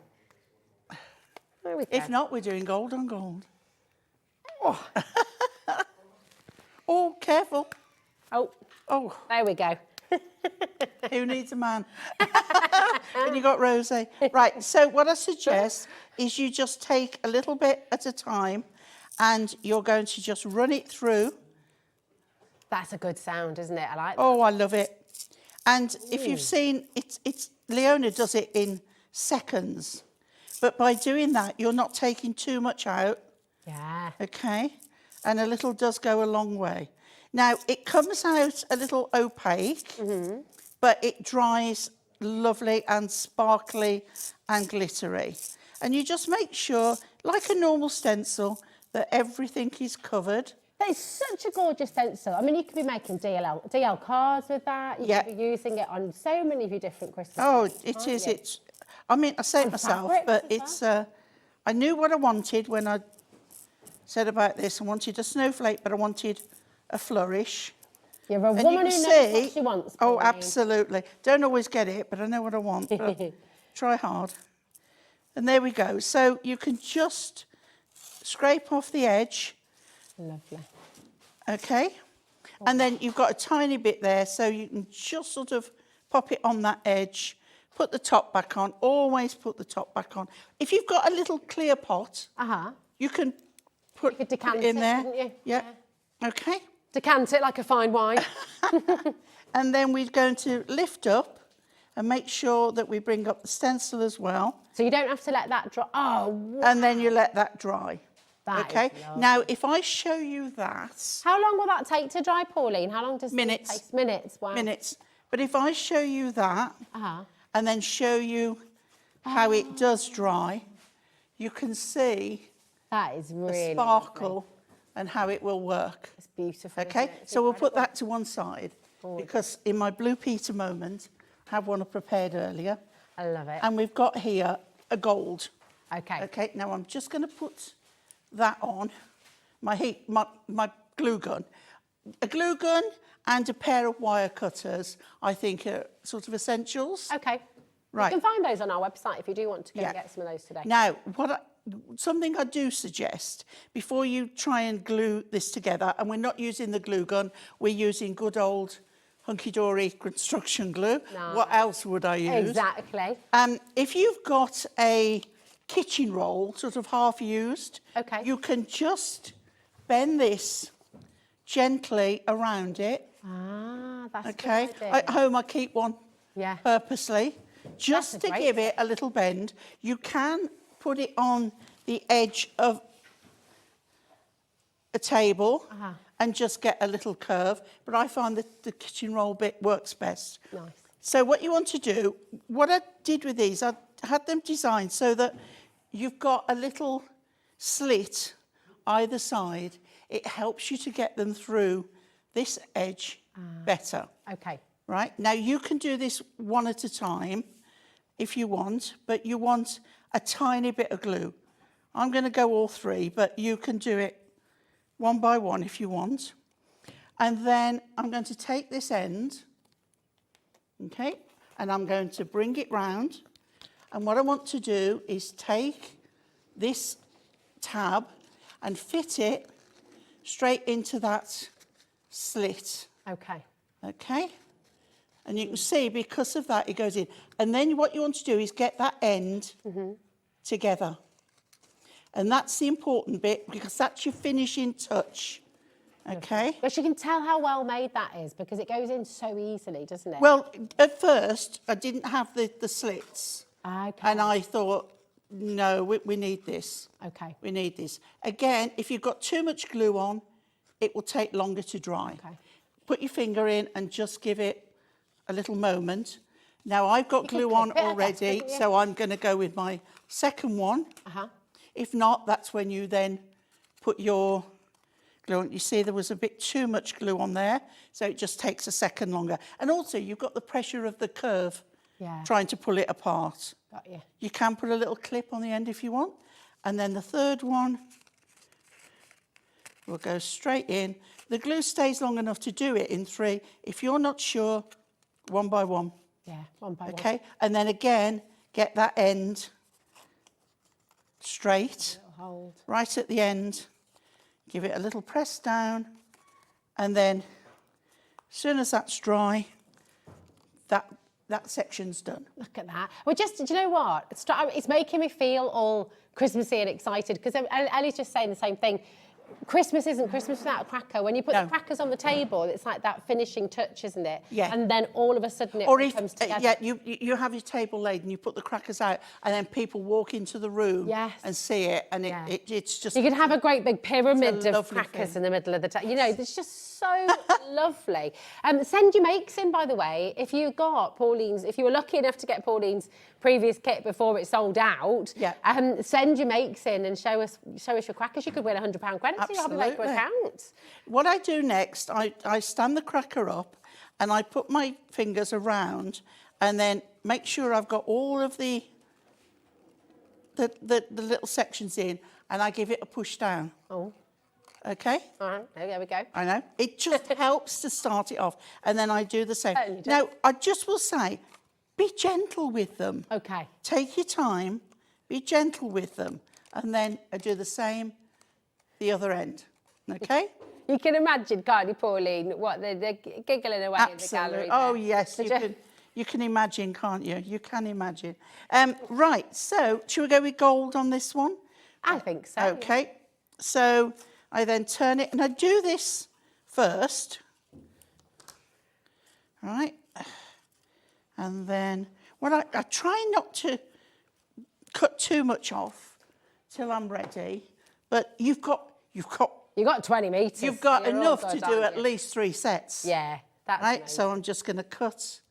There we go. If not, we're doing gold on gold. Oh, oh, careful. Oh, there we go. Who needs a man? When you got Rosie. Right, so what I suggest is you just take a little bit at a time and you're going to just run it through. That's a good sound, isn't it? I like that. Oh, I love it. And if you've seen, it's Leona does it in seconds. But by doing that, you're not taking too much out. Yeah. Okay? And a little does go a long way. Now, it comes out a little opaque, but it dries lovely and sparkly and glittery. And you just make sure, like a normal stencil, that everything is covered. That is such a gorgeous stencil. I mean, you could be making DL cards with that. You could be using it on so many of your different Christmas cards. It is. It's. I mean, I say it myself, but it's. I knew what I wanted when I said about this. I wanted a snowflake, but I wanted a flourish. You're a woman who knows what she wants. Oh, Pauline. absolutely. Don't always get it, but I know what I want. But try hard. And there we go. So you can just scrape off the edge. Lovely. Okay. And then you've got a tiny bit there, so you can just sort of pop it on that edge, put the top back on, always put the top back on. If you've got a little clear pot, you can put it in there. Couldn't you? Yeah. Okay. Decant it like a fine wine. And then we're going to lift up and make sure that we bring up the stencil as well. So you don't have to let that dry. Oh, wow. And then you let that dry. That okay. is lovely. Now, if I show you that. How long will that take to dry, Pauline? How long does it take? Minutes. Wow. Minutes. But if I show you that and then show you how it does dry, you can see that is really the sparkle lovely. And how it will work. It's beautiful. Okay, so we'll put that to one side because in my Blue Peter moment, I have one I prepared earlier. I love it. And we've got here a gold. Okay. Okay, now I'm just going to put that on my glue gun. A glue gun and a pair of wire cutters, I think, are sort of essentials. Okay. Right. You can find those on our website if you do want to go and get some of those today. Now, something I do suggest, before you try and glue this together, and we're not using the glue gun, we're using good old hunky-dory construction glue. No. What else would I use? Exactly. If you've got a kitchen roll, sort of half used, you can just bend this gently around it. Ah, that's okay. A good idea. At home, I keep one purposely, just to great give it a little bend. You can put it on the edge of a table and just get a little curve, but I find that the kitchen roll bit works best. Nice. So what you want to do, what I did with these, I had them designed so that you've got a little slit either side. It helps you to get them through this edge better. Okay. Right, now you can do this one at a time if you want, but you want a tiny bit of glue. I'm going to go all three, but you can do it one by one if you want. And then I'm going to take this end, okay, and I'm going to bring it round. And what I want to do is take this tab and fit it straight into that slit. Okay. Okay. And you can see, because of that, it goes in. And then what you want to do is get that end together. And that's the important bit, because that's your finishing touch. Okay? But you can tell how well made that is, because it goes in so easily, doesn't it? Well, at first, I didn't have the slits. Okay. And I thought, no, we need this. Okay. We need this. Again, if you've got too much glue on, it will take longer to dry. Okay. Put your finger in and just give it a little moment. Now I've got glue on already, so I'm going to go with my second one. If not, that's when you then put your glue on. You see there was a bit too much glue on there, so it just takes a second longer. And also you've got the pressure of the curve trying to pull it apart. Got you. You can put a little clip on the end if you want. And then the third one will go straight in. The glue stays long enough to do it in 3. If you're not sure, 1 by 1. Yeah, 1 by 1. Okay, and then again, get that end straight, hold. Right at the end. Give it a little press down, and then as soon as that's dry, that section's done. Look at that. Well, just, do you know what? It's making me feel all Christmassy and excited, because Ellie's just saying the same thing. Christmas isn't Christmas without a cracker. When you put the crackers on the table, it's like that finishing touch, isn't it? Yeah. And then all of a sudden it comes together. Yeah, you have your table laid and you put the crackers out, and then people walk into the room and see it, and it's just... You can have a great big pyramid of crackers in the middle of the table. You know, it's just so lovely. Send your makes in, by the way. If you got Pauline's, if you were lucky enough to get Pauline's previous kit before it sold out, send your makes in and show us your crackers. You could win £100 credit to your HobbyMaker account. What I do next, I stand the cracker up and I put my fingers around and then make sure I've got all of the little sections in, and I give it a push down. Oh. Okay? All right, there we go. I know. It just helps to start it off. And then I do the same. Now, I just will say, be gentle with them. Okay. Take your time, be gentle with them, and then I do the same the other end. Okay? You can imagine, can't you, Pauline, what they're giggling away in the gallery. Oh, yes, you can imagine, can't you? You can imagine. Right, so should we go with gold on this one? I think so. Okay, so I then turn it, and I do this first. Right, and then I try not to cut too much off till I'm ready, but you've got 20 metres. You've got enough to do at least 3 sets. Yeah, that's right. amazing. So I'm just going to cut,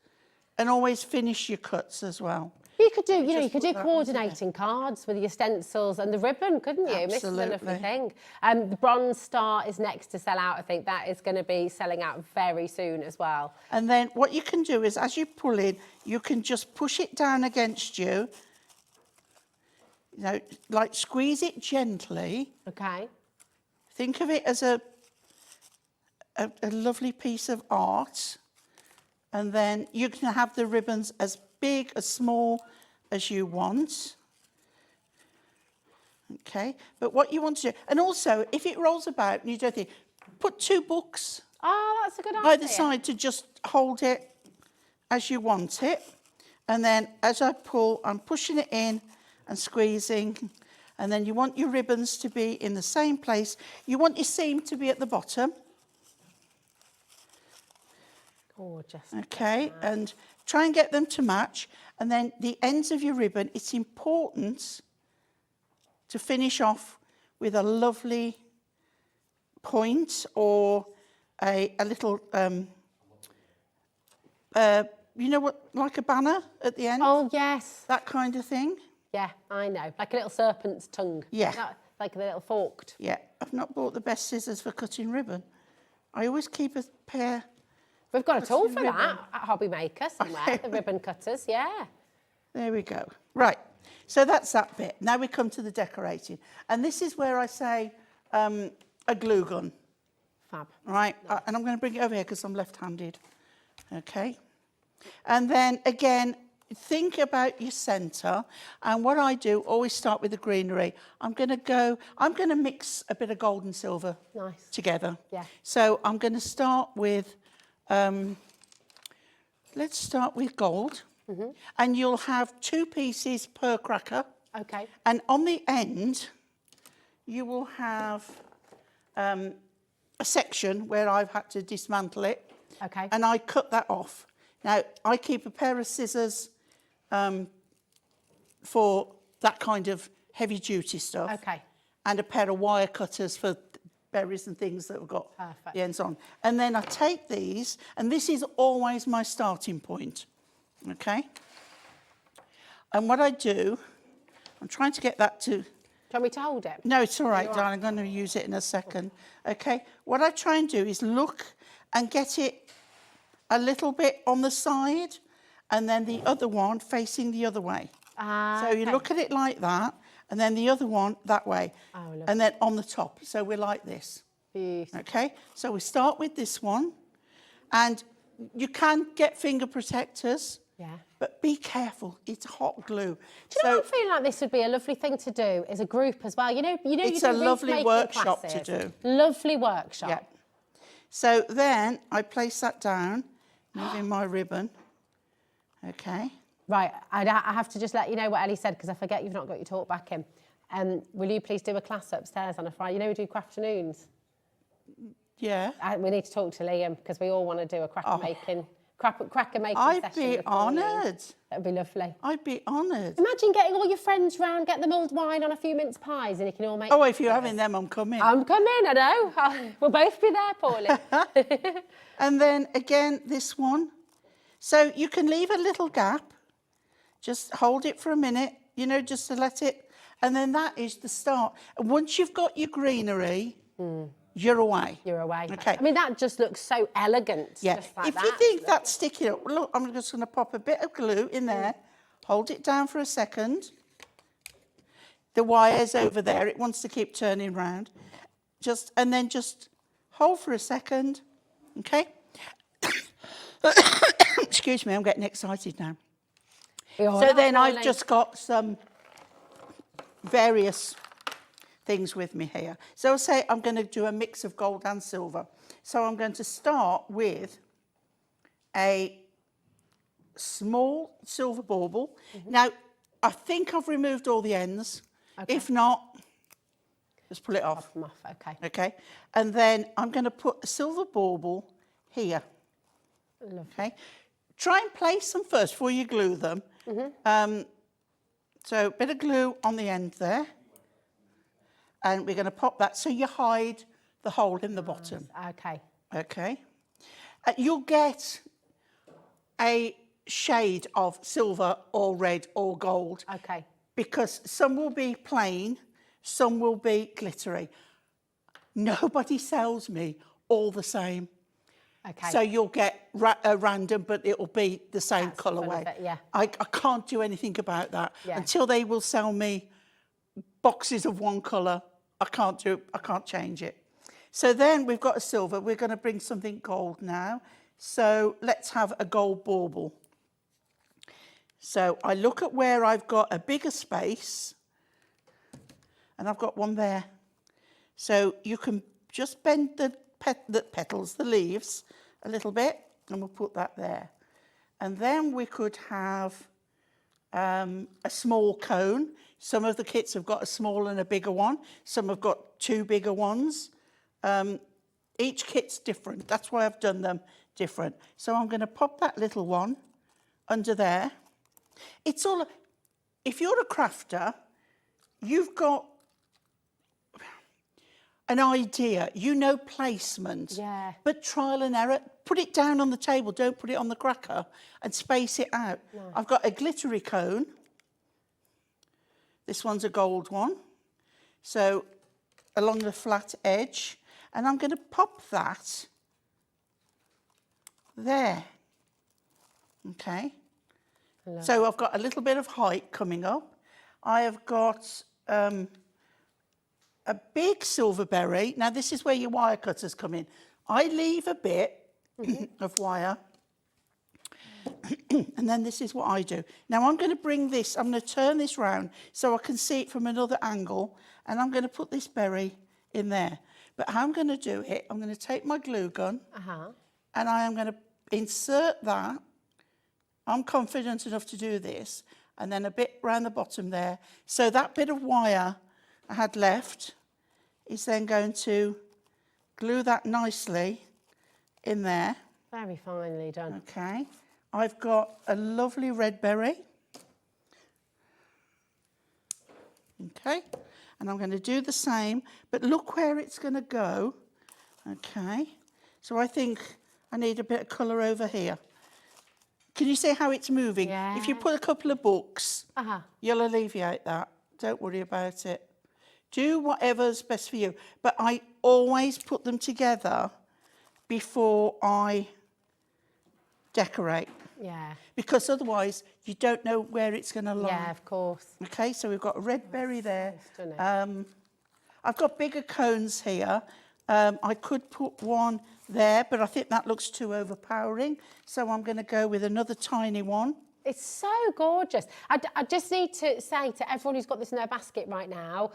and always finish your cuts as well. You could do, you could do coordinating cards with your stencils and the ribbon, couldn't you? Absolutely. This is a lovely thing. The Bronze Star is next to sell out. I think that is going to be selling out very soon as well. And then what you can do is, as you pull in, you can just push it down against you. You know, like squeeze it gently. Okay. Think of it as a lovely piece of art. And then you can have the ribbons as big, as small as you want. Okay, but what you want to do, and also if it rolls about and you don't think, put 2 books that's a good idea. either side to just hold it as you want it. And then as I pull, I'm pushing it in and squeezing. And then you want your ribbons to be in the same place. You want your seam to be at the bottom. Gorgeous. Okay, and try and get them to match. And then the ends of your ribbon, it's important to finish off with a lovely point or a little, you know what, like a banner at the end? Oh, yes. That kind of thing. Yeah, I know. Like a little serpent's tongue. Yeah. Like a little forked. Yeah, I've not bought the best scissors for cutting ribbon. I always keep a pair. We've got a tool for that at HobbyMaker somewhere, the ribbon cutters, yeah. There we go. Right, so that's that bit. Now we come to the decorating. And this is where I say a glue gun. Fab. Right, and I'm going to bring it over here because I'm left-handed. Okay. And then, again, think about your centre. And what I do, always start with the greenery. I'm going to mix a bit of gold and silver together. Yeah. So I'm going to start with, let's start with gold. Mm-hmm. And you'll have 2 pieces per cracker. Okay. And on the end, you will have a section where I've had to dismantle it. Okay. And I cut that off. Now, I keep a pair of scissors for that kind of heavy-duty stuff. Okay. And a pair of wire cutters for berries and things that have got Perfect. the ends on. And then I take these, and this is always my starting point, okay? And what I do, I'm trying to get that to... Do you want me to hold it? No, it's all right, darling. I'm going to use it in a second. Okay. What I try and do is look and get it a little bit on the side, and then the other one facing the other way. So you look at it like that, and then the other one that way, and then on the top. So we're like this. Beautiful. Okay. So we start with this one, and you can get finger protectors. Yeah. But be careful, it's hot glue. Do you know, I'm feeling like this would be a lovely thing to do as a group as well. You know, it's you a do lovely wreath-making workshop classes. to do. Lovely workshop. Yeah. So then I place that down, moving my ribbon. Okay. Right, I have to just let you know what Ellie said because I forget you've not got your talk back in. Will you please do a class upstairs on a Friday? You know we do craft afternoons. Yeah. We need to talk to Liam because we all want to do a cracker making session. I'd be honoured. That'd be lovely. I'd be honoured. Imagine getting all your friends round, get them mulled wine on a few mince pies, and you can all make. Oh, if you're having them, I'm coming. I'm coming. I know. We'll both be there, Pauline. And then again, this one. So you can leave a little gap. Just hold it for a minute, you know, just to let it. And then that is the start. And once you've got your greenery, you're away. You're away. Okay. I mean, that just looks so elegant. Yeah. Just like If that. you think that's sticking up, look, I'm just going to pop a bit of glue in there. Hold it down for a second. The wire's over there. It wants to keep turning round. And then just hold for a second. Okay. Excuse me, I'm getting excited now. So then I've just got some various things with me here. So I'll say I'm going to do a mix of gold and silver. So I'm going to start with a small silver bauble. Now, I think I've removed all the ends. Okay. If not, just pull it off. Pop 'em off, okay. Okay. And then I'm going to put a silver bauble here. Lovely. Okay. Try and place them first before you glue them. So a bit of glue on the end there. And we're going to pop that so you hide the hole in the bottom. Okay. Okay. You'll get a shade of silver or red or gold. Okay. Because some will be plain, some will be glittery. Nobody sells me all the same. Okay. So you'll get random, but it'll be the same colourway. Yeah. I can't do anything about that. Yeah. Until they will sell me boxes of one colour, I can't change it. So then we've got a silver. We're going to bring something gold now. So let's have a gold bauble. So I look at where I've got a bigger space, and I've got one there. So you can just bend the petals, the leaves, a little bit, and we'll put that there. And then we could have a small cone. Some of the kits have got a small and a bigger one. Some have got two bigger ones. Each kit's different. That's why I've done them different. So I'm going to pop that little one under there. It's all, if you're a crafter, you've got an idea, you know placement, Yeah. but trial and error. Put it down on the table, don't put it on the cracker, and space it out. No. I've got a glittery cone. This one's a gold one. So along the flat edge, and I'm going to pop that there. Okay. So I've got a little bit of height coming up. I have got a big silver berry. Now, this is where your wire cutters come in. I leave a bit of wire, and then this is what I do. Now, I'm going to bring this, I'm going to turn this round so I can see it from another angle, and I'm going to put this berry in there. But how I'm going to do it, I'm going to take my glue gun, and I am going to insert that. I'm confident enough to do this, and then a bit round the bottom there. So that bit of wire I had left is then going to glue that nicely in there. Very finely done. Okay. I've got a lovely red berry. Okay. And I'm going to do the same, but look where it's going to go. Okay, so I think I need a bit of colour over here. Can you see how it's moving? Yeah. If you put a couple of books, you'll alleviate that. Don't worry about it. Do whatever's best for you. But I always put them together before I decorate. Yeah. Because otherwise you don't know where it's going to lie. Yeah, of course. Okay, so we've got a red berry there. Stunning. I've got bigger cones here. I could put one there, but I think that looks too overpowering. So I'm going to go with another tiny one. It's so gorgeous. I just need to say to everyone who's got this in their basket right now,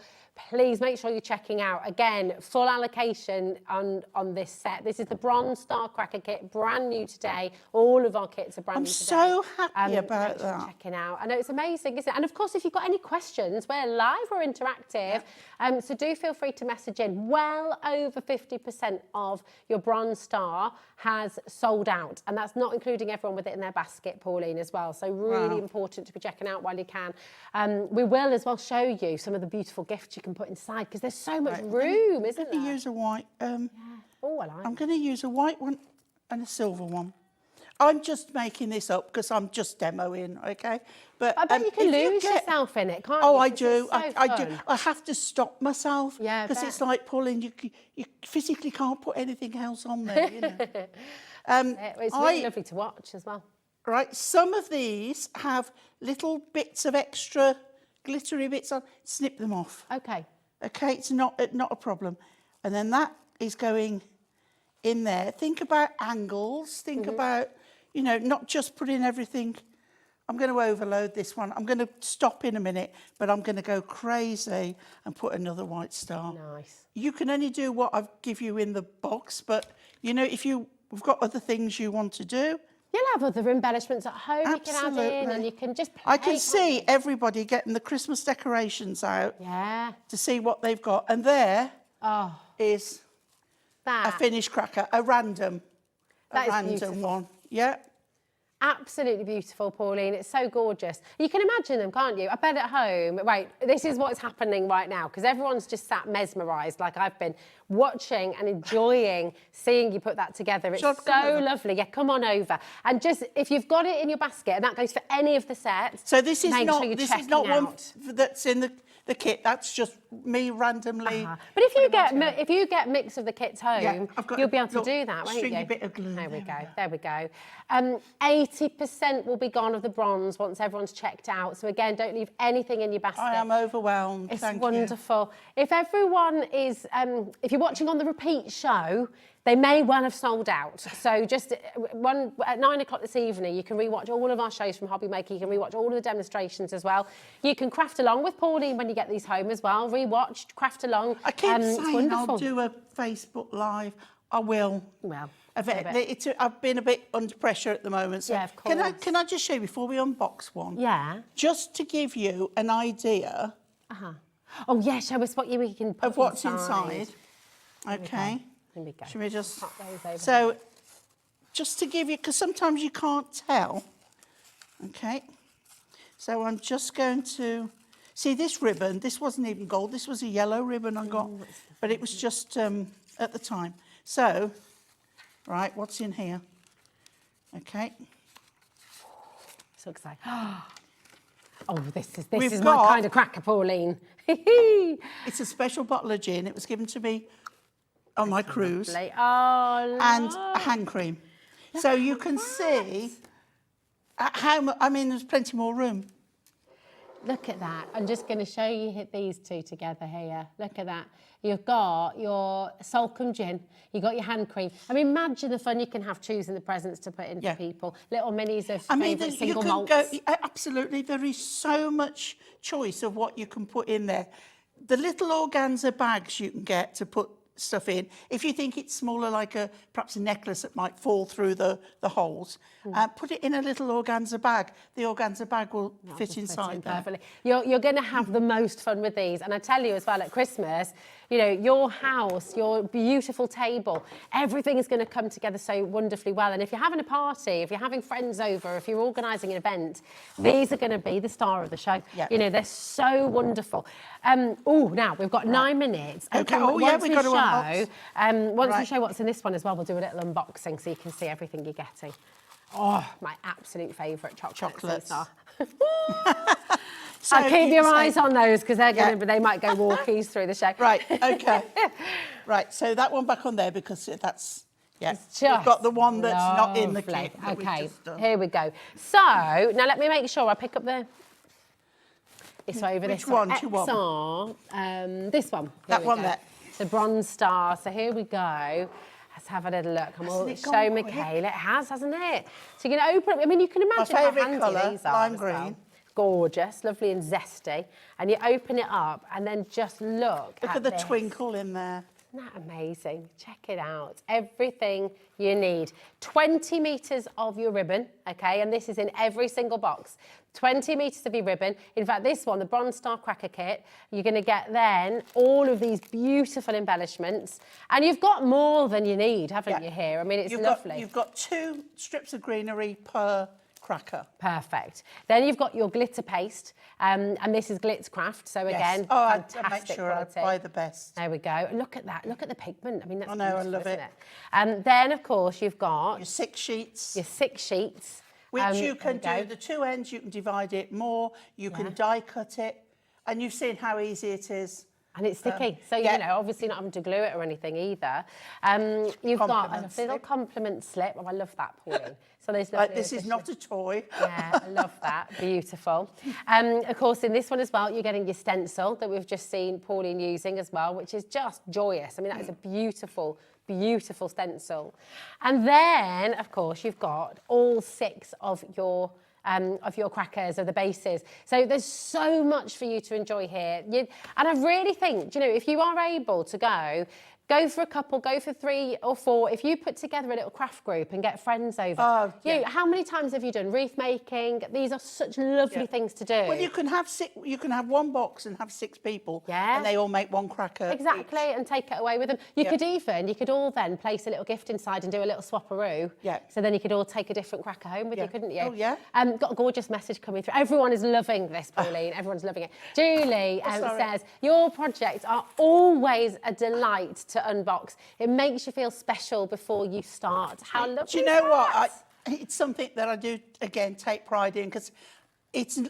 please make sure you're checking out. Again, full allocation on this set. This is the Bronze Star Cracker kit, brand new today. All of our kits are brand new today. I'm so happy about that. Checking out. I know it's amazing, isn't it? And of course, if you've got any questions, we're live, we're interactive. So do feel free to message in. Well over 50% of your Bronze Star has sold out. And that's not including everyone with it in their basket, Pauline, as well. So really important to be checking out while you can. We will as well show you some of the beautiful gifts you can put inside because there's so much room, isn't there? I'm going to use a white. Oh, I like. I'm going to use a white one and a silver one. I'm just making this up because I'm just demoing, okay? But I bet you can lose yourself in it, can't you? Oh, I do. So I do. I have to stop myself. Yeah, because it's like, Pauline, you physically can't put anything else on there, you know. It's really lovely to watch as well. Right, some of these have little bits of extra glittery bits on. Snip them off. Okay. Okay, it's not a problem. And then that is going in there. Think about angles. Think about, you know, not just putting everything. I'm going to overload this one. I'm going to stop in a minute, but I'm going to go crazy and put another white star. Nice. You can only do what I give you in the box, but, you know, if we've got other things you want to do, you'll have other embellishments at home. Absolutely. You can add in and you can just play. I can see everybody getting the Christmas decorations out to see what they've got. And there is a finished cracker, a random one. Yeah. Absolutely beautiful, Pauline. It's so gorgeous. You can imagine them, can't you? I bet at home, right, this is what's happening right now because everyone's just sat mesmerised like I've been watching and enjoying seeing you put that together. It's so lovely. Yeah, come on over. And just, if you've got it in your basket, and that goes for any of the sets, so this is not, sure this is not one that's in the kit. That's just me randomly. But if you get mix of the kits home, you'll be able to do that, won't you? Stringy bit of glue. There we go. There we go. 80% will be gone of the bronze once everyone's checked out. So again, don't leave anything in your basket. I am overwhelmed. It's Thank wonderful. You. If everyone is, if you're watching on the repeat show, they may well have sold out. So just at 9 o'clock this evening, you can rewatch all of our shows from HobbyMaker. You can rewatch all of the demonstrations as well. You can craft along with Pauline when you get these home as well. Rewatch, craft along. I keep saying I'll do a Facebook Live. I will. Well, I've been a bit under pressure at the moment. So yeah, of course. Can I just show you before we unbox one? Yeah. Just to give you an idea. Oh yeah, show us what we can put of what's inside. Okay. Here we go. Should we just? Pop those over so, just to give you, because sometimes you can't tell. Okay. So I'm just going to see this ribbon. This wasn't even gold. This was a yellow ribbon I got, but it was just at the time. So, right, what's in here? Okay. So excited. Oh, this is my kind of cracker, Pauline. It's a special bottle of gin. It was given to me on my cruise. Lovely. Oh, and a hand cream. So you can see how much, I mean, there's plenty more room. Look at that. I'm just going to show you these two together here. Look at that. You've got your Salcombe gin. You've got your hand cream. I mean, imagine the fun you can have choosing the presents to put into people. Little minis of favourite single malts. Absolutely. There is so much choice of what you can put in there. The little organza bags you can get to put stuff in. If you think it's smaller, like perhaps a necklace that might fall through the holes, put it in a little organza bag. The organza bag will fit inside there. Perfectly. You're going to have the most fun with these. And I tell you as well, at Christmas, you know, your house, your beautiful table, everything is going to come together so wonderfully well. And if you're having a party, if you're having friends over, if you're organising an event, these are going to be the star of the show. Yep. You know, they're so wonderful. Now we've got 9 minutes. Okay. Oh, yeah, we've got to unbox. Once we show what's in this one as well, we'll do a little unboxing so you can see everything you're getting. Oh, my absolute favourite chocolates. So keep your eyes on those because they might go walkies through the show. Right, okay. Right, so that one back on there because that's, we've got the one that's not in the kit. Okay, here we go. So, now let me make sure I pick up this way over this one. Which one do you want? This one. That one there. The Bronze Star. So here we go. Let's have a little look and we'll show Michaela. It has, hasn't it? So you're going to open it. I mean, you can imagine how handy these are. Lime green. Gorgeous, lovely and zesty. And you open it up and then just look at the twinkle in there. Isn't that amazing? Check it out. Everything you need. 20 metres of your ribbon, okay? And this is in every single box. 20 metres of your ribbon. In fact, this one, the Bronze Star Cracker Kit, you're going to get then all of these beautiful embellishments. And you've got more than you need, haven't you, here? I mean, it's lovely. You've got 2 strips of greenery per cracker. Perfect. Then you've got your glitter paste, and this is Glitzcraft. So again, fantastic I make sure quality. I buy the best. There we go. Look at that. Look at the pigment. I mean, that's I love it. And then, of course, you've got your 6 sheets. Your 6 sheets, which you can do the 2 ends. You can divide it more. You can die cut it, and you've seen how easy it is. And it's sticky, so you know, obviously not having to glue it or anything either. You've got a little compliment slip. Oh, I love that, Pauline. So there's this is not a toy. Yeah, I love that. Beautiful. Of course, in this one as well, you're getting your stencil that we've just seen Pauline using as well, which is just joyous. I mean, that is a beautiful, beautiful stencil. And then, of course, you've got all 6 of your crackers, of the bases. So there's so much for you to enjoy here. And I really think, you know, if you are able to go for a couple, go for 3 or 4. If you put together a little craft group and get friends over, how many times have you done wreath making? These are such lovely things to do. Well, you can have 6. You can have 1 box and have 6 people, and they all make 1 cracker. Exactly, and take it away with them. You could all then place a little gift inside and do a little swap-a-roo. Yeah. So then you could all take a different cracker home with you, couldn't you? Oh yeah. Got a gorgeous message coming through. Everyone is loving this, Pauline. Everyone's loving it. Julie says your projects are always a delight to unbox. It makes you feel special before you start. How lovely. Do you know what? It's something that I do again take pride in because it's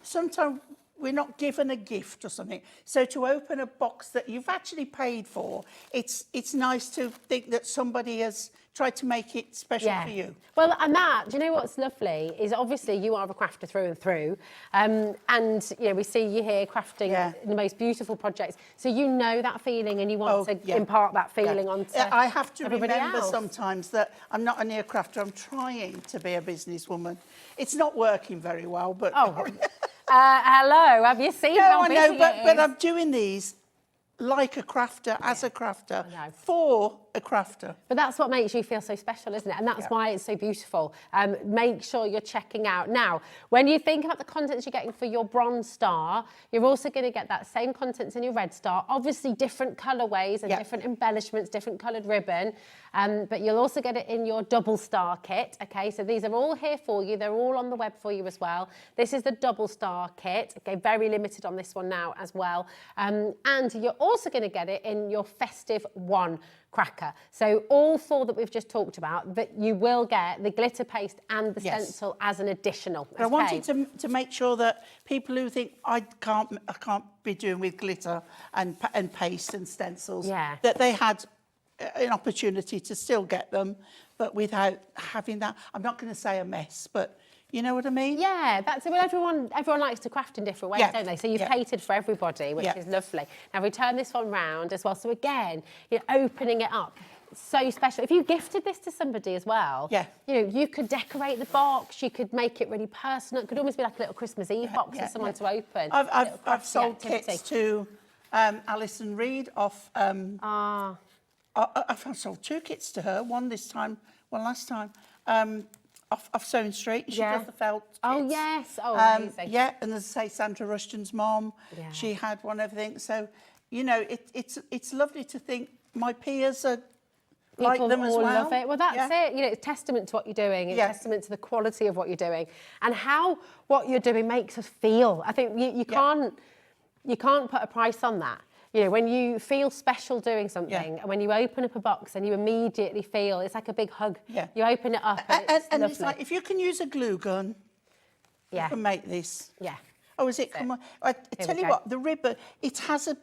sometimes we're not given a gift or something. So to open a box that you've actually paid for, it's nice to think that somebody has tried to make it special for you. Well, and that, do you know what's lovely is obviously you are a crafter through and through, and you know we see you here crafting the most beautiful projects. So you know that feeling, and you want to impart that feeling onto I have to everybody remember else. sometimes that I'm not a near crafter. I'm trying to be a businesswoman. It's not working very well, but hello, have you seen how busy it is? But I'm doing these like a crafter, as a crafter, for a crafter. But that's what makes you feel so special, isn't it? And that's why it's so beautiful. Make sure you're checking out. Now, when you think about the contents you're getting for your Bronze Star, you're also going to get that same contents in your Red Star. Obviously, different colourways and different embellishments, different coloured ribbon. But you'll also get it in your Double Star kit, okay? So these are all here for you. They're all on the web for you as well. This is the Double Star kit, okay? Very limited on this one now as well. And you're also going to get it in your Festive 1 cracker. So all 4 that we've just talked about, that you will get the glitter paste and the stencil as an additional. But I wanted to make sure that people who think I can't be doing with glitter and paste and stencils, that they had an opportunity to still get them, but without having that, I'm not going to say a mess, but you know what I mean? Yeah, that's it. Well, everyone likes to craft in different ways, don't they? So you've catered for everybody, which is lovely. Now we turn this one round as well. So again, you're opening it up. So special. If you gifted this to somebody as well, you know, you could decorate the box. You could make it really personal. It could almost be like a little Christmas Eve box for someone to open. I've sold kits to Alison Reed off. I've sold 2 kits to her. One this time, one last time. Off Sewing Street. She does the felt kits. Oh, yes. Oh, amazing. Yeah, and as I say, Sandra Rushton's mom, she had one, everything. So you know, it's lovely to think my peers are like People them as all well. love it. Well, that's it. You know, it's testament to what you're doing. It's testament to the quality of what you're doing and how what you're doing makes us feel. I think you can't put a price on that. You know, when you feel special doing something, and when you open up a box and you immediately feel, it's like a big hug. Yeah. You open it up and it's like, if you can use a glue gun, you can make this. Yeah. Oh, is it? Come on. I tell you what, the ribbon, it has a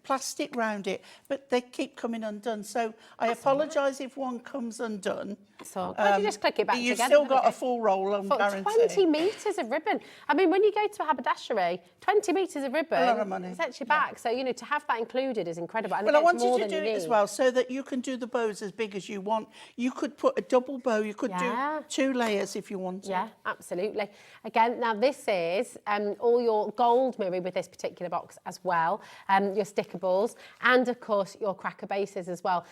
plastic round it, but they keep coming undone. So I apologise if one comes undone. So why don't you just click it back You've together? still got a full roll on guarantee. 20 metres of ribbon. I mean, when you go to a haberdashery, 20 metres of ribbon, a lot of money. It sets you back. So, you know, to have that included is incredible. And Well, I it's wanted more to than do you it as need. well so that you can do the bows as big as you want. You could put a double bow. You could do 2 layers if you want to. Yeah, absolutely. Again, now this is all your gold mirror with this particular box as well, your sticker balls, and of course your cracker bases as well.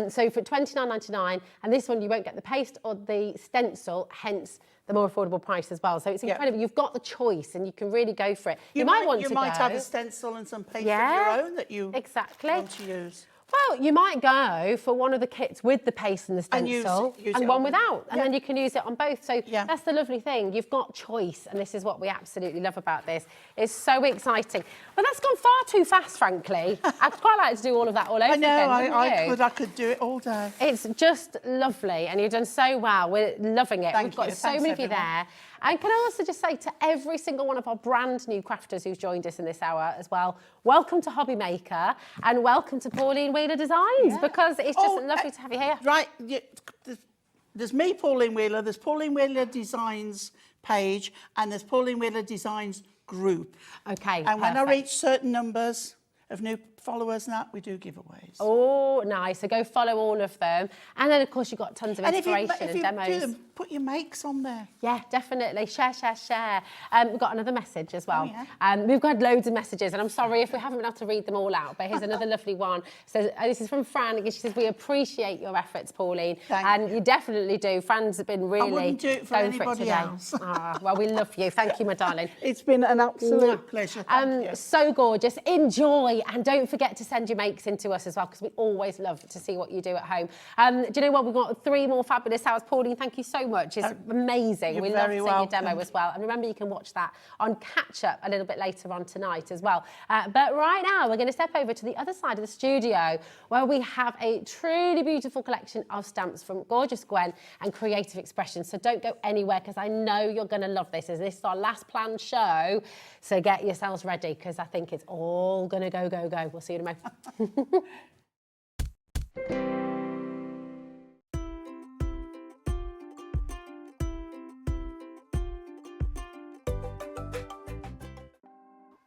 So for $29.99, and this one you won't get the paste or the stencil, hence the more affordable price as well. So it's incredible. You've got the choice and you can really go for it. You might have a stencil and some paste of your own that you want to use. Well, you might go for one of the kits with the paste and the stencil and one without, and then you can use it on both. So that's the lovely thing. You've got choice, and this is what we absolutely love about this. It's so exciting. Well, that's gone far too fast, frankly. I'd quite like to do all of that all over again. I could do it all day. It's just lovely, and you've done so well. We're loving it. We've got so many of you there. And can I also just say to every single one of our brand new crafters who's joined us in this hour as well, welcome to HobbyMaker and welcome to Pauline Wheeler Designs, because it's just lovely to have you here. Right, there's me, Pauline Wheeler, there's Pauline Wheeler Designs page, and there's Pauline Wheeler Designs group. Okay, and when I reach certain numbers of new followers and that, we do giveaways. Oh, nice. So go follow all of them. And then, of course, you've got tons of inspiration and demos. Do them, put your makes on there. Yeah, definitely. Share, share, share. We've got another message as well. We've got loads of messages, and I'm sorry if we haven't been able to read them all out, but here's another lovely one. So this is from Fran. She says, we appreciate your efforts, Pauline. Thank you really do. Fran's been really I wouldn't do it for anybody else. Well, we love you. Thank you, my darling. It's been an absolute pleasure. Thank you. So gorgeous. Enjoy, and don't forget to send your makes into us as well, because we always love to see what you do at home. Do you know what? We've got 3 more fabulous hours. Pauline, thank you so much. It's amazing. We love seeing your demo as well. And remember, you can watch that on Catch Up a little bit later on tonight as well. But right now, we're going to step over to the other side of the studio, where we have a truly beautiful collection of stamps from gorgeous Gwen and Creative Expression. So don't go anywhere, because I know you're going to love this, as this is our last planned show. So get yourselves ready, because I think it's all going to go, go, go. We'll see you in a moment.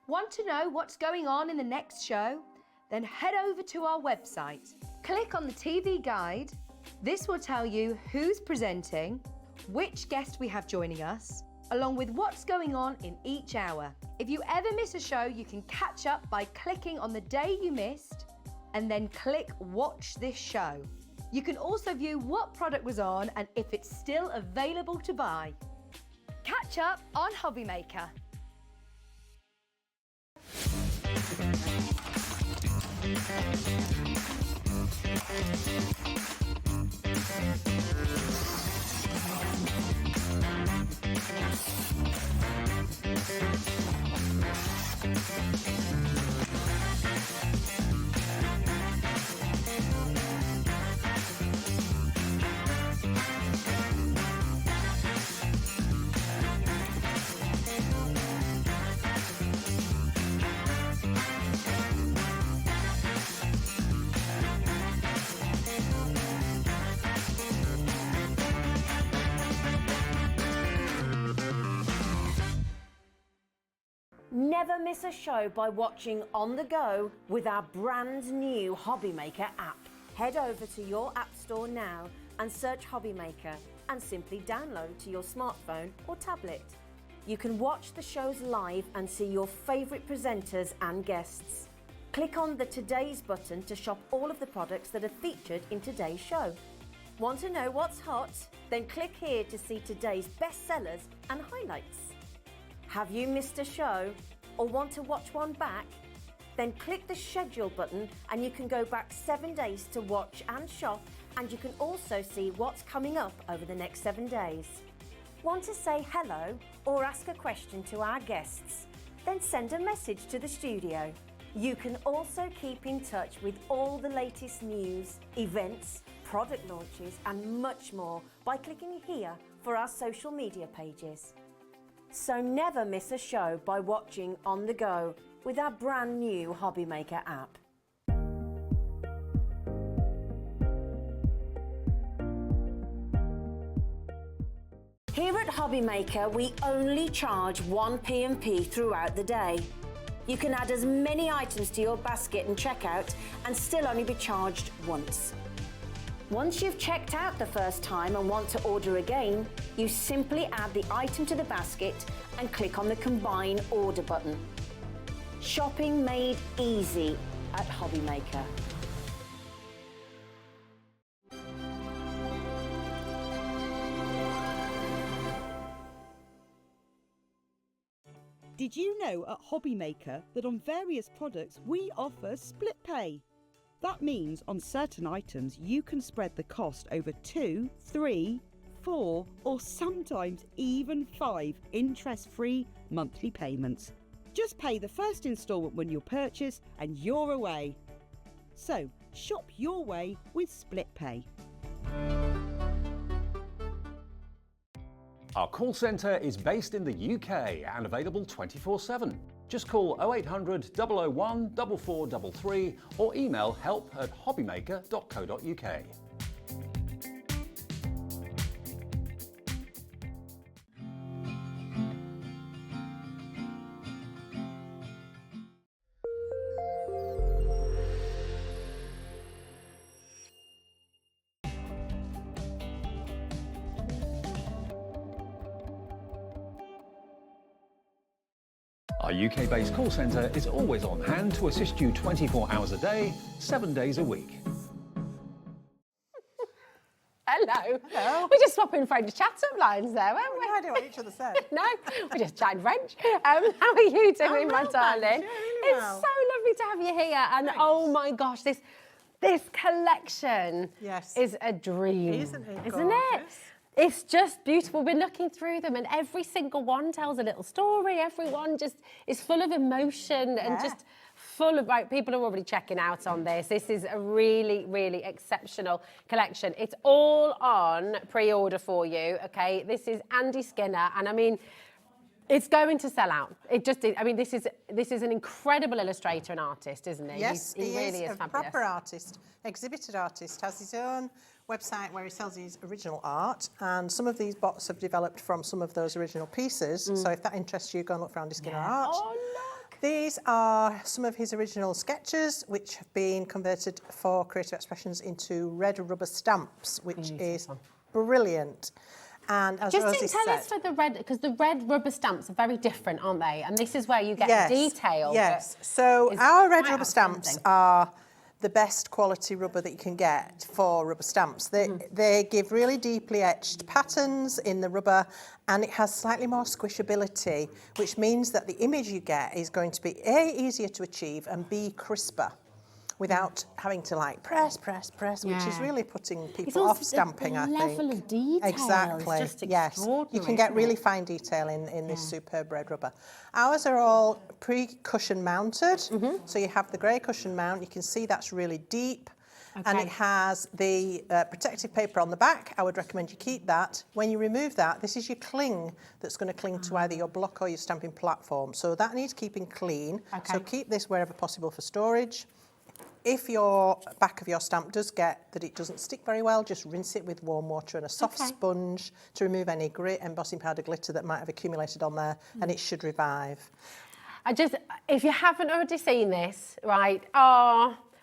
Want to know what's going on in the next show? Then head over to our website. Click on the TV guide. This will tell you who's presenting, which guest we have joining us, along with what's going on in each hour. If you ever miss a show, you can catch up by clicking on the day you missed and then click Watch This Show. You can also view what product was on and if it's still available to buy. Catch up on HobbyMaker. Never miss a show by watching on the go with our brand new HobbyMaker app. Head over to your app store now and search HobbyMaker and simply download to your smartphone or tablet. You can watch the shows live and see your favourite presenters and guests. Click on the Today's button to shop all of the products that are featured in today's show. Want to know what's hot? Then click here to see today's bestsellers and highlights. Have you missed a show or want to watch one back? Then click the schedule button and you can go back 7 days to watch and shop, and you can also see what's coming up over the next 7 days. Want to say hello or ask a question to our guests? Then send a message to the studio. You can also keep in touch with all the latest news, events, product launches and much more by clicking here for our social media pages. So never miss a show by watching on the go with our brand new HobbyMaker app. Here at HobbyMaker, we only charge 1 P&P throughout the day. You can add as many items to your basket and checkout and still only be charged once. Once you've checked out the first time and want to order again, you simply add the item to the basket and click on the Combine Order button. Shopping made easy at HobbyMaker. Did you know at HobbyMaker that on various products we offer split pay? That means on certain items you can spread the cost over 2, 3, 4 or sometimes even 5 interest-free monthly payments. Just pay the first instalment when you purchase and you're away. So shop your way with split pay. Our call centre is based in the UK and available 24/7. Just call 0800 001 4433 or email help@hobbymaker.co.uk. Our UK-based call centre is always on hand to assist you 24 hours a day, 7 days a week. Hello. Hello. We're just swapping French chat-up lines there, weren't we? No idea what each other said. No, we're just chatting French. How are you doing, my darling? Really It's so lovely to have you here. And oh my gosh, this collection is a dream. Isn't it? Isn't it? It's just beautiful. We're looking through them and every single one tells a little story. Everyone just is full of emotion and just full of, right, people are already checking out on this. This is a really, really exceptional collection. It's all on pre-order for you, okay? This is Andy Skinner, and I mean, it's going to sell out. It just is. I mean, this is an incredible illustrator and artist, isn't he? Yes, he really is a fabulous. proper artist, exhibited artist, has his own website where he sells his original art, and some of these bots have developed from some of those original pieces. So if that interests you, go and look for Andy Skinner art. Oh, look. These are some of his original sketches, which have been converted for creative expressions into red rubber stamps, which is brilliant. And as Rosie Just tell us for the red, because the red rubber stamps are very different, aren't they? And this is where you get detail. Yes, so our red rubber stamps are the best quality rubber that you can get for rubber stamps. They give really deeply etched patterns in the rubber, and it has slightly more squishability, which means that the image you get is going to be A, easier to achieve, and B, crisper, without having to like press, which is really putting people off stamping, I think. The level of detail exactly. is just Yes, extraordinary. you can get really fine detail in this superb red rubber. Ours are all pre-cushion mounted, so you have the grey cushion mount. You can see that's really deep. And it has the protective paper on the back. I would recommend you keep that. When you remove that, this is your cling that's going to cling to either your block or your stamping platform. So that needs keeping clean. So keep this wherever possible for storage. If your back of your stamp does get that it doesn't stick very well, just rinse it with warm water and a soft sponge to remove any embossing powder glitter that might have accumulated on there, and it should revive. If you haven't already seen this, right,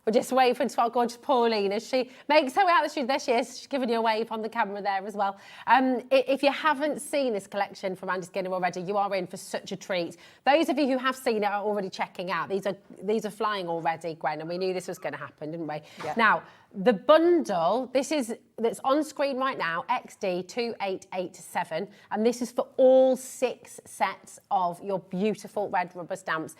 we're just waiting for our gorgeous Pauline as she makes her way out the studio. There she is. She's giving you a wave on the camera there as well. If you haven't seen this collection from Andy Skinner already, you are in for such a treat. Those of you who have seen it are already checking out. These are flying already, Gwen, and we knew this was going to happen, didn't we? Yeah. Now, the bundle, that's on screen right now, XD2887, and this is for all 6 sets of your beautiful red rubber stamps.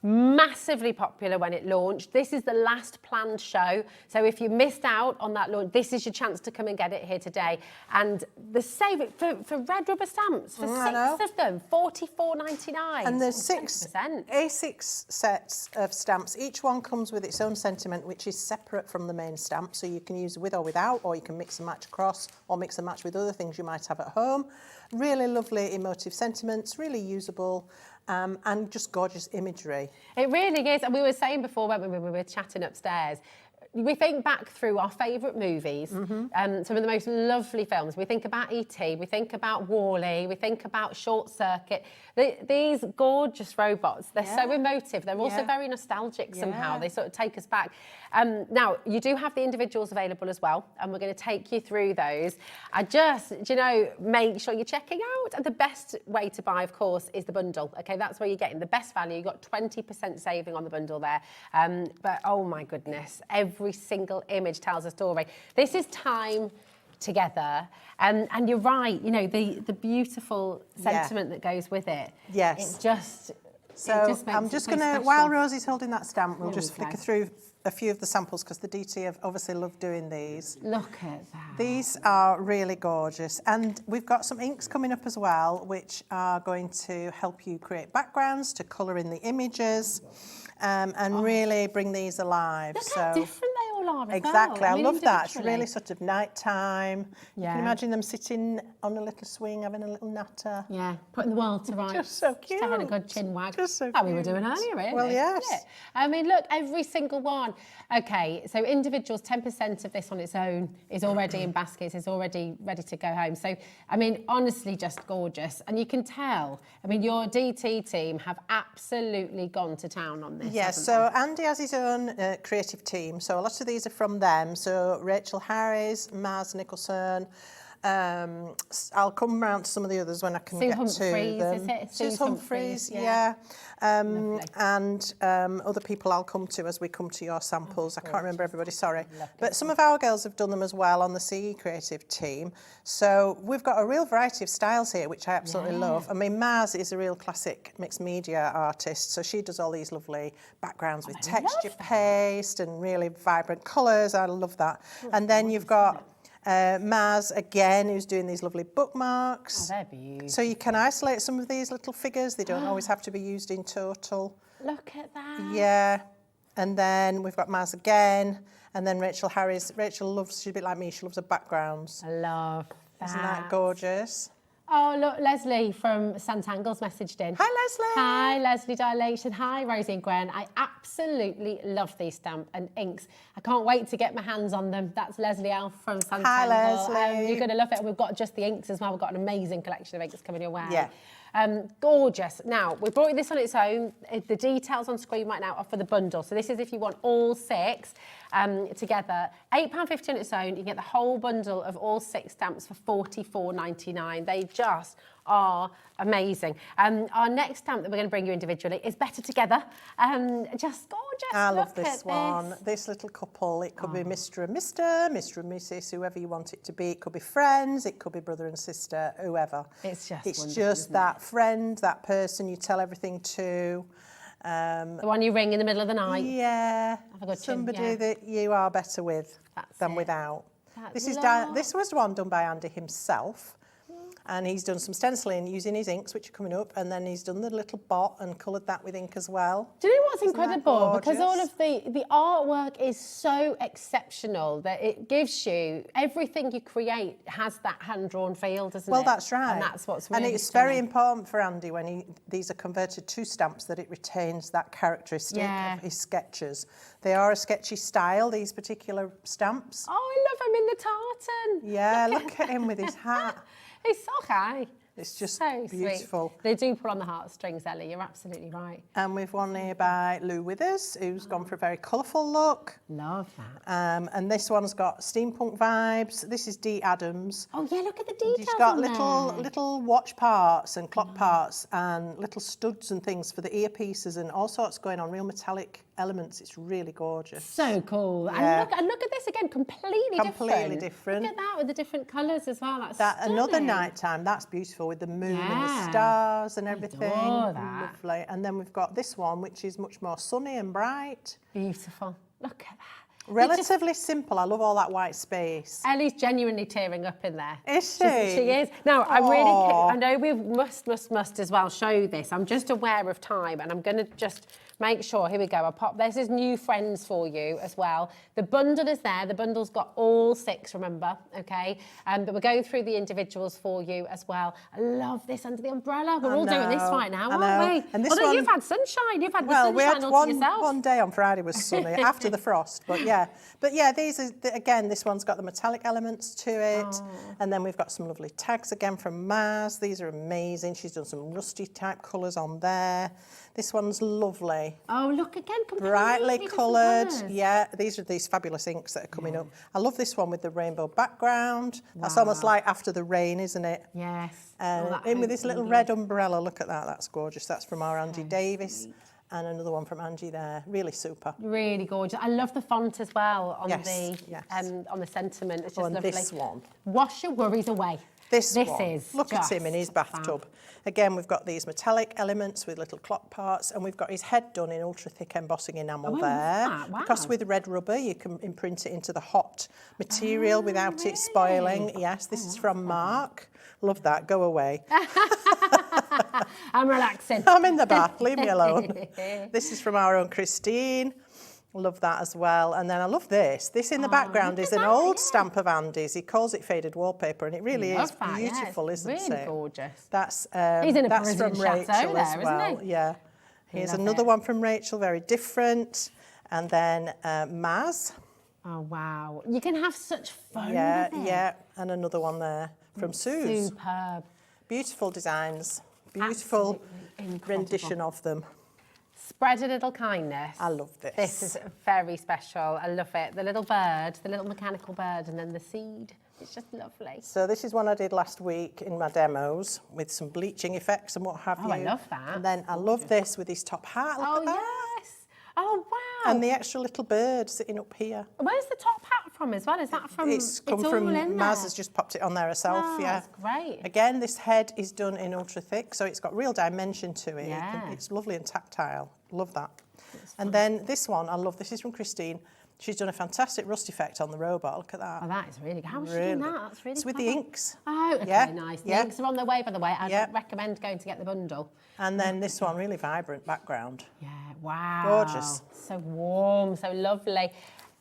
Massively popular when it launched. This is the last planned show. So if you missed out on that launch, this is your chance to come and get it here today. And the save it for red rubber stamps, for 6 of them, $44.99. And there's 6 A6 sets of stamps. Each one comes with its own sentiment, which is separate from the main stamp. So you can use with or without, or you can mix and match across, or mix and match with other things you might have at home. Really lovely emotive sentiments, really usable. And just gorgeous imagery. It really is. And we were saying before when we were chatting upstairs, we think back through our favourite movies, some of the most lovely films. We think about E.T., we think about Wall-E, we think about Short Circuit. These gorgeous robots, they're so emotive. They're also very nostalgic somehow. They sort of take us back. Now, you do have the individuals available as well, and we're going to take you through those. Make sure you're checking out. And the best way to buy, of course, is the bundle. Okay, that's where you're getting the best value. You've got 20% saving on the bundle there. But, oh my goodness, every single image tells a story. This is time together, and you're right, the beautiful sentiment that goes with it. Yes. I'm just going to, while Rosie's holding that stamp, we'll just flicker through a few of the samples because the DT have obviously loved doing these. Look at that. These are really gorgeous, and we've got some inks coming up as well, which are going to help you create backgrounds, to colour in the images, and really bring these alive. Look how different they all are as exactly, well. I love that. It's really sort of nighttime. You can imagine them sitting on a little swing, having a little natter. Yeah, putting the world to rights. Just so cute. Just having a good chin wag. Just so How we were doing earlier, really. Well, yes. I mean, look, every single one. Okay, so individuals, 10% of this on its own is already in baskets, is already ready to go home. So, I mean, honestly, just gorgeous. And you can tell, I mean, your DT team have absolutely gone to town on this. Yes, so Andy has his own creative team. So a lot of these are from them. So Rachel Harris, Maz Nicholson. I'll come round to some of the others when I can get to them. Is it? Sue Humphreys, yeah. And other people I'll come to as we come to your samples. I can't remember everybody, sorry. But some of our girls have done them as well on the CE creative team. So we've got a real variety of styles here, which I absolutely love. I mean, Maz is a real classic mixed media artist. So she does all these lovely backgrounds with texture paste and really vibrant colours. I love that. And then you've got Maz again, who's doing these lovely bookmarks. Oh, they're beautiful. So you can isolate some of these little figures. They don't always have to be used in total. Look at that. Yeah. And then we've got Maz again. And then Rachel Harris. Rachel loves, she's a bit like me, she loves her backgrounds. I love that. Isn't that gorgeous? Oh, look, Leslie from Santangle's messaged in. Hi, Leslie. Hi, Leslie Dilation. Hi, Rosie and Gwen. I absolutely love these stamp and inks. I can't wait to get my hands on them. That's Leslie Alf from Santangle. Hi, Leslie. You're going to love it. And we've got just the inks as well. We've got an amazing collection of inks coming your way. Yeah. Gorgeous. Now, we brought you this on its own. The details on screen right now are for the bundle. So this is if you want all 6 together. £8.50 on its own. You can get the whole bundle of all 6 stamps for $44.99. They just are amazing. Our next stamp that we're going to bring you individually is Better Together. Just gorgeous. I love this one. This little couple. It could be Mr. and Mr., Mr. and Mrs., whoever you want it to be. It could be friends. It could be brother and sister, whoever. It's just that friend, that person you tell everything to. The one you ring in the middle of the night. Yeah. Have a good somebody that you are better with than without. This was one done by Andy himself. And he's done some stenciling using his inks, which are coming up, and then he's done the little bot and coloured that with ink as well. Do you know what's incredible? Because all of the artwork is so exceptional that it gives you, everything you create has that hand-drawn feel, doesn't it? Well, that's right. And that's what's really And it's very important for Andy when these are converted to stamps that it retains that characteristic of his sketches. They are a sketchy style, these particular stamps. Oh, I love him in the tartan. Yeah, look at him with his hat. He's so high. It's just so beautiful. Sweet. They do pull on the heartstrings, Ellie. You're absolutely right. And we've one here by Lou Withers, who's gone for a very colourful look. Love that. And this one's got steampunk vibes. This is Dee Adams. Oh yeah, look at the details. She's got little watch parts and clock parts and little studs and things for the earpieces and all sorts going on. Real metallic elements. It's really gorgeous. So cool. Yeah. And look at this again, completely different. Look at that with the different colours as well. That's that stunning. another nighttime. That's beautiful with the moon and the stars and everything. Adore that. Lovely. And then we've got this one, which is much more sunny and bright. Beautiful. Look at that. Relatively simple. I love all that white space. Ellie's genuinely tearing up in there. Is she? She is. Now, I know we must as well show this. I'm just aware of time, and I'm going to just make sure. Here we go. I'll pop. There's new friends for you as well. The bundle is there. The bundle's got all 6, remember, okay? But we're going through the individuals for you as well. I love this under the umbrella. We're all doing this right now, aren't we? And this Although one, you've had sunshine. You've had the sunshine we had all to yourself. one day on Friday was sunny after the frost, but yeah. But yeah, these are, again, this one's got the metallic elements to it. And then we've got some lovely tags again from Mars. These are amazing. She's done some rusty type colours on there. This one's lovely. Oh, look again, brightly coloured. Yeah, these are these fabulous inks that are coming up. I love this one with the rainbow background. That's almost like after the rain, isn't it? Yes. In with this little red umbrella. Look at that. That's gorgeous. That's from our Angie Davis. And another one from Angie there. Really super. Really gorgeous. I love the font as well on the sentiment. It's just lovely. And this one. Wash your worries away. This one. is Look at him in his bathtub. Again, we've got these metallic elements with little clock parts, and we've got his head done in ultra thick embossing enamel there. Wow. Because with red rubber, you can imprint it into the hot material without it spoiling. Yes, this is from Mark. Love that. Go away. I'm relaxing. I'm in the bath. Leave me alone. This is from our own Christine. Love that as well. And then I love this. This in the background is an old stamp of Andy's. He calls it faded wallpaper, and it really is beautiful, isn't it? Really gorgeous. That's He's in a that's from Rachel there, as well. isn't he? Yeah. Here's another one from Rachel, very different. And then Maz. Oh wow! You can have such fun. with it. Yeah. And another one there from Suze. Superb. Beautiful designs. Beautiful rendition of them. Spread a little kindness. I love this. This is very special. I love it. The little bird, the little mechanical bird, and then the seed. It's just lovely. So this is one I did last week in my demos with some bleaching effects and what have you. I love that. And then I love this with his top hat. Look at that. Yes. Oh, wow. And the extra little bird sitting up here. Where's the top hat from as well? Is that from... It's come from... Maz has just popped it on there herself, That's great. Again, this head is done in ultra thick, so it's got real dimension to it. Yeah. It's lovely and tactile. Love that. And then this one, I love. This is from Christine. She's done a fantastic rust effect on the robot. Look at that. Oh, that is really good. How was she doing that? That's really It's with clever. the inks. Oh, okay, nice. The inks are on their way, by the way. I'd recommend going to get the bundle. And then this one, really vibrant background. Yeah, wow. Gorgeous. So warm, so lovely.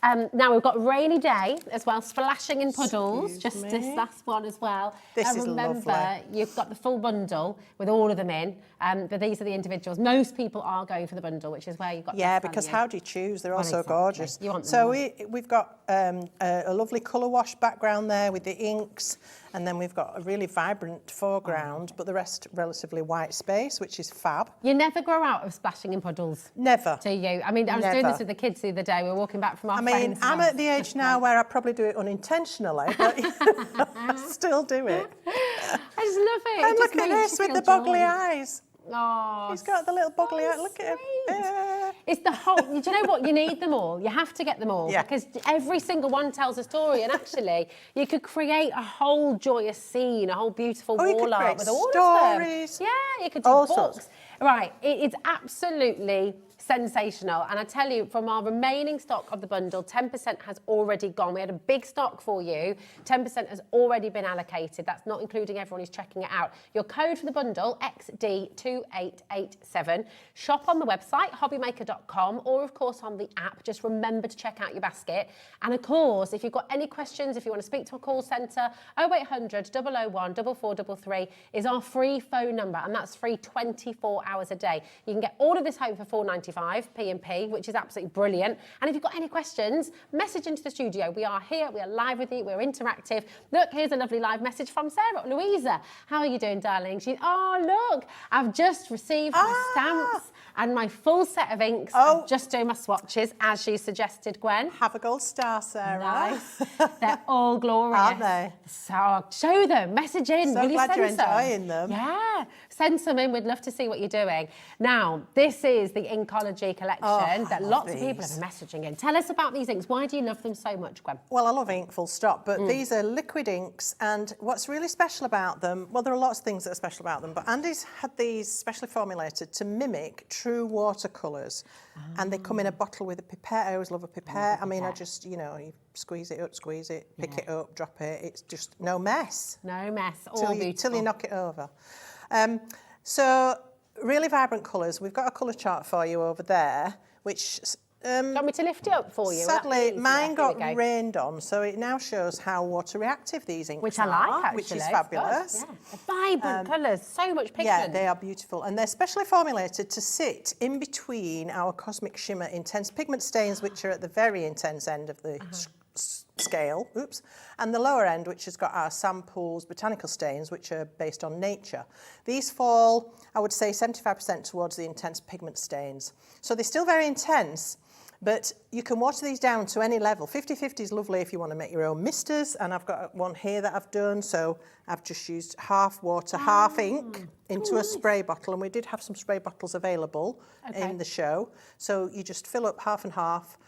Now we've got Rainy Day as well, splashing in puddles. Just this last one as well. This is remember, lovely. You've got the full bundle with all of them in, but these are the individuals. Most people are going for the bundle, which is where you've got because how do you choose? They're all so exactly. gorgeous. You want them so all. we've got a lovely colour wash background there with the inks, and then we've got a really vibrant foreground, but the rest relatively white space, which is fab. You never grow out of splashing in puddles. Never. Do you? I mean, I was doing this with the kids the other day. We were walking back from our friend's I'm house. at the age now where I probably do it unintentionally, but I still do it. I just love it. And look at this with the boggly eyes. Oh, he's got the little boggly eye. Look at him. It's the whole. Do you know what? You need them all. You have to get them all because every single one tells a story. And actually, you could create a whole joyous scene, a whole beautiful wall art with all stories. of them. Yeah, you could do All books. sorts. Right, it is absolutely sensational. And I tell you, from our remaining stock of the bundle, 10% has already gone. We had a big stock for you. 10% has already been allocated. That's not including everyone who's checking it out. Your code for the bundle, XD2887. Shop on the website, hobbymaker.com, or of course on the app. Just remember to check out your basket. And of course, if you've got any questions, if you want to speak to a call centre, 0800 001 4433 is our free phone number, and that's free 24 hours a day. You can get all of this home for £4.95 P&P, which is absolutely brilliant. And if you've got any questions, message into the studio. We are here, we are live with you, we're interactive. Look, here's a lovely live message from Sarah. Louisa, how are you doing, darling? Look, I've just received my stamps and my full set of inks. I'm just doing my swatches, as she suggested, Gwen. Have a gold star, Sarah. Nice. They're all glorious. Aren't they? So show them, message in. So Will glad you you're send some? enjoying them. Yeah, send some in. We'd love to see what you're doing. Now, this is the Inkology Inkology collection that lots of people have been messaging in. Tell us about these inks. Why do you love them so much, Gwen? Well, I love ink, full stop, but these are liquid inks, and what's really special about them, well, there are lots of things that are special about them, but Andy's had these specially formulated to mimic true watercolours, and they come in a bottle with a pipette. I always love a pipette. I mean, I just, you know, you squeeze it up, pick it up, drop it. It's just no mess. No mess, all beautiful. Till you knock it over. So, really vibrant colours. We've got a colour chart for you over there, which... do you want me to lift it up for you? Sadly, mine got rained on, so it now shows how water reactive these inks which I like, actually. Which is fabulous. Yeah. Vibrant colours, so much pigment. Yeah, they are beautiful, and they're specially formulated to sit in between our Cosmic Shimmer Intense Pigment stains, which are at the very intense end of the scale, and the lower end, which has got our Samples Botanical stains, which are based on nature. These fall, I would say, 75% towards the intense pigment stains. So they're still very intense, but you can water these down to any level. 50-50 is lovely if you want to make your own misters, and I've got one here that I've done, so I've just used half water, half ink into a spray bottle, and we did have some spray bottles available in the show. So you just fill up half and half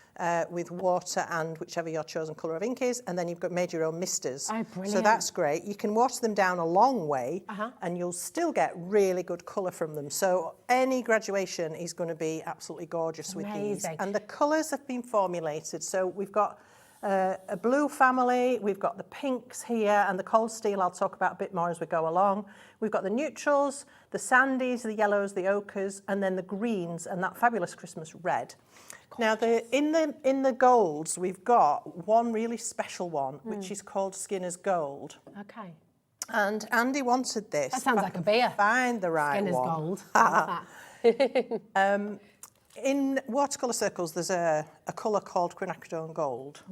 with water and whichever your chosen colour of ink is, and then you've made your own misters. Oh, brilliant. So that's great. You can water them down a long way, and you'll still get really good colour from them. So any graduation is going to be absolutely gorgeous with these. And the colours have been formulated. So we've got a blue family, we've got the pinks here, and the cold steel I'll talk about a bit more as we go along. We've got the neutrals, the sandies, the yellows, the ochres, and then the greens, and that fabulous Christmas red. Now, in the golds, we've got one really special one, which is called Skinner's Gold. Okay. And Andy wanted this. That sounds like a beer. Find the right Skinner's one. Gold. In watercolour circles, there's a colour called quinacridone gold,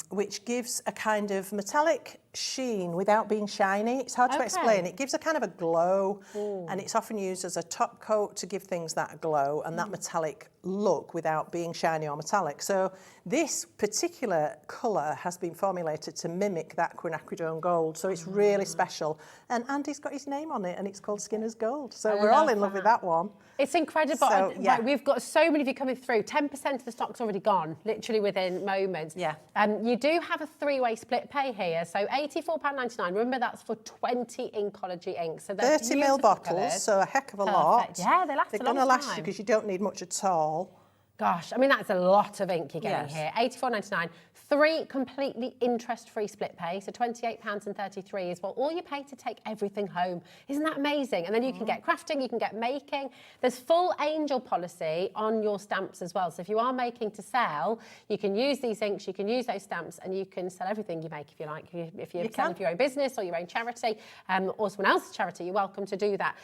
which gives a kind of metallic sheen without being shiny. It's hard to explain. It gives a kind of a glow, and it's often used as a top coat to give things that glow and that metallic look without being shiny or metallic. So this particular colour has been formulated to mimic that quinacridone gold, so it's really special. And Andy's got his name on it, and it's called Skinner's Gold. So we're all in love with that one. It's incredible. So, right, we've got so many of you coming through. 10% of the stock's already gone, literally within moments. Yeah. You do have a three-way split pay here, so £84.99. Remember, that's for 20 Inkology inks. So 30ml bottles, colours. so a heck of a lot. Yeah, they last a long time. They're going to last you because you don't need much at all. Gosh, I mean, that's a lot of ink you're getting here. £84.99. 3 completely interest-free split pay, so £28.33 is what all you pay to take everything home. Isn't that amazing? And then you can get crafting, you can get making. There's full angel policy on your stamps as well. So if you are making to sell, you can use these inks, you can use those stamps, and you can sell everything you make if you like. If you're selling for your own business or your own charity or someone else's charity, you're welcome to do that.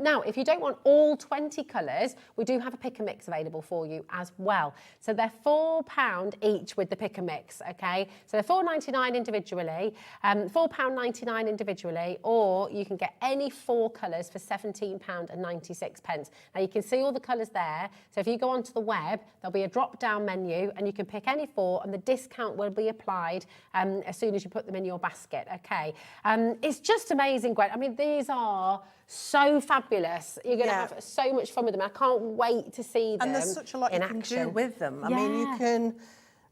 Now, if you don't want all 20 colours, we do have a pick and mix available for you as well. So they're £4 each with the pick and mix. Okay, so they're £4.99 individually, £4.99 individually, or you can get any 4 colours for £17.96. Now you can see all the colours there. So if you go onto the web, there'll be a drop-down menu, and you can pick any 4, and the discount will be applied as soon as you put them in your basket. Okay, it's just amazing, Gwen. I mean, these are so fabulous. You're going to have so much fun with them. I can't wait to see them. And there's such a lot you can do with them. I mean, you can.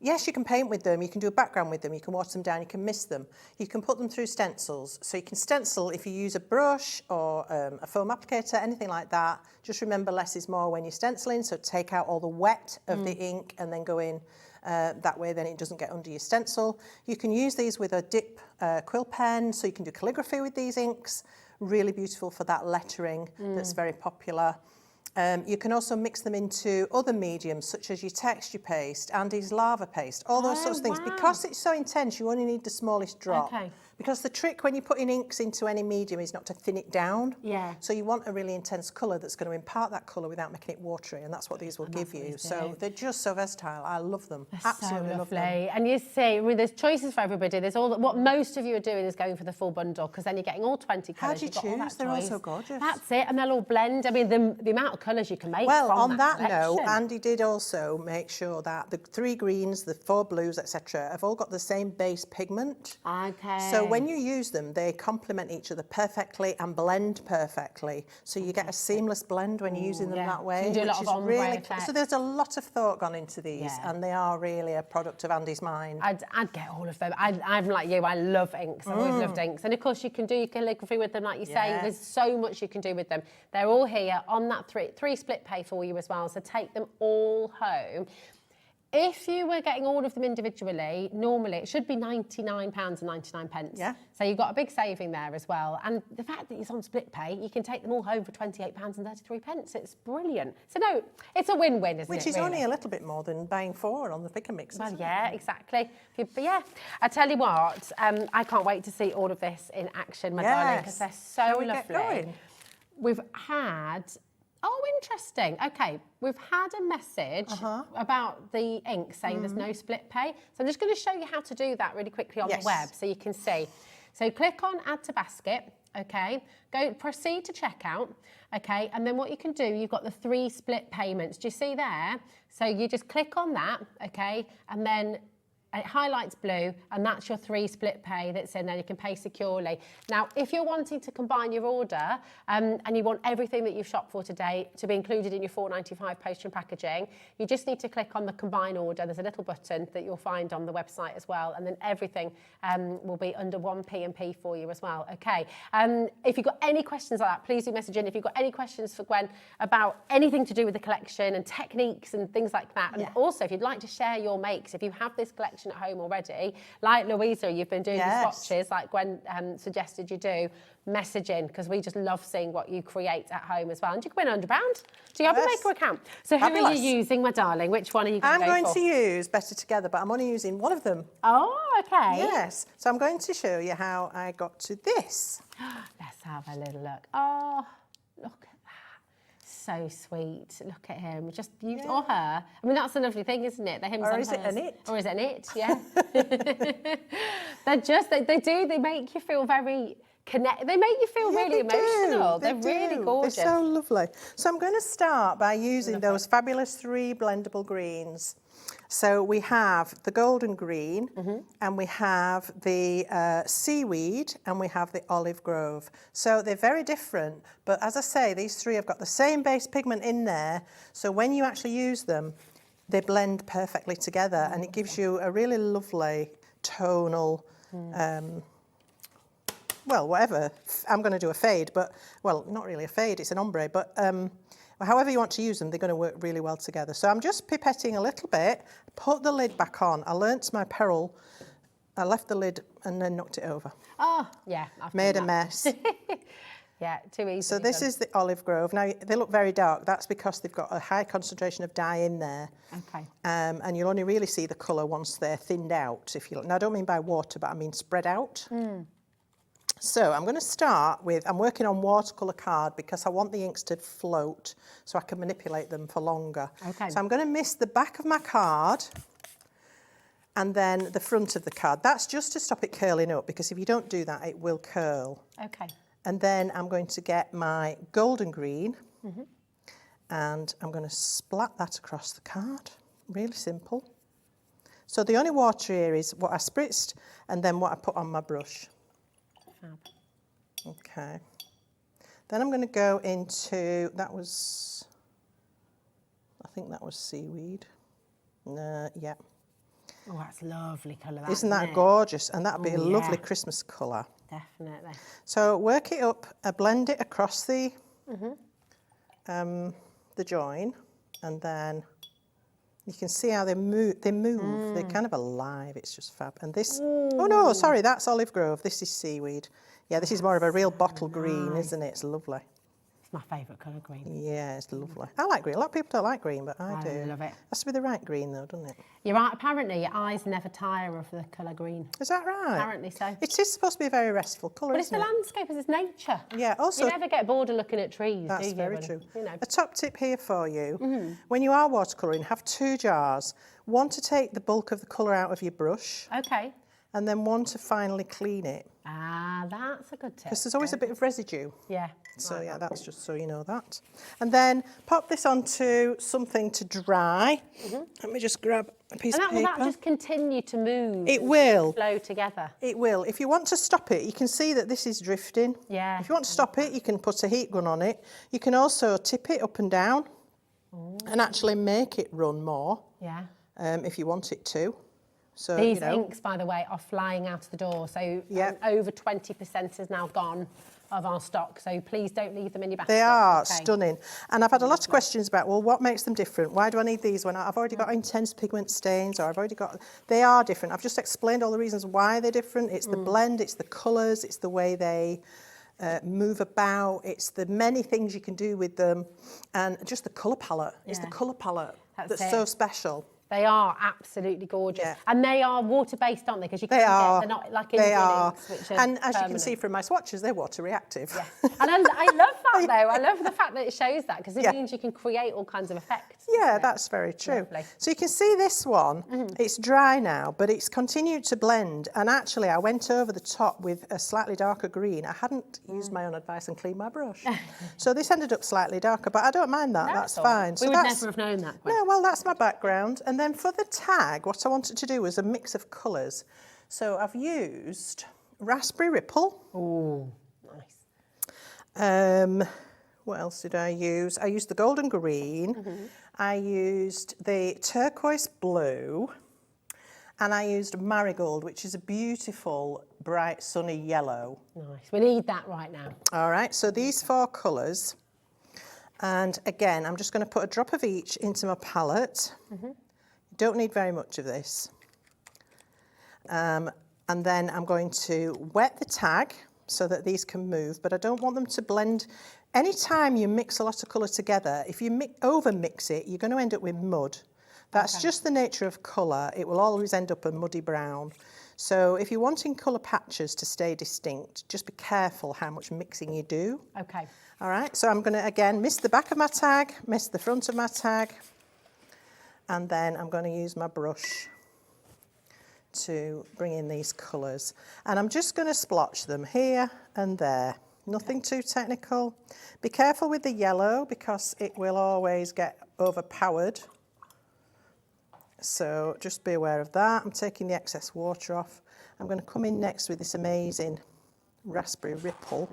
Yes, you can paint with them, you can do a background with them, you can water them down, you can mist them. You can put them through stencils. So you can stencil if you use a brush or a foam applicator, anything like that. Just remember less is more when you're stenciling, so take out all the wet of the ink and then go in that way, then it doesn't get under your stencil. You can use these with a dip quill pen, so you can do calligraphy with these inks. Really beautiful for that lettering that's very popular. You can also mix them into other mediums, such as your texture paste, Andy's lava paste, all those sorts of things. Because it's so intense, you only need the smallest drop. Okay. Because the trick when you're putting inks into any medium is not to thin it down. Yeah. So you want a really intense colour that's going to impart that colour without making it watery, and that's what these will give you. So they're just so versatile. I love them. Absolutely love them. And you see, there's choices for everybody. There's all what most of you are doing is going for the full bundle, because then you're getting all 20 colours. How do you choose? They're all so gorgeous. That's it, and they'll all blend. I mean, the amount of colours you can make. Well, from on that note, collection. Andy did also make sure that the 3 greens, the 4 blues, etc., have all got the same base pigment. Okay. So when you use them, they complement each other perfectly and blend perfectly. So you get a seamless blend when you're using them that way. So you do a lot of ombre effect. So there's a lot of thought gone into these, and they are really a product of Andy's mind. I'd get all of them. I'm like you, I love inks. I've always loved inks. And of course you can calligraphy with them, like you say. There's so much you can do with them. They're all here on that three split pay for you as well. So take them all home. If you were getting all of them individually, normally it should be £99.99. Yeah. So you've got a big saving there as well. And the fact that it's on split pay, you can take them all home for £28.33. It's brilliant. So no, it's a win-win, isn't it? Which is only a little bit more than buying 4 on the thicker mix. Well, yeah, exactly. But yeah, I tell you what, I can't wait to see all of this in action, my darling, because they're so Shall we lovely. get going? We've had... Oh, interesting. Okay, we've had a message about the ink saying there's no split pay. So I'm just going to show you how to do that really quickly on the web so you can see. So click on Add to Basket, okay, proceed to checkout, okay, and then what you can do, you've got the 3 split payments. Do you see there? So you just click on that, okay, and then it highlights blue, and that's your 3 split pay that's in there. You can pay securely. Now, if you're wanting to combine your order and you want everything that you've shopped for today to be included in your £4.95 postage and packaging, you just need to click on the combine order. There's a little button that you'll find on the website as well, and then everything will be under one P&P for you as well. Okay. If you've got any questions like that, please do message in. If you've got any questions for Gwen about anything to do with the collection and techniques and things like that, and also if you'd like to share your makes, if you have this collection at home already, like Louisa, you've been doing the swatches like Gwen suggested you do, message in, because we just love seeing what you create at home as well. And you can win £100. Do you have a HobbyMaker account? So who are you using, my darling? Which one are you going to go for? I'm going to use Better Together, but I'm only using one of them. Oh, okay. Yes. So I'm going to show you how I got to this. Let's have a little look. Oh, look at so sweet. Look at him. Just you or her. I mean, that's a lovely thing, isn't it? The him or is it an it? Or is it an it? Yeah. They make you feel very connected. They make you feel really emotional. They're really gorgeous. They're so lovely. So I'm going to start by using those fabulous 3 blendable greens. So we have the golden green, and we have the seaweed, and we have the olive grove. So they're very different, but as I say, these 3 have got the same base pigment in there, so when you actually use them, they blend perfectly together, and it gives you a really lovely tonal, well, whatever. I'm going to do a fade, but, well, not really a fade, it's an ombre, but however you want to use them, they're going to work really well together. So I'm just pipetting a little bit, put the lid back on. I learnt to my peril. I left the lid and then knocked it over. Oh, yeah. I've made a mess. Yeah, too easy. So this is the olive grove. Now, they look very dark. That's because they've got a high concentration of dye in there. Okay. And you'll only really see the colour once they're thinned out, if you look. Now, I don't mean by water, but I mean spread out. So I'm going to start with, I'm working on watercolour card because I want the inks to float so I can manipulate them for longer. Okay. So I'm going to mist the back of my card and then the front of the card. That's just to stop it curling up, because if you don't do that, it will curl. Okay. And then I'm going to get my golden green and I'm going to splat that across the card. Really simple. So the only water here is what I spritzed and then what I put on my brush. Okay. Then I'm going to go into, I think that was seaweed. Yeah. Oh, that's lovely colour. Isn't that gorgeous? And that would be a lovely Christmas colour. Definitely. So work it up, blend it across the join, and then you can see how they move. They're kind of alive. It's just fab. And this, oh no, sorry, that's olive grove. This is seaweed. Yeah, this is more of a real bottle green, isn't it? It's lovely. It's my favourite colour, green. Yeah, it's lovely. I like green. A lot of people don't like green, but I do. I love it. Has to be the right green, though, doesn't it? You're right. Apparently, your eyes never tire of the colour green. Is that right? Apparently so. It is supposed to be a very restful colour, But it's the landscape, it's nature. Yeah, also... You never get bored of looking at trees, do you? That's very true. You know. A top tip here for you. When you are watercolouring, have 2 jars. One to take the bulk of the colour out of your brush. Okay. and then one to finally clean it. Ah, that's a good tip. Because there's always a bit of residue. Yeah. So yeah, that's just so you know that. And then pop this onto something to dry. Let me just grab a piece of paper. And will that just continue to move? It will. Flow together? It will. If you want to stop it, you can see that this is drifting. Yeah. If you want to stop it, you can put a heat gun on it. You can also tip it up and down and actually make it run more. Yeah. If you want it to. So, these inks, by the way, are flying out of the door. So over 20% is now gone of our stock. So please don't leave them in your basket. They are stunning. And I've had a lot of questions about, well, what makes them different? Why do I need these when I've already got intense pigment stains, or I've already got... They are different. I've just explained all the reasons why they're different. It's the blend, it's the colours, it's the way they move about, it's the many things you can do with them, and just the colour palette. It's the colour palette that's so special. They are absolutely gorgeous. Yeah. And they are water-based, aren't they? Because you can they're not like Indian inks, which are and as permanent. you can see from my swatches, they're water reactive. Yeah. And I love that, though. I love the fact that it shows that, because it means you can create all kinds of effects. Yeah, that's very true. Lovely. So you can see this one, it's dry now, but it's continued to blend. And actually, I went over the top with a slightly darker green. I hadn't used my own advice and cleaned my brush. So this ended up slightly darker, but I don't mind that. No, that's fine. We So would never have known that. No, well, that's my background. And then for the tag, what I wanted to do was a mix of colours. So I've used Raspberry Ripple. Oh, nice. What else did I use? I used the golden green. I used the turquoise blue. And I used marigold, which is a beautiful, bright, sunny yellow. Nice. We need that right now. All right, so these 4 colours. And again, I'm just going to put a drop of each into my palette. Don't need very much of this. And then I'm going to wet the tag so that these can move, but I don't want them to blend. Anytime you mix a lot of colour together, if you over mix it, you're going to end up with mud. That's just the nature of colour. It will always end up a muddy brown. So if you're wanting colour patches to stay distinct, just be careful how much mixing you do. Okay. All right, so I'm going to, again, mist the back of my tag, mist the front of my tag, and then I'm going to use my brush to bring in these colours. And I'm just going to splotch them here and there. Nothing too technical. Be careful with the yellow because it will always get overpowered. So just be aware of that. I'm taking the excess water off. I'm going to come in next with this amazing Raspberry Ripple,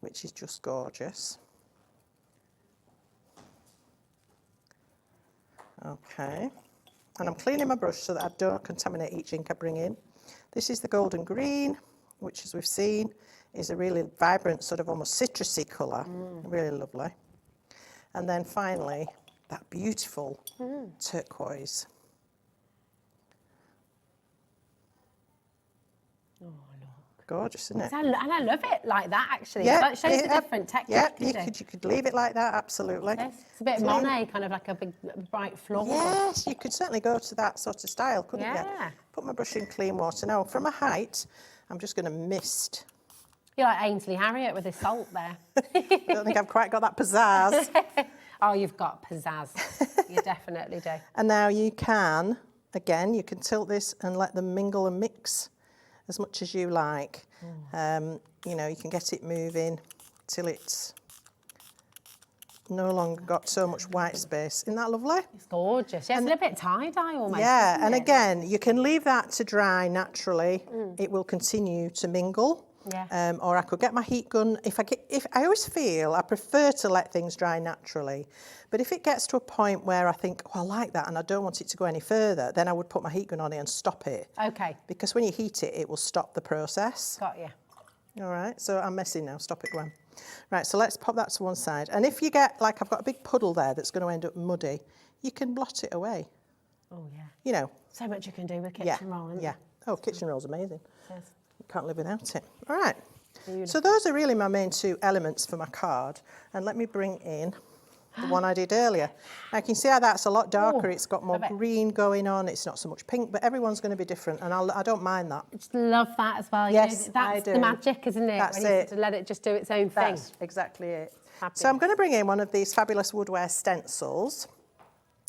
which is just gorgeous. Okay, and I'm cleaning my brush so that I don't contaminate each ink I bring in. This is the golden green, which, as we've seen, is a really vibrant, sort of almost citrusy colour, really lovely. And then finally, that beautiful turquoise. Oh, look. Gorgeous, isn't it? And I love it like that, actually. Yeah, That shows a different texture. Yeah, you could leave it like that, absolutely. Yes, it's a bit Monet, kind of like a big, bright floral. Yes, you could certainly go to that sort of style, couldn't you? Put my brush in clean water. Now, from a height, I'm just going to mist. You're like Ainsley Harriott with his salt there. I don't think I've quite got that pizzazz. Oh, you've got pizzazz. You definitely do. And now you can, again, you can tilt this and let them mingle and mix as much as you like. You know, you can get it moving till it's no longer got so much white space. Isn't that lovely? It's gorgeous. Yeah, it's a little bit tie-dye almost. Yeah, and again, you can leave that to dry naturally. It will continue to mingle. Yeah. Or I could get my heat gun. If I always feel I prefer to let things dry naturally, but if it gets to a point where I think, oh, I like that and I don't want it to go any further, then I would put my heat gun on it and stop it. Okay. Because when you heat it, it will stop the process. Got you. All right, so I'm messy now. Stop it, Gwen. Right, so let's pop that to one side. And if you get, like, I've got a big puddle there that's going to end up muddy, you can blot it away. Oh, yeah. You know. So much you can do with kitchen roll, isn't Yeah. Oh, kitchen roll's amazing. Yes. Can't live without it. All right. Beautiful. So those are really my main 2 elements for my card. And let me bring in the one I did earlier. Now you can see how that's a lot darker. It's got more green going on. It's not so much pink, but everyone's going to be different. And I don't mind that. I just love that as well. Yes, you know, that's I do. the magic, isn't it? That's when you it. to let it just do its own thing. That's exactly it. Fabulous. So I'm going to bring in one of these fabulous woodware stencils.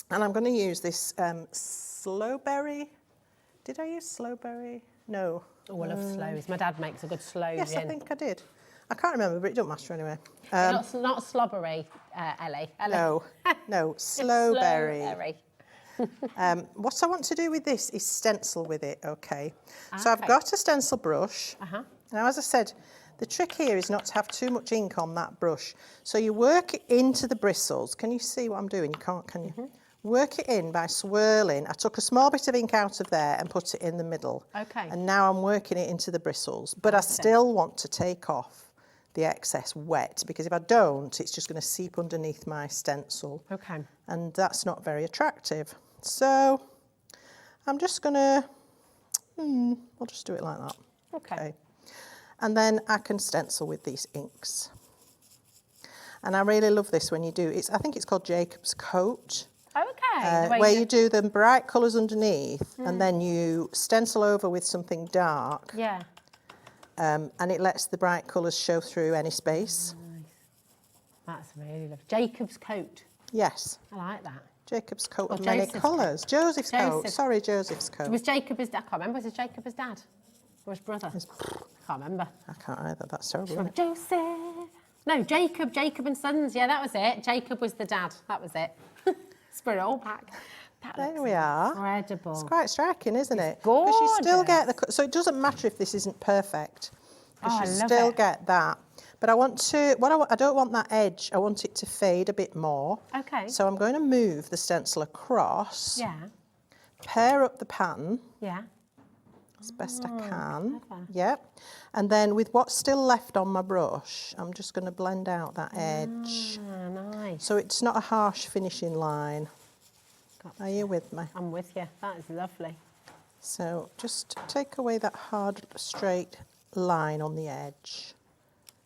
And I'm going to use this Slowberry. Did I use Slowberry? No. Oh, I love sloes. My dad makes a good sloe Yes, gin. I think I did. I can't remember, but it don't matter anyway. Not slobbery, Ellie. No, no, slowberry. Slowberry. What I want to do with this is stencil with it, okay? So I've got a stencil brush. Now, as I said, the trick here is not to have too much ink on that brush. So you work it into the bristles. Can you see what I'm doing? You can't, can you? Work it in by swirling. I took a small bit of ink out of there and put it in the middle. Okay. And now I'm working it into the bristles. But I still want to take off the excess wet, because if I don't, it's just going to seep underneath my stencil. Okay. And that's not very attractive. So I'm just going to, I'll just do it like that. Okay. And then I can stencil with these inks. And I really love this when you do, I think it's called Jacob's Coat. Okay. Where you do the bright colours underneath and then you stencil over with something dark. Yeah. And it lets the bright colours show through any space. Nice. That's really lovely. Jacob's Coat. Yes. I like that. Jacob's Coat Or of many Joseph's colours. Joseph's Coat. Sorry, Joseph's Coat. Was Jacob his dad? I can't remember. Was it Jacob his dad? Or his brother? I can't remember. I can't either. That's terrible. From Joseph. No, Jacob and Sons. Yeah, that was it. Jacob was the dad. That was it. Let's bring it all back. There we are. Incredible. It's quite striking, isn't it? Gorgeous. Because you still get the... So it doesn't matter if this isn't perfect. Because you still get that. But I want to... I don't want that edge. I want it to fade a bit more. Okay. So I'm going to move the stencil across. Yeah. Pair up the pattern. Yeah. As best I can. Clever. Yeah. And then with what's still left on my brush, I'm just going to blend out that edge. Nice. So it's not a harsh finishing line. Are you with me? I'm with you. That is lovely. So just take away that hard, straight line on the edge.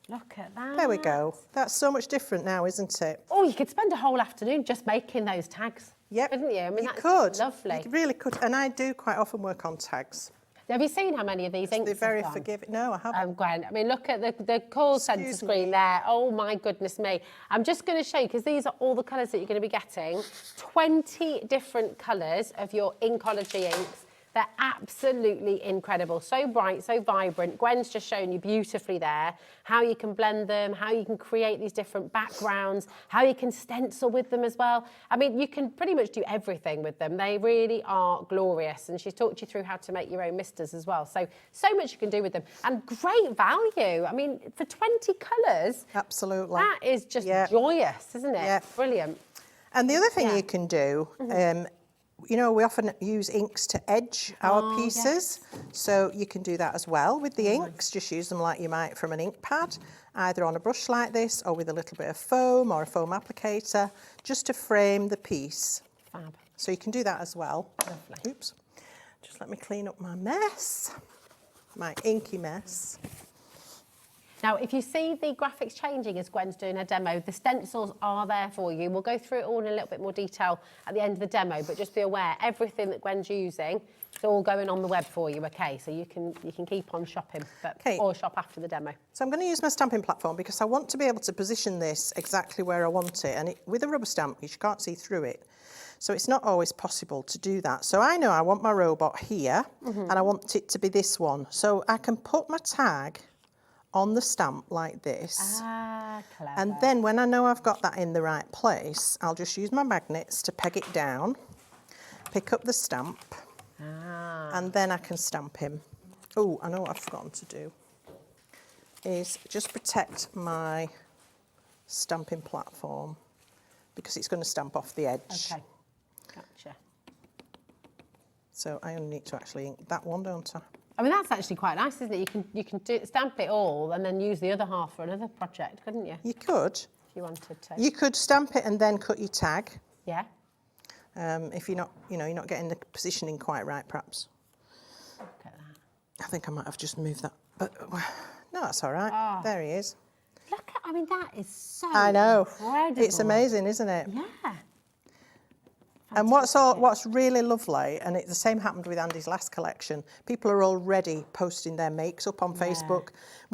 Look at that. There we go. That's so much different now, isn't it? Oh, you could spend a whole afternoon just making those tags. Yep. Couldn't you? I mean, You that's could. lovely. You really could. And I do quite often work on tags. Have you seen how many of these inks They're very I've done? forgiving. No, I haven't. Gwen, I mean, look at the call centre screen there. Oh, my goodness me. I'm just going to show you, because these are all the colours that you're going to be getting. 20 different colours of your Inkology inks. They're absolutely incredible. So bright, so vibrant. Gwen's just shown you beautifully there how you can blend them, how you can create these different backgrounds, how you can stencil with them as well. I mean, you can pretty much do everything with them. They really are glorious. And she's talked you through how to make your own misters as well. So much you can do with them. And great value. I mean, for 20 colours. Absolutely. That is just joyous, isn't it? Yeah. Brilliant. And the other thing you can do, you know, we often use inks to edge our pieces. Yes. So you can do that as well with the inks. Just use them like you might from an ink pad, either on a brush like this or with a little bit of foam or a foam applicator, just to frame the piece. Fab. So you can do that as well. Lovely. Oops. Just let me clean up my mess, my inky mess. Now, if you see the graphics changing as Gwen's doing her demo, the stencils are there for you. We'll go through it all in a little bit more detail at the end of the demo, but just be aware, everything that Gwen's using, it's all going on the web for you, okay? So you can keep on shopping, or shop after the demo. So I'm going to use my stamping platform because I want to be able to position this exactly where I want it. And with a rubber stamp, you can't see through it. So it's not always possible to do that. So I know I want my robot here, and I want it to be this one. So I can put my tag on the stamp like this. Clever. And then when I know I've got that in the right place, I'll just use my magnets to peg it down, pick up the stamp, and then I can stamp him. Oh, I know what I've forgotten to do, is just protect my stamping platform because it's going to stamp off the edge. Okay, gotcha. So I only need to actually ink that one, don't I? I mean, that's actually quite nice, isn't it? You can stamp it all and then use the other half for another project, couldn't you? You could. If you wanted to. You could stamp it and then cut your tag. Yeah. If you're not, you're not getting the positioning quite right, perhaps. Look at that. I think I might have just moved that. No, that's all right. Oh. There he is. Look at, I mean, that is so I know. incredible. It's amazing, isn't it? Yeah. And what's really lovely, and the same happened with Andy's last collection, people are already posting their makes up on Facebook,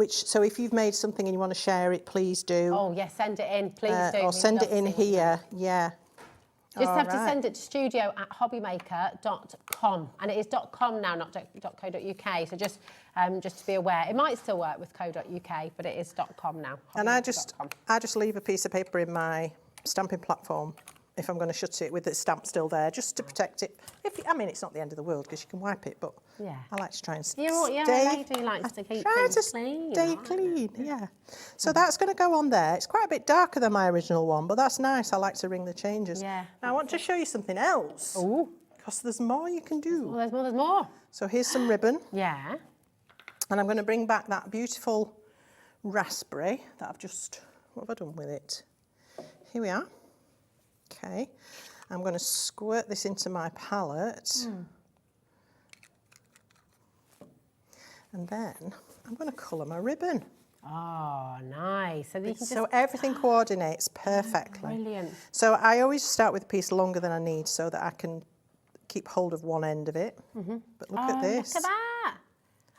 so if you've made something and you want to share it, please do. Oh, yeah, send it in, please do. Or send it in here, yeah. Just have to send it to studio@hobbymaker.com, and it is .com now, not .co.uk. So just to be aware, it might still work with .co.uk, but it is .com now. And I just leave a piece of paper in my stamping platform if I'm going to shut it with the stamp still there, just to protect it. I mean, it's not the end of the world because you can wipe it, but I like to try and stay. A lady likes to keep things clean. Stay clean, yeah. So that's going to go on there. It's quite a bit darker than my original one, but that's nice. I like to ring the changes. Yeah. Now I want to show you something else. Oh. Because there's more you can do. Well, there's more. So here's some ribbon. Yeah. And I'm going to bring back that beautiful raspberry that I've just... What have I done with it? Here we are. Okay. I'm going to squirt this into my palette. And then I'm going to colour my ribbon. Oh, nice. So everything coordinates perfectly. Brilliant. So I always start with a piece longer than I need so that I can keep hold of one end of it. But look at this. Look at that.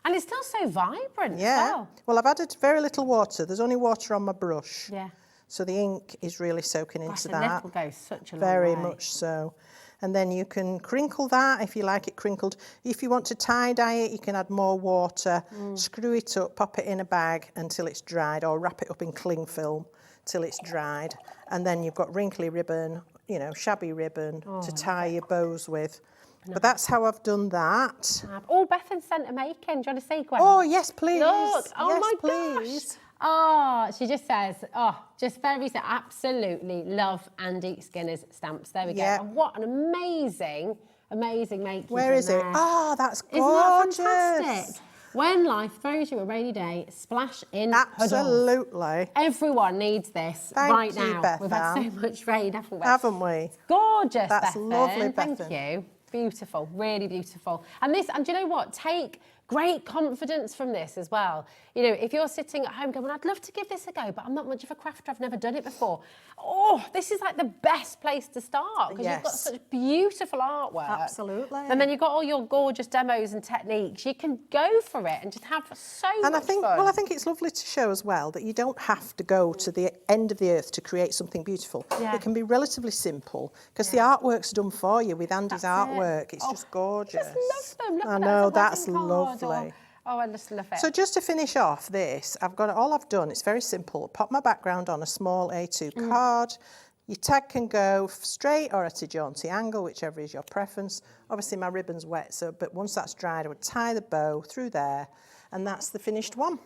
And it's still so vibrant as Yeah. well. Well, I've added very little water. There's only water on my brush. Yeah. So the ink is really soaking into that. A little goes such a long Very way. much so. And then you can crinkle that if you like it crinkled. If you want to tie-dye it, you can add more water, screw it up, pop it in a bag until it's dried, or wrap it up in cling film till it's dried. And then you've got wrinkly ribbon, you know, shabby ribbon to tie your bows with. But that's how I've done that. Oh, Bethan sent a making. Do you want to see, Gwen? Oh, yes, please. Look. Oh, yes, my please. gosh. Oh, she just says, just very, absolutely love Andy Skinner's stamps. There we go. And what an amazing making. Where is it? Oh, that's Isn't gorgeous. that fantastic? When life throws you a rainy day, splash in Absolutely. puddles. Everyone needs this Thank you, now. Bethan. We've had so much rain, haven't we? Haven't we? It's gorgeous, That's Bethan. lovely, Thank Bethan. you. Beautiful, really beautiful. And do you know what? Take great confidence from this as well. You know, if you're sitting at home going, well, I'd love to give this a go, but I'm not much of a crafter, I've never done it before. Oh, this is like the best place to start because you've got such beautiful artwork. Absolutely. And then you've got all your gorgeous demos and techniques. You can go for it and just have so much fun. Well, I think it's lovely to show as well that you don't have to go to the end of the earth to create something beautiful. Yeah. It can be relatively simple because the artwork's done for you with Andy's artwork. It's just gorgeous. Just love them. Look I at know, that. that's lovely. Oh, I just love it. So just to finish off this, all I've done, it's very simple. Pop my background on a small A2 card. Your tag can go straight or at a jaunty angle, whichever is your preference. Obviously my ribbon's wet, but once that's dried, I would tie the bow through there, and that's the finished one.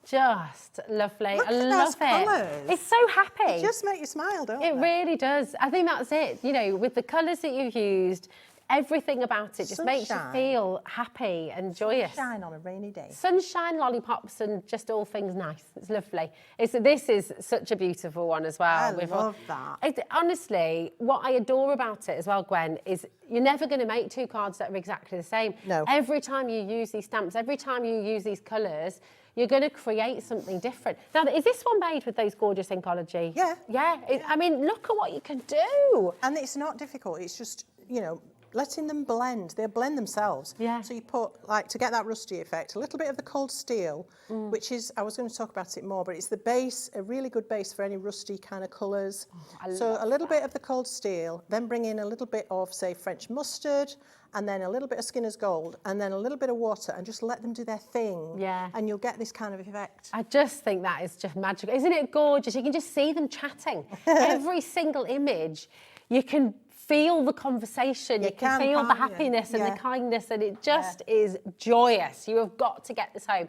Just lovely. Look I at love those it. colours. It's so happy. It just makes you smile, don't it? It really does. I think that's it. You know, with the colours that you've used, everything about it just makes you feel happy and joyous. Sunshine on a rainy day. Sunshine, lollipops, and just all things nice. It's lovely. This is such a beautiful one as well. I love that. Honestly, what I adore about it as well, Gwen, is you're never going to make two cards that are exactly the same. No. Every time you use these stamps, every time you use these colours, you're going to create something different. Now, is this one made with those gorgeous Inkology? Yeah. Yeah. I mean, look at what you can do. And it's not difficult. It's just, you know, letting them blend. They'll blend themselves. Yeah. So you put, like, to get that rusty effect, a little bit of the cold steel, which is, I was going to talk about it more, but it's the base, a really good base for any rusty kind of colours. So a little bit of the cold steel, then bring in a little bit of, say, French mustard, and then a little bit of Skinner's Gold, and then a little bit of water, and just let them do their thing. Yeah. And you'll get this kind of effect. I just think that is just magical. Isn't it gorgeous? You can just see them chatting. Every single image, you can feel the conversation, you can feel the happiness and the kindness, and it just is joyous. You have got to get this home.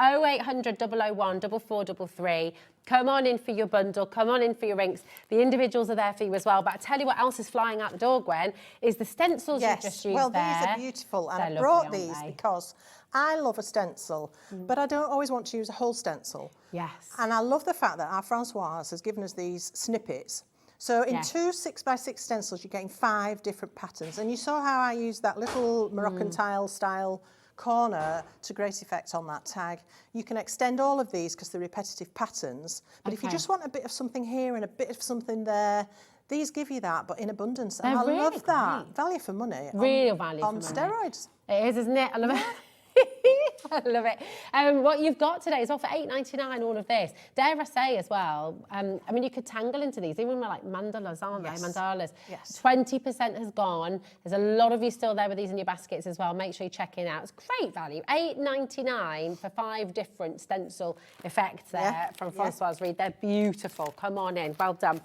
0800 001 4433. Come on in for your bundle, come on in for your inks. The individuals are there for you as well. But I tell you what else is flying out the door, Gwen, is the stencils you've just used. Well, there. these are beautiful, and They're I brought lovely, these aren't they? because I love a stencil, but I don't always want to use a whole stencil. Yes. And I love the fact that our Françoise has given us these two 6x6 stencils, you're getting 5 different patterns. And you saw how I used that little Moroccan tile style corner to great effect on that tag. You can extend all of these because they're repetitive patterns. But if you just want a bit of something here and a bit of something there, these give you that, but in abundance. And I love that. Value for money. Real value on for money. steroids. It is, isn't it? I love it. I love it. What you've got today is off at $8.99, all of this. Dare I say as well, I mean, you could tangle into these, even with like mandalas, aren't they? Mandalas. Yes. 20% has gone. There's a lot of you still there with these in your baskets as well. Make sure you check it out. It's great value. $8.99 for 5 different stencil effects there from Francoise Reed. They're beautiful. Come on in. Well done.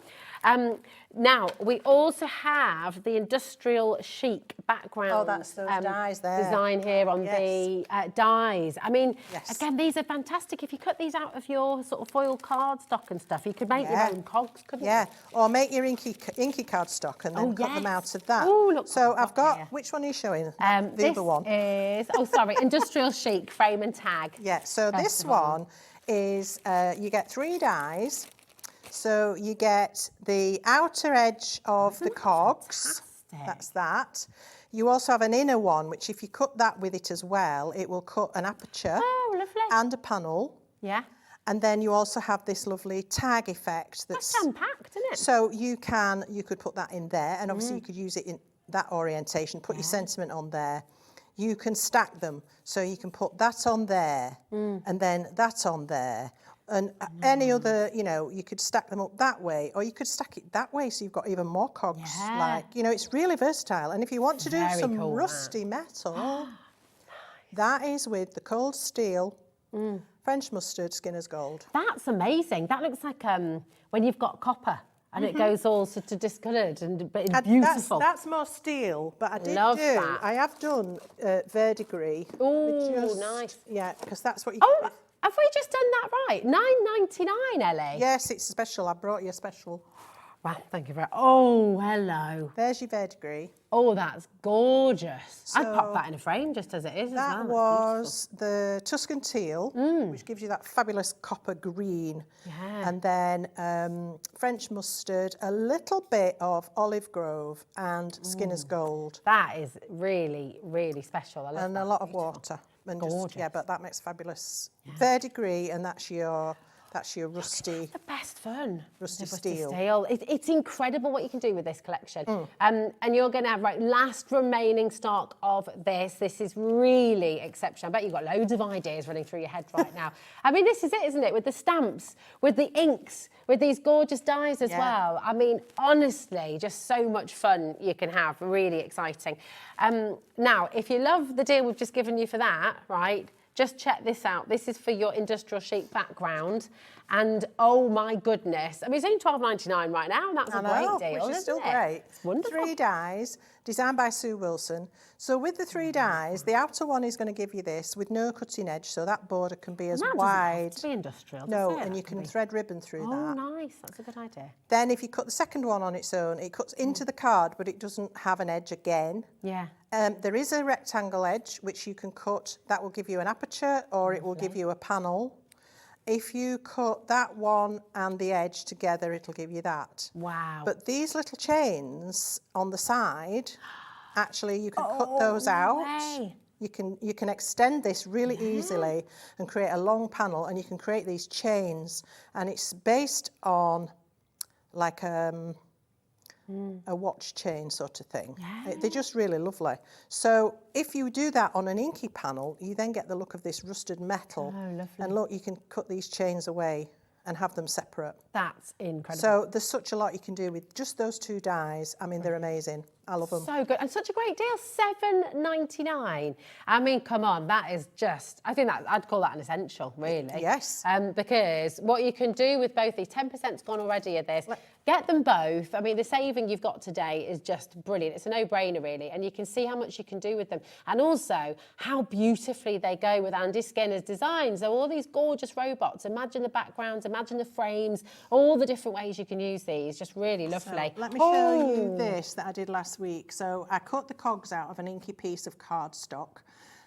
Now, we also have the industrial chic background. Oh, that's those dies there. Design here on the dies. I mean, again, these are fantastic. If you cut these out of your sort of foil cardstock and stuff, you could make your own cogs, couldn't you? Yeah, or make your inky cardstock and then cut them out of that. Oh, look. So I've got, which one are you showing? The other one. Is, oh, sorry, industrial chic frame and tag. Yeah, so this one is, you get 3 dies. So you get the outer edge of the cogs. That's that. You also have an inner one, which if you cut that with it as well, it will cut an aperture and a panel. Yeah. And then you also have this lovely tag effect. That's jam-packed, isn't it? So you could put that in there, and obviously you could use it in that orientation, put your sentiment on there. You can stack them, so you can put that on there, and then that on there. And any other, you know, you could stack them up that way, or you could stack it that way, so you've got even more cogs. Like, you know, it's really versatile. And if you want to do some rusty metal, that is with the cold steel, French mustard, Skinner's Gold. That's amazing. That looks like when you've got copper and it goes all sort of discoloured, but it's beautiful. That's more steel, but I I have done verdigris. Oh, nice. Yeah, because that's what you. Oh, have we just done that right? $9.99, Ellie? Yes, it's a special. I brought you a special. Wow, thank you very much. Oh, hello. There's your verdigris. Oh, that's gorgeous. So I'd pop that in a frame just as it is. That was the Tuscan teal, which gives you that fabulous copper green. Yeah. And then French mustard, a little bit of olive grove and Skinner's Gold. That is really, really special. I love and that. a lot of water. And gorgeous. Just, but that makes fabulous verdigris, and that's your rusty. The best fun. Rusty steel. It's incredible what you can do with this collection. And you're going to have last remaining stock of this. This is really exceptional. I bet you've got loads of ideas running through your head right now. I mean, this is it, isn't it? With the stamps, with the inks, with these gorgeous dies as well. I mean, honestly, just so much fun you can have. Really exciting. Now, if you love the deal we've just given you for that, right? Just check this out. This is for your industrial chic background. And oh my goodness. I mean, it's only $12.99 right now. And that's a great deal, which is still great. It's wonderful. 3 dies, designed by Sue Wilson. So with the 3 dies, the outer one is going to give you this with no cutting edge, so that border can be as wide. Have to be industrial, no, and you can thread ribbon through that. Oh, nice. That's a good idea. Then if you cut the second one on its own, it cuts into the card, but it doesn't have an edge again. Yeah. There is a rectangle edge which you can cut. That will give you an aperture, or it will give you a panel. If you cut that one and the edge together, it'll give you that. Wow. But these little chains on the side, actually you can cut those out. You can extend this really easily and create a long panel, and you can create these chains, and it's based on like a watch chain sort of thing. They're just really lovely. So if you do that on an inky panel, you then get the look of this rusted metal. Oh, lovely. And look, you can cut these chains away and have them separate. That's incredible. So there's such a lot you can do with just those 2 dies. I mean, they're amazing. I love them. So good. And such a great deal, $7.99. I mean, come on, that is just, I think that I'd call that an essential, really. Yes. Because what you can do with both these, 10%'s gone already of this. Get them both. I mean, the saving you've got today is just brilliant. It's a no-brainer, really. And you can see how much you can do with them. And also how beautifully they go with Andy Skinner's designs. So all these gorgeous robots. Imagine the backgrounds, imagine the frames, all the different ways you can use these. Just really lovely. So let me show you this that I did last week. So I cut the cogs out of an inky piece of cardstock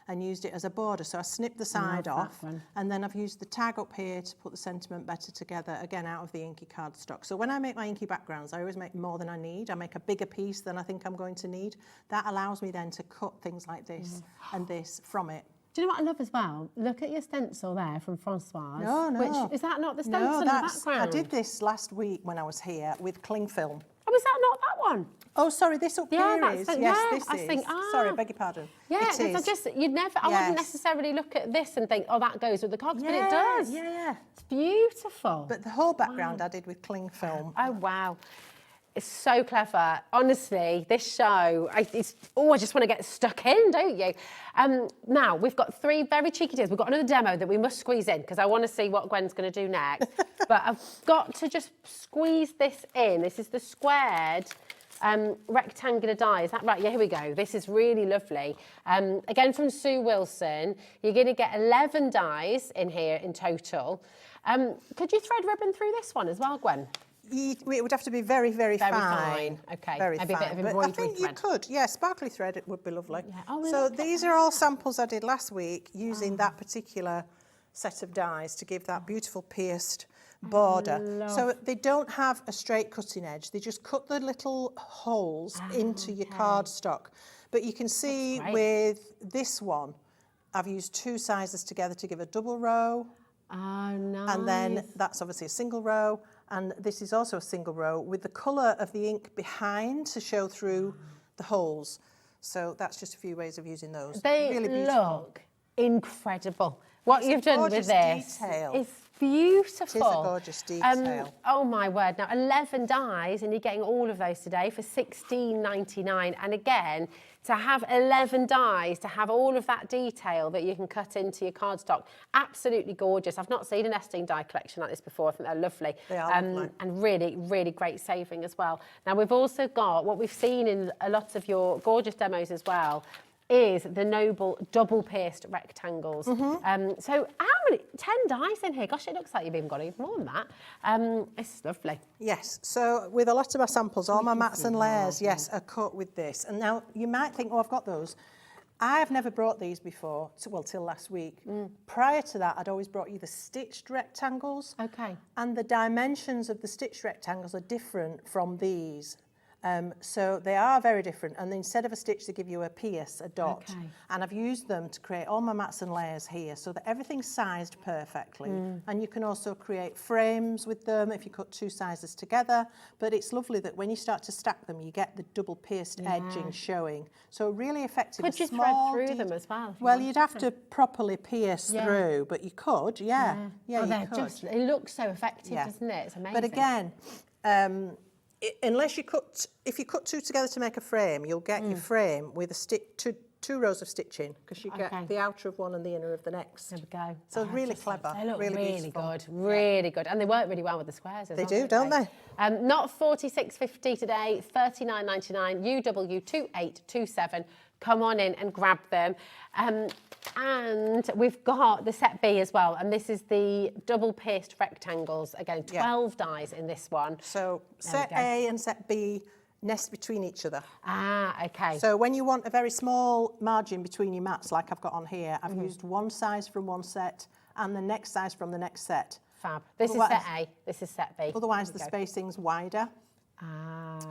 and used it as a border. So I snipped the side off, and then I've used the tag up here to put the sentiment better together, again out of the inky cardstock. So when I make my inky backgrounds, I always make more than I need. I make a bigger piece than I think I'm going to need. That allows me then to cut things like this and this from it. Do you know what I love as well? Look at your stencil there from Francoise. No. Is that not the stencil in the background? I did this last week when I was here with cling film. Oh, is that not that one? Oh, sorry, this up Yeah, here that's is. the- Yes, yeah, this I is. think, Sorry, ah. beg your pardon. Yeah, it is. you'd never, I wouldn't Yes. necessarily look at this and think, oh, that goes with the cogs, but it does. Yeah. It's beautiful. But the whole background I did with cling film. Oh, wow. It's so clever. Honestly, this show, I just want to get stuck in, don't you? Now, we've got 3 very cheeky tips. We've got another demo that we must squeeze in because I want to see what Gwen's going to do next. But I've got to just squeeze this in. This is the squared rectangular die. Is that right? Yeah, here we go. This is really lovely. Again, from Sue Wilson. You're going to get 11 dies in here in total. Could you thread ribbon through this one as well, Gwen? It would have to be very, very fine. Okay. Very Maybe fine. a bit of But embroidery I think thread. you could. Yeah, sparkly thread, it would be lovely. Yeah. Oh, so look at these are all samples I did last week using that particular set of dies to give that beautiful pierced border. So they don't have a straight cutting edge. They just cut the little holes into your cardstock. But you can see with this one, I've used 2 sizes together to give a double row. Oh, nice. And then that's obviously a single row. And this is also a single row with the colour of the ink behind to show through the holes. So that's just a few ways of using those. They really beautiful. look incredible. What you've done with this detail. is beautiful. It is a gorgeous detail. Oh my word! Now 11 dies, and you're getting all of those today for £16.99. And again, to have 11 dies, to have all of that detail that you can cut into your cardstock, absolutely gorgeous. I've not seen a nesting die collection like this before. I think they're lovely. They are lovely. And really, really great saving as well. Now we've also got what we've seen in a lot of your gorgeous demos as well. Is the noble double pierced rectangles. So how many? 10 dies in here. Gosh, it looks like you've even got even more than that. It's lovely. Yes, so with a lot of my samples, all my mats and layers, yes, are cut with this. And now you might think, oh, I've got those. I've never brought these before, well, till last week. Prior to that, I'd always brought you the stitched rectangles. Okay. And the dimensions of the stitched rectangles are different from these. So they are very different, and instead of a stitch they give you a pierce, a dot. Okay. And I've used them to create all my mats and layers here so that everything's sized perfectly. And you can also create frames with them if you cut 2 sizes together, but it's lovely that when you start to stack them you get the double pierced edging showing. So really effective. Could you thread through them as well? Well, you'd have to properly pierce through, but you could, yeah, Oh, you they're could. just, it looks so effective, doesn't it? It's amazing. But again, unless you cut, if you cut 2 together to make a frame, you'll get your frame with a two rows of stitching because you get the outer of one and the inner of the next. There we go. So really clever. They look really beautiful. good, really good. And they work really well with the squares as They well. do, don't they? Not $46.50 today, $39.99, UW2827. Come on in and grab them. And we've got the set B as well, and this is the double pierced rectangles. Again, 12 dies in this one. So set A and set B nest between each other. Ah, okay. So when you want a very small margin between your mats, like I've got on here, I've used one size from one set and the next size from the next set. Fab. This is set A, this is set B. Otherwise the spacing's wider.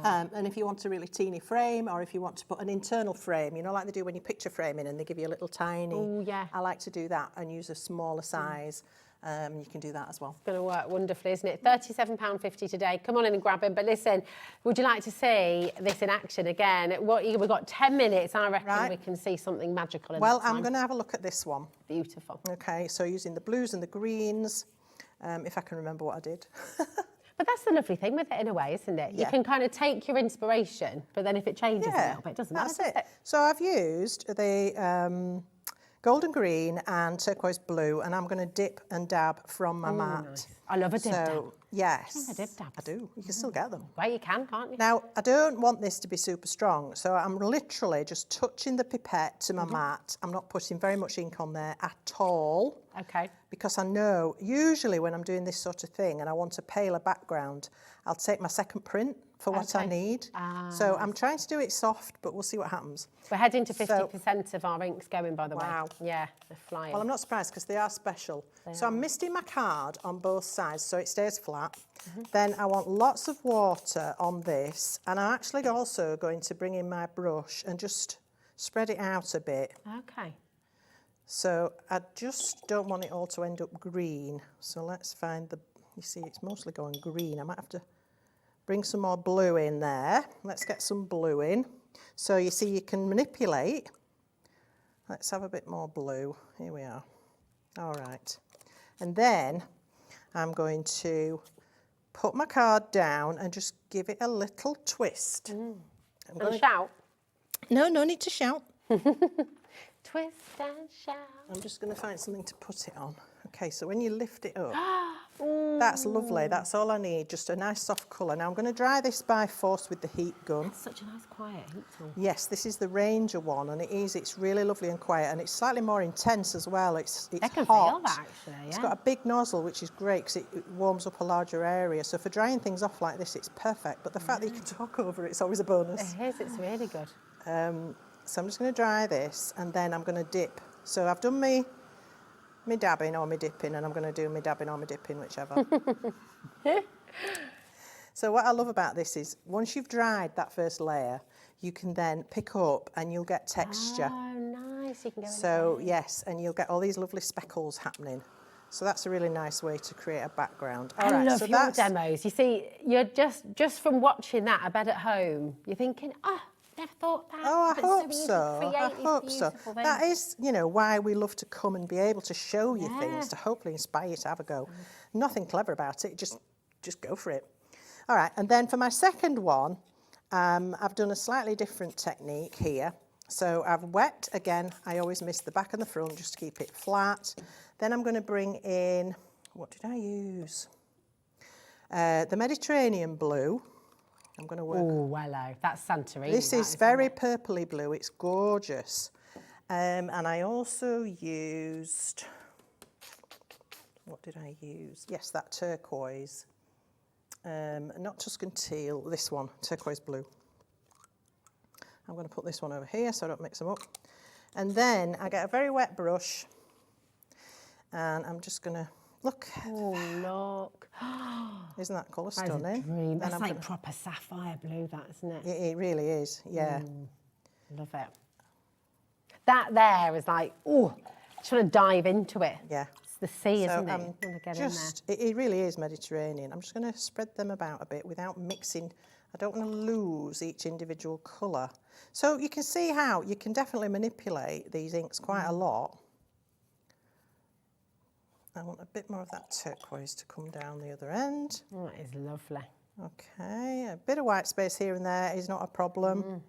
And if you want a really teeny frame, or if you want to put an internal frame, you know, like they do when you picture frame in and they give you a little tiny. Oh, yeah. I like to do that and use a smaller size. You can do that as well. It's going to work wonderfully, isn't it? £37.50 today. Come on in and grab him. But listen, would you like to see this in action again? We've got 10 minutes. I reckon we can see something magical in Well, that time. I'm going to have a look at this one. Beautiful. Okay, so using the blues and the greens, if I can remember what I did. But that's the lovely thing with it in a way, isn't it? You can kind of take your inspiration, but then if it changes a little bit, it doesn't matter. That's it. So I've used the golden green and turquoise blue, and I'm going to dip and dab from my mat. Nice. I love a dip dab. Yes, I dip dabs. I do. You can still get them. Well, you can, can't you? Now, I don't want this to be super strong, so I'm literally just touching the pipette to my mat. I'm not putting very much ink on there at all. Okay. Because I know, usually when I'm doing this sort of thing and I want a paler background, I'll take my second print for what I need. So I'm trying to do it soft, but we'll see what happens. We're heading to 50% of our inks going, by the way. Wow. Yeah, they're flying. Well, I'm not surprised because they are special. So I'm misting my card on both sides so it stays flat. Then I want lots of water on this, and I'm actually also going to bring in my brush and just spread it out a bit. Okay. So I just don't want it all to end up green. So let's find you see, it's mostly going green. I might have to bring some more blue in there. Let's get some blue in. So you see you can manipulate. Let's have a bit more blue. Here we are. All right. And then I'm going to put my card down and just give it a little twist. And shout? No, no need to shout. Twist and shout. I'm just going to find something to put it on. Okay, so when you lift it up, that's lovely. That's all I need, just a nice soft colour. Now I'm going to dry this by force with the heat gun. That's such a nice quiet heat tool. Yes, this is the Ranger one, and it's really lovely and quiet, and it's slightly more intense as well. It's I can hot. feel that actually, yeah. It's got a big nozzle, which is great because it warms up a larger area. So for drying things off like this, it's perfect. But the fact that you can talk over it's always a bonus. It is, it's really good. So I'm just going to dry this, and then I'm going to dip. So I've done me dabbing or me dipping, and I'm going to do me dabbing or me dipping, whichever. So what I love about this is once you've dried that first layer, you can then pick up and you'll get texture. Oh, nice. You can go in So there. yes, and you'll get all these lovely speckles happening. So that's a really nice way to create a background. All I right, love so your demos. You see, you're just from watching that, I bet at home, you're thinking, oh, never thought that. Oh, I But hope easy to so. create I these hope so. beautiful things. That is, why we love to come and be able to show you things, to hopefully inspire you to have a go. Nothing clever about it, just go for it. All right, and then for my second one, I've done a slightly different technique here. So I've wet, again, I always miss the back and the front just to keep it flat. Then I'm going to bring in, what did I use? The Mediterranean blue. I'm going to work. Oh, hello. That's Santorini. This is very purpley blue. It's gorgeous. And I also used, what did I use? Yes, that turquoise. Not Tuscan teal, this one, turquoise blue. I'm going to put this one over here so I don't mix them up. And then I get a very wet brush and I'm just going to look. Oh, look. Isn't that colour That is a stunning? dream. That's I'm like gonna- proper sapphire blue, that, isn't it? It really is, yeah. Love it. That there is like, oh, just want to dive into it. Yeah. It's the sea, So isn't it? I'm You want to get just, it really is Mediterranean. I'm just going to spread them about a bit without mixing. I don't want to lose each individual colour. So you can see how you can definitely manipulate these inks quite a lot. I want a bit more of that turquoise to come down the other end. in there. Oh, that is lovely. Okay, a bit of white space here and there is not a problem.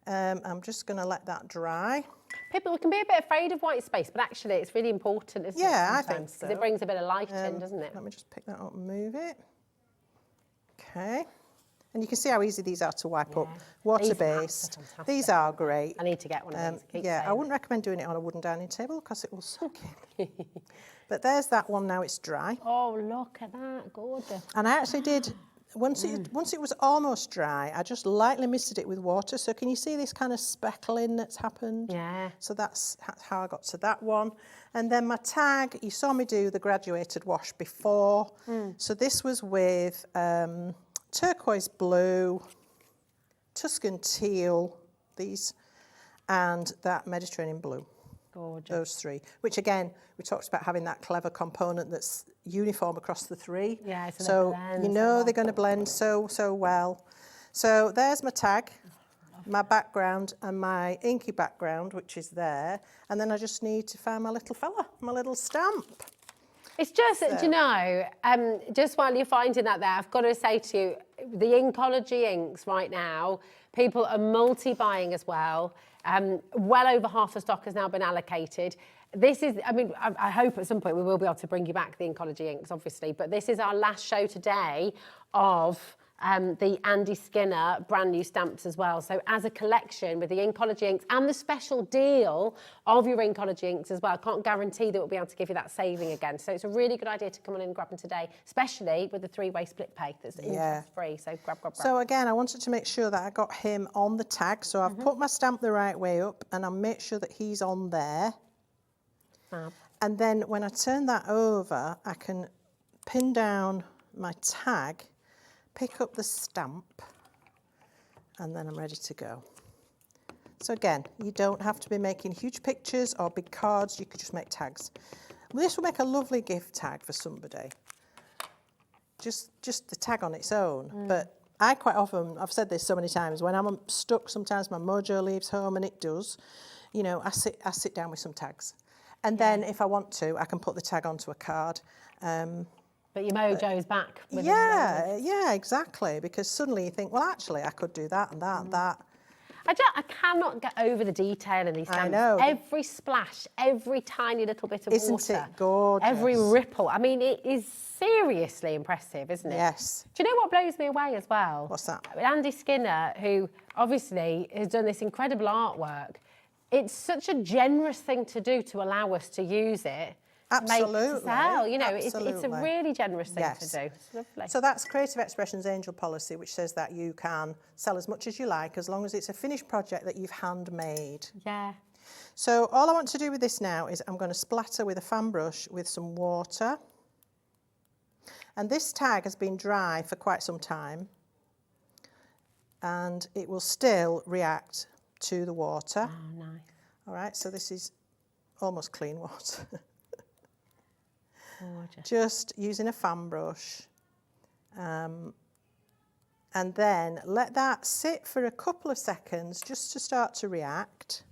I'm just going to let that dry. People can be a bit afraid of white space, but actually it's really important, isn't it? Yeah, I think sometimes? 'Cause so. it brings a bit of light in, doesn't it? Let me just pick that up and move it. Okay. And you can see how easy these are to wipe up. Water-based. These are These are great. I need to get one of these. Keep Yeah, I saying wouldn't recommend doing it on a wooden dining table because it will soak in. But there's that one now, it's dry. Oh, look at that, gorgeous. And I actually did, once it was almost dry, I just lightly misted it with water. So can you see this kind of speckling that's happened? Yeah. So that's how I got to that one. And then my tag, you saw me do the graduated wash before. So this was with turquoise blue, Tuscan teal, these, and that Mediterranean blue. Gorgeous. Those three, which again, we talked about having that clever component that's uniform across the three. Yeah, so they so blend you so know well. they're going to blend so well. So there's my tag, my background and my inky background, which is there. And then I just need to find my little fella, my little stamp. It's just, do you know, just while you're finding that there, I've got to say to you, the Inkology inks right now, people are multi-buying as well. Well over half the stock has now been allocated. This is, I mean, I hope at some point we will be able to bring you back the Inkology inks, obviously, but this is our last show today of the Andy Skinner brand new stamps as well. So as a collection with the Inkology inks and the special deal of your Inkology inks as well, I can't guarantee that we'll be able to give you that saving again. So it's a really good idea to come on in and grab them today, especially with the three-way split pay that's interest-free. So grab. So again, I wanted to make sure that I got him on the tag. So I've put my stamp the right way up and I'll make sure that he's on there. And then when I turn that over, I can pin down my tag, pick up the stamp, and then I'm ready to go. So again, you don't have to be making huge pictures or big cards, you could just make tags. This will make a lovely gift tag for somebody. just the tag on its own. But I quite often, I've said this so many times, when I'm stuck, sometimes my mojo leaves home, and it does, you know, I sit down with some tags. And then if I want to, I can put the tag onto a card. But your mojo's back. Yeah, exactly. Because suddenly you think, well, actually, I could do that and that and that. I cannot get over the detail in these stamps. I know. Every splash, every tiny little bit of water. Isn't it gorgeous? Every ripple. I mean, it is seriously impressive, isn't it? Yes. Do you know what blows me away as well? What's that? Andy Skinner, who obviously has done this incredible artwork, it's such a generous thing to do to allow us to use it. Absolutely. To sell. You know, it's a Absolutely. really generous thing Yes. to do. It's lovely. So that's Creative Expression's angel policy, which says that you can sell as much as you like as long as it's a finished project that you've handmade. Yeah. So all I want to do with this now is I'm going to splatter with a fan brush with some water. And this tag has been dry for quite some time. And it will still react to the water. Oh, nice. All right, so this is almost clean water. Gorgeous. Just using a fan brush. And then let that sit for a couple of seconds just to start to react.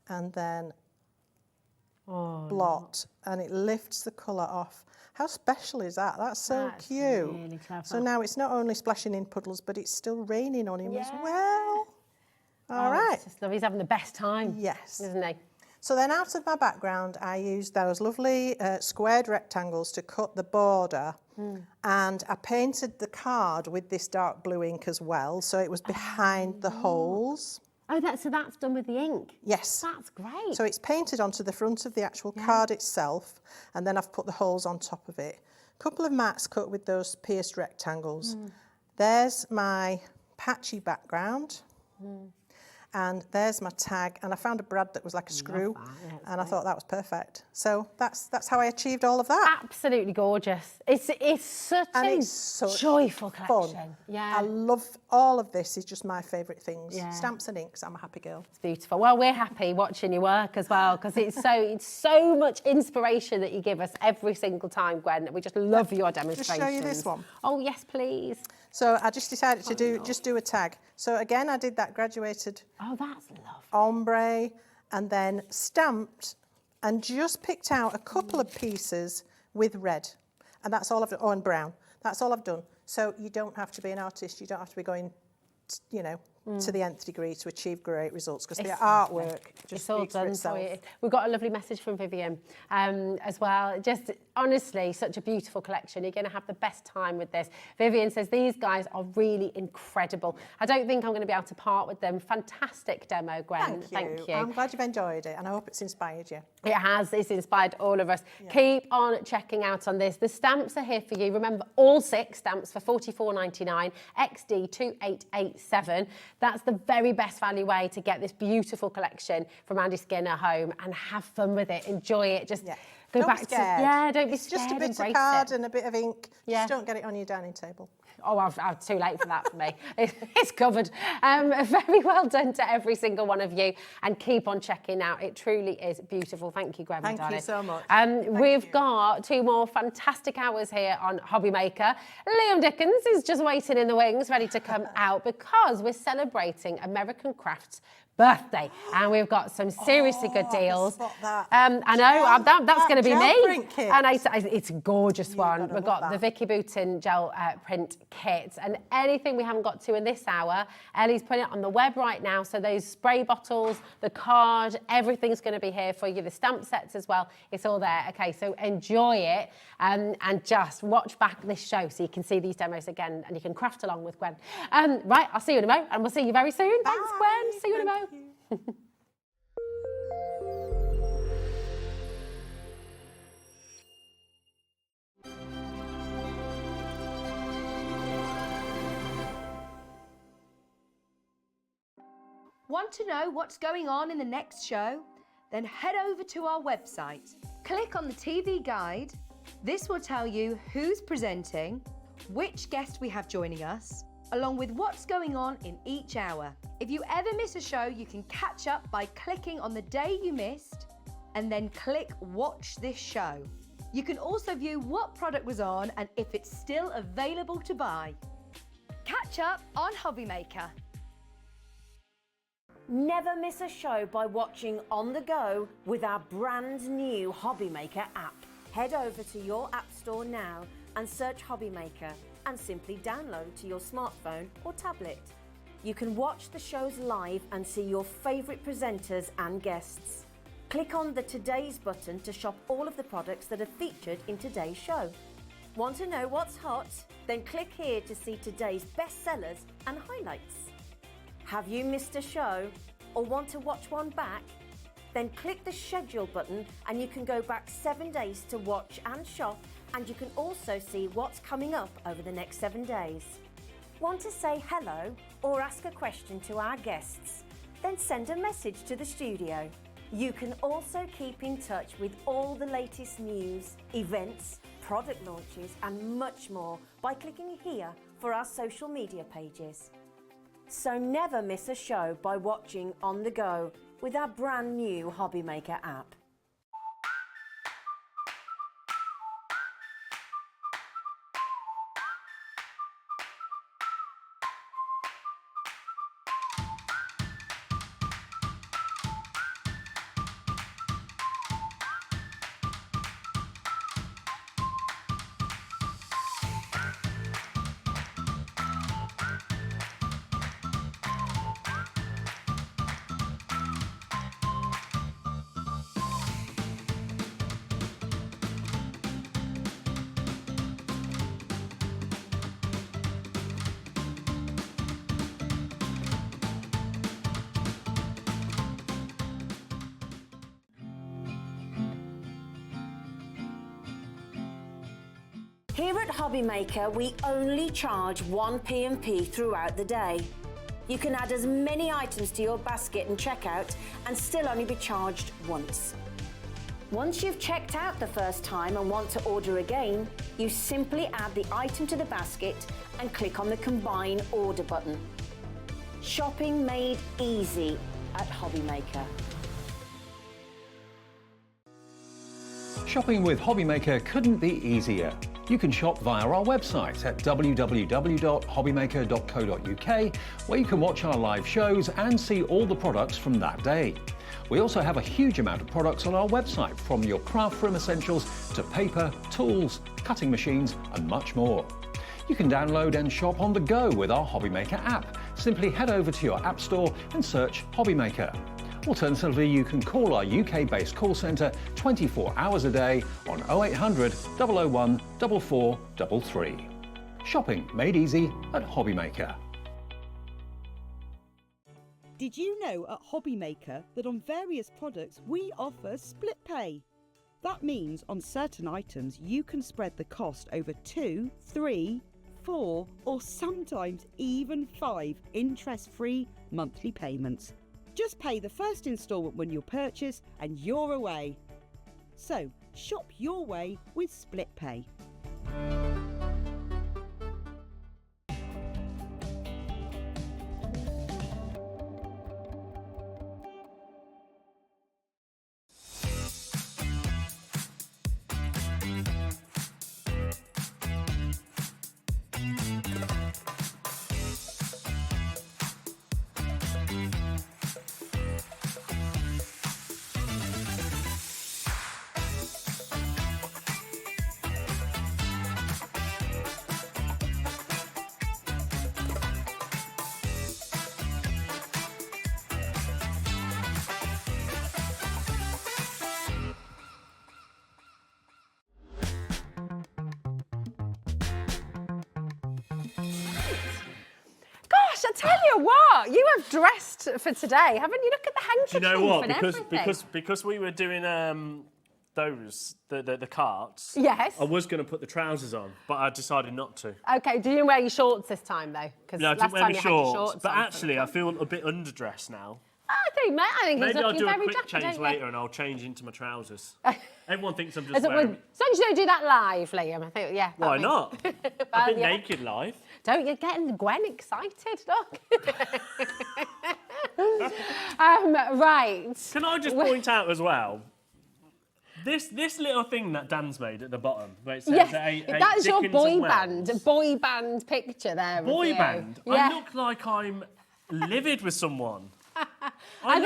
And then blot, and it lifts the colour off. How special is that? That's so cute. Really clever. So now it's not only splashing in puddles, but it's still raining on him as well. All right. It's just lovely. He's having the best time. Yes. Isn't he? So then out of my background, I used those lovely squared rectangles to cut the border. And I painted the card with this dark blue ink as well, so it was behind the holes. Oh, so that's done with the ink? Yes. That's great. So it's painted onto the front of the actual card itself, and then I've put the holes on top of it. A couple of mats cut with those pierced rectangles. There's my patchy background. And there's my tag, and I found a brad that was like a screw, and I thought that was perfect. So that's how I achieved all of that. Absolutely gorgeous. It's such a joyful collection. Fun. Yeah. I love all of this. Is just my favourite things. Yeah. Stamps and inks. I'm a happy girl. It's beautiful. Well, we're happy watching your work as well, because it's so much inspiration that you give us every single time, Gwen. We just love your demonstrations. Just show you this one. Oh yes, please. So I just decided to do a tag. So again, I did that graduated that's lovely. ombre, and then stamped and just picked out a couple of pieces with red. And that's all I've done, and brown. That's all I've done. So you don't have to be an artist. You don't have to be going, you know, to the nth degree to achieve great results, because the artwork just speaks for itself. We've got a lovely message from Vivian as well. Just honestly, such a beautiful collection. You're going to have the best time with this. Vivian says these guys are really incredible. I don't think I'm going to be able to part with them. Fantastic demo, Gwen. Thank you. I'm glad you've enjoyed it, and I hope it's inspired you. It has. It's inspired all of us. Yeah. Keep on checking out on this. The stamps are here for you. Remember, all 6 stamps for $44.99, XD 2887. That's the very best value way to get this beautiful collection from Andy Skinner home and have fun with it. Enjoy it. Just go don't back be scared. don't be it's scared. Just a bit Embrace of card it. and a bit of ink. Just don't get it on your dining table. Oh, I'm too late for that for me. It's covered. Very well done to every single one of you, and keep on checking out. It truly is beautiful. Thank you, Gwen. Thank you so much. We've got 2 more fantastic hours here on HobbyMaker. Liam Dickens is just waiting in the wings, ready to come out, because we're celebrating American Crafts' birthday, and we've got some seriously good deals. I know that's going to be me, and it's a gorgeous one. We've got the Vicky Boutin gel print kit, and anything we haven't got to in this hour, Ellie's putting it on the web right now. So those spray bottles, the card, everything's going to be here for you. The stamp sets as well. It's all there. Okay, so enjoy it, and just watch back this show so you can see these demos again, and you can craft along with Gwen. Right, I'll see you in a mo, and we'll see you very soon. Bye. Thanks, Gwen. See you in a mo. Want to know what's going on in the next show? Then head over to our website. Click on the TV guide. This will tell you who's presenting, which guest we have joining us, along with what's going on in each hour. If you ever miss a show, you can catch up by clicking on the day you missed and then click Watch This Show. You can also view what product was on and if it's still available to buy. Catch up on HobbyMaker. Never miss a show by watching on the go with our brand new HobbyMaker app. Head over to your app store now and search HobbyMaker and simply download to your smartphone or tablet. You can watch the shows live and see your favourite presenters and guests. Click on the Today's button to shop all of the products that are featured in today's show. Want to know what's hot? Then click here to see today's bestsellers and highlights. Have you missed a show or want to watch one back? Then click the schedule button and you can go back 7 days to watch and shop, and you can also see what's coming up over the next 7 days. Want to say hello or ask a question to our guests? Then send a message to the studio. You can also keep in touch with all the latest news, events, product launches and much more by clicking here for our social media pages. So never miss a show by watching on the go with our brand new HobbyMaker app. Here at HobbyMaker, we only charge one P&P throughout the day. You can add as many items to your basket and checkout and still only be charged once. Once you've checked out the first time and want to order again, you simply add the item to the basket and click on the Combine Order button. Shopping made easy at HobbyMaker. Shopping with HobbyMaker couldn't be easier. You can shop via our website at www.hobbymaker.co.uk, where you can watch our live shows and see all the products from that day. We also have a huge amount of products on our website, from your craft room essentials to paper, tools, cutting machines and much more. You can download and shop on the go with our HobbyMaker app. Simply head over to your app store and search HobbyMaker. Alternatively, you can call our UK-based call centre 24 hours a day on 0800 001 4433. Shopping made easy at HobbyMaker. Did you know at HobbyMaker that on various products we offer split pay? That means on certain items you can spread the cost over 2, 3, 4 or sometimes even 5 interest-free monthly payments. Just pay the first instalment when you purchase and you're away. So, shop your way with Split Pay. I tell you what, you have dressed for today, haven't you? Look at the handkerchief. Do you know what? And Because we were doing the carts. Yes. I was going to put the trousers on, but I decided not to. Okay. Did you wear your shorts this time though? Because No, I didn't wear my shorts. But on actually, I feel a bit underdressed now. I think Maybe he's I'll looking do a very quick dapper, change don't you? later and I'll change into my trousers. Everyone thinks I'm just As long wearing... as you don't do that live, Liam, I think, yeah. Why not? I've been yeah. naked live. Don't you getting Gwen excited? Look. Right. Can I just point out as well, This little thing that Dan's made at the bottom, where it says that's your boy band picture there. Boy band? Yeah. I look like I'm livid with someone. I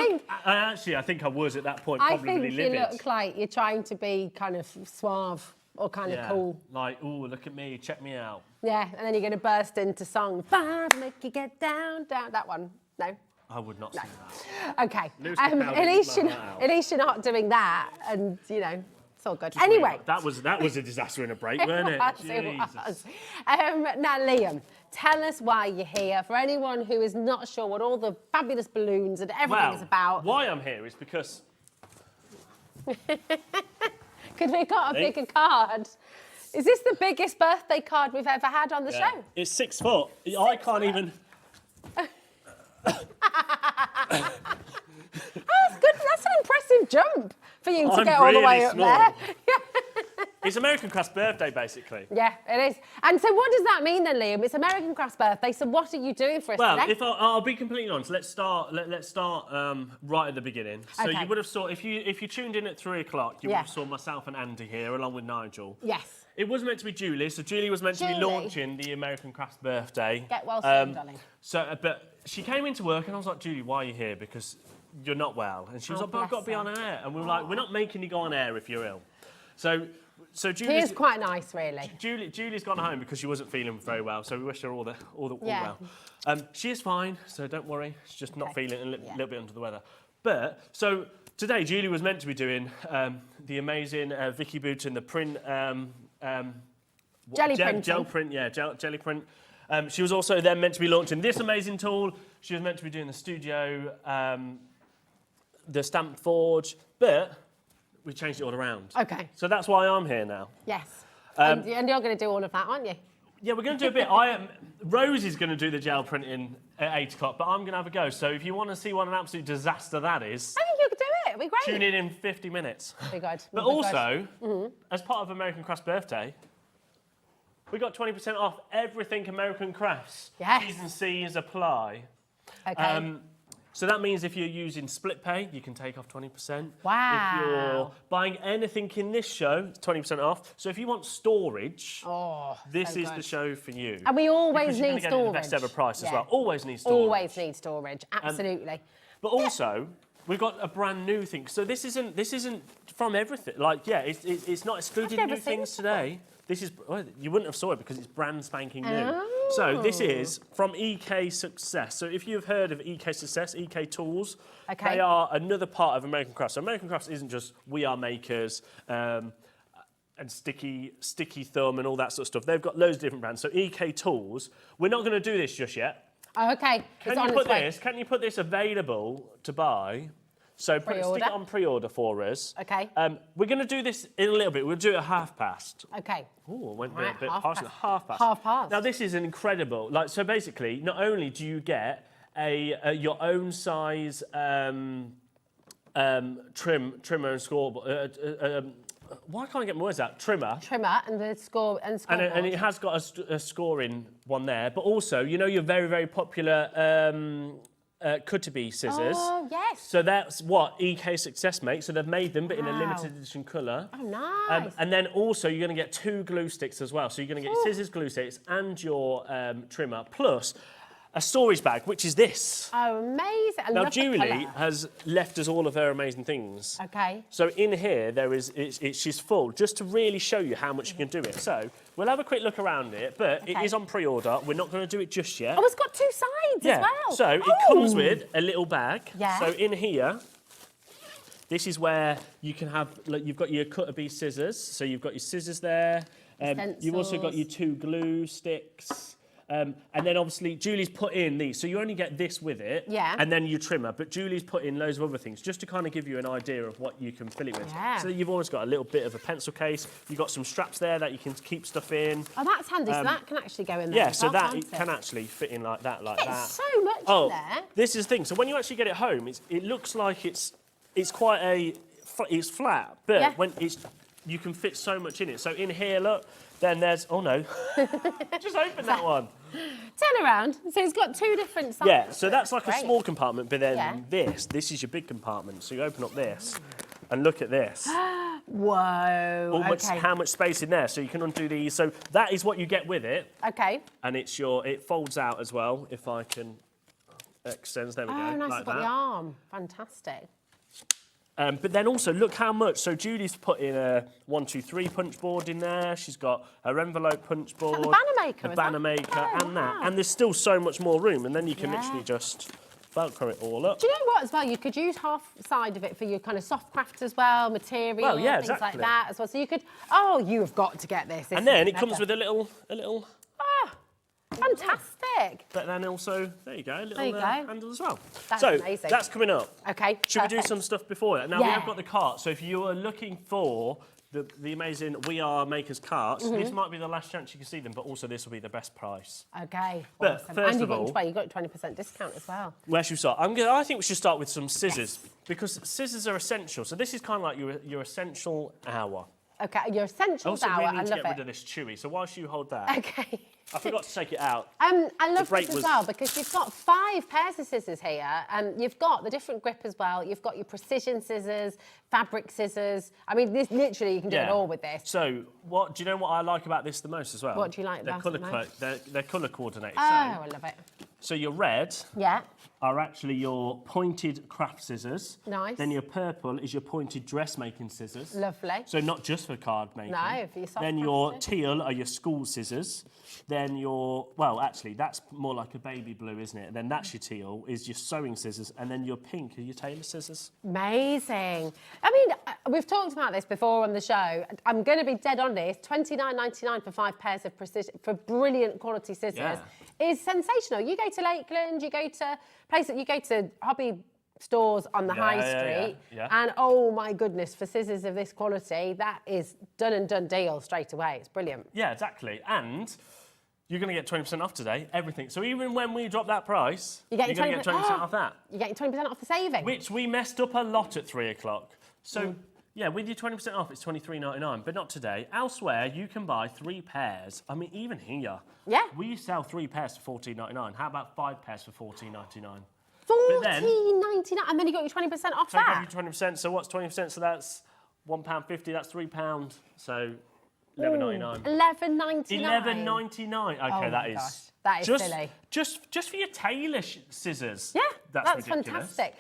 think I was at that point probably livid. I think you look like you're trying to be kind of suave or kind of cool. Like, oh, look at me, check me out. Yeah, and then you're going to burst into song. Make you get down, down. That one, no. I would not sing that. Okay. At least you're not doing that, and you know, it's all good. Anyway, that was a disaster in a break, wasn't it? It was. Now, Liam, tell us why you're here. For anyone who is not sure what all the fabulous balloons and everything is about. Why I'm here is because. Could we got a bigger card? Is this the biggest birthday card we've ever had on the show? It's 6 foot. I can't even. That's good. That's an impressive jump for you to get all the way up there. It's American Craft's birthday, basically. Yeah, it is. And so what does that mean then, Liam? It's American Craft's birthday, so what are you doing for us today? Well, I'll be completely honest. Let's start right at the beginning. So you would have saw, if you tuned in at 3 o'clock, you would have saw myself and Andy here, along with Nigel. Yes. It was meant to be Julie, so Julie was meant to be launching the American Craft's birthday. Get well soon, darling. But she came into work and I was like, Julie, why are you here? Because you're not well. And she was like, but I've got to be on air. And we were like, we're not making you go on air if you're ill. So Julie's... He is quite nice, really. Julie's gone home because she wasn't feeling very well, so we wish her all well. She is fine, so don't worry. She's just not feeling a little bit under the weather. But, so today Julie was meant to be doing the amazing Vicky Booton, the print... Gel print, jelly print. She was also then meant to be launching this amazing tool. She was meant to be doing the studio, the stamp forge, but we changed it all around. Okay. So that's why I'm here now. Yes. And you're going to do all of that, aren't you? Yeah, we're going to do a bit. Rosie's going to do the gel printing at 8 o'clock, but I'm going to have a go. So if you want to see what an absolute disaster that is... I think you could do it. It'll be great. Tune in 50 minutes. Be good. But also, as part of American Craft's birthday, we got 20% off everything American Crafts. Yes. T's and C's apply. Okay. So that means if you're using split pay, you can take off 20%. Wow. If you're buying anything in this show, it's 20% off. So if you want storage, this is the show for you. And we always need storage. You're going to get the best ever price as well. Always need storage. Always need storage, absolutely. But also, we've got a brand new thing. So this isn't from everything. Like, it's not excluded new things today. This is, you wouldn't have saw it because it's brand spanking new. So this is from EK Success. So if you've heard of EK Success, EK Tools, they are another part of American Crafts. So American Crafts isn't just we are makers and sticky thumb and all that sort of stuff. They've got loads of different brands. So EK Tools, we're not going to do this just yet. Oh, okay. Can you put this available to buy? So stick it on pre-order for us. Okay. We're going to do this in a little bit. We'll do it at 1:30. Okay. Oh, it went a bit past. 1:30. 1:30. Now this is an incredible. So basically, not only do you get your own size trimmer and score. Why can't I get my words out? Trimmer and the score and scoreboard. And it has got a scoring one there, but also your very, very popular Cutter-Bee scissors. Oh, yes. So that's what EK Success makes. So they've made them, but in a limited edition colour. Oh, nice. And then also you're going to get 2 glue sticks as well. So you're going to get your scissors, glue sticks, and your trimmer, plus a storage bag, which is this. Oh, amazing. I now, love Julie has left us all of her amazing things. Okay. So in here, she's full, just to really show you how much you can do it. So we'll have a quick look around it, but it is on pre-order. We're not going to do it just yet. Oh, it's got 2 sides as well. So it comes with a little bag. Yeah. So in here, this is where you can have, you've got your Cutter-Bee scissors. So you've got your scissors there. You've also got your 2 glue sticks. And then obviously Julie's put in these, so you only get this with it, and then your trimmer. But Julie's put in loads of other things just to kind of give you an idea of what you can fill it with. Yeah. So you've always got a little bit of a pencil case. You've got some straps there that you can keep stuff in. Oh, that's handy. So that can actually go in there. Yeah, so that it can actually fit in like that, like that. It's so much in there. This is the thing. So when you actually get it home, it looks like it's quite it's flat, but when you can fit so much in it. So in here, look. Then there's, oh no, just open that one. Turn around. So it's got 2 different sizes. Yeah, so that's like a small compartment, but then this is your big compartment. So you open up this and look at this. Whoa, okay. How much space in there, so you can undo these. So that is what you get with it. Okay. And it folds out as well, if I can extend. There we go. Oh, nice, like you've got the arm. Fantastic. But then also, look how much. So Julie's put in a 1, 2, 3 punch board in there. She's got her envelope punch board. The banner maker, the banner maker, oh, and wow. that. And there's still so much more room. And then you can literally just Velcro it all up. Do you know what as well? You could use half side of it for your kind of soft crafts as well, material, Well, yeah, things like exactly. that as well. So you could, oh, you have got to get this. And then it comes with a little. Ah, fantastic. But then also, there you go, a little There you go. handle as well. That's so amazing. that's coming up. Okay, Should we do perfect. some stuff before it? Now we Yeah. have got the cart. So if you are looking for the amazing We Are Makers carts, this might be the last chance you can see them, but also this will be the best price. Okay, But awesome. first and of all, you've got 20% discount as well. where should we start? I think we should start with some scissors because scissors are essential. So this is kind of like your essential hour. Okay, your essentials Also, hour, we I need to love get rid it. of this chewy. So whilst you hold that, Okay. I forgot to take it out. I love break this as was- well because you've got 5 pairs of scissors here. You've got the different grip as well. You've got your precision scissors, fabric scissors. I mean, this literally you can do it all with this. So, do you know what I like about this the most as well? What do you like They're about colour it the most? They're colour coordinated. Oh, I love it. So your red Yeah. are actually your pointed craft scissors. Nice. Then your purple is your pointed dressmaking scissors. Lovely. So not just for card making. No, for your soft Then craft your too. teal are your school scissors. Then actually, that's more like a baby blue, isn't it? Then that's your teal, is your sewing scissors. And then your pink are your tailor scissors. Amazing. I mean, we've talked about this before on the show. I'm going to be dead honest. $29.99 for 5 pairs of precision, for brilliant quality scissors is sensational. You go to Lakeland, you go to places, you go to hobby stores on the high street, and oh my goodness, for scissors of this quality, that is done and done deal straight away. It's brilliant. Yeah, exactly. And you're going to get 20% off today, everything. So even when we drop that price, you're going to get 20% off that. You're getting 20% off the saving. Which we messed up a lot at 3 o'clock. So, yeah, with your 20% off, it's $23.99, but not today. Elsewhere, you can buy 3 pairs. I mean, even here. Yeah. We sell 3 pairs for $14.99. How about 5 pairs for $14.99? $14.99, and then you got your 20% off Take that. off your 20%, so what's 20%? So that's £1.50, that's £3. So $11.99. $11.99. $11.99. Okay, Oh that my is gosh, that is silly. Just for your tailor scissors. Yeah, that's ridiculous. fantastic.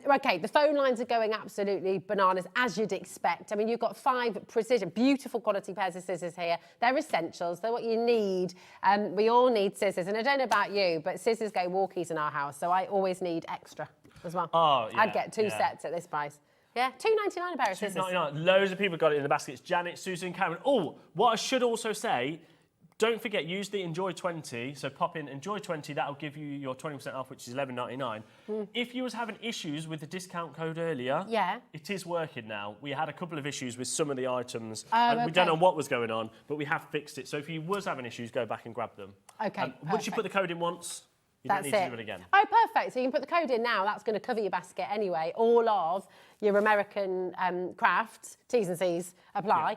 Okay, the phone lines are going absolutely bananas, as you'd expect. I mean, you've got 5 precision, beautiful quality pairs of scissors here. They're essentials. They're what you need. We all need scissors. And I don't know about you, but scissors go walkies in our house, so I always need extra as well. Oh, yeah. I'd get 2 sets at this price. Yeah, $2.99 a pair of scissors. $2.99. Loads of people got it in the baskets. Janet, Susan, Karen. Oh, what I should also say, don't forget, use the Enjoy 20. So pop in Enjoy 20. That'll give you your 20% off, which is $11.99. If you was having issues with the discount code earlier, it is working now. We had a couple of issues with some of the items. And we don't know what was going on, but we have fixed it. So if you was having issues, go back and grab them. Okay, once you put the code in once, you don't need to do it again. Oh, perfect. So you can put the code in now. That's going to cover your basket anyway. All of your American crafts, T's and C's apply.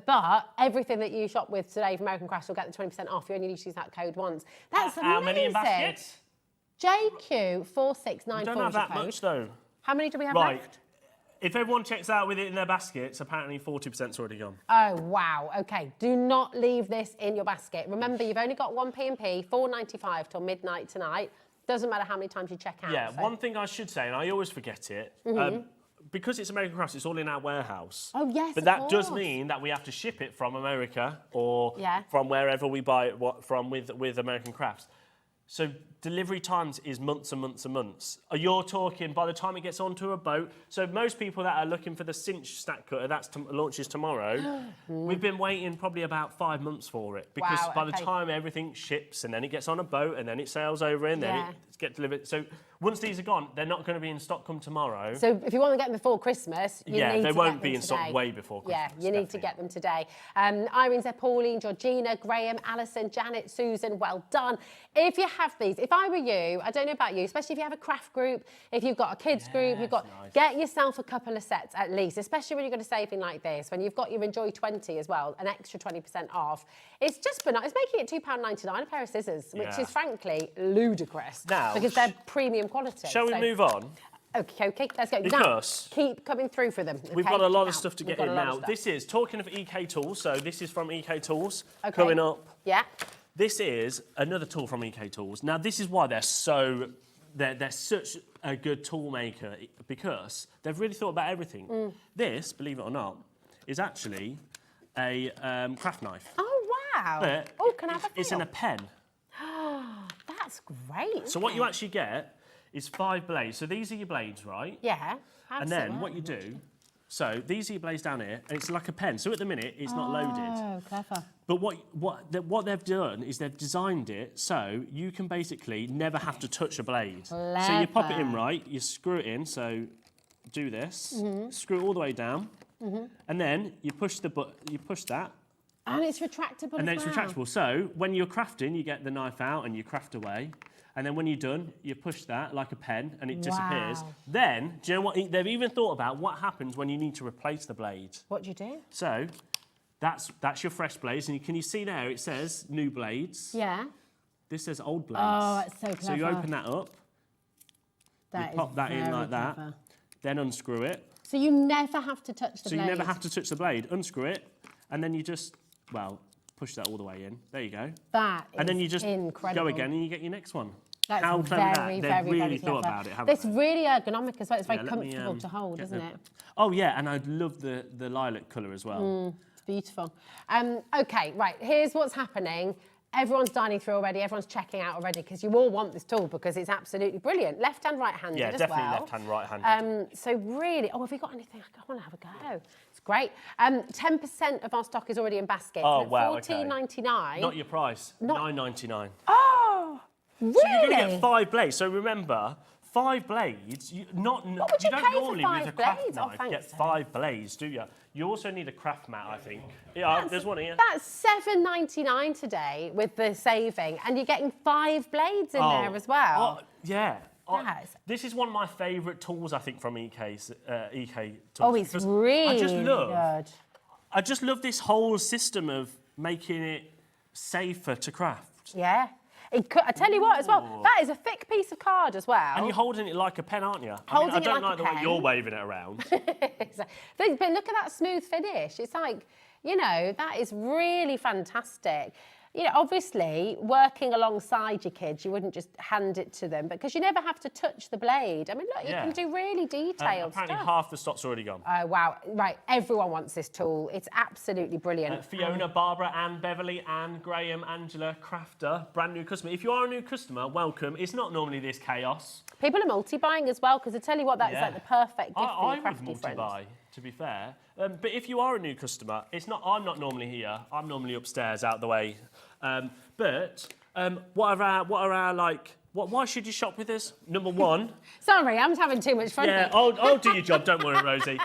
But everything that you shop with today from American Crafts will get the 20% off. You only need to use that code once. That's amazing. How many in baskets? JQ469. We don't have that much, though. How many do we have Right. left? If everyone checks out with it in their baskets, apparently 40%'s already gone. Oh, wow. OK. Do not leave this in your basket. Remember, you've only got 1 P&P, $4.95 till midnight tonight. Doesn't matter how many times you check out. Yeah, so. one thing I should say, and I always forget it, because it's American Crafts, it's all in our warehouse. Oh, yes, But of that does course. mean that we have to ship it from America or Yeah. from wherever we buy it from with American Crafts. So delivery times is months and months and months. You're talking by the time it gets onto a boat. So most people that are looking for the cinch snack cutter, launches tomorrow, we've been waiting probably about 5 months for it. Because Wow, by the okay. time everything ships and then it gets on a boat and then it sails over and then it gets delivered. So once these are gone, they're not going to be in stock come tomorrow. So if you want to get them before Christmas, you need to they get them won't be in today. stock way before Christmas. Yeah, you need to get them today. Irene's there, Pauline, Georgina, Graham, Alison, Janet, Susan, well done. If you have these, if I were you, I don't know about you, especially if you have a craft group, if you've got a kids group, get yourself a couple of sets at least, especially when you've got a saving like this, when you've got your Enjoy 20 as well, an extra 20% off. It's just banana. It's making it £2.99 a pair of scissors, which is frankly ludicrous Now, because they're premium quality. Shall we move on? Okay, let's go. Because now, keep coming through for them. We've got a lot of stuff to get in now. This is, talking of EK Tools, so this is from EK Tools, coming up. Yeah. This is another tool from EK Tools. Now, this is why they're such a good tool maker, because they've really thought about everything. This, believe it or not, is actually a craft knife. Oh, wow. But can I have a feel? it's in a pen. That's great. So what you actually get is 5 blades. So these are your blades, right? Yeah. And then what you do, so these are your blades down here, and it's like a pen. So at the minute, it's not loaded. Oh, clever. But what they've done is they've designed it so you can basically never have to touch a blade. Clever. So you pop it in, right? You screw it in, so do this. Screw it all the way down. And then you push that. And it's retractable And then as it's well. retractable. So when you're crafting, you get the knife out and you craft away. And then when you're done, you push that like a pen and it disappears. Then, do you know what? They've even thought about what happens when you need to replace the blade. What do you do? So that's your fresh blades. And can you see there, it says new blades. Yeah. This says old blades. Oh, that's so clever. So you open that up. You pop that in like that. Then unscrew it. So you never have to touch the blade. So you never have to touch the blade. Unscrew it. And then you just, push that all the way in. There you go. That is And then you just incredible. go again and you get your next one. That's How clever very, that? very, They've very really clever. thought about it, haven't It's they? really ergonomic as well. It's very Yeah, let me, comfortable to hold, isn't it? Oh, yeah, and I love the lilac colour as well. It's beautiful. Okay, right, here's what's happening. Everyone's dining through already, everyone's checking out already, because you all want this tool because it's absolutely brilliant. Left-hand, right-handed as well. Yeah, definitely left-hand, right-handed. So really, have we got anything? I want to have a go. It's great. 10% of our stock is already in baskets. Oh, wow, $14.99. Not your price, $9.99. Oh, really? So you're going to get 5 blades. So remember, 5 blades, you don't pay normally for with a 5 craft blades? Oh, knife thanks, get Sarah. 5 blades, do you? You also need a craft mat, I think. Yeah, there's one here. That's $7.99 today with the saving, and you're getting 5 blades in there as well. Yeah. Yes. This is one of my favourite tools, I think, from EK Tools. Oh, it's really good. I just love this whole system of making it safer to craft. Yeah. I tell you what, as well, that is a thick piece of card as well. And you're holding it like a pen, aren't you? Holding I don't it like like a the way pen. you're waving it around. But look at that smooth finish. It's like, that is really fantastic. Obviously, working alongside your kids, you wouldn't just hand it to them because you never have to touch the blade. I mean, look, you can do really detailed apparently stuff. half the stock's already gone. Oh, wow. Right, everyone wants this tool. It's absolutely brilliant. Fiona, Barbara, Anne, Beverly, Anne, Graham, Angela, Crafter, brand new customer. If you are a new customer, welcome. It's not normally this chaos. People are multi-buying as well, because I tell you what, that is like the perfect gift for your I would crafty multi-buy, friends. to be fair. But if you are a new customer, I'm not normally here. I'm normally upstairs, out the way. Why should you shop with us? Number one. Sorry, I'm having too much fun. Yeah, I'll do your job. Don't worry, Rosie.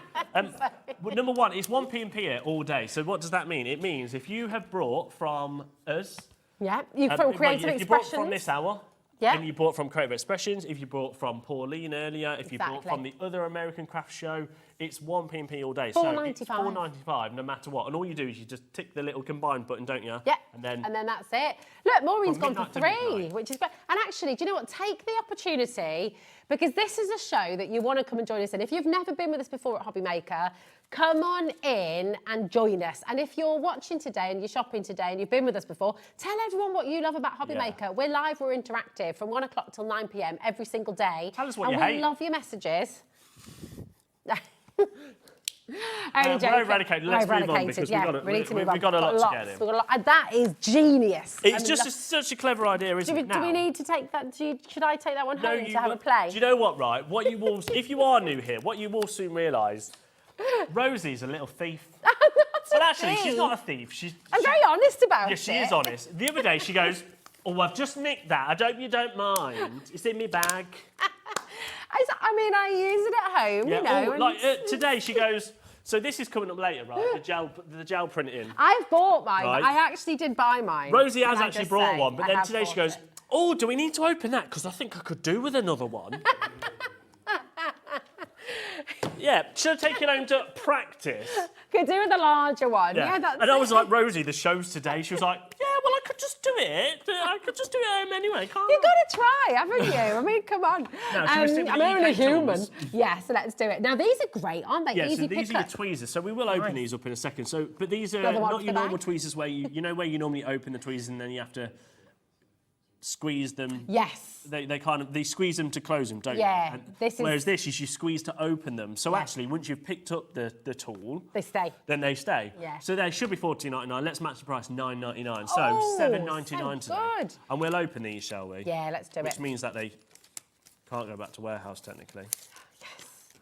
Number one, it's 1 P&P here all day. So what does that mean? It means if you have brought from us. Yeah, from Creative if you brought Expressions. from this hour. Yeah. And you bought from Creative Expressions, if you bought from Pauline earlier, if you bought from the other American craft show, it's 1 P&P all day. So it's $4.95 no matter what. And all you do is you just tick the little combine button, don't you? Yeah. And then that's it. Look, Maureen's gone for midnight to 3, midnight. which is great. And actually, do you know what? Take the opportunity, because this is a show that you want to come and join us in. If you've never been with us before at HobbyMaker, come on in and join us. And if you're watching today and you're shopping today and you've been with us before, tell everyone what you love about HobbyMaker. Yeah. We're live, we're interactive from 1 o'clock till 9 p.m. every single day. Tell us what you hate. hate. And we love your messages. we're eradicated. Let's move on because we've got a lot to get in. That is genius. It's such a clever idea, isn't it? Do we need to take that? Should I take that one home to have a play? Do you know what, right? What you will, if you are new here, what you will soon realise, Rosie's a little thief. Well, actually, she's not a thief. I'm very honest about it. Yeah, she is honest. The other day, she goes, "Oh, I've just nicked that. I hope you don't mind. It's in my bag." I use it at home, Yeah, today she goes, so this is coming up later, right? The gel printing. I've bought mine. Right. I actually did buy mine. Rosie has actually brought one, but then today she goes, "Oh, do we need to open that? Because I think I could do with another one." Yeah, should have taken home to practice. Could do with a larger one. Yeah, that's and I was like, "Rosie, the show's today." She was like, "Yeah, well, I could could just do it. I could just do it at home anyway, can't You've I? got to try, haven't you? I mean, come on. No, should we see what I'm only UK human. tools? Yeah, so let's do it. Now, these are great, aren't they? Yeah, Easy so these are your pickup. tweezers. So we will open these up in a second. So, but these are Another one not for your the normal bag. tweezers where you know where you normally open the tweezers and then you have to squeeze them. Yes. They squeeze them to close them, don't Yeah, you? this is you squeeze to open them. So actually, once you've picked up the tool, they stay. Then they stay. Yeah. So they should be $14.99. Let's match the price, $9.99. So Oh, $7.99 so today. good. And we'll open these, shall we? Yeah, let's do it. Which means that they can't go back to warehouse technically.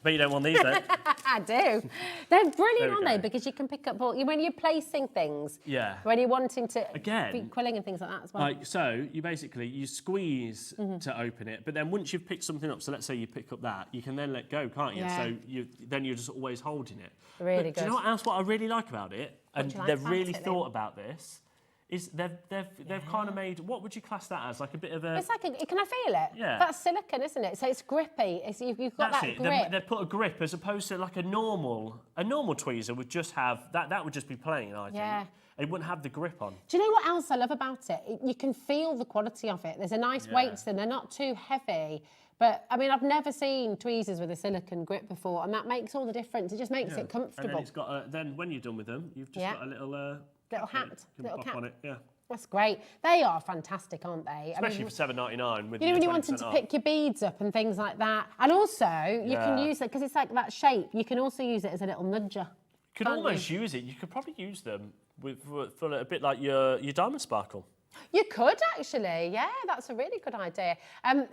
But you don't want these, though. I do. They're brilliant, There we aren't go. they? Because you can pick up when you're placing things. Yeah. When you're wanting to Again, be quilling and things like that as well. Like, so you squeeze to open it, but then once you've picked something up, so let's say you pick up that, you can then let go, can't you? Yeah. So then you're just always holding it. Really but do you know what I really like about it? And do you like they've about really it, thought about this. Is they've kind of made, what would you class that as? Like a bit of a... It's like, can I feel it? Yeah. That's silicone, isn't it? So it's grippy. You've got That's that it. grip. They've put a grip as opposed to like a normal tweezer would just have, that would just be plain, I think. Yeah. It wouldn't have the grip on. Do you know what else I love about it? You can feel the quality of it. There's a nice weight to them. They're not too heavy. But, I mean, I've never seen tweezers with a silicone grip before, and that makes all the difference. It just makes it comfortable. And then it's got then when you're done with them, you've just got a little... little hat, you can little pop cap. on it, yeah. That's great. They are fantastic, aren't they? Especially for $7.99 with you know, when you 20% wanted to off. pick your beads up and things like that. And also, you can use it, because it's like that shape, you can also use it as a little nudger. You could almost use it. You could probably use them for a bit like your diamond sparkle. You could, actually. Yeah, that's a really good idea.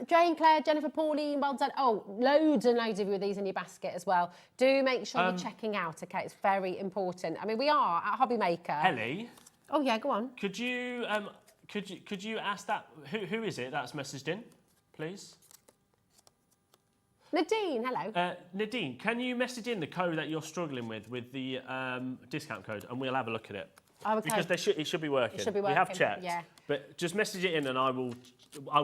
Jane, Claire, Jennifer, Pauline, well done. Oh, loads and loads of you with these in your basket as well. Do make sure you're checking out, OK? It's very important. I mean, we are at HobbyMaker. Ellie? Oh, yeah, go on. Could you ask that, who is it that's messaged in, please? Nadine, hello. Nadine, can you message in the code that you're struggling with the discount code, and we'll have a look at it. Oh, okay. Because it should be working. It should be working. We have checked. Yeah. But just message it in, and I will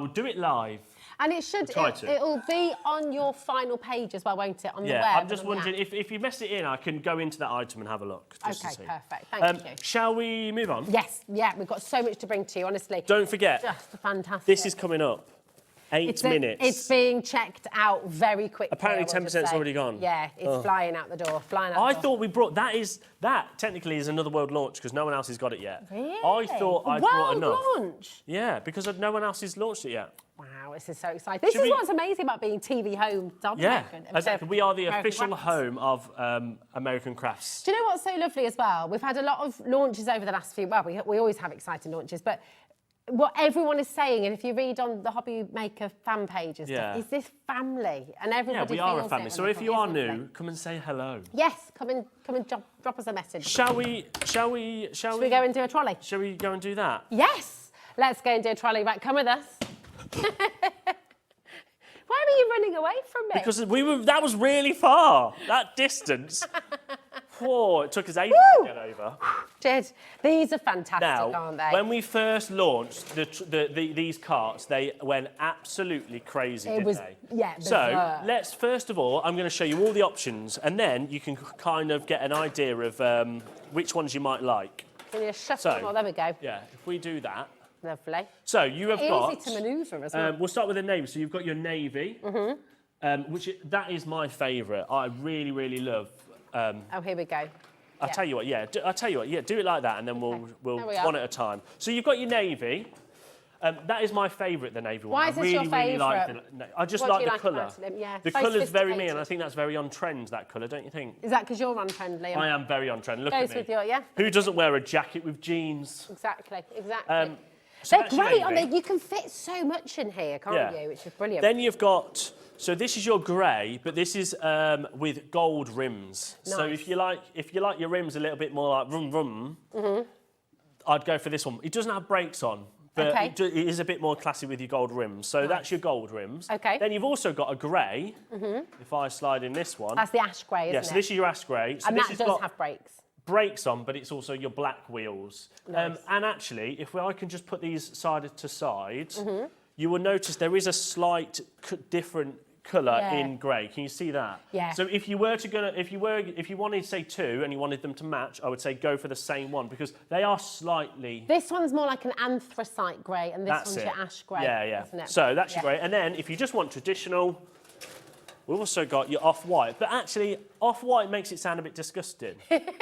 do it live. And it should, it'll be on your final page as well, won't it? On the web. Yeah, I'm just wondering, if you mess it in, I can go into that item and have a look. Just to see. Perfect. Thank you. Shall we move on? Yes, yeah, we've got so much to bring to you, honestly. Don't forget, Just fantastic. this is coming up. 8 minutes. It's being checked out very quickly. Apparently 10%'s already gone. Yeah, it's flying out the door, I thought we brought, that technically is another world launch because no one else has got it yet. Really? I thought I brought enough. World launch? Yeah, because no one else has launched it yet. Wow, this is so exciting. This is what's amazing about being TV home. Yeah, exactly. We are the American official Crafts. home of American Crafts. Do you know what's so lovely as well? We've had a lot of launches over the last few, well, we always have exciting launches, but what everyone is saying, and if you read on the HobbyMaker fan page and stuff, is this family, and everybody Yeah, we are a feels family. it So when if they you come. are It's new, lovely. come and say hello. Yes, come and drop us a message. Shall we go and do a trolley? Shall we go and do that? Yes, let's go and do a trolley. Right, come with us. Why were you running away from me? Because that was really far. That distance. Whoa, it took us ages to get over. Did. These are fantastic, Now, aren't they? when we first launched these carts, they went absolutely crazy, didn't they? Yeah, So, bizarre. let's, first of all, I'm going to show you all the options, and then you can kind of get an idea of which ones you might like. Can you shuffle them? Oh, there we go. Yeah, if we do that. Lovely. So, you have got... Easy to manoeuvre as well. we'll start with the navy. So, you've got your navy, that is my favourite. I really, really love... oh, here we go. I'll tell you what, do it like that, and then we'll one at a time. So you've got your navy. That is my favourite, the navy one. Why is this your really like favourite? I just What like do you the like colour. about it? Yeah, The very colour's very me, sophisticated. and I think that's very on trend, that colour, don't you think? Is that because you're unfriendly? I am very on trend. Look Goes at me. with your, yeah. Who doesn't wear a jacket with jeans? Exactly. So They're that's your great, aren't navy. they? You can fit so much in here, can't you? Which is brilliant. Then you've got... So this is your grey, but this is with gold rims. Nice. So if you like your rims a little bit more like vroom vroom, I'd go for this one. It doesn't have brakes on, but it is a bit more classy with your gold rims. So that's your gold rims. Okay. Then you've also got a grey. If I slide in this one. That's the ash grey, isn't it? So this is your ash grey. So and this that has does got have brakes. brakes on, but it's also your black wheels. Nice. And actually, if I can just put these side to side, you will notice there is a slight different colour in grey. Can you see that? Yeah. So if you wanted, say, 2 and you wanted them to match, I would say go for the same one because they are slightly. This one's more like an anthracite grey, and this one's your ash grey. Yeah. Isn't it? So that's your grey, and then if you just want traditional, we've also got your off-white. But actually, off-white makes it sound a bit disgusting,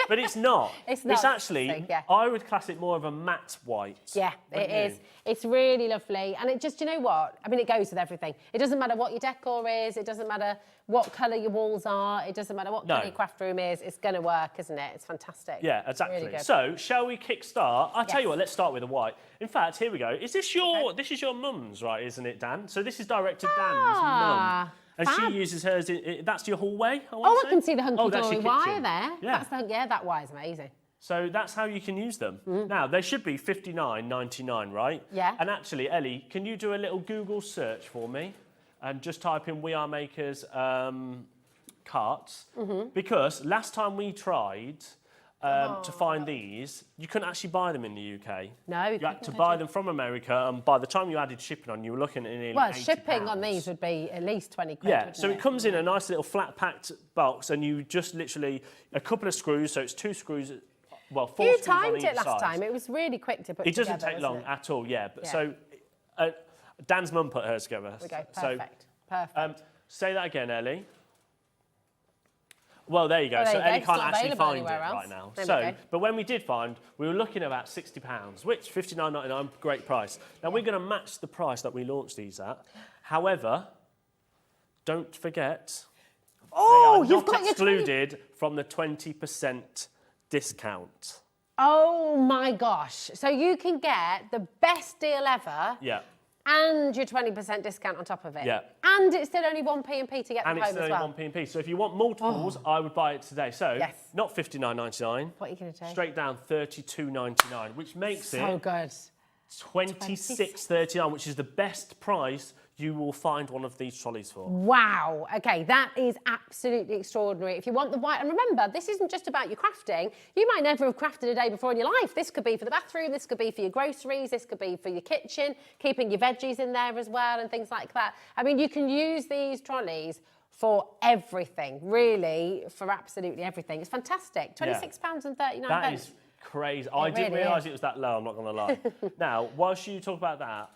but it's not. It's not. It's actually, I would class it more of a matte white. Yeah, it is. It's really lovely. And it just, you know what? I mean, it goes with everything. It doesn't matter what your decor is. It doesn't matter what colour your walls are. It doesn't matter what colour your craft room is. It's going to work, isn't it? It's fantastic. Yeah, exactly. Really good. So, shall we kickstart? I'll tell you what, let's start with the white. In fact, here we go. Is this your, this is your mum's, right, isn't it, Dan? So this is directed Dan's mum. And fab. she uses hers, that's your hallway, I can see the hunky-dory wire kitchen. there. Yeah. That wire's amazing. So that's how you can use them. Now, they should be $59.99, right? Yeah. And actually, Ellie, can you do a little Google search for me? And just type in We Are Makers carts. Because last time we tried to find these, you couldn't actually buy them in the UK. No, you had to buy them from America, and by the time you added shipping on, you were looking at nearly £80. Shipping on these would be at least 20 quid. Yeah, so it comes in a nice little flat packed box, and you just literally a couple of screws, so it's 2 screws. Well, 4 you screws on timed each it last side. time. It was really quick to put It together. doesn't take long at all, yeah. But Yeah. so Dan's mum put hers together. There we go. So, Perfect. say that again, Ellie. Well, there you go. Well, there so you go. Ellie It's can't not actually available find it anywhere else. right now. There we So, go. but when we did find, we were looking at about £60, which $59.99, great price. Now we're going to match the price that we launched these at. However, don't forget, they are not excluded from the 20% discount. Oh my gosh. So you can get the best deal ever. Yeah. And your 20% discount on top of it. Yeah. And it's still only 1p&p to get them And home it's as only well. 1p&p. So if you want multiples, I would buy it today. So not $59.99. What are you going to do? Straight down $32.99, which makes it so good. $26.39, which is the best price you will find one of these trolleys for. Wow. Okay, that is absolutely extraordinary. If you want the white, and remember, this isn't just about your crafting. You might never have crafted a day before in your life. This could be for the bathroom, this could be for your groceries, this could be for your kitchen, keeping your veggies in there as well and things like that. I mean, you can use these trolleys for everything, really, for absolutely everything. It's fantastic. £26.39. That is crazy. I didn't realise it was that low, I'm not going to lie. Now, whilst you talk about that,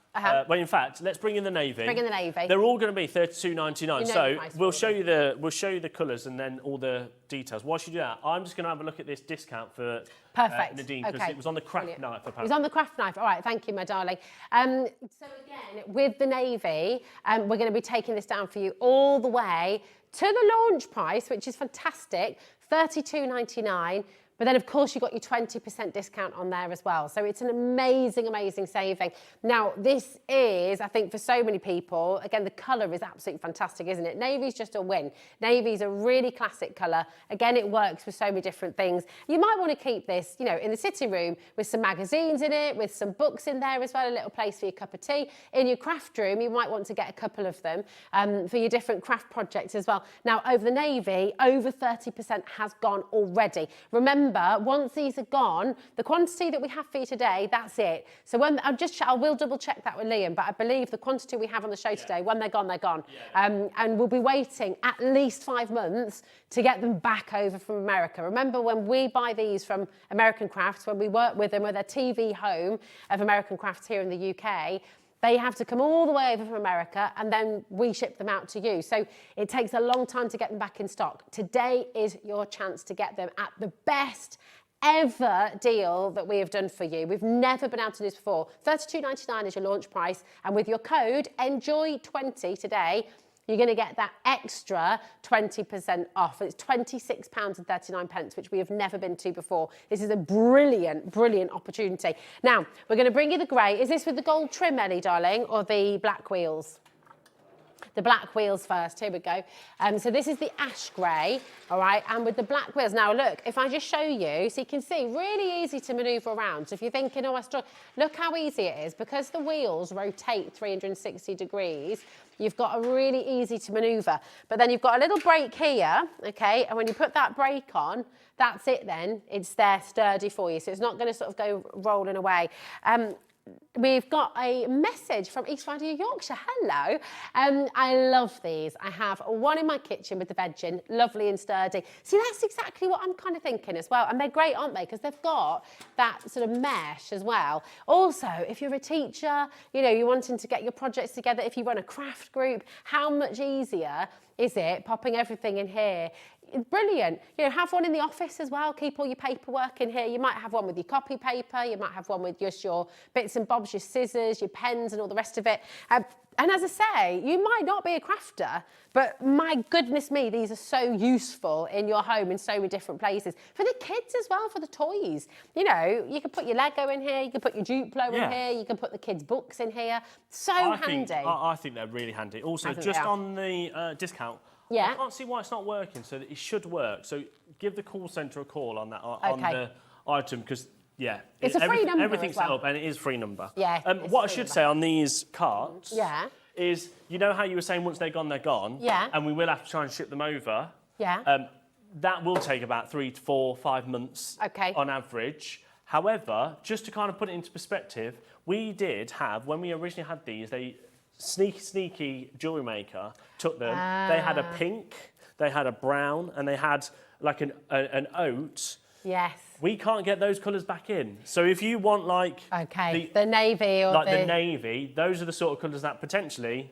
well, in fact, let's bring in the navy. Bring in the navy. They're all going to be $32.99. You know So the price we'll show you the colours and then all the details. Whilst you do that, I'm just going to have a look at this discount for Nadine because it was on the craft knife. Apparently. It was on the craft knife. All right, thank you, my darling. So again, with the navy, we're going to be taking this down for you all the way to the launch price, which is fantastic, $32.99. But then, of course, you've got your 20% discount on there as well. So it's an amazing, amazing saving. Now, this is, I think, for so many people, again, the colour is absolutely fantastic, isn't it? Navy's just a win. Navy's a really classic colour. Again, it works with so many different things. You might want to keep this, you know, in the sitting room with some magazines in it, with some books in there as well, a little place for your cup of tea. In your craft room, you might want to get a couple of them for your different craft projects as well. Now, over the Navy, over 30% has gone already. Remember, once these are gone, the quantity that we have for you today, that's it. So when I will double check that with Liam, but I believe the quantity we have on the show today, when they're gone, they're gone. And we'll be waiting at least 5 months to get them back over from America. Remember when we buy these from American Crafts, when we work with them, we're their TV home of American Crafts here in the UK, they have to come all the way over from America and then we ship them out to you. So it takes a long time to get them back in stock. Today is your chance to get them at the best ever deal that we have done for you. We've never been able to do this before. $32.99 is your launch price. And with your code, ENJOY20 today, you're going to get that extra 20% off. It's £26.39, which we have never been to before. This is a brilliant, brilliant opportunity. Now, we're going to bring you the grey. Is this with the gold trim, Ellie, darling, or the black wheels? The black wheels first, here we go. So this is the ash grey, all right, and with the black wheels. Now look, if I just show you, so you can see, really easy to manoeuvre around. So if you're thinking, oh, look how easy it is. Because the wheels rotate 360 degrees, you've got a really easy to manoeuvre. But then you've got a little brake here, okay, and when you put that brake on, that's it then. It's there sturdy for you, so it's not going to sort of go rolling away. we've got a message from East Riding of Yorkshire. Hello. I love these. I have one in my kitchen with the veg in, lovely and sturdy. See, that's exactly what I'm kind of thinking as well. And they're great, aren't they? Because they've got that sort of mesh as well. Also, if you're a teacher, you know, you're wanting to get your projects together, if you run a craft group, how much easier is it popping everything in here? Brilliant. You know, have one in the office as well. Keep all your paperwork in here. You might have one with your copy paper. You might have one with just your bits and bobs, your scissors, your pens and all the rest of it. And as I say, you might not be a crafter, but my goodness me, these are so useful in your home in so many different places. For the kids as well, for the toys. You know, you can put your Lego in here, you can put your Duplo in here, you can put the kids' books in here. So handy. I think they're really handy. Also, just on the discount, I can't see why it's not working, so it should work. So give the call centre a call on that on the item, because it's a free number. Everything's set up and it is free number. Yeah. What I should say on these carts is, you know how you were saying once they're gone, they're gone. Yeah. And we will have to try and ship them over. Yeah. That will take about 3 to 4, 5 months on average. However, just to kind of put it into perspective, we did have, when we originally had these, they sneaky jewellery maker took them. They had a pink, they had a brown, and they had like an oat. Yes. We can't get those colours back in. So if you want like the navy or the navy, those are the sort of colours that potentially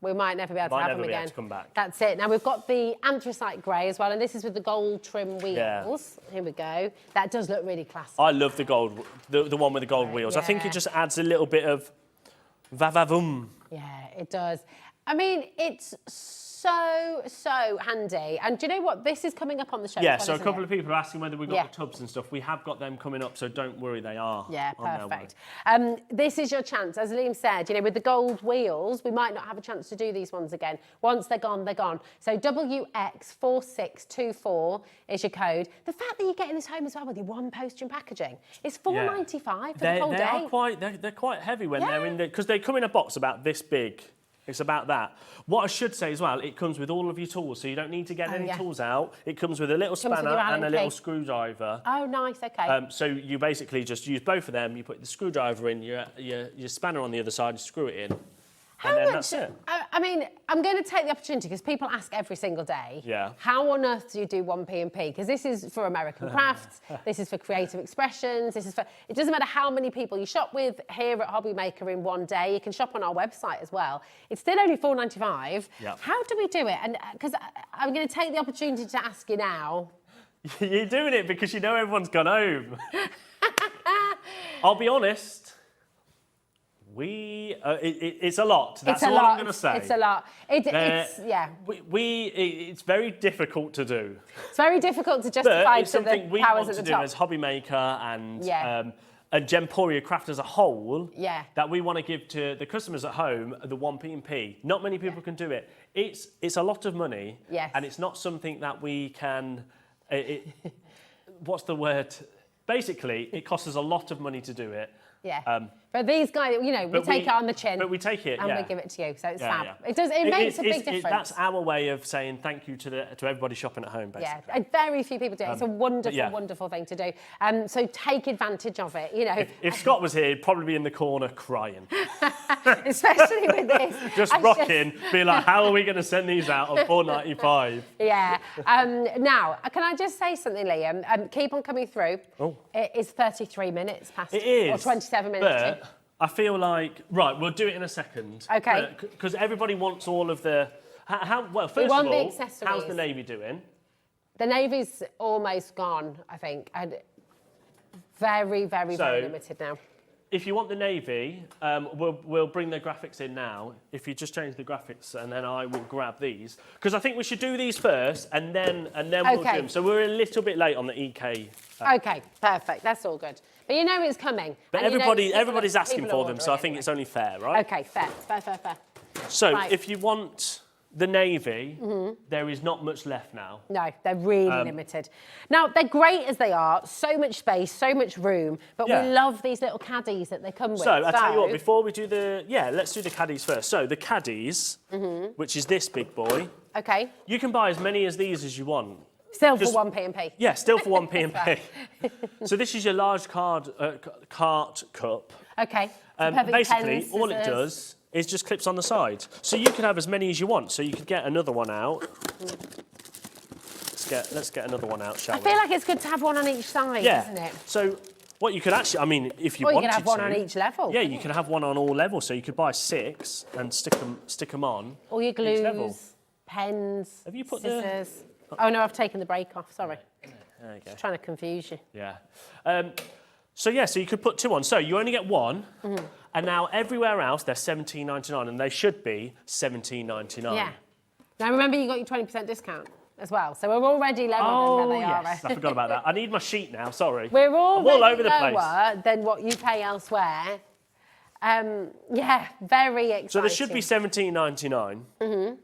we might never be able to have them again. Able to come back. That's it. Now we've got the anthracite grey as well, and this is with the gold trim wheels. Here we go. That does look really classy. I love the gold, the one with the gold wheels. I think it just adds a little bit of va-va-voom. Yeah, it does. I mean, it's so handy. And do you know what? This is coming up on the show. Yeah, so a couple of people are asking whether we've got the tubs and stuff. We have got them coming up, so don't worry, they are. Yeah, perfect. This is your chance. As Liam said, you know, with the gold wheels, we might not have a chance to do these ones again. Once they're gone, they're gone. So WX4624 is your code. The fact that you're getting this home as well with your one poster and packaging, it's $4.95 for the whole day. They're quite heavy when they're in there, because they come in a box about this big. It's about that. What I should say as well, it comes with all of your tools, so you don't need to get any tools out. It comes with a little spanner and a little screwdriver. Oh, nice, okay. So you basically just use both of them, you put the screwdriver in, your spanner on the other side, you screw it in. How and then much? That's it. I mean, I'm going to take the opportunity because people ask every single day. Yeah. How on earth do you do 1p&P? Because this is for American crafts. This is for creative expressions. This is for. It doesn't matter how many people you shop with here at HobbyMaker in one day. You can shop on our website as well. It's still only $4.95. Yep. How do we do it? And because I'm going to take the opportunity to ask you now. You're doing it because you know everyone's gone home. I'll be honest. It's a lot. That's all I'm going to say. It's a lot. It's very difficult to do. It's very difficult to justify it's to the something we powers want at to the do top. as HobbyMaker and Gemporia Craft as a whole. Yeah. That we want to give to the customers at home the 1p&P. Not many people can do it. It's a lot of money. Yes. And it's not something that we can. What's the word? Basically, it costs us a lot of money to do it. Yeah. But these guys, you know, we take it on the chin. But we take it, and we give it to you, so it's fab. It makes a big difference. That's our way of saying thank you to everybody shopping at home, basically. Yeah, very few people do it. It's a wonderful, wonderful thing to do. So take advantage of it, you know. If Scott was here, he'd probably be in the corner crying. Especially with this. Just rocking, being like, how are we going to send these out on $4.95? Yeah. Now, can I just say something, Liam? Keep on coming through. Oh. It is 33 minutes past. It is. Or 27 minutes. But I feel like, right, we'll do it in a second. Okay. Because everybody wants all of the... First of all, how's the Navy doing? The Navy's almost gone, I think. And very, very limited now. If you want the Navy, we'll bring the graphics in now. If you just change the graphics, and then I will grab these. Because I think we should do these first, and then we'll do them. So we're a little bit late on the EK. Okay, perfect. That's all good. But you know it's coming. But everybody's asking for them, so I think it's only fair, right? Okay, fair. So if you want the Navy, there is not much left now. No, they're really limited. Now, they're great as they are, so much space, so much room, but we love these little caddies that they come with. So, I'll tell you what, before we do let's do the caddies first. So, the caddies, which is this big boy. Okay. You can buy as many as these as you want. Still for 1p&P. Yeah, still for 1p&P. So this is your large cart cup. Okay. So perfect basically, pens, all it scissors. does is just clips on the side. So you can have as many as you want. So you could get another one out. Let's get another one out, shall we? I feel like it's good to have one on each side, isn't it? So what you could actually, I mean, if you Or you wanted could have one to, on each level. Yeah, you can have one on all levels. So you could buy 6 and stick them on. All your each level. glues, pens, Have you put scissors. Oh no, I've taken the break off. Sorry. There you go. Just trying to confuse you. Yeah. So you could put 2 on. So you only get 1, and now everywhere else they're $17.99, and they should be $17.99. Yeah. Now remember, you got your 20% discount as well, so we're already lower than where they are. Yes, I forgot about that. I need my sheet now. Sorry. We're I'm all over the place. lower than what you pay elsewhere. Yeah, very exciting. So there should be $17.99.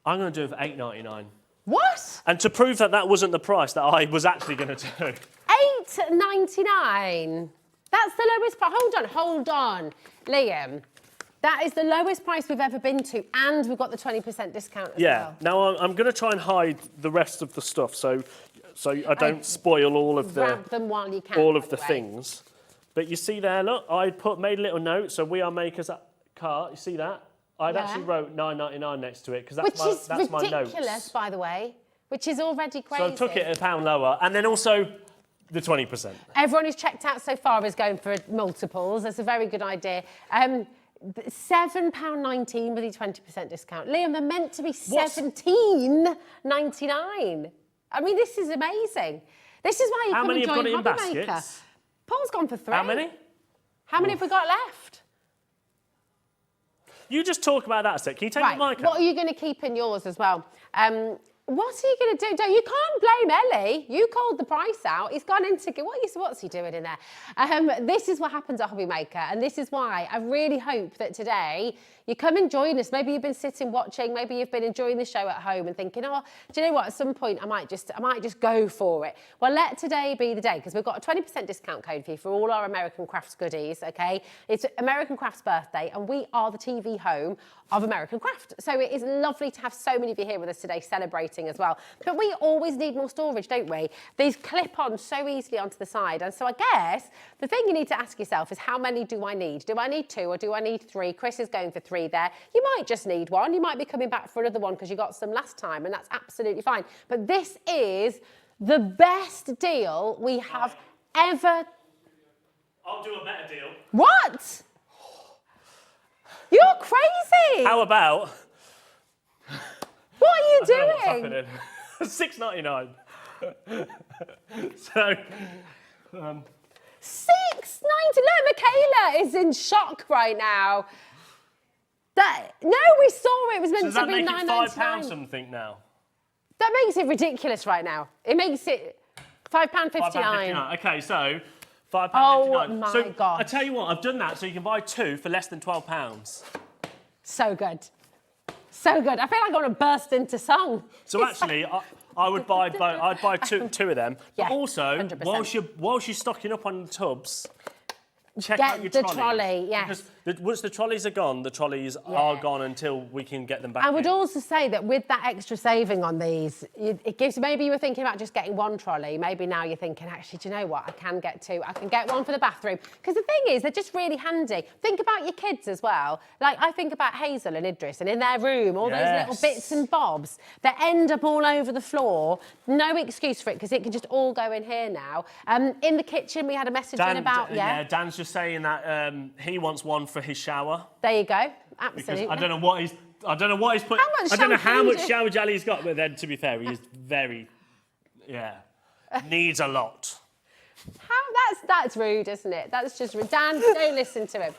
I'm going to do it for $8.99. What? And to prove that that wasn't the price that I was actually going to do. $8.99. That's the lowest price. Hold on, Liam. That is the lowest price we've ever been to, and we've got the 20% discount as well. Now I'm going to try and hide the rest of the stuff, so I don't spoil all of Grab them while you can. all of the things. But you see there, look, I made a little note. So we are makers at cart. You see that? I'd actually wrote $9.99 next to it because that's my notes. Ridiculous, by the way. Which is already crazy. So I took it a pound lower, and then also the 20%. Everyone who's checked out so far is going for multiples. That's a very good idea. £7.19 with your 20% discount. Liam, they're meant to be $17.99. I mean, this is amazing. This is why you come and join HobbyMaker. Paul's gone for 3. How many? How many have we got left? You just talk about that a sec. Can you take the mic out? What are you going to keep in yours as well? What are you going to do? You can't blame Ellie. You called the price out. He's gone into... What's he doing in there? This is what happens at HobbyMaker, and this is why I really hope that today you come and join us. Maybe you've been sitting watching. Maybe you've been enjoying the show at home and thinking, oh, do you know what? At some point, I might just go for it. Well, let today be the day, because we've got a 20% discount code for you for all our American Crafts goodies, okay? It's American Crafts birthday, and we are the TV home of American Craft. So it is lovely to have so many of you here with us today celebrating as well. But we always need more storage, don't we? These clip on so easily onto the side. And so I guess the thing you need to ask yourself is, how many do I need? Do I need 2 or do I need 3? Chris is going for 3 there. You might just need 1. You might be coming back for another one because you got some last time, and that's absolutely fine. But this is the best deal we have ever... I'll do a better deal. What? You're crazy! How about... What are you doing? $6.99. So... $6.99. Look, Michaela is in shock right now. No, we saw it was meant to be $9.99. Does that make it £5 something now? That makes it ridiculous right now. It makes it £5.59. Okay, so £5.59. Oh my God. I tell you what, I've done that so you can buy 2 for less than £12. So good. So good. I feel like I want to burst into song. So actually, I would buy both. I'd buy two of them. Yeah, but also, 100%. whilst you're stocking up on the tubs, check out your trolleys. trolley, yes. Because once the trolleys are gone, the trolleys are gone until we can get them back. I would also say that with that extra saving on these, it gives, maybe you were thinking about just getting 1 trolley. Maybe now you're thinking, actually, do you know what? I can get 2. I can get 1 for the bathroom. Because the thing is, they're just really handy. Think about your kids as well. Like, I think about Hazel and Idris, and in their room, all those little bits and bobs that end up all over the floor. No excuse for it, because it can just all go in here now. In the kitchen, we had a message in about... Yeah, Dan's just saying that he wants 1 for his shower. There you go. Absolutely. Because I don't know what he's put. I don't know how much shower jelly he's got, but then to be fair, he's very, needs a lot. That's rude, isn't it? That's just rude. Dan, don't listen to him.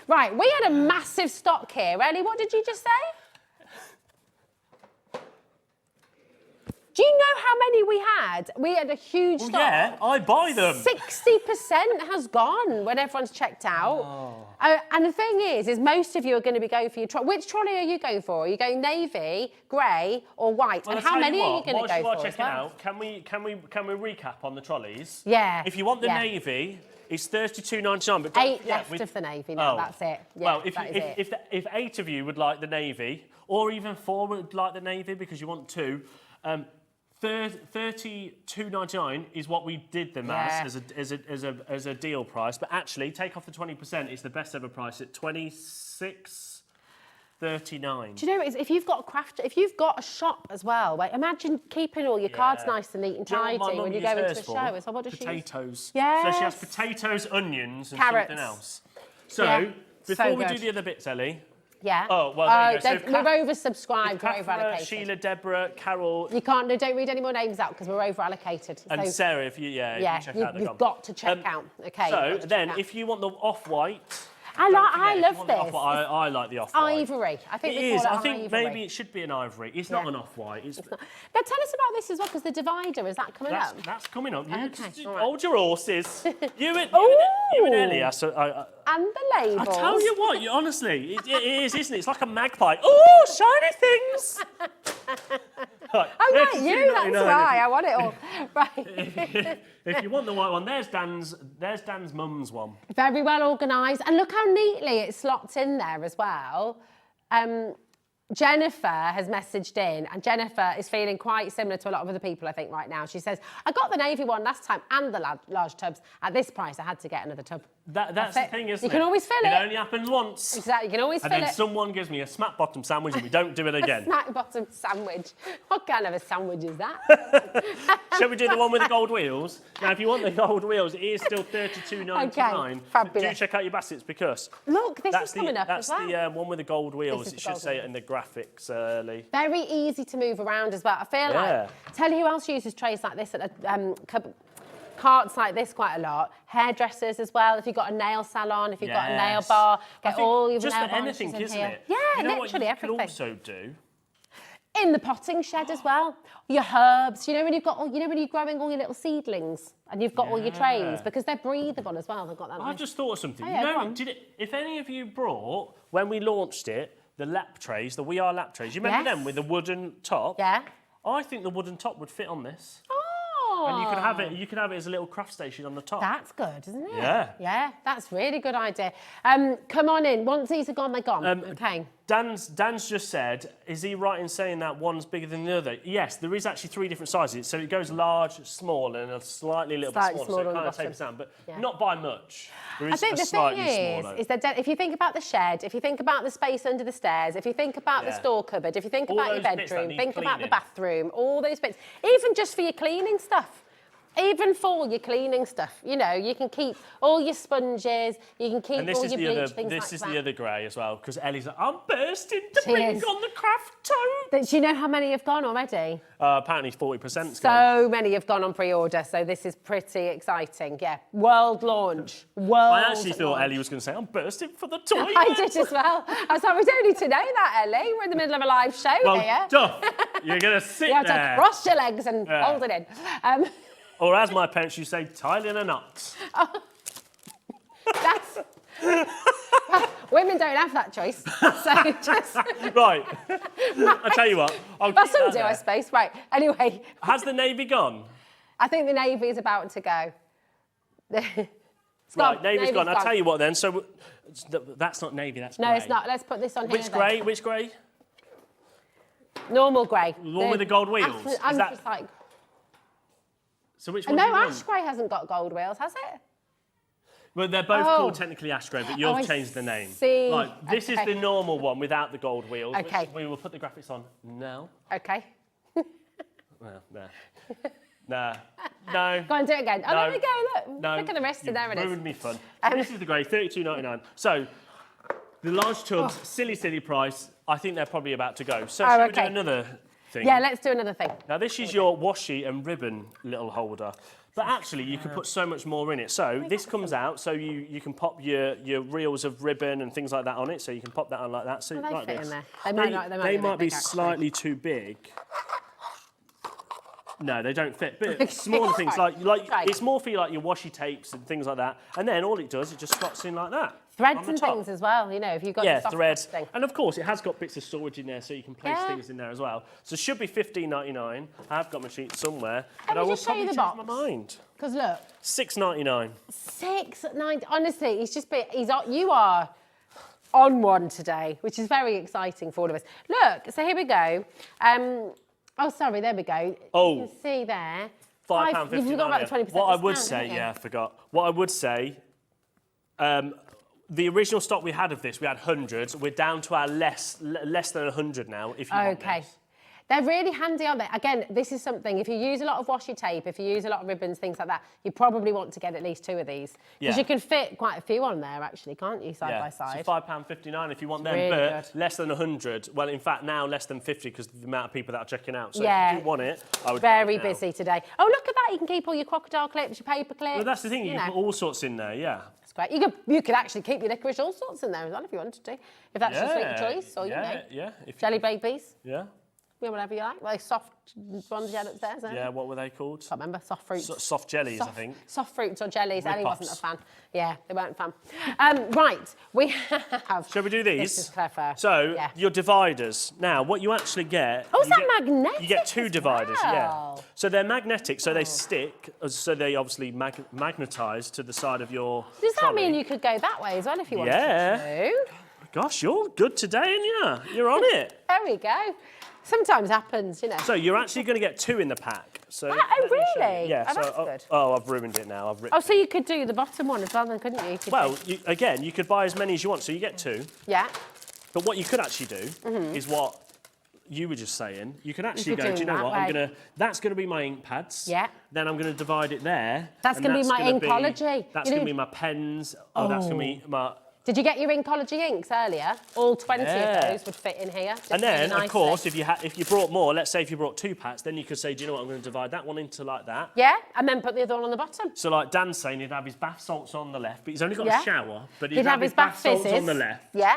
Right, we had a massive stock here. Ellie, what did you just say? Do you know how many we had? We had a huge stock. Yeah, I buy them. 60% has gone when everyone's checked out. And the thing is most of you are going to be going for your trolley. Which trolley are you going for? Are you going navy, grey, or white? Well, and how many are you going to go for? While checking out, can we recap on the trolleys? Yeah. If you want the navy, it's $32.99. But 8 left of the navy now. That's it. Yeah, well, if 8 of you would like the navy, or even 4 would like the navy because you want 2. $32.99 is what we did them as a deal price, but actually take off the 20%. It's the best ever price at $26.39. Do you know, if you've got a shop as well, like, imagine keeping all your cards nice and neat and tidy when you go into a show. So what does potatoes. She use? Yes. So she has potatoes, onions, and carrots. something else. So before we do the other bits, Ellie. Yeah. Oh, well, there you go. So we're oversubscribed, we're over-allocated. Sheila, Deborah, Carol. You can't, don't read any more names out because we're over-allocated. And so, Sarah, if you check out the you've got to check out. Okay. So then, if you want the off-white... I love this. I like the off-white. Ivory. I think it is. I think maybe it should be an ivory. It's not an off-white. It's not. Now tell us about this as well, because the divider, is that coming up? That's coming up. Okay. Hold your horses. you and Ellie. And the labels. I tell you what, honestly, it is, isn't it? It's like a magpie. Oh, shiny things. Right, that's right. I want it all. Right. If you want the white one, there's Dan's mum's one. Very well organised. And look how neatly it's slots in there as well. Jennifer has messaged in, and Jennifer is feeling quite similar to a lot of other people, I think, right now. She says, I got the navy one last time and the large tubs. At this price, I had to get another tub. That's the thing, isn't it? You can always fill it. It only happens once. Exactly, you can always fill it. And then someone gives me a smack bottom sandwich and we don't do it again. A smack bottom sandwich. What kind of a sandwich is that? Shall we do the one with the gold wheels? Now, if you want the gold wheels, it is still $32.99. Okay, fabulous. Do check out your baskets because... Look, this is coming up as well. That's the one with the gold wheels. It should say it in the graphics early. Very easy to move around as well. I feel like... Tell you who else uses trays like this at a carts like this quite a lot. Hairdressers as well. If you've got a nail salon, if you've got a nail bar, get all your nail varnishes in here. Just anything, isn't it? Yeah, you know literally what everything. You can also do? In the potting shed as well. Your herbs. You know when you've got, when you're growing all your little seedlings and you've got all your trays because they're breathable as well. They've got that. I've just thought of something. Oh, if any of you brought when we launched it the lap trays, the We Are lap trays, you remember them with the wooden top? Yeah. I think the wooden top would fit on this. Oh. And you could have it as a little craft station on the top. That's good, isn't it? Yeah. Yeah, that's really good idea. Come on in. Once these are gone, they're gone. Okay. Dan's just said, is he right in saying that one's bigger than the other? Yes, there is actually 3 different sizes. So it goes large, small, and a slightly little bit smaller. So it kind of tapers down, but not by much. I think the thing is that if you think about the shed, if you think about the space under the stairs, if you think about the store cupboard, if you think about your bedroom, think about the bathroom, all those bits, even just for your cleaning stuff. Even for your cleaning stuff, you can keep all your sponges, you can keep all your bleach, things like that. This is the other grey as well, because Ellie's like, I'm bursting to bring on the craft tote. Do you know how many have gone already? Apparently 40%. So many have gone on pre-order, so this is pretty exciting. Yeah, world launch. I actually thought Ellie was going to say, I'm bursting for the toilet. I did as well. I was like, we don't need to know that, Ellie. We're in the middle of a live show here. Duff, you're going to sit there. You have to cross your legs and hold it in. Or as my parents used to say, tie in a knot. That's... women don't have that choice. So just... Right. I'll tell you what. Well, some do, I suppose. Right. Anyway. Has the navy gone? I think the navy is about to go. Right, navy's gone. I'll tell you what then. So that's not navy, that's grey. No, it's not. Let's put this on here. Which grey? Which grey? Normal grey. The one with the gold wheels? Just like... So which one? No, ash grey hasn't got gold wheels, has it? Well, they're both called technically ash grey, but you've changed the name. See. Right, this is the normal one without the gold wheels. Okay. Which we will put the graphics on now. Okay. Well, no. Go on, do it again. Oh, there we go, look. No. Look at the rest, and there it is. Ruined me fun. This is the grey, $32.99. So, the large tubs, silly price. I think they're probably about to go. So, shall we do another thing? Yeah, let's do another thing. Now, this is your washi and ribbon little holder. But actually, you can put so much more in it. So this comes out, so you can pop your reels of ribbon and things like that on it. So you can pop that on like that. So they like fit this. in there. They might be slightly too big. No, they don't fit. But smaller things like it's more for your washi tapes and things like that. And then all it does, it just slots in like that. Threads and things as well, if you've got your soft threads. thing. And of course, it has got bits of storage in there, so you can place things in there as well. So it should be $15.99. I've got my sheet somewhere, but I will probably change my mind. Because look, $6.99. $6.99. Honestly, you are on one today, which is very exciting for all of us. Look, so here we go. Oh, sorry, there we go. Oh. You can see there. £5.59. You've got about the 20% What I would discount, say, haven't you? yeah, I forgot. What I would say, the original stock we had of this, we had hundreds. We're down to our less than 100 now, if you want Okay. this. They're really handy, aren't they? Again, this is something, if you use a lot of washi tape, if you use a lot of ribbons, things like that, you probably want to get at least 2 of these. Because Yeah. you can fit quite a few on there, actually, can't you, side by side? So £5.59 if you want them, really but good. less than 100. Well, in fact, now less than 50 because of the amount of people that are checking out. So Yeah. if you do want it, I would Very get it now. busy today. Oh, look at that. You can keep all your crocodile clips, your paper clips. Well, that's the thing. You can know. put all sorts in there, yeah. That's great. You could actually keep your licorice all sorts in there as well if you wanted to. If that's your sweet choice, or, you know. Yeah. Jelly babies. Yeah. Yeah, whatever you like. Well, those soft ones you had upstairs, aren't Yeah, what were they called? Can't remember. Soft fruits. Soft jellies, I think. Soft fruits or jellies. Ellie Rip-offs. wasn't a fan. Yeah, they weren't a fan. Right, we have... Shall we do these? This is clever. So, Yeah. your dividers. Now, what you actually get... Oh, is you that magnetic You get 2 as dividers, yeah. well? So they're magnetic, so they stick, so they obviously magnetise to the side of your Does that trolley. mean you could go that way as well if you wanted Yeah. to? Gosh, you're good today, aren't you? You're on it. There we go. Sometimes happens, you know. So you're actually going to get 2 in the pack. So Oh, let me show you. really? Yeah. Oh, so, that's good. Oh, I've ruined it now. I've ripped Oh, so you could do the bottom one as well then, couldn't you? Well, again, you could buy as many as you want, so you get 2. Yeah. But what you could actually do is what you were just saying. You could actually could go, do do you know that what? way. That's going to be my ink pads. Yeah. Then I'm going to divide it there. That's and gonna be my gonna Inkology. That's You going to know- be my pens. Oh, that's going to be my... Did you get your Inkology inks earlier? All 20 Yeah. of those would fit in here. just And then, really of course, nicely. if you brought more, let's say if you brought 2 packs, then you could say, do you know what, I'm going to divide that one into like that. Yeah, and then put the other one on the bottom. So like Dan's saying, he'd have his bath salts on the left, but he's only got Yeah. a shower, but He'd have his bath salts fizzes. on the left. Yeah.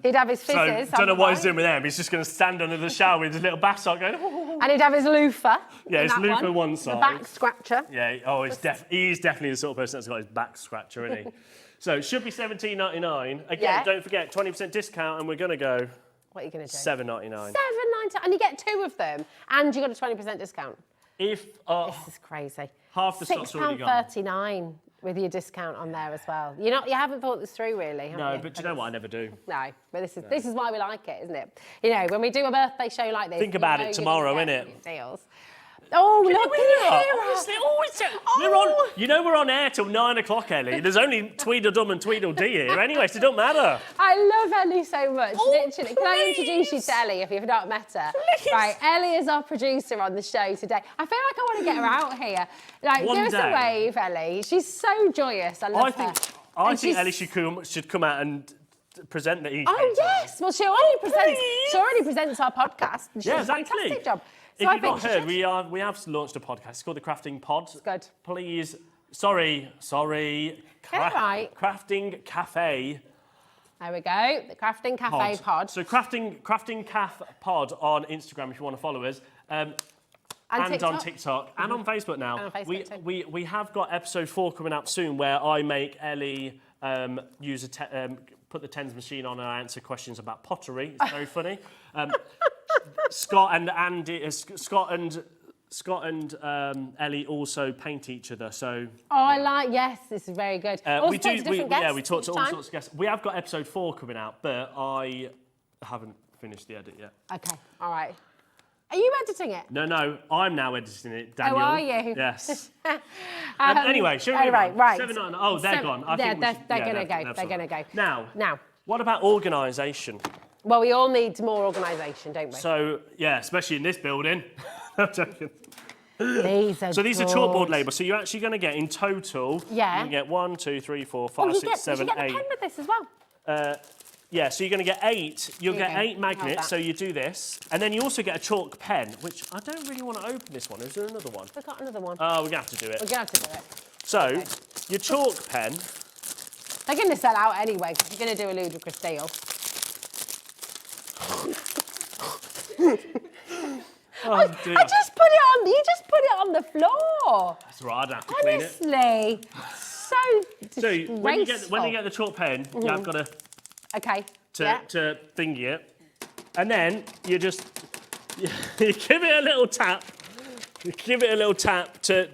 He'd have his So, fizzes. don't know on what the he's doing with them. He's just going to stand under the shower with his little bath salt going, right. And he'd have his loofah. Yeah, in his that loofah one The side. back scratcher. Yeah, oh, he's definitely the sort of person that's got his back scratcher, isn't he? So it should be $17.99. Again, Yeah. don't forget, 20% discount, and we're going to go What are you going to do? $7.99. $7.99. And you get 2 of them. And you got a 20% discount. If This is crazy. half the stock's already gone. £6.39 with your discount on there as well. You haven't thought this through really, have No, you? but do you know what? I never do. No, but this is why we like it, isn't it? You know, when we do a birthday show like this, Think about it you're tomorrow, gonna get innit? Deals. Oh, look at Honestly, we're on. You know we're on air till 9 o'clock, Ellie. There's only Tweedledum and Tweedledee here anyway, so it don't matter. I love Ellie so much, literally. Can I introduce you to Ellie if you've not met her? Please. Right, Ellie is our producer on the show today. I feel like I want to get her out here. Like, One give us day. a wave, Ellie. She's so joyous. I love I her. think she's- Ellie should come out and present the Oh, yes. Well, she already presents our podcast. And she Yeah, does a exactly. fantastic job. So If I you've think not she heard, should. we have launched a podcast. It's called the Crafting Pod. Good. Please, sorry. Get it right. Crafting Cafe. There we go. The Crafting Cafe pod. So Crafting Caf Pod on Instagram if you want to follow us. And TikTok. on TikTok and on Facebook now. And on Facebook too. we have got episode 4 coming up soon where I make Ellie use put the tens machine on and I answer questions about pottery. It's very funny. Scott and Ellie also paint each other. So Yes, this is very good. All we sorts of different guests we talk to each all time. sorts of guests. We have got episode 4 coming out, but I haven't finished the edit yet. Okay, all right. Are you editing it? No, I'm now editing it, Daniel. Oh, are you? Yes. Anyway, shall we move on? right. 7, 9, oh, they're gone. I think they're going to go. They're going to go. Now, what about organisation? Well, we all need more organisation, don't we? So, yeah, especially in this building. I'm joking. These are So these are good. chalkboard labels. So you're actually going to get in total. Yeah. You can get 1, 2, 3, 4, Oh, 5, you 6, 7, get 8. the pen with this as well. Yeah, so you're going to get 8. You'll Here you get go. 8 Hold magnets. that. So you do this, and then you also get a chalk pen, which I don't really want to open this one. Is there another one? We've got another one. Oh, we're going to have to do it. We're going to have to do it. So your chalk pen. They're going to sell out anyway because you're going to do a ludicrous deal. Oh, dear. I just put it on. You just put it on the floor. That's right. I'd have to clean it. Honestly, so So when you get the chalk pen, you've got to Okay. to thingy it, and then you just you give it a little tap. You give it a little tap to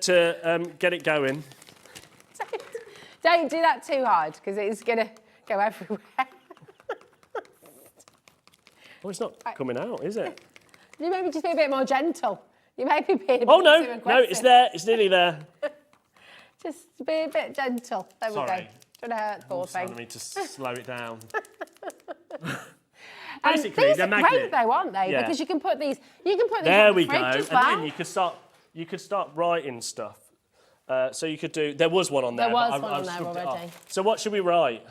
get it going. Don't do that too hard because it's going to go everywhere. Oh, it's not coming out, is it? You maybe just be a bit more gentle. You may be being a bit Oh, too no, aggressive. no, it's there. It's nearly there. Just be a bit gentle. There we go. Sorry. Don't hurt, poor thing. Telling me to slow it down. And Basically, these they're are magnet. great though, aren't they? Yeah. Because you can put these. You can put these There on we the go. fridge as And well. then you could start writing stuff. So you could do. There was one on there. There was but one I on there scrubbed it already. off. So what should we write?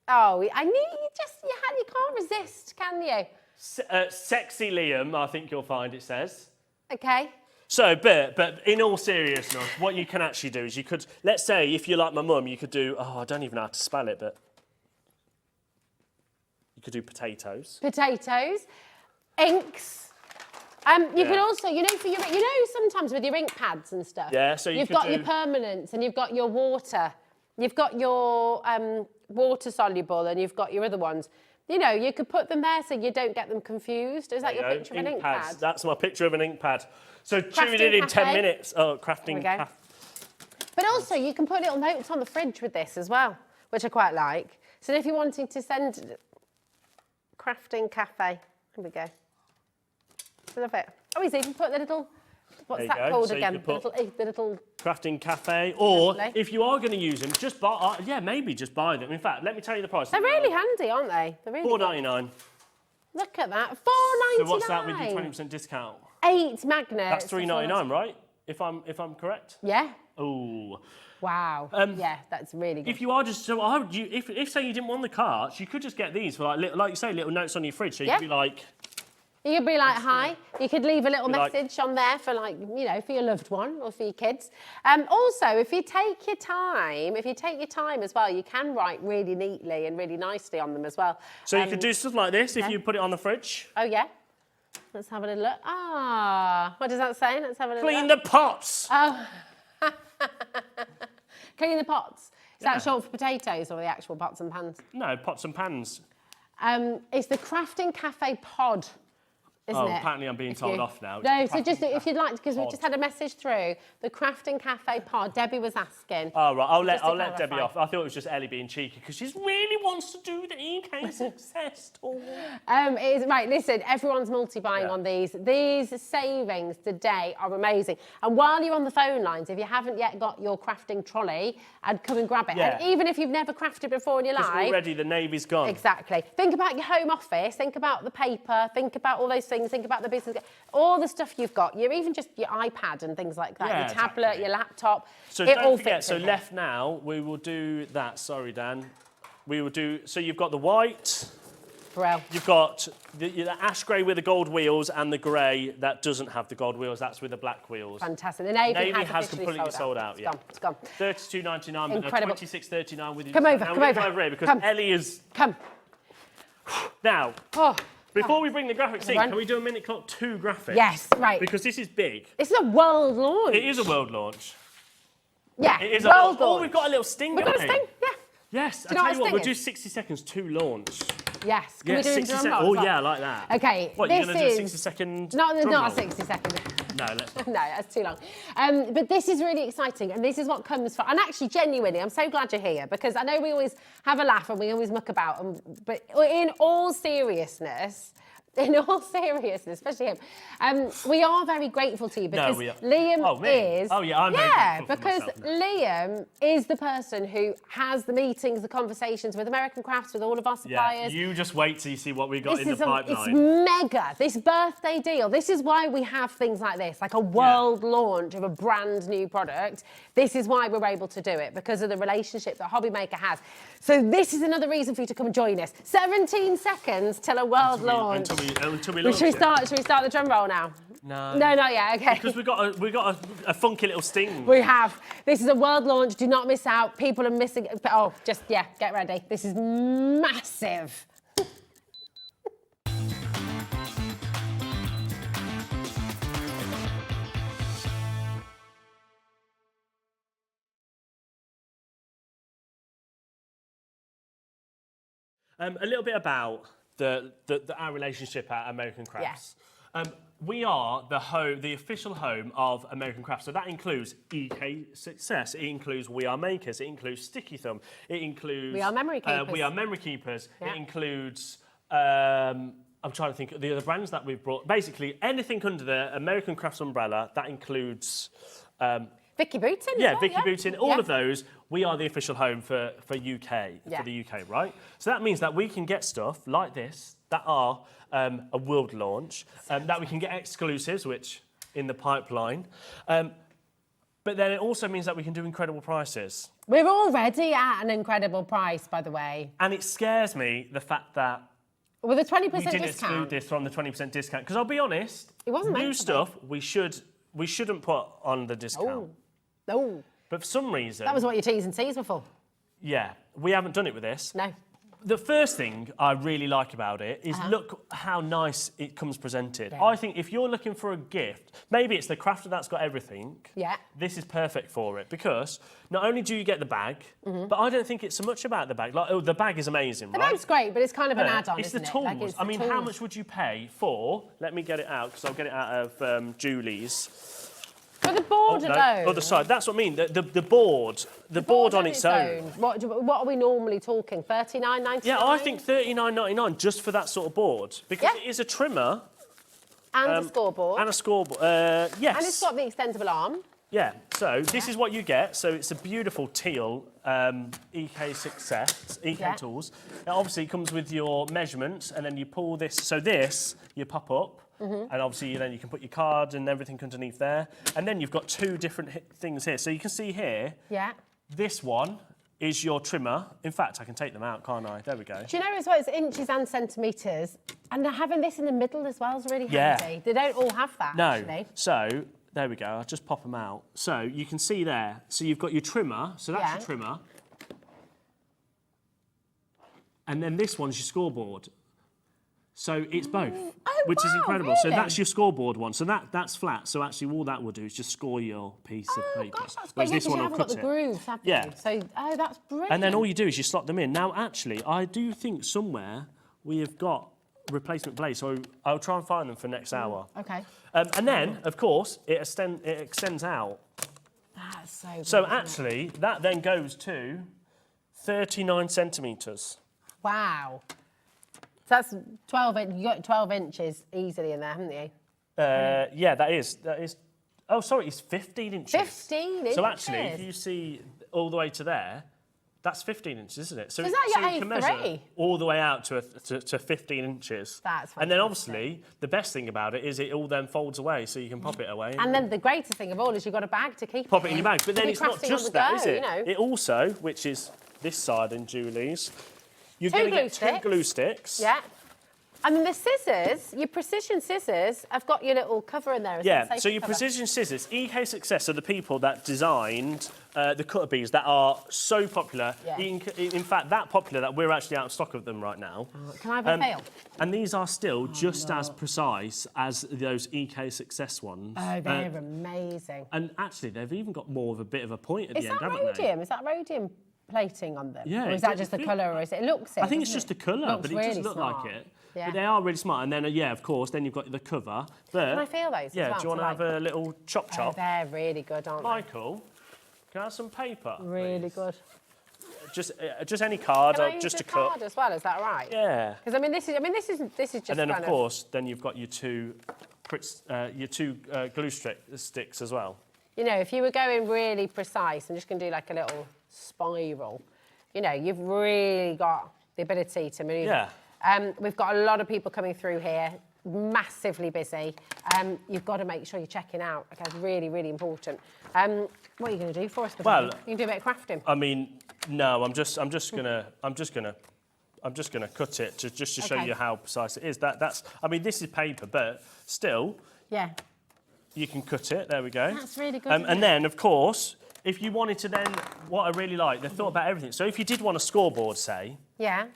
Oh, you can't resist, can you? Sexy Liam, I think you'll find it says. Okay. So, but in all seriousness, what you can actually do is you could, let's say, if you're like my mum, you could do, I don't even know how to spell it, but you could do potatoes. Potatoes, inks. You could also, for your, sometimes with your ink pads and stuff. Yeah, so you've got your permanents and you've got your water. You've got your water soluble and you've got your other ones. You could put them there so you don't get them confused. Is that your picture of an ink pad? That's my picture of an ink pad. So Crafting tune it in cafe. 10 minutes. Oh, crafting cafe. But also you can put little notes on the fridge with this as well, which I quite like. So if you're wanting to send crafting cafe, here we go. I love it. Oh, you can put the little, what's that called again? The little crafting cafe. Or Lovely. if you are going to use them, just buy. Maybe just buy them. In fact, let me tell you the price. They're really handy, aren't they? They're really $4.99. Look at that, $4.99. So what's that with your 20% discount? 8 magnets. That's $3.99, right? If I'm correct. Yeah. Oh. Wow. Yeah, that's really good. If you are just if say you didn't want the carts, you could just get these for like you say, little notes on your fridge. So you could be like. You could be like, hi. You could leave a little message on there for for your loved one or for your kids. Also, if you take your time as well, you can write really neatly and really nicely on them as well. So you could do stuff like this if you put it on the fridge. Oh, yeah. Let's have a little look. What does that say? Let's have a little Clean look. the pots. Oh. Clean the pots. Is that short for potatoes or the actual pots and pans? No, pots and pans. It's the Crafting Cafe pod. Isn't it? Apparently I'm being told off now. No, so just if you'd like, because we just had a message through, the Crafting Cafe pod, Debbie was asking. Oh, right, I'll let Debbie off. I thought it was just Ellie being cheeky, because she really wants to do the EK success tour. Right, listen, everyone's multi-buying on these. These savings today are amazing. And while you're on the phone lines, if you haven't yet got your crafting trolley, I'd come and grab it. Yeah. And even if you've never crafted before in your life. Already the navy's gone. Exactly. Think about your home office, think about the paper, think about all those things. Think about the business, all the stuff you've got. You're even just your iPad and things like that. Your tablet, your laptop. So it don't all forget. fits So in left now, we will do that. Sorry, Dan. We will do. So you've got the white. Bro. You've got the ash grey with the gold wheels and the grey that doesn't have the gold wheels. That's with the black wheels. Fantastic. The navy has completely sold out. Yeah. It's gone. $32.99, but $26.39 with you. Come over. Here because Ellie is. Come. Now. Oh. Before we bring the graphics in, can we do a minute clock 2 graphics? Yes, right. Because this is big. This is a world launch. It is a world launch. Yeah, it is world launch. Oh, we've got a little sting We've got a going. sting, yeah. Yes, Do you I know tell you what, what we'll a do sting 60 seconds to launch. Yes, can we do 60 a drum seconds. roll? Oh, yeah, I like that. Okay, What, this you're going to do a is... 60 second Not drum a roll? 60 second. No, let's not. No, that's too long. But this is really exciting, and this is what comes from... And actually, genuinely, I'm so glad you're here, because I know we always have a laugh and we always muck about, but in all seriousness... especially him, we are very grateful to you because Liam is... Oh, yeah, I'm very grateful because for myself now. Liam is the person who has the meetings, the conversations with American Crafts, with all of our suppliers. Yeah, you just wait till you see what we got in the pipeline. It's mega, this birthday deal. This is why we have things like this, like a world launch of a brand new product. This is why we're able to do it, because of the relationship that HobbyMaker has. So this is another reason for you to come and join us. 17 seconds till a world launch. Until we launch Should we start the drum roll now? No. No, not yet, okay. Because we got a funky little sting. We have. This is a world launch. Do not miss out. People are missing it. Oh, get ready. This is massive. A little bit about our relationship at American Crafts. We are the official home of American Crafts. So that includes EK Success. It includes We Are Makers. It includes Sticky Thumb. It includes We Are Memory Keepers. We Are Memory Keepers. Yeah. It includes I'm trying to think of the other brands that we've brought. Basically, anything under the American Crafts umbrella, that includes... Vicky Bootin. Yeah, Vicky Bootin, all of those. We are the official home for UK, Yeah. for the UK, right? So that means that we can get stuff like this that are a world launch, that we can get exclusives, which in the pipeline. But then it also means that we can do incredible prices. We're already at an incredible price, by the way. And it scares me, the fact that with a 20% we didn't discount. exclude this from the 20% discount. Because I'll be honest, It wasn't meant new to be. stuff we shouldn't put on the discount. No. But for some reason... That was what your T's and C's were for. Yeah, we haven't done it with this. No. The first thing I really like about it is look how nice it comes presented. Yeah. I think if you're looking for a gift, maybe it's the crafter that's got everything. Yeah. This is perfect for it because not only do you get the bag, but I don't think it's so much about the bag. Like, the bag is amazing, The right? bag's great, but it's kind of an add-on, It's isn't the it? tools. Like, it's I the mean, tools. how much would you pay for? Let me get it out because I'll get it out of Julie's. For the board alone. Other side. That's what I mean. The board. The board on its own. What are we normally talking? $39.99? Yeah, I think $39.99 just for that sort of board because it is a trimmer and a scoreboard. and a scoreboard. Yes. And it's got the extendable arm. Yeah. So this is what you get. So it's a beautiful teal EK Success EK tools. It obviously comes with your measurements, and then you pull this. So this you pop up. And obviously then you can put your card and everything underneath there. And then you've got two different things here. So you can see here, this one is your trimmer. In fact, I can take them out, can't I? There we go. Do you know as well, it's inches and centimetres. And having this in the middle as well is really handy. They don't all have that, actually. So, there we go. I'll just pop them out. So you can see there. So you've got your trimmer. So that's your trimmer. And then this one's your scoreboard. So it's both, which is incredible. Really? So that's your scoreboard one. So that's flat. So actually all that will do is just score your piece of paper. Gosh, that's Whereas great. this one will got cut the it. grooves, have you? Yeah. So, that's brilliant. And then all you do is you slot them in. Now, actually, I do think somewhere we have got replacement blades. So I'll try and find them for next hour. Okay. And then, of course, it extends out. That's so good. So actually, that then goes to 39 centimetres. Wow. So that's 12 inches. You got 12 inches easily in there, haven't you? Yeah, that is. Oh, sorry, it's 15 inches. 15 inches? So actually, if you see all the way to there, that's 15 inches, isn't it? So is that your you can A3? measure all the way out to 15 inches. That's and then obviously, the best thing about it is it all then folds away, so you can pop it away. And then the greatest thing of all is you've got a bag to keep Pop it in your bag. But then You'll be it's not crafting on just the that, go, is it? you know. It also, which is this side in Julie's, you're Two going to glue get sticks. 2 glue sticks. Yeah. And then the scissors, your precision scissors, have got your little cover in there. Yeah, so your precision scissors, EK Success are the people that designed the cutter bees that are so popular. Yeah. In fact, that popular that we're actually out of stock of them right now. Can I have a fail? And these are still just as precise as those EK Success ones. Oh, they're amazing. And actually, they've even got more of a bit of a point at Is the end, that haven't they? rhodium? Is that rhodium plating on them? Yeah, Or is that just the colour, or is it? It looks it. I think it's doesn't just the colour, Looks but it really doesn't look smart. like it. Yeah. But they are really smart. And then, yeah, of course, then you've got the cover. But, Can I feel those as yeah, well do you want to have a little chop? Oh, they're really good, aren't Michael, can I have some paper? they? Really good. Just any card, Can I use just the to cut. card as well? Is that right? Yeah. Because I mean, this is just. And then, kind of course, then you've got your two glue sticks as well. You know, if you were going really precise, I'm just going to do like a little spiral. You know, you've really got the ability to move. Yeah. We've got a lot of people coming through here, massively busy. You've got to make sure you're checking out. Okay, it's really, really important. What are you going to do for us? Well, you can do a bit of crafting. I mean, no, I'm just gonna cut it to show you how precise it is. That's. I mean, this is paper, but still. Yeah. You can cut it. There we go. That's really good. And then, of course, if you wanted to then, what I really like, they thought about everything. So if you did want a scoreboard, say, Yeah.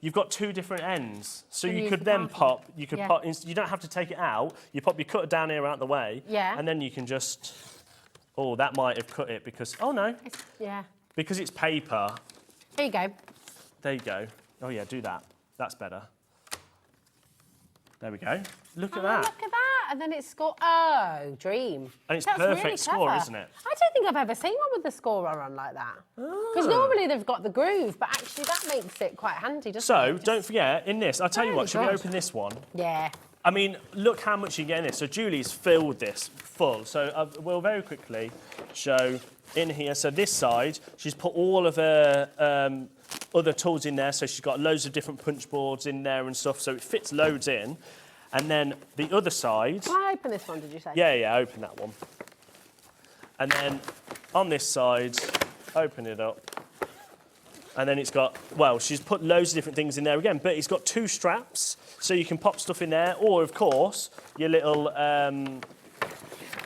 you've got 2 different ends. So And you use could the then pop. pop, you could Yeah. pop, you don't have to take it out. You pop your cutter down here out the way. Yeah. And then you can just, oh, that might have cut it because, oh no, Yeah. because it's paper. Here you go. There you go. Oh yeah, do that. That's better. There we go. Look at Oh, that. look at that. And then it's score. Oh, dream. And it's That's perfect really score, clever. isn't it? I don't think I've ever seen one with the scorer on like that. Because normally they've got the groove, but actually that makes it quite handy, doesn't it? So, don't forget, in this, I'll tell you Really what, shall we good. open this one? Yeah. I mean, look how much you get in this. So Julie's filled this full. So we'll very quickly show in here. So this side, she's put all of her other tools in there. So she's got loads of different punch boards in there and stuff. So it fits loads in. And then the other side... Can I open this one, did you say? Yeah, open that one. And then on this side, open it up. And then it's got, well, she's put loads of different things in there again, but it's got 2 straps, so you can pop stuff in there, or, of course, your little,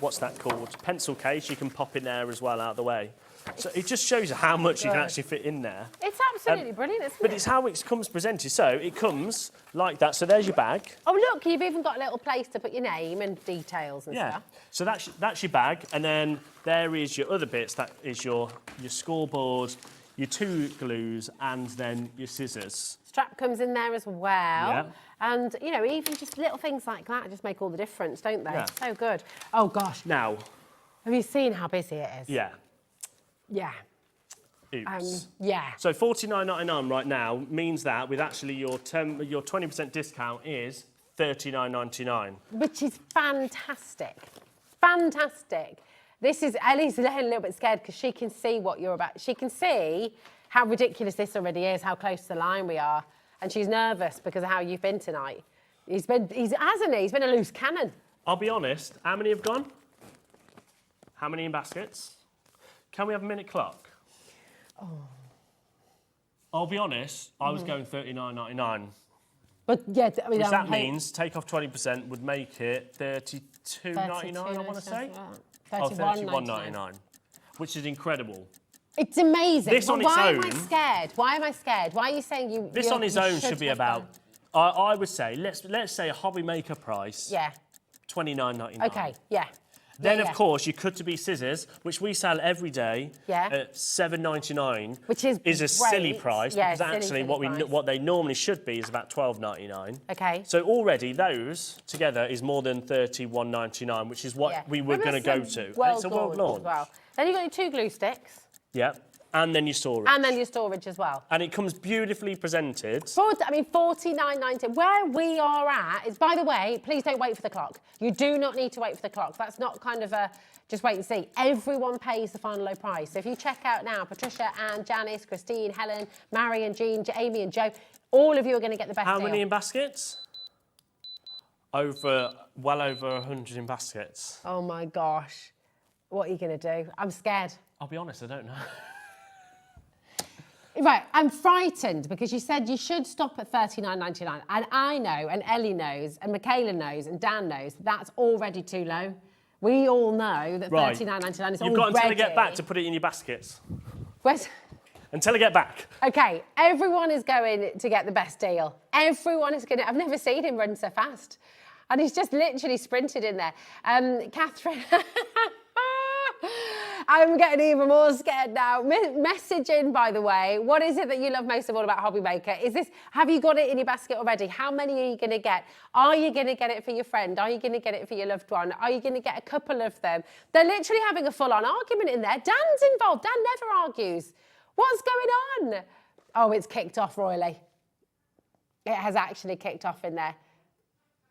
what's that called? Pencil case you can pop in there as well out of the way. So it just shows you how much you can actually fit in there. It's absolutely brilliant, isn't it? But it's how it comes presented. So it comes like that. So there's your bag. Oh, look, you've even got a little place to put your name and details and stuff. So that's your bag, and then there is your other bits. That is your scoreboard, your 2 glues, and then your scissors. Strap comes in there as well. Yeah. And, you know, even just little things like that just make all the difference, don't they? Yeah. So good. Oh, gosh. Now. Have you seen how busy it is? Yeah. Yeah. Oops. Yeah. So $49.99 right now means that with actually your 20% discount is $39.99. Which is fantastic. Fantastic. This is, Ellie's a little bit scared because she can see what you're about. She can see how ridiculous this already is, how close to the line we are. And she's nervous because of how you've been tonight. Hasn't he? He's been a loose cannon. I'll be honest, how many have gone? How many in baskets? Can we have a minute clock? Oh. I'll be honest, I was going $39.99. But yeah, I mean, which that means take off 20% would make it $32.99, I want to say. $31.99, which is incredible. It's amazing. This on its why own. am I scared? Why am I scared? Why are you saying you? This on its own should be about. I would say let's say a HobbyMaker price. Yeah. $29.99. Okay. Yeah. Then of course your cut-to-be scissors, which we sell every day at $7.99, which is a silly price because actually silly what they normally should be is about $12.99. Okay. So already those together is more than $31.99, which is what we were going to go to. And it's a world launch. As well. Then you've got your 2 glue sticks. Yeah. And then your storage. And then your storage as well. And it comes beautifully presented. $49.90. Where we are at is, by the way, please don't wait for the clock. You do not need to wait for the clock. That's not kind of a just wait and see. Everyone pays the final low price. So if you check out now, Patricia and Janice, Christine, Helen, Mary and Jean, Amy and Joe, all of you are going to get the best deal. How many in baskets? Well over 100 in baskets. Oh my gosh. What are you going to do? I'm scared. I'll be honest, I don't know. Right, I'm frightened because you said you should stop at $39.99, and I know, and Ellie knows, and Michaela knows, and Dan knows that's already too low. We all know that $39.99 is already... You've got until I get back to put it in your baskets. Where's... Until I get back. Okay, everyone is going to get the best deal. Everyone is going to... I've never seen him run so fast. And he's just literally sprinted in there. Catherine... I'm getting even more scared now. Message in, by the way. What is it that you love most of all about HobbyMaker? Is this, have you got it in your basket already? How many are you going to get? Are you going to get it for your friend? Are you going to get it for your loved one? Are you going to get a couple of them? They're literally having a full-on argument in there. Dan's involved. Dan never argues. What's going on? Oh, it's kicked off royally. It has actually kicked off in there.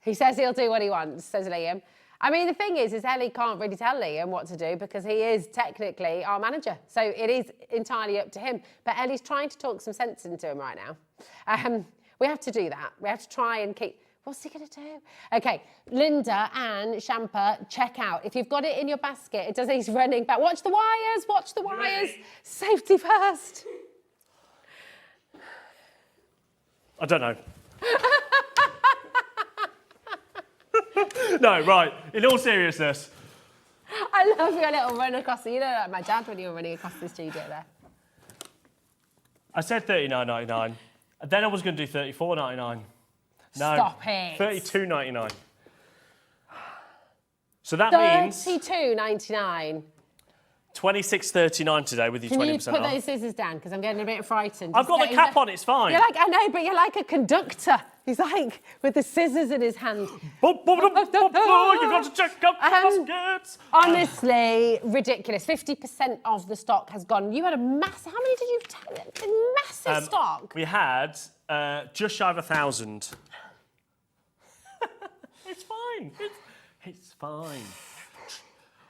He says he'll do what he wants, says Liam. I mean, the thing is Ellie can't really tell Liam what to do because he is technically our manager. So it is entirely up to him. But Ellie's trying to talk some sense into him right now. We have to do that. We have to try and keep... What's he going to do? OK, Linda and Shampa, check out. If you've got it in your basket, it does. He's running back. Watch the wires. Watch the wires. Safety first. I don't know. No, right. In all seriousness. I love your little run across. You know, like my dad when you were running across the studio there. I said $39.99. Then I was going to do $34.99. No. Stop it. $32.99. So that means... $32.99. 26.39 today with your 20% off. Can you put those scissors down? Because I'm getting a bit frightened. I've got the cap on, it's fine. You're like, I know, but you're like a conductor. He's like, with the scissors in his hand. You've got to check up baskets. Honestly, ridiculous. 50% of the stock has gone. You had a massive, how many did you take? Massive stock. We had just shy of 1,000. It's fine. It's fine.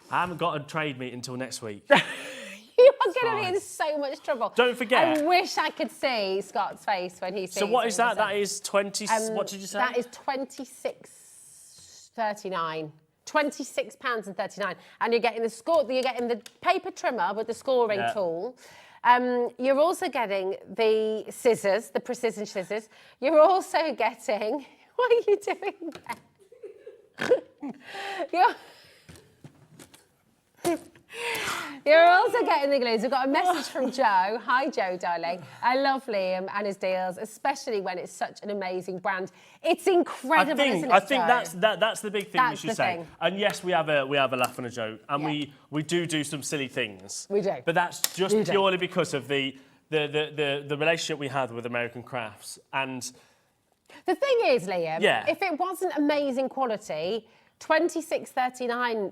I haven't got a trade meet until next week. You are going to be in so much trouble. Don't forget. I wish I could see Scott's face when he sees. So what is that? That is 20. What did you say? That is £26.39. £26.39, and you're getting the score. You're getting the paper trimmer with the scoring tool. You're also getting the scissors, the precision scissors. You're also getting. What are you doing there? You're also getting the glues. We've got a message from Joe. Hi, Joe, darling. I love Liam and his deals, especially when it's such an amazing brand. It's incredible, isn't it, I think Joe? that's the big thing we should say. Thing. And yes, we have a laugh and a joke, and we do some silly things. We do. But that's just purely because of the relationship we have with American crafts. And the thing is, Liam, if it wasn't amazing quality, $26.39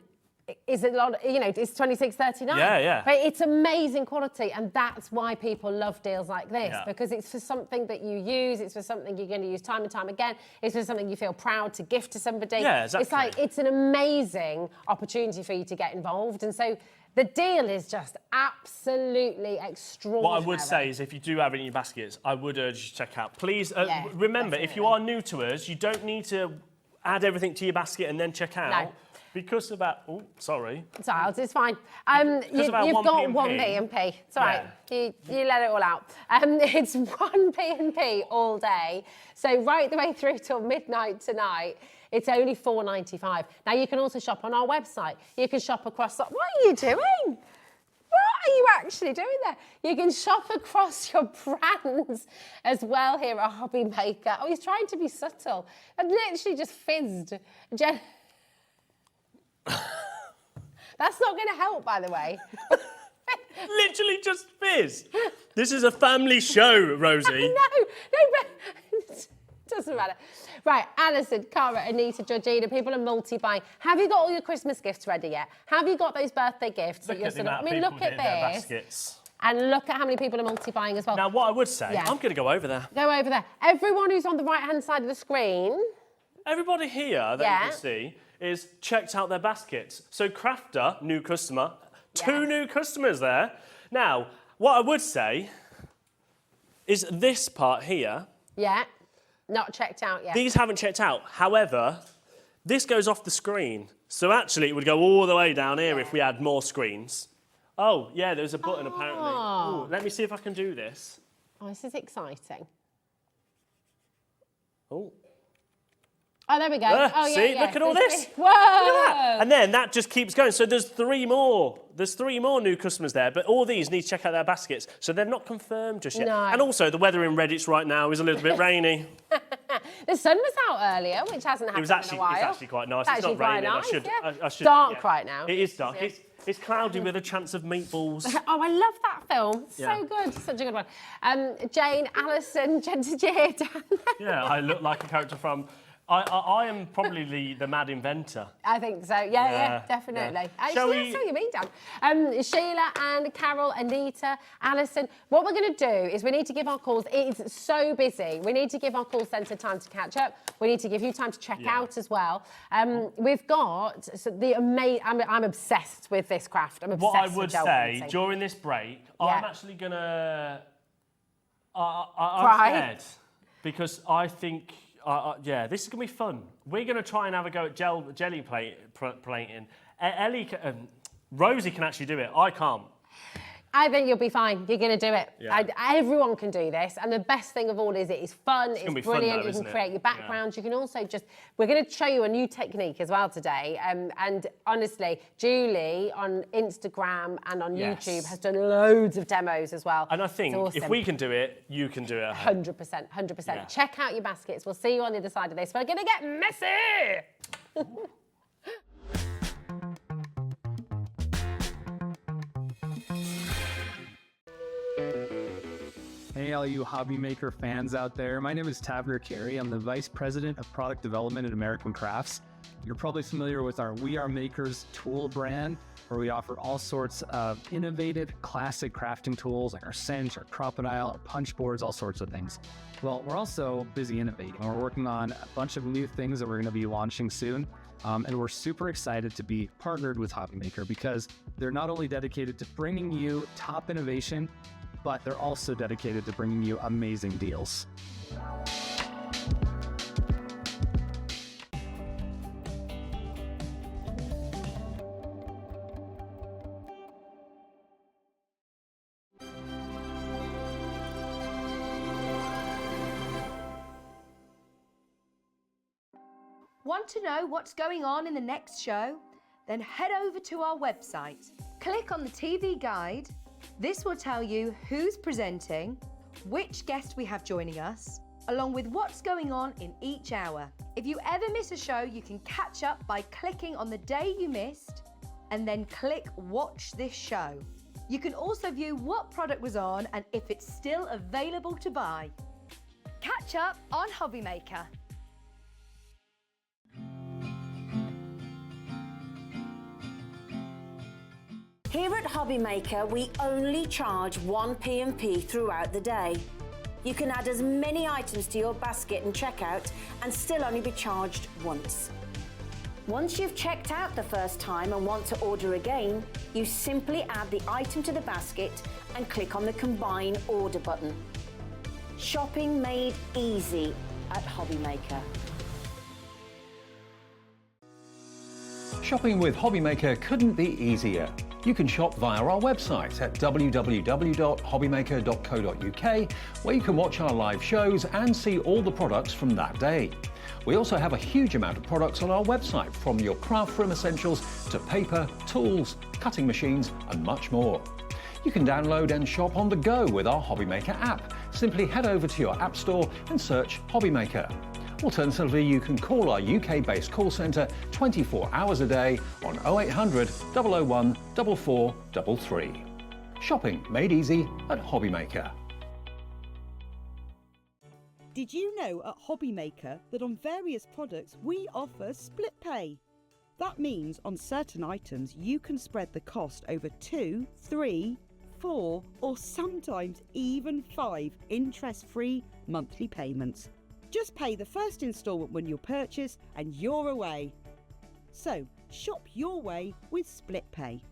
is a lot, it's $26.39. Yeah. But it's amazing quality, and that's why people love deals like this, because it's for something that you use, it's for something you're going to use time and time again, it's for something you feel proud to gift to somebody. Yeah, exactly. It's an amazing opportunity for you to get involved, and so the deal is just absolutely extraordinary. What I would say is if you do have it in your baskets, I would urge you to check out. Please, remember, if you are new to us, you don't need to add everything to your basket and then check out. No. Because about, sorry. It's fine. You've got one P&P. It's all right. You let it all out. It's one P&P all day. So right the way through till midnight tonight, it's only $4.95. Now you can also shop on our website. You can shop across. What are you doing? What are you actually doing there? You can shop across your brands as well here at HobbyMaker. Oh, he's trying to be subtle. I literally just fizzed. That's not going to help, by the way. Literally just fizz. This is a family show, Rosie. No, it doesn't matter. Right, Alison, Cara, Anita, Georgina, people are multi-buying. Have you got all your Christmas gifts ready yet? Have you got those birthday gifts that you're sort of... look at this. And look at how many people are multi-buying as well. Now, what I would say, I'm going to go over there. Go over there. Everyone who's on the right-hand side of the screen... Everybody here that you can see is checked out their baskets. So Crafter, new customer, 2 new customers there. Now, what I would say is this part here. Yeah, not checked out yet. These haven't checked out. However, this goes off the screen. So actually it would go all the way down here if we had more screens. Oh, yeah, there's a button apparently. Ooh, let me see if I can do this. Oh, this is exciting. Oh. Oh, there we go. See, look at all this. Whoa! Look at that. And then that just keeps going. So there's 3 more. There's 3 more new customers there, but all these need to check out their baskets. So they're not confirmed just yet. No. And also, the weather in Redditch right now is a little bit rainy. The sun was out earlier, which hasn't happened in a while. It's actually quite nice. It's not raining. Nice, I should. Dark right now. It is dark. It's cloudy with a chance of meatballs. Oh, I love that film. So good. Such a good one. Jane, Alison, did you hear Dan? Yeah, I look like a character from... I am probably the mad inventor. I think so. Yeah, definitely. Yeah. Shall we? That's what you mean, Dan. Sheila and Carol, Anita, Alison. What we're going to do is we need to give our calls. It's so busy. We need to give our call centre time to catch up. We need to give you time to check out as well. We've got the amazing. I'm obsessed with this craft. I'm obsessed. What I would with gel say painting. during this break, I'm actually gonna. I'm Cry? scared because I think. This is going to be fun. We're going to try and have a go at jelly plating. Rosie can actually do it. I can't. I think you'll be fine. You're going to do it. Yeah. Everyone can do this. And the best thing of all is it is fun. It's brilliant. You can create your backgrounds. You can also we're going to show you a new technique as well today. And honestly, Julie on Instagram and on YouTube has done loads of demos as well. And I think if we can do it, you can do it. 100%, 100%. Yeah. Check out your baskets. We'll see you on the other side of this. We're going to get messy. Hey, all you HobbyMaker fans out there. My name is Tavner Carey. I'm the Vice President of Product Development at American Crafts. You're probably familiar with our We Are Makers tool brand, where we offer all sorts of innovative, classic crafting tools like our Cinch, our Crocodile, our punch boards, all sorts of things. Well, we're also busy innovating. We're working on a bunch of new things that we're going to be launching soon. And we're super excited to be partnered with HobbyMaker because they're not only dedicated to bringing you top innovation, but they're also dedicated to bringing you amazing deals. Want to know what's going on in the next show? Then head over to our website. Click on the TV guide. This will tell you who's presenting, which guest we have joining us, along with what's going on in each hour. If you ever miss a show, you can catch up by clicking on the day you missed and then click Watch This Show. You can also view what product was on and if it's still available to buy. Catch up on HobbyMaker. Here at HobbyMaker, we only charge one P&P throughout the day. You can add as many items to your basket and checkout and still only be charged once. Once you've checked out the first time and want to order again, you simply add the item to the basket and click on the Combine Order button. Shopping made easy at HobbyMaker. Shopping with HobbyMaker couldn't be easier. You can shop via our website at www.hobbymaker.co.uk, where you can watch our live shows and see all the products from that day. We also have a huge amount of products on our website, from your craft room essentials to paper, tools, cutting machines and much more. You can download and shop on the go with our HobbyMaker app. Simply head over to your app store and search HobbyMaker. Alternatively, you can call our UK-based call centre 24 hours a day on 0800 001 4433. Shopping made easy at HobbyMaker. Did you know at HobbyMaker that on various products we offer split pay? That means on certain items you can spread the cost over 2, 3, 4 or sometimes even 5 interest-free monthly payments. Just pay the first instalment when you purchase and you're away. So, shop your way with Split Pay.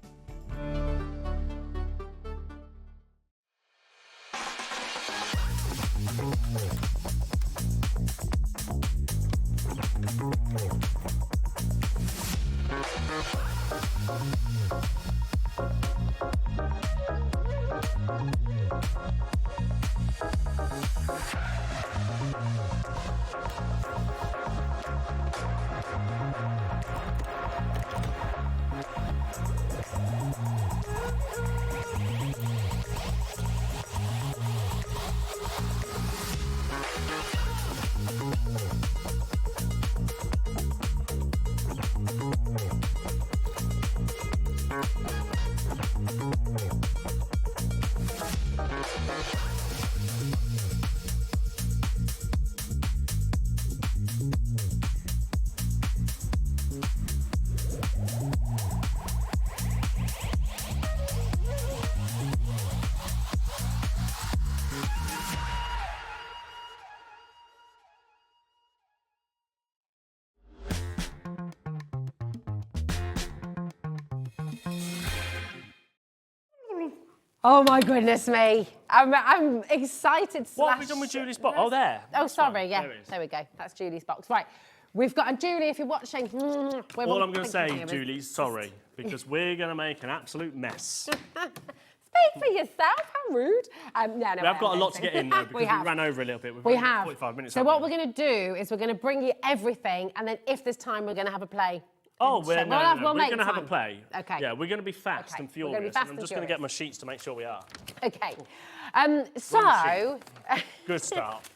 Oh my goodness me. I'm excited. What have we done with Julie's box? Oh, there. Oh, sorry, yeah. There we go. That's Julie's box. Right. We've got a Julie, if you're watching. All I'm going to say, Julie, sorry, because we're going to make an absolute mess. Speak for yourself. How rude. We have got a lot to get in, though, because we ran over a little bit. We have. 45 minutes. So what we're going to do is we're going to bring you everything, and then if there's time, we're going to have a play. Oh, we're going to have a play. Okay. Yeah, we're going to be fast and furious. I'm just going to get my sheets to make sure we are. Okay. So... Good start.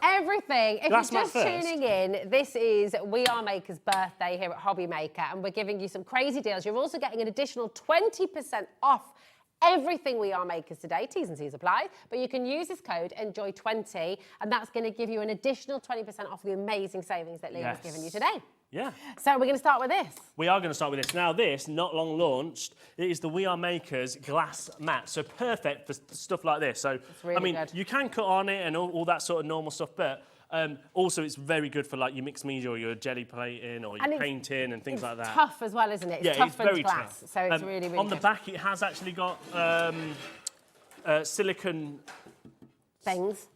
Everything. If That's you're just tuning in, this is We Are Maker's birthday here at HobbyMaker, and we're giving you some crazy deals. You're also getting an additional 20% off everything We Are Makers today, T's and C's apply, but you can use this code ENJOY20 and that's going to give you an additional 20% off the amazing savings that Liam has given you today. Yeah. So we're going to start with this. We are going to start with this. Now this, not long launched, it is the We Are Makers glass mat. So perfect for stuff like this. So, really I mean, good. you can cut on it and all that sort of normal stuff, but also it's very good for like your mixed media or your jelly plating or your painting and things like that. It's tough as well, isn't it? It's yeah, tough it's very glass, tough. so it's really, really on good. the back, it has actually got silicone things.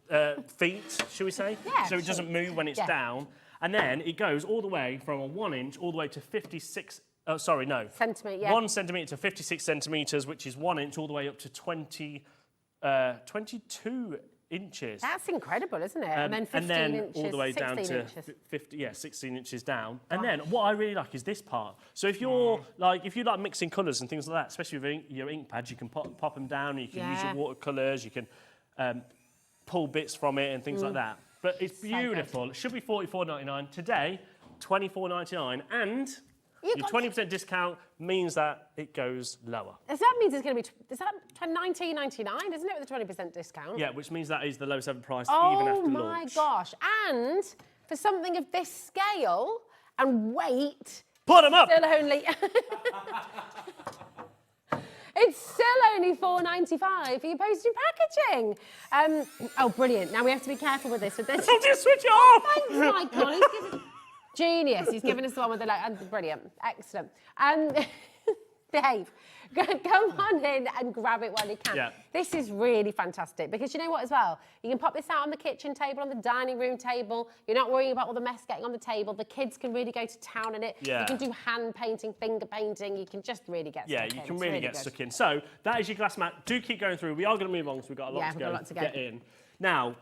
Feet, should we say? Yeah. So it doesn't move when it's down. And then it goes all the way from a 1 inch all the way to 56, Centimetre, yeah. 1 centimetre to 56 centimetres, which is 1 inch all the way up to 22 inches. That's incredible, isn't it? And then 15 inches, all the way down to inches. 16 inches down. And then what I really like is this part. So if you're if you like mixing colours and things like that, especially with your ink pads, you can pop them down, you can use your watercolours, you can pull bits from it and things like that. But it's beautiful. It should be $44.99. Today, $24.99. And your 20% discount means that it goes lower. So that means it's going to be, is that $19.99, isn't it, with a 20% discount? Yeah, which means that is the lowest ever price even after launch. Oh my gosh. And for something of this scale and weight... Put them up! Still only... It's still only $4.95 for your postage and packaging. Oh, brilliant. Now we have to be careful with this. I'll just switch it off! Thanks, Michael. Genius. He's given us the one with the light. Brilliant. Excellent. Behave. Come on in and grab it while you can. Yeah. This is really fantastic because you know what as well? You can pop this out on the kitchen table, on the dining room table. You're not worrying about all the mess getting on the table. The kids can really go to town in it. Yeah. You can do hand painting, finger painting. You can just really get stuck in. Yeah, you can really get stuck in. So that is your glass mat. Do keep going through. We are going to move on because we've got a lot to get in. Now,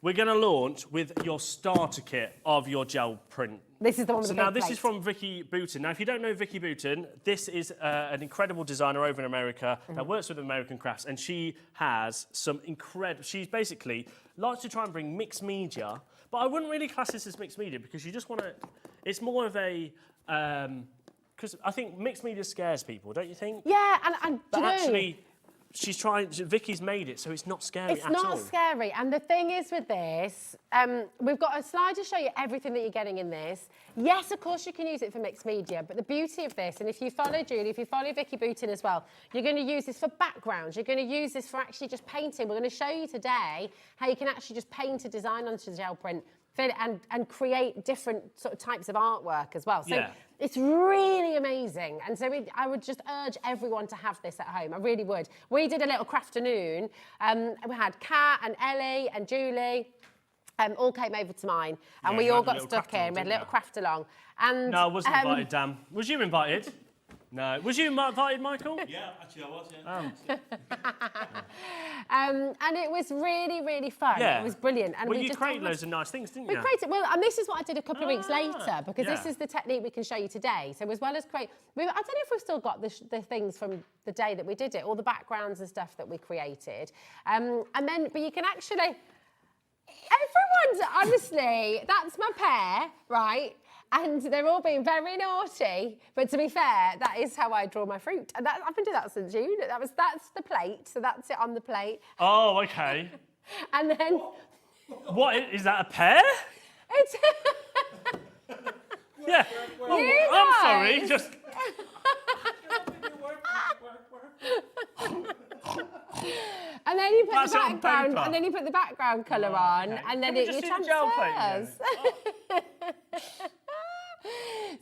we're going to launch with your starter kit of your gel print. This is the one with the big this plate. is from Vicky Bouton. Now, if you don't know Vicky Bouton, this is an incredible designer over in America that works with American crafts, and she has some incredible... She basically likes to try and bring mixed media, but I wouldn't really class this as mixed media because you just want to... It's more of a... Because I think mixed media scares people, don't you think? Yeah, and but actually... Vicky's made it, so it's not scary at all. It's not scary. And the thing is with this, we've got a slide to show you everything that you're getting in this. Yes, of course, you can use it for mixed media, but the beauty of this, and if you follow Julie, if you follow Vicky Bouton as well, you're going to use this for backgrounds. You're going to use this for actually just painting. We're going to show you today how you can actually just paint a design onto the gel print and create different sort of types of artwork as well. So it's really amazing. And so I would just urge everyone to have this at home. I really would. We did a little crafternoon. We had Kat and Ellie and Julie. All came over to mine. And we all got stuck in. We had a little craft along. And, no, I wasn't invited, Dan. Was you invited? No. Was you invited, Michael? Yeah, actually I was, yeah. And it was really, really fun. Yeah. It was brilliant. And well, you created loads of nice things, didn't you? We created, well, and this is what I did a couple of weeks later, because this is the technique we can show you today. So as well as create, I don't know if we've still got the things from the day that we did it, all the backgrounds and stuff that we created. And then, but you can actually, everyone's, honestly, that's my pair, right? And they're all being very naughty. But to be fair, that is how I draw my fruit. And I've been doing that since June. That's the plate, so that's it on the plate. Oh, okay. And then... What, is that a pear? It's... Yeah. You I'm sorry, just... And then you put That's the it on background, paper. and then you put the background colour on, and then Can we it just see the gel plate again? transfers.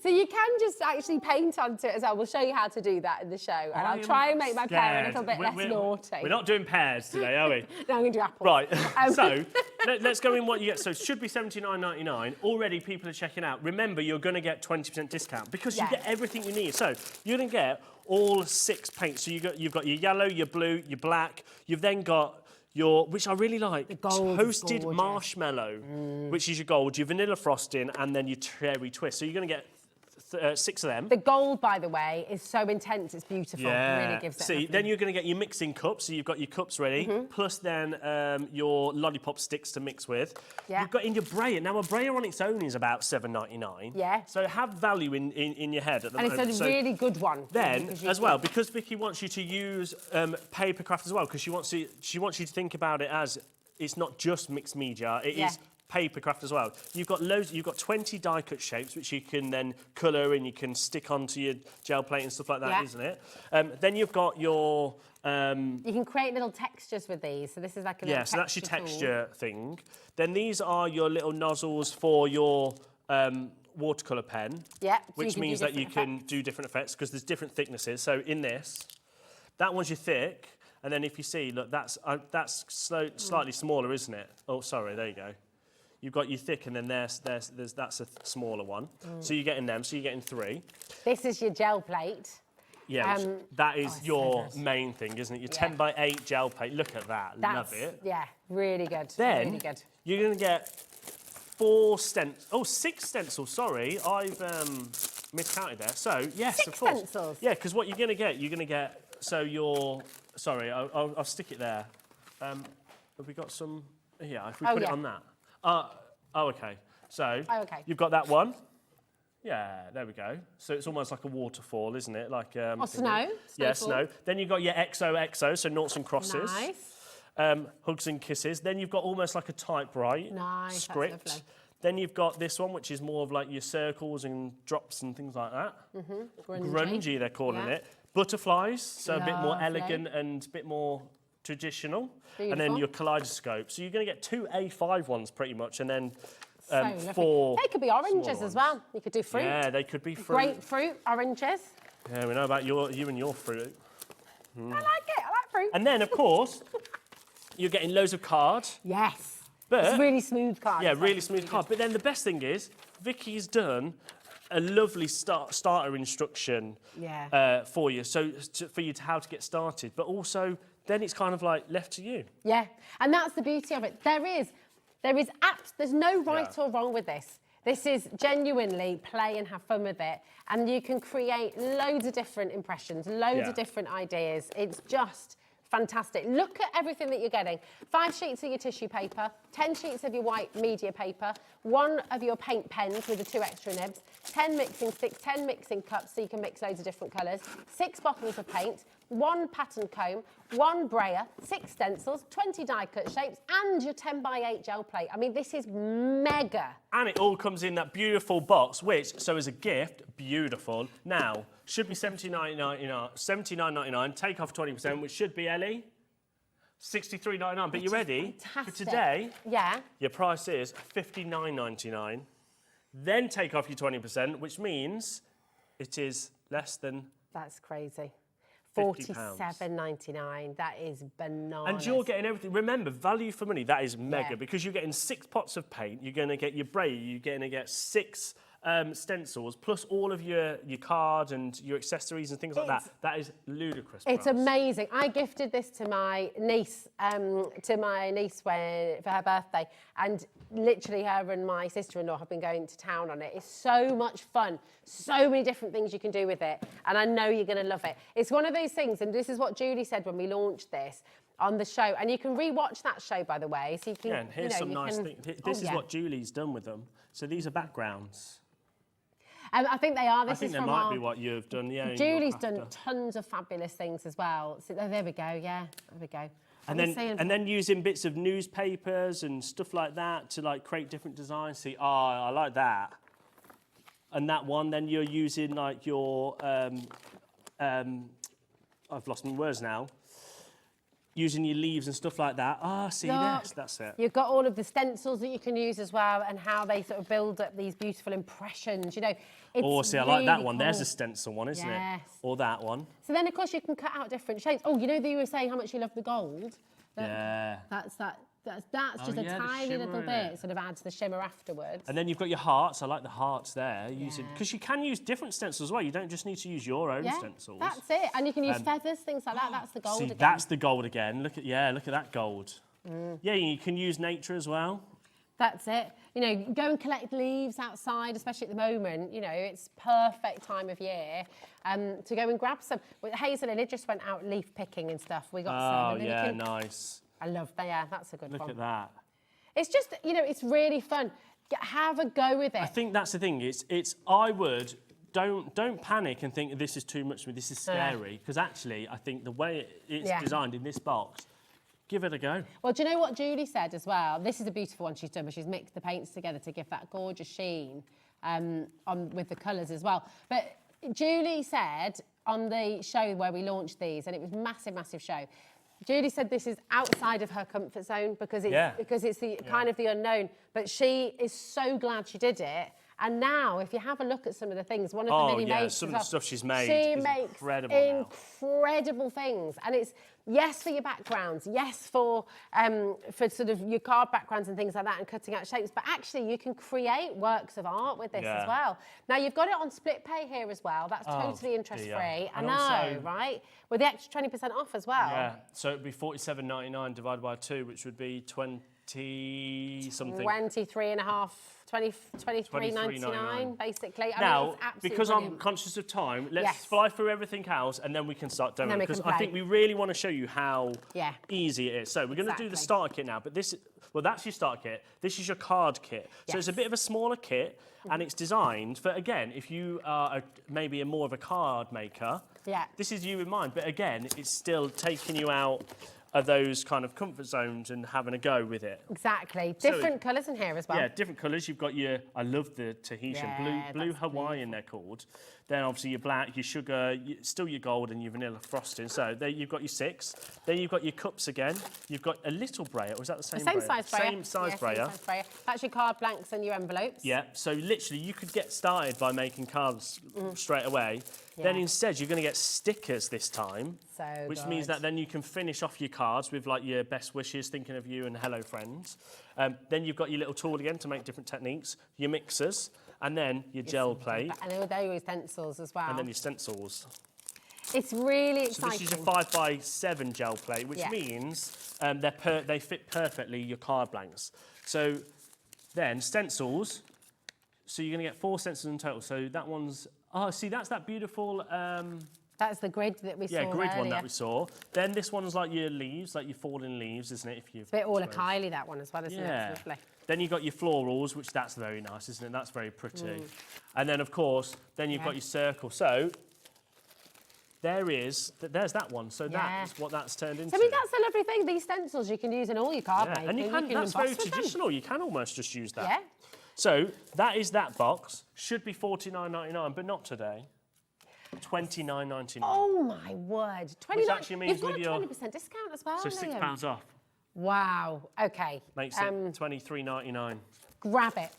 So you can just actually paint onto it as well. We'll show you how to do that in the show, and I'll try and make my pair a little bit less naughty. We're not doing pears today, are we? No, I'm going to do apples. Right, so let's go in what you get. So it should be $79.99. Already people are checking out. Remember, you're going to get 20% discount because you get everything you need. So you're going to get all 6 paints. So you've got your yellow, your blue, your black. You've then got your, which I really like, toasted marshmallow, which is your gold, your vanilla frosting, and then your cherry twist. So you're going to get 6 of them. The gold, by the way, is so intense, it's beautiful. Yeah. It really gives it See, then you're going to get your mixing cups, so you've got your cups ready, plus then your lollipop sticks to mix with. Yeah. You've got in your brayer. Now, a brayer on its own is about $7.99. Yeah. So have value in your head at the moment. And it's a really good one. Then, as well, because Vicky wants you to use paper craft as well, because she wants you to think about it as it's not just mixed media, it is paper craft as well. You've got 20 die cut shapes which you can then colour and you can stick onto your gel plate and stuff like that, isn't it? Then you've got your you can create little textures with these. So this is like a little so that's your texture texture thing. Then these are your little nozzles for your watercolour pen. Yeah. Which means that you can do different effects because there's different thicknesses. So in this, that one's your thick, and then if you see, look, that's slightly smaller, isn't it? Oh, sorry, there you go. You've got your thick, and then that's a smaller one. So you're getting them. So you're getting 3. This is your gel plate. Yeah, that is your main thing, isn't it? Your 10 by 8 gel plate. Look at that. Love it. Yeah, really good. Then really good. You're going to get 6 stencils. Sorry, I've miscounted there. So yes, 6 of course. stencils. Yeah, because what you're going to get. So your. Sorry, I'll stick it there. Have we got some? Yeah, if we put it on that. Okay. So you've got that one. Yeah, there we go. So it's almost like a waterfall, isn't it? Like snow. Yeah, snow. Then you've got your XOXO, so noughts and crosses. Nice. Hugs and kisses. Then you've got almost like a typewrite script. That's lovely. Then you've got this one, which is more of like your circles and drops and things like that. Grungy, they're calling it. Butterflies, so a bit more elegant and a bit more traditional. Beautiful. And then your kaleidoscope. So you're going to get 2 A5 ones pretty much, and then So 4. They could be oranges as well. You could do fruit. Yeah, they could be fruit. Grapefruit, oranges. Yeah, we know about you and your fruit. I like it. I like fruit. And then, of course, you're getting loads of card. Yes. But it's really smooth card. Yeah, really smooth card. But then the best thing is, Vicky's done a lovely starter instruction for you, for you to how to get started. But also, then it's kind of like left to you. Yeah, and that's the beauty of it. There's no right or wrong with this. This is genuinely play and have fun with it. And you can create loads of different impressions, loads of different ideas. It's just fantastic. Look at everything that you're getting. 5 sheets of your tissue paper, 10 sheets of your white media paper, 1 of your paint pens with the 2 extra nibs, 10 mixing sticks, 10 mixing cups so you can mix loads of different colours, 6 bottles of paint, 1 pattern comb, 1 brayer, 6 stencils, 20 die cut shapes, and your 10 by 8 gel plate. I mean, this is mega. And it all comes in that beautiful box, which, so as a gift, beautiful. Now, should be $79.99, take off 20%, which should be, Ellie, $63.99. But you ready? Fantastic. For today, your price is $59.99. Then take off your 20%, which means it is less than... That's crazy. $47.99. That is bananas. And you're getting everything. Remember, value for money, that is mega, because you're getting 6 pots of paint, you're going to get your brayer, you're going to get 6 stencils, plus all of your card and your accessories and things like that. That is ludicrous. It's amazing. I gifted this to my niece for her birthday, and literally her and my sister-in-law have been going to town on it. It's so much fun. So many different things you can do with it, and I know you're going to love it. It's one of those things, and this is what Julie said when we launched this on the show, and you can re-watch that show, by the way, so you can... Yeah, and here's some nice things. This is what Julie's done with them. So these are backgrounds. I think they are. I think that might be what you've done, yeah. Julie's done tons of fabulous things as well. So there we go, yeah, there we go. And then using bits of newspapers and stuff like that to like create different designs. See, I like that. And that one, then you're using like your, I've lost my words now. Using your leaves and stuff like that. See, that's it. You've got all of the stencils that you can use as well, and how they sort of build up these beautiful impressions, you know. See, I like that one. Cool. There's a stencil one, isn't it? Or that one. So then, of course, you can cut out different shapes. Oh, you know that you were saying how much you love the gold? That's just a tiny little bit, sort of adds the shimmer afterwards. And then you've got your hearts. I like the hearts there. Because you can use different stencils as well. You don't just need to use your own stencils. That's it. And you can use feathers, things like that. That's the gold again. That's the gold again. Look at that gold. Yeah, you can use nature as well. That's it. You know, go and collect leaves outside, especially at the moment. You know, it's perfect time of year to go and grab some. Hazel and Ed just went out leaf picking and stuff. We got some. And yeah, nice. I love that. Yeah, that's a good one. Look at that. It's just, you know, it's really fun. Have a go with it. I think that's the thing. I would, don't panic and think this is too much for me, this is scary. Because actually, I think the way it's designed in this box, give it a go. Well, do you know what Julie said as well? This is a beautiful one she's done, but she's mixed the paints together to give that gorgeous sheen with the colours as well. But Julie said on the show where we launched these, and it was massive, massive show, Julie said this is outside of her comfort zone because it's the kind of the unknown. But she is so glad she did it. And now, if you have a look at some of the things, one of the mini makes some of the stuff she's made she is makes incredible things, and it's yes for your backgrounds, yes for sort of your card backgrounds and things like that, and cutting out shapes. But actually, you can create works of art with this as well. Now you've got it on split pay here as well. That's totally interest free. I know, also, right? With the extra 20% off as well. Yeah. So it'd be $47.99 divided by 2, which would be 20 something. 23.99 basically. Now, because brilliant. I'm conscious of time, let's fly through everything else and then we can start demoing. Because I think we really want to show you how easy it is. So we're going to do the starter kit now, but that's your starter kit. This is your card kit. So it's a bit of a smaller kit and it's designed for, again, if you are maybe more of a card maker, this is you in mind. But again, it's still taking you out of those kind of comfort zones and having a go with it. Exactly. Different colours in here as well. Yeah, different colours. You've got your, I love the Tahitian, blue Hawaiian they're called. Then obviously your black, your sugar, still your gold and your vanilla frosting. So there you've got your 6. Then you've got your cups again. You've got a little brayer, or is that the same brayer? Size brayer. Same size brayer. Same size brayer. That's your card blanks and your envelopes. Yeah, so literally you could get started by making cards straight away. Then instead you're going to get stickers this time, which means that then you can finish off your cards with like your best wishes, thinking of you and hello friends. Then you've got your little tool again to make different techniques, your mixers, and then your gel plate. And there are your stencils as well. And then your stencils. It's really exciting. So this is your 5x7 gel plate, which means they fit perfectly your card blanks. So then stencils, so you're going to get 4 stencils in total. So that one's, see, that's that beautiful... That's the grid that we saw Yeah, grid earlier. one that we saw. Then this one's like your leaves, like your falling leaves, isn't it? If you've it's a bit all a Kylie, that one as well, isn't it? It's lovely. Then you've got your florals, which that's very nice, isn't it? That's very pretty. And then, of course, then you've got your circle. So there's that one. So that's what that's turned into. So, I mean, that's the lovely thing. These stencils you can use in all your card making. And you can that's very traditional. You can almost just use that. Yeah. So that is that box. Should be $49.99, but not today. $29.99. Oh my word! Which actually means you've got a 20% discount as well. So £6 off. Wow. Okay. Makes it $23.99. Grab it.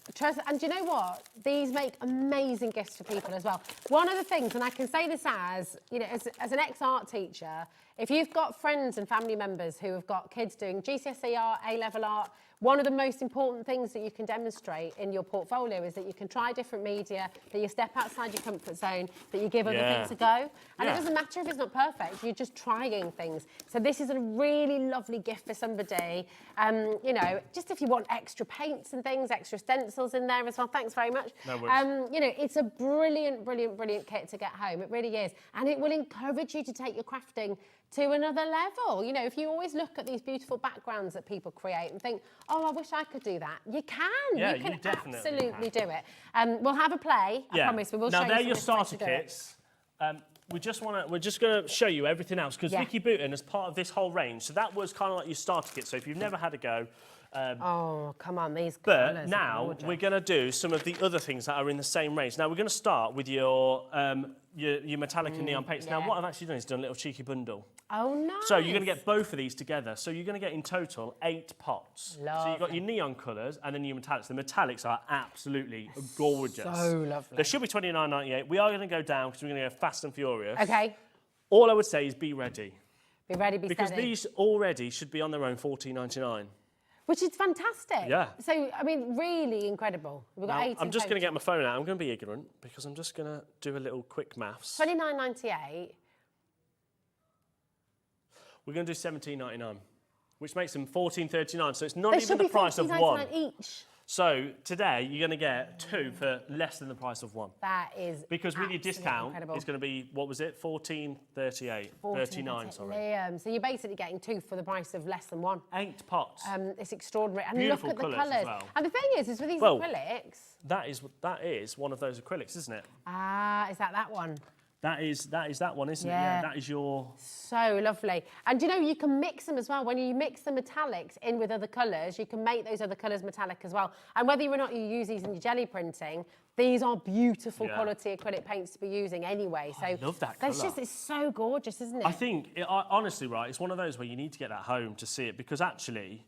And do you know what? These make amazing gifts for people as well. One of the things, and I can say this as, you know, as an ex-art teacher, if you've got friends and family members who have got kids doing GCSE art, A-level art, one of the most important things that you can demonstrate in your portfolio is that you can try different media, that you step outside your comfort zone, that you give other things a go. And it doesn't matter if it's not perfect, you're just trying things. So this is a really lovely gift for somebody. You know, just if you want extra paints and things, extra stencils in there as well. Thanks very much. No worries. You know, it's a brilliant, brilliant, brilliant kit to get home. It really is. And it will encourage you to take your crafting to another level. You know, if you always look at these beautiful backgrounds that people create and think, oh, I wish I could do that. You can. Yeah, you can definitely absolutely do it. We'll have a play. I promise. We will show you. Now, they're your some ways starter to do it. kits. We're just going to show you everything else because Vicky Booton is part of this whole range. So that was kind of like your starter kit. So if you've never had a go. Oh, come on, these But colours now we're going to do some of the other things that are in the same range. Now we're going to start with your metallic and neon paints. Now what I've actually done is done a little cheeky bundle. Oh, nice. So you're going to get both of these together. So you're going to get in total 8 pots. Lovely. So you've got your neon colours and then your metallics. The metallics are absolutely gorgeous. So lovely. They should be $29.98. We are going to go down because we're going to go fast and furious. Okay. All I would say is be ready. Be ready, be because steady. these already should be on their own $14.99. Which is fantastic. Yeah. So, I mean, really incredible. We've got 8 I'm just going to get my phone out. I'm going to be ignorant because I'm just going to do a little quick maths. $29.98. We're going to do $17.99, which makes them $14.39. So it's not even the price of one. each. So today you're going to get 2 for less than the price of 1. That is because with your discount, incredible. it's going to be, what was it, 14.38, 39, sorry. So you're basically getting 2 for the price of less than 1. 8 pots. It's extraordinary. And Beautiful look at the colours as colours. well. And the thing is with these acrylics. That is one of those acrylics, isn't it? Ah, is that one? That is that one, isn't it? Yeah, that is your... So lovely. And you know, you can mix them as well. When you mix the metallics in with other colours, you can make those other colours metallic as well. And whether or not you use these in your jelly printing, these are beautiful quality acrylic paints to be using anyway. So I love that colour. It's so gorgeous, isn't it? I think, honestly, right, it's one of those where you need to get that home to see it, because actually,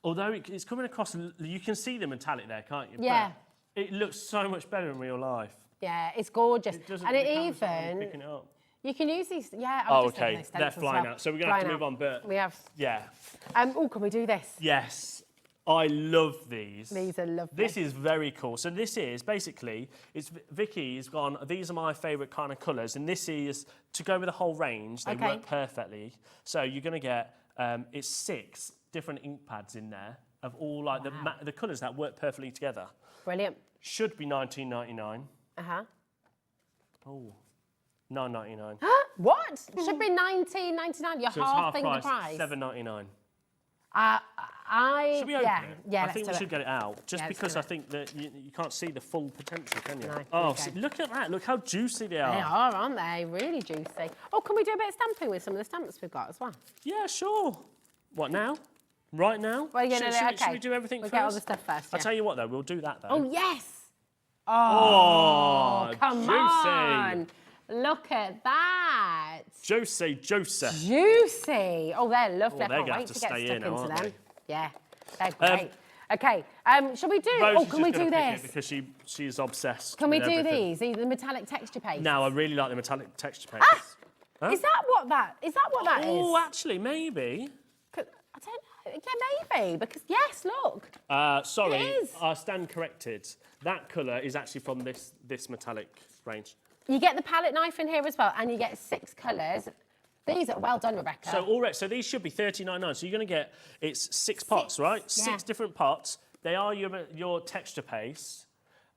although it's coming across, you can see the metallic there, can't you? Yeah. But it looks so much better in real life. Yeah, it's gorgeous. And it even... Picking it up. You can use these, yeah. Oh, okay, they're flying out. So we're going to have to move on, but... We have. Yeah. Oh, can we do this? Yes. I love these. These are lovely. This is very cool. So this is, basically, Vicky's gone, these are my favourite kind of colours, and this is, to go with the whole range, they work perfectly. So you're going to get, it's 6 different ink pads in there, of all, like, the colours that work perfectly together. Brilliant. Should be $19.99. Uh-huh. Oh, $9.99. What? Should be $19.99. You're So halving it's half the price. $7.99. Should we open it? Yeah, I think we should get it out, just because I think that you can't see the full potential, can you? No, oh, see, look at that. Look how juicy they are. They are, aren't they? Really juicy. Oh, can we do a bit of stamping with some of the stamps we've got as well? Yeah, sure. What, now? Right now? Well, yeah, should we do everything first? We'll get all the stuff first, I'll tell you what, though. We'll do that, though. Oh, yes. Oh, come juicy. on. Look at that. Juicy. Juicy. Oh, they're lovely. Oh, I can't wait to get stuck into them. Yeah, they're great. Okay, shall we do... Rosie's can we do this? Because she's obsessed. Can we with do everything. these? The metallic texture paste? No, I really like the metallic texture paste. Huh? Is that what that is? Oh, actually, maybe. I don't know. Yeah, maybe. Because, yes, look. Sorry, It is. I stand corrected. That colour is actually from this metallic range. You get the palette knife in here as well, and you get 6 colours. These are well done, Rebecca. So these should be $39.99. So you're going to get, it's 6 pots, right? Yeah. 6 different pots. They are your texture paste.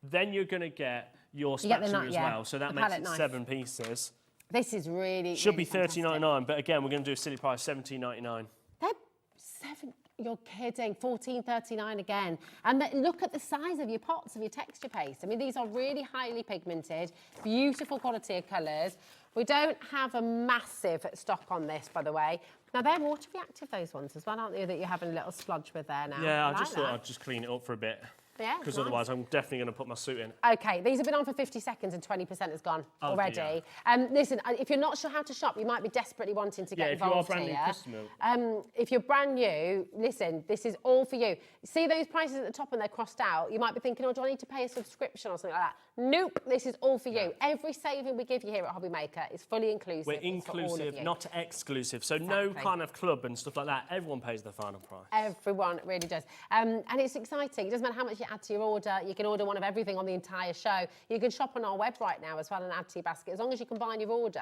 Then you're going to get your spatula as well. So that makes it 7 pieces. This is really Should be $39.99, but again, we're going to do a silly price, $17.99. They're 7. You're kidding. $14.39 again. And look at the size of your pots, of your texture paste. I mean, these are really highly pigmented, beautiful quality of colours. We don't have a massive stock on this, by the way. Now, they're water reactive, those ones as well, aren't they, that you're having a little splodge with there now? Yeah, I just thought I'd just clean it up for a bit. Yeah, because otherwise I'm definitely going to put my suit in. Okay, these have been on for 50 seconds and 20% has gone already. Listen, if you're not sure how to shop, you might be desperately wanting to get involved here. If you are a brand new customer. If you're brand new, listen, this is all for you. See those prices at the top and they're crossed out? You might be thinking, oh, do I need to pay a subscription or something like that? Nope, this is all for you. Every saving we give you here at HobbyMaker is fully inclusive. We're inclusive, not exclusive. So no kind of club and stuff like that. Everyone pays the final price. Everyone really does. And it's exciting. It doesn't matter how much you add to your order. You can order one of everything on the entire show. You can shop on our web right now as well and add to your basket. As long as you combine your order,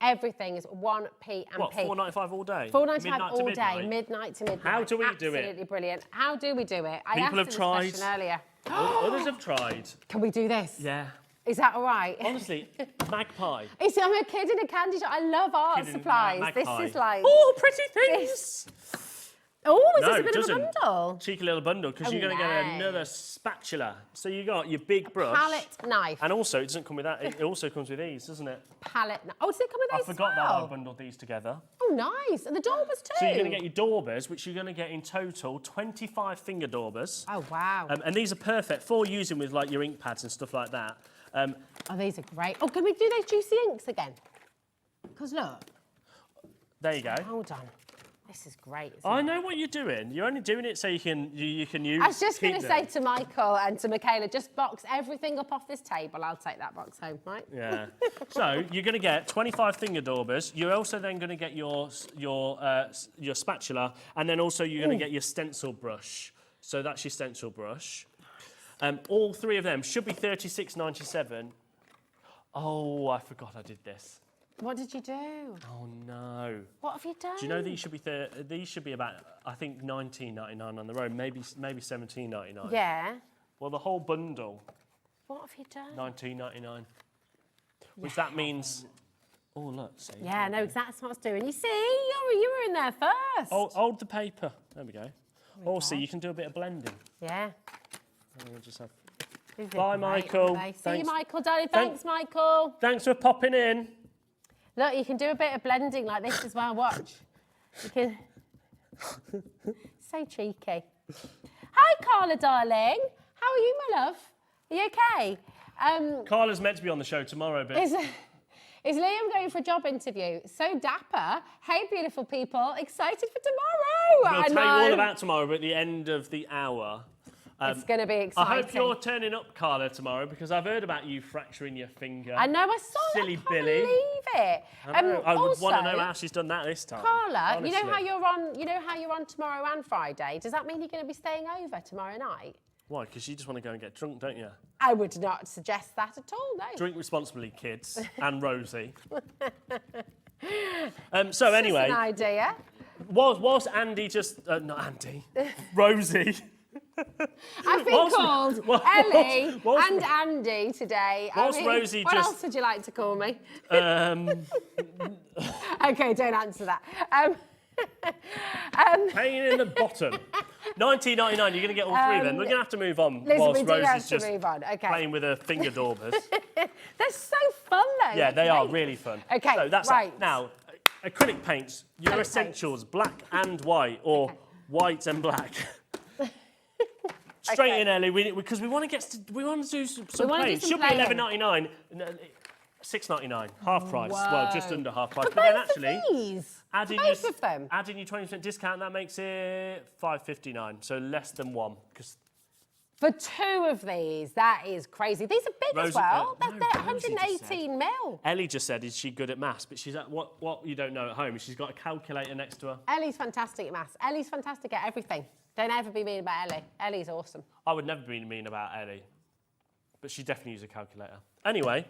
everything is 1p and what, p. $4.95 all day? $4.95 all day, midnight to midnight. How do we do it? Absolutely brilliant. How do we do it? People have tried. Earlier. Others have tried. Can we do this? Yeah. Is that all right? Honestly, magpie. I'm a kid in a candy shop. I love art supplies. Magpie. This is like... Oh, pretty things! Oh, is this a bit of a bundle? Cheeky little bundle, because you're going to get another spatula. So you got your big brush. Palette knife. And also, it doesn't come with that. It also comes with these, doesn't it? Palette knife. Oh, does it come with these I forgot that I bundled these together. Oh, nice. And the daubers too. So you're going to get your daubers, which you're going to get in total 25 finger daubers. Oh, wow. And these are perfect for using with like your ink pads and stuff like that. Oh, these are great. Oh, can we do those juicy inks again? Because look. There you go. Hold on. This is great. I know what you're doing. You're only doing it so you can use. I was just going to say to Michael and to Michaela, just box everything up off this table. I'll take that box home, right? Yeah. So you're going to get 25 finger daubers. You're also then going to get your spatula, and then also you're going to get your stencil brush. So that's your stencil brush. All 3 of them should be $36.97. Oh, I forgot I did this. What did you do? Oh no. What have you done? Do you know these should be about, I think, $19.99 on the road, maybe $17.99. Yeah. Well, the whole bundle. What have you done? $19.99. Which that means. Oh look. See. Yeah, I know exactly what I was doing. You see, you were in there first. Hold the paper. There we go. Also, you can do a bit of blending. Yeah. We'll just have. These are Bye, great, Michael. aren't they? See you, Michael, darling. Thanks, Michael. Thanks for popping in. Look, you can do a bit of blending like this as well. Watch. You can. So cheeky. Hi, Carla, darling. How are you, my love? Are you okay? Carla's meant to be on the show tomorrow, but... Is Liam going for a job interview? So dapper. Hey, beautiful people. Excited for tomorrow. We'll tell you all about tomorrow at the end of the hour. It's going to be exciting. I hope you're turning up, Carla, tomorrow, because I've heard about you fracturing your finger. I know, I saw Silly that. I Billy. can't believe it. I would want to know also, how she's done that this time. Carla, honestly. you know how you're on tomorrow and Friday? Does that mean you're going to be staying over tomorrow night? Why? Because you just want to go and get drunk, don't you? I would not suggest that at all, no. Drink responsibly, kids, and Rosie. So anyway, just an idea. Was Andy just not Andy, Rosie? I've been called Ellie and Andy today. Rosie what just? Else would you like to call me? Okay, don't answer that. Pain in the bottom. $19.99. You're going to get all three then. We're going to have to move on. Listen, whilst we do Rosie's have to just move on. Okay. playing with her finger daubers. They're so fun though. Yeah, they are really fun. Okay, so that's right. it. Now, acrylic paints. Your Acrylic essentials: black and white, or white and black. Straight in, Ellie, because we want to do some paint. Should be $11.99. $6.99, half price. Whoa. Well, just under half price. For But then both actually, of these? adding For both of them? Adding your 20% discount, that makes it $5.59, so less than one. Because for two of these, that is crazy. These are big as well. They're 118 mil. Ellie just said, is she good at maths? But she's at what you don't know at home is she's got a calculator next to her. Ellie's fantastic at maths. Ellie's fantastic at everything. Don't ever be mean about Ellie. Ellie's awesome. I would never be mean about Ellie, but she definitely uses a calculator. Anyway.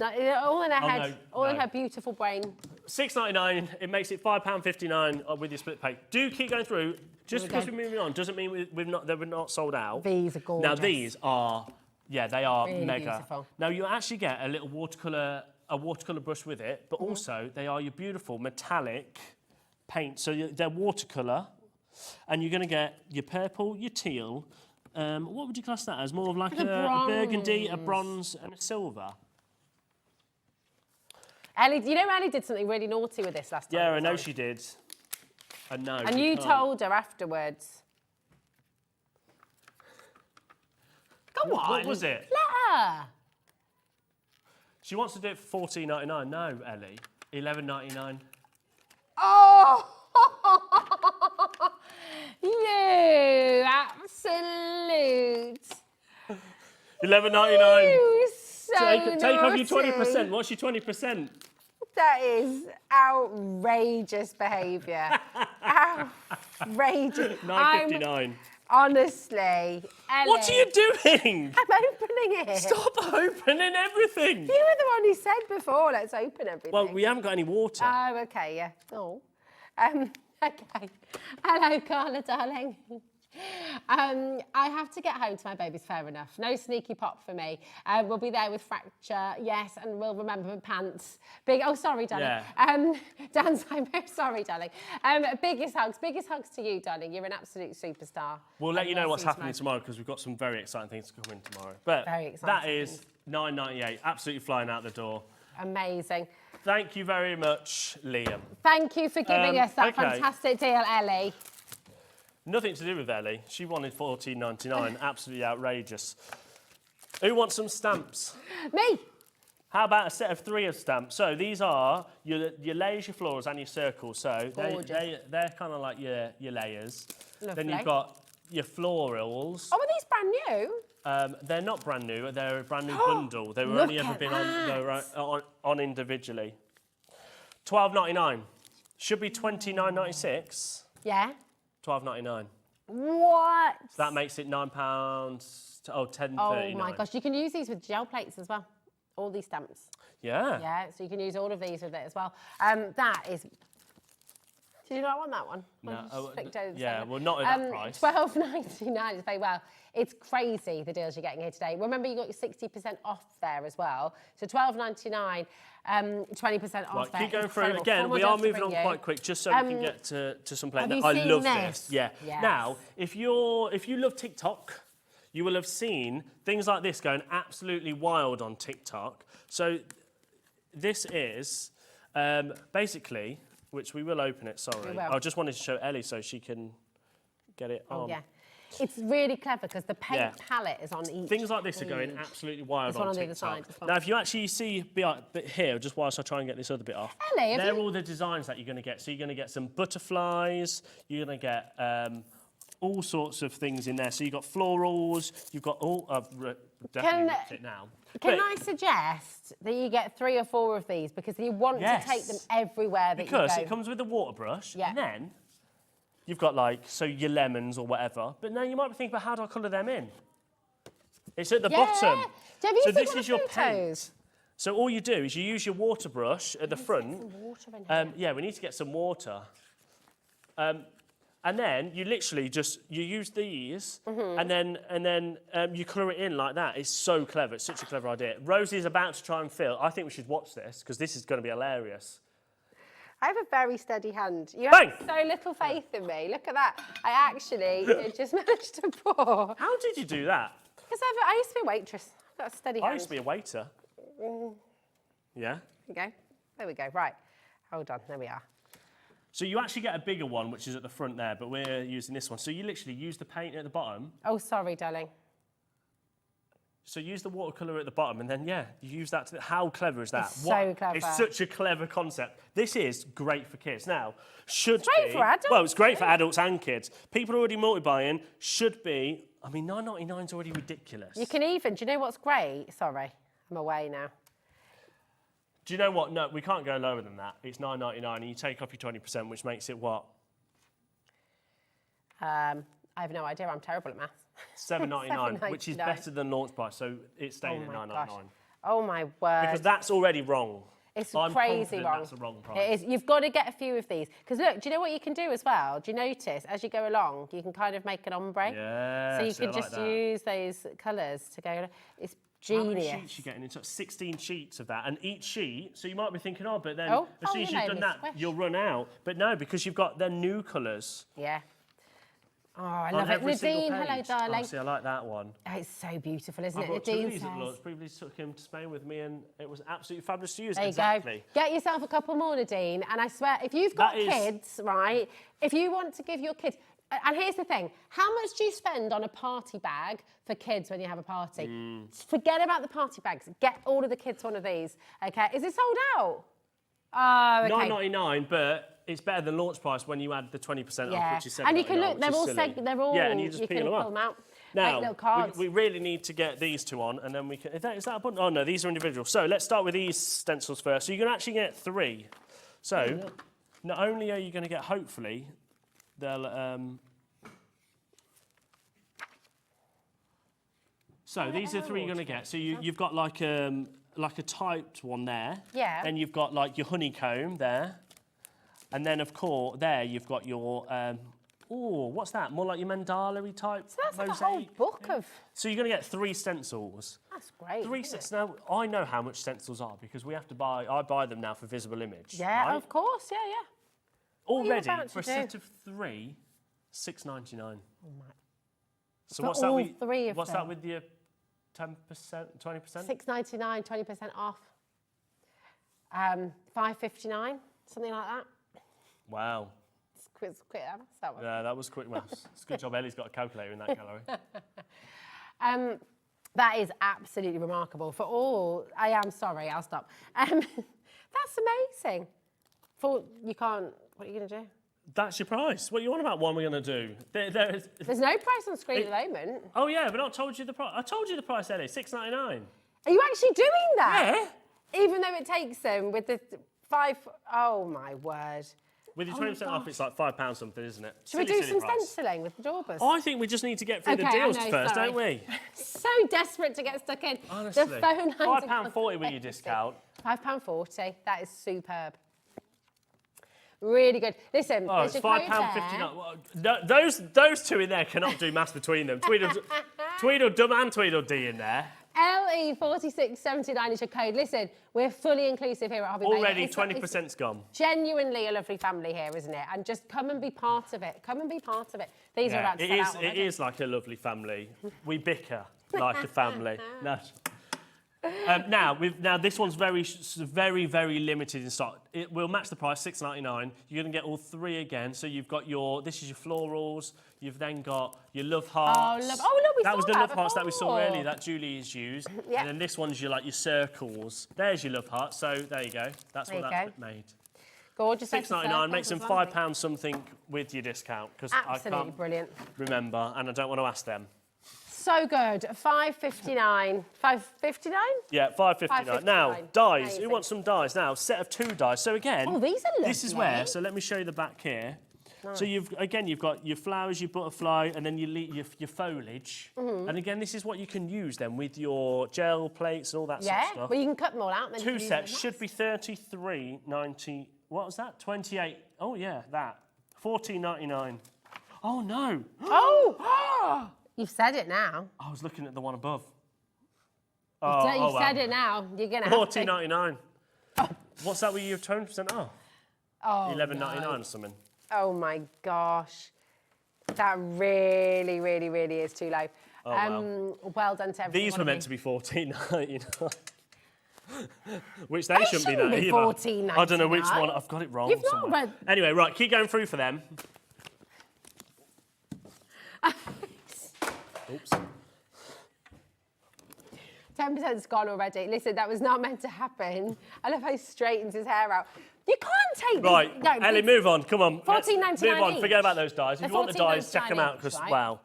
All in her head, in her beautiful brain. $6.99, it makes it £5.59 with your split pay. Do keep going through. Just because we're moving on doesn't mean we're not sold out. These are gorgeous. Now these are, they are really mega. Beautiful. Now you actually get a little watercolour brush with it, but also they are your beautiful metallic paint. So they're watercolour, and you're going to get your purple, your teal. What would you class that as? More of like a burgundy, a bronze, and a silver. Ellie, you know Ellie did something really naughty with this last time. Yeah, I know she did. I know. And you told her afterwards. Go on. What was it? Let her. She wants to do it for $14.99. No, Ellie. $11.99. Oh! You absolute. $11.99. You so take off your naughty. 20%. What's your 20%? That is outrageous behaviour. Outrageous. $9.59. Honestly, Ellie. What are you doing? I'm opening it. Stop opening everything. You were the one who said before, let's open everything. Well, we haven't got any water. Oh, okay, yeah. Oh. Okay. Hello, Carla, darling. I have to get home to my babies, fair enough. No sneaky pop for me. We'll be there with fracture, yes, and we'll remember pants. Oh, sorry, darling. Yeah. Dan, I'm very sorry, darling. Biggest hugs to you, darling. You're an absolute superstar. We'll let you know what's happening tomorrow because we've got some very exciting things to come in tomorrow. But very exciting that is $9.98, absolutely flying out the door. Amazing. Thank you very much, Liam. Thank you for giving us that fantastic deal, Ellie. Nothing to do with Ellie. She wanted $14.99. Absolutely outrageous. Who wants some stamps? Me. How about a set of 3 of stamps? So these are your layers, your florals, and your circles. So they're kind of like your layers. Lovely. Then you've got your florals. Oh, are these brand new? They're not brand new. They're a brand new bundle. They were only ever been on individually. $12.99. Should be $29.96. Yeah. $12.99. What? So that makes it £9. $10.39. Oh my gosh, you can use these with gel plates as well. All these stamps. Yeah. Yeah, so you can use all of these with it as well. That is... Did you not want that one? No. Yeah, well, not at that price. $12.99 is very well. It's crazy, the deals you're getting here today. Remember, you got your 60% off there as well. So $12.99, 20% off there. Keep going through. Again, we are moving on quite quick, just so we can get to some play. Have you I seen love this? Yeah. Yes. Now, if you love TikTok, you will have seen things like this going absolutely wild on TikTok. So this is basically, which we will open it, sorry. I just wanted to show Ellie so she can get it on. Yeah. It's really clever because the paint palette is on each. Things like this are going absolutely wild on the other TikTok. side as well. Now, if you actually see bit here, just whilst I try and get this other bit off, Ellie, they're all the designs that you're going to get. So you're going to get some butterflies, you're going to get all sorts of things in there. So you've got florals, you've got all... I've definitely ripped it now. Can I suggest that you get 3 or 4 of these because you want to take them everywhere that you go? Because it comes with a water brush, and then you've got your lemons or whatever, but now you might be thinking about how do I colour them in? It's at the bottom. Have you so seen this is your paint. So all you do is you use your water brush at the front. Yeah, we need to get some water. And then you literally you use these and then you colour it in like that. It's so clever. It's such a clever idea. Rosie's about to try and fill. I think we should watch this because this is going to be hilarious. I have a very steady hand. You have so little faith in me. Look at that. I actually just managed to pour. How did you do that? Because I used to be a waitress. I've got a steady hand. I used to be a waiter. Yeah? There we go. There we go. Right. Hold on. There we are. So you actually get a bigger one, which is at the front there, but we're using this one. So you literally use the paint at the bottom. Oh, sorry, darling. So use the watercolour at the bottom, and then, you use that. How clever is that? It's so clever. It's such a clever concept. This is great for kids. Now, It's great for adults. Well, it's great for adults and kids. People already multi-buying should be... I mean, $9.99 is already ridiculous. You can even... Do you know what's great? Sorry, I'm away now. Do you know what? No, we can't go lower than that. It's $9.99, and you take off your 20%, which makes it what? I have no idea. I'm terrible at maths. $7.99, which is better than launch price, so it's staying at $9.99. Oh, my word. Because that's already wrong. It's I'm crazy confident wrong. That's a wrong price. It is. You've got to get a few of these. Because look, do you know what you can do as well? Do you notice as you go along, you can kind of make an ombre? Yeah. So you can just use those colours to go. It's genius. How many sheets are you getting? It's 16 sheets of that, and each sheet. So you might be thinking, but then as soon as you've done that, you'll run out. But no, because you've got the new colours. Yeah. Oh, I love it. Nadine, hello, darling. Oh, see, I like that one. Oh, it's so beautiful, isn't I it? brought Nadine two of these says. at launch. Previously took him to Spain with me, and it was absolutely fabulous to use. There Exactly. you go. Get yourself a couple more, Nadine. And I swear, if you've got kids, right, if you want to give your kids... And here's the thing. How much do you spend on a party bag for kids when you have a party? Forget about the party bags. Get all of the kids one of these, OK? Is it sold out? Oh, OK. $9.99, but it's better than launch price when you add the 20% off, which is $7.99. And you can look, they're all and you just peel them out. Now, like little cards. we really need to get these two on, and then we can... Is that a bundle? Oh, no, these are individual. So let's start with these stencils first. So you can actually get 3. So not only are you going to get, hopefully, they'll... So these are 3 you're going to get. So you've got like a typed one there. Yeah. Then you've got like your honeycomb there. And then, of course, there you've got your... what's that? More like your mandala-y type So that's like mosaic. a whole book of... So you're going to get 3 stencils. That's great. 3 stencils. Now, I know how much stencils are because we have to buy... I buy them now for visible image. Yeah, right? of course. Yeah, yeah. Already, for a set of 3, $6.99. Oh, my... So for what's all that? 3 of what's them. that with your 10%, 20%? $6.99, 20% off. $5.59, something like that. Wow. It's quick maths, that one. Yeah, that was quick maths. It's a good job Ellie's got a calculator in that gallery. That is absolutely remarkable. For all, I am sorry, I'll stop. That's amazing. You can't, what are you going to do? That's your price. What are you on about? What we're going to do? There's no price on screen at the moment. Oh yeah, but I told you the price. I told you the price, Ellie. $6.99. Are you actually doing that? Yeah. Even though it takes them with the 5. Oh my word. With your 20% off, it's like £5 something, isn't it? Should we do some stenciling with the doorbers? I think we just need to get through the deals first, don't we? So desperate to get stuck in. Honestly. The phone lines £5.40 with your discount. £5.40. That is superb. Really good. Listen, oh, it's £5.59. Those two in there cannot do maths between them. Tweedledum and Tweedledee in there. LE4679 is your code. Listen, we're fully inclusive here at HobbyMaker. Already 20%'s gone. Genuinely a lovely family here, isn't it? And just come and be part of it. Come and be part of it. These are about to sell out already. It is like a lovely family. We bicker like a family. No. Now this one's very, very limited in stock. It will match the price, $6.99. You're going to get all three again. So you've got this is your florals. You've then got your love hearts. Oh, look, we that saw was the that love hearts that we saw before. earlier that Julie has used. Yep. And then this one's your circles. There's your love hearts. So there you go. That's what that's made. Gorgeous. $6.99 makes them £5 something with your discount because I can't brilliant. remember and I don't want to ask them. So good. $5.59. $5.59? Yeah, $5.59. Now, dies. Amazing. Who wants some dies? Now, set of 2 dies. So again, these are lovely. This is where. So let me show you the back here. Nice. So you've got your flowers, your butterfly, and then your foliage. And again, this is what you can use then with your gel plates and all that sort of stuff. Well, you can cut them all out. And then 2 sets should be $33.90. What was that? 28. Oh yeah, that. $14.99. Oh no. Oh. You've said it now. I was looking at the one above. You've said it now. You're going to have to. $14.99. What's that with your 20% off? Oh, $11.99 or something. Oh, my gosh. That really, really, really is too low. Oh, well done to everyone. These were meant to be $14.99. Which they shouldn't be that either. $14.99. I don't know which one. I've got it wrong. You've not read... Anyway, right, keep going through for them. Oops. 10%'s gone already. Listen, that was not meant to happen. I love how he straightens his hair out. You can't take Right, no, Ellie, move on. Come on. $14.99 move on. each. Forget about those dies. If you want the dies, check them out because, right? wow.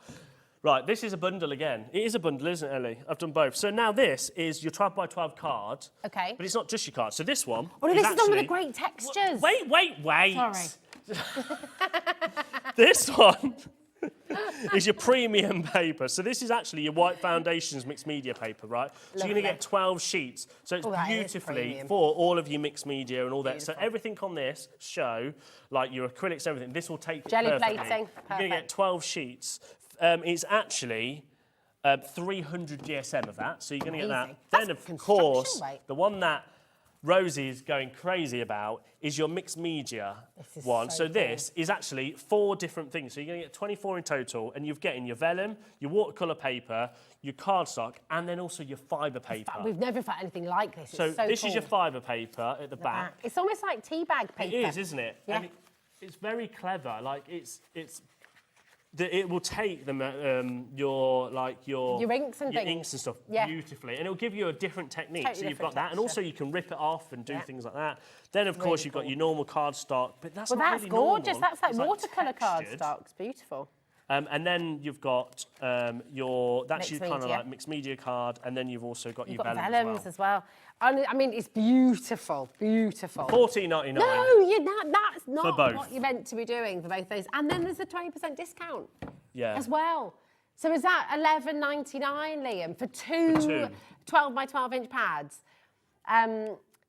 Right, this is a bundle again. It is a bundle, isn't it, Ellie? I've done both. So now this is your 12 by 12 card. Okay. But it's not just your card. So this one. Oh, no, this is actually... one with the great textures. Wait. Sorry. This one is your premium paper. So this is actually your white foundations mixed media paper, right? So you're going to get 12 sheets. So it's beautifully for all of your mixed media and all that. Beautiful. So everything on this show, like your acrylics, everything, this will take jelly perfectly. plating. You're going to get 12 sheets. It's actually 300 GSM of that. So you're going to get that. Then, of course, the one that Rosie is going crazy about is your mixed media one. So this is actually 4 different things. So you're going to get 24 in total, and you're getting your vellum, your watercolour paper, your cardstock, and then also your fibre paper. We've never found anything like this. So this is your fibre paper at the back. It's almost like tea bag paper. It is, isn't it? Yeah. And it's very clever. Like it will take them your inks and things. Inks and stuff beautifully, and it'll give you a different technique. Totally so you've got that, and also you can rip it off and do things like that. Then of course you've got your normal cardstock, but that's not really gorgeous. normal. That's like It's watercolour cardstock. It's beautiful. And then you've got that's your Mixed kind of media. like mixed media card, and then you've also got You've your got vellums vellums as well. I mean, it's beautiful, beautiful. $14.99. No, that's For not both. what you're meant to be doing for both those. And then there's a 20% discount Yeah. as well. So is that $11.99, Liam, for two 12 by 12 inch pads?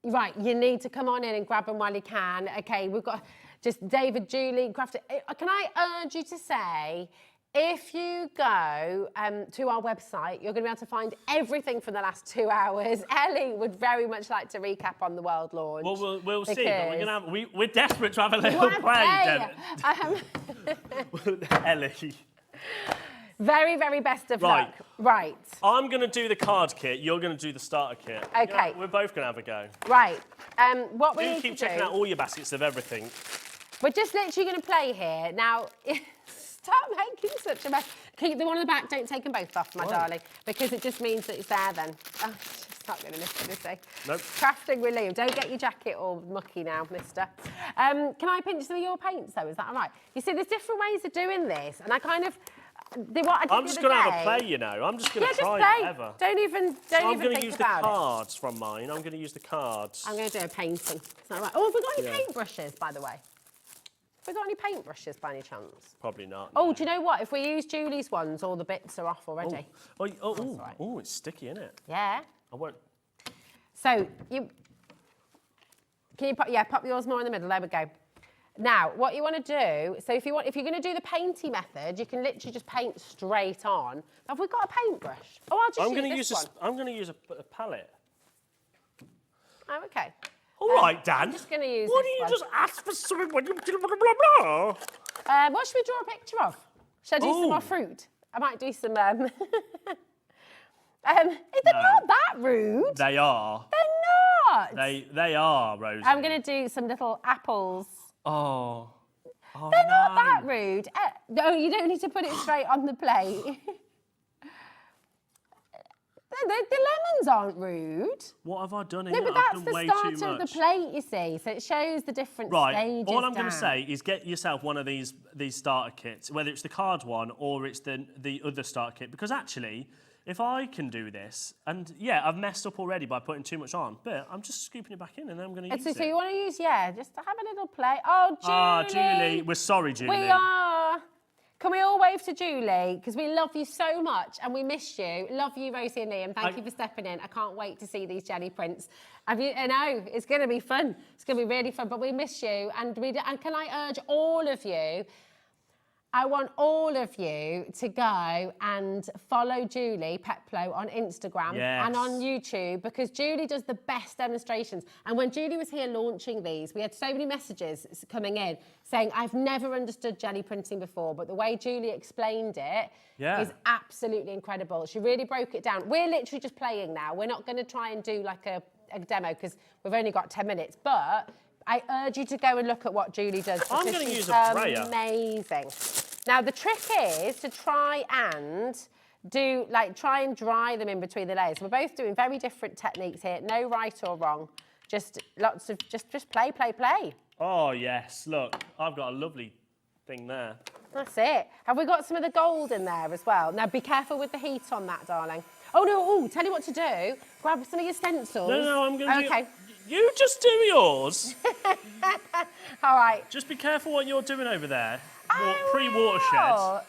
Right, you need to come on in and grab them while you can. Okay, we've got just David, Julie, Crafted. Can I urge you to say, if you go to our website, you're going to be able to find everything from the last 2 hours. Ellie would very much like to recap on the world launch. Well, we'll see. But we're going to we're desperate to have a little play, Ellie. Very, very best of luck. Right. I'm going to do the card kit. You're going to do the starter kit. Okay. We're both going to have a go. Right. What we need to keep checking out all your baskets of everything. We're just literally going to play here. Now, stop making such a mess. Keep the one on the back. Don't take them both off, my darling, because it just means that it's there then. Oh, it's just not going to miss it, is it? Nope. Crafting with Liam. Don't get your jacket all mucky now, mister. Can I pinch some of your paints, though? Is that all right? You see, there's different ways of doing this, and I kind of... I'm just going to have a play, you know. I'm just going to try whatever. Don't even think about it. I'm going to use the cards from mine. I'm going to use the cards. I'm going to do a painting. Is that right? Oh, have we got any paintbrushes, by the way? we got any paintbrushes by any chance? Probably not. Oh, do you know what? If we use Julie's ones, all the bits are off already. It's sticky, isn't it? Yeah. I won't. So can you pop yours more in the middle? There we go. Now, what you want to do, so if you're going to do the painty method, you can literally just paint straight on. Have we got a paintbrush? Oh, I'll just use this one. I'm going to use a palette. Oh, okay. All right, Dan. I'm just going to use Why this don't you one. just ask for something when you blah, blah, blah, blah? What should we draw a picture of? Should I do some more fruit? I might do some... they're not that rude. They are. They're not. They are, Rosie. I'm going to do some little apples. Oh. They're not that rude. No, you don't need to put it straight on the plate. The lemons aren't rude. What have I done here? No, but I've that's done way the too start of the much. plate, you see. So it shows the different stages. All I'm going to say is get yourself one of these starter kits, whether it's the card one or it's the other starter kit, because actually, if I can do this, and yeah, I've messed up already by putting too much on, but I'm just scooping it back in and then I'm going to use it. So you want to use, just to have a little play. Oh, Julie. Ah, Julie. We're sorry, Julie. We are. Can we all wave to Julie? Because we love you so much and we miss you. Love you, Rosie and Liam. Thank you for stepping in. I can't wait to see these jelly prints. I know, it's going to be fun. It's going to be really fun, but we miss you. And can I urge all of you, I want all of you to go and follow Julie Peplow on Instagram and on YouTube, because Julie does the best demonstrations. And when Julie was here launching these, we had so many messages coming in saying, I've never understood jelly printing before, but the way Julie explained it is absolutely incredible. She really broke it down. We're literally just playing now. We're not going to try and do like a demo because we've only got 10 minutes, but I urge you to go and look at what Julie does. I'm going to use a brayer. Amazing. Now, the trick is to try and dry them in between the layers. We're both doing very different techniques here. No right or wrong. Just lots of, just play, play, play. Oh, yes. Look, I've got a lovely thing there. That's it. Have we got some of the gold in there as well? Now, be careful with the heat on that, darling. Oh, no, tell you what to do. Grab some of your stencils. No, I'm going to Okay. You just do yours. All right. Just be careful what you're doing over there. Pre-watershed.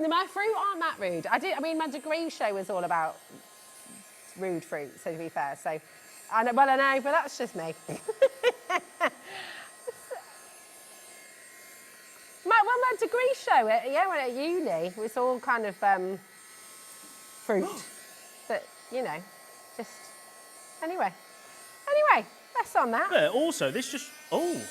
My fruit aren't that rude. I mean, my degree show was all about rude fruit, so to be fair. So, I know, but that's just me. my degree show, when at uni, was all kind of fruit. But, just... Anyway, that's on that. But also, this just... Oh,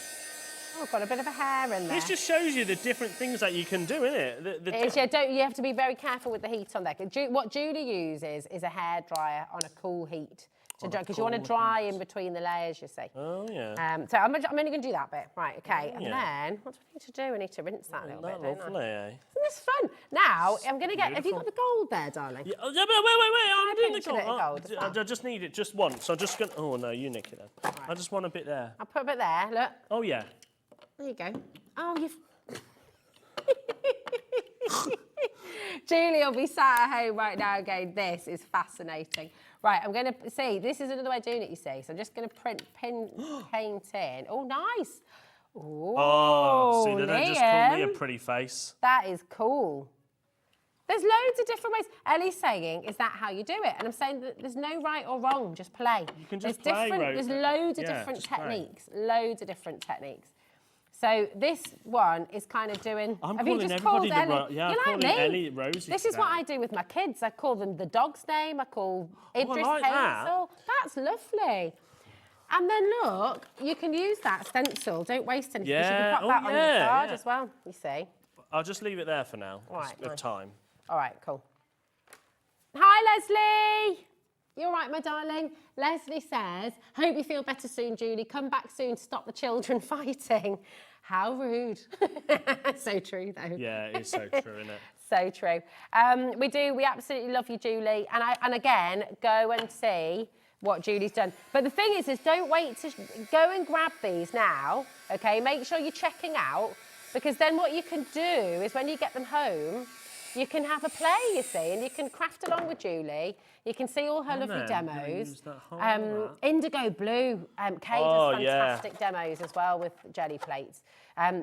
I've got a bit of a hair in there. this just shows you the different things that you can do, innit? It is, you have to be very careful with the heat on there. What Julie uses is a hairdryer on a cool heat to dry, because you want to dry in between the layers, you see. Oh, yeah. So I'm only going to do that bit. Right, okay. And then, what do I need to do? I need to rinse that a little bit, don't I? Lovely, eh? Isn't this fun? Now, I'm going to get... Have you got the gold there, darling? Yeah, but wait. I'm doing the pinch a bit of gold. I just need it just once. So I'm just going to... Oh, no, you nick it then. Right. I just want a bit there. I'll put a bit there, look. Oh, yeah. There you go. Oh, you've... Julie will be sat at home right now going, this is fascinating. Right, I'm going to see. This is another way of doing it, you see. So I'm just going to paint in. Oh, nice. Ooh, Oh, see, they don't just call me a Liam. pretty face. That is cool. There's loads of different ways. Ellie's saying, is that how you do it? And I'm saying that there's no right or wrong, just play. You can just there's play, There's loads of different techniques. Loads of different techniques. So this one is kind of doing... I'm have you calling just everybody called Ellie? yeah, You I'm like calling me? Ellie Rosie This is today. what I do with my kids. I call them the dog's name. I call Idris like that. Hazel. That's lovely. And then look, you can use that stencil. Don't waste anything. You Yeah. can pop that on your yeah, card yeah. as well, you see. I'll just leave it there for now. Right, Of nice. time. All right, cool. Hi, Leslie. You all right, my darling? Leslie says, hope you feel better soon, Julie. Come back soon to stop the children fighting. How rude. So true, though. Yeah, it's so true, isn't it? So true. We absolutely love you, Julie. And again, go and see what Julie's done. But the thing is don't wait to go and grab these now, okay? Make sure you're checking out, because then what you can do is when you get them home, you can have a play, you see, and you can craft along with Julie. You can see all her lovely demos. Indigo Blue, Kay does fantastic demos as well with jelly plates.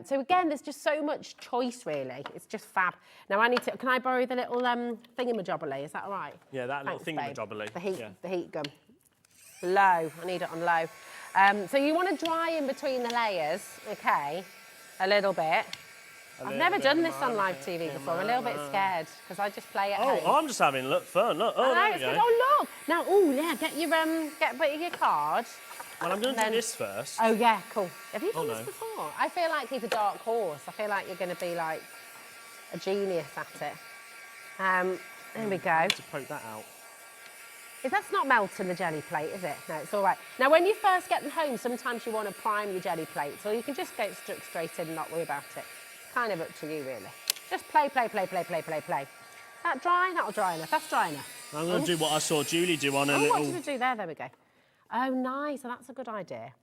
So again, there's just so much choice, really. It's just fab. Now I need to, can I borrow the little thingamajobberly? Is that all right? Yeah, that little thingamajobberly. The heat gun. Low, I need it on low. So you want to dry in between the layers, okay, a little bit. I've never done this on live TV before. I'm a little bit scared because I just play at home. Oh, I'm just having fun. Look, oh, there we go. Oh, look. Now, oh, yeah, get your card. Well, I'm going to do this first. Oh, yeah, cool. Have you done this before? I feel like he's a dark horse. I feel like you're going to be, like, a genius at it. There we go. To poke that out. That's not melting the jelly plate, is it? No, it's all right. Now, when you first get them home, sometimes you want to prime your jelly plates, or you can just go straight in and not worry about it. Kind of up to you, really. Just play. That dry? That'll dry enough. That's dry enough. I'm going to do what I saw Julie do on a little... what did we do there? There we go. Oh, nice. So that's a good idea.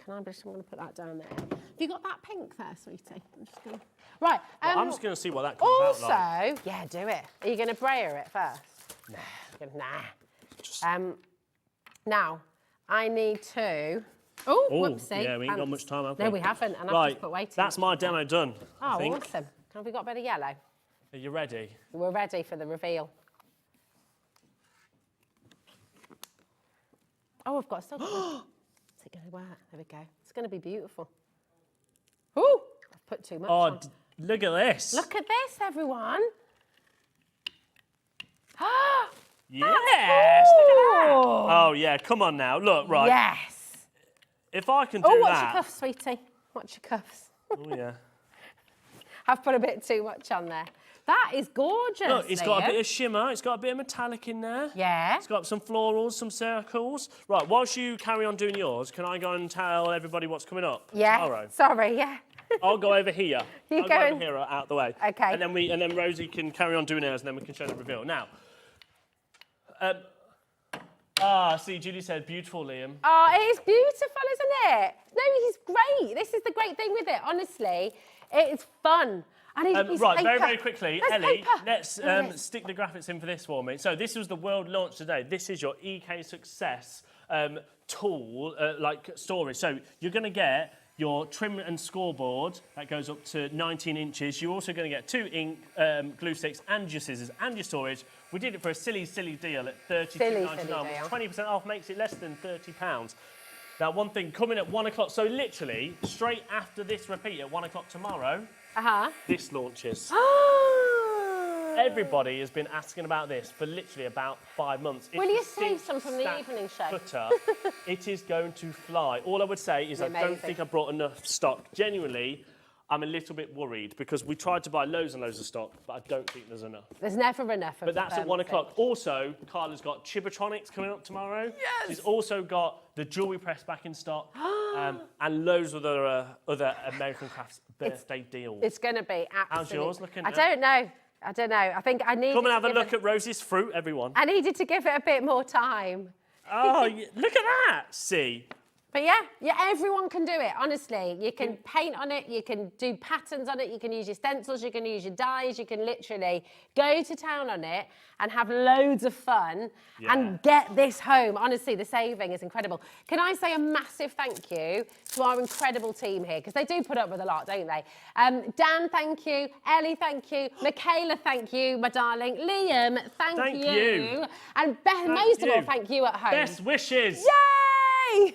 I'm going to put that down there. Have you got that pink there, sweetie? I'm just going to... Right. Well, I'm just going to see what that comes out like. Also, yeah, do it. Are you going to brayer it first? Nah. Now, I need to... Oh, whoopsie. Yeah, we ain't got much time, have we? No, we haven't, and I've just put waiting. That's my demo done, I think. awesome. Have we got a bit of yellow? Are you ready? We're ready for the reveal. Oh, I've got still. Is it going to work? There we go. It's going to be beautiful. Ooh, I've put too much on. Look at this. Look at this, everyone. Yes, look at that. Oh, yeah, come on now. Look, right. Yes. If I can do that... Oh, watch your cuffs, sweetie. Watch your cuffs. Oh, yeah. I've put a bit too much on there. That is gorgeous, Look, it's got a bit of shimmer. It's got a bit of metallic in there. Yeah. It's got some florals, some circles. Right, whilst you carry on doing yours, can I go and tell everybody what's coming up tomorrow? Sorry, yeah. I'll go over here. I'll go over here, out the way. Okay. And then Rosie can carry on doing hers, and then we can show the reveal. Now, see, Julie said, beautiful, Liam. Oh, it is beautiful, isn't it? No, he's great. This is the great thing with it, honestly. It's fun. I need a piece of paper. Very quickly, Ellie, let's stick the graphics in for this for me. So this was the world launch today. This is your EK Success tool, storage. So you're going to get your trim and scoreboard that goes up to 19 inches. You're also going to get 2 ink glue sticks and your scissors and your storage. We did it for a silly deal at $32.99. 20% off makes it less than £30. Now, one thing, coming at 1 o'clock, so literally straight after this repeat at 1 o'clock tomorrow, this launches. Everybody has been asking about this for literally about 5 months. Will you save some from the evening show? Butter, it is going to fly. All I would say is I don't think I brought enough stock. Genuinely, I'm a little bit worried because we tried to buy loads and loads of stock, but I don't think there's enough. There's never enough. But that's at 1 o'clock. Also, Carla's got Chibotronics coming up tomorrow. Yes! She's also got the jewellery press back in stock and loads of other American Crafts birthday deals. It's going to be absolutely... How's yours looking? I don't know. I think I need. Come and have a look at Rosie's fruit, everyone. I needed to give it a bit more time. Oh, look at that! See. But yeah, everyone can do it, honestly. You can paint on it, you can do patterns on it, you can use your stencils, you can use your dies, you can literally go to town on it and have loads of fun and get this home. Honestly, the saving is incredible. Can I say a massive thank you to our incredible team here, because they do put up with a lot, don't they? Dan, thank you. Ellie, thank you. Michaela, thank you, my darling. Liam, thank you. And most of all, thank you at home. Best wishes. Yay!